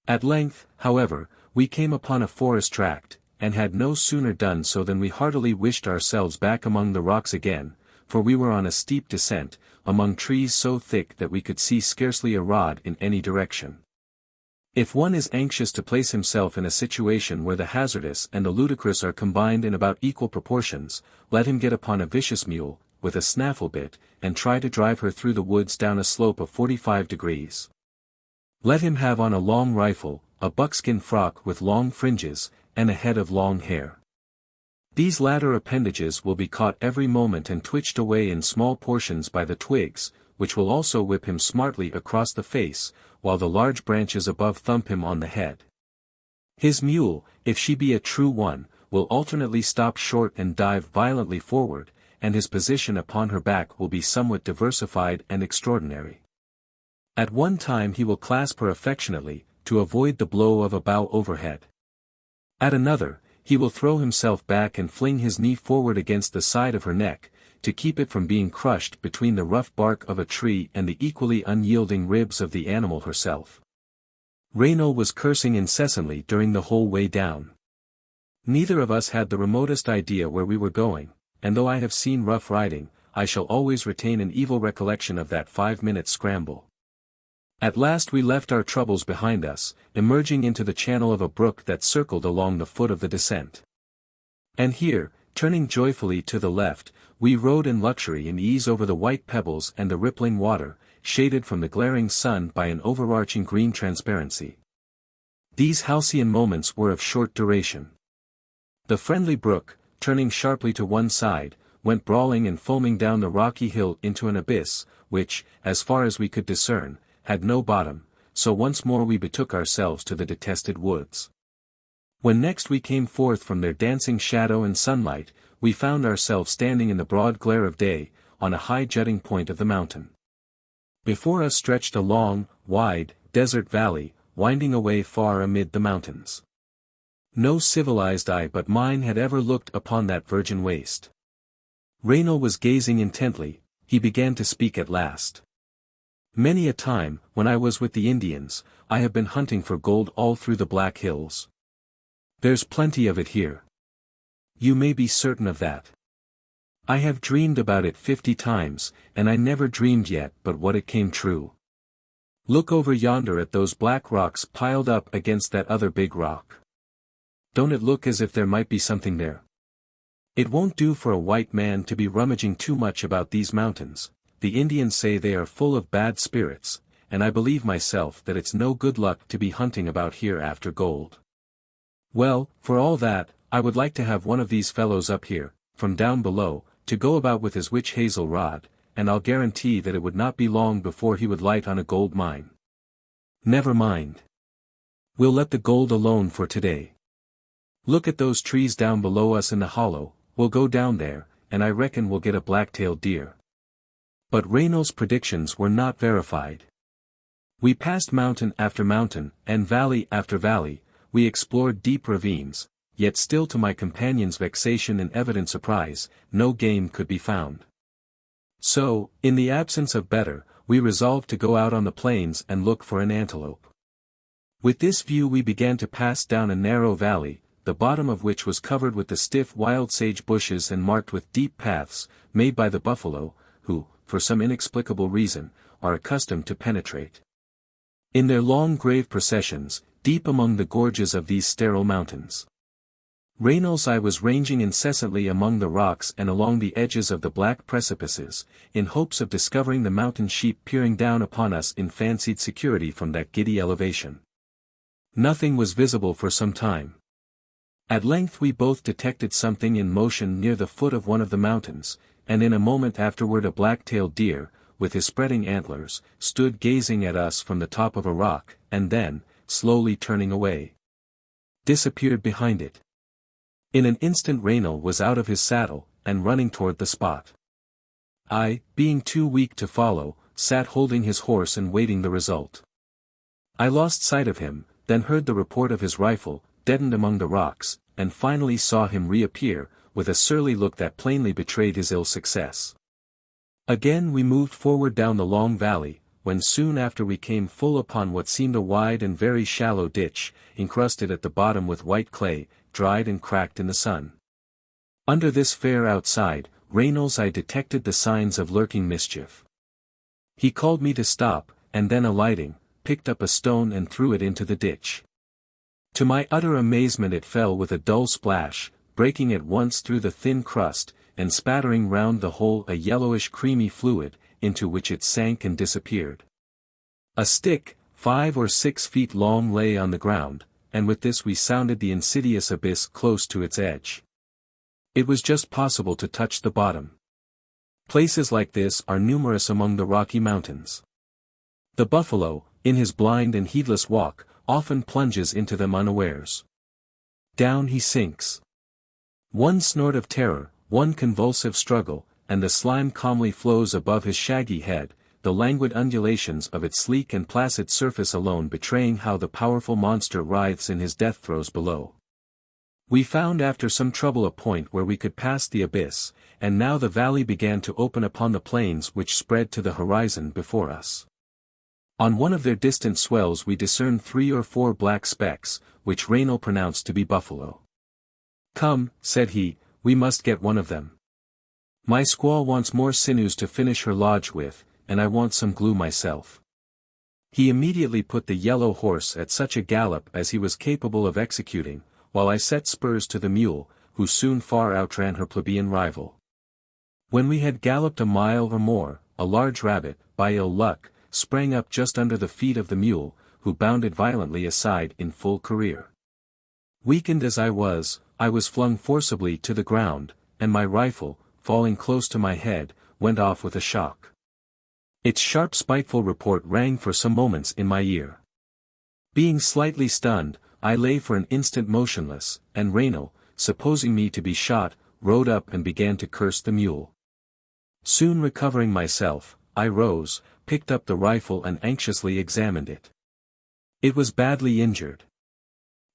At length, however, we came upon a forest tract, and had no sooner done so than we heartily wished ourselves back among the rocks again, for we were on a steep descent, among trees so thick that we could see scarcely a rod in any direction. If one is anxious to place himself in a situation where the hazardous and the ludicrous are combined in about equal proportions, let him get upon a vicious mule, with a snaffle bit, and try to drive her through the woods down a slope of 45 degrees. Let him have on a long rifle, a buckskin frock with long fringes, and a head of long hair. These latter appendages will be caught every moment and twitched away in small portions by the twigs, which will also whip him smartly across the face, while the large branches above thump him on the head. His mule, if she be a true one, will alternately stop short and dive violently forward, and his position upon her back will be somewhat diversified and extraordinary. At one time he will clasp her affectionately, to avoid the blow of a bough overhead. At another, he will throw himself back and fling his knee forward against the side of her neck, to keep it from being crushed between the rough bark of a tree and the equally unyielding ribs of the animal herself. Raynal was cursing incessantly during the whole way down. Neither of us had the remotest idea where we were going, and though I have seen rough riding, I shall always retain an evil recollection of that 5-minute scramble. At last we left our troubles behind us, emerging into the channel of a brook that circled along the foot of the descent. And here, turning joyfully to the left, we rode in luxury and ease over the white pebbles and the rippling water, shaded from the glaring sun by an overarching green transparency. These halcyon moments were of short duration. The friendly brook, turning sharply to one side, went brawling and foaming down the rocky hill into an abyss, which, as far as we could discern, had no bottom, so once more we betook ourselves to the detested woods. When next we came forth from their dancing shadow and sunlight, we found ourselves standing in the broad glare of day, on a high jutting point of the mountain. Before us stretched a long, wide, desert valley, winding away far amid the mountains. No civilized eye but mine had ever looked upon that virgin waste. Raynal was gazing intently, He began to speak at last. "Many a time, when I was with the Indians, I have been hunting for gold all through the Black Hills. There's plenty of it here. You may be certain of that. I have dreamed about it 50 times, and I never dreamed yet but what it came true. Look over yonder at those black rocks piled up against that other big rock. Don't it look as if there might be something there? It won't do for a white man to be rummaging too much about these mountains. The Indians say they are full of bad spirits, and I believe myself that it's no good luck to be hunting about here after gold. Well, for all that, I would like to have one of these fellows up here, from down below, to go about with his witch hazel rod, and I'll guarantee that it would not be long before he would light on a gold mine. Never mind. We'll let the gold alone for today. Look at those trees down below us in the hollow. We'll go down there, and I reckon we'll get a black-tailed deer." But Reynolds' predictions were not verified. We passed mountain after mountain, and valley after valley. We explored deep ravines, yet still to my companion's vexation and evident surprise, no game could be found. So, in the absence of better, we resolved to go out on the plains and look for an antelope. With this view we began to pass down a narrow valley, the bottom of which was covered with the stiff wild sage bushes and marked with deep paths, made by the buffalo, who, for some inexplicable reason, are accustomed to penetrate in their long grave processions, deep among the gorges of these sterile mountains. Reynolds' eye was ranging incessantly among the rocks and along the edges of the black precipices, in hopes of discovering the mountain sheep peering down upon us in fancied security from that giddy elevation. Nothing was visible for some time. At length we both detected something in motion near the foot of one of the mountains, and in a moment afterward a black-tailed deer, with his spreading antlers, stood gazing at us from the top of a rock, and then, slowly turning away, disappeared behind it. In an instant Reynolds was out of his saddle, and running toward the spot. I, being too weak to follow, sat holding his horse and waiting the result. I lost sight of him, then heard the report of his rifle, deadened among the rocks, and finally saw him reappear, with a surly look that plainly betrayed his ill success. Again we moved forward down the long valley, when soon after we came full upon what seemed a wide and very shallow ditch, encrusted at the bottom with white clay, dried and cracked in the sun. Under this fair outside, Reynolds I detected the signs of lurking mischief. He called me to stop, and then alighting, picked up a stone and threw it into the ditch. To my utter amazement it fell with a dull splash, breaking at once through the thin crust, and spattering round the hole a yellowish creamy fluid, into which it sank and disappeared. A stick, 5 or 6 feet long lay on the ground, and with this we sounded the insidious abyss close to its edge. It was just possible to touch the bottom. Places like this are numerous among the Rocky Mountains. The buffalo, in his blind and heedless walk, often plunges into them unawares. Down he sinks. One snort of terror, one convulsive struggle, and the slime calmly flows above his shaggy head, the languid undulations of its sleek and placid surface alone betraying how the powerful monster writhes in his death throes below. We found after some trouble a point where we could pass the abyss, and now the valley began to open upon the plains which spread to the horizon before us. On one of their distant swells we discerned 3 or 4 black specks, which Reynolds pronounced to be buffalo. "Come," said he, "we must get one of them. My squaw wants more sinews to finish her lodge with, and I want some glue myself." He immediately put the yellow horse at such a gallop as he was capable of executing, while I set spurs to the mule, who soon far outran her plebeian rival. When we had galloped a mile or more, a large rabbit, by ill luck, sprang up just under the feet of the mule, who bounded violently aside in full career. Weakened as I was flung forcibly to the ground, and my rifle, falling close to my head, went off with a shock. Its sharp spiteful report rang for some moments in my ear. Being slightly stunned, I lay for an instant motionless, and Reynolds, supposing me to be shot, rode up and began to curse the mule. Soon recovering myself, I rose, picked up the rifle and anxiously examined it. It was badly injured.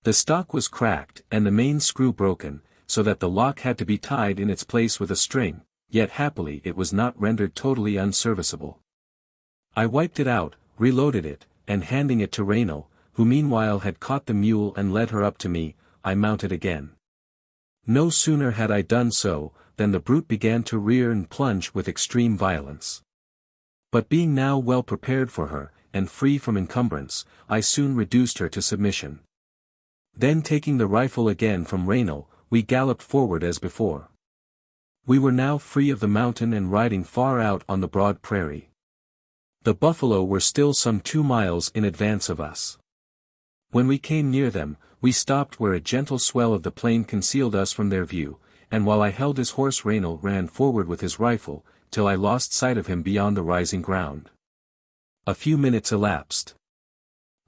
The stock was cracked and the main screw broken, so that the lock had to be tied in its place with a string, yet happily it was not rendered totally unserviceable. I wiped it out, reloaded it, and handing it to Reyno, who meanwhile had caught the mule and led her up to me, I mounted again. No sooner had I done so, than the brute began to rear and plunge with extreme violence. But being now well prepared for her, and free from encumbrance, I soon reduced her to submission. Then taking the rifle again from Reyno, we galloped forward as before. We were now free of the mountain and riding far out on the broad prairie. The buffalo were still some 2 miles in advance of us. When we came near them, we stopped where a gentle swell of the plain concealed us from their view, and while I held his horse Reyno ran forward with his rifle, till I lost sight of him beyond the rising ground. A few minutes elapsed.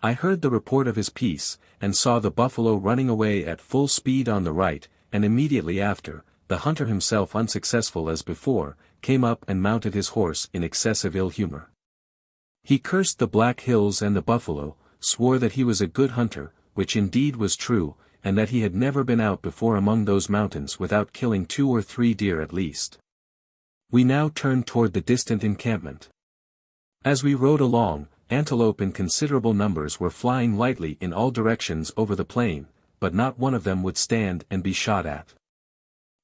I heard the report of his piece, and saw the buffalo running away at full speed on the right, and immediately after, the hunter himself unsuccessful as before, came up and mounted his horse in excessive ill humor. He cursed the Black Hills and the buffalo, swore that he was a good hunter, which indeed was true, and that he had never been out before among those mountains without killing 2 or 3 deer at least. We now turned toward the distant encampment. As we rode along, antelope in considerable numbers were flying lightly in all directions over the plain, but not one of them would stand and be shot at.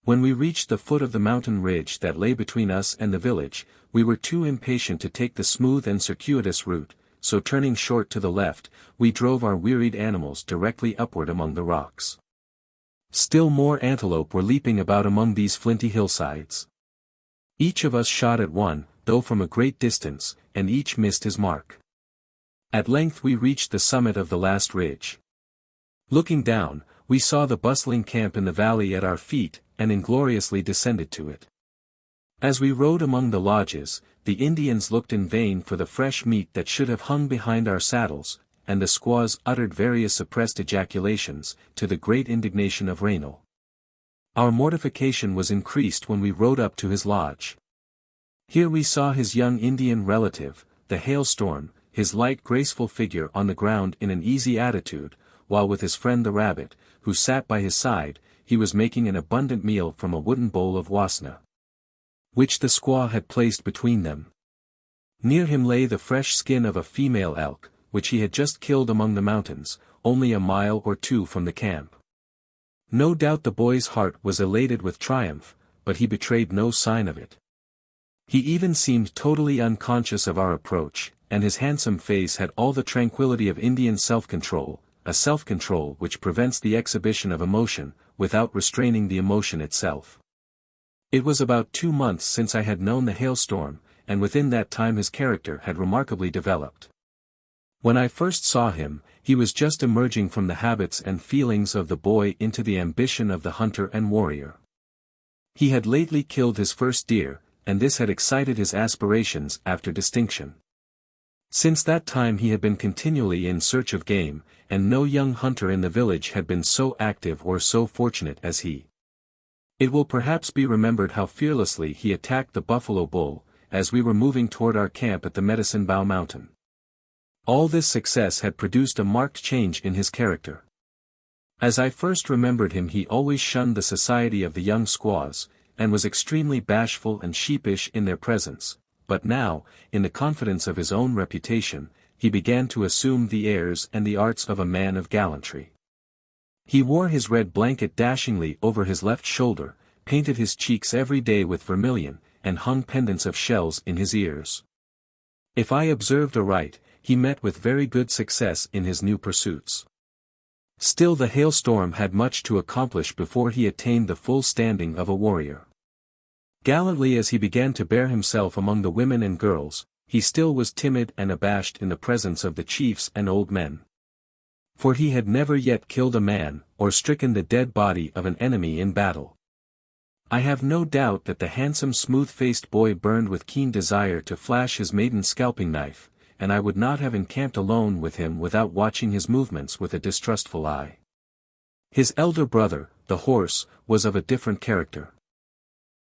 When we reached the foot of the mountain ridge that lay between us and the village, we were too impatient to take the smooth and circuitous route, so turning short to the left, we drove our wearied animals directly upward among the rocks. Still more antelope were leaping about among these flinty hillsides. Each of us shot at one, though from a great distance, and each missed his mark. At length we reached the summit of the last ridge. Looking down, we saw the bustling camp in the valley at our feet, and ingloriously descended to it. As we rode among the lodges, the Indians looked in vain for the fresh meat that should have hung behind our saddles, and the squaws uttered various suppressed ejaculations, to the great indignation of Reyno. Our mortification was increased when we rode up to his lodge. Here we saw his young Indian relative, the hailstorm, his light graceful figure on the ground in an easy attitude, while with his friend the rabbit, who sat by his side, he was making an abundant meal from a wooden bowl of wasna, which the squaw had placed between them. Near him lay the fresh skin of a female elk, which he had just killed among the mountains, only a mile or 2 from the camp. No doubt the boy's heart was elated with triumph, but he betrayed no sign of it. He even seemed totally unconscious of our approach, and his handsome face had all the tranquility of Indian self-control, a self-control which prevents the exhibition of emotion, without restraining the emotion itself. It was about 2 months since I had known the hailstorm, and within that time his character had remarkably developed. When I first saw him, he was just emerging from the habits and feelings of the boy into the ambition of the hunter and warrior. He had lately killed his first deer, and this had excited his aspirations after distinction. Since that time he had been continually in search of game, and no young hunter in the village had been so active or so fortunate as he. It will perhaps be remembered how fearlessly he attacked the buffalo bull, as we were moving toward our camp at the Medicine Bow Mountain. All this success had produced a marked change in his character. As I first remembered him he always shunned the society of the young squaws, and was extremely bashful and sheepish in their presence, but now, in the confidence of his own reputation, he began to assume the airs and the arts of a man of gallantry. He wore his red blanket dashingly over his left shoulder, painted his cheeks every day with vermilion, and hung pendants of shells in his ears. If I observed aright, he met with very good success in his new pursuits. Still the hailstorm had much to accomplish before he attained the full standing of a warrior. Gallantly as he began to bear himself among the women and girls, he still was timid and abashed in the presence of the chiefs and old men. For he had never yet killed a man, or stricken the dead body of an enemy in battle. I have no doubt that the handsome smooth-faced boy burned with keen desire to flash his maiden scalping knife, and I would not have encamped alone with him without watching his movements with a distrustful eye. His elder brother, the horse, was of a different character.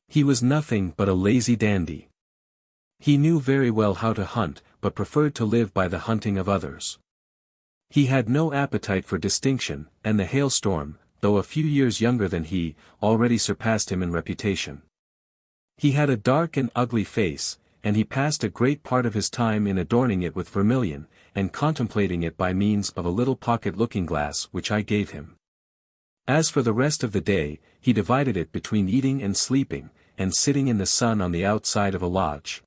He was nothing but a lazy dandy. He knew very well how to hunt, but preferred to live by the hunting of others. He had no appetite for distinction, and the hailstorm, though a few years younger than he, already surpassed him in reputation. He had a dark and ugly face, and he passed a great part of his time in adorning it with vermilion, and contemplating it by means of a little pocket looking-glass which I gave him. As for the rest of the day, he divided it between eating and sleeping, and sitting in the sun on the outside of a lodge.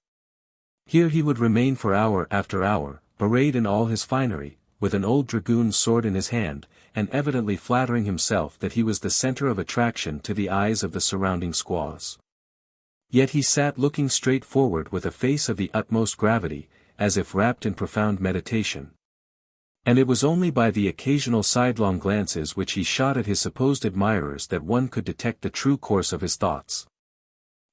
Here he would remain for hour after hour, arrayed in all his finery, with an old dragoon sword in his hand, and evidently flattering himself that he was the center of attraction to the eyes of the surrounding squaws. Yet he sat looking straight forward with a face of the utmost gravity, as if wrapped in profound meditation. And it was only by the occasional sidelong glances which he shot at his supposed admirers that one could detect the true course of his thoughts.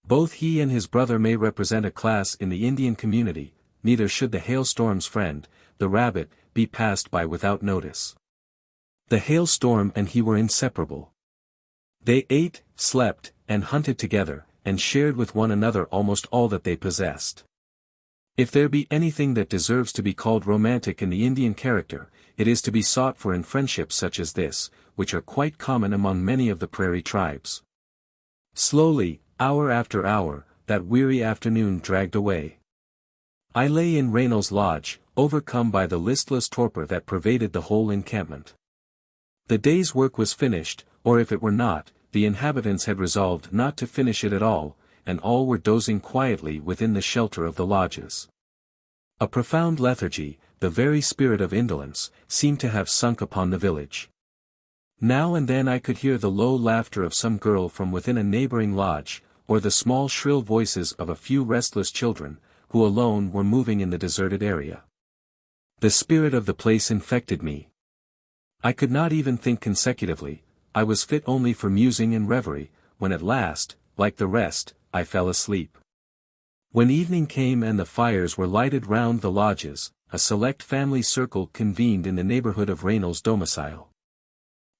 Both he and his brother may represent a class in the Indian community, neither should the hailstorm's friend, the rabbit, be passed by without notice. The hailstorm and he were inseparable. They ate, slept, and hunted together, and shared with one another almost all that they possessed. If there be anything that deserves to be called romantic in the Indian character, it is to be sought for in friendships such as this, which are quite common among many of the prairie tribes. Slowly, hour after hour, that weary afternoon dragged away. I lay in Raynol's lodge, overcome by the listless torpor that pervaded the whole encampment. The day's work was finished, or if it were not, the inhabitants had resolved not to finish it at all, and all were dozing quietly within the shelter of the lodges. A profound lethargy, the very spirit of indolence, seemed to have sunk upon the village. Now and then I could hear the low laughter of some girl from within a neighboring lodge, or the small shrill voices of a few restless children, who alone were moving in the deserted area. The spirit of the place infected me. I could not even think consecutively, I was fit only for musing and reverie, when at last, like the rest, I fell asleep. When evening came and the fires were lighted round the lodges, a select family circle convened in the neighborhood of Raynol's domicile.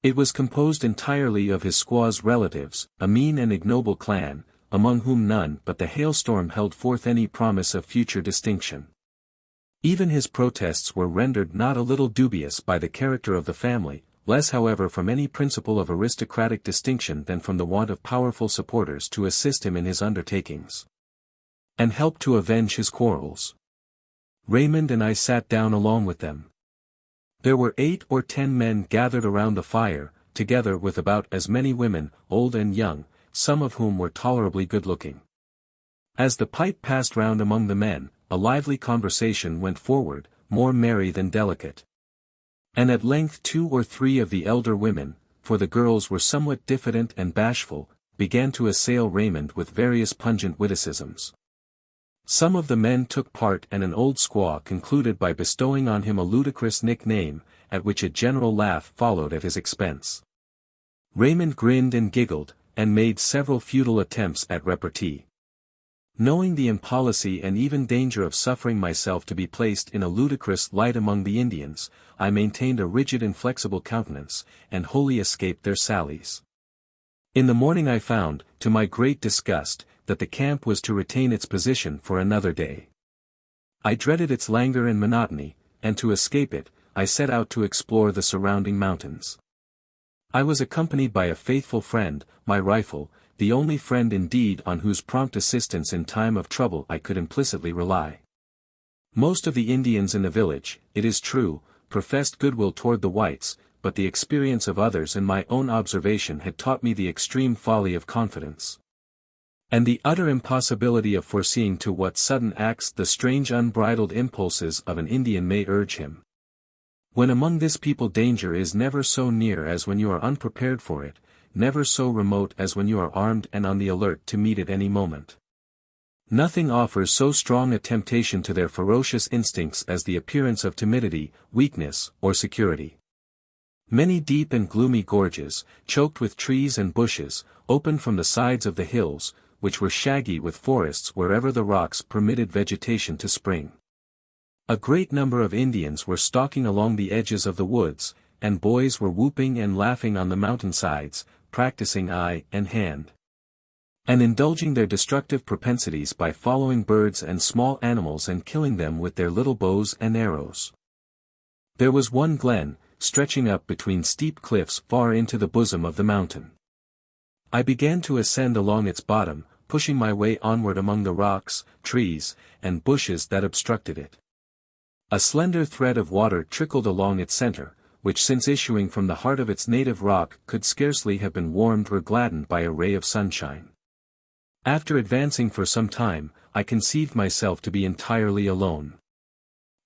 It was composed entirely of his squaw's relatives, a mean and ignoble clan, among whom none but the hailstorm held forth any promise of future distinction. Even his protests were rendered not a little dubious by the character of the family, less however from any principle of aristocratic distinction than from the want of powerful supporters to assist him in his undertakings, and help to avenge his quarrels. Raymond and I sat down along with them. There were 8 or 10 men gathered around the fire, together with about as many women, old and young, some of whom were tolerably good-looking. As the pipe passed round among the men, a lively conversation went forward, more merry than delicate. And at length 2 or 3 of the elder women, for the girls were somewhat diffident and bashful, began to assail Raymond with various pungent witticisms. Some of the men took part and an old squaw concluded by bestowing on him a ludicrous nickname, at which a general laugh followed at his expense. Raymond grinned and giggled, and made several futile attempts at repartee. Knowing the impolicy and even danger of suffering myself to be placed in a ludicrous light among the Indians, I maintained a rigid inflexible countenance, and wholly escaped their sallies. In the morning I found, to my great disgust, that the camp was to retain its position for another day. I dreaded its languor and monotony, and to escape it, I set out to explore the surrounding mountains. I was accompanied by a faithful friend, my rifle, the only friend indeed on whose prompt assistance in time of trouble I could implicitly rely. Most of the Indians in the village, it is true, professed goodwill toward the whites, but the experience of others and my own observation had taught me the extreme folly of confidence, and the utter impossibility of foreseeing to what sudden acts the strange unbridled impulses of an Indian may urge him. When among this people danger is never so near as when you are unprepared for it, never so remote as when you are armed and on the alert to meet it any moment. Nothing offers so strong a temptation to their ferocious instincts as the appearance of timidity, weakness, or security. Many deep and gloomy gorges, choked with trees and bushes, opened from the sides of the hills, which were shaggy with forests wherever the rocks permitted vegetation to spring. A great number of Indians were stalking along the edges of the woods, and boys were whooping and laughing on the mountainsides, practicing eye and hand, and indulging their destructive propensities by following birds and small animals and killing them with their little bows and arrows. There was one glen, stretching up between steep cliffs far into the bosom of the mountain. I began to ascend along its bottom, pushing my way onward among the rocks, trees, and bushes that obstructed it. A slender thread of water trickled along its center, which since issuing from the heart of its native rock could scarcely have been warmed or gladdened by a ray of sunshine. After advancing for some time, I conceived myself to be entirely alone.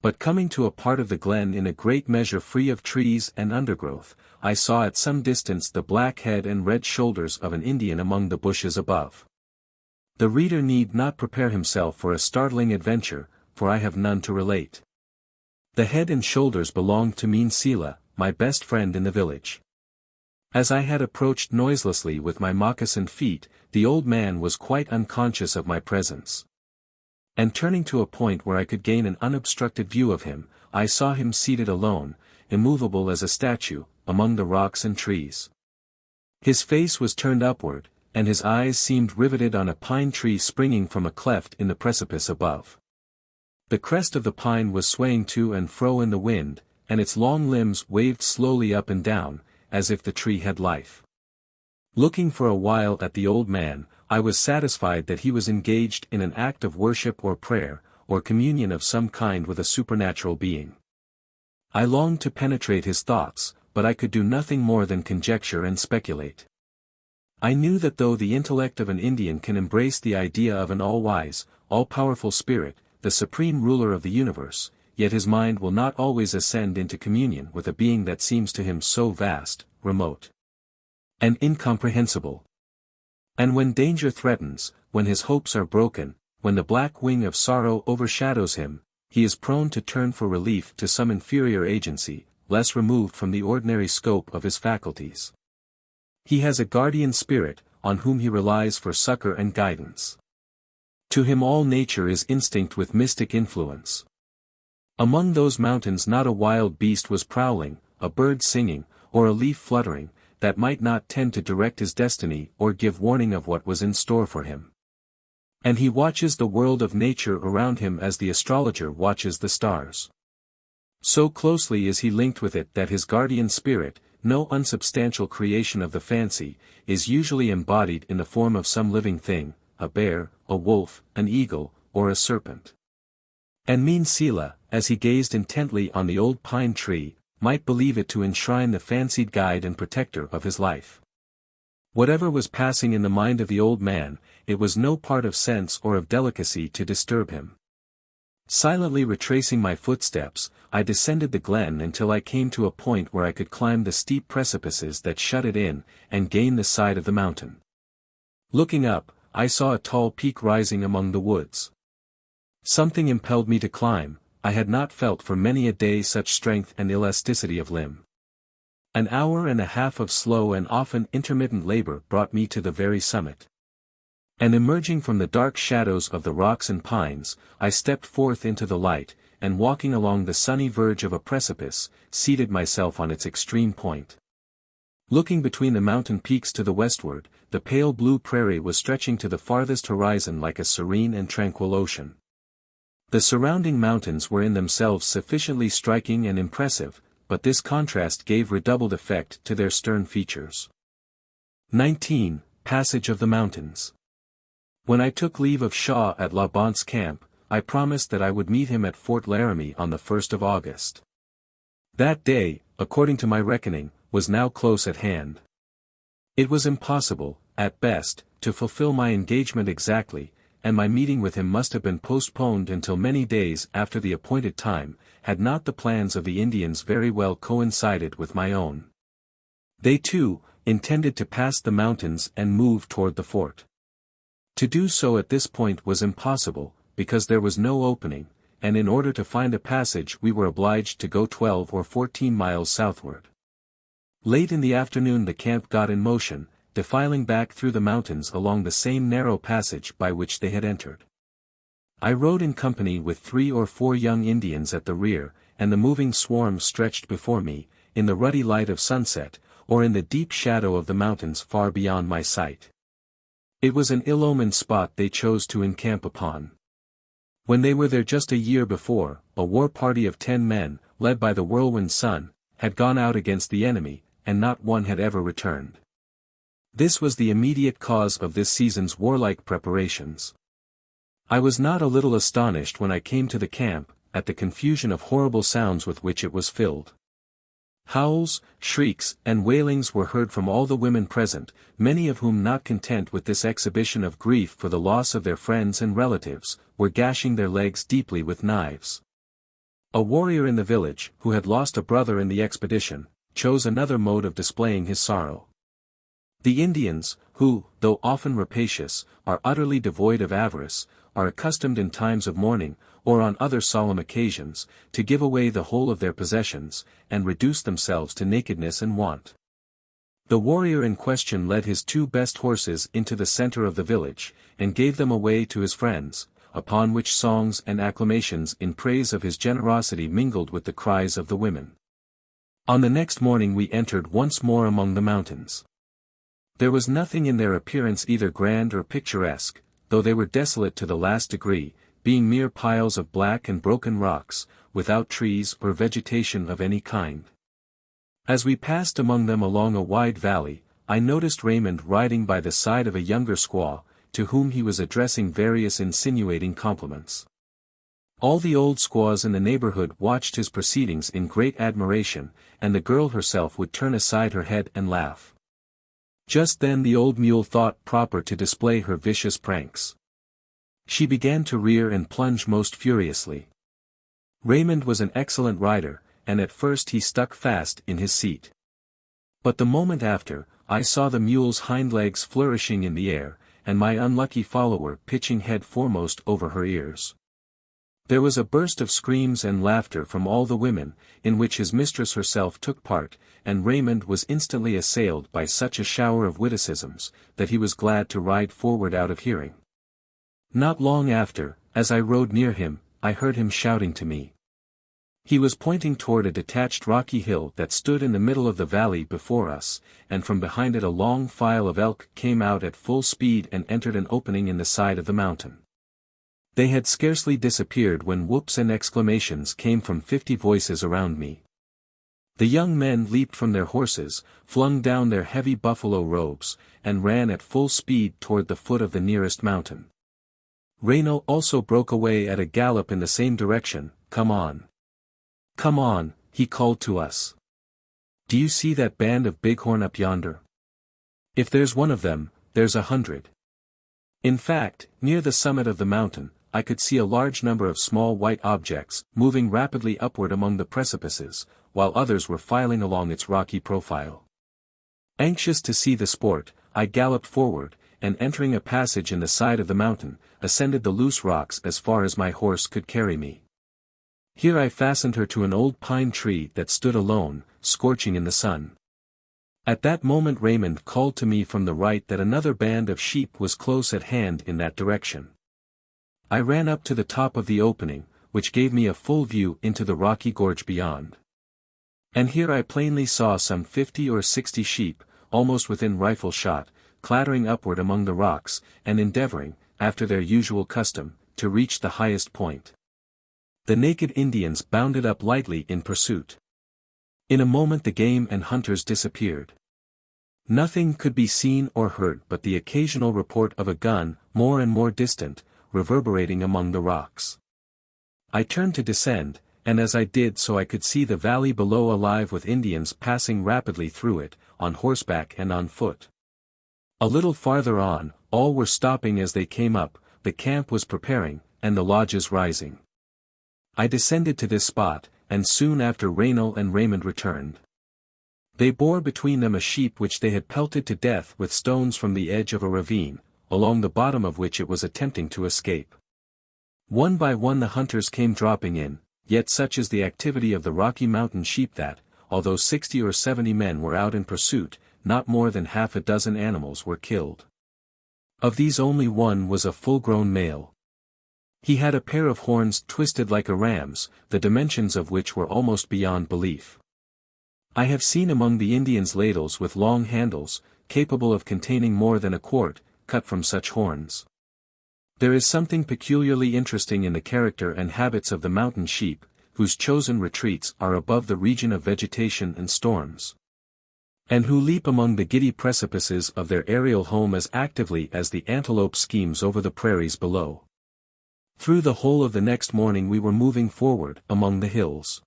But coming to a part of the glen in a great measure free of trees and undergrowth, I saw at some distance the black head and red shoulders of an Indian among the bushes above. The reader need not prepare himself for a startling adventure, for I have none to relate. The head and shoulders belonged to mean Sila, my best friend in the village. As I had approached noiselessly with my moccasined feet, the old man was quite unconscious of my presence. And turning to a point where I could gain an unobstructed view of him, I saw him seated alone, immovable as a statue, among the rocks and trees. His face was turned upward, and his eyes seemed riveted on a pine tree springing from a cleft in the precipice above. The crest of the pine was swaying to and fro in the wind, and its long limbs waved slowly up and down, as if the tree had life. Looking for a while at the old man, I was satisfied that he was engaged in an act of worship or prayer, or communion of some kind with a supernatural being. I longed to penetrate his thoughts, but I could do nothing more than conjecture and speculate. I knew that though the intellect of an Indian can embrace the idea of an all-wise, all-powerful spirit, the supreme ruler of the universe, yet his mind will not always ascend into communion with a being that seems to him so vast, remote, and incomprehensible. And when danger threatens, when his hopes are broken, when the black wing of sorrow overshadows him, he is prone to turn for relief to some inferior agency, less removed from the ordinary scope of his faculties. He has a guardian spirit, on whom he relies for succor and guidance. To him all nature is instinct with mystic influence. Among those mountains not a wild beast was prowling, a bird singing, or a leaf fluttering, that might not tend to direct his destiny or give warning of what was in store for him. And he watches the world of nature around him as the astrologer watches the stars. So closely is he linked with it that his guardian spirit, no unsubstantial creation of the fancy, is usually embodied in the form of some living thing, a bear, a wolf, an eagle, or a serpent. And mean Sila, as he gazed intently on the old pine tree, might believe it to enshrine the fancied guide and protector of his life. Whatever was passing in the mind of the old man, it was no part of sense or of delicacy to disturb him. Silently retracing my footsteps, I descended the glen until I came to a point where I could climb the steep precipices that shut it in, and gain the side of the mountain. Looking up, I saw a tall peak rising among the woods. Something impelled me to climb. I had not felt for many a day such strength and elasticity of limb. An hour and a half of slow and often intermittent labor brought me to the very summit. And emerging from the dark shadows of the rocks and pines, I stepped forth into the light, and walking along the sunny verge of a precipice, seated myself on its extreme point. Looking between the mountain peaks to the westward, the pale blue prairie was stretching to the farthest horizon like a serene and tranquil ocean. The surrounding mountains were in themselves sufficiently striking and impressive, but this contrast gave redoubled effect to their stern features. 19. Passage of the Mountains. When I took leave of Shaw at La Bonte's camp, I promised that I would meet him at Fort Laramie on the 1st of August. That day, according to my reckoning, was now close at hand. It was impossible, at best, to fulfill my engagement exactly, and my meeting with him must have been postponed until many days after the appointed time, had not the plans of the Indians very well coincided with my own. They too, intended to pass the mountains and move toward the fort. To do so at this point was impossible, because there was no opening, and in order to find a passage we were obliged to go 12 or 14 miles southward. Late in the afternoon the camp got in motion, defiling back through the mountains along the same narrow passage by which they had entered. I rode in company with 3 or 4 young Indians at the rear, and the moving swarm stretched before me, in the ruddy light of sunset, or in the deep shadow of the mountains far beyond my sight. It was an ill-omened spot they chose to encamp upon. When they were there just a year before, a war party of 10 men, led by the whirlwind sun, had gone out against the enemy, and not one had ever returned. This was the immediate cause of this season's warlike preparations. I was not a little astonished when I came to the camp, at the confusion of horrible sounds with which it was filled. Howls, shrieks, and wailings were heard from all the women present, many of whom, not content with this exhibition of grief for the loss of their friends and relatives, were gashing their legs deeply with knives. A warrior in the village, who had lost a brother in the expedition, chose another mode of displaying his sorrow. The Indians, who, though often rapacious, are utterly devoid of avarice, are accustomed in times of mourning, or on other solemn occasions, to give away the whole of their possessions, and reduce themselves to nakedness and want. The warrior in question led his 2 best horses into the center of the village, and gave them away to his friends, upon which songs and acclamations in praise of his generosity mingled with the cries of the women. On the next morning we entered once more among the mountains. There was nothing in their appearance either grand or picturesque, though they were desolate to the last degree, being mere piles of black and broken rocks, without trees or vegetation of any kind. As we passed among them along a wide valley, I noticed Raymond riding by the side of a younger squaw, to whom he was addressing various insinuating compliments. All the old squaws in the neighborhood watched his proceedings in great admiration, and the girl herself would turn aside her head and laugh. Just then the old mule thought proper to display her vicious pranks. She began to rear and plunge most furiously. Raymond was an excellent rider, and at first he stuck fast in his seat. But the moment after, I saw the mule's hind legs flourishing in the air, and my unlucky follower pitching head foremost over her ears. There was a burst of screams and laughter from all the women, in which his mistress herself took part, and Raymond was instantly assailed by such a shower of witticisms, that he was glad to ride forward out of hearing. Not long after, as I rode near him, I heard him shouting to me. He was pointing toward a detached rocky hill that stood in the middle of the valley before us, and from behind it a long file of elk came out at full speed and entered an opening in the side of the mountain. They had scarcely disappeared when whoops and exclamations came from 50 voices around me. The young men leaped from their horses, flung down their heavy buffalo robes, and ran at full speed toward the foot of the nearest mountain. Reyno also broke away at a gallop in the same direction. "Come on. Come on," he called to us. "Do you see that band of bighorn up yonder? If there's one of them, there's 100. In fact, near the summit of the mountain, I could see a large number of small white objects, moving rapidly upward among the precipices, while others were filing along its rocky profile. Anxious to see the sport, I galloped forward, and entering a passage in the side of the mountain, ascended the loose rocks as far as my horse could carry me. Here I fastened her to an old pine tree that stood alone, scorching in the sun. At that moment Raymond called to me from the right that another band of sheep was close at hand in that direction. I ran up to the top of the opening, which gave me a full view into the rocky gorge beyond. And here I plainly saw some 50 or 60 sheep, almost within rifle shot, clattering upward among the rocks, and endeavoring, after their usual custom, to reach the highest point. The naked Indians bounded up lightly in pursuit. In a moment the game and hunters disappeared. Nothing could be seen or heard but the occasional report of a gun, more and more distant, reverberating among the rocks. I turned to descend, and as I did so I could see the valley below alive with Indians passing rapidly through it, on horseback and on foot. A little farther on, all were stopping as they came up, the camp was preparing, and the lodges rising. I descended to this spot, and soon after Reyno and Raymond returned. They bore between them a sheep which they had pelted to death with stones from the edge of a ravine, along the bottom of which it was attempting to escape. One by one the hunters came dropping in, yet such is the activity of the Rocky Mountain sheep that, although 60 or 70 men were out in pursuit, not more than half a dozen animals were killed. Of these only one was a full-grown male. He had a pair of horns twisted like a ram's, the dimensions of which were almost beyond belief. I have seen among the Indians ladles with long handles, capable of containing more than a quart, cut from such horns. There is something peculiarly interesting in the character and habits of the mountain sheep, whose chosen retreats are above the region of vegetation and storms. and who leap among the giddy precipices of their aerial home as actively as the antelope schemes over the prairies below. Through the whole of the next morning we were moving forward among the hills.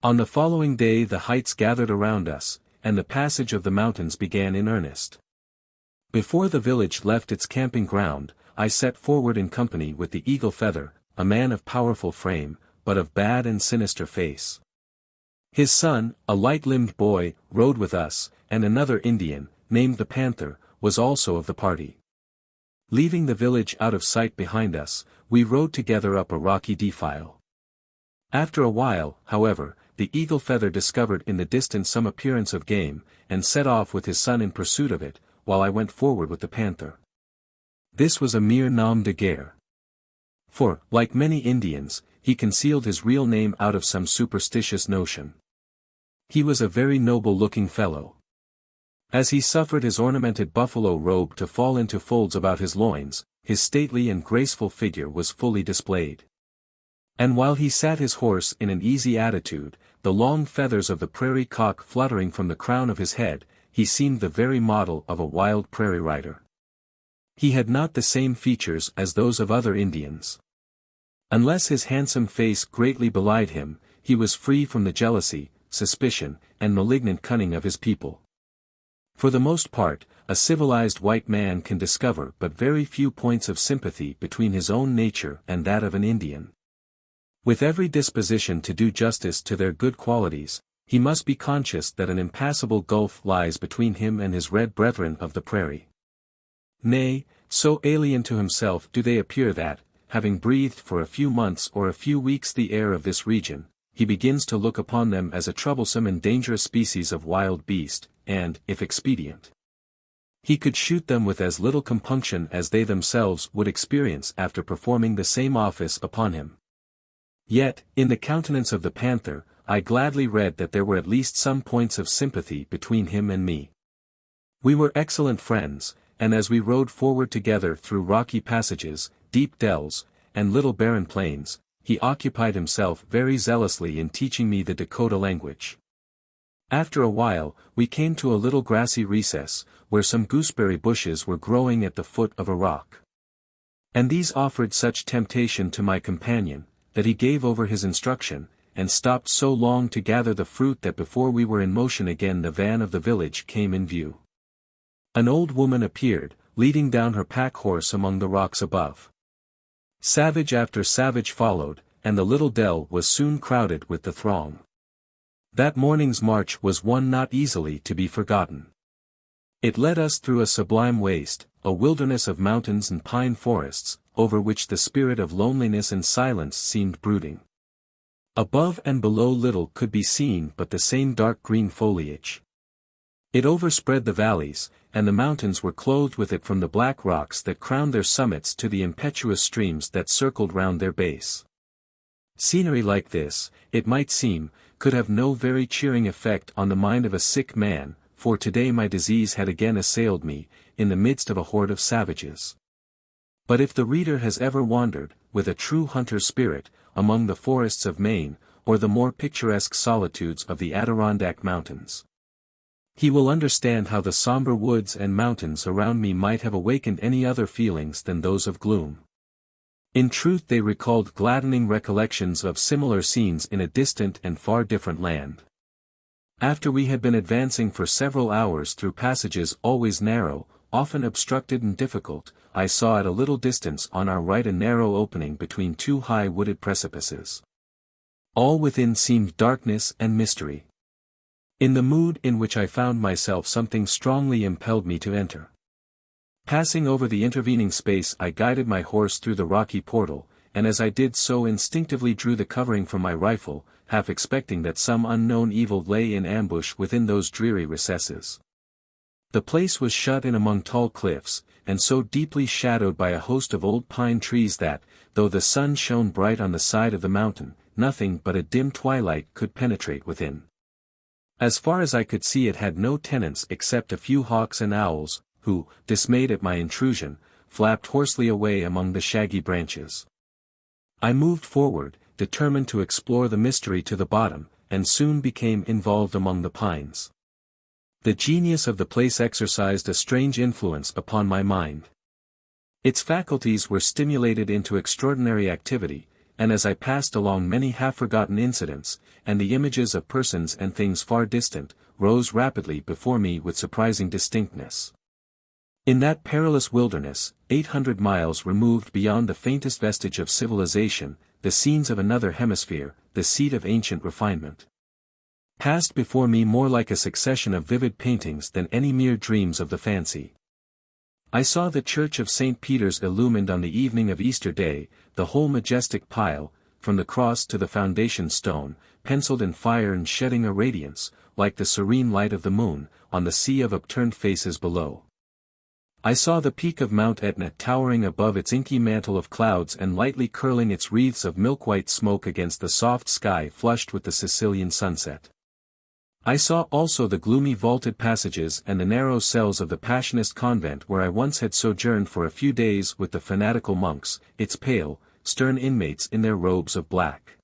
On the following day the heights gathered around us, and the passage of the mountains began in earnest. Before the village left its camping ground, I set forward in company with the Eagle Feather, a man of powerful frame, but of bad and sinister face. His son, a light-limbed boy, rode with us, and another Indian, named the Panther, was also of the party. Leaving the village out of sight behind us, we rode together up a rocky defile. After a while, however, the Eagle Feather discovered in the distance some appearance of game, and set off with his son in pursuit of it, while I went forward with the Panther. This was a mere nom de guerre. For, like many Indians, he concealed his real name out of some superstitious notion. He was a very noble-looking fellow. As he suffered his ornamented buffalo robe to fall into folds about his loins, his stately and graceful figure was fully displayed. And while he sat his horse in an easy attitude, the long feathers of the prairie cock fluttering from the crown of his head, he seemed the very model of a wild prairie rider. He had not the same features as those of other Indians. Unless his handsome face greatly belied him, he was free from the jealousy, suspicion, and malignant cunning of his people. For the most part, a civilized white man can discover but very few points of sympathy between his own nature and that of an Indian. With every disposition to do justice to their good qualities, he must be conscious that an impassable gulf lies between him and his red brethren of the prairie. Nay, so alien to himself do they appear that, having breathed for a few months or a few weeks the air of this region, he begins to look upon them as a troublesome and dangerous species of wild beast, and, if expedient, he could shoot them with as little compunction as they themselves would experience after performing the same office upon him. Yet, in the countenance of the Panther, I gladly read that there were at least some points of sympathy between him and me. We were excellent friends, and as we rode forward together through rocky passages, deep dells, and little barren plains, he occupied himself very zealously in teaching me the Dakota language. After a while, we came to a little grassy recess, where some gooseberry bushes were growing at the foot of a rock. And these offered such temptation to my companion, that he gave over his instruction, and stopped so long to gather the fruit that before we were in motion again the van of the village came in view. An old woman appeared, leading down her pack horse among the rocks above. Savage after savage followed, and the little dell was soon crowded with the throng. That morning's march was one not easily to be forgotten. It led us through a sublime waste, a wilderness of mountains and pine forests, over which the spirit of loneliness and silence seemed brooding. Above and below little could be seen but the same dark green foliage. It overspread the valleys, and the mountains were clothed with it from the black rocks that crowned their summits to the impetuous streams that circled round their base. Scenery like this, it might seem, could have no very cheering effect on the mind of a sick man, for today my disease had again assailed me, in the midst of a horde of savages. But if the reader has ever wandered, with a true hunter's spirit, among the forests of Maine, or the more picturesque solitudes of the Adirondack Mountains, he will understand how the somber woods and mountains around me might have awakened any other feelings than those of gloom. In truth they recalled gladdening recollections of similar scenes in a distant and far different land. After we had been advancing for several hours through passages always narrow, often obstructed and difficult, I saw at a little distance on our right a narrow opening between two high wooded precipices. All within seemed darkness and mystery. In the mood in which I found myself something strongly impelled me to enter. Passing over the intervening space I guided my horse through the rocky portal, and as I did so instinctively drew the covering from my rifle, half expecting that some unknown evil lay in ambush within those dreary recesses. The place was shut in among tall cliffs, and so deeply shadowed by a host of old pine trees that, though the sun shone bright on the side of the mountain, nothing but a dim twilight could penetrate within. As far as I could see it had no tenants except a few hawks and owls, who, dismayed at my intrusion, flapped hoarsely away among the shaggy branches. I moved forward, determined to explore the mystery to the bottom, and soon became involved among the pines. The genius of the place exercised a strange influence upon my mind. Its faculties were stimulated into extraordinary activity, and as I passed along many half-forgotten incidents, and the images of persons and things far distant, rose rapidly before me with surprising distinctness. In that perilous wilderness, 800 miles removed beyond the faintest vestige of civilization, the scenes of another hemisphere, the seat of ancient refinement, passed before me more like a succession of vivid paintings than any mere dreams of the fancy. I saw the church of St. Peter's illumined on the evening of Easter Day, the whole majestic pile, from the cross to the foundation stone, penciled in fire and shedding a radiance, like the serene light of the moon, on the sea of upturned faces below. I saw the peak of Mount Etna towering above its inky mantle of clouds and lightly curling its wreaths of milk-white smoke against the soft sky flushed with the Sicilian sunset. I saw also the gloomy vaulted passages and the narrow cells of the Passionist convent where I once had sojourned for a few days with the fanatical monks, its pale, stern inmates in their robes of black.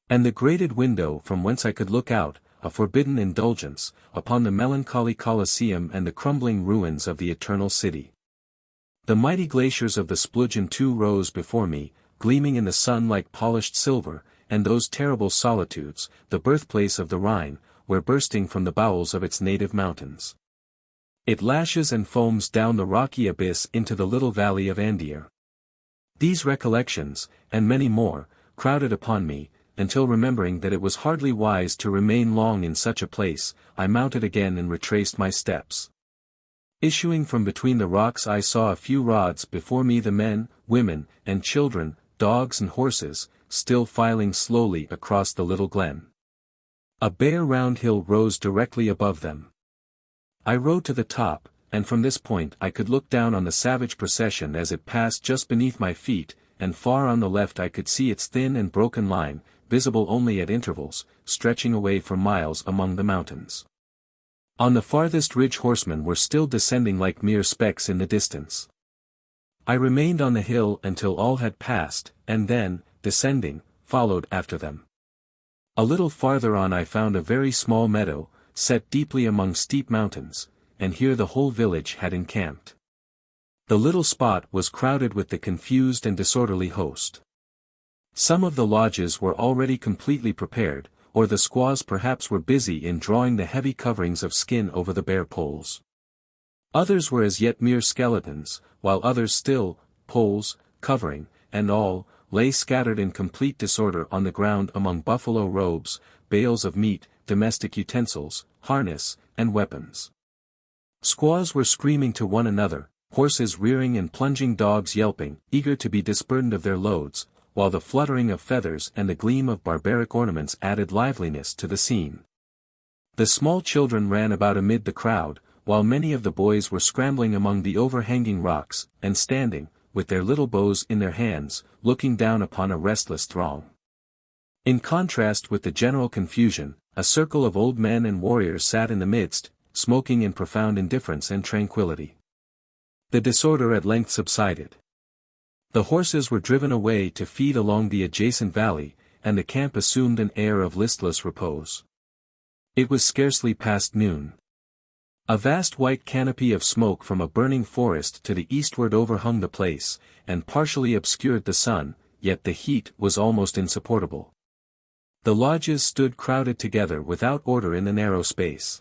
And the grated window from whence I could look out, a forbidden indulgence, upon the melancholy Colosseum and the crumbling ruins of the Eternal City. The mighty glaciers of the Splugen too rose before me, gleaming in the sun like polished silver, and those terrible solitudes, the birthplace of the Rhine, where bursting from the bowels of its native mountains, it lashes and foams down the rocky abyss into the little valley of Andier. These recollections, and many more, crowded upon me, until remembering that it was hardly wise to remain long in such a place, I mounted again and retraced my steps. Issuing from between the rocks I saw a few rods before me the men, women, and children, dogs and horses, still filing slowly across the little glen. A bare round hill rose directly above them. I rode to the top, and from this point I could look down on the savage procession as it passed just beneath my feet, and far on the left I could see its thin and broken line, visible only at intervals, stretching away for miles among the mountains. On the farthest ridge horsemen were still descending like mere specks in the distance. I remained on the hill until all had passed, and then, descending, followed after them. A little farther on I found a very small meadow, set deeply among steep mountains, and here the whole village had encamped. The little spot was crowded with the confused and disorderly host. Some of the lodges were already completely prepared, or the squaws perhaps were busy in drawing the heavy coverings of skin over the bare poles. Others were as yet mere skeletons, while others still, poles, covering, and all, lay scattered in complete disorder on the ground among buffalo robes, bales of meat, domestic utensils, harness, and weapons. Squaws were screaming to one another, horses rearing and plunging, dogs yelping, eager to be disburdened of their loads, while the fluttering of feathers and the gleam of barbaric ornaments added liveliness to the scene. The small children ran about amid the crowd, while many of the boys were scrambling among the overhanging rocks, and standing, with their little bows in their hands, looking down upon a restless throng. In contrast with the general confusion, a circle of old men and warriors sat in the midst, smoking in profound indifference and tranquility. The disorder at length subsided. The horses were driven away to feed along the adjacent valley, and the camp assumed an air of listless repose. It was scarcely past noon. A vast white canopy of smoke from a burning forest to the eastward overhung the place, and partially obscured the sun, yet the heat was almost insupportable. The lodges stood crowded together without order in the narrow space.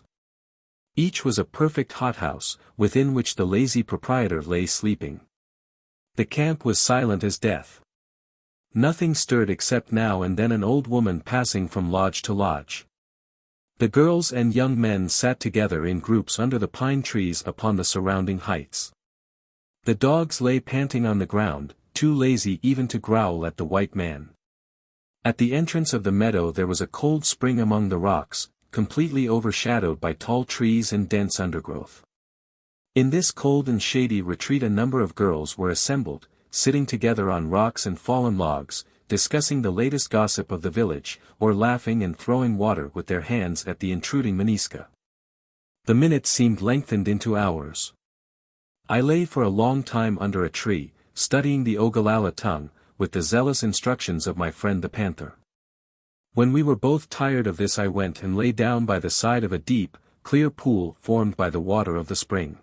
Each was a perfect hothouse, within which the lazy proprietor lay sleeping. The camp was silent as death. Nothing stirred except now and then an old woman passing from lodge to lodge. The girls and young men sat together in groups under the pine trees upon the surrounding heights. The dogs lay panting on the ground, too lazy even to growl at the white man. At the entrance of the meadow there was a cold spring among the rocks, completely overshadowed by tall trees and dense undergrowth. In this cold and shady retreat a number of girls were assembled, sitting together on rocks and fallen logs, discussing the latest gossip of the village, or laughing and throwing water with their hands at the intruding Maniska. The minutes seemed lengthened into hours. I lay for a long time under a tree, studying the Ogallalla tongue, with the zealous instructions of my friend the panther. When we were both tired of this I went and lay down by the side of a deep, clear pool formed by the water of the spring.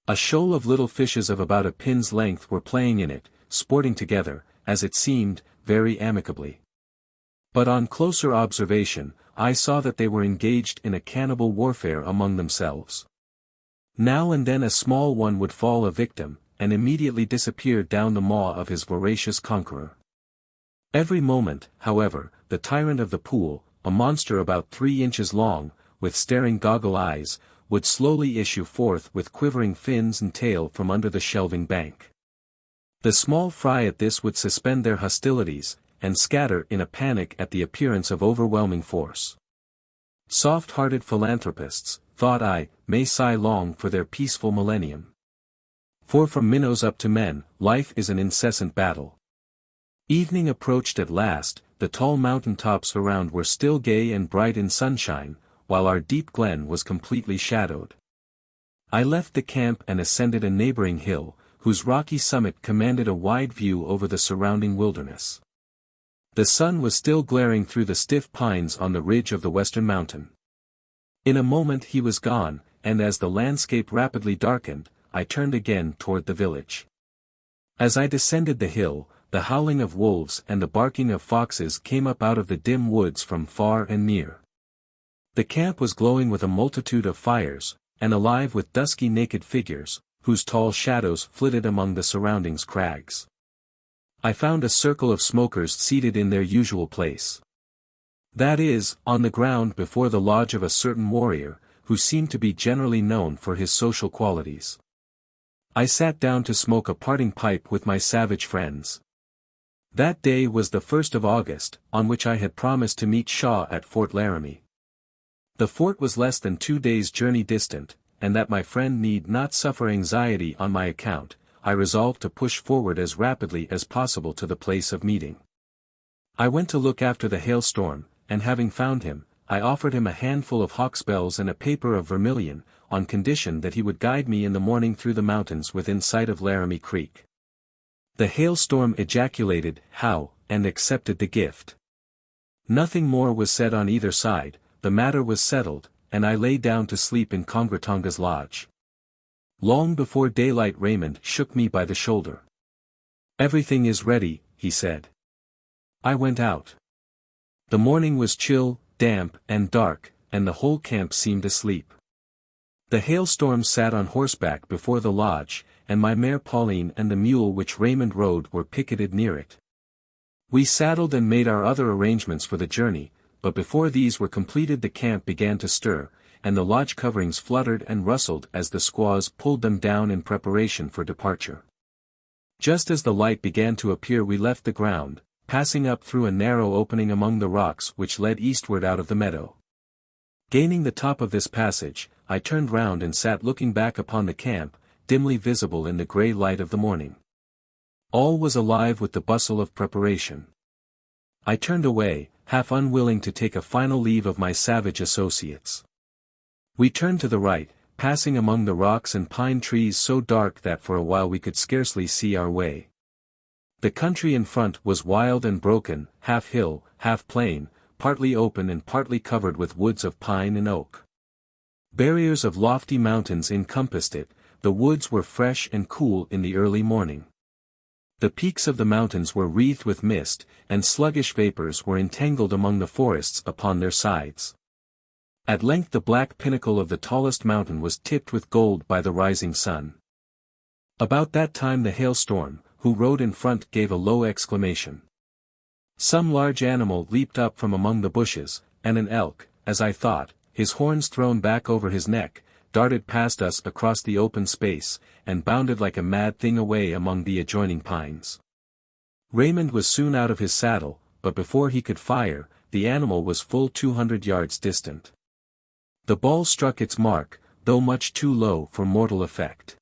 A shoal of little fishes of about a pin's length were playing in it, sporting together, as it seemed, very amicably. But on closer observation, I saw that they were engaged in a cannibal warfare among themselves. Now and then a small one would fall a victim, and immediately disappear down the maw of his voracious conqueror. Every moment, however, the tyrant of the pool, a monster about 3 inches long, with staring goggle eyes, would slowly issue forth with quivering fins and tail from under the shelving bank. The small fry at this would suspend their hostilities, and scatter in a panic at the appearance of overwhelming force. Soft-hearted philanthropists, thought I, may sigh long for their peaceful millennium. For from minnows up to men, life is an incessant battle. Evening approached at last, the tall mountain tops around were still gay and bright in sunshine, while our deep glen was completely shadowed. I left the camp and ascended a neighboring hill, whose rocky summit commanded a wide view over the surrounding wilderness. The sun was still glaring through the stiff pines on the ridge of the western mountain. In a moment he was gone, and as the landscape rapidly darkened, I turned again toward the village. As I descended the hill, the howling of wolves and the barking of foxes came up out of the dim woods from far and near. The camp was glowing with a multitude of fires, and alive with dusky naked figures, whose tall shadows flitted among the surrounding crags. I found a circle of smokers seated in their usual place. That is, on the ground before the lodge of a certain warrior, who seemed to be generally known for his social qualities. I sat down to smoke a parting pipe with my savage friends. That day was the 1st of August, on which I had promised to meet Shaw at Fort Laramie. The fort was less than 2 days' journey distant, and that my friend need not suffer anxiety on my account, I resolved to push forward as rapidly as possible to the place of meeting. I went to look after the hailstorm, and having found him, I offered him a handful of hawksbells and a paper of vermilion, on condition that he would guide me in the morning through the mountains within sight of Laramie Creek. The hailstorm ejaculated, "How," and accepted the gift. Nothing more was said on either side, the matter was settled, and I lay down to sleep in Congratonga's lodge. Long before daylight Raymond shook me by the shoulder. "Everything is ready," he said. I went out. The morning was chill, damp, and dark, and the whole camp seemed asleep. The hailstorm sat on horseback before the lodge, and my mare Pauline and the mule which Raymond rode were picketed near it. We saddled and made our other arrangements for the journey, but before these were completed the camp began to stir, and the lodge coverings fluttered and rustled as the squaws pulled them down in preparation for departure. Just as the light began to appear we left the ground, passing up through a narrow opening among the rocks which led eastward out of the meadow. Gaining the top of this passage, I turned round and sat looking back upon the camp, dimly visible in the grey light of the morning. All was alive with the bustle of preparation. I turned away, half unwilling to take a final leave of my savage associates. We turned to the right, passing among the rocks and pine trees so dark that for a while we could scarcely see our way. The country in front was wild and broken, half hill, half plain, partly open and partly covered with woods of pine and oak. Barriers of lofty mountains encompassed it, the woods were fresh and cool in the early morning. The peaks of the mountains were wreathed with mist, and sluggish vapors were entangled among the forests upon their sides. At length the black pinnacle of the tallest mountain was tipped with gold by the rising sun. About that time the hailstorm, who rode in front, gave a low exclamation. Some large animal leaped up from among the bushes, and an elk, as I thought, his horns thrown back over his neck, darted past us across the open space, and bounded like a mad thing away among the adjoining pines. Raymond was soon out of his saddle, but before he could fire, the animal was full 200 yards distant. The ball struck its mark, though much too low for mortal effect.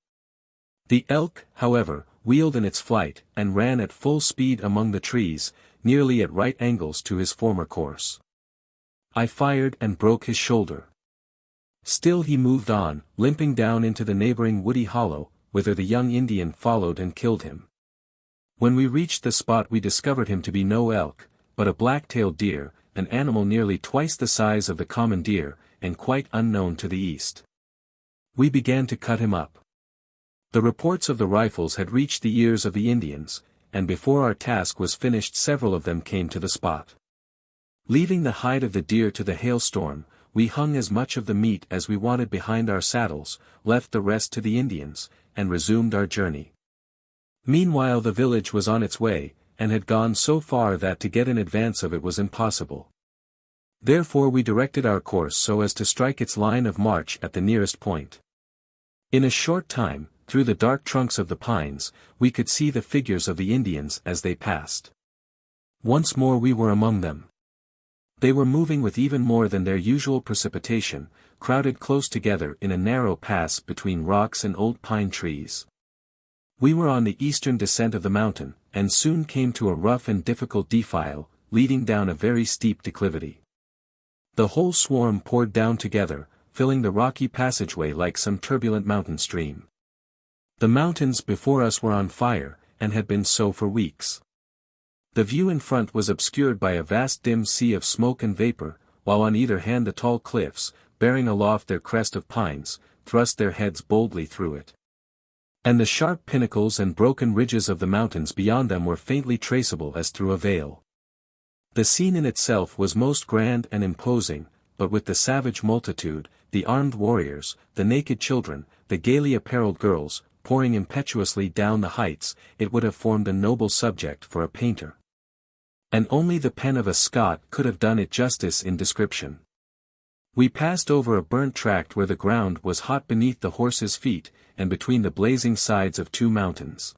The elk, however, wheeled in its flight, and ran at full speed among the trees, nearly at right angles to his former course. I fired and broke his shoulder. Still he moved on, limping down into the neighboring woody hollow, whither the young Indian followed and killed him. When we reached the spot we discovered him to be no elk, but a black-tailed deer, an animal nearly twice the size of the common deer, and quite unknown to the East. We began to cut him up. The reports of the rifles had reached the ears of the Indians, and before our task was finished several of them came to the spot. Leaving the hide of the deer to the hailstorm, we hung as much of the meat as we wanted behind our saddles, left the rest to the Indians, and resumed our journey. Meanwhile the village was on its way, and had gone so far that to get in advance of it was impossible. Therefore we directed our course so as to strike its line of march at the nearest point. In a short time, through the dark trunks of the pines, we could see the figures of the Indians as they passed. Once more we were among them. They were moving with even more than their usual precipitation, crowded close together in a narrow pass between rocks and old pine trees. We were on the eastern descent of the mountain, and soon came to a rough and difficult defile, leading down a very steep declivity. The whole swarm poured down together, filling the rocky passageway like some turbulent mountain stream. The mountains before us were on fire, and had been so for weeks. The view in front was obscured by a vast dim sea of smoke and vapor, while on either hand the tall cliffs, bearing aloft their crest of pines, thrust their heads boldly through it. And the sharp pinnacles and broken ridges of the mountains beyond them were faintly traceable as through a veil. The scene in itself was most grand and imposing, but with the savage multitude, the armed warriors, the naked children, the gaily apparelled girls, pouring impetuously down the heights, it would have formed a noble subject for a painter. And only the pen of a Scot could have done it justice in description. We passed over a burnt tract where the ground was hot beneath the horses' feet, and between the blazing sides of two mountains.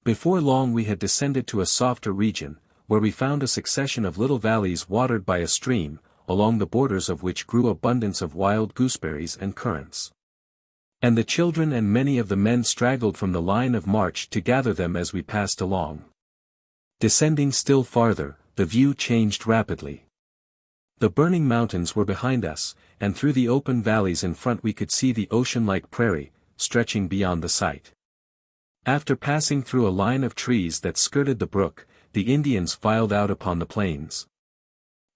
Before long we had descended to a softer region, where we found a succession of little valleys watered by a stream, along the borders of which grew abundance of wild gooseberries and currants. And the children and many of the men straggled from the line of march to gather them as we passed along. Descending still farther, the view changed rapidly. The burning mountains were behind us, and through the open valleys in front we could see the ocean-like prairie, stretching beyond the sight. After passing through a line of trees that skirted the brook, the Indians filed out upon the plains.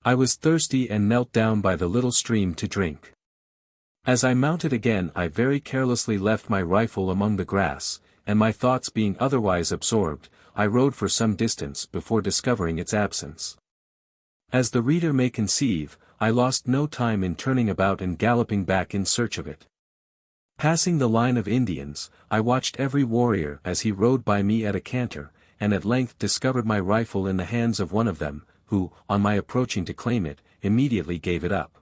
I was thirsty and knelt down by the little stream to drink. As I mounted again I very carelessly left my rifle among the grass, and my thoughts being otherwise absorbed, I rode for some distance before discovering its absence. As the reader may conceive, I lost no time in turning about and galloping back in search of it. Passing the line of Indians, I watched every warrior as he rode by me at a canter, and at length discovered my rifle in the hands of one of them, who, on my approaching to claim it, immediately gave it up.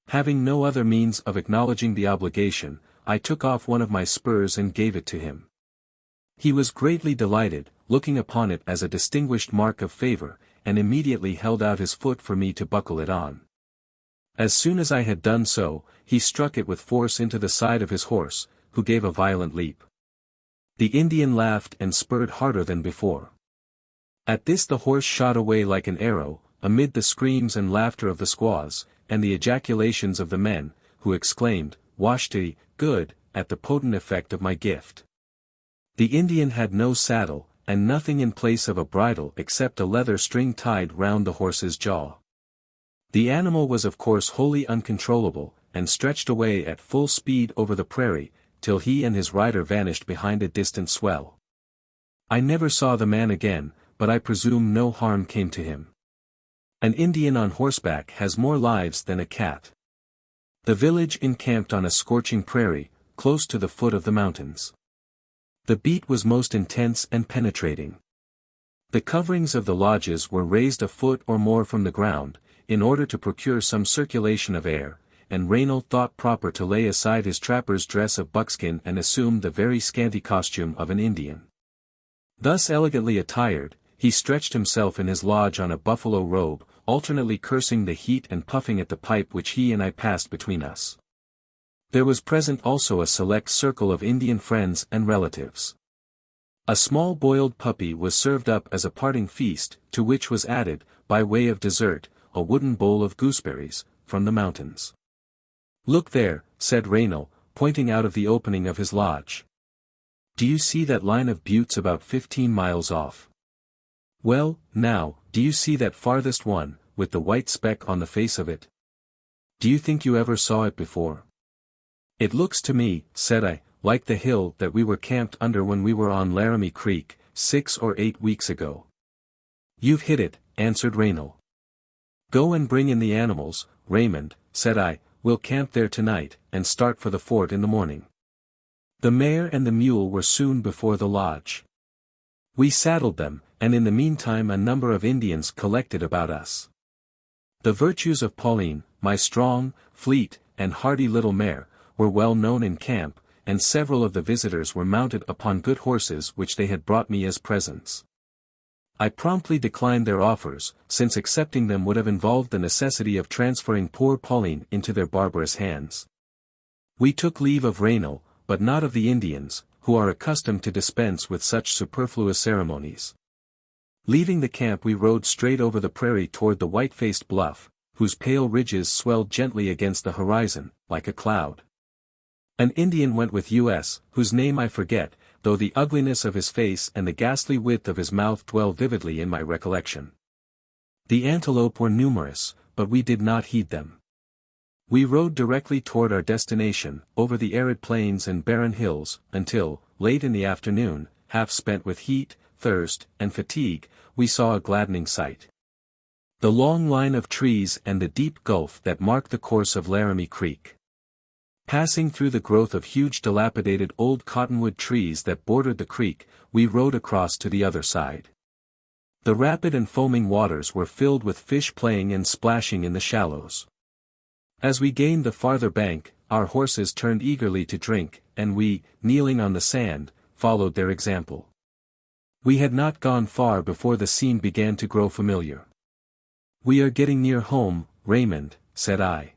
Having no other means of acknowledging the obligation, I took off one of my spurs and gave it to him. He was greatly delighted, looking upon it as a distinguished mark of favor, and immediately held out his foot for me to buckle it on. As soon as I had done so, he struck it with force into the side of his horse, who gave a violent leap. The Indian laughed and spurred harder than before. At this the horse shot away like an arrow, amid the screams and laughter of the squaws, and the ejaculations of the men, who exclaimed, "Washti, good," at the potent effect of my gift. The Indian had no saddle, and nothing in place of a bridle except a leather string tied round the horse's jaw. The animal was of course wholly uncontrollable, and stretched away at full speed over the prairie, till he and his rider vanished behind a distant swell. I never saw the man again, but I presume no harm came to him. An Indian on horseback has more lives than a cat. The village encamped on a scorching prairie, close to the foot of the mountains. The beat was most intense and penetrating. The coverings of the lodges were raised a foot or more from the ground, in order to procure some circulation of air, and Raynal thought proper to lay aside his trapper's dress of buckskin and assume the very scanty costume of an Indian. Thus elegantly attired, he stretched himself in his lodge on a buffalo robe, alternately cursing the heat and puffing at the pipe which he and I passed between us. There was present also a select circle of Indian friends and relatives. A small boiled puppy was served up as a parting feast, to which was added, by way of dessert, a wooden bowl of gooseberries, from the mountains. "Look there," said Raynal, pointing out of the opening of his lodge. "Do you see that line of buttes about 15 miles off? Well, now, do you see that farthest one, with the white speck on the face of it. Do you think you ever saw it before? It looks to me, said I, like the hill that we were camped under when we were on Laramie Creek, 6 or 8 weeks ago. You've hit it, answered Raynal. Go and bring in the animals, Raymond, said I, we'll camp there tonight, and start for the fort in the morning. The mare and the mule were soon before the lodge. We saddled them, and in the meantime a number of Indians collected about us. The virtues of Pauline, my strong, fleet, and hardy little mare, were well known in camp, and several of the visitors were mounted upon good horses which they had brought me as presents. I promptly declined their offers, since accepting them would have involved the necessity of transferring poor Pauline into their barbarous hands. We took leave of Raynal, but not of the Indians, who are accustomed to dispense with such superfluous ceremonies. Leaving the camp we rode straight over the prairie toward the white-faced bluff, whose pale ridges swelled gently against the horizon, like a cloud. An Indian went with us, whose name I forget, though the ugliness of his face and the ghastly width of his mouth dwell vividly in my recollection. The antelope were numerous, but we did not heed them. We rode directly toward our destination, over the arid plains and barren hills, until, late in the afternoon, half spent with heat, thirst, and fatigue, we saw a gladdening sight. The long line of trees and the deep gulf that marked the course of Laramie Creek. Passing through the growth of huge dilapidated old cottonwood trees that bordered the creek, we rode across to the other side. The rapid and foaming waters were filled with fish playing and splashing in the shallows. As we gained the farther bank, our horses turned eagerly to drink, and we, kneeling on the sand, followed their example. We had not gone far before the scene began to grow familiar. We are getting near home, Raymond, said I.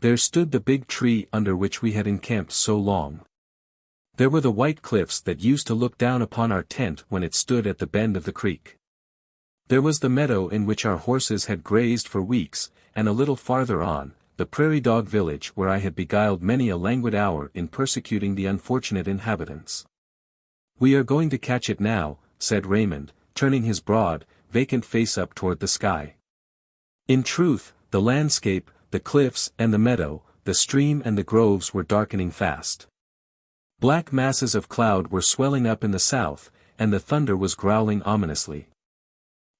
There stood the big tree under which we had encamped so long. There were the white cliffs that used to look down upon our tent when it stood at the bend of the creek. There was the meadow in which our horses had grazed for weeks, and a little farther on, the prairie dog village where I had beguiled many a languid hour in persecuting the unfortunate inhabitants. We are going to catch it now, said Raymond, turning his broad, vacant face up toward the sky. In truth, the landscape, the cliffs and the meadow, the stream and the groves were darkening fast. Black masses of cloud were swelling up in the south, and the thunder was growling ominously.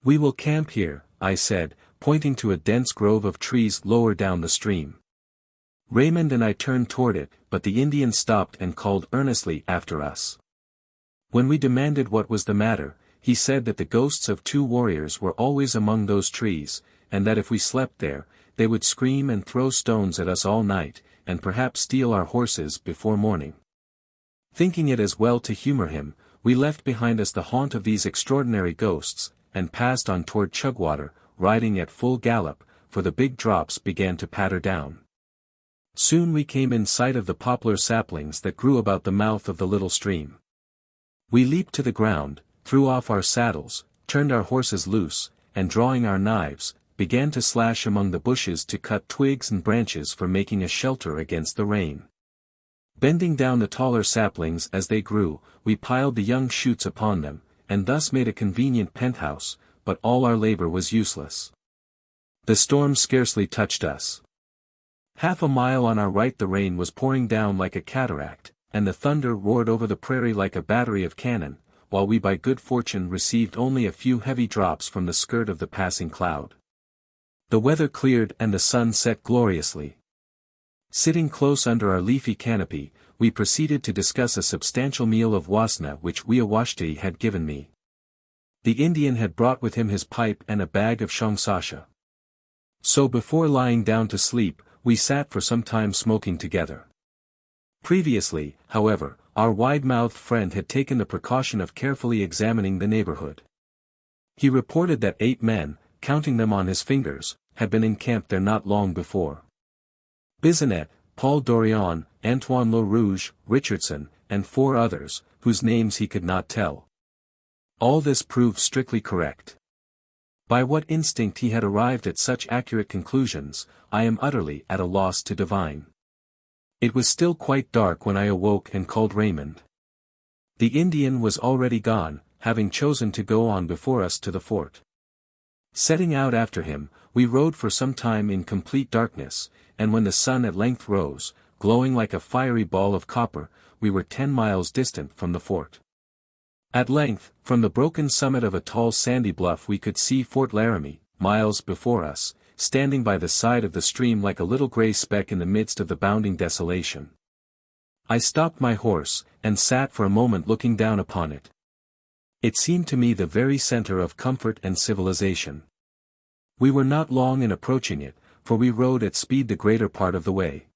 We will camp here, I said, pointing to a dense grove of trees lower down the stream. Raymond and I turned toward it, but the Indian stopped and called earnestly after us. When we demanded what was the matter, he said that the ghosts of 2 warriors were always among those trees, and that if we slept there, they would scream and throw stones at us all night, and perhaps steal our horses before morning. Thinking it as well to humor him, we left behind us the haunt of these extraordinary ghosts, and passed on toward Chugwater, riding at full gallop, for the big drops began to patter down. Soon we came in sight of the poplar saplings that grew about the mouth of the little stream. We leaped to the ground, threw off our saddles, turned our horses loose, and drawing our knives, began to slash among the bushes to cut twigs and branches for making a shelter against the rain. Bending down the taller saplings as they grew, we piled the young shoots upon them, and thus made a convenient penthouse, but all our labor was useless. The storm scarcely touched us. Half a mile on our right the rain was pouring down like a cataract, and the thunder roared over the prairie like a battery of cannon, while we by good fortune received only a few heavy drops from the skirt of the passing cloud. The weather cleared and the sun set gloriously. Sitting close under our leafy canopy, we proceeded to discuss a substantial meal of wasna which Wiawashti had given me. The Indian had brought with him his pipe and a bag of shongsasha. So before lying down to sleep, we sat for some time smoking together. Previously, however, our wide-mouthed friend had taken the precaution of carefully examining the neighborhood. He reported that 8 men, counting them on his fingers, had been encamped there not long before. Bisonet, Paul Dorion, Antoine Le Rouge, Richardson, and 4 others, whose names he could not tell. All this proved strictly correct. By what instinct he had arrived at such accurate conclusions, I am utterly at a loss to divine. It was still quite dark when I awoke and called Raymond. The Indian was already gone, having chosen to go on before us to the fort. Setting out after him, We rode for some time in complete darkness, and when the sun at length rose, glowing like a fiery ball of copper, we were 10 miles distant from the fort. At length, from the broken summit of a tall sandy bluff we could see Fort Laramie, miles before us, standing by the side of the stream like a little gray speck in the midst of the bounding desolation. I stopped my horse, and sat for a moment looking down upon it. It seemed to me the very center of comfort and civilization. We were not long in approaching it, for we rode at speed the greater part of the way.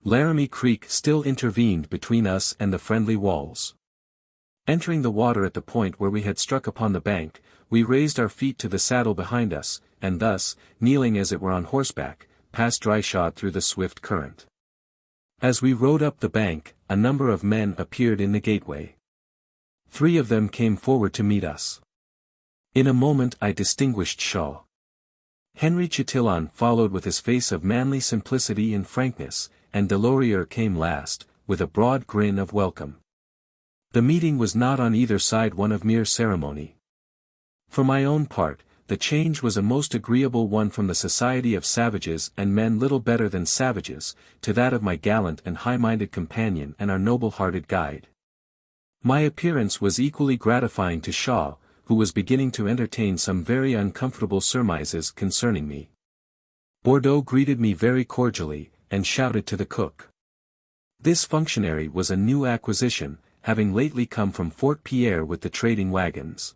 Laramie Creek still intervened between us and the friendly walls. Entering the water at the point where we had struck upon the bank, we raised our feet to the saddle behind us, and thus, kneeling as it were on horseback, passed dryshod through the swift current. As we rode up the bank, a number of men appeared in the gateway. 3 of them came forward to meet us. In a moment I distinguished Shaw. Henry Chatillon followed with his face of manly simplicity and frankness, and Delorier came last, with a broad grin of welcome. The meeting was not on either side one of mere ceremony. For my own part, the change was a most agreeable one from the society of savages and men little better than savages, to that of my gallant and high-minded companion and our noble-hearted guide. My appearance was equally gratifying to Shaw, who was beginning to entertain some very uncomfortable surmises concerning me. Bordeaux greeted me very cordially, and shouted to the cook. This functionary was a new acquisition, having lately come from Fort Pierre with the trading wagons.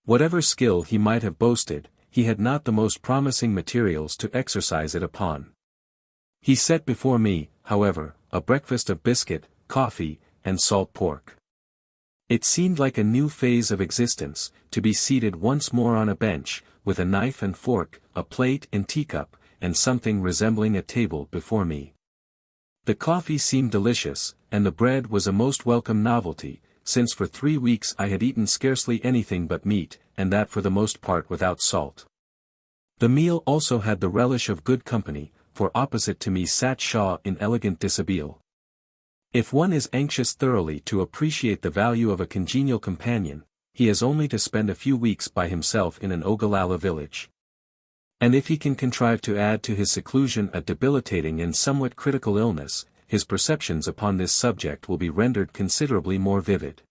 Whatever skill he might have boasted, he had not the most promising materials to exercise it upon. He set before me, however, a breakfast of biscuit, coffee, and salt pork. It seemed like a new phase of existence, to be seated once more on a bench, with a knife and fork, a plate and teacup, and something resembling a table before me. The coffee seemed delicious, and the bread was a most welcome novelty, since for 3 weeks I had eaten scarcely anything but meat, and that for the most part without salt. The meal also had the relish of good company, for opposite to me sat Shaw in elegant dishabille. If one is anxious thoroughly to appreciate the value of a congenial companion, he has only to spend a few weeks by himself in an Ogallalla village. And if he can contrive to add to his seclusion a debilitating and somewhat critical illness, his perceptions upon this subject will be rendered considerably more vivid.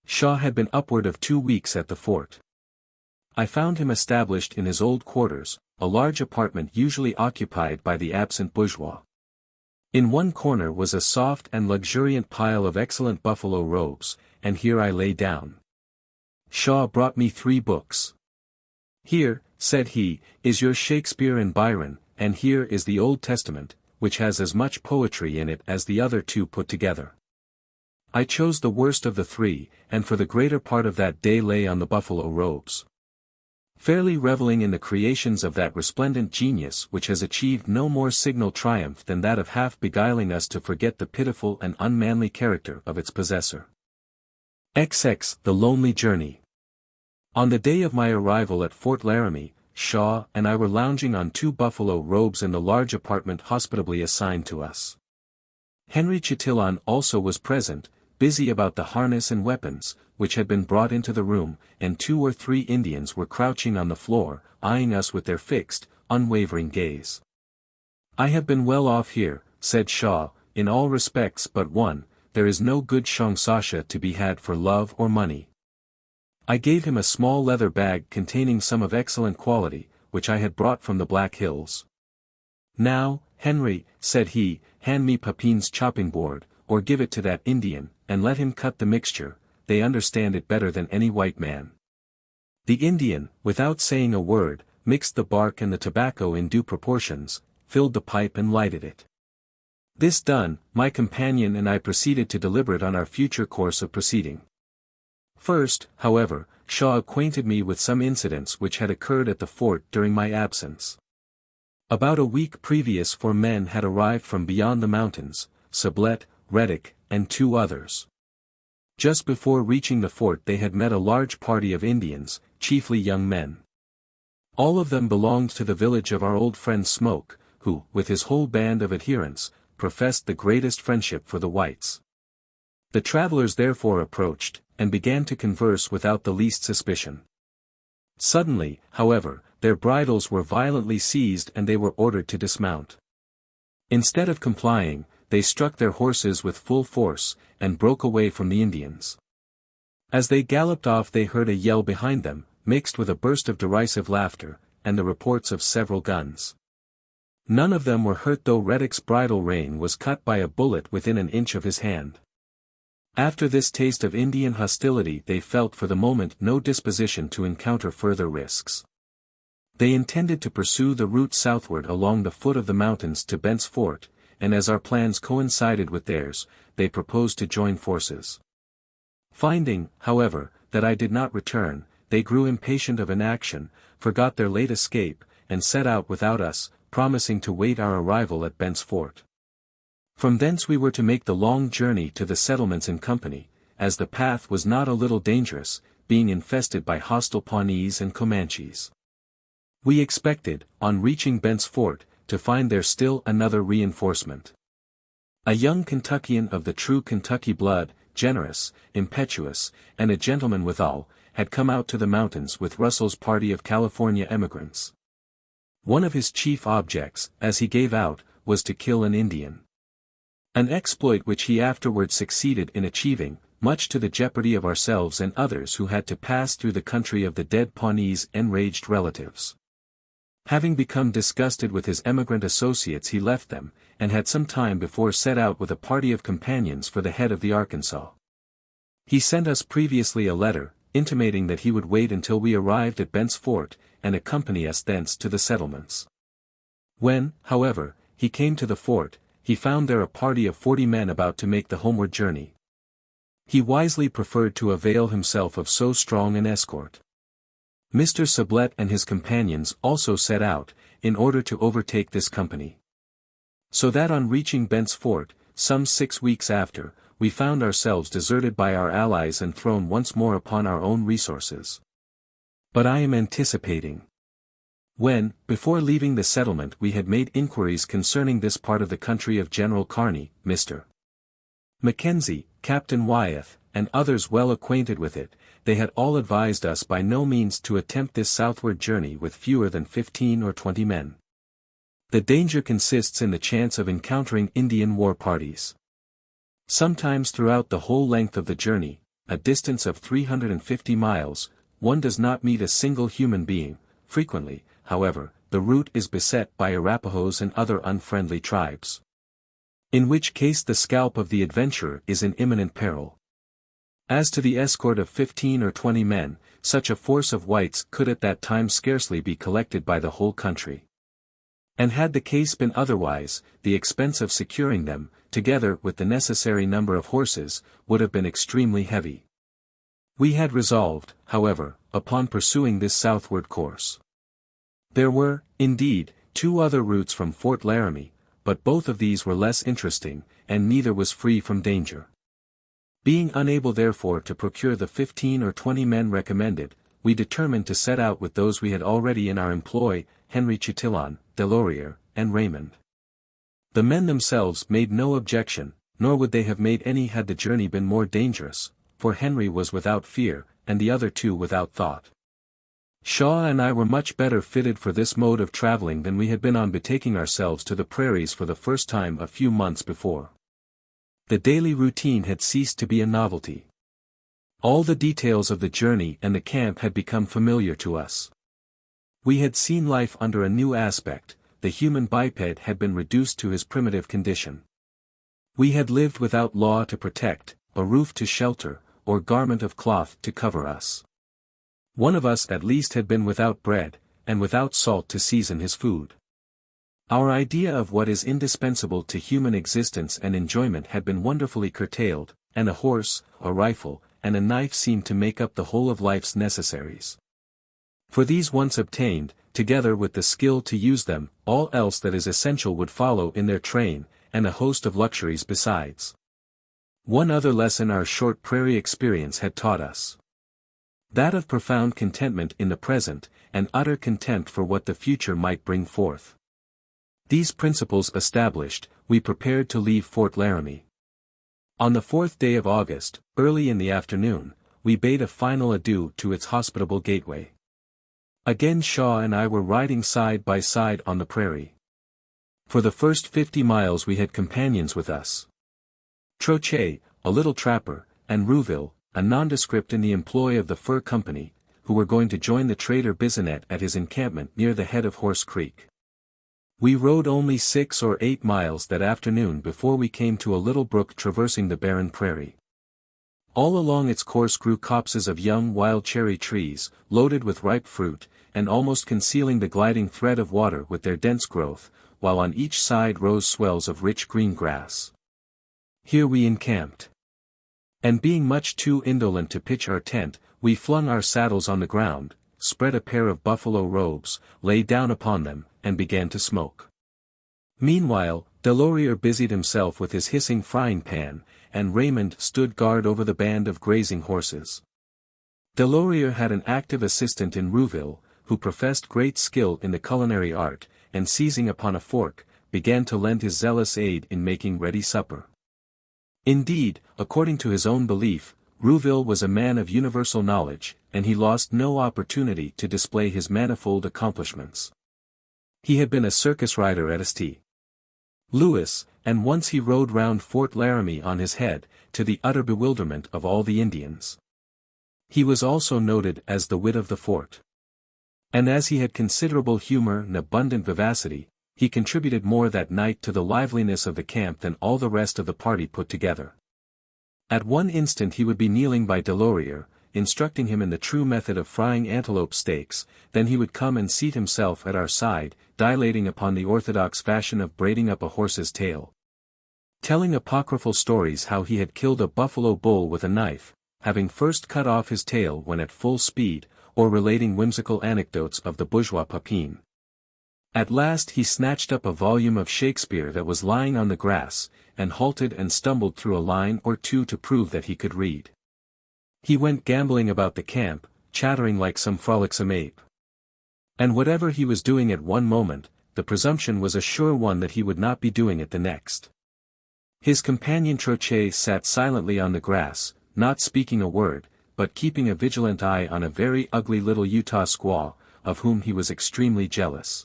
Shaw had been upward of 2 weeks at the fort. I found him established in his old quarters, a large apartment usually occupied by the absent bourgeois. In one corner was a soft and luxuriant pile of excellent buffalo robes, and here I lay down. Shaw brought me 3 books. "Here," said he, "is your Shakespeare and Byron, and here is the Old Testament, which has as much poetry in it as the other 2 put together." I chose the worst of the 3, and for the greater part of that day lay on the buffalo robes, fairly reveling in the creations of that resplendent genius which has achieved no more signal triumph than that of half beguiling us to forget the pitiful and unmanly character of its possessor. XXIII. The Lonely Journey. On the day of my arrival at Fort Laramie, Shaw and I were lounging on 2 buffalo robes in the large apartment hospitably assigned to us. Henry Chatillon also was present, busy about the harness and weapons, which had been brought into the room, and 2 or 3 Indians were crouching on the floor, eyeing us with their fixed, unwavering gaze. "I have been well off here," said Shaw, "in all respects but one, there is no good shongsasha to be had for love or money." I gave him a small leather bag containing some of excellent quality, which I had brought from the Black Hills. "Now, Henry," said he, "hand me Papin's chopping board, or give it to that Indian, and let him cut the mixture, they understand it better than any white man." The Indian, without saying a word, mixed the bark and the tobacco in due proportions, filled the pipe and lighted it. This done, my companion and I proceeded to deliberate on our future course of proceeding. First, however, Shaw acquainted me with some incidents which had occurred at the fort during my absence. About a week previous 4 men had arrived from beyond the mountains, Sublette, Reddick, and 2 others. Just before reaching the fort they had met a large party of Indians, chiefly young men. All of them belonged to the village of our old friend Smoke, who, with his whole band of adherents, professed the greatest friendship for the whites. The travelers therefore approached, and began to converse without the least suspicion. Suddenly, however, their bridles were violently seized and they were ordered to dismount. Instead of complying, they struck their horses with full force, and broke away from the Indians. As they galloped off they heard a yell behind them, mixed with a burst of derisive laughter, and the reports of several guns. None of them were hurt though Reddick's bridle rein was cut by a bullet within an inch of his hand. After this taste of Indian hostility they felt for the moment no disposition to encounter further risks. They intended to pursue the route southward along the foot of the mountains to Bent's Fort, and as our plans coincided with theirs, they proposed to join forces. Finding, however, that I did not return, they grew impatient of inaction, forgot their late escape, and set out without us, promising to wait our arrival at Bent's Fort. From thence we were to make the long journey to the settlements in company, as the path was not a little dangerous, being infested by hostile Pawnees and Comanches. We expected, on reaching Bent's Fort, to find there still another reinforcement. A young Kentuckian of the true Kentucky blood, generous, impetuous, and a gentleman withal, had come out to the mountains with Russell's party of California emigrants. One of his chief objects, as he gave out, was to kill an Indian. An exploit which he afterward succeeded in achieving, much to the jeopardy of ourselves and others who had to pass through the country of the dead Pawnees' enraged relatives. Having become disgusted with his emigrant associates he left them, and had some time before set out with a party of companions for the head of the Arkansas. He sent us previously a letter, intimating that he would wait until we arrived at Bent's Fort, and accompany us thence to the settlements. When, however, he came to the fort, he found there a party of 40 men about to make the homeward journey. He wisely preferred to avail himself of so strong an escort. Mr. Sublette and his companions also set out, in order to overtake this company. So that on reaching Bent's Fort, some 6 weeks after, we found ourselves deserted by our allies and thrown once more upon our own resources. But I am anticipating. When, before leaving the settlement we had made inquiries concerning this part of the country of General Kearny, Mr. Mackenzie, Captain Wyeth, and others well acquainted with it, they had all advised us by no means to attempt this southward journey with fewer than 15 or 20 men. The danger consists in the chance of encountering Indian war parties. Sometimes throughout the whole length of the journey, a distance of 350 miles, one does not meet a single human being. Frequently, however, the route is beset by Arapahoes and other unfriendly tribes. In which case the scalp of the adventurer is in imminent peril. As to the escort of 15 or 20 men, such a force of whites could at that time scarcely be collected by the whole country. And had the case been otherwise, the expense of securing them, together with the necessary number of horses, would have been extremely heavy. We had resolved, however, upon pursuing this southward course. There were, indeed, 2 other routes from Fort Laramie, but both of these were less interesting, and neither was free from danger. Being unable therefore to procure the 15 or 20 men recommended, we determined to set out with those we had already in our employ, Henry Chatillon, Delorier, and Raymond. The men themselves made no objection, nor would they have made any had the journey been more dangerous, for Henry was without fear, and the other 2 without thought. Shaw and I were much better fitted for this mode of traveling than we had been on betaking ourselves to the prairies for the first time a few months before. The daily routine had ceased to be a novelty. All the details of the journey and the camp had become familiar to us. We had seen life under a new aspect, the human biped had been reduced to his primitive condition. We had lived without law to protect, a roof to shelter, or garment of cloth to cover us. One of us at least had been without bread, and without salt to season his food. Our idea of what is indispensable to human existence and enjoyment had been wonderfully curtailed, and a horse, a rifle, and a knife seemed to make up the whole of life's necessaries. For these once obtained, together with the skill to use them, all else that is essential would follow in their train, and a host of luxuries besides. One other lesson our short prairie experience had taught us. That of profound contentment in the present, and utter contempt for what the future might bring forth. These principles established, we prepared to leave Fort Laramie. On the 4th day of August, early in the afternoon, we bade a final adieu to its hospitable gateway. Again Shaw and I were riding side by side on the prairie. For the first 50 miles we had companions with us. Tete, a little trapper, and Rouge, a nondescript in the employ of the Fur Company, who were going to join the trader Bissonnette at his encampment near the head of Horse Creek. We rode only 6 or 8 miles that afternoon before we came to a little brook traversing the barren prairie. All along its course grew copses of young wild cherry trees, loaded with ripe fruit, and almost concealing the gliding thread of water with their dense growth, while on each side rose swells of rich green grass. Here we encamped. And being much too indolent to pitch our tent, we flung our saddles on the ground, spread a pair of buffalo robes, lay down upon them, and began to smoke. Meanwhile, Delorier busied himself with his hissing frying pan, and Raymond stood guard over the band of grazing horses. Delorier had an active assistant in Rouge, who professed great skill in the culinary art, and seizing upon a fork, began to lend his zealous aid in making ready supper. Indeed, according to his own belief, Rouge was a man of universal knowledge, and he lost no opportunity to display his manifold accomplishments. He had been a circus rider at St. Louis, and once he rode round Fort Laramie on his head, to the utter bewilderment of all the Indians. He was also noted as the wit of the fort. And as he had considerable humor and abundant vivacity, he contributed more that night to the liveliness of the camp than all the rest of the party put together. At one instant he would be kneeling by Delorier, instructing him in the true method of frying antelope steaks, then he would come and seat himself at our side, dilating upon the orthodox fashion of braiding up a horse's tail. Telling apocryphal stories how he had killed a buffalo bull with a knife, having first cut off his tail when at full speed, or relating whimsical anecdotes of the bourgeois papine. At last he snatched up a volume of Shakespeare that was lying on the grass, and halted and stumbled through a line or two to prove that he could read. He went gambling about the camp, chattering like some frolicsome ape. And whatever he was doing at one moment, the presumption was a sure one that he would not be doing it the next. His companion Tete sat silently on the grass, not speaking a word, but keeping a vigilant eye on a very ugly little Utah squaw, of whom he was extremely jealous.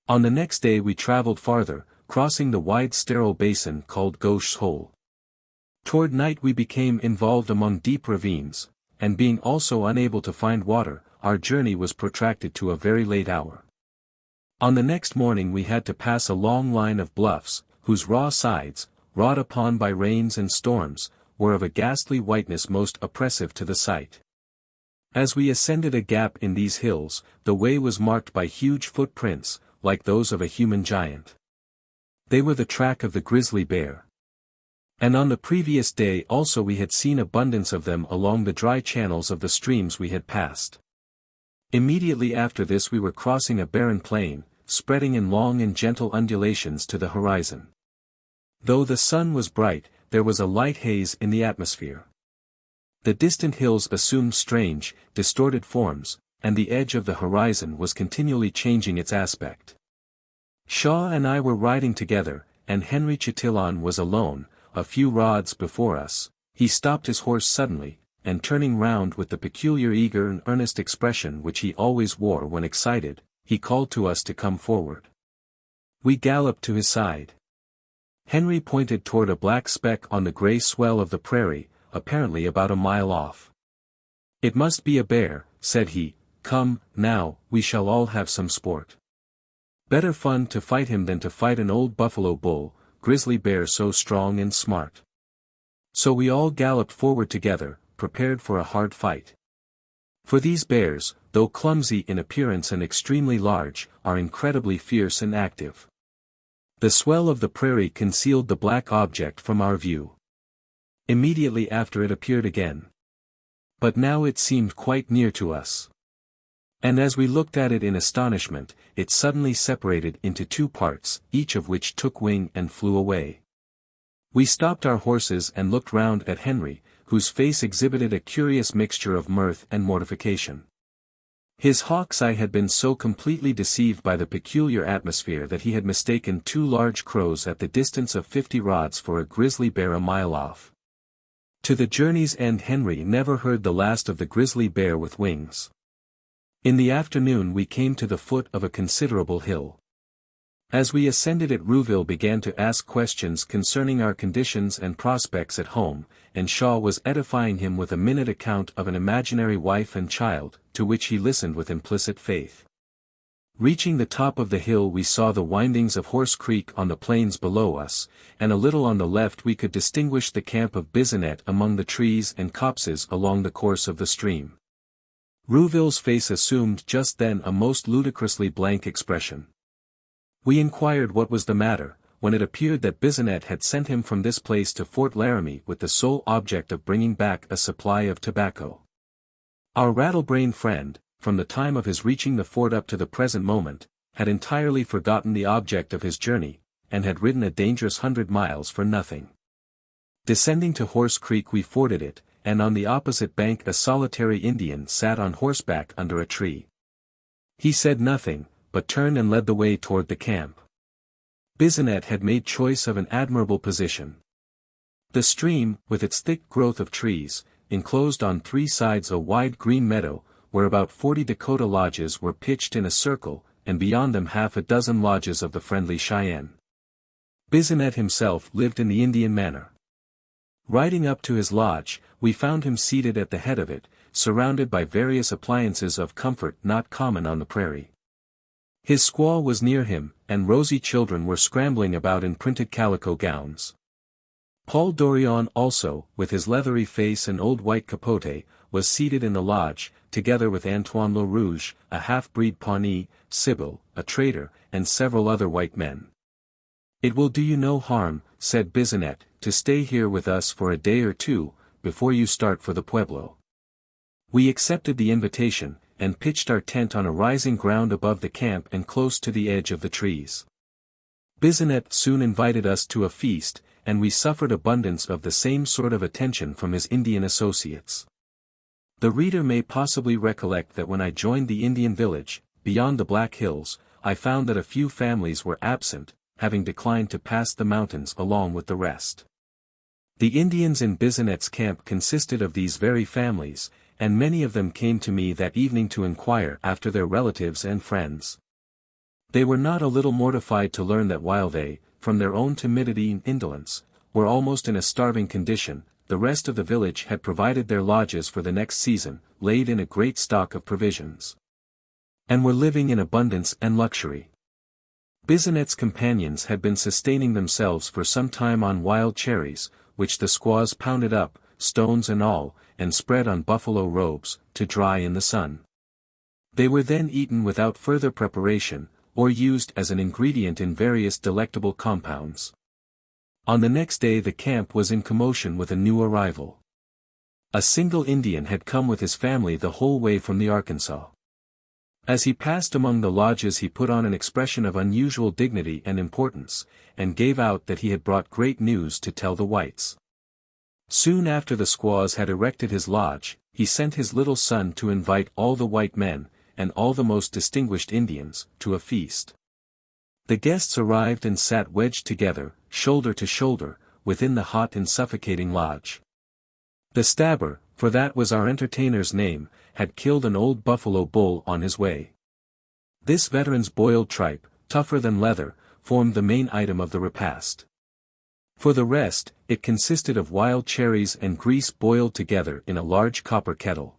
On the next day we traveled farther, crossing the wide sterile basin called Gauche's Hole. Toward night we became involved among deep ravines, and being also unable to find water, our journey was protracted to a very late hour. On the next morning we had to pass a long line of bluffs, whose raw sides, wrought upon by rains and storms, were of a ghastly whiteness most oppressive to the sight. As we ascended a gap in these hills, the way was marked by huge footprints, like those of a human giant. They were the track of the grizzly bear. And on the previous day also we had seen abundance of them along the dry channels of the streams we had passed. Immediately after this we were crossing a barren plain, spreading in long and gentle undulations to the horizon. Though the sun was bright, there was a light haze in the atmosphere. The distant hills assumed strange, distorted forms, and the edge of the horizon was continually changing its aspect. Shaw and I were riding together, and Henry Chatillon was alone, a few rods before us. He stopped his horse suddenly, and turning round with the peculiar eager and earnest expression which he always wore when excited, he called to us to come forward. We galloped to his side. Henry pointed toward a black speck on the gray swell of the prairie, apparently about a mile off. "It must be a bear," said he. "Come, now, we shall all have some sport. Better fun to fight him than to fight an old buffalo bull, grizzly bear so strong and smart." So we all galloped forward together, prepared for a hard fight. For these bears, though clumsy in appearance and extremely large, are incredibly fierce and active. The swell of the prairie concealed the black object from our view. Immediately after it appeared again. But now it seemed quite near to us. And as we looked at it in astonishment, it suddenly separated into two parts, each of which took wing and flew away. We stopped our horses and looked round at Henry, whose face exhibited a curious mixture of mirth and mortification. His hawk's eye had been so completely deceived by the peculiar atmosphere that he had mistaken two large crows at the distance of 50 rods for a grizzly bear a mile off. To the journey's end Henry never heard the last of the grizzly bear with wings. In the afternoon we came to the foot of a considerable hill. As we ascended it, Rouville began to ask questions concerning our conditions and prospects at home, and Shaw was edifying him with a minute account of an imaginary wife and child, to which he listened with implicit faith. Reaching the top of the hill we saw the windings of Horse Creek on the plains below us, and a little on the left we could distinguish the camp of Bisonet among the trees and copses along the course of the stream. Rouville's face assumed just then a most ludicrously blank expression. We inquired what was the matter, when it appeared that Bisonet had sent him from this place to Fort Laramie with the sole object of bringing back a supply of tobacco. Our rattle-brained friend, from the time of his reaching the fort up to the present moment, had entirely forgotten the object of his journey, and had ridden a dangerous 100 miles for nothing. Descending to Horse Creek we forded it, and on the opposite bank a solitary Indian sat on horseback under a tree. He said nothing, but turned and led the way toward the camp. Bisonet had made choice of an admirable position. The stream, with its thick growth of trees, enclosed on three sides a wide green meadow, where about 40 Dakota lodges were pitched in a circle, and beyond them half a dozen lodges of the friendly Cheyenne. Bisonet himself lived in the Indian manner. Riding up to his lodge, we found him seated at the head of it, surrounded by various appliances of comfort not common on the prairie. His squaw was near him, and rosy children were scrambling about in printed calico gowns. Paul Dorion also, with his leathery face and old white capote, was seated in the lodge, together with Antoine Le Rouge, a half-breed Pawnee, Sybil, a trader, and several other white men. "It will do you no harm," said Bisonet, "to stay here with us for a day or two, before you start for the Pueblo." We accepted the invitation, and pitched our tent on a rising ground above the camp and close to the edge of the trees. Bisonet soon invited us to a feast, and we suffered abundance of the same sort of attention from his Indian associates. The reader may possibly recollect that when I joined the Indian village, beyond the Black Hills, I found that a few families were absent, having declined to pass the mountains along with the rest. The Indians in Bisonet's camp consisted of these very families, and many of them came to me that evening to inquire after their relatives and friends. They were not a little mortified to learn that while they, from their own timidity and indolence, were almost in a starving condition, the rest of the village had provided their lodges for the next season, laid in a great stock of provisions, and were living in abundance and luxury. Bisonet's companions had been sustaining themselves for some time on wild cherries, which the squaws pounded up, stones and all, and spread on buffalo robes, to dry in the sun. They were then eaten without further preparation, or used as an ingredient in various delectable compounds. On the next day the camp was in commotion with a new arrival. A single Indian had come with his family the whole way from the Arkansas. As he passed among the lodges he put on an expression of unusual dignity and importance, and gave out that he had brought great news to tell the whites. Soon after the squaws had erected his lodge, he sent his little son to invite all the white men, and all the most distinguished Indians, to a feast. The guests arrived and sat wedged together, shoulder to shoulder, within the hot and suffocating lodge. The stabber, for that was our entertainer's name, had killed an old buffalo bull on his way. This veteran's boiled tripe, tougher than leather, formed the main item of the repast. For the rest, it consisted of wild cherries and grease boiled together in a large copper kettle.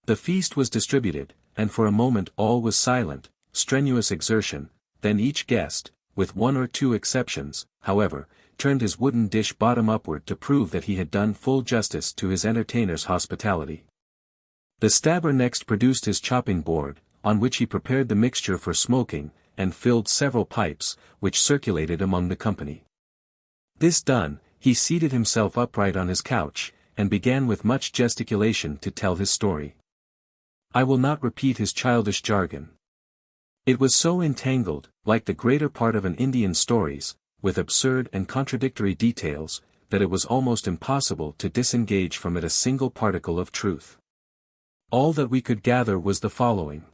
The feast was distributed, and for a moment all was silent, strenuous exertion, then each guest, with one or two exceptions, however, turned his wooden dish bottom upward to prove that he had done full justice to his entertainer's hospitality. The stabber next produced his chopping board, on which he prepared the mixture for smoking, and filled several pipes, which circulated among the company. This done, he seated himself upright on his couch, and began with much gesticulation to tell his story. I will not repeat his childish jargon. It was so entangled, like the greater part of an Indian's stories, with absurd and contradictory details, that it was almost impossible to disengage from it a single particle of truth. All that we could gather was the following.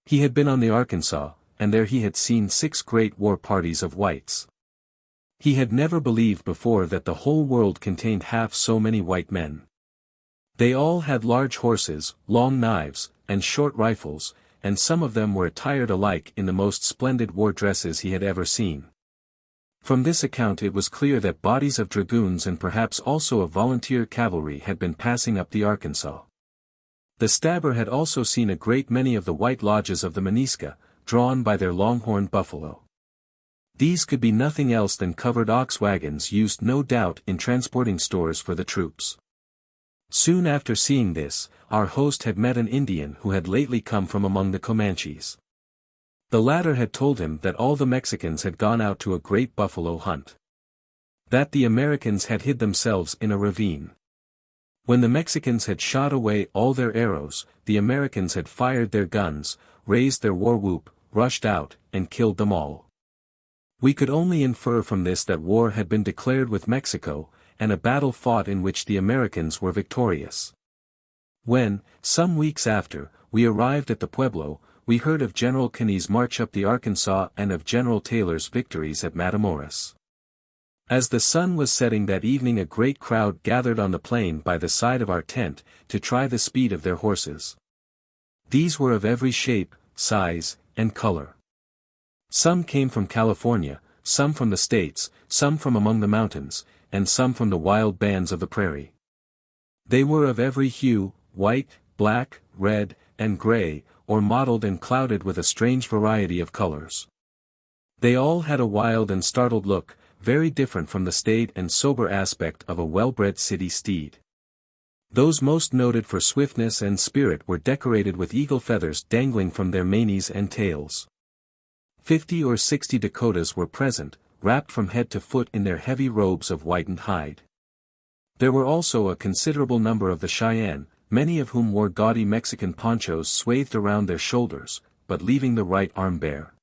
He had been on the Arkansas, and there he had seen 6 great war parties of whites. He had never believed before that the whole world contained half so many white men. They all had large horses, long knives, and short rifles, and some of them were attired alike in the most splendid war dresses he had ever seen. From this account it was clear that bodies of dragoons and perhaps also of volunteer cavalry had been passing up the Arkansas. The stabber had also seen a great many of the white lodges of the Munisca, drawn by their longhorn buffalo. These could be nothing else than covered ox wagons used no doubt in transporting stores for the troops. Soon after seeing this, our host had met an Indian who had lately come from among the Comanches. The latter had told him that all the Mexicans had gone out to a great buffalo hunt. That the Americans had hid themselves in a ravine. When the Mexicans had shot away all their arrows, the Americans had fired their guns, raised their war whoop, rushed out, and killed them all. We could only infer from this that war had been declared with Mexico, and a battle fought in which the Americans were victorious. When, some weeks after, we arrived at the Pueblo, we heard of General Kenney's march up the Arkansas and of General Taylor's victories at Matamoros. As the sun was setting that evening a great crowd gathered on the plain by the side of our tent, to try the speed of their horses. These were of every shape, size, and color. Some came from California, some from the States, some from among the mountains, and some from the wild bands of the prairie. They were of every hue, white, black, red, and gray, or mottled and clouded with a strange variety of colors. They all had a wild and startled look, very different from the staid and sober aspect of a well-bred city steed. Those most noted for swiftness and spirit were decorated with eagle feathers dangling from their manes and tails. 50 or 60 Dakotas were present, wrapped from head to foot in their heavy robes of whitened hide. There were also a considerable number of the Cheyenne, many of whom wore gaudy Mexican ponchos swathed around their shoulders, but leaving the right arm bare.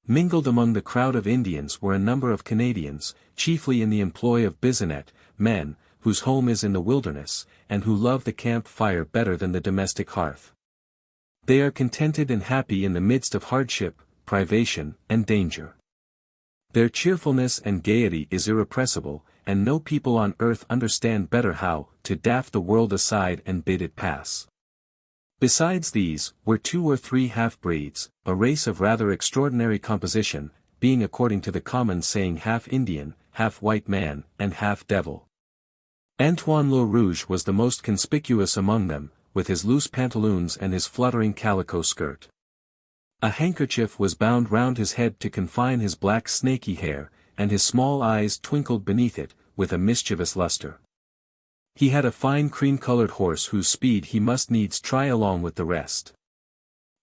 Mingled among the crowd of Indians were a number of Canadians, chiefly in the employ of Bisonet, men, whose home is in the wilderness, and who love the camp fire better than the domestic hearth. They are contented and happy in the midst of hardship, privation, and danger. Their cheerfulness and gaiety is irrepressible, and no people on earth understand better how to daff the world aside and bid it pass. Besides these, were 2 or 3 half-breeds, a race of rather extraordinary composition, being according to the common saying half Indian, half white man, and half devil. Antoine Le Rouge was the most conspicuous among them, with his loose pantaloons and his fluttering calico skirt. A handkerchief was bound round his head to confine his black snaky hair, and his small eyes twinkled beneath it, with a mischievous luster. He had a fine cream-colored horse whose speed he must needs try along with the rest.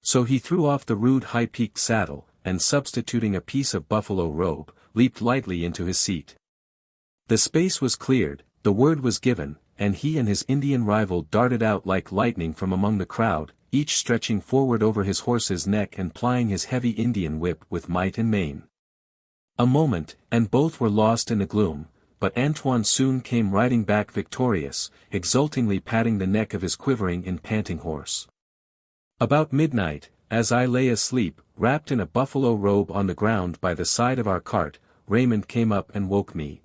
So he threw off the rude high-peaked saddle, and substituting a piece of buffalo robe, leaped lightly into his seat. The space was cleared, the word was given, and he and his Indian rival darted out like lightning from among the crowd, each stretching forward over his horse's neck and plying his heavy Indian whip with might and main. A moment, and both were lost in the gloom, but Antoine soon came riding back victorious, exultingly patting the neck of his quivering and panting horse. About midnight, as I lay asleep, wrapped in a buffalo robe on the ground by the side of our cart, Raymond came up and woke me.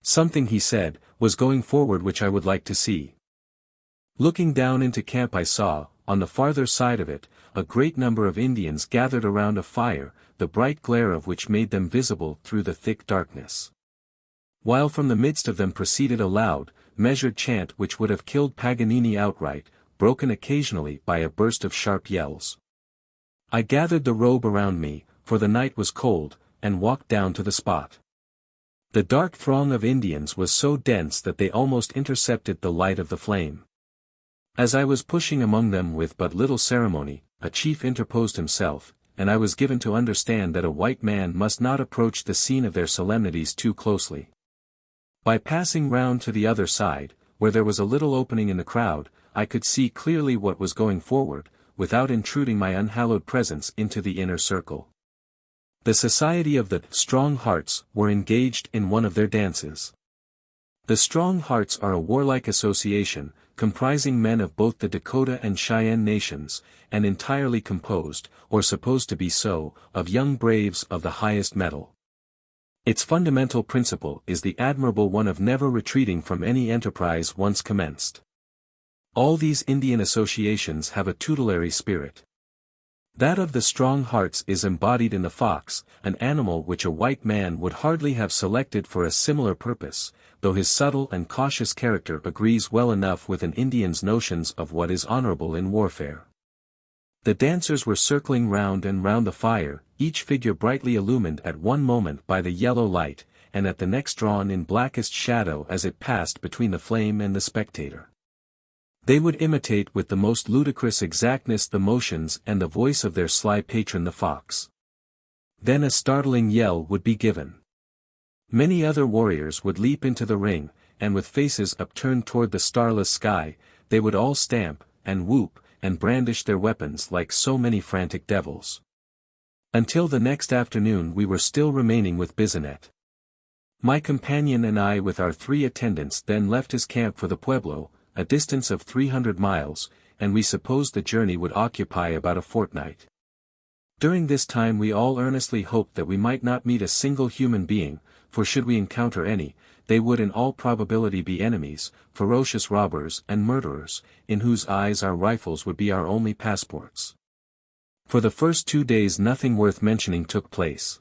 Something, he said, was going forward which I would like to see. Looking down into camp I saw, on the farther side of it, a great number of Indians gathered around a fire, the bright glare of which made them visible through the thick darkness. While from the midst of them proceeded a loud, measured chant which would have killed Paganini outright, broken occasionally by a burst of sharp yells. I gathered the robe around me, for the night was cold, and walked down to the spot. The dark throng of Indians was so dense that they almost intercepted the light of the flame. As I was pushing among them with but little ceremony, a chief interposed himself, and I was given to understand that a white man must not approach the scene of their solemnities too closely. By passing round to the other side, where there was a little opening in the crowd, I could see clearly what was going forward, without intruding my unhallowed presence into the inner circle. The Society of the Strong Hearts were engaged in one of their dances. The Strong Hearts are a warlike association, comprising men of both the Dakota and Cheyenne nations, and entirely composed, or supposed to be so, of young braves of the highest mettle. Its fundamental principle is the admirable one of never retreating from any enterprise once commenced. All these Indian associations have a tutelary spirit. That of the strong hearts is embodied in the fox, an animal which a white man would hardly have selected for a similar purpose, though his subtle and cautious character agrees well enough with an Indian's notions of what is honorable in warfare. The dancers were circling round and round the fire, each figure brightly illumined at one moment by the yellow light, and at the next drawn in blackest shadow as it passed between the flame and the spectator. They would imitate with the most ludicrous exactness the motions and the voice of their sly patron the fox. Then a startling yell would be given. Many other warriors would leap into the ring, and with faces upturned toward the starless sky, they would all stamp, and whoop, and brandish their weapons like so many frantic devils. Until the next afternoon we were still remaining with Bisonet. My companion and I with our 3 attendants then left his camp for the Pueblo, a distance of 300 miles, and we supposed the journey would occupy about a fortnight. During this time we all earnestly hoped that we might not meet a single human being, for should we encounter any, they would in all probability be enemies, ferocious robbers and murderers, in whose eyes our rifles would be our only passports. For the first 2 days nothing worth mentioning took place.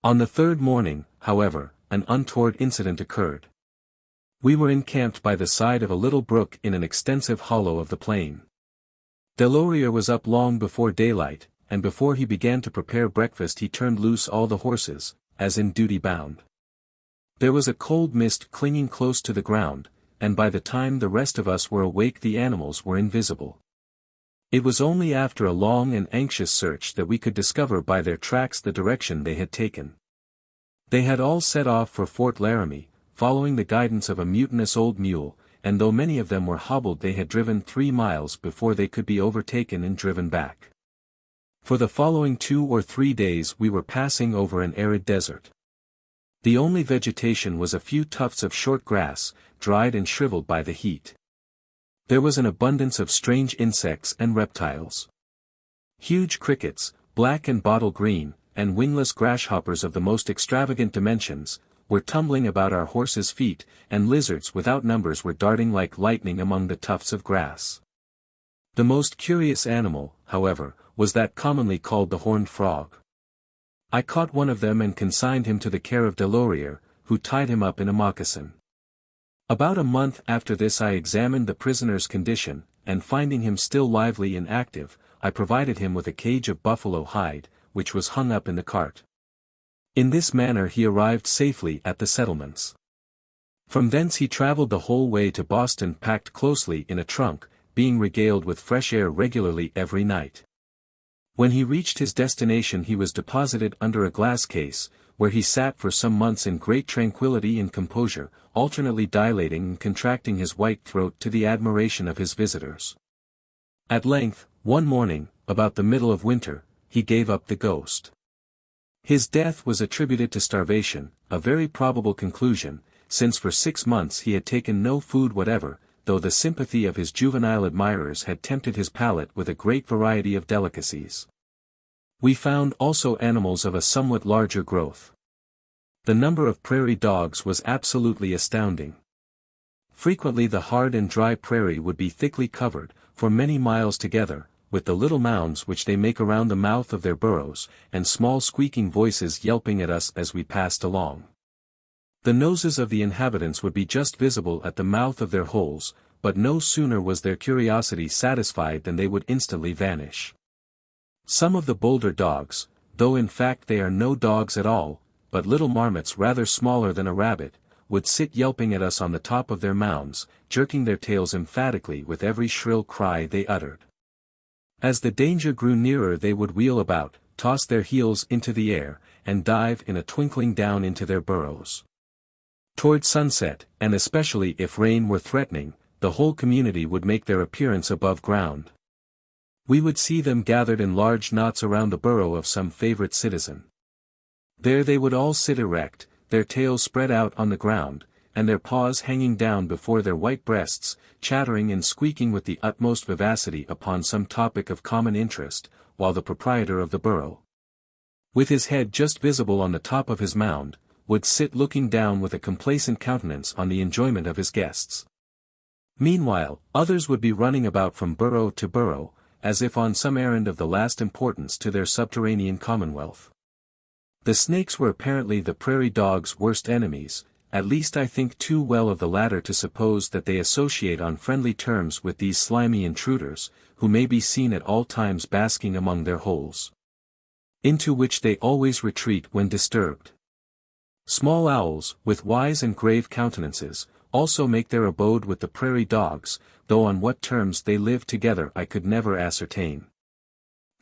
On the 3rd morning, however, an untoward incident occurred. We were encamped by the side of a little brook in an extensive hollow of the plain. Delorier was up long before daylight, and before he began to prepare breakfast he turned loose all the horses, as in duty bound. There was a cold mist clinging close to the ground, and by the time the rest of us were awake the animals were invisible. It was only after a long and anxious search that we could discover by their tracks the direction they had taken. They had all set off for Fort Laramie, following the guidance of a mutinous old mule, and though many of them were hobbled they had driven 3 miles before they could be overtaken and driven back. For the following 2 or 3 days we were passing over an arid desert. The only vegetation was a few tufts of short grass, dried and shriveled by the heat. There was an abundance of strange insects and reptiles. Huge crickets, black and bottle green, and wingless grasshoppers of the most extravagant dimensions, were tumbling about our horses' feet, and lizards without numbers were darting like lightning among the tufts of grass. The most curious animal, however, was that commonly called the horned frog. I caught one of them and consigned him to the care of Delorier, who tied him up in a moccasin. About a month after this I examined the prisoner's condition, and finding him still lively and active, I provided him with a cage of buffalo hide, which was hung up in the cart. In this manner he arrived safely at the settlements. From thence he traveled the whole way to Boston packed closely in a trunk, being regaled with fresh air regularly every night. When he reached his destination he was deposited under a glass case, where he sat for some months in great tranquility and composure, alternately dilating and contracting his white throat to the admiration of his visitors. At length, one morning, about the middle of winter, he gave up the ghost. His death was attributed to starvation, a very probable conclusion, since for 6 months he had taken no food whatever, though the sympathy of his juvenile admirers had tempted his palate with a great variety of delicacies. We found also animals of a somewhat larger growth. The number of prairie dogs was absolutely astounding. Frequently the hard and dry prairie would be thickly covered, for many miles together, with the little mounds which they make around the mouth of their burrows, and small squeaking voices yelping at us as we passed along. The noses of the inhabitants would be just visible at the mouth of their holes, but no sooner was their curiosity satisfied than they would instantly vanish. Some of the bolder dogs, though in fact they are no dogs at all, but little marmots rather smaller than a rabbit, would sit yelping at us on the top of their mounds, jerking their tails emphatically with every shrill cry they uttered. As the danger grew nearer they would wheel about, toss their heels into the air, and dive in a twinkling down into their burrows. Toward sunset, and especially if rain were threatening, the whole community would make their appearance above ground. We would see them gathered in large knots around the burrow of some favorite citizen. There they would all sit erect, their tails spread out on the ground, and their paws hanging down before their white breasts, chattering and squeaking with the utmost vivacity upon some topic of common interest, while the proprietor of the burrow, with his head just visible on the top of his mound, would sit looking down with a complacent countenance on the enjoyment of his guests. Meanwhile, others would be running about from burrow to burrow, as if on some errand of the last importance to their subterranean commonwealth. The snakes were apparently the prairie dogs' worst enemies, at least I think too well of the latter to suppose that they associate on friendly terms with these slimy intruders, who may be seen at all times basking among their holes, into which they always retreat when disturbed. Small owls, with wise and grave countenances, also make their abode with the prairie dogs, though on what terms they live together I could never ascertain.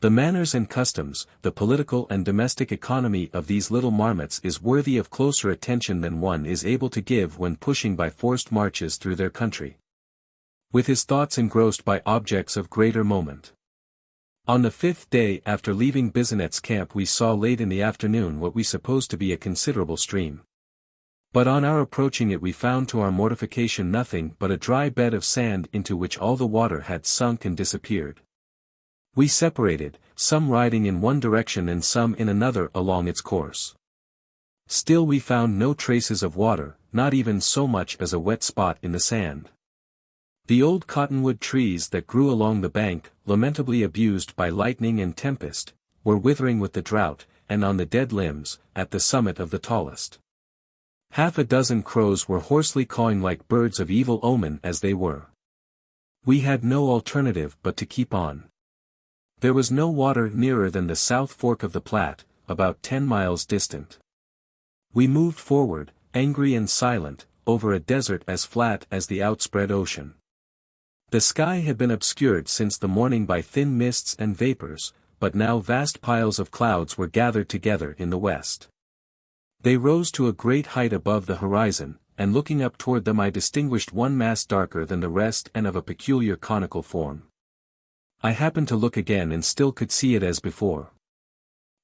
The manners and customs, the political and domestic economy of these little marmots is worthy of closer attention than one is able to give when pushing by forced marches through their country, with his thoughts engrossed by objects of greater moment. On the 5th day after leaving Bisonette's camp we saw late in the afternoon what we supposed to be a considerable stream. But on our approaching it we found to our mortification nothing but a dry bed of sand into which all the water had sunk and disappeared. We separated, some riding in one direction and some in another along its course. Still we found no traces of water, not even so much as a wet spot in the sand. The old cottonwood trees that grew along the bank, lamentably abused by lightning and tempest, were withering with the drought, and on the dead limbs, at the summit of the tallest, half a dozen crows were hoarsely cawing like birds of evil omen as they were. We had no alternative but to keep on. There was no water nearer than the south fork of the Platte, about 10 miles distant. We moved forward, angry and silent, over a desert as flat as the outspread ocean. The sky had been obscured since the morning by thin mists and vapors, but now vast piles of clouds were gathered together in the west. They rose to a great height above the horizon, and looking up toward them I distinguished one mass darker than the rest and of a peculiar conical form. I happened to look again and still could see it as before.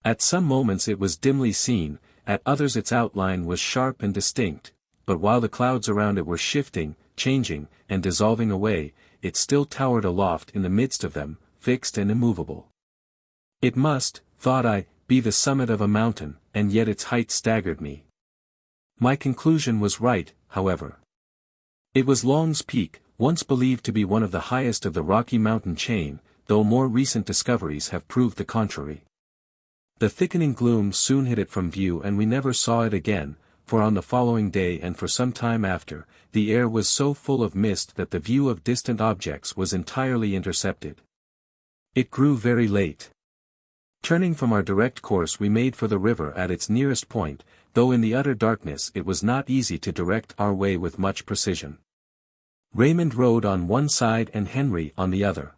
At some moments it was dimly seen, at others its outline was sharp and distinct, but while the clouds around it were shifting, changing, and dissolving away, it still towered aloft in the midst of them, fixed and immovable. It must, thought I, be the summit of a mountain, and yet its height staggered me. My conclusion was right, however. It was Long's Peak, once believed to be one of the highest of the Rocky Mountain chain, though more recent discoveries have proved the contrary. The thickening gloom soon hid it from view and we never saw it again, for on the following day and for some time after, the air was so full of mist that the view of distant objects was entirely intercepted. It grew very late. Turning from our direct course we made for the river at its nearest point, though in the utter darkness it was not easy to direct our way with much precision. Raymond rode on one side and Henry on the other.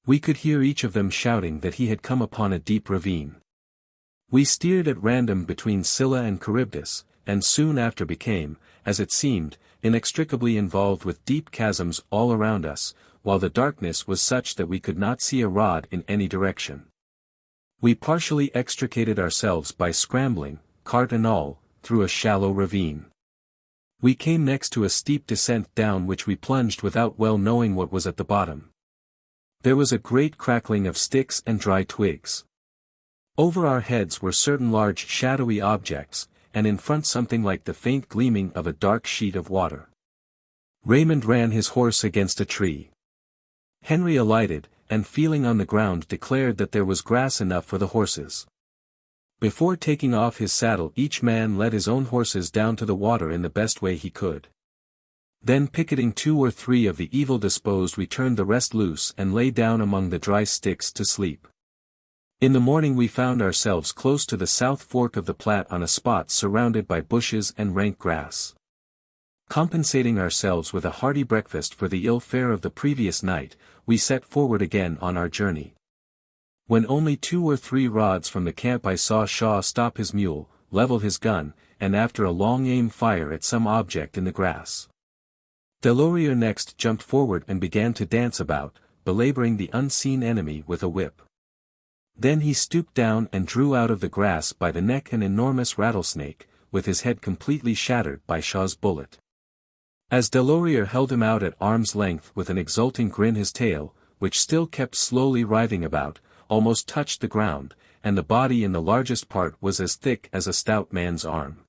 We could hear each of them shouting that he had come upon a deep ravine. We steered at random between Scylla and Charybdis, and soon after became, as it seemed, inextricably involved with deep chasms all around us, while the darkness was such that we could not see a rod in any direction. We partially extricated ourselves by scrambling, cart and all, through a shallow ravine. We came next to a steep descent down which we plunged without well knowing what was at the bottom. There was a great crackling of sticks and dry twigs. Over our heads were certain large shadowy objects, and in front something like the faint gleaming of a dark sheet of water. Raymond ran his horse against a tree. Henry alighted, and feeling on the ground declared that there was grass enough for the horses. Before taking off his saddle each man led his own horses down to the water in the best way he could. Then picketing 2 or 3 of the evil-disposed we turned the rest loose and lay down among the dry sticks to sleep. In the morning we found ourselves close to the south fork of the Platte on a spot surrounded by bushes and rank grass. Compensating ourselves with a hearty breakfast for the ill fare of the previous night, we set forward again on our journey. When only 2 or 3 rods from the camp I saw Shaw stop his mule, level his gun, and after a long aim fire at some object in the grass. Delorier next jumped forward and began to dance about, belaboring the unseen enemy with a whip. Then he stooped down and drew out of the grass by the neck an enormous rattlesnake, with his head completely shattered by Shaw's bullet. As Delorier held him out at arm's length with an exulting grin his tail, which still kept slowly writhing about, almost touched the ground, and the body in the largest part was as thick as a stout man's arm.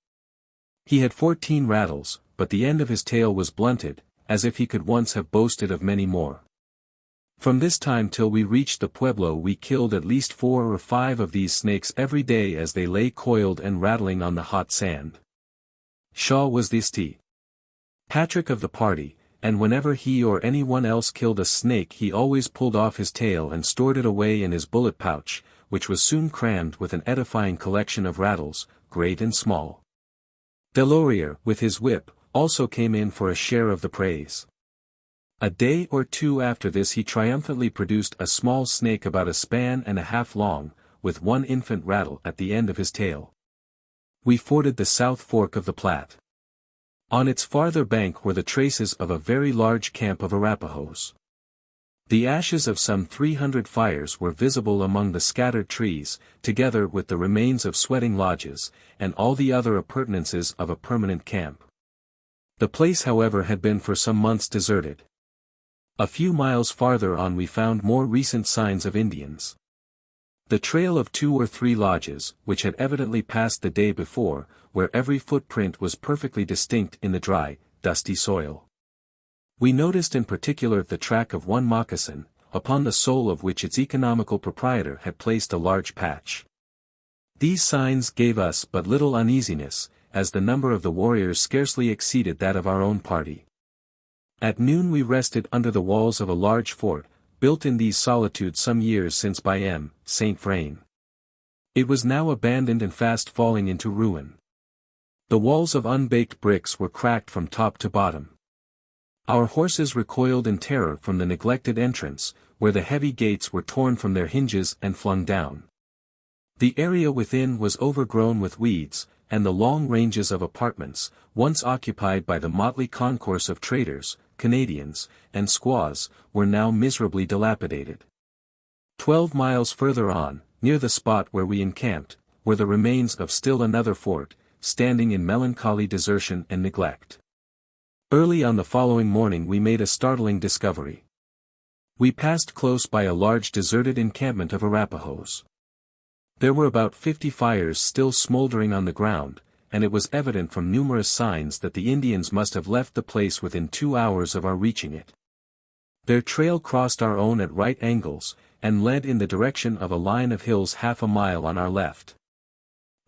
He had 14 rattles, but the end of his tail was blunted, as if he could once have boasted of many more. From this time till we reached the Pueblo we killed at least 4 or 5 of these snakes every day as they lay coiled and rattling on the hot sand. Shaw was the St. Patrick of the party, and whenever he or anyone else killed a snake he always pulled off his tail and stored it away in his bullet pouch, which was soon crammed with an edifying collection of rattles, great and small. Delorier, with his whip, also came in for a share of the praise. A day or 2 after this he triumphantly produced a small snake about a span and a half long, with 1 infant rattle at the end of his tail. We forded the South Fork of the Platte. On its farther bank were the traces of a very large camp of Arapahoes. The ashes of some 300 fires were visible among the scattered trees, together with the remains of sweating lodges, and all the other appurtenances of a permanent camp. The place however had been for some months deserted. A few miles farther on we found more recent signs of Indians. The trail of 2 or 3 lodges, which had evidently passed the day before, where every footprint was perfectly distinct in the dry, dusty soil. We noticed in particular the track of 1 moccasin, upon the sole of which its economical proprietor had placed a large patch. These signs gave us but little uneasiness, as the number of the warriors scarcely exceeded that of our own party. At noon we rested under the walls of a large fort, built in these solitudes some years since by St. Vrain. It was now abandoned and fast falling into ruin. The walls of unbaked bricks were cracked from top to bottom. Our horses recoiled in terror from the neglected entrance, where the heavy gates were torn from their hinges and flung down. The area within was overgrown with weeds, and the long ranges of apartments, once occupied by the motley concourse of traders, Canadians, and squaws, were now miserably dilapidated. 12 miles further on, near the spot where we encamped, were the remains of still another fort, standing in melancholy desertion and neglect. Early on the following morning we made a startling discovery. We passed close by a large deserted encampment of Arapahoes. There were about 50 fires still smoldering on the ground, and it was evident from numerous signs that the Indians must have left the place within 2 hours of our reaching it. Their trail crossed our own at right angles, and led in the direction of a line of hills half a mile on our left.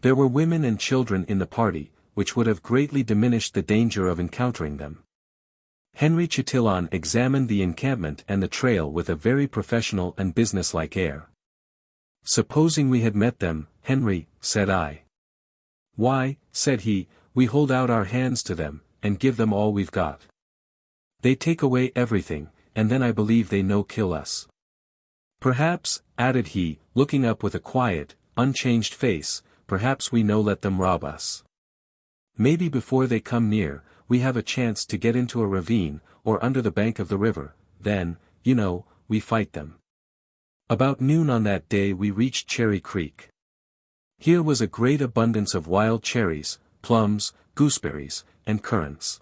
There were women and children in the party, which would have greatly diminished the danger of encountering them. Henry Chatillon examined the encampment and the trail with a very professional and businesslike air. "Supposing we had met them, Henry," said I. "Why," said he, "we hold out our hands to them, and give them all we've got. They take away everything, and then I believe they no kill us. Perhaps," added he, looking up with a quiet, unchanged face, "perhaps we no let them rob us. Maybe before they come near, we have a chance to get into a ravine, or under the bank of the river, then, you know, we fight them." About noon on that day we reached Cherry Creek. Here was a great abundance of wild cherries, plums, gooseberries, and currants.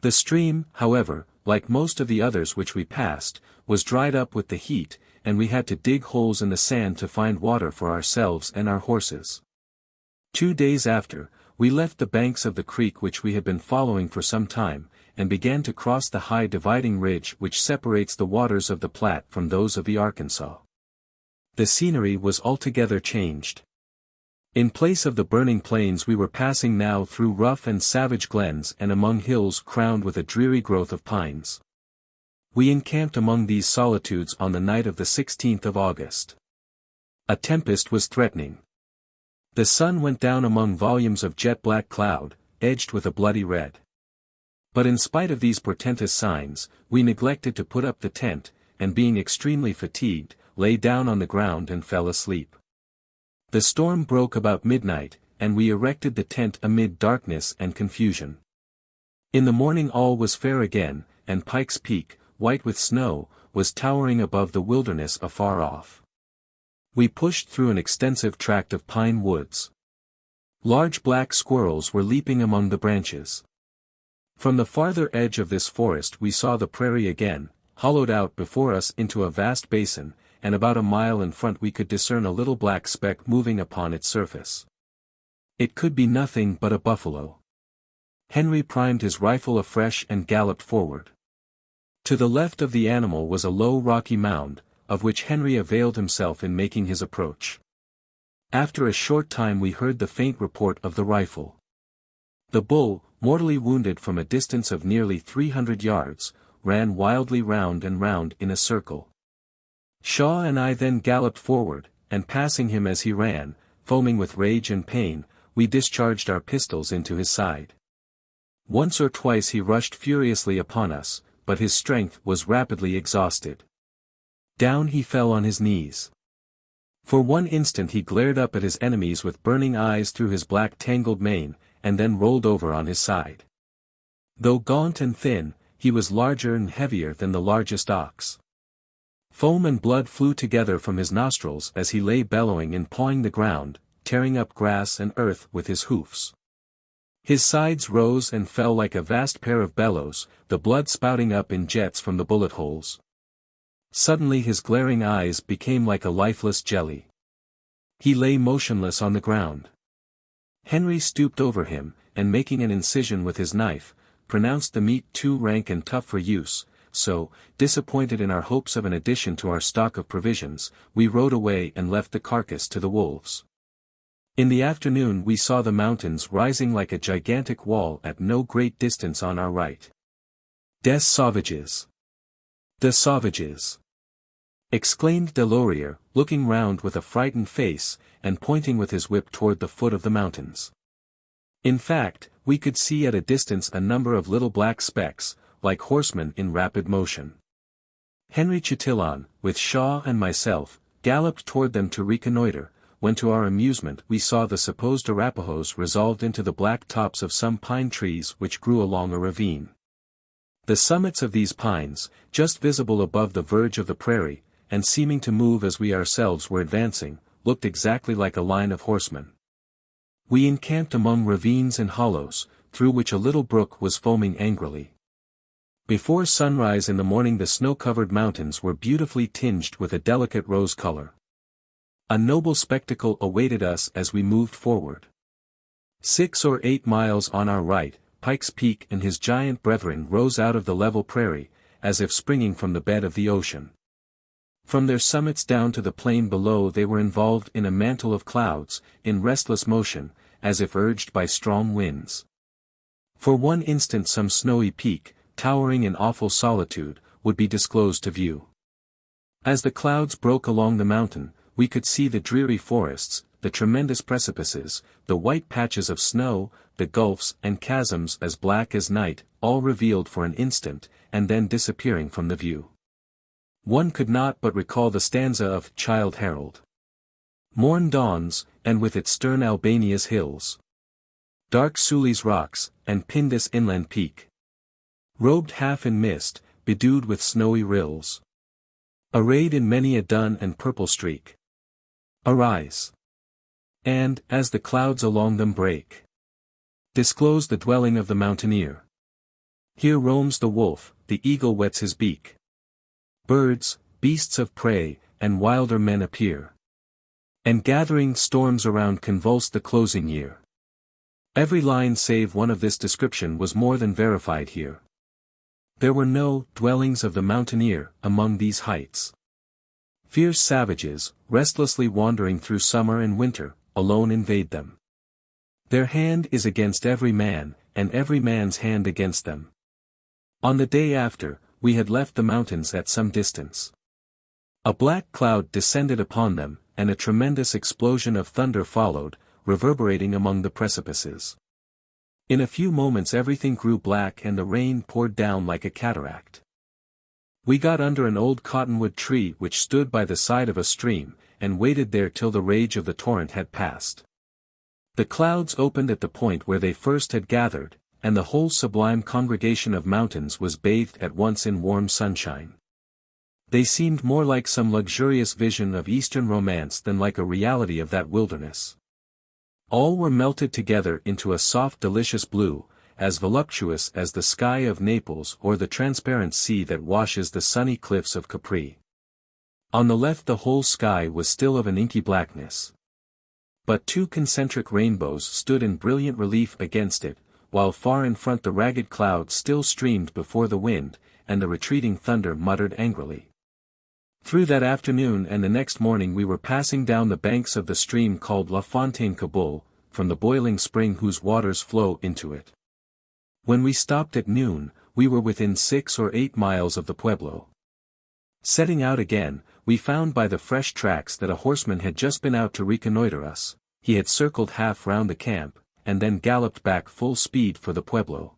The stream, however, like most of the others which we passed, was dried up with the heat, and we had to dig holes in the sand to find water for ourselves and our horses. 2 days after, we left the banks of the creek which we had been following for some time, and began to cross the high dividing ridge which separates the waters of the Platte from those of the Arkansas. The scenery was altogether changed. In place of the burning plains we were passing now through rough and savage glens and among hills crowned with a dreary growth of pines. We encamped among these solitudes on the night of the 16th of August. A tempest was threatening. The sun went down among volumes of jet-black cloud, edged with a bloody red. But in spite of these portentous signs, we neglected to put up the tent, and being extremely fatigued, lay down on the ground and fell asleep. The storm broke about midnight, and we erected the tent amid darkness and confusion. In the morning all was fair again, and Pike's Peak, white with snow, was towering above the wilderness afar off. We pushed through an extensive tract of pine woods. Large black squirrels were leaping among the branches. From the farther edge of this forest we saw the prairie again, hollowed out before us into a vast basin, and about a mile in front we could discern a little black speck moving upon its surface. It could be nothing but a buffalo. Henry primed his rifle afresh and galloped forward. To the left of the animal was a low rocky mound, of which Henry availed himself in making his approach. After a short time we heard the faint report of the rifle. The bull, mortally wounded from a distance of nearly 300 yards, ran wildly round and round in a circle. Shaw and I then galloped forward, and passing him as he ran, foaming with rage and pain, we discharged our pistols into his side. Once or twice he rushed furiously upon us, but his strength was rapidly exhausted. Down he fell on his knees. For one instant he glared up at his enemies with burning eyes through his black tangled mane, and then rolled over on his side. Though gaunt and thin, he was larger and heavier than the largest ox. Foam and blood flew together from his nostrils as he lay bellowing and pawing the ground, tearing up grass and earth with his hoofs. His sides rose and fell like a vast pair of bellows, the blood spouting up in jets from the bullet holes. Suddenly his glaring eyes became like a lifeless jelly. He lay motionless on the ground. Henry stooped over him, and making an incision with his knife, pronounced the meat too rank and tough for use, so, disappointed in our hopes of an addition to our stock of provisions, we rode away and left the carcass to the wolves. In the afternoon we saw the mountains rising like a gigantic wall at no great distance on our right. Des sauvages! The sauvages! Exclaimed Delorier, looking round with a frightened face, and pointing with his whip toward the foot of the mountains. In fact, we could see at a distance a number of little black specks, like horsemen in rapid motion. Henry Chatillon, with Shaw and myself, galloped toward them to reconnoiter, when to our amusement we saw the supposed Arapahoes resolved into the black tops of some pine trees which grew along a ravine. The summits of these pines, just visible above the verge of the prairie, and seeming to move as we ourselves were advancing, looked exactly like a line of horsemen. We encamped among ravines and hollows, through which a little brook was foaming angrily. Before sunrise in the morning the snow-covered mountains were beautifully tinged with a delicate rose color. A noble spectacle awaited us as we moved forward. 6 or 8 miles on our right, Pike's Peak and his giant brethren rose out of the level prairie, as if springing from the bed of the ocean. From their summits down to the plain below they were involved in a mantle of clouds, in restless motion, as if urged by strong winds. For one instant some snowy peak, towering in awful solitude, would be disclosed to view. As the clouds broke along the mountain, we could see the dreary forests, the tremendous precipices, the white patches of snow, the gulfs and chasms as black as night, all revealed for an instant, and then disappearing from the view. One could not but recall the stanza of Childe Harold. Morn dawns, and with it stern Albania's hills. Dark Suli's rocks, and Pindus inland peak. Robed half in mist, bedewed with snowy rills. Arrayed in many a dun and purple streak. Arise! And, as the clouds along them break, disclose the dwelling of the mountaineer. Here roams the wolf, the eagle whets his beak. Birds, beasts of prey, and wilder men appear. And gathering storms around convulse the closing year. Every line save one of this description was more than verified here. There were no dwellings of the mountaineer among these heights. Fierce savages, restlessly wandering through summer and winter, alone invade them. Their hand is against every man, and every man's hand against them. On the day after, we had left the mountains at some distance. A black cloud descended upon them, and a tremendous explosion of thunder followed, reverberating among the precipices. In a few moments everything grew black and the rain poured down like a cataract. We got under an old cottonwood tree which stood by the side of a stream, and waited there till the rage of the torrent had passed. The clouds opened at the point where they first had gathered, and the whole sublime congregation of mountains was bathed at once in warm sunshine. They seemed more like some luxurious vision of Eastern romance than like a reality of that wilderness. All were melted together into a soft delicious blue, as voluptuous as the sky of Naples or the transparent sea that washes the sunny cliffs of Capri. On the left the whole sky was still of an inky blackness. But 2 concentric rainbows stood in brilliant relief against it, while far in front the ragged clouds still streamed before the wind, and the retreating thunder muttered angrily. Through that afternoon and the next morning we were passing down the banks of the stream called La Fontaine Cabul, from the boiling spring whose waters flow into it. When we stopped at noon, we were within 6 or 8 miles of the Pueblo. Setting out again, we found by the fresh tracks that a horseman had just been out to reconnoiter us. He had circled half round the camp, and then galloped back full speed for the Pueblo.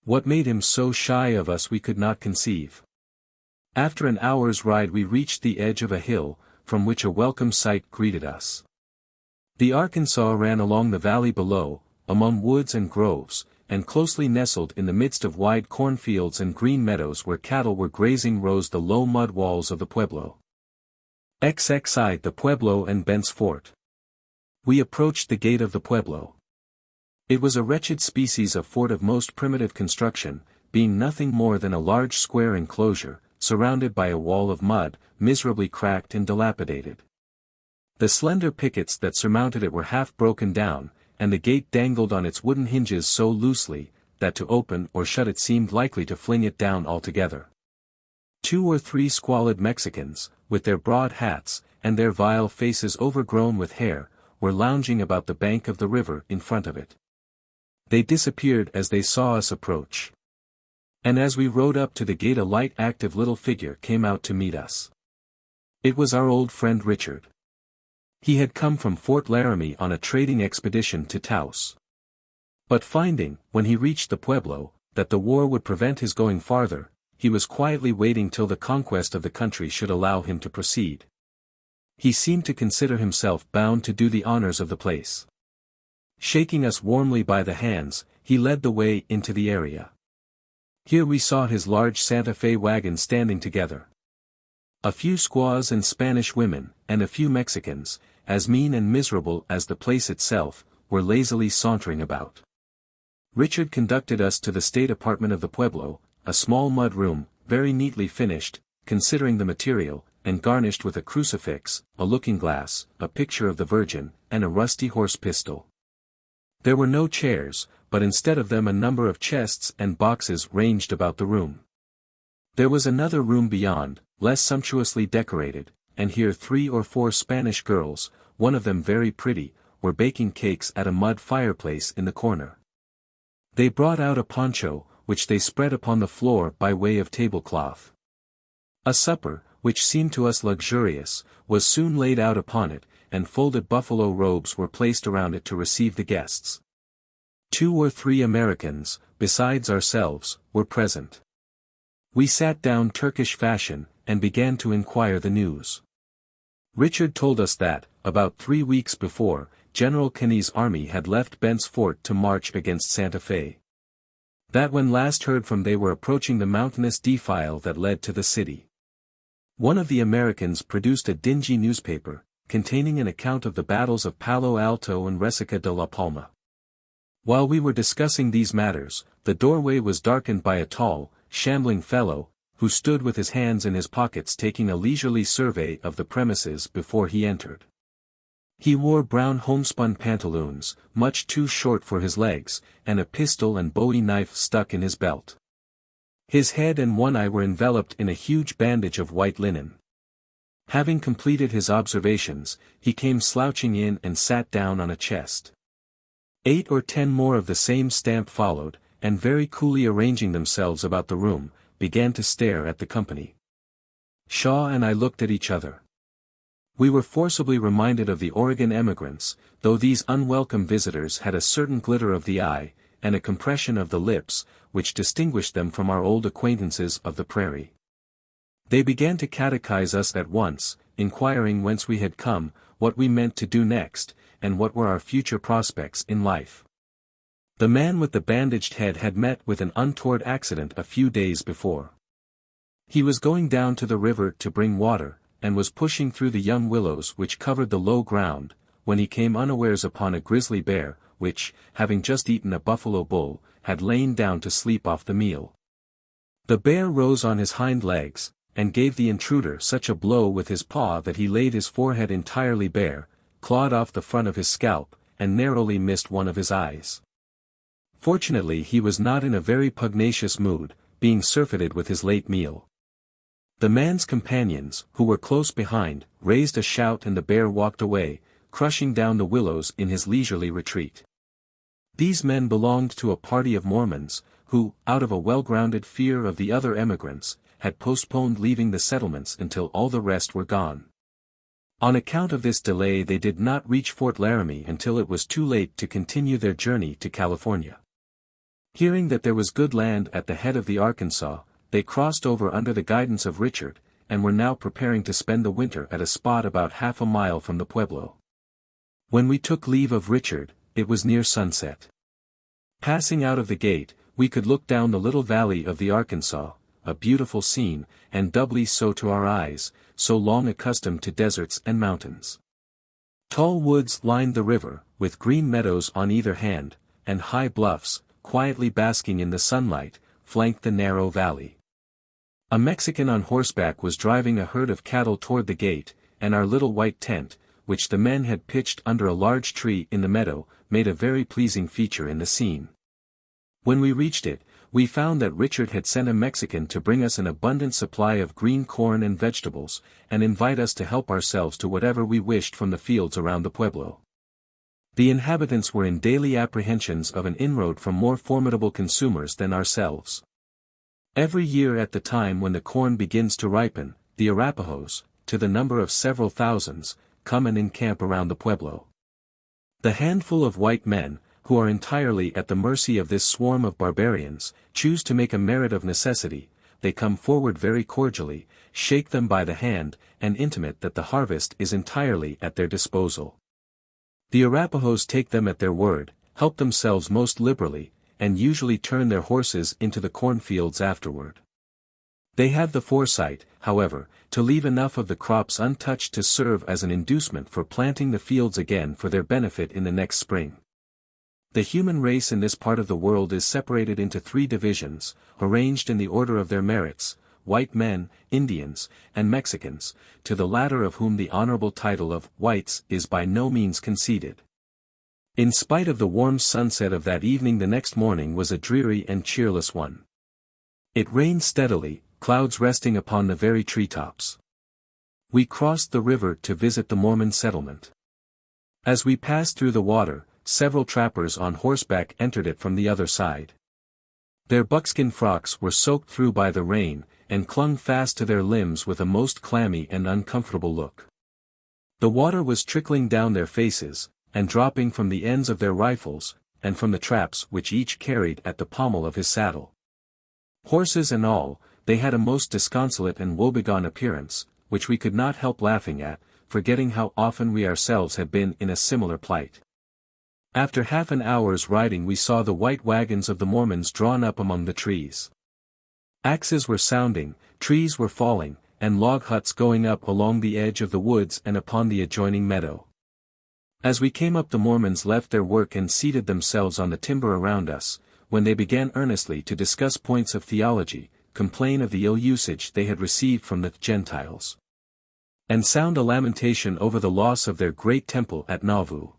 What made him so shy of us we could not conceive. After an hour's ride we reached the edge of a hill, from which a welcome sight greeted us. The Arkansas ran along the valley below, among woods and groves, and closely nestled in the midst of wide cornfields and green meadows where cattle were grazing rose the low mud walls of the Pueblo. XXII the Pueblo and Bent's Fort. We approached the gate of the Pueblo. It was a wretched species of fort of most primitive construction, being nothing more than a large square enclosure, surrounded by a wall of mud, miserably cracked and dilapidated. The slender pickets that surmounted it were half broken down, and the gate dangled on its wooden hinges so loosely, that to open or shut it seemed likely to fling it down altogether. 2 or 3 squalid Mexicans, with their broad hats, and their vile faces overgrown with hair, were lounging about the bank of the river in front of it. They disappeared as they saw us approach. And as we rode up to the gate a light active little figure came out to meet us. It was our old friend Richard. He had come from Fort Laramie on a trading expedition to Taos. But finding, when he reached the Pueblo, that the war would prevent his going farther, he was quietly waiting till the conquest of the country should allow him to proceed. He seemed to consider himself bound to do the honors of the place. Shaking us warmly by the hands, he led the way into the area. Here we saw his large Santa Fe wagon standing together. A few squaws and Spanish women, and a few Mexicans, as mean and miserable as the place itself, were lazily sauntering about. Richard conducted us to the state apartment of the Pueblo, a small mud room, very neatly finished, considering the material, and garnished with a crucifix, a looking-glass, a picture of the Virgin, and a rusty horse pistol. There were no chairs, but instead of them a number of chests and boxes ranged about the room. There was another room beyond, less sumptuously decorated, and here 3 or 4 Spanish girls, one of them very pretty, were baking cakes at a mud fireplace in the corner. They brought out a poncho, which they spread upon the floor by way of tablecloth. A supper, which seemed to us luxurious, was soon laid out upon it, and folded buffalo robes were placed around it to receive the guests. 2 or 3 Americans, besides ourselves, were present. We sat down Turkish fashion, and began to inquire the news. Richard told us that, about 3 weeks before, General Kenney's army had left Bent's Fort to march against Santa Fe. That when last heard from they were approaching the mountainous defile that led to the city. One of the Americans produced a dingy newspaper, containing an account of the battles of Palo Alto and Resaca de la Palma. While we were discussing these matters, the doorway was darkened by a tall, shambling fellow, who stood with his hands in his pockets taking a leisurely survey of the premises before he entered. He wore brown homespun pantaloons, much too short for his legs, and a pistol and bowie knife stuck in his belt. His head and one eye were enveloped in a huge bandage of white linen. Having completed his observations, he came slouching in and sat down on a chest. 8 or 10 more of the same stamp followed, and very coolly arranging themselves about the room, began to stare at the company. Shaw and I looked at each other. We were forcibly reminded of the Oregon emigrants, though these unwelcome visitors had a certain glitter of the eye, and a compression of the lips, which distinguished them from our old acquaintances of the prairie. They began to catechize us at once, inquiring whence we had come, what we meant to do next, and what were our future prospects in life. The man with the bandaged head had met with an untoward accident a few days before. He was going down to the river to bring water, and was pushing through the young willows which covered the low ground, when he came unawares upon a grizzly bear, which, having just eaten a buffalo bull, had lain down to sleep off the meal. The bear rose on his hind legs, and gave the intruder such a blow with his paw that he laid his forehead entirely bare, clawed off the front of his scalp, and narrowly missed one of his eyes. Fortunately he was not in a very pugnacious mood, being surfeited with his late meal. The man's companions, who were close behind, raised a shout and the bear walked away, crushing down the willows in his leisurely retreat. These men belonged to a party of Mormons, who, out of a well-grounded fear of the other emigrants, had postponed leaving the settlements until all the rest were gone. On account of this delay they did not reach Fort Laramie until it was too late to continue their journey to California. Hearing that there was good land at the head of the Arkansas, they crossed over under the guidance of Richard, and were now preparing to spend the winter at a spot about half a mile from the Pueblo. When we took leave of Richard, it was near sunset. Passing out of the gate, we could look down the little valley of the Arkansas, a beautiful scene, and doubly so to our eyes, so long accustomed to deserts and mountains. Tall woods lined the river, with green meadows on either hand, and high bluffs, quietly basking in the sunlight, flanked the narrow valley. A Mexican on horseback was driving a herd of cattle toward the gate, and our little white tent, which the men had pitched under a large tree in the meadow, made a very pleasing feature in the scene. When we reached it, we found that Richard had sent a Mexican to bring us an abundant supply of green corn and vegetables, and invite us to help ourselves to whatever we wished from the fields around the Pueblo. The inhabitants were in daily apprehensions of an inroad from more formidable consumers than ourselves. Every year at the time when the corn begins to ripen, the Arapahoes, to the number of several thousands, come and encamp around the Pueblo. The handful of white men, who are entirely at the mercy of this swarm of barbarians, choose to make a merit of necessity. They come forward very cordially, shake them by the hand, and intimate that the harvest is entirely at their disposal. The Arapahoes take them at their word, help themselves most liberally, and usually turn their horses into the cornfields afterward. They have the foresight, however, to leave enough of the crops untouched to serve as an inducement for planting the fields again for their benefit in the next spring. The human race in this part of the world is separated into three divisions, arranged in the order of their merits: white men, Indians, and Mexicans, to the latter of whom the honorable title of whites is by no means conceded. In spite of the warm sunset of that evening, the next morning was a dreary and cheerless one. It rained steadily, clouds resting upon the very treetops. We crossed the river to visit the Mormon settlement. As we passed through the water, several trappers on horseback entered it from the other side. Their buckskin frocks were soaked through by the rain, and clung fast to their limbs with a most clammy and uncomfortable look. The water was trickling down their faces, and dropping from the ends of their rifles, and from the traps which each carried at the pommel of his saddle. Horses and all, they had a most disconsolate and woebegone appearance, which we could not help laughing at, forgetting how often we ourselves had been in a similar plight. After half an hour's riding we saw the white wagons of the Mormons drawn up among the trees. Axes were sounding, trees were falling, and log huts going up along the edge of the woods and upon the adjoining meadow. As we came up, the Mormons left their work and seated themselves on the timber around us, when they began earnestly to discuss points of theology, complain of the ill usage they had received from the Gentiles, and sound a lamentation over the loss of their great temple at Nauvoo.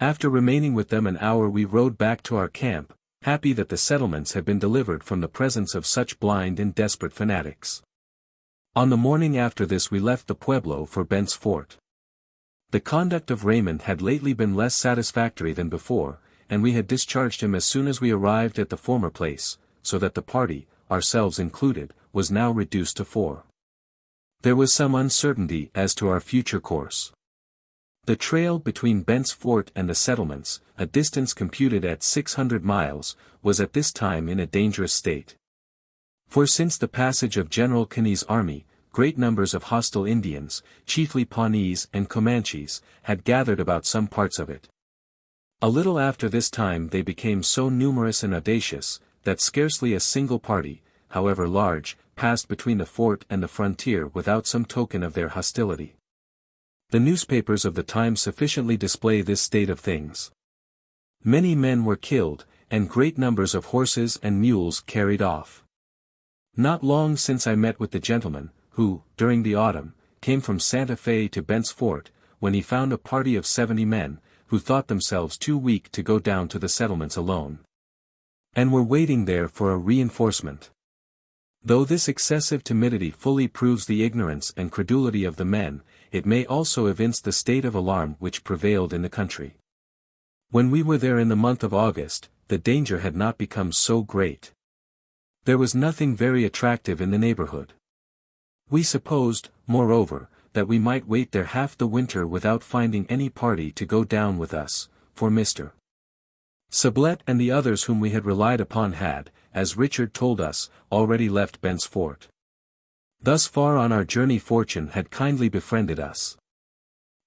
After remaining with them an hour we rode back to our camp, happy that the settlements had been delivered from the presence of such blind and desperate fanatics. On the morning after this we left the Pueblo for Bent's Fort. The conduct of Raymond had lately been less satisfactory than before, and we had discharged him as soon as we arrived at the former place, so that the party, ourselves included, was now reduced to 4. There was some uncertainty as to our future course. The trail between Bent's Fort and the settlements, a distance computed at 600 miles, was at this time in a dangerous state. For since the passage of General Kenney's army, great numbers of hostile Indians, chiefly Pawnees and Comanches, had gathered about some parts of it. A little after this time they became so numerous and audacious, that scarcely a single party, however large, passed between the fort and the frontier without some token of their hostility. The newspapers of the time sufficiently display this state of things. Many men were killed, and great numbers of horses and mules carried off. Not long since I met with the gentleman, who, during the autumn, came from Santa Fe to Bent's Fort, when he found a party of 70 men, who thought themselves too weak to go down to the settlements alone. and were waiting there for a reinforcement. Though this excessive timidity fully proves the ignorance and credulity of the men, it may also evince the state of alarm which prevailed in the country. When we were there in the month of August, the danger had not become so great. There was nothing very attractive in the neighborhood. We supposed, moreover, that we might wait there half the winter without finding any party to go down with us, for Mr. Sublette and the others whom we had relied upon had, as Richard told us, already left Bent's Fort. Thus far on our journey fortune had kindly befriended us.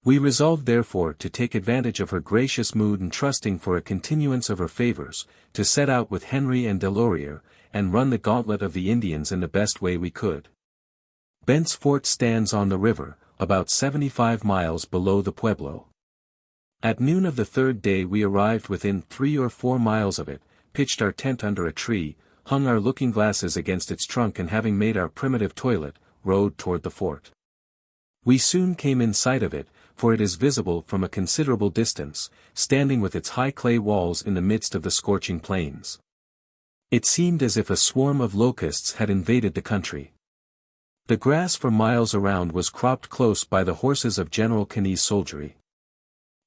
We resolved therefore to take advantage of her gracious mood and trusting for a continuance of her favors, to set out with Henry and Delorier, and run the gauntlet of the Indians in the best way we could. Bent's Fort stands on the river, about 75 miles below the Pueblo. At noon of the third day we arrived within 3 or 4 miles of it, pitched our tent under a tree, hung our looking-glasses against its trunk and having made our primitive toilet, rode toward the fort. We soon came in sight of it, for it is visible from a considerable distance, standing with its high clay walls in the midst of the scorching plains. It seemed as if a swarm of locusts had invaded the country. The grass for miles around was cropped close by the horses of General Keynes's soldiery.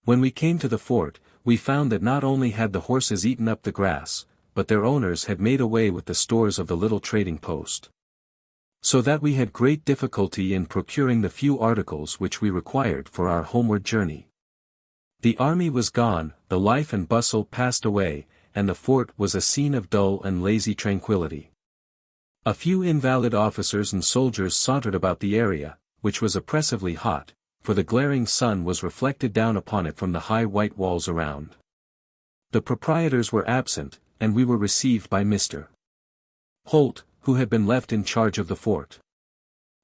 When we came to the fort, we found that not only had the horses eaten up the grass, but their owners had made away with the stores of the little trading post. So that we had great difficulty in procuring the few articles which we required for our homeward journey. The army was gone, the life and bustle passed away, and the fort was a scene of dull and lazy tranquility. A few invalid officers and soldiers sauntered about the area, which was oppressively hot, for the glaring sun was reflected down upon it from the high white walls around. The proprietors were absent, and we were received by Mr. Holt, who had been left in charge of the fort.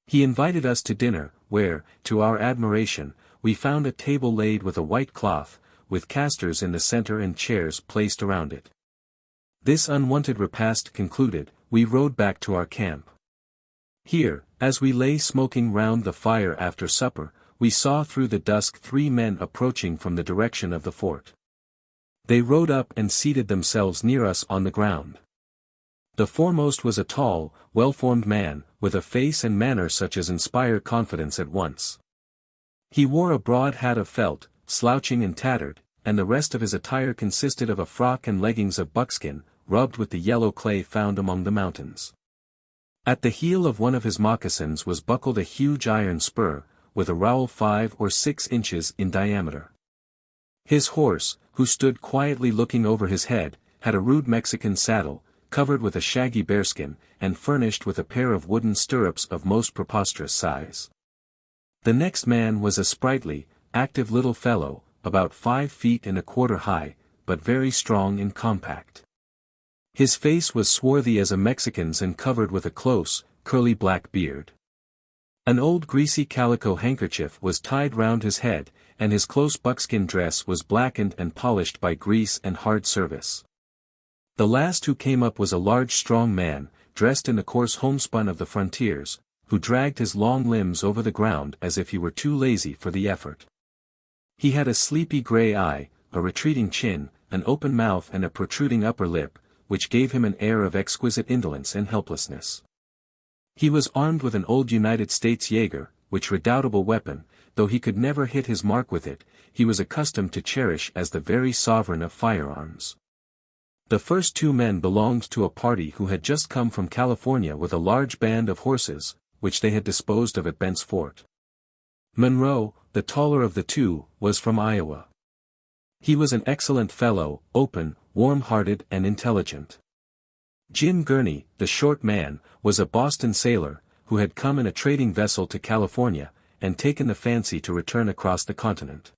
He invited us to dinner, where, to our admiration, we found a table laid with a white cloth, with casters in the center and chairs placed around it. This unwonted repast concluded, we rode back to our camp. Here, as we lay smoking round the fire after supper, we saw through the dusk 3 men approaching from the direction of the fort. They rode up and seated themselves near us on the ground. The foremost was a tall, well-formed man, with a face and manner such as inspire confidence at once. He wore a broad hat of felt, slouching and tattered, and the rest of his attire consisted of a frock and leggings of buckskin, rubbed with the yellow clay found among the mountains. At the heel of one of his moccasins was buckled a huge iron spur, with a rowel 5 or 6 inches in diameter. His horse, who stood quietly looking over his head, had a rude Mexican saddle, covered with a shaggy bearskin, and furnished with a pair of wooden stirrups of most preposterous size. The next man was a sprightly, active little fellow, about 5 feet and a quarter high, but very strong and compact. His face was swarthy as a Mexican's and covered with a close, curly black beard. An old greasy calico handkerchief was tied round his head, and his close buckskin dress was blackened and polished by grease and hard service. The last who came up was a large strong man, dressed in the coarse homespun of the frontiers, who dragged his long limbs over the ground as if he were too lazy for the effort. He had a sleepy gray eye, a retreating chin, an open mouth and a protruding upper lip, which gave him an air of exquisite indolence and helplessness. He was armed with an old United States Jaeger, which redoubtable weapon, though he could never hit his mark with it, he was accustomed to cherish as the very sovereign of firearms. The first 2 men belonged to a party who had just come from California with a large band of horses, which they had disposed of at Bent's Fort. Monroe, the taller of the 2, was from Iowa. He was an excellent fellow, open, warm-hearted and intelligent. Jim Gurney, the short man, was a Boston sailor, who had come in a trading vessel to California, and taken the fancy to return across the continent.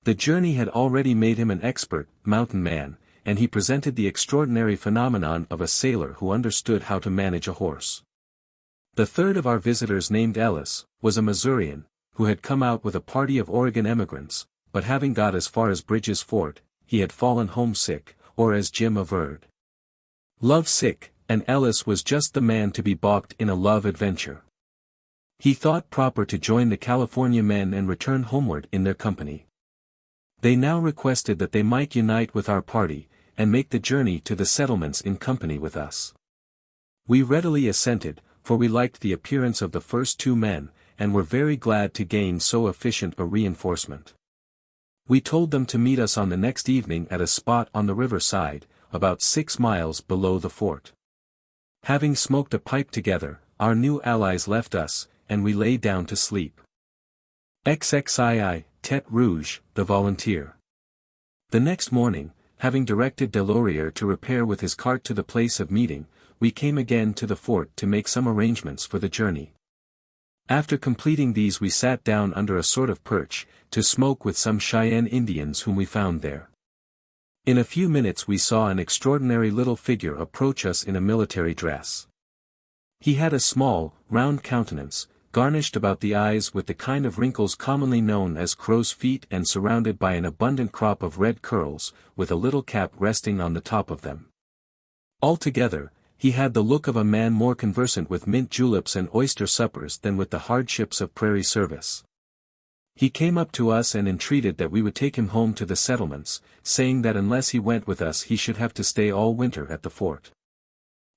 The journey had already made him an expert mountain man, and he presented the extraordinary phenomenon of a sailor who understood how to manage a horse. The third of our visitors, named Ellis, was a Missourian, who had come out with a party of Oregon emigrants, but having got as far as Bridges Fort, he had fallen homesick, or as Jim averred, love-sick, and Ellis was just the man to be balked in a love adventure. He thought proper to join the California men and return homeward in their company. They now requested that they might unite with our party, and make the journey to the settlements in company with us. We readily assented, for we liked the appearance of the first two men, and were very glad to gain so efficient a reinforcement. We told them to meet us on the next evening at a spot on the river side, about 6 miles below the fort. Having smoked a pipe together, our new allies left us, and we lay down to sleep. XXII, Tete Rouge, the volunteer. The next morning, having directed Delorier to repair with his cart to the place of meeting, we came again to the fort to make some arrangements for the journey. After completing these we sat down under a sort of perch, to smoke with some Cheyenne Indians whom we found there. In a few minutes we saw an extraordinary little figure approach us in a military dress. He had a small, round countenance, garnished about the eyes with the kind of wrinkles commonly known as crow's feet and surrounded by an abundant crop of red curls, with a little cap resting on the top of them. Altogether, he had the look of a man more conversant with mint juleps and oyster suppers than with the hardships of prairie service. He came up to us and entreated that we would take him home to the settlements, saying that unless he went with us he should have to stay all winter at the fort.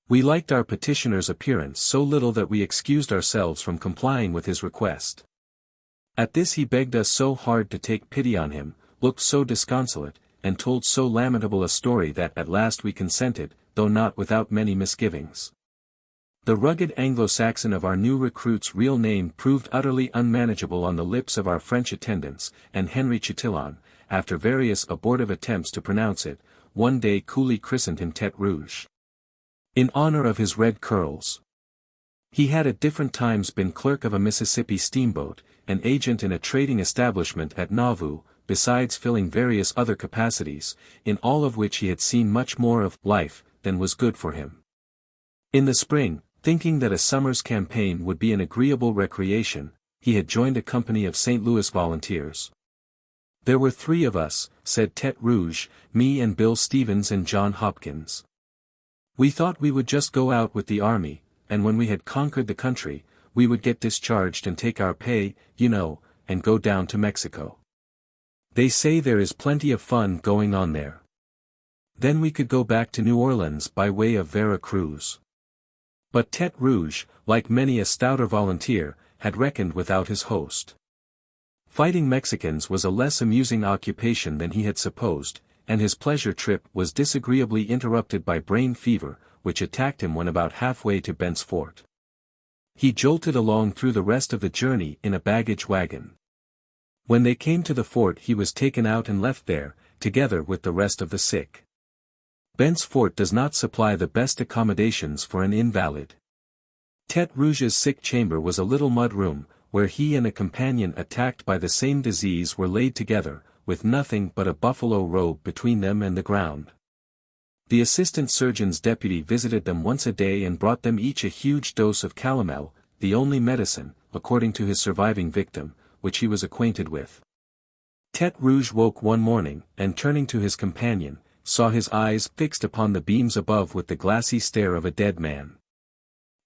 We liked our petitioner's appearance so little that we excused ourselves from complying with his request. At this he begged us so hard to take pity on him, looked so disconsolate, and told so lamentable a story that at last we consented, though not without many misgivings. The rugged Anglo-Saxon of our new recruit's real name proved utterly unmanageable on the lips of our French attendants, and Henry Chatillon, after various abortive attempts to pronounce it, one day coolly christened him Tete Rouge, in honor of his red curls. He had at different times been clerk of a Mississippi steamboat, an agent in a trading establishment at Nauvoo, besides filling various other capacities, in all of which he had seen much more of life than was good for him. In the spring, thinking that a summer's campaign would be an agreeable recreation, he had joined a company of St. Louis volunteers. There were 3 of us, said Tete Rouge, me and Bill Stevens and John Hopkins. We thought we would just go out with the army, and when we had conquered the country, we would get discharged and take our pay, you know, and go down to Mexico. They say there is plenty of fun going on there. Then we could go back to New Orleans by way of Vera Cruz. But Tete Rouge, like many a stouter volunteer, had reckoned without his host. Fighting Mexicans was a less amusing occupation than he had supposed, and his pleasure trip was disagreeably interrupted by brain fever, which attacked him when about halfway to Bent's Fort. He jolted along through the rest of the journey in a baggage wagon. When they came to the fort he was taken out and left there, together with the rest of the sick. Bent's Fort does not supply the best accommodations for an invalid. Tete Rouge's sick chamber was a little mud room, where he and a companion attacked by the same disease were laid together, with nothing but a buffalo robe between them and the ground. The assistant surgeon's deputy visited them once a day and brought them each a huge dose of calomel, the only medicine, according to his surviving victim, which he was acquainted with. Tete Rouge woke one morning, and turning to his companion, saw his eyes fixed upon the beams above with the glassy stare of a dead man.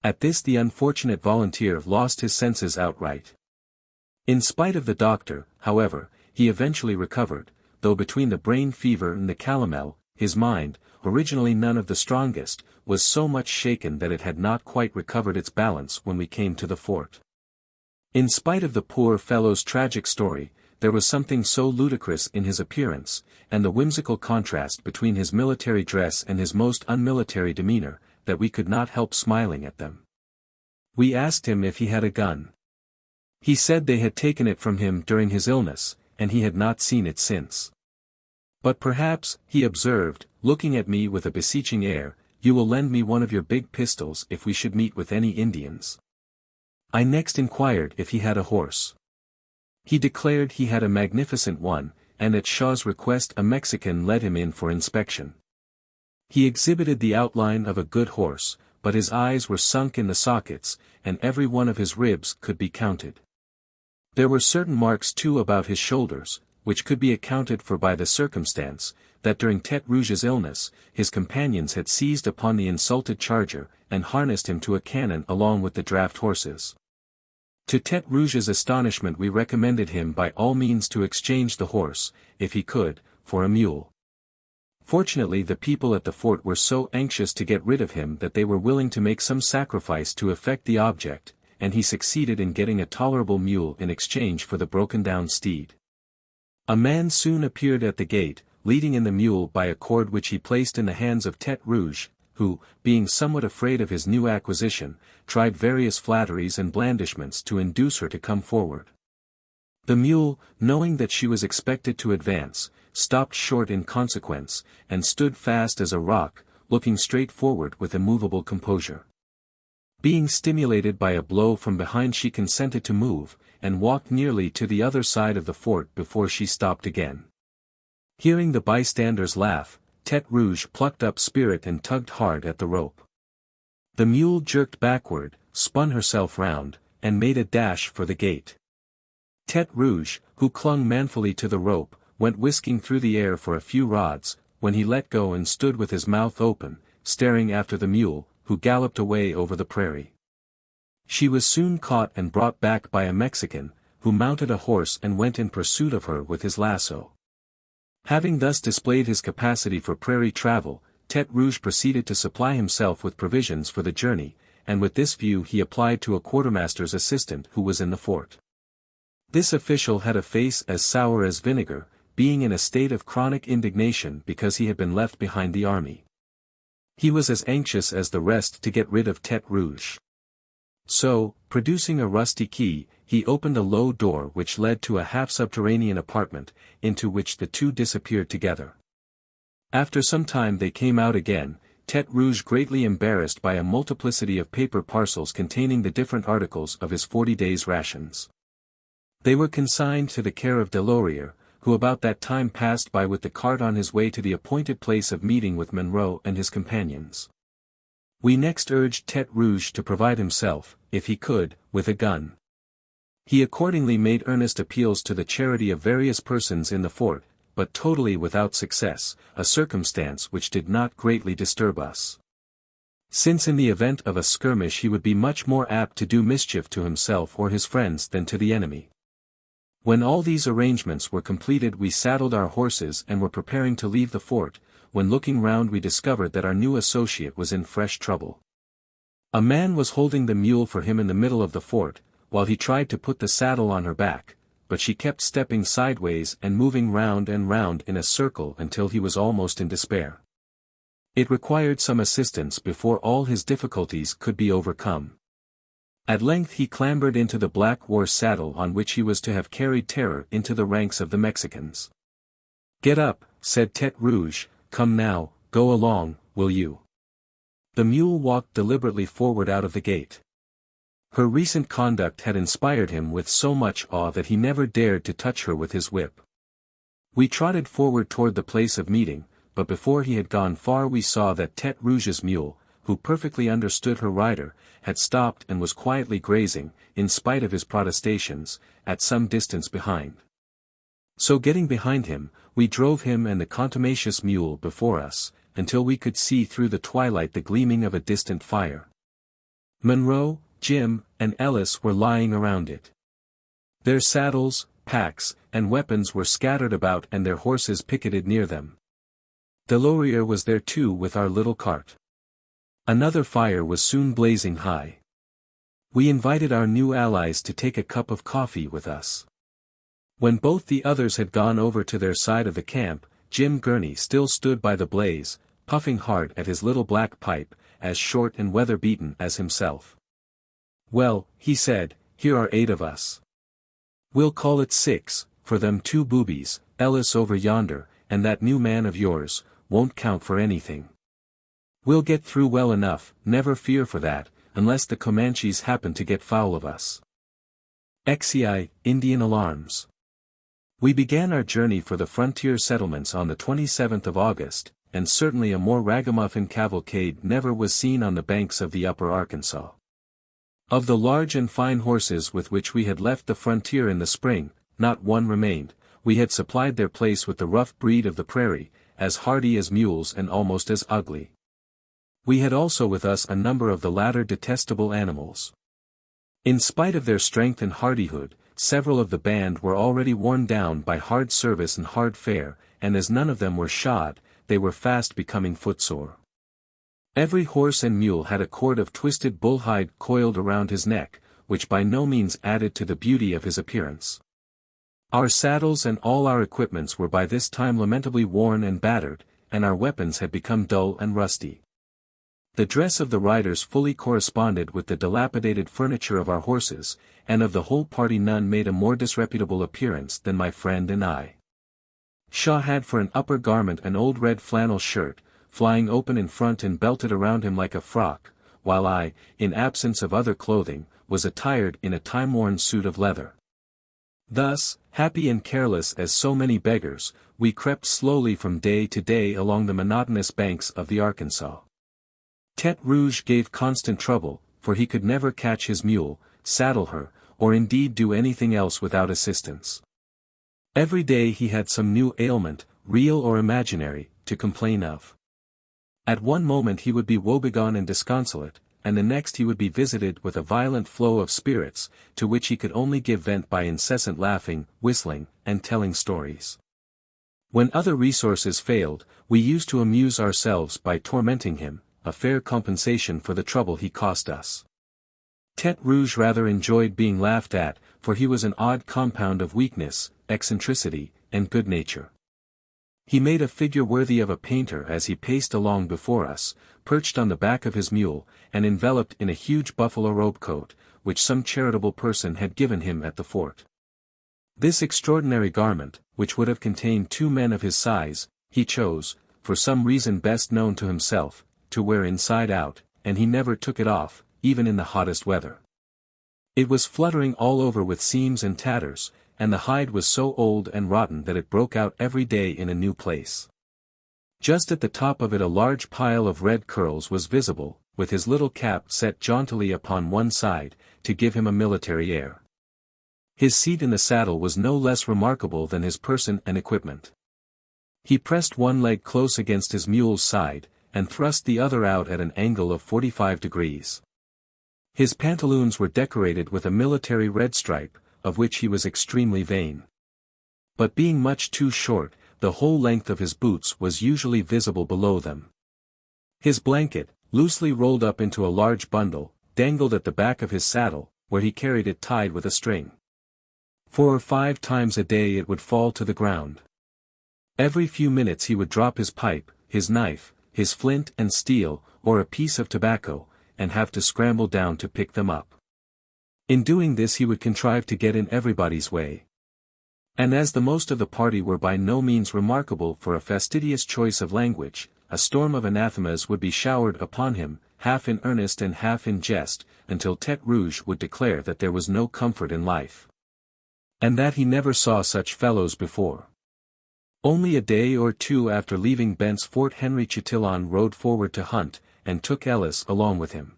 At this the unfortunate volunteer lost his senses outright. In spite of the doctor, however, he eventually recovered, though between the brain fever and the calomel, his mind, originally none of the strongest, was so much shaken that it had not quite recovered its balance when we came to the fort. In spite of the poor fellow's tragic story, there was something so ludicrous in his appearance, and the whimsical contrast between his military dress and his most unmilitary demeanor, that we could not help smiling at them. We asked him if he had a gun. He said they had taken it from him during his illness, and he had not seen it since. But perhaps, he observed, looking at me with a beseeching air, you will lend me one of your big pistols if we should meet with any Indians. I next inquired if he had a horse. He declared he had a magnificent one, and at Shaw's request a Mexican led him in for inspection. He exhibited the outline of a good horse, but his eyes were sunk in the sockets, and every one of his ribs could be counted. There were certain marks too about his shoulders, which could be accounted for by the circumstance, that during Tete Rouge's illness, his companions had seized upon the insulted charger, and harnessed him to a cannon along with the draft horses. To Tete Rouge's astonishment we recommended him by all means to exchange the horse, if he could, for a mule. Fortunately the people at the fort were so anxious to get rid of him that they were willing to make some sacrifice to effect the object, and he succeeded in getting a tolerable mule in exchange for the broken-down steed. A man soon appeared at the gate, leading in the mule by a cord which he placed in the hands of Tete Rouge, who, being somewhat afraid of his new acquisition, tried various flatteries and blandishments to induce her to come forward. The mule, knowing that she was expected to advance, stopped short in consequence, and stood fast as a rock, looking straight forward with immovable composure. Being stimulated by a blow from behind, she consented to move, and walked nearly to the other side of the fort before she stopped again. Hearing the bystanders laugh, Tete Rouge plucked up spirit and tugged hard at the rope. The mule jerked backward, spun herself round, and made a dash for the gate. Tete Rouge, who clung manfully to the rope, went whisking through the air for a few rods, when he let go and stood with his mouth open, staring after the mule, who galloped away over the prairie. She was soon caught and brought back by a Mexican, who mounted a horse and went in pursuit of her with his lasso. Having thus displayed his capacity for prairie travel, Tete Rouge proceeded to supply himself with provisions for the journey, and with this view he applied to a quartermaster's assistant who was in the fort. This official had a face as sour as vinegar, being in a state of chronic indignation because he had been left behind the army. He was as anxious as the rest to get rid of Tete Rouge. So, producing a rusty key, he opened a low door which led to a half-subterranean apartment, into which the two disappeared together. After some time they came out again, Tete Rouge greatly embarrassed by a multiplicity of paper parcels containing the different articles of his 40 days' rations. They were consigned to the care of Delorier, who about that time passed by with the cart on his way to the appointed place of meeting with Monroe and his companions. We next urged Tete Rouge to provide himself, if he could, with a gun. He accordingly made earnest appeals to the charity of various persons in the fort, but totally without success, a circumstance which did not greatly disturb us, since in the event of a skirmish he would be much more apt to do mischief to himself or his friends than to the enemy. When all these arrangements were completed we saddled our horses and were preparing to leave the fort, when looking round we discovered that our new associate was in fresh trouble. A man was holding the mule for him in the middle of the fort, while he tried to put the saddle on her back, but she kept stepping sideways and moving round and round in a circle until he was almost in despair. It required some assistance before all his difficulties could be overcome. At length he clambered into the black war saddle on which he was to have carried terror into the ranks of the Mexicans. "Get up," said Tete Rouge, "come now, go along, will you?" The mule walked deliberately forward out of the gate. Her recent conduct had inspired him with so much awe that he never dared to touch her with his whip. We trotted forward toward the place of meeting, but before he had gone far we saw that Tete Rouge's mule, who perfectly understood her rider, had stopped and was quietly grazing, in spite of his protestations, at some distance behind. So getting behind him, we drove him and the contumacious mule before us, until we could see through the twilight the gleaming of a distant fire. Monroe, Jim, and Ellis were lying around it. Their saddles, packs, and weapons were scattered about and their horses picketed near them. Delorier was there too with our little cart. Another fire was soon blazing high. We invited our new allies to take a cup of coffee with us. When both the others had gone over to their side of the camp, Jim Gurney still stood by the blaze, puffing hard at his little black pipe, as short and weather-beaten as himself. "Well," he said, "here are 8 of us. We'll call it 6, for them 2 boobies, Ellis over yonder, and that new man of yours, won't count for anything. We'll get through well enough, never fear for that, unless the Comanches happen to get foul of us." XVIII, Indian Alarms. We began our journey for the frontier settlements on the 27th of August, and certainly a more ragamuffin cavalcade never was seen on the banks of the upper Arkansas. Of the large and fine horses with which we had left the frontier in the spring, not one remained. We had supplied their place with the rough breed of the prairie, as hardy as mules and almost as ugly. We had also with us a number of the latter detestable animals. In spite of their strength and hardihood, several of the band were already worn down by hard service and hard fare, and as none of them were shod, they were fast becoming footsore. Every horse and mule had a cord of twisted bullhide coiled around his neck, which by no means added to the beauty of his appearance. Our saddles and all our equipments were by this time lamentably worn and battered, and our weapons had become dull and rusty. The dress of the riders fully corresponded with the dilapidated furniture of our horses, and of the whole party none made a more disreputable appearance than my friend and I. Shaw had for an upper garment an old red flannel shirt, flying open in front and belted around him like a frock, while I, in absence of other clothing, was attired in a time-worn suit of leather. Thus, happy and careless as so many beggars, we crept slowly from day to day along the monotonous banks of the Arkansas. Tete Rouge gave constant trouble, for he could never catch his mule, saddle her, or indeed do anything else without assistance. Every day he had some new ailment, real or imaginary, to complain of. At one moment he would be woebegone and disconsolate, and the next he would be visited with a violent flow of spirits, to which he could only give vent by incessant laughing, whistling, and telling stories. When other resources failed, we used to amuse ourselves by tormenting him, a fair compensation for the trouble he cost us. Tete Rouge rather enjoyed being laughed at, for he was an odd compound of weakness, eccentricity, and good nature. He made a figure worthy of a painter as he paced along before us, perched on the back of his mule, and enveloped in a huge buffalo robe coat, which some charitable person had given him at the fort. This extraordinary garment, which would have contained 2 men of his size, he chose, for some reason best known to himself, to wear inside out, and he never took it off, even in the hottest weather. It was fluttering all over with seams and tatters, and the hide was so old and rotten that it broke out every day in a new place. Just at the top of it a large pile of red curls was visible, with his little cap set jauntily upon one side, to give him a military air. His seat in the saddle was no less remarkable than his person and equipment. He pressed one leg close against his mule's side, and thrust the other out at an angle of 45 degrees. His pantaloons were decorated with a military red stripe, of which he was extremely vain. But being much too short, the whole length of his boots was usually visible below them. His blanket, loosely rolled up into a large bundle, dangled at the back of his saddle, where he carried it tied with a string. 4 or 5 times a day it would fall to the ground. Every few minutes he would drop his pipe, his knife, his flint and steel, or a piece of tobacco, and have to scramble down to pick them up. In doing this he would contrive to get in everybody's way. And as the most of the party were by no means remarkable for a fastidious choice of language, a storm of anathemas would be showered upon him, half in earnest and half in jest, until Tete Rouge would declare that there was no comfort in life. And that he never saw such fellows before. Only a day or 2 after leaving Bent's Fort Henry Chatillon rode forward to hunt, and took Ellis along with him.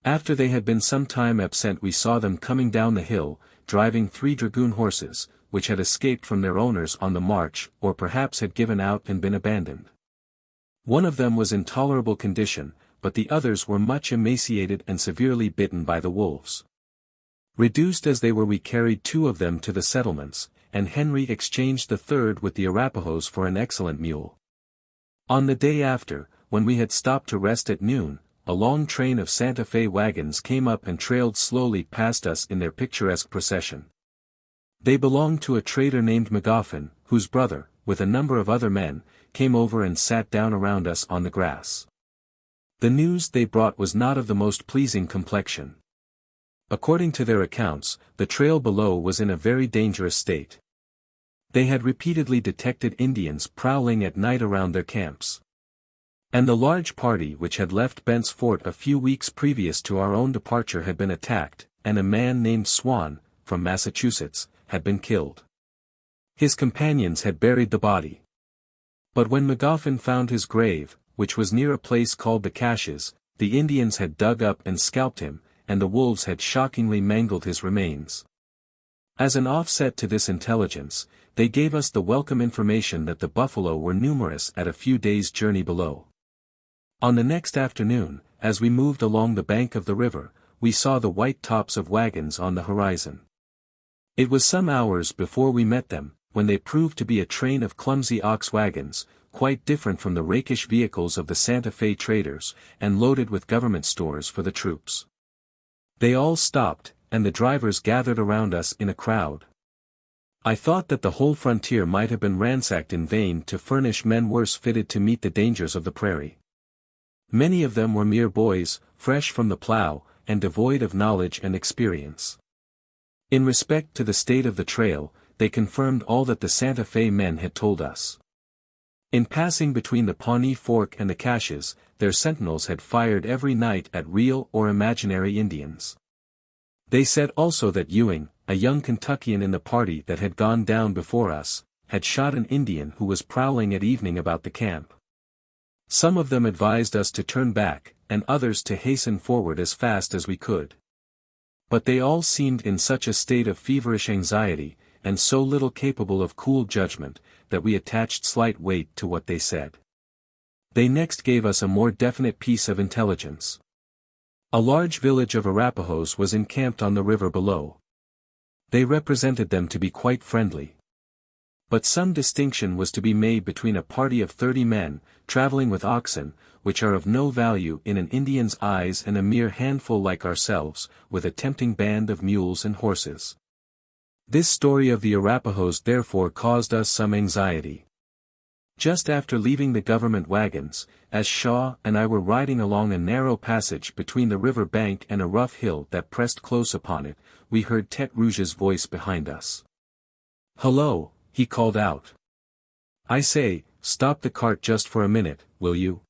After they had been some time absent we saw them coming down the hill, driving 3 dragoon horses, which had escaped from their owners on the march or perhaps had given out and been abandoned. One of them was in tolerable condition, but the others were much emaciated and severely bitten by the wolves. Reduced as they were we carried 2 of them to the settlements, and Henry exchanged the 3rd with the Arapahoes for an excellent mule. On the day after, when we had stopped to rest at noon, a long train of Santa Fe wagons came up and trailed slowly past us in their picturesque procession. They belonged to a trader named Magoffin, whose brother, with a number of other men, came over and sat down around us on the grass. The news they brought was not of the most pleasing complexion. According to their accounts, the trail below was in a very dangerous state. They had repeatedly detected Indians prowling at night around their camps. And the large party which had left Bent's Fort a few weeks previous to our own departure had been attacked, and a man named Swan, from Massachusetts, had been killed. His companions had buried the body. But when Magoffin found his grave, which was near a place called the Caches, the Indians had dug up and scalped him, and the wolves had shockingly mangled his remains. As an offset to this intelligence, they gave us the welcome information that the buffalo were numerous at a few days' journey below. On the next afternoon, as we moved along the bank of the river, we saw the white tops of wagons on the horizon. It was some hours before we met them, when they proved to be a train of clumsy ox wagons, quite different from the rakish vehicles of the Santa Fe traders, and loaded with government stores for the troops. They all stopped, and the drivers gathered around us in a crowd. I thought that the whole frontier might have been ransacked in vain to furnish men worse fitted to meet the dangers of the prairie. Many of them were mere boys, fresh from the plow, and devoid of knowledge and experience. In respect to the state of the trail, they confirmed all that the Santa Fe men had told us. In passing between the Pawnee Fork and the Caches, their sentinels had fired every night at real or imaginary Indians. They said also that Ewing, a young Kentuckian in the party that had gone down before us, had shot an Indian who was prowling at evening about the camp. Some of them advised us to turn back, and others to hasten forward as fast as we could. But they all seemed in such a state of feverish anxiety, and so little capable of cool judgment, that we attached slight weight to what they said. They next gave us a more definite piece of intelligence. A large village of Arapahoes was encamped on the river below. They represented them to be quite friendly. But some distinction was to be made between a party of 30 men, traveling with oxen, which are of no value in an Indian's eyes, and a mere handful like ourselves, with a tempting band of mules and horses. This story of the Arapahoes therefore caused us some anxiety. Just after leaving the government wagons, as Shaw and I were riding along a narrow passage between the river bank and a rough hill that pressed close upon it, we heard Tete Rouge's voice behind us. "Hello," he called out. "I say, stop the cart just for a minute, will you?"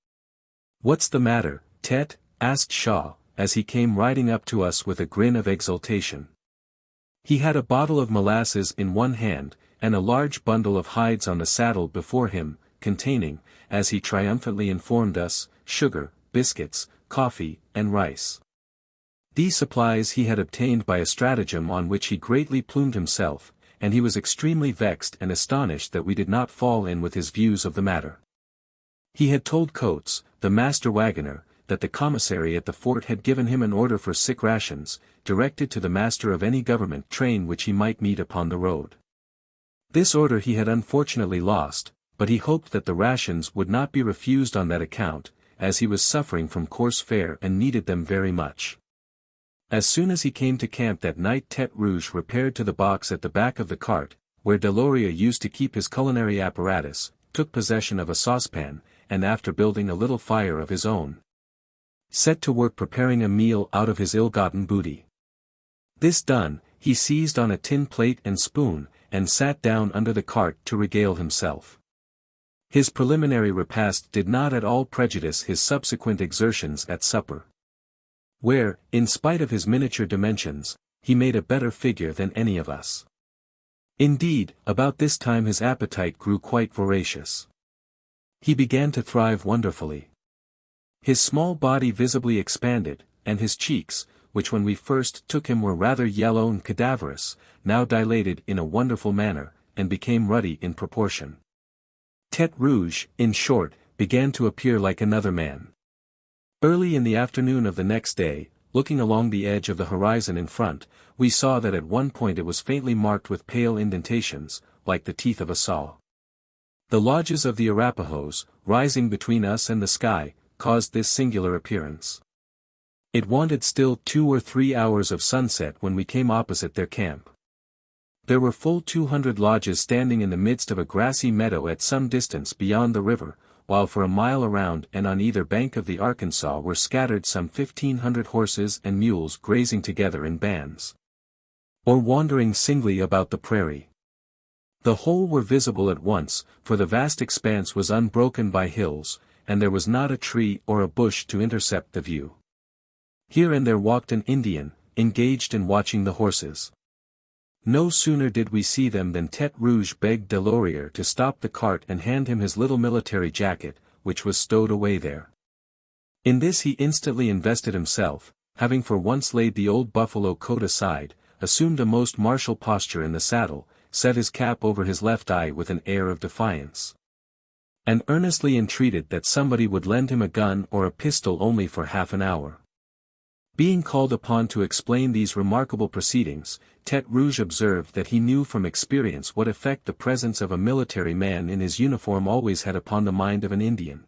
"What's the matter, Tete?" asked Shaw, as he came riding up to us with a grin of exultation. He had a bottle of molasses in one hand, and a large bundle of hides on the saddle before him, containing, as he triumphantly informed us, sugar, biscuits, coffee, and rice. These supplies he had obtained by a stratagem on which he greatly plumed himself, and he was extremely vexed and astonished that we did not fall in with his views of the matter. He had told Coates, the master wagoner, that the commissary at the fort had given him an order for sick rations, directed to the master of any government train which he might meet upon the road. This order he had unfortunately lost, but he hoped that the rations would not be refused on that account, as he was suffering from coarse fare and needed them very much. As soon as he came to camp that night, Tete Rouge repaired to the box at the back of the cart, where Deloria used to keep his culinary apparatus, took possession of a saucepan, and after building a little fire of his own, set to work preparing a meal out of his ill-gotten booty. This done, he seized on a tin plate and spoon, and sat down under the cart to regale himself. His preliminary repast did not at all prejudice his subsequent exertions at supper, where, in spite of his miniature dimensions, he made a better figure than any of us. Indeed, about this time his appetite grew quite voracious. He began to thrive wonderfully. His small body visibly expanded, and his cheeks, which when we first took him were rather yellow and cadaverous, now dilated in a wonderful manner, and became ruddy in proportion. Tete Rouge, in short, began to appear like another man. Early in the afternoon of the next day, looking along the edge of the horizon in front, we saw that at one point it was faintly marked with pale indentations, like the teeth of a saw. The lodges of the Arapahoes, rising between us and the sky, caused this singular appearance. It wanted still 2 or 3 hours of sunset when we came opposite their camp. There were full 200 lodges standing in the midst of a grassy meadow at some distance beyond the river, while for a mile around and on either bank of the Arkansas were scattered some 1,500 horses and mules grazing together in bands, or wandering singly about the prairie. The whole were visible at once, for the vast expanse was unbroken by hills, and there was not a tree or a bush to intercept the view. Here and there walked an Indian, engaged in watching the horses. No sooner did we see them than Tete Rouge begged Delorier to stop the cart and hand him his little military jacket, which was stowed away there. In this he instantly invested himself, having for once laid the old buffalo coat aside, assumed a most martial posture in the saddle, set his cap over his left eye with an air of defiance, and earnestly entreated that somebody would lend him a gun or a pistol only for half an hour. Being called upon to explain these remarkable proceedings, Tete Rouge observed that he knew from experience what effect the presence of a military man in his uniform always had upon the mind of an Indian.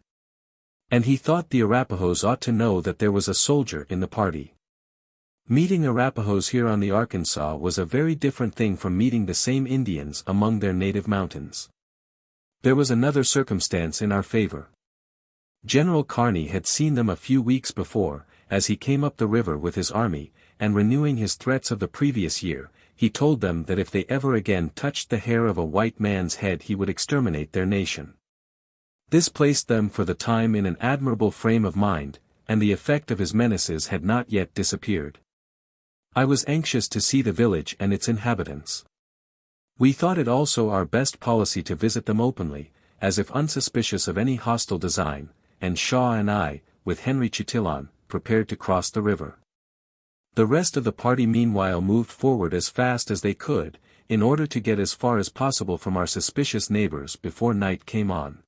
And he thought the Arapahoes ought to know that there was a soldier in the party. Meeting Arapahoes here on the Arkansas was a very different thing from meeting the same Indians among their native mountains. There was another circumstance in our favor. General Kearny had seen them a few weeks before, as he came up the river with his army, and renewing his threats of the previous year, he told them that if they ever again touched the hair of a white man's head he would exterminate their nation. This placed them for the time in an admirable frame of mind, and the effect of his menaces had not yet disappeared. I was anxious to see the village and its inhabitants. We thought it also our best policy to visit them openly, as if unsuspicious of any hostile design, and Shaw and I, with Henry Chatillon, prepared to cross the river. The rest of the party meanwhile moved forward as fast as they could, in order to get as far as possible from our suspicious neighbors before night came on.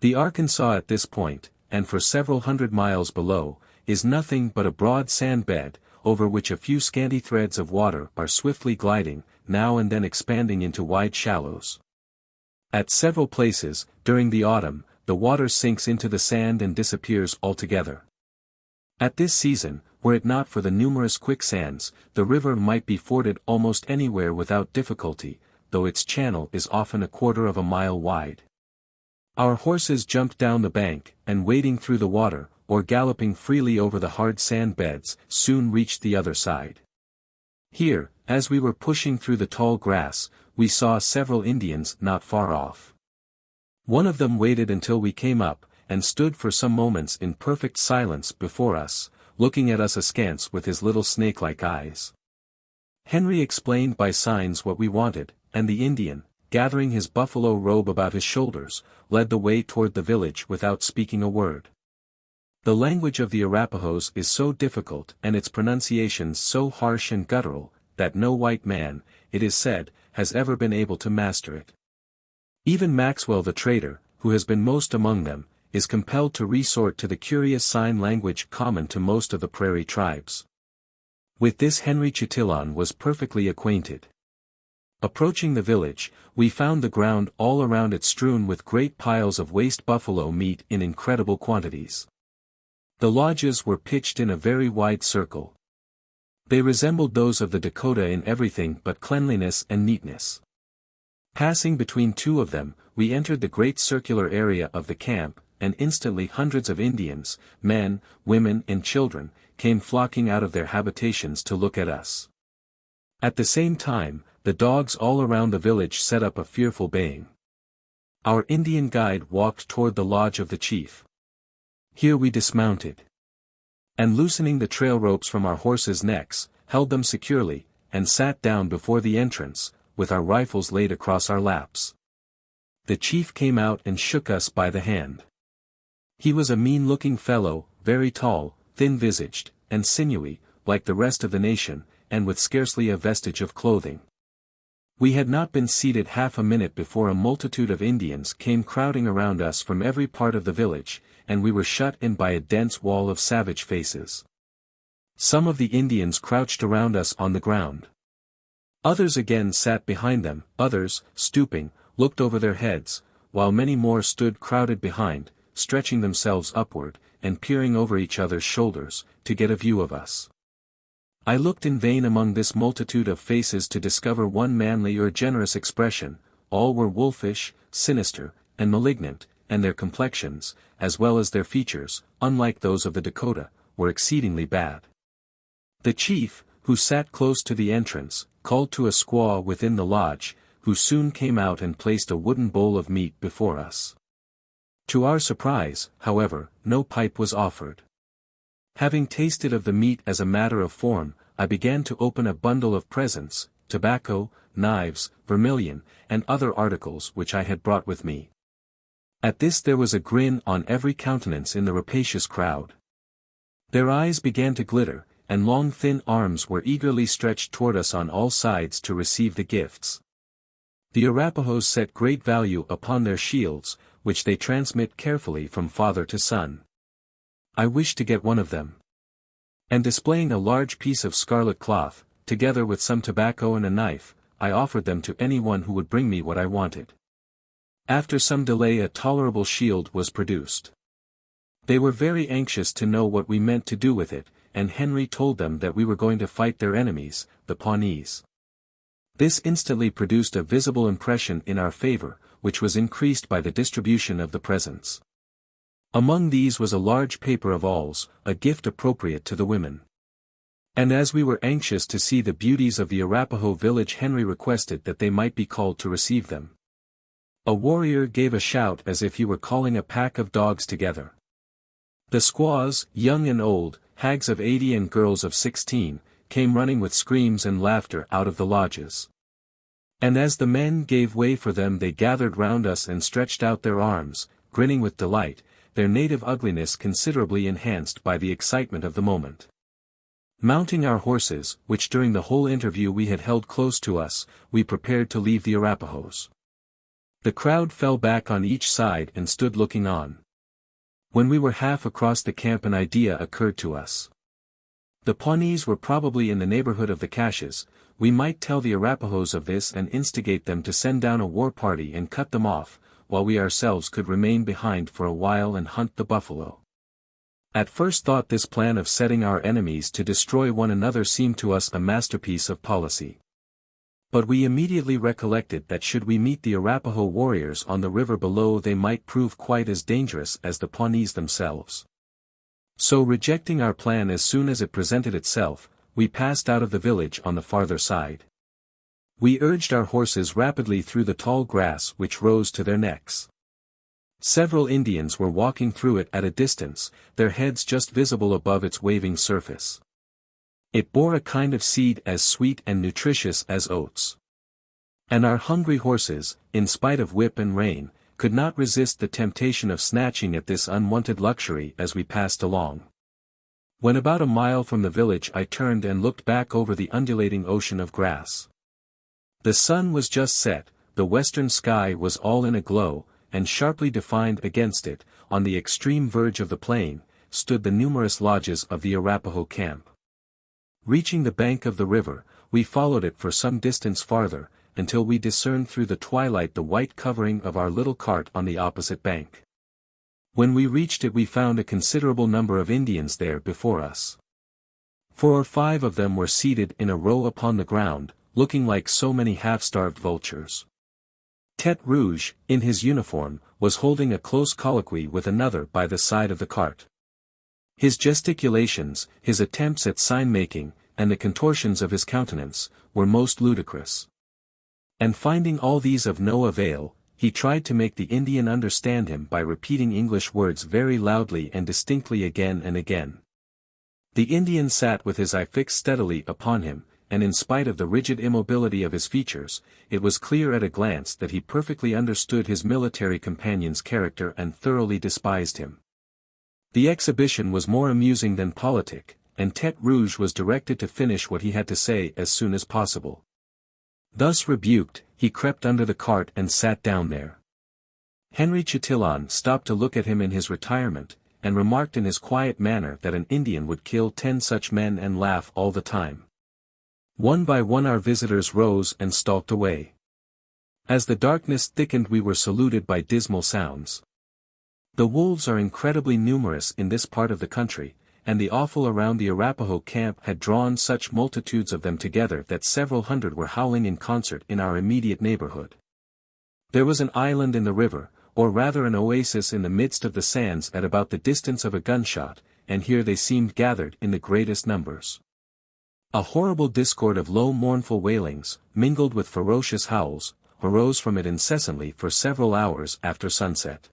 The Arkansas at this point, and for several hundred miles below, is nothing but a broad sand bed, over which a few scanty threads of water are swiftly gliding, now and then expanding into wide shallows. At several places, during the autumn, the water sinks into the sand and disappears altogether. At this season, were it not for the numerous quicksands, the river might be forded almost anywhere without difficulty, though its channel is often a quarter of a mile wide. Our horses jumped down the bank, and wading through the water, or galloping freely over the hard sand beds, soon reached the other side. Here, as we were pushing through the tall grass, we saw several Indians not far off. One of them waited until we came up, and stood for some moments in perfect silence before us, looking at us askance with his little snake-like eyes. Henry explained by signs what we wanted, and the Indian, gathering his buffalo robe about his shoulders, led the way toward the village without speaking a word. The language of the Arapahoes is so difficult and its pronunciations so harsh and guttural, that no white man, it is said, has ever been able to master it. Even Maxwell the trader, who has been most among them, is compelled to resort to the curious sign language common to most of the prairie tribes. With this Henry Chatillon was perfectly acquainted. Approaching the village, we found the ground all around it strewn with great piles of waste buffalo meat in incredible quantities. The lodges were pitched in a very wide circle. They resembled those of the Dakota in everything but cleanliness and neatness. Passing between two of them, we entered the great circular area of the camp, and instantly hundreds of Indians, men, women and children, came flocking out of their habitations to look at us. At the same time, the dogs all around the village set up a fearful baying. Our Indian guide walked toward the lodge of the chief. Here we dismounted, and loosening the trail ropes from our horses' necks, held them securely, and sat down before the entrance, with our rifles laid across our laps. The chief came out and shook us by the hand. He was a mean-looking fellow, very tall, thin-visaged, and sinewy, like the rest of the nation, and with scarcely a vestige of clothing. We had not been seated half a minute before a multitude of Indians came crowding around us from every part of the village, and we were shut in by a dense wall of savage faces. Some of the Indians crouched around us on the ground. Others again sat behind them, others, stooping, looked over their heads, while many more stood crowded behind, stretching themselves upward, and peering over each other's shoulders, to get a view of us. I looked in vain among this multitude of faces to discover one manly or generous expression. All were wolfish, sinister, and malignant, and their complexions, as well as their features, unlike those of the Dakota, were exceedingly bad. The chief, who sat close to the entrance, called to a squaw within the lodge, who soon came out and placed a wooden bowl of meat before us. To our surprise, however, no pipe was offered. Having tasted of the meat as a matter of form, I began to open a bundle of presents, tobacco, knives, vermilion, and other articles which I had brought with me. At this there was a grin on every countenance in the rapacious crowd. Their eyes began to glitter, and long thin arms were eagerly stretched toward us on all sides to receive the gifts. The Arapahoes set great value upon their shields, which they transmit carefully from father to son. I wished to get one of them. And displaying a large piece of scarlet cloth, together with some tobacco and a knife, I offered them to anyone who would bring me what I wanted. After some delay a tolerable shield was produced. They were very anxious to know what we meant to do with it, and Henry told them that we were going to fight their enemies, the Pawnees. This instantly produced a visible impression in our favor, which was increased by the distribution of the presents. Among these was a large paper of awls, a gift appropriate to the women. And as we were anxious to see the beauties of the Arapaho village, Henry requested that they might be called to receive them. A warrior gave a shout as if he were calling a pack of dogs together. The squaws, young and old, hags of 80 and girls of 16, came running with screams and laughter out of the lodges. And as the men gave way for them, they gathered round us and stretched out their arms, grinning with delight, their native ugliness considerably enhanced by the excitement of the moment. Mounting our horses, which during the whole interview we had held close to us, we prepared to leave the Arapahoes. The crowd fell back on each side and stood looking on. When we were half across the camp an idea occurred to us. The Pawnees were probably in the neighborhood of the caches. We might tell the Arapahoes of this and instigate them to send down a war party and cut them off, while we ourselves could remain behind for a while and hunt the buffalo. At first thought this plan of setting our enemies to destroy one another seemed to us a masterpiece of policy. But we immediately recollected that should we meet the Arapaho warriors on the river below, they might prove quite as dangerous as the Pawnees themselves. So rejecting our plan as soon as it presented itself, we passed out of the village on the farther side. We urged our horses rapidly through the tall grass which rose to their necks. Several Indians were walking through it at a distance, their heads just visible above its waving surface. It bore a kind of seed as sweet and nutritious as oats. And our hungry horses, in spite of whip and rein, could not resist the temptation of snatching at this unwanted luxury as we passed along. When about a mile from the village I turned and looked back over the undulating ocean of grass. The sun was just set, the western sky was all in a glow, and sharply defined against it, on the extreme verge of the plain, stood the numerous lodges of the Arapaho camp. Reaching the bank of the river, we followed it for some distance farther, until we discerned through the twilight the white covering of our little cart on the opposite bank. When we reached it we found a considerable number of Indians there before us. 4 or 5 of them were seated in a row upon the ground, looking like so many half-starved vultures. Tete Rouge, in his uniform, was holding a close colloquy with another by the side of the cart. His gesticulations, his attempts at sign-making, and the contortions of his countenance, were most ludicrous. And finding all these of no avail, he tried to make the Indian understand him by repeating English words very loudly and distinctly again and again. The Indian sat with his eye fixed steadily upon him, and in spite of the rigid immobility of his features, it was clear at a glance that he perfectly understood his military companion's character and thoroughly despised him. The exhibition was more amusing than politic, and Tete Rouge was directed to finish what he had to say as soon as possible. Thus rebuked, he crept under the cart and sat down there. Henry Chatillon stopped to look at him in his retirement, and remarked in his quiet manner that an Indian would kill 10 such men and laugh all the time. One by one our visitors rose and stalked away. As the darkness thickened we were saluted by dismal sounds. The wolves are incredibly numerous in this part of the country, and the offal around the Arapaho camp had drawn such multitudes of them together that several hundred were howling in concert in our immediate neighborhood. There was an island in the river, or rather an oasis in the midst of the sands at about the distance of a gunshot, and here they seemed gathered in the greatest numbers. A horrible discord of low mournful wailings, mingled with ferocious howls, arose from it incessantly for several hours after sunset.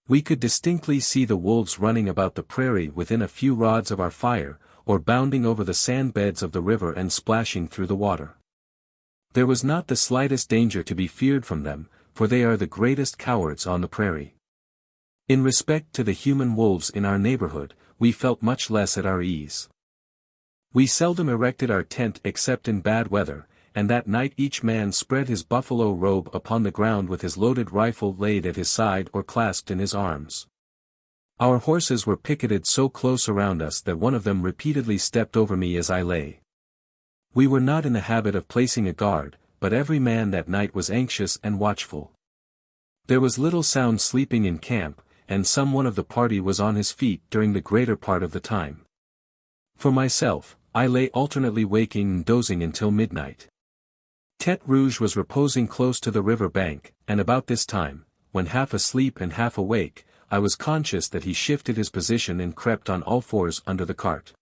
We could distinctly see the wolves running about the prairie within a few rods of our fire, or bounding over the sand beds of the river and splashing through the water. There was not the slightest danger to be feared from them, for they are the greatest cowards on the prairie. In respect to the human wolves in our neighborhood, we felt much less at our ease. We seldom erected our tent except in bad weather, and that night each man spread his buffalo robe upon the ground with his loaded rifle laid at his side or clasped in his arms. Our horses were picketed so close around us that one of them repeatedly stepped over me as I lay. We were not in the habit of placing a guard, but every man that night was anxious and watchful. There was little sound sleeping in camp, and some one of the party was on his feet during the greater part of the time. For myself, I lay alternately waking and dozing until midnight. Tete Rouge was reposing close to the river bank, and about this time, when half asleep and half awake, I was conscious that he shifted his position and crept on all fours under the cart.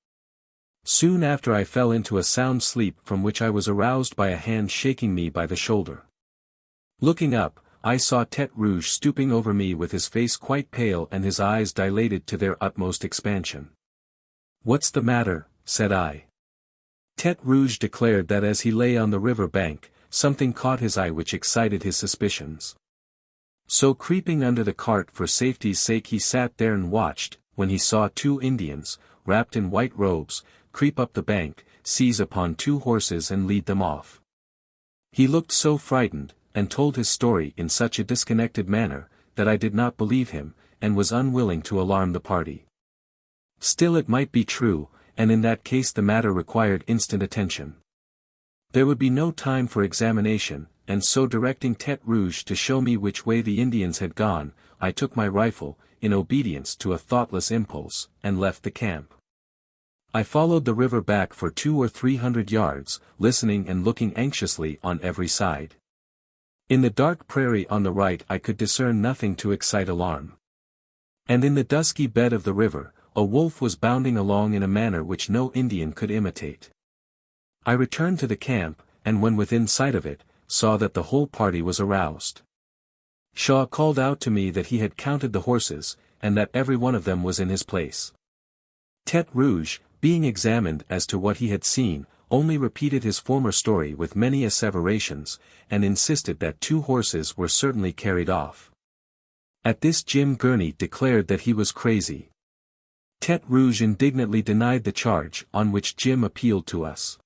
Soon after I fell into a sound sleep from which I was aroused by a hand shaking me by the shoulder. Looking up, I saw Tete Rouge stooping over me with his face quite pale and his eyes dilated to their utmost expansion. "What's the matter?" said I. Tete Rouge declared that as he lay on the river bank, something caught his eye which excited his suspicions. So creeping under the cart for safety's sake he sat there and watched, when he saw two Indians, wrapped in white robes, creep up the bank, seize upon two horses and lead them off. He looked so frightened, and told his story in such a disconnected manner, that I did not believe him, and was unwilling to alarm the party. Still it might be true, and in that case the matter required instant attention. There would be no time for examination, and so directing Tete Rouge to show me which way the Indians had gone, I took my rifle, in obedience to a thoughtless impulse, and left the camp. I followed the river back for 200 or 300 yards, listening and looking anxiously on every side. In the dark prairie on the right I could discern nothing to excite alarm. And in the dusky bed of the river, a wolf was bounding along in a manner which no Indian could imitate. I returned to the camp, and when within sight of it, saw that the whole party was aroused. Shaw called out to me that he had counted the horses, and that every one of them was in his place. Tete Rouge, being examined as to what he had seen, only repeated his former story with many asseverations, and insisted that two horses were certainly carried off. At this Jim Gurney declared that he was crazy. Tete Rouge indignantly denied the charge on which Jim appealed to us.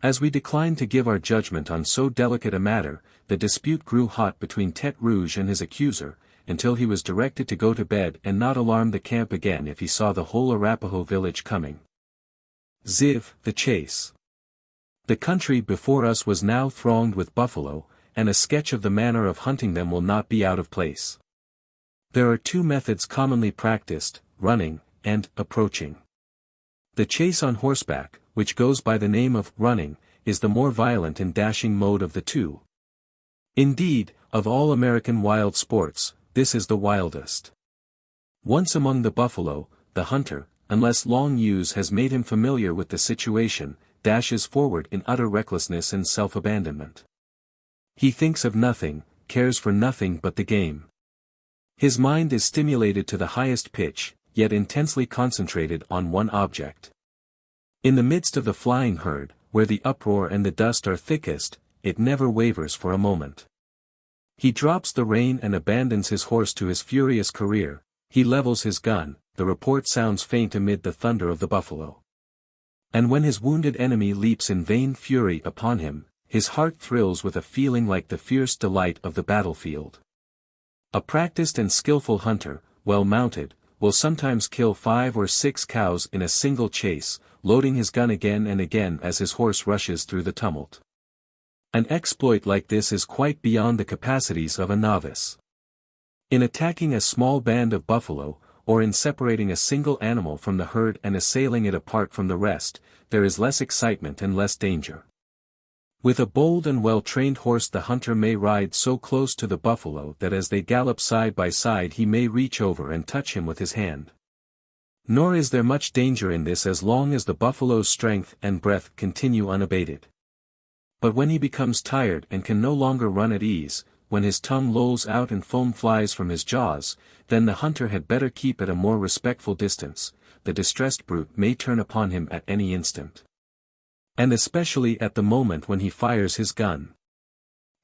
As we declined to give our judgment on so delicate a matter, the dispute grew hot between Tete Rouge and his accuser, until he was directed to go to bed and not alarm the camp again if he saw the whole Arapaho village coming. XIV. The Chase. The country before us was now thronged with buffalo, and a sketch of the manner of hunting them will not be out of place. There are two methods commonly practiced, running, and approaching. The chase on horseback, which goes by the name of running, is the more violent and dashing mode of the two. Indeed, of all American wild sports, this is the wildest. Once among the buffalo, the hunter, unless long use has made him familiar with the situation, dashes forward in utter recklessness and self-abandonment. He thinks of nothing, cares for nothing but the game. His mind is stimulated to the highest pitch, yet intensely concentrated on one object. In the midst of the flying herd, where the uproar and the dust are thickest, it never wavers for a moment. He drops the rein and abandons his horse to his furious career. He levels his gun, the report sounds faint amid the thunder of the buffalo. And when his wounded enemy leaps in vain fury upon him, his heart thrills with a feeling like the fierce delight of the battlefield. A practiced and skillful hunter, well mounted, will sometimes kill 5 or 6 cows in a single chase, loading his gun again and again as his horse rushes through the tumult. An exploit like this is quite beyond the capacities of a novice. In attacking a small band of buffalo, or in separating a single animal from the herd and assailing it apart from the rest, there is less excitement and less danger. With a bold and well-trained horse the hunter may ride so close to the buffalo that as they gallop side by side he may reach over and touch him with his hand. Nor is there much danger in this as long as the buffalo's strength and breath continue unabated. But when he becomes tired and can no longer run at ease, when his tongue lolls out and foam flies from his jaws, then the hunter had better keep at a more respectful distance. The distressed brute may turn upon him at any instant. And especially at the moment when he fires his gun.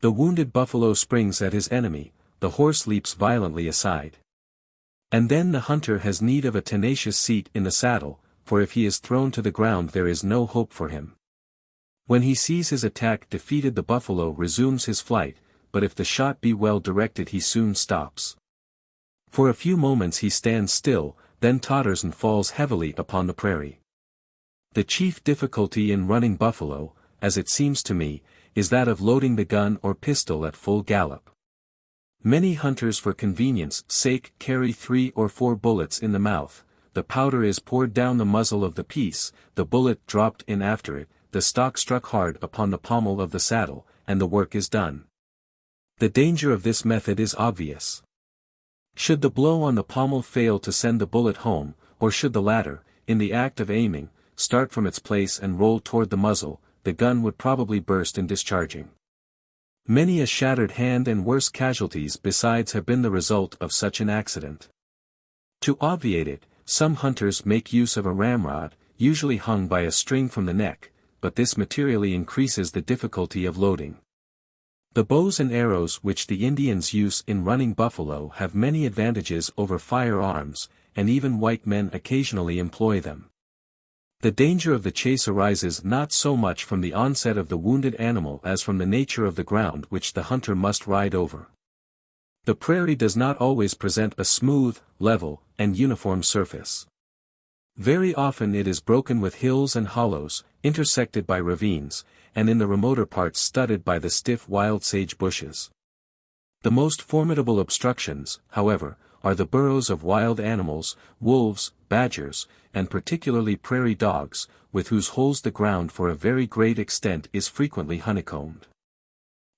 The wounded buffalo springs at his enemy, the horse leaps violently aside. And then the hunter has need of a tenacious seat in the saddle, for if he is thrown to the ground there is no hope for him. When he sees his attack defeated the buffalo resumes his flight, but if the shot be well directed he soon stops. For a few moments he stands still, then totters and falls heavily upon the prairie. The chief difficulty in running buffalo, as it seems to me, is that of loading the gun or pistol at full gallop. Many hunters for convenience sake carry 3 or 4 bullets in the mouth, the powder is poured down the muzzle of the piece, the bullet dropped in after it, the stock struck hard upon the pommel of the saddle, and the work is done. The danger of this method is obvious. Should the blow on the pommel fail to send the bullet home, or should the latter, in the act of aiming, start from its place and roll toward the muzzle, the gun would probably burst in discharging. Many a shattered hand and worse casualties besides have been the result of such an accident. To obviate it, some hunters make use of a ramrod, usually hung by a string from the neck, but this materially increases the difficulty of loading. The bows and arrows which the Indians use in running buffalo have many advantages over firearms, and even white men occasionally employ them. The danger of the chase arises not so much from the onset of the wounded animal as from the nature of the ground which the hunter must ride over. The prairie does not always present a smooth, level, and uniform surface. Very often it is broken with hills and hollows, intersected by ravines, and in the remoter parts studded by the stiff wild sage bushes. The most formidable obstructions, however, are the burrows of wild animals, wolves, badgers, and particularly prairie dogs, with whose holes the ground for a very great extent is frequently honeycombed.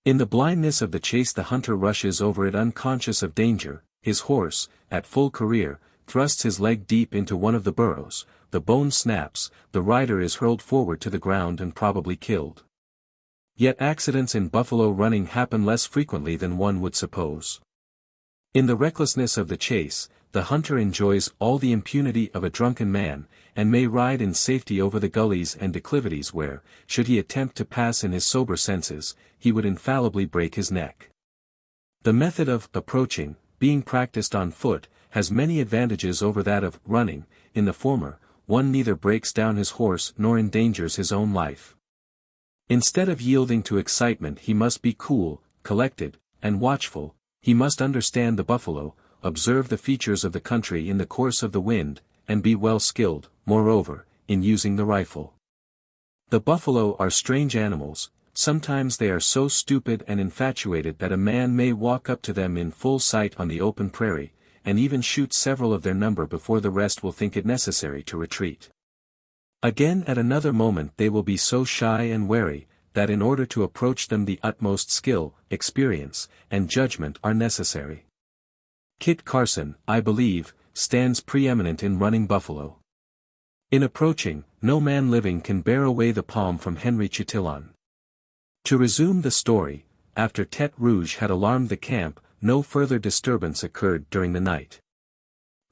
In the blindness of the chase the hunter rushes over it unconscious of danger, his horse, at full career, thrusts his leg deep into one of the burrows, the bone snaps, the rider is hurled forward to the ground and probably killed. Yet accidents in buffalo running happen less frequently than one would suppose. In the recklessness of the chase, the hunter enjoys all the impunity of a drunken man, and may ride in safety over the gullies and declivities where, should he attempt to pass in his sober senses, he would infallibly break his neck. The method of approaching, being practiced on foot, has many advantages over that of running. In the former, one neither breaks down his horse nor endangers his own life. Instead of yielding to excitement he must be cool, collected, and watchful, he must understand the buffalo, observe the features of the country in the course of the wind, and be well skilled, moreover, in using the rifle. The buffalo are strange animals, sometimes they are so stupid and infatuated that a man may walk up to them in full sight on the open prairie, and even shoot several of their number before the rest will think it necessary to retreat. Again at another moment they will be so shy and wary, that in order to approach them the utmost skill, experience, and judgment are necessary. Kit Carson, I believe, stands preeminent in running buffalo. In approaching, no man living can bear away the palm from Henry Chatillon. To resume the story, after Tete Rouge had alarmed the camp, no further disturbance occurred during the night.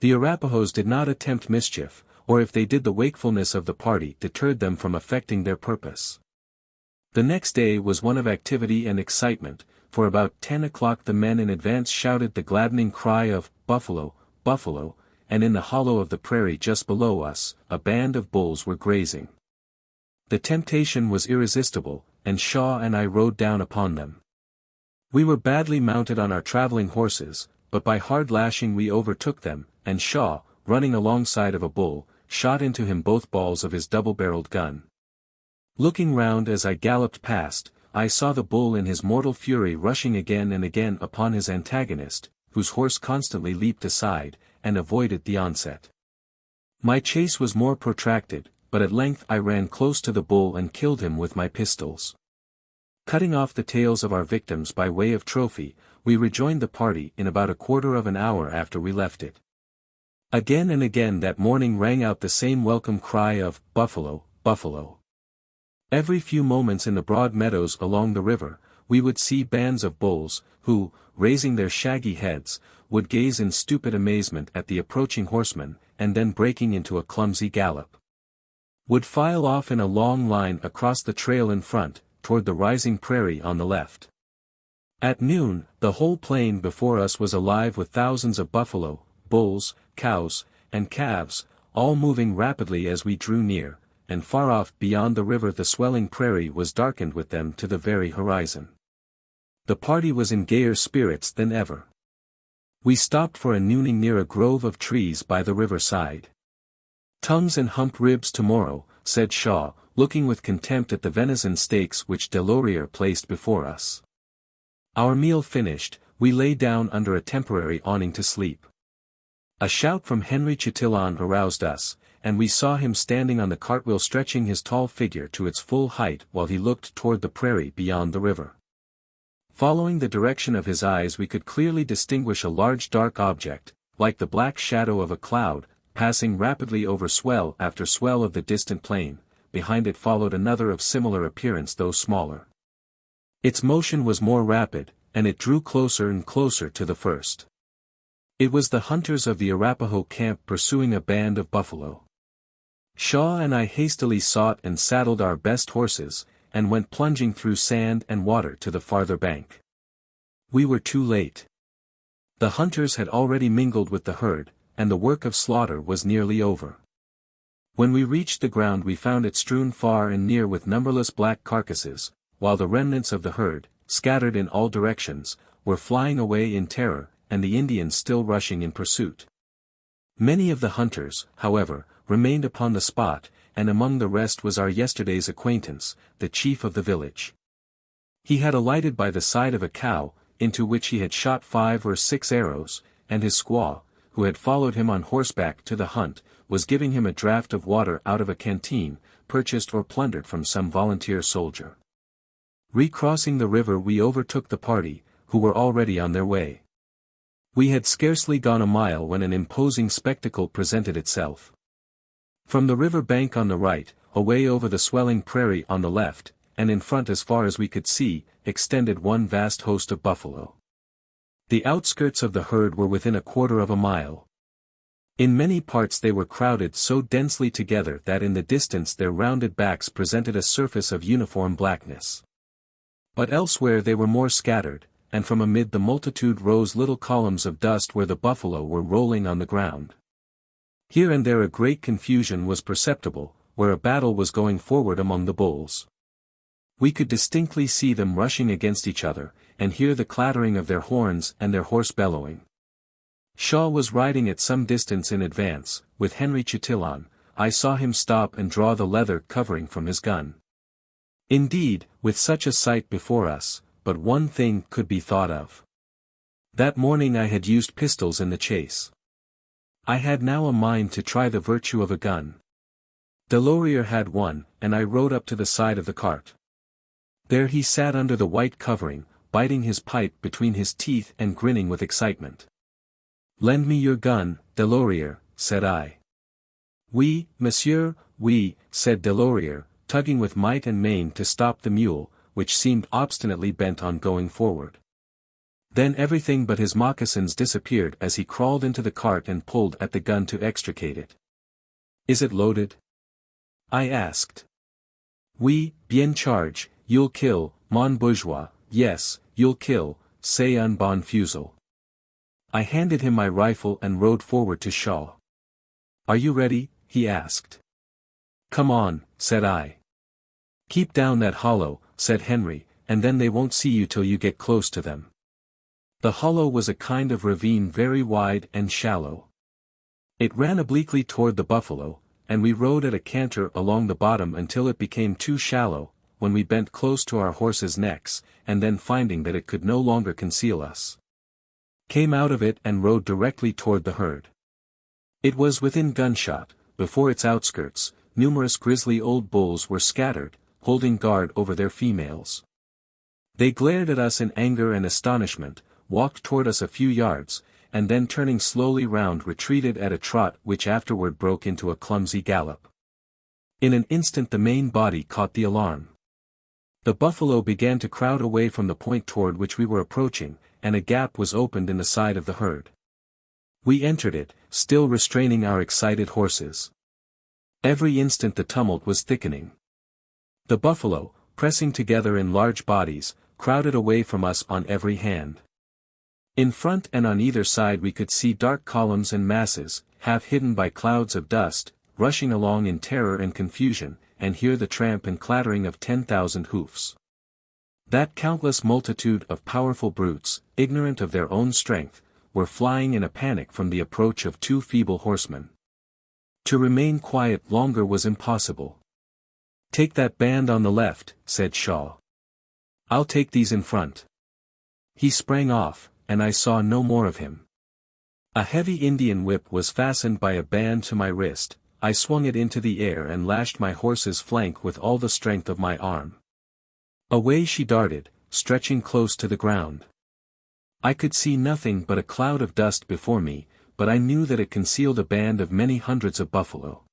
The Arapahoes did not attempt mischief, or if they did the wakefulness of the party deterred them from effecting their purpose. The next day was one of activity and excitement, for about 10 o'clock the men in advance shouted the gladdening cry of, "Buffalo, buffalo," and in the hollow of the prairie just below us, a band of bulls were grazing. The temptation was irresistible, and Shaw and I rode down upon them. We were badly mounted on our traveling horses, but by hard lashing we overtook them, and Shaw, running alongside of a bull, shot into him both balls of his double-barreled gun. Looking round as I galloped past, I saw the bull in his mortal fury rushing again and again upon his antagonist, whose horse constantly leaped aside, and avoided the onset. My chase was more protracted, but at length I ran close to the bull and killed him with my pistols. Cutting off the tails of our victims by way of trophy, we rejoined the party in about a quarter of an hour after we left it. Again and again that morning rang out the same welcome cry of, "Buffalo, buffalo." Every few moments in the broad meadows along the river, we would see bands of bulls, who, raising their shaggy heads, would gaze in stupid amazement at the approaching horseman, and then breaking into a clumsy gallop, would file off in a long line across the trail in front, toward the rising prairie on the left. At noon, the whole plain before us was alive with thousands of buffalo, bulls, cows, and calves, all moving rapidly as we drew near, and far off beyond the river the swelling prairie was darkened with them to the very horizon. The party was in gayer spirits than ever. We stopped for a nooning near a grove of trees by the riverside. "Tongues and hump ribs tomorrow," said Shaw, looking with contempt at the venison steaks which Delorier placed before us. Our meal finished, we lay down under a temporary awning to sleep. A shout from Henry Chatillon aroused us, and we saw him standing on the cartwheel stretching his tall figure to its full height while he looked toward the prairie beyond the river. Following the direction of his eyes we could clearly distinguish a large dark object, like the black shadow of a cloud, passing rapidly over swell after swell of the distant plain. Behind it followed another of similar appearance though smaller. Its motion was more rapid, and it drew closer and closer to the first. It was the hunters of the Arapaho camp pursuing a band of buffalo. Shaw and I hastily sought and saddled our best horses, and went plunging through sand and water to the farther bank. We were too late. The hunters had already mingled with the herd, and the work of slaughter was nearly over. When we reached the ground we found it strewn far and near with numberless black carcasses, while the remnants of the herd, scattered in all directions, were flying away in terror, and the Indians still rushing in pursuit. Many of the hunters, however, remained upon the spot, and among the rest was our yesterday's acquaintance, the chief of the village. He had alighted by the side of a cow, into which he had shot 5 or 6 arrows, and his squaw, who had followed him on horseback to the hunt, was giving him a draught of water out of a canteen, purchased or plundered from some volunteer soldier. Recrossing the river we overtook the party, who were already on their way. We had scarcely gone a mile when an imposing spectacle presented itself. From the river bank on the right, away over the swelling prairie on the left, and in front as far as we could see, extended one vast host of buffalo. The outskirts of the herd were within a quarter of a mile. In many parts they were crowded so densely together that in the distance their rounded backs presented a surface of uniform blackness. But elsewhere they were more scattered, and from amid the multitude rose little columns of dust where the buffalo were rolling on the ground. Here and there a great confusion was perceptible, where a battle was going forward among the bulls. We could distinctly see them rushing against each other, and hear the clattering of their horns and their hoarse bellowing. Shaw was riding at some distance in advance, with Henry Chatillon. I saw him stop and draw the leather covering from his gun. Indeed, with such a sight before us, but one thing could be thought of. That morning I had used pistols in the chase. I had now a mind to try the virtue of a gun. Delorier had one, and I rode up to the side of the cart. There he sat under the white covering, biting his pipe between his teeth and grinning with excitement. "Lend me your gun, Delorier," said I. "Oui, monsieur, oui," said Delorier, tugging with might and main to stop the mule, which seemed obstinately bent on going forward. Then everything but his moccasins disappeared as he crawled into the cart and pulled at the gun to extricate it. "Is it loaded?" I asked. "Oui, bien charge, you'll kill, mon bourgeois, yes, you'll kill, c'est un bon fusil." I handed him my rifle and rode forward to Shaw. "Are you ready?" he asked. "Come on," said I. "Keep down that hollow," said Henry, "and then they won't see you till you get close to them." The hollow was a kind of ravine very wide and shallow. It ran obliquely toward the buffalo, and we rode at a canter along the bottom until it became too shallow, when we bent close to our horses' necks, and then finding that it could no longer conceal us, came out of it and rode directly toward the herd. It was within gunshot. Before its outskirts, numerous grizzly old bulls were scattered, holding guard over their females. They glared at us in anger and astonishment, walked toward us a few yards, and then turning slowly round retreated at a trot which afterward broke into a clumsy gallop. In an instant the main body caught the alarm. The buffalo began to crowd away from the point toward which we were approaching, and a gap was opened in the side of the herd. We entered it, still restraining our excited horses. Every instant the tumult was thickening. The buffalo, pressing together in large bodies, crowded away from us on every hand. In front and on either side we could see dark columns and masses, half hidden by clouds of dust, rushing along in terror and confusion, and hear the tramp and clattering of 10,000 hoofs. That countless multitude of powerful brutes, ignorant of their own strength, were flying in a panic from the approach of 2 feeble horsemen. To remain quiet longer was impossible. "Take that band on the left," said Shaw. "I'll take these in front." He sprang off, and I saw no more of him. A heavy Indian whip was fastened by a band to my wrist. I swung it into the air and lashed my horse's flank with all the strength of my arm. Away she darted, stretching close to the ground. I could see nothing but a cloud of dust before me, but I knew that it concealed a band of many hundreds of buffalo.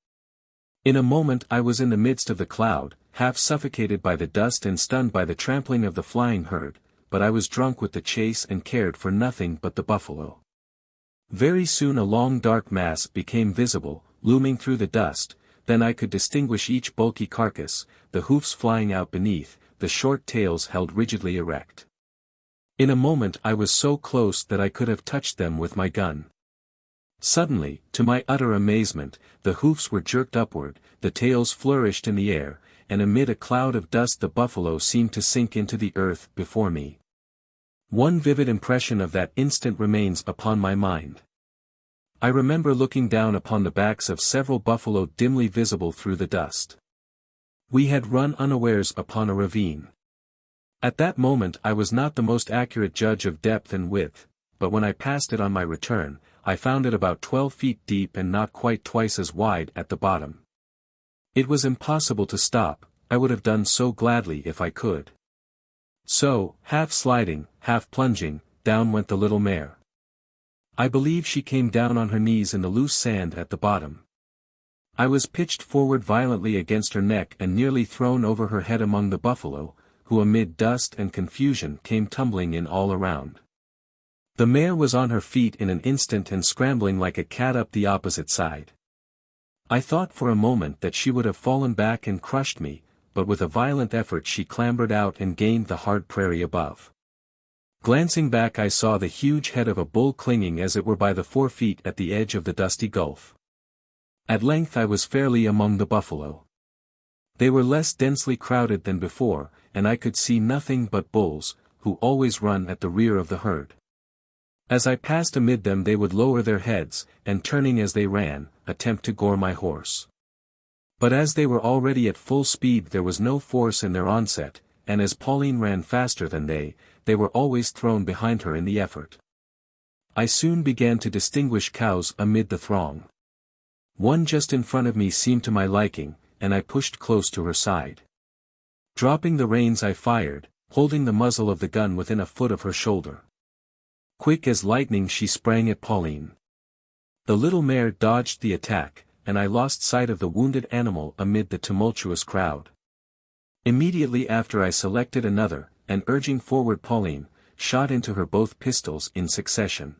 In a moment I was in the midst of the cloud, half suffocated by the dust and stunned by the trampling of the flying herd, but I was drunk with the chase and cared for nothing but the buffalo. Very soon a long dark mass became visible, looming through the dust. Then I could distinguish each bulky carcass, the hoofs flying out beneath, the short tails held rigidly erect. In a moment I was so close that I could have touched them with my gun. Suddenly, to my utter amazement, the hoofs were jerked upward, the tails flourished in the air, and amid a cloud of dust the buffalo seemed to sink into the earth before me. One vivid impression of that instant remains upon my mind. I remember looking down upon the backs of several buffalo dimly visible through the dust. We had run unawares upon a ravine. At that moment I was not the most accurate judge of depth and width, but when I passed it on my return, I found it about 12 feet deep and not quite twice as wide at the bottom. It was impossible to stop. I would have done so gladly if I could. So, half sliding, half plunging, down went the little mare. I believe she came down on her knees in the loose sand at the bottom. I was pitched forward violently against her neck and nearly thrown over her head among the buffalo, who amid dust and confusion came tumbling in all around. The mare was on her feet in an instant and scrambling like a cat up the opposite side. I thought for a moment that she would have fallen back and crushed me, but with a violent effort she clambered out and gained the hard prairie above. Glancing back I saw the huge head of a bull clinging as it were by the forefeet at the edge of the dusty gulf. At length I was fairly among the buffalo. They were less densely crowded than before, and I could see nothing but bulls, who always run at the rear of the herd. As I passed amid them they would lower their heads, and turning as they ran, attempt to gore my horse. But as they were already at full speed there was no force in their onset, and as Pauline ran faster than they were always thrown behind her in the effort. I soon began to distinguish cows amid the throng. One just in front of me seemed to my liking, and I pushed close to her side. Dropping the reins I fired, holding the muzzle of the gun within a foot of her shoulder. Quick as lightning she sprang at Pauline. The little mare dodged the attack, and I lost sight of the wounded animal amid the tumultuous crowd. Immediately after I selected another, and urging forward Pauline, shot into her both pistols in succession.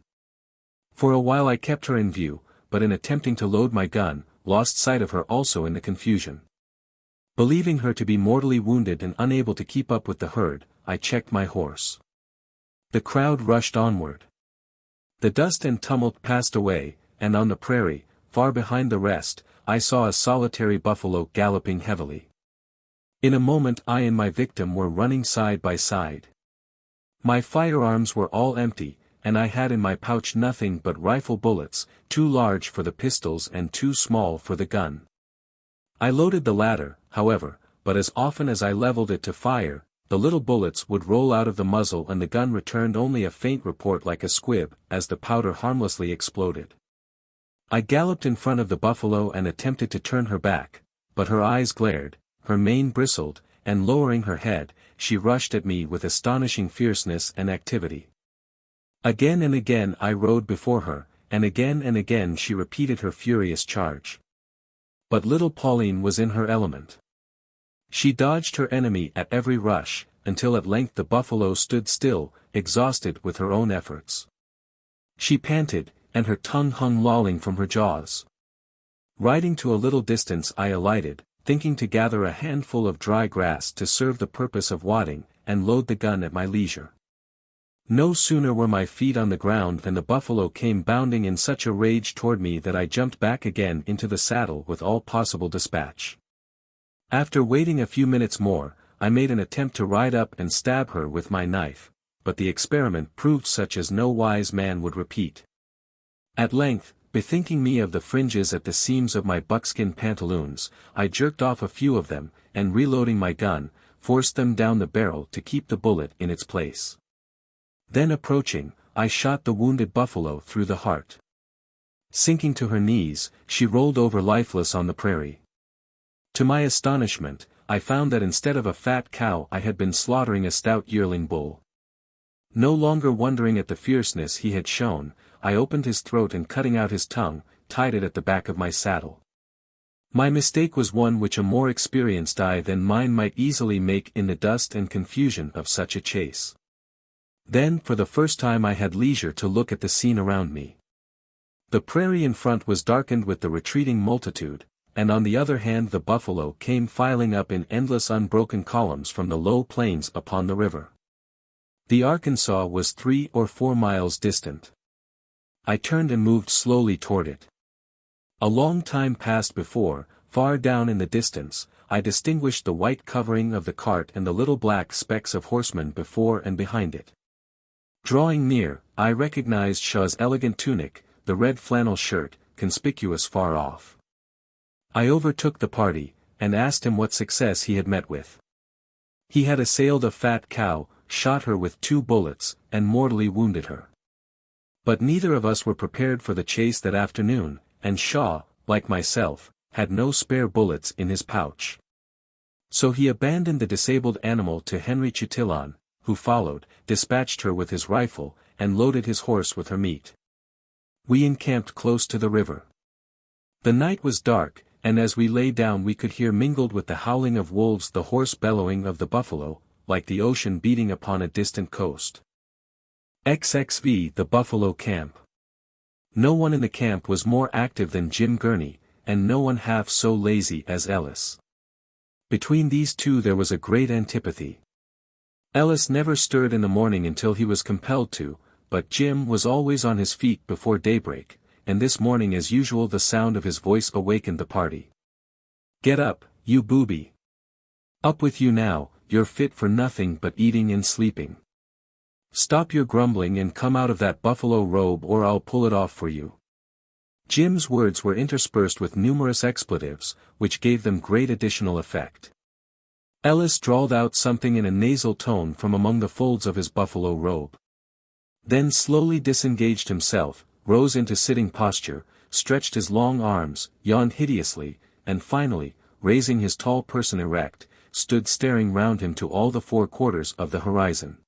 For a while I kept her in view, but in attempting to load my gun, lost sight of her also in the confusion. Believing her to be mortally wounded and unable to keep up with the herd, I checked my horse. The crowd rushed onward. The dust and tumult passed away, and on the prairie, far behind the rest, I saw a solitary buffalo galloping heavily. In a moment I and my victim were running side by side. My firearms were all empty, and I had in my pouch nothing but rifle bullets, too large for the pistols and too small for the gun. I loaded the latter, however, but as often as I leveled it to fire, the little bullets would roll out of the muzzle and the gun returned only a faint report like a squib, as the powder harmlessly exploded. I galloped in front of the buffalo and attempted to turn her back, but her eyes glared, her mane bristled, and lowering her head, she rushed at me with astonishing fierceness and activity. Again and again I rode before her, and again she repeated her furious charge. But little Pauline was in her element. She dodged her enemy at every rush, until at length the buffalo stood still, exhausted with her own efforts. She panted, and her tongue hung lolling from her jaws. Riding to a little distance I alighted, thinking to gather a handful of dry grass to serve the purpose of wadding, and load the gun at my leisure. No sooner were my feet on the ground than the buffalo came bounding in such a rage toward me that I jumped back again into the saddle with all possible dispatch. After waiting a few minutes more, I made an attempt to ride up and stab her with my knife, but the experiment proved such as no wise man would repeat. At length, Bethinking me of the fringes at the seams of my buckskin pantaloons, I jerked off a few of them, and reloading my gun, forced them down the barrel to keep the bullet in its place. Then approaching, I shot the wounded buffalo through the heart. Sinking to her knees, she rolled over lifeless on the prairie. To my astonishment, I found that instead of a fat cow I had been slaughtering a stout yearling bull. No longer wondering at the fierceness he had shown, I opened his throat and cutting out his tongue, tied it at the back of my saddle. My mistake was one which a more experienced eye than mine might easily make in the dust and confusion of such a chase. Then for the first time I had leisure to look at the scene around me. The prairie in front was darkened with the retreating multitude, and on the other hand the buffalo came filing up in endless unbroken columns from the low plains upon the river. The Arkansas was 3 or 4 miles distant. I turned and moved slowly toward it. A long time passed before, far down in the distance, I distinguished the white covering of the cart and the little black specks of horsemen before and behind it. Drawing near, I recognized Shaw's elegant tunic, the red flannel shirt, conspicuous far off. I overtook the party, and asked him what success he had met with. He had assailed a fat cow, shot her with 2 bullets, and mortally wounded her. But neither of us were prepared for the chase that afternoon, and Shaw, like myself, had no spare bullets in his pouch. So he abandoned the disabled animal to Henry Chatillon, who followed, dispatched her with his rifle, and loaded his horse with her meat. We encamped close to the river. The night was dark, and as we lay down we could hear mingled with the howling of wolves the hoarse bellowing of the buffalo, like the ocean beating upon a distant coast. XXV The Buffalo Camp. No one in the camp was more active than Jim Gurney, and no one half so lazy as Ellis. Between these two there was a great antipathy. Ellis never stirred in the morning until he was compelled to, but Jim was always on his feet before daybreak, and this morning as usual the sound of his voice awakened the party. "Get up, you booby! Up with you now, you're fit for nothing but eating and sleeping. Stop your grumbling and come out of that buffalo robe or I'll pull it off for you." Jim's words were interspersed with numerous expletives, which gave them great additional effect. Ellis drawled out something in a nasal tone from among the folds of his buffalo robe. Then slowly disengaged himself, rose into sitting posture, stretched his long arms, yawned hideously, and finally, raising his tall person erect, stood staring round him to all the 4 quarters of the horizon.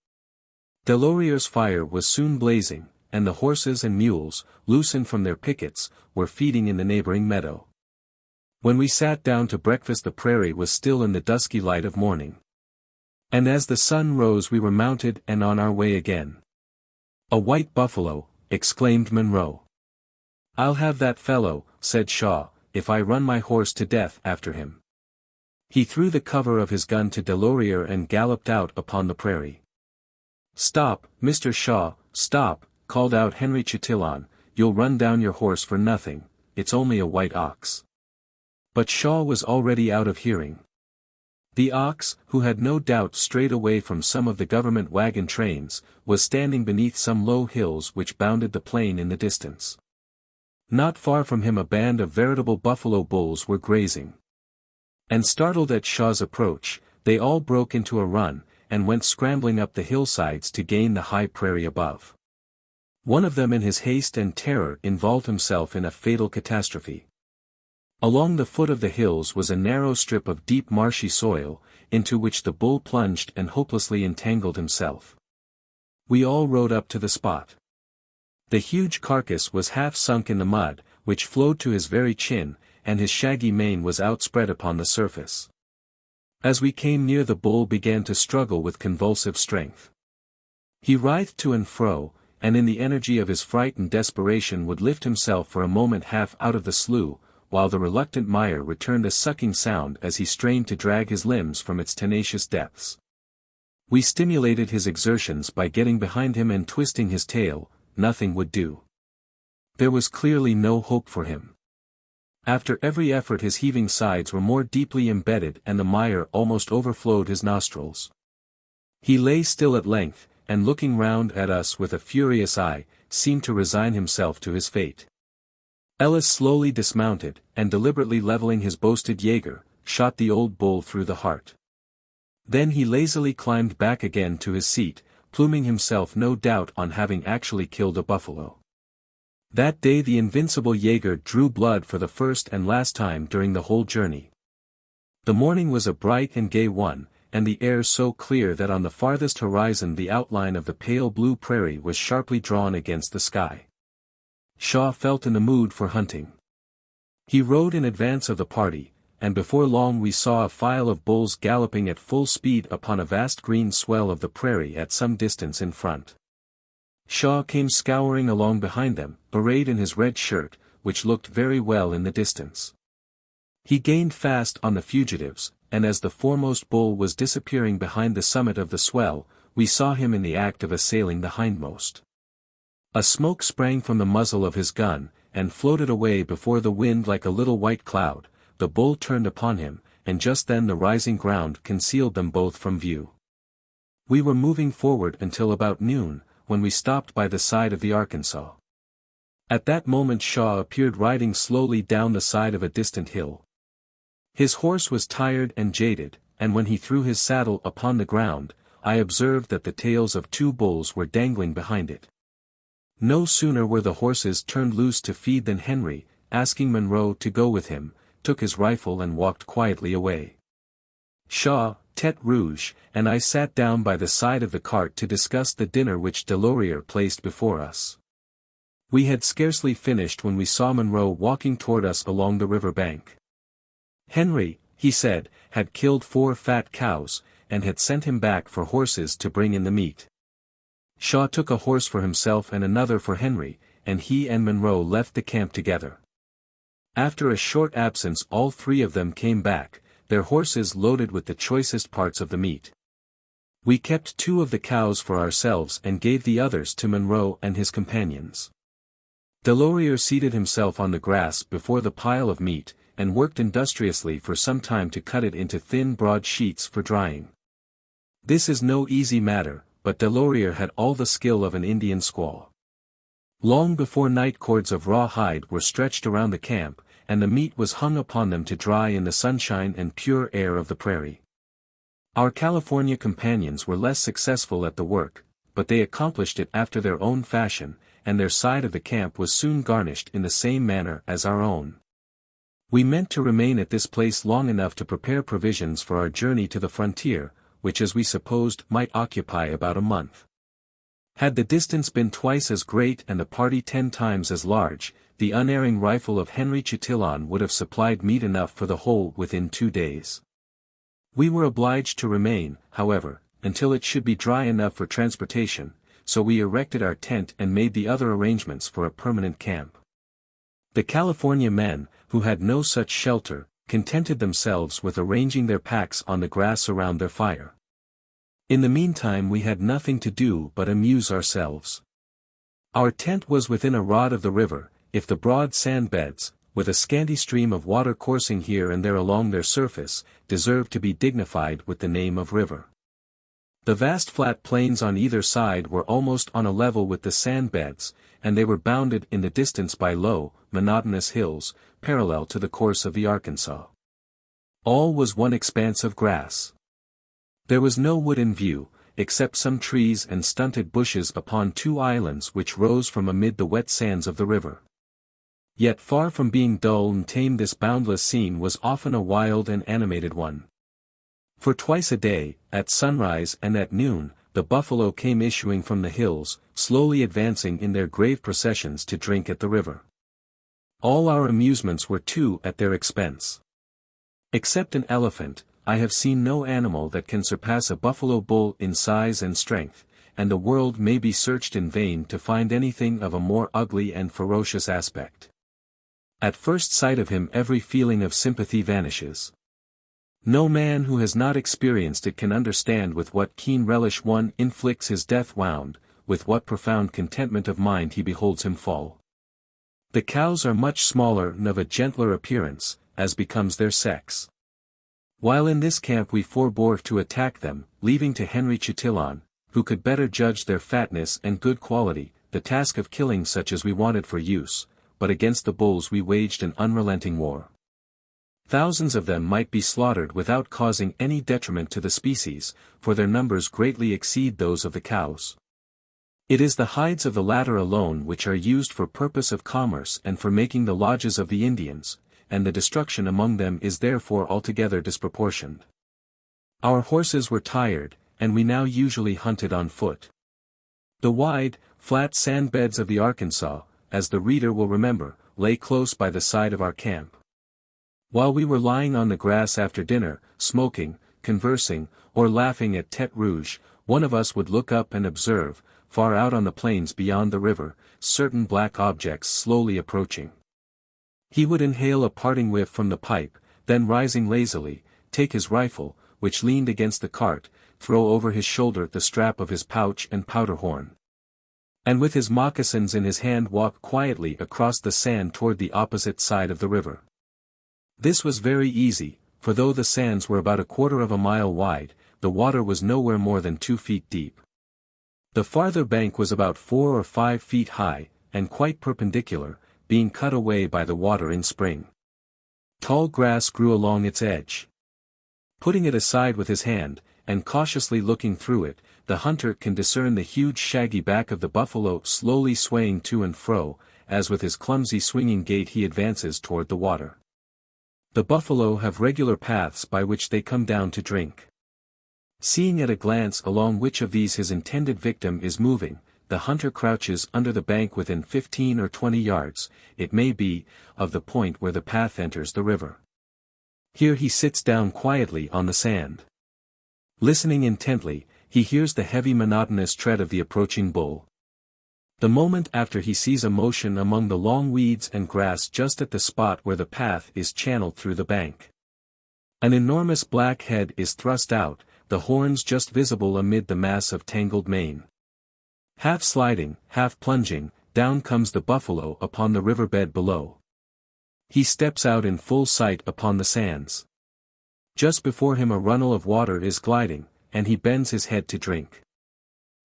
Delorier's fire was soon blazing, and the horses and mules, loosened from their pickets, were feeding in the neighboring meadow. When we sat down to breakfast the prairie was still in the dusky light of morning. And as the sun rose we were mounted and on our way again. "A white buffalo," exclaimed Monroe. "I'll have that fellow," said Shaw, "if I run my horse to death after him." He threw the cover of his gun to Delorier and galloped out upon the prairie. "Stop, Mr. Shaw, stop," called out Henry Chatillon, "you'll run down your horse for nothing, it's only a white ox." But Shaw was already out of hearing. The ox, who had no doubt strayed away from some of the government wagon trains, was standing beneath some low hills which bounded the plain in the distance. Not far from him a band of veritable buffalo bulls were grazing. And startled at Shaw's approach, they all broke into a run, and went scrambling up the hillsides to gain the high prairie above. One of them in his haste and terror involved himself in a fatal catastrophe. Along the foot of the hills was a narrow strip of deep marshy soil, into which the bull plunged and hopelessly entangled himself. We all rode up to the spot. The huge carcass was half sunk in the mud, which flowed to his very chin, and his shaggy mane was outspread upon the surface. As we came near the bull began to struggle with convulsive strength. He writhed to and fro, and in the energy of his fright and desperation would lift himself for a moment half out of the slough, while the reluctant mire returned a sucking sound as he strained to drag his limbs from its tenacious depths. We stimulated his exertions by getting behind him and twisting his tail, nothing would do. There was clearly no hope for him. After every effort his heaving sides were more deeply embedded and the mire almost overflowed his nostrils. He lay still at length, and looking round at us with a furious eye, seemed to resign himself to his fate. Ellis slowly dismounted, and deliberately leveling his boasted Jaeger, shot the old bull through the heart. Then he lazily climbed back again to his seat, pluming himself no doubt on having actually killed a buffalo. That day the invincible Jaeger drew blood for the first and last time during the whole journey. The morning was a bright and gay one, and the air so clear that on the farthest horizon the outline of the pale blue prairie was sharply drawn against the sky. Shaw felt in the mood for hunting. He rode in advance of the party, and before long we saw a file of bulls galloping at full speed upon a vast green swell of the prairie at some distance in front. Shaw came scouring along behind them, arrayed in his red shirt, which looked very well in the distance. He gained fast on the fugitives, and as the foremost bull was disappearing behind the summit of the swell, we saw him in the act of assailing the hindmost. A smoke sprang from the muzzle of his gun, and floated away before the wind like a little white cloud. The bull turned upon him, and just then the rising ground concealed them both from view. We were moving forward until about noon, when we stopped by the side of the Arkansas. At that moment Shaw appeared riding slowly down the side of a distant hill. His horse was tired and jaded, and when he threw his saddle upon the ground, I observed that the tails of 2 bulls were dangling behind it. No sooner were the horses turned loose to feed than Henry, asking Monroe to go with him, took his rifle and walked quietly away. Shaw, Tete Rouge, and I sat down by the side of the cart to discuss the dinner which Delorier placed before us. We had scarcely finished when we saw Monroe walking toward us along the river bank. Henry, he said, had killed 4 fat cows, and had sent him back for horses to bring in the meat. Shaw took a horse for himself and another for Henry, and he and Monroe left the camp together. After a short absence all 3 of them came back, their horses loaded with the choicest parts of the meat. We kept 2 of the cows for ourselves and gave the others to Monroe and his companions. Delorier seated himself on the grass before the pile of meat, and worked industriously for some time to cut it into thin broad sheets for drying. This is no easy matter, but Delorier had all the skill of an Indian squaw. Long before night cords of raw hide were stretched around the camp, and the meat was hung upon them to dry in the sunshine and pure air of the prairie. Our California companions were less successful at the work, but they accomplished it after their own fashion, and their side of the camp was soon garnished in the same manner as our own. We meant to remain at this place long enough to prepare provisions for our journey to the frontier, which as we supposed might occupy about a month. Had the distance been twice as great and the party 10 times as large, the unerring rifle of Henry Chatillon would have supplied meat enough for the whole within 2 days. We were obliged to remain, however, until it should be dry enough for transportation, so we erected our tent and made the other arrangements for a permanent camp. The California men, who had no such shelter, contented themselves with arranging their packs on the grass around their fire. In the meantime we had nothing to do but amuse ourselves. Our tent was within a rod of the river, if the broad sand beds, with a scanty stream of water coursing here and there along their surface, deserved to be dignified with the name of river. The vast flat plains on either side were almost on a level with the sand beds, and they were bounded in the distance by low, monotonous hills, parallel to the course of the Arkansas. All was one expanse of grass. There was no wood in view, except some trees and stunted bushes upon 2 islands which rose from amid the wet sands of the river. Yet far from being dull and tame, this boundless scene was often a wild and animated one. For twice a day, at sunrise and at noon, the buffalo came issuing from the hills, slowly advancing in their grave processions to drink at the river. All our amusements were too at their expense. Except an elephant, I have seen no animal that can surpass a buffalo bull in size and strength, and the world may be searched in vain to find anything of a more ugly and ferocious aspect. At first sight of him every feeling of sympathy vanishes. No man who has not experienced it can understand with what keen relish one inflicts his death wound, with what profound contentment of mind he beholds him fall. The cows are much smaller and of a gentler appearance, as becomes their sex. While in this camp we forbore to attack them, leaving to Henry Chatillon, who could better judge their fatness and good quality, the task of killing such as we wanted for use, but against the bulls we waged an unrelenting war. Thousands of them might be slaughtered without causing any detriment to the species, for their numbers greatly exceed those of the cows. It is the hides of the latter alone which are used for purpose of commerce and for making the lodges of the Indians, and the destruction among them is therefore altogether disproportioned. Our horses were tired, and we now usually hunted on foot. The wide, flat sand beds of the Arkansas, as the reader will remember, lay close by the side of our camp. While we were lying on the grass after dinner, smoking, conversing, or laughing at Tete Rouge, one of us would look up and observe, far out on the plains beyond the river, certain black objects slowly approaching. He would inhale a parting whiff from the pipe, then rising lazily, take his rifle, which leaned against the cart, throw over his shoulder the strap of his pouch and powder horn, and with his moccasins in his hand walk quietly across the sand toward the opposite side of the river. This was very easy, for though the sands were about 1/4 of a mile wide, the water was nowhere more than 2 feet deep. The farther bank was about 4 or 5 feet high, and quite perpendicular, being cut away by the water in spring. Tall grass grew along its edge. Putting it aside with his hand, and cautiously looking through it, the hunter can discern the huge shaggy back of the buffalo slowly swaying to and fro, as with his clumsy swinging gait he advances toward the water. The buffalo have regular paths by which they come down to drink. Seeing at a glance along which of these his intended victim is moving, the hunter crouches under the bank within 15 or 20 yards, it may be, of the point where the path enters the river. Here he sits down quietly on the sand. Listening intently, he hears the heavy monotonous tread of the approaching bull. The moment after he sees a motion among the long weeds and grass just at the spot where the path is channeled through the bank. An enormous black head is thrust out, the horns just visible amid the mass of tangled mane. Half sliding, half plunging, down comes the buffalo upon the riverbed below. He steps out in full sight upon the sands. Just before him a runnel of water is gliding, and he bends his head to drink.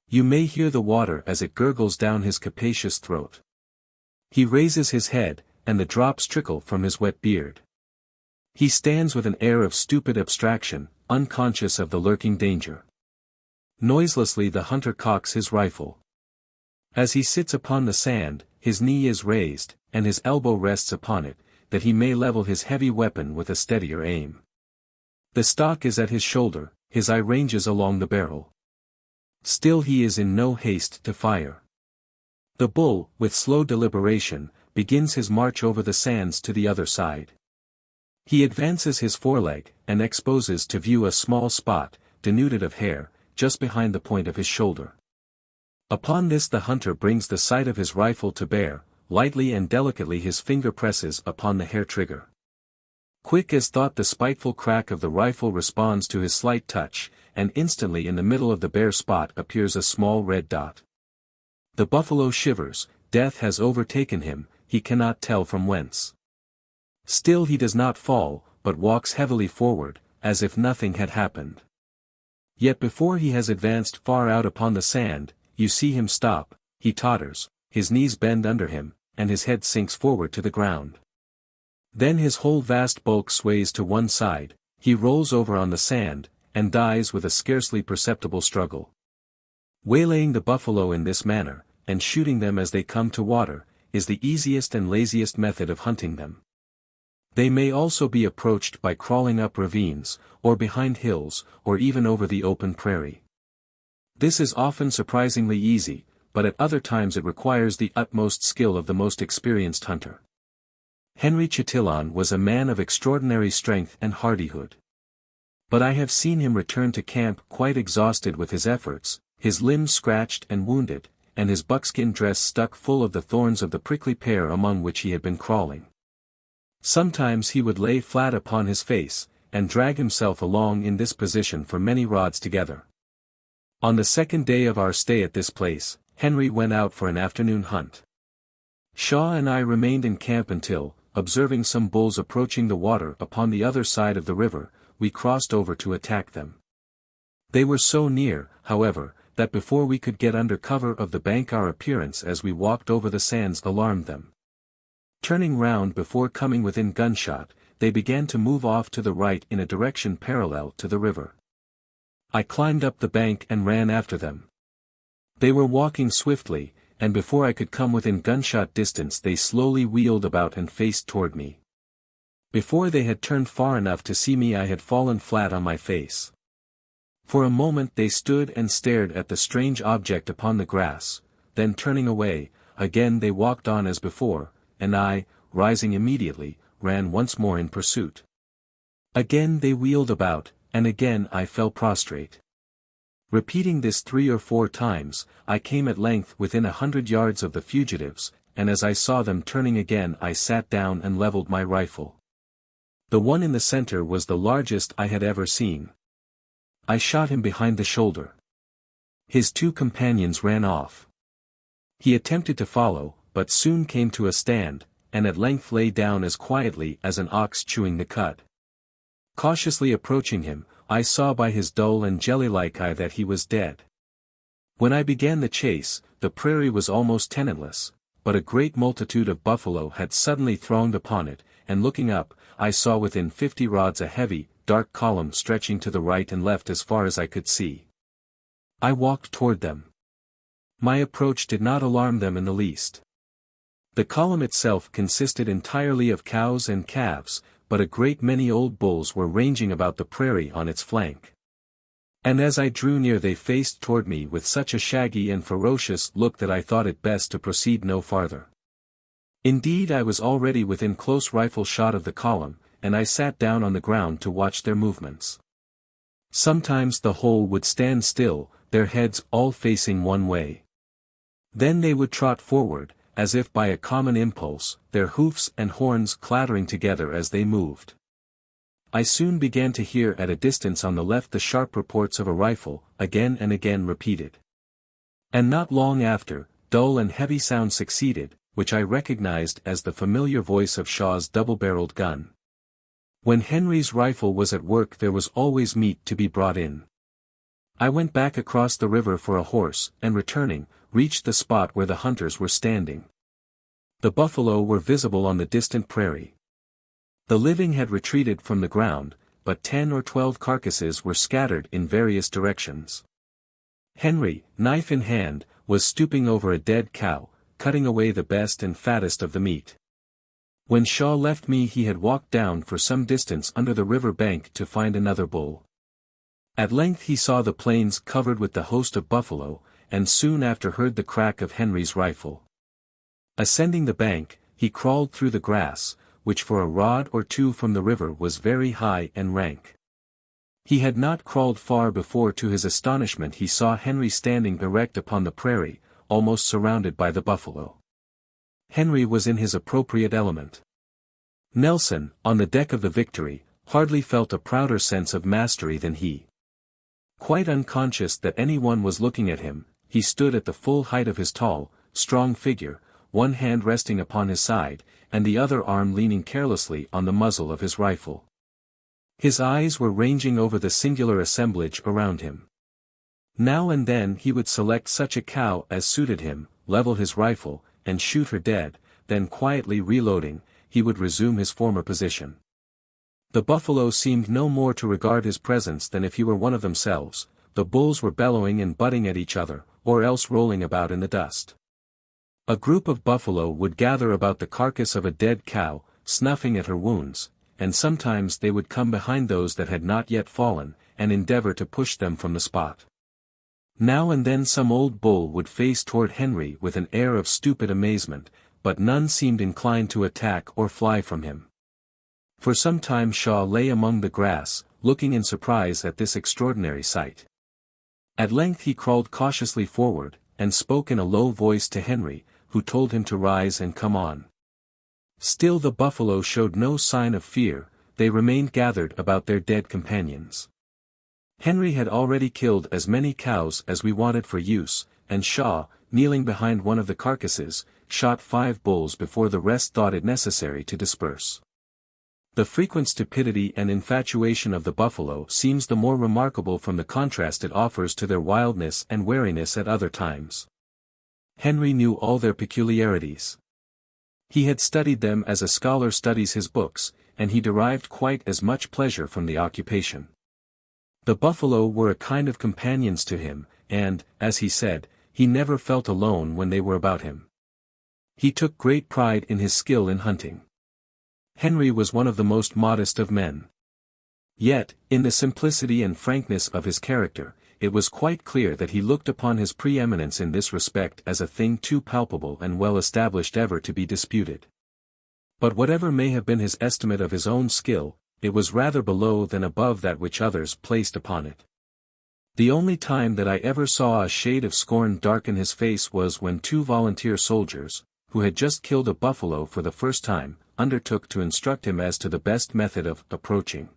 You may hear the water as it gurgles down his capacious throat. He raises his head, and the drops trickle from his wet beard. He stands with an air of stupid abstraction, unconscious of the lurking danger. Noiselessly the hunter cocks his rifle. As he sits upon the sand, his knee is raised, and his elbow rests upon it, that he may level his heavy weapon with a steadier aim. The stock is at his shoulder, his eye ranges along the barrel. Still he is in no haste to fire. The bull, with slow deliberation, begins his march over the sands to the other side. He advances his foreleg, and exposes to view a small spot, denuded of hair, just behind the point of his shoulder. Upon this the hunter brings the sight of his rifle to bear, lightly and delicately his finger presses upon the hair trigger. Quick as thought the spiteful crack of the rifle responds to his slight touch, and instantly in the middle of the bare spot appears a small red dot. The buffalo shivers, death has overtaken him, he cannot tell from whence. Still he does not fall, but walks heavily forward, as if nothing had happened. Yet before he has advanced far out upon the sand, you see him stop, he totters, his knees bend under him, and his head sinks forward to the ground. Then his whole vast bulk sways to one side, he rolls over on the sand, and dies with a scarcely perceptible struggle. Waylaying the buffalo in this manner, and shooting them as they come to water, is the easiest and laziest method of hunting them. They may also be approached by crawling up ravines, or behind hills, or even over the open prairie. This is often surprisingly easy, but at other times it requires the utmost skill of the most experienced hunter. Henry Chatillon was a man of extraordinary strength and hardihood. But I have seen him return to camp quite exhausted with his efforts, his limbs scratched and wounded, and his buckskin dress stuck full of the thorns of the prickly pear among which he had been crawling. Sometimes he would lay flat upon his face, and drag himself along in this position for many rods together. On the second day of our stay at this place, Henry went out for an afternoon hunt. Shaw and I remained in camp until, observing some bulls approaching the water upon the other side of the river, we crossed over to attack them. They were so near, however, that before we could get under cover of the bank our appearance as we walked over the sands alarmed them. Turning round before coming within gunshot, they began to move off to the right in a direction parallel to the river. I climbed up the bank and ran after them. They were walking swiftly, and before I could come within gunshot distance they slowly wheeled about and faced toward me. Before they had turned far enough to see me I had fallen flat on my face. For a moment they stood and stared at the strange object upon the grass, then turning away, again they walked on as before, and I, rising immediately, ran once more in pursuit. Again they wheeled about, and again I fell prostrate. Repeating this 3 or 4 times, I came at length within 100 yards of the fugitives, and as I saw them turning again I sat down and leveled my rifle. The one in the center was the largest I had ever seen. I shot him behind the shoulder. His 2 companions ran off. He attempted to follow, but soon came to a stand, and at length lay down as quietly as an ox chewing the cud. Cautiously approaching him, I saw by his dull and jelly-like eye that he was dead. When I began the chase, the prairie was almost tenantless, but a great multitude of buffalo had suddenly thronged upon it, and looking up, I saw within 50 rods a heavy, dark column stretching to the right and left as far as I could see. I walked toward them. My approach did not alarm them in the least. The column itself consisted entirely of cows and calves, but a great many old bulls were ranging about the prairie on its flank. And as I drew near they faced toward me with such a shaggy and ferocious look that I thought it best to proceed no farther. Indeed I was already within close rifle shot of the column, and I sat down on the ground to watch their movements. Sometimes the whole would stand still, their heads all facing one way. Then they would trot forward, as if by a common impulse, their hoofs and horns clattering together as they moved. I soon began to hear at a distance on the left the sharp reports of a rifle, again and again repeated. And not long after, dull and heavy sounds succeeded, which I recognized as the familiar voice of Shaw's double-barreled gun. When Henry's rifle was at work there was always meat to be brought in. I went back across the river for a horse, and returning, reached the spot where the hunters were standing. The buffalo were visible on the distant prairie. The living had retreated from the ground, but 10 or 12 carcasses were scattered in various directions. Henry, knife in hand, was stooping over a dead cow, cutting away the best and fattest of the meat. When Shaw left me he had walked down for some distance under the river bank to find another bull. At length he saw the plains covered with the host of buffalo, and soon after heard the crack of Henry's rifle. Ascending the bank, he crawled through the grass, which for a rod or 2 from the river was very high and rank. He had not crawled far before to his astonishment he saw Henry standing erect upon the prairie, almost surrounded by the buffalo. Henry was in his appropriate element. Nelson, on the deck of the Victory, hardly felt a prouder sense of mastery than he. Quite unconscious that anyone was looking at him, he stood at the full height of his tall, strong figure, one hand resting upon his side, and the other arm leaning carelessly on the muzzle of his rifle. His eyes were ranging over the singular assemblage around him. Now and then he would select such a cow as suited him, level his rifle, and shoot her dead, then quietly reloading, he would resume his former position. The buffalo seemed no more to regard his presence than if he were one of themselves. The bulls were bellowing and butting at each other, or else rolling about in the dust. A group of buffalo would gather about the carcass of a dead cow, snuffing at her wounds, and sometimes they would come behind those that had not yet fallen, and endeavor to push them from the spot. Now and then some old bull would face toward Henry with an air of stupid amazement, but none seemed inclined to attack or fly from him. For some time Shaw lay among the grass, looking in surprise at this extraordinary sight. At length he crawled cautiously forward, and spoke in a low voice to Henry, who told him to rise and come on. Still the buffalo showed no sign of fear, they remained gathered about their dead companions. Henry had already killed as many cows as we wanted for use, and Shaw, kneeling behind one of the carcasses, shot 5 bulls before the rest thought it necessary to disperse. The frequent stupidity and infatuation of the buffalo seems the more remarkable from the contrast it offers to their wildness and wariness at other times. Henry knew all their peculiarities. He had studied them as a scholar studies his books, and he derived quite as much pleasure from the occupation. The buffalo were a kind of companions to him, and, as he said, he never felt alone when they were about him. He took great pride in his skill in hunting. Henry was one of the most modest of men. Yet, in the simplicity and frankness of his character, it was quite clear that he looked upon his preeminence in this respect as a thing too palpable and well established ever to be disputed. But whatever may have been his estimate of his own skill, it was rather below than above that which others placed upon it. The only time that I ever saw a shade of scorn darken his face was when two volunteer soldiers, who had just killed a buffalo for the first time, undertook to instruct him as to the best method of approaching.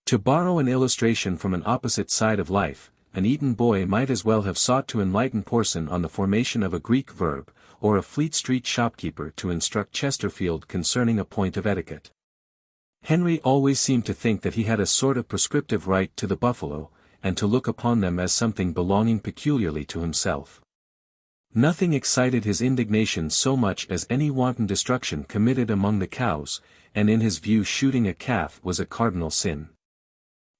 To borrow an illustration from an opposite side of life, an Eton boy might as well have sought to enlighten Porson on the formation of a Greek verb, or a Fleet Street shopkeeper to instruct Chesterfield concerning a point of etiquette. Henry always seemed to think that he had a sort of prescriptive right to the buffalo, and to look upon them as something belonging peculiarly to himself. Nothing excited his indignation so much as any wanton destruction committed among the cows, and in his view shooting a calf was a cardinal sin.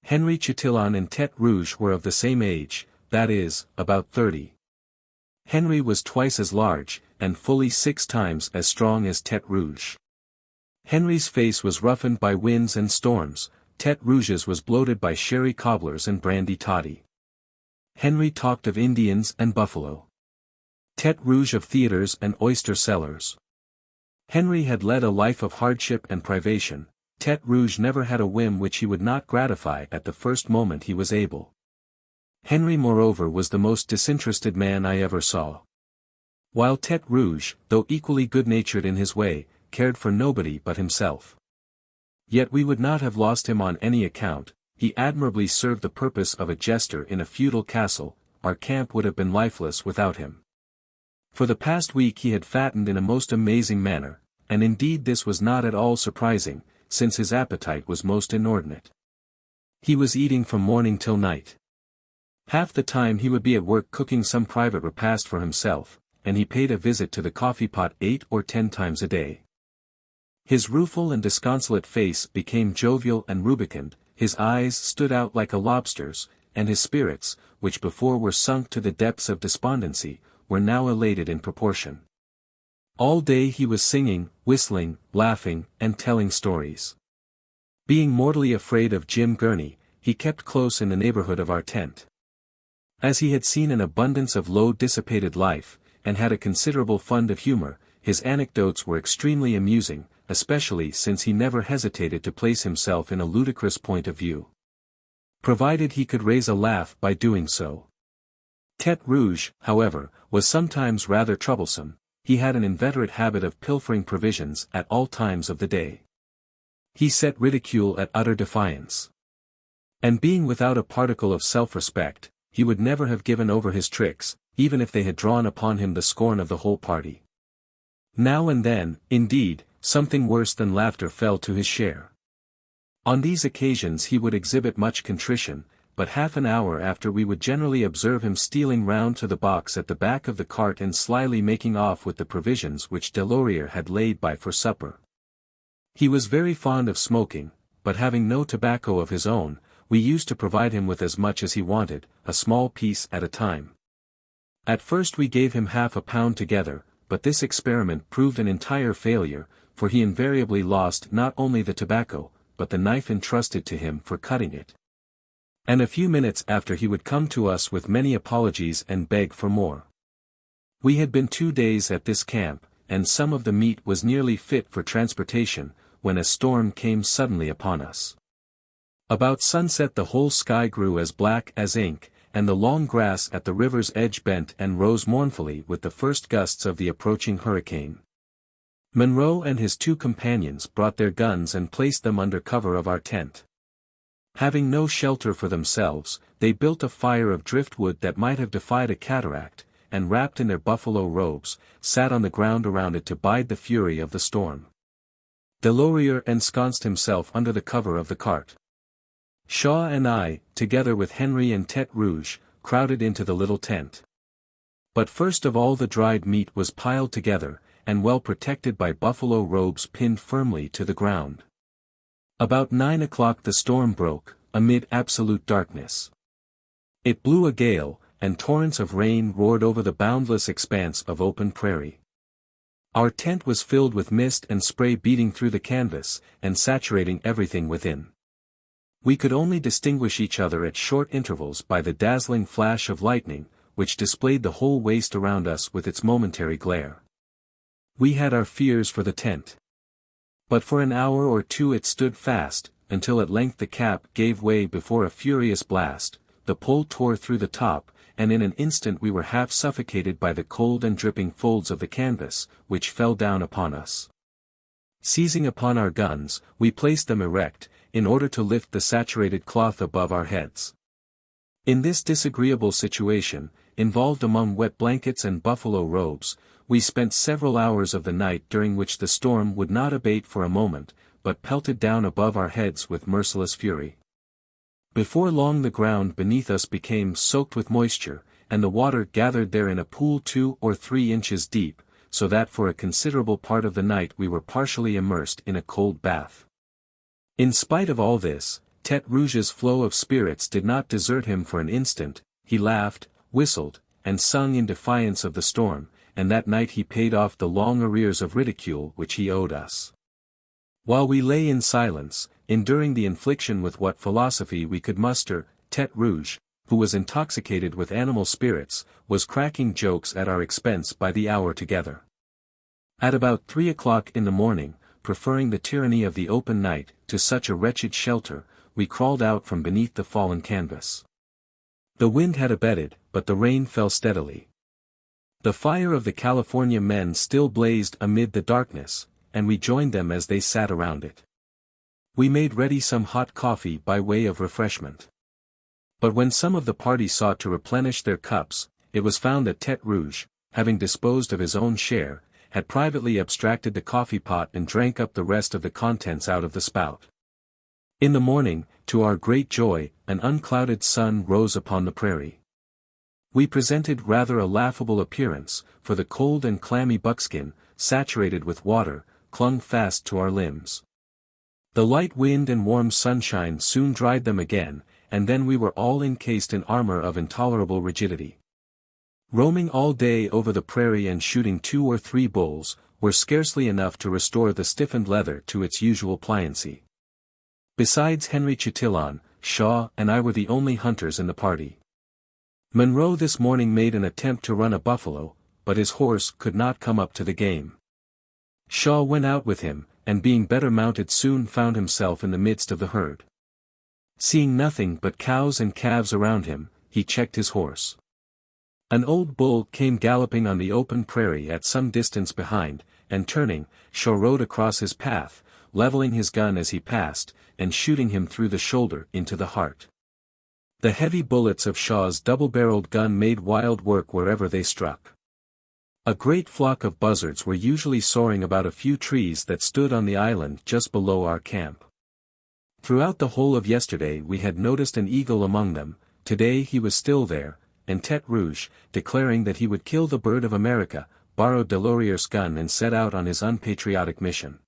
Henry Chatillon and Tete Rouge were of the same age, that is, about 30. Henry was twice as large, and fully 6 times as strong as Tete Rouge. Henry's face was roughened by winds and storms, Tete Rouge's was bloated by sherry cobblers and brandy toddy. Henry talked of Indians and buffalo. Tete Rouge of theaters and oyster cellars. Henry had led a life of hardship and privation. Tete Rouge never had a whim which he would not gratify at the first moment he was able. Henry moreover was the most disinterested man I ever saw. While Tete Rouge, though equally good-natured in his way, cared for nobody but himself. Yet we would not have lost him on any account, he admirably served the purpose of a jester in a feudal castle, our camp would have been lifeless without him. For the past week he had fattened in a most amazing manner, and indeed this was not at all surprising, since his appetite was most inordinate. He was eating from morning till night. Half the time he would be at work cooking some private repast for himself, and he paid a visit to the coffee pot 8 or 10 times a day. His rueful and disconsolate face became jovial and rubicund, his eyes stood out like a lobster's, and his spirits, which before were sunk to the depths of despondency, were now elated in proportion. All day he was singing, whistling, laughing, and telling stories. Being mortally afraid of Jim Gurney, he kept close in the neighborhood of our tent. As he had seen an abundance of low dissipated life, and had a considerable fund of humor, his anecdotes were extremely amusing, especially since he never hesitated to place himself in a ludicrous point of view. Provided he could raise a laugh by doing so. Tete Rouge, however, was sometimes rather troublesome. He had an inveterate habit of pilfering provisions at all times of the day. He set ridicule at utter defiance. And being without a particle of self-respect, he would never have given over his tricks, even if they had drawn upon him the scorn of the whole party. Now and then, indeed, something worse than laughter fell to his share. On these occasions he would exhibit much contrition, but half an hour after we would generally observe him stealing round to the box at the back of the cart and slyly making off with the provisions which Delorier had laid by for supper. He was very fond of smoking, but having no tobacco of his own, we used to provide him with as much as he wanted, a small piece at a time. At first we gave him half a pound together, but this experiment proved an entire failure, for he invariably lost not only the tobacco, but the knife entrusted to him for cutting it. And a few minutes after he would come to us with many apologies and beg for more. We had been 2 days at this camp, and some of the meat was nearly fit for transportation, when a storm came suddenly upon us. About sunset the whole sky grew as black as ink, and the long grass at the river's edge bent and rose mournfully with the first gusts of the approaching hurricane. Monroe and his 2 companions brought their guns and placed them under cover of our tent. Having no shelter for themselves, they built a fire of driftwood that might have defied a cataract, and wrapped in their buffalo robes, sat on the ground around it to bide the fury of the storm. Delorier ensconced himself under the cover of the cart. Shaw and I, together with Henry and Tete Rouge, crowded into the little tent. But first of all the dried meat was piled together, and well protected by buffalo robes pinned firmly to the ground. About 9 o'clock the storm broke, amid absolute darkness. It blew a gale, and torrents of rain roared over the boundless expanse of open prairie. Our tent was filled with mist and spray beating through the canvas, and saturating everything within. We could only distinguish each other at short intervals by the dazzling flash of lightning, which displayed the whole waste around us with its momentary glare. We had our fears for the tent. But for an hour or two it stood fast, until at length the cap gave way before a furious blast, the pole tore through the top, and in an instant we were half suffocated by the cold and dripping folds of the canvas, which fell down upon us. Seizing upon our guns, we placed them erect, in order to lift the saturated cloth above our heads. In this disagreeable situation, involved among wet blankets and buffalo robes, we spent several hours of the night during which the storm would not abate for a moment, but pelted down above our heads with merciless fury. Before long the ground beneath us became soaked with moisture, and the water gathered there in a pool 2 or 3 inches deep, so that for a considerable part of the night we were partially immersed in a cold bath. In spite of all this, Tete Rouge's flow of spirits did not desert him for an instant. He laughed, whistled, and sung in defiance of the storm, and that night he paid off the long arrears of ridicule which he owed us. While we lay in silence, enduring the infliction with what philosophy we could muster, Tete Rouge, who was intoxicated with animal spirits, was cracking jokes at our expense by the hour together. At about 3 o'clock in the morning, preferring the tyranny of the open night to such a wretched shelter, we crawled out from beneath the fallen canvas. The wind had abated, but the rain fell steadily. The fire of the California men still blazed amid the darkness, and we joined them as they sat around it. We made ready some hot coffee by way of refreshment. But when some of the party sought to replenish their cups, it was found that Tete Rouge, having disposed of his own share, had privately abstracted the coffee pot and drank up the rest of the contents out of the spout. In the morning, to our great joy, an unclouded sun rose upon the prairie. We presented rather a laughable appearance, for the cold and clammy buckskin, saturated with water, clung fast to our limbs. The light wind and warm sunshine soon dried them again, and then we were all encased in armor of intolerable rigidity. Roaming all day over the prairie and shooting 2 or 3 bulls, were scarcely enough to restore the stiffened leather to its usual pliancy. Besides Henry Chatillon, Shaw and I were the only hunters in the party. Monroe this morning made an attempt to run a buffalo, but his horse could not come up to the game. Shaw went out with him, and being better mounted soon found himself in the midst of the herd. Seeing nothing but cows and calves around him, he checked his horse. An old bull came galloping on the open prairie at some distance behind, and turning, Shaw rode across his path, leveling his gun as he passed, and shooting him through the shoulder into the heart. The heavy bullets of Shaw's double-barreled gun made wild work wherever they struck. A great flock of buzzards were usually soaring about a few trees that stood on the island just below our camp. Throughout the whole of yesterday we had noticed an eagle among them. Today he was still there, and Tete Rouge, declaring that he would kill the bird of America, borrowed Delorier's gun and set out on his unpatriotic mission.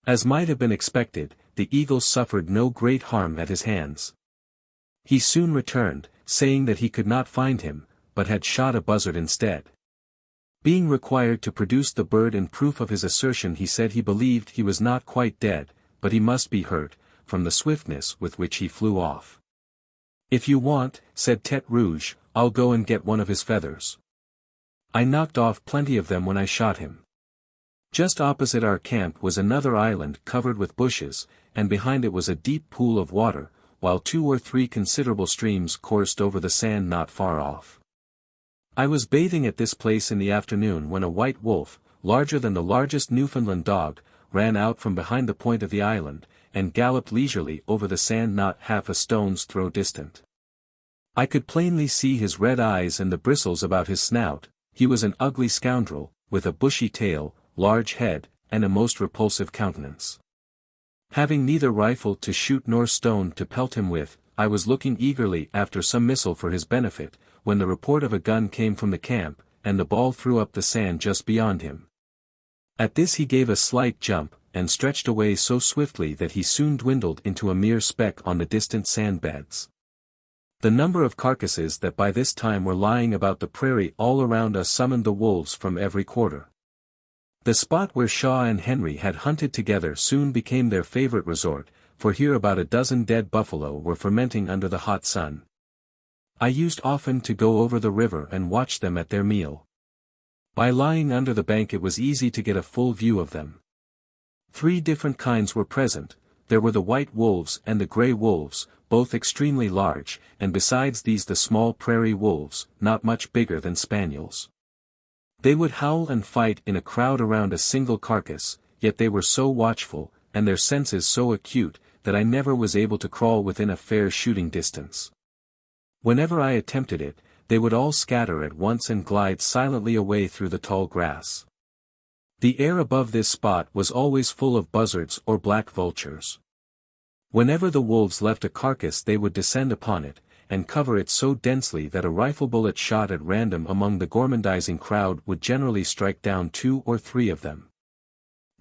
As might have been expected, the eagle suffered no great harm at his hands. He soon returned, saying that he could not find him, but had shot a buzzard instead. Being required to produce the bird in proof of his assertion, he said he believed he was not quite dead, but he must be hurt, from the swiftness with which he flew off. "If you want," said Tete Rouge, "I'll go and get one of his feathers. I knocked off plenty of them when I shot him." Just opposite our camp was another island covered with bushes, and behind it was a deep pool of water, while 2 or 3 considerable streams coursed over the sand not far off. I was bathing at this place in the afternoon when a white wolf, larger than the largest Newfoundland dog, ran out from behind the point of the island, and galloped leisurely over the sand not half a stone's throw distant. I could plainly see his red eyes and the bristles about his snout. He was an ugly scoundrel, with a bushy tail, large head, and a most repulsive countenance. Having neither rifle to shoot nor stone to pelt him with, I was looking eagerly after some missile for his benefit, when the report of a gun came from the camp, and the ball threw up the sand just beyond him. At this he gave a slight jump, and stretched away so swiftly that he soon dwindled into a mere speck on the distant sandbeds. The number of carcasses that by this time were lying about the prairie all around us summoned the wolves from every quarter. The spot where Shaw and Henry had hunted together soon became their favorite resort, for here about a dozen dead buffalo were fermenting under the hot sun. I used often to go over the river and watch them at their meal. By lying under the bank it was easy to get a full view of them. 3 different kinds were present. There were the white wolves and the gray wolves, both extremely large, and besides these the small prairie wolves, not much bigger than spaniels. They would howl and fight in a crowd around a single carcass, yet they were so watchful, and their senses so acute, that I never was able to crawl within a fair shooting distance. Whenever I attempted it, they would all scatter at once and glide silently away through the tall grass. The air above this spot was always full of buzzards or black vultures. Whenever the wolves left a carcass they would descend upon it, and cover it so densely that a rifle bullet shot at random among the gormandizing crowd would generally strike down 2 or 3 of them.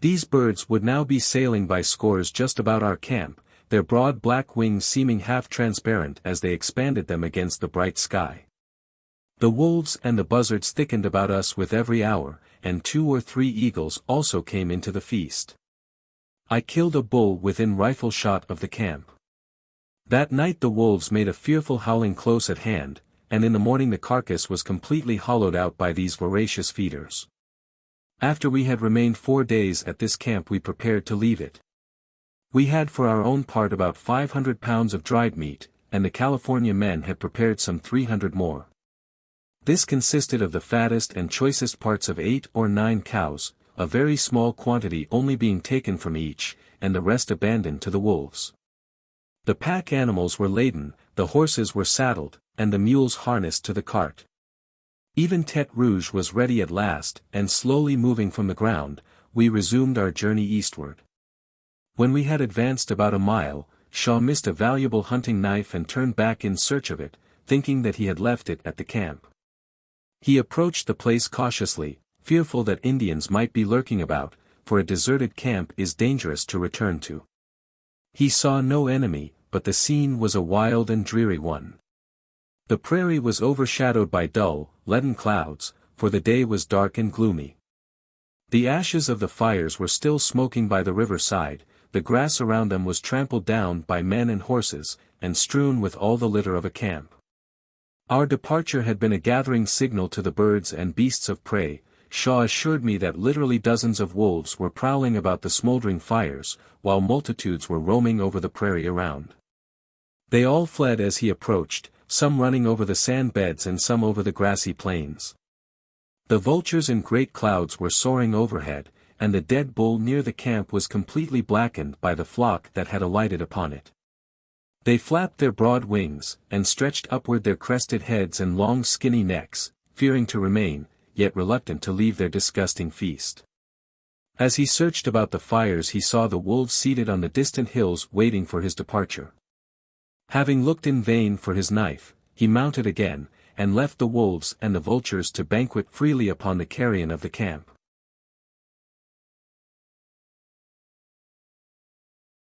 These birds would now be sailing by scores just about our camp, their broad black wings seeming half-transparent as they expanded them against the bright sky. The wolves and the buzzards thickened about us with every hour, and 2 or 3 eagles also came into the feast. I killed a bull within rifle shot of the camp. That night the wolves made a fearful howling close at hand, and in the morning the carcass was completely hollowed out by these voracious feeders. After we had remained 4 days at this camp we prepared to leave it. We had for our own part about 500 pounds of dried meat, and the California men had prepared some 300 more. This consisted of the fattest and choicest parts of 8 or 9 cows, a very small quantity only being taken from each, and the rest abandoned to the wolves. The pack animals were laden, the horses were saddled, and the mules harnessed to the cart. Even Tete Rouge was ready at last, and slowly moving from the ground, we resumed our journey eastward. When we had advanced about a mile, Shaw missed a valuable hunting knife and turned back in search of it, thinking that he had left it at the camp. He approached the place cautiously, fearful that Indians might be lurking about, for a deserted camp is dangerous to return to. He saw no enemy, but the scene was a wild and dreary one. The prairie was overshadowed by dull, leaden clouds, for the day was dark and gloomy. The ashes of the fires were still smoking by the riverside, the grass around them was trampled down by men and horses, and strewn with all the litter of a camp. Our departure had been a gathering signal to the birds and beasts of prey. Shaw assured me that literally dozens of wolves were prowling about the smoldering fires, while multitudes were roaming over the prairie around. They all fled as he approached, some running over the sand beds and some over the grassy plains. The vultures in great clouds were soaring overhead, and the dead bull near the camp was completely blackened by the flock that had alighted upon it. They flapped their broad wings, and stretched upward their crested heads and long skinny necks, fearing to remain, yet reluctant to leave their disgusting feast. As he searched about the fires he saw the wolves seated on the distant hills waiting for his departure. Having looked in vain for his knife, he mounted again, and left the wolves and the vultures to banquet freely upon the carrion of the camp.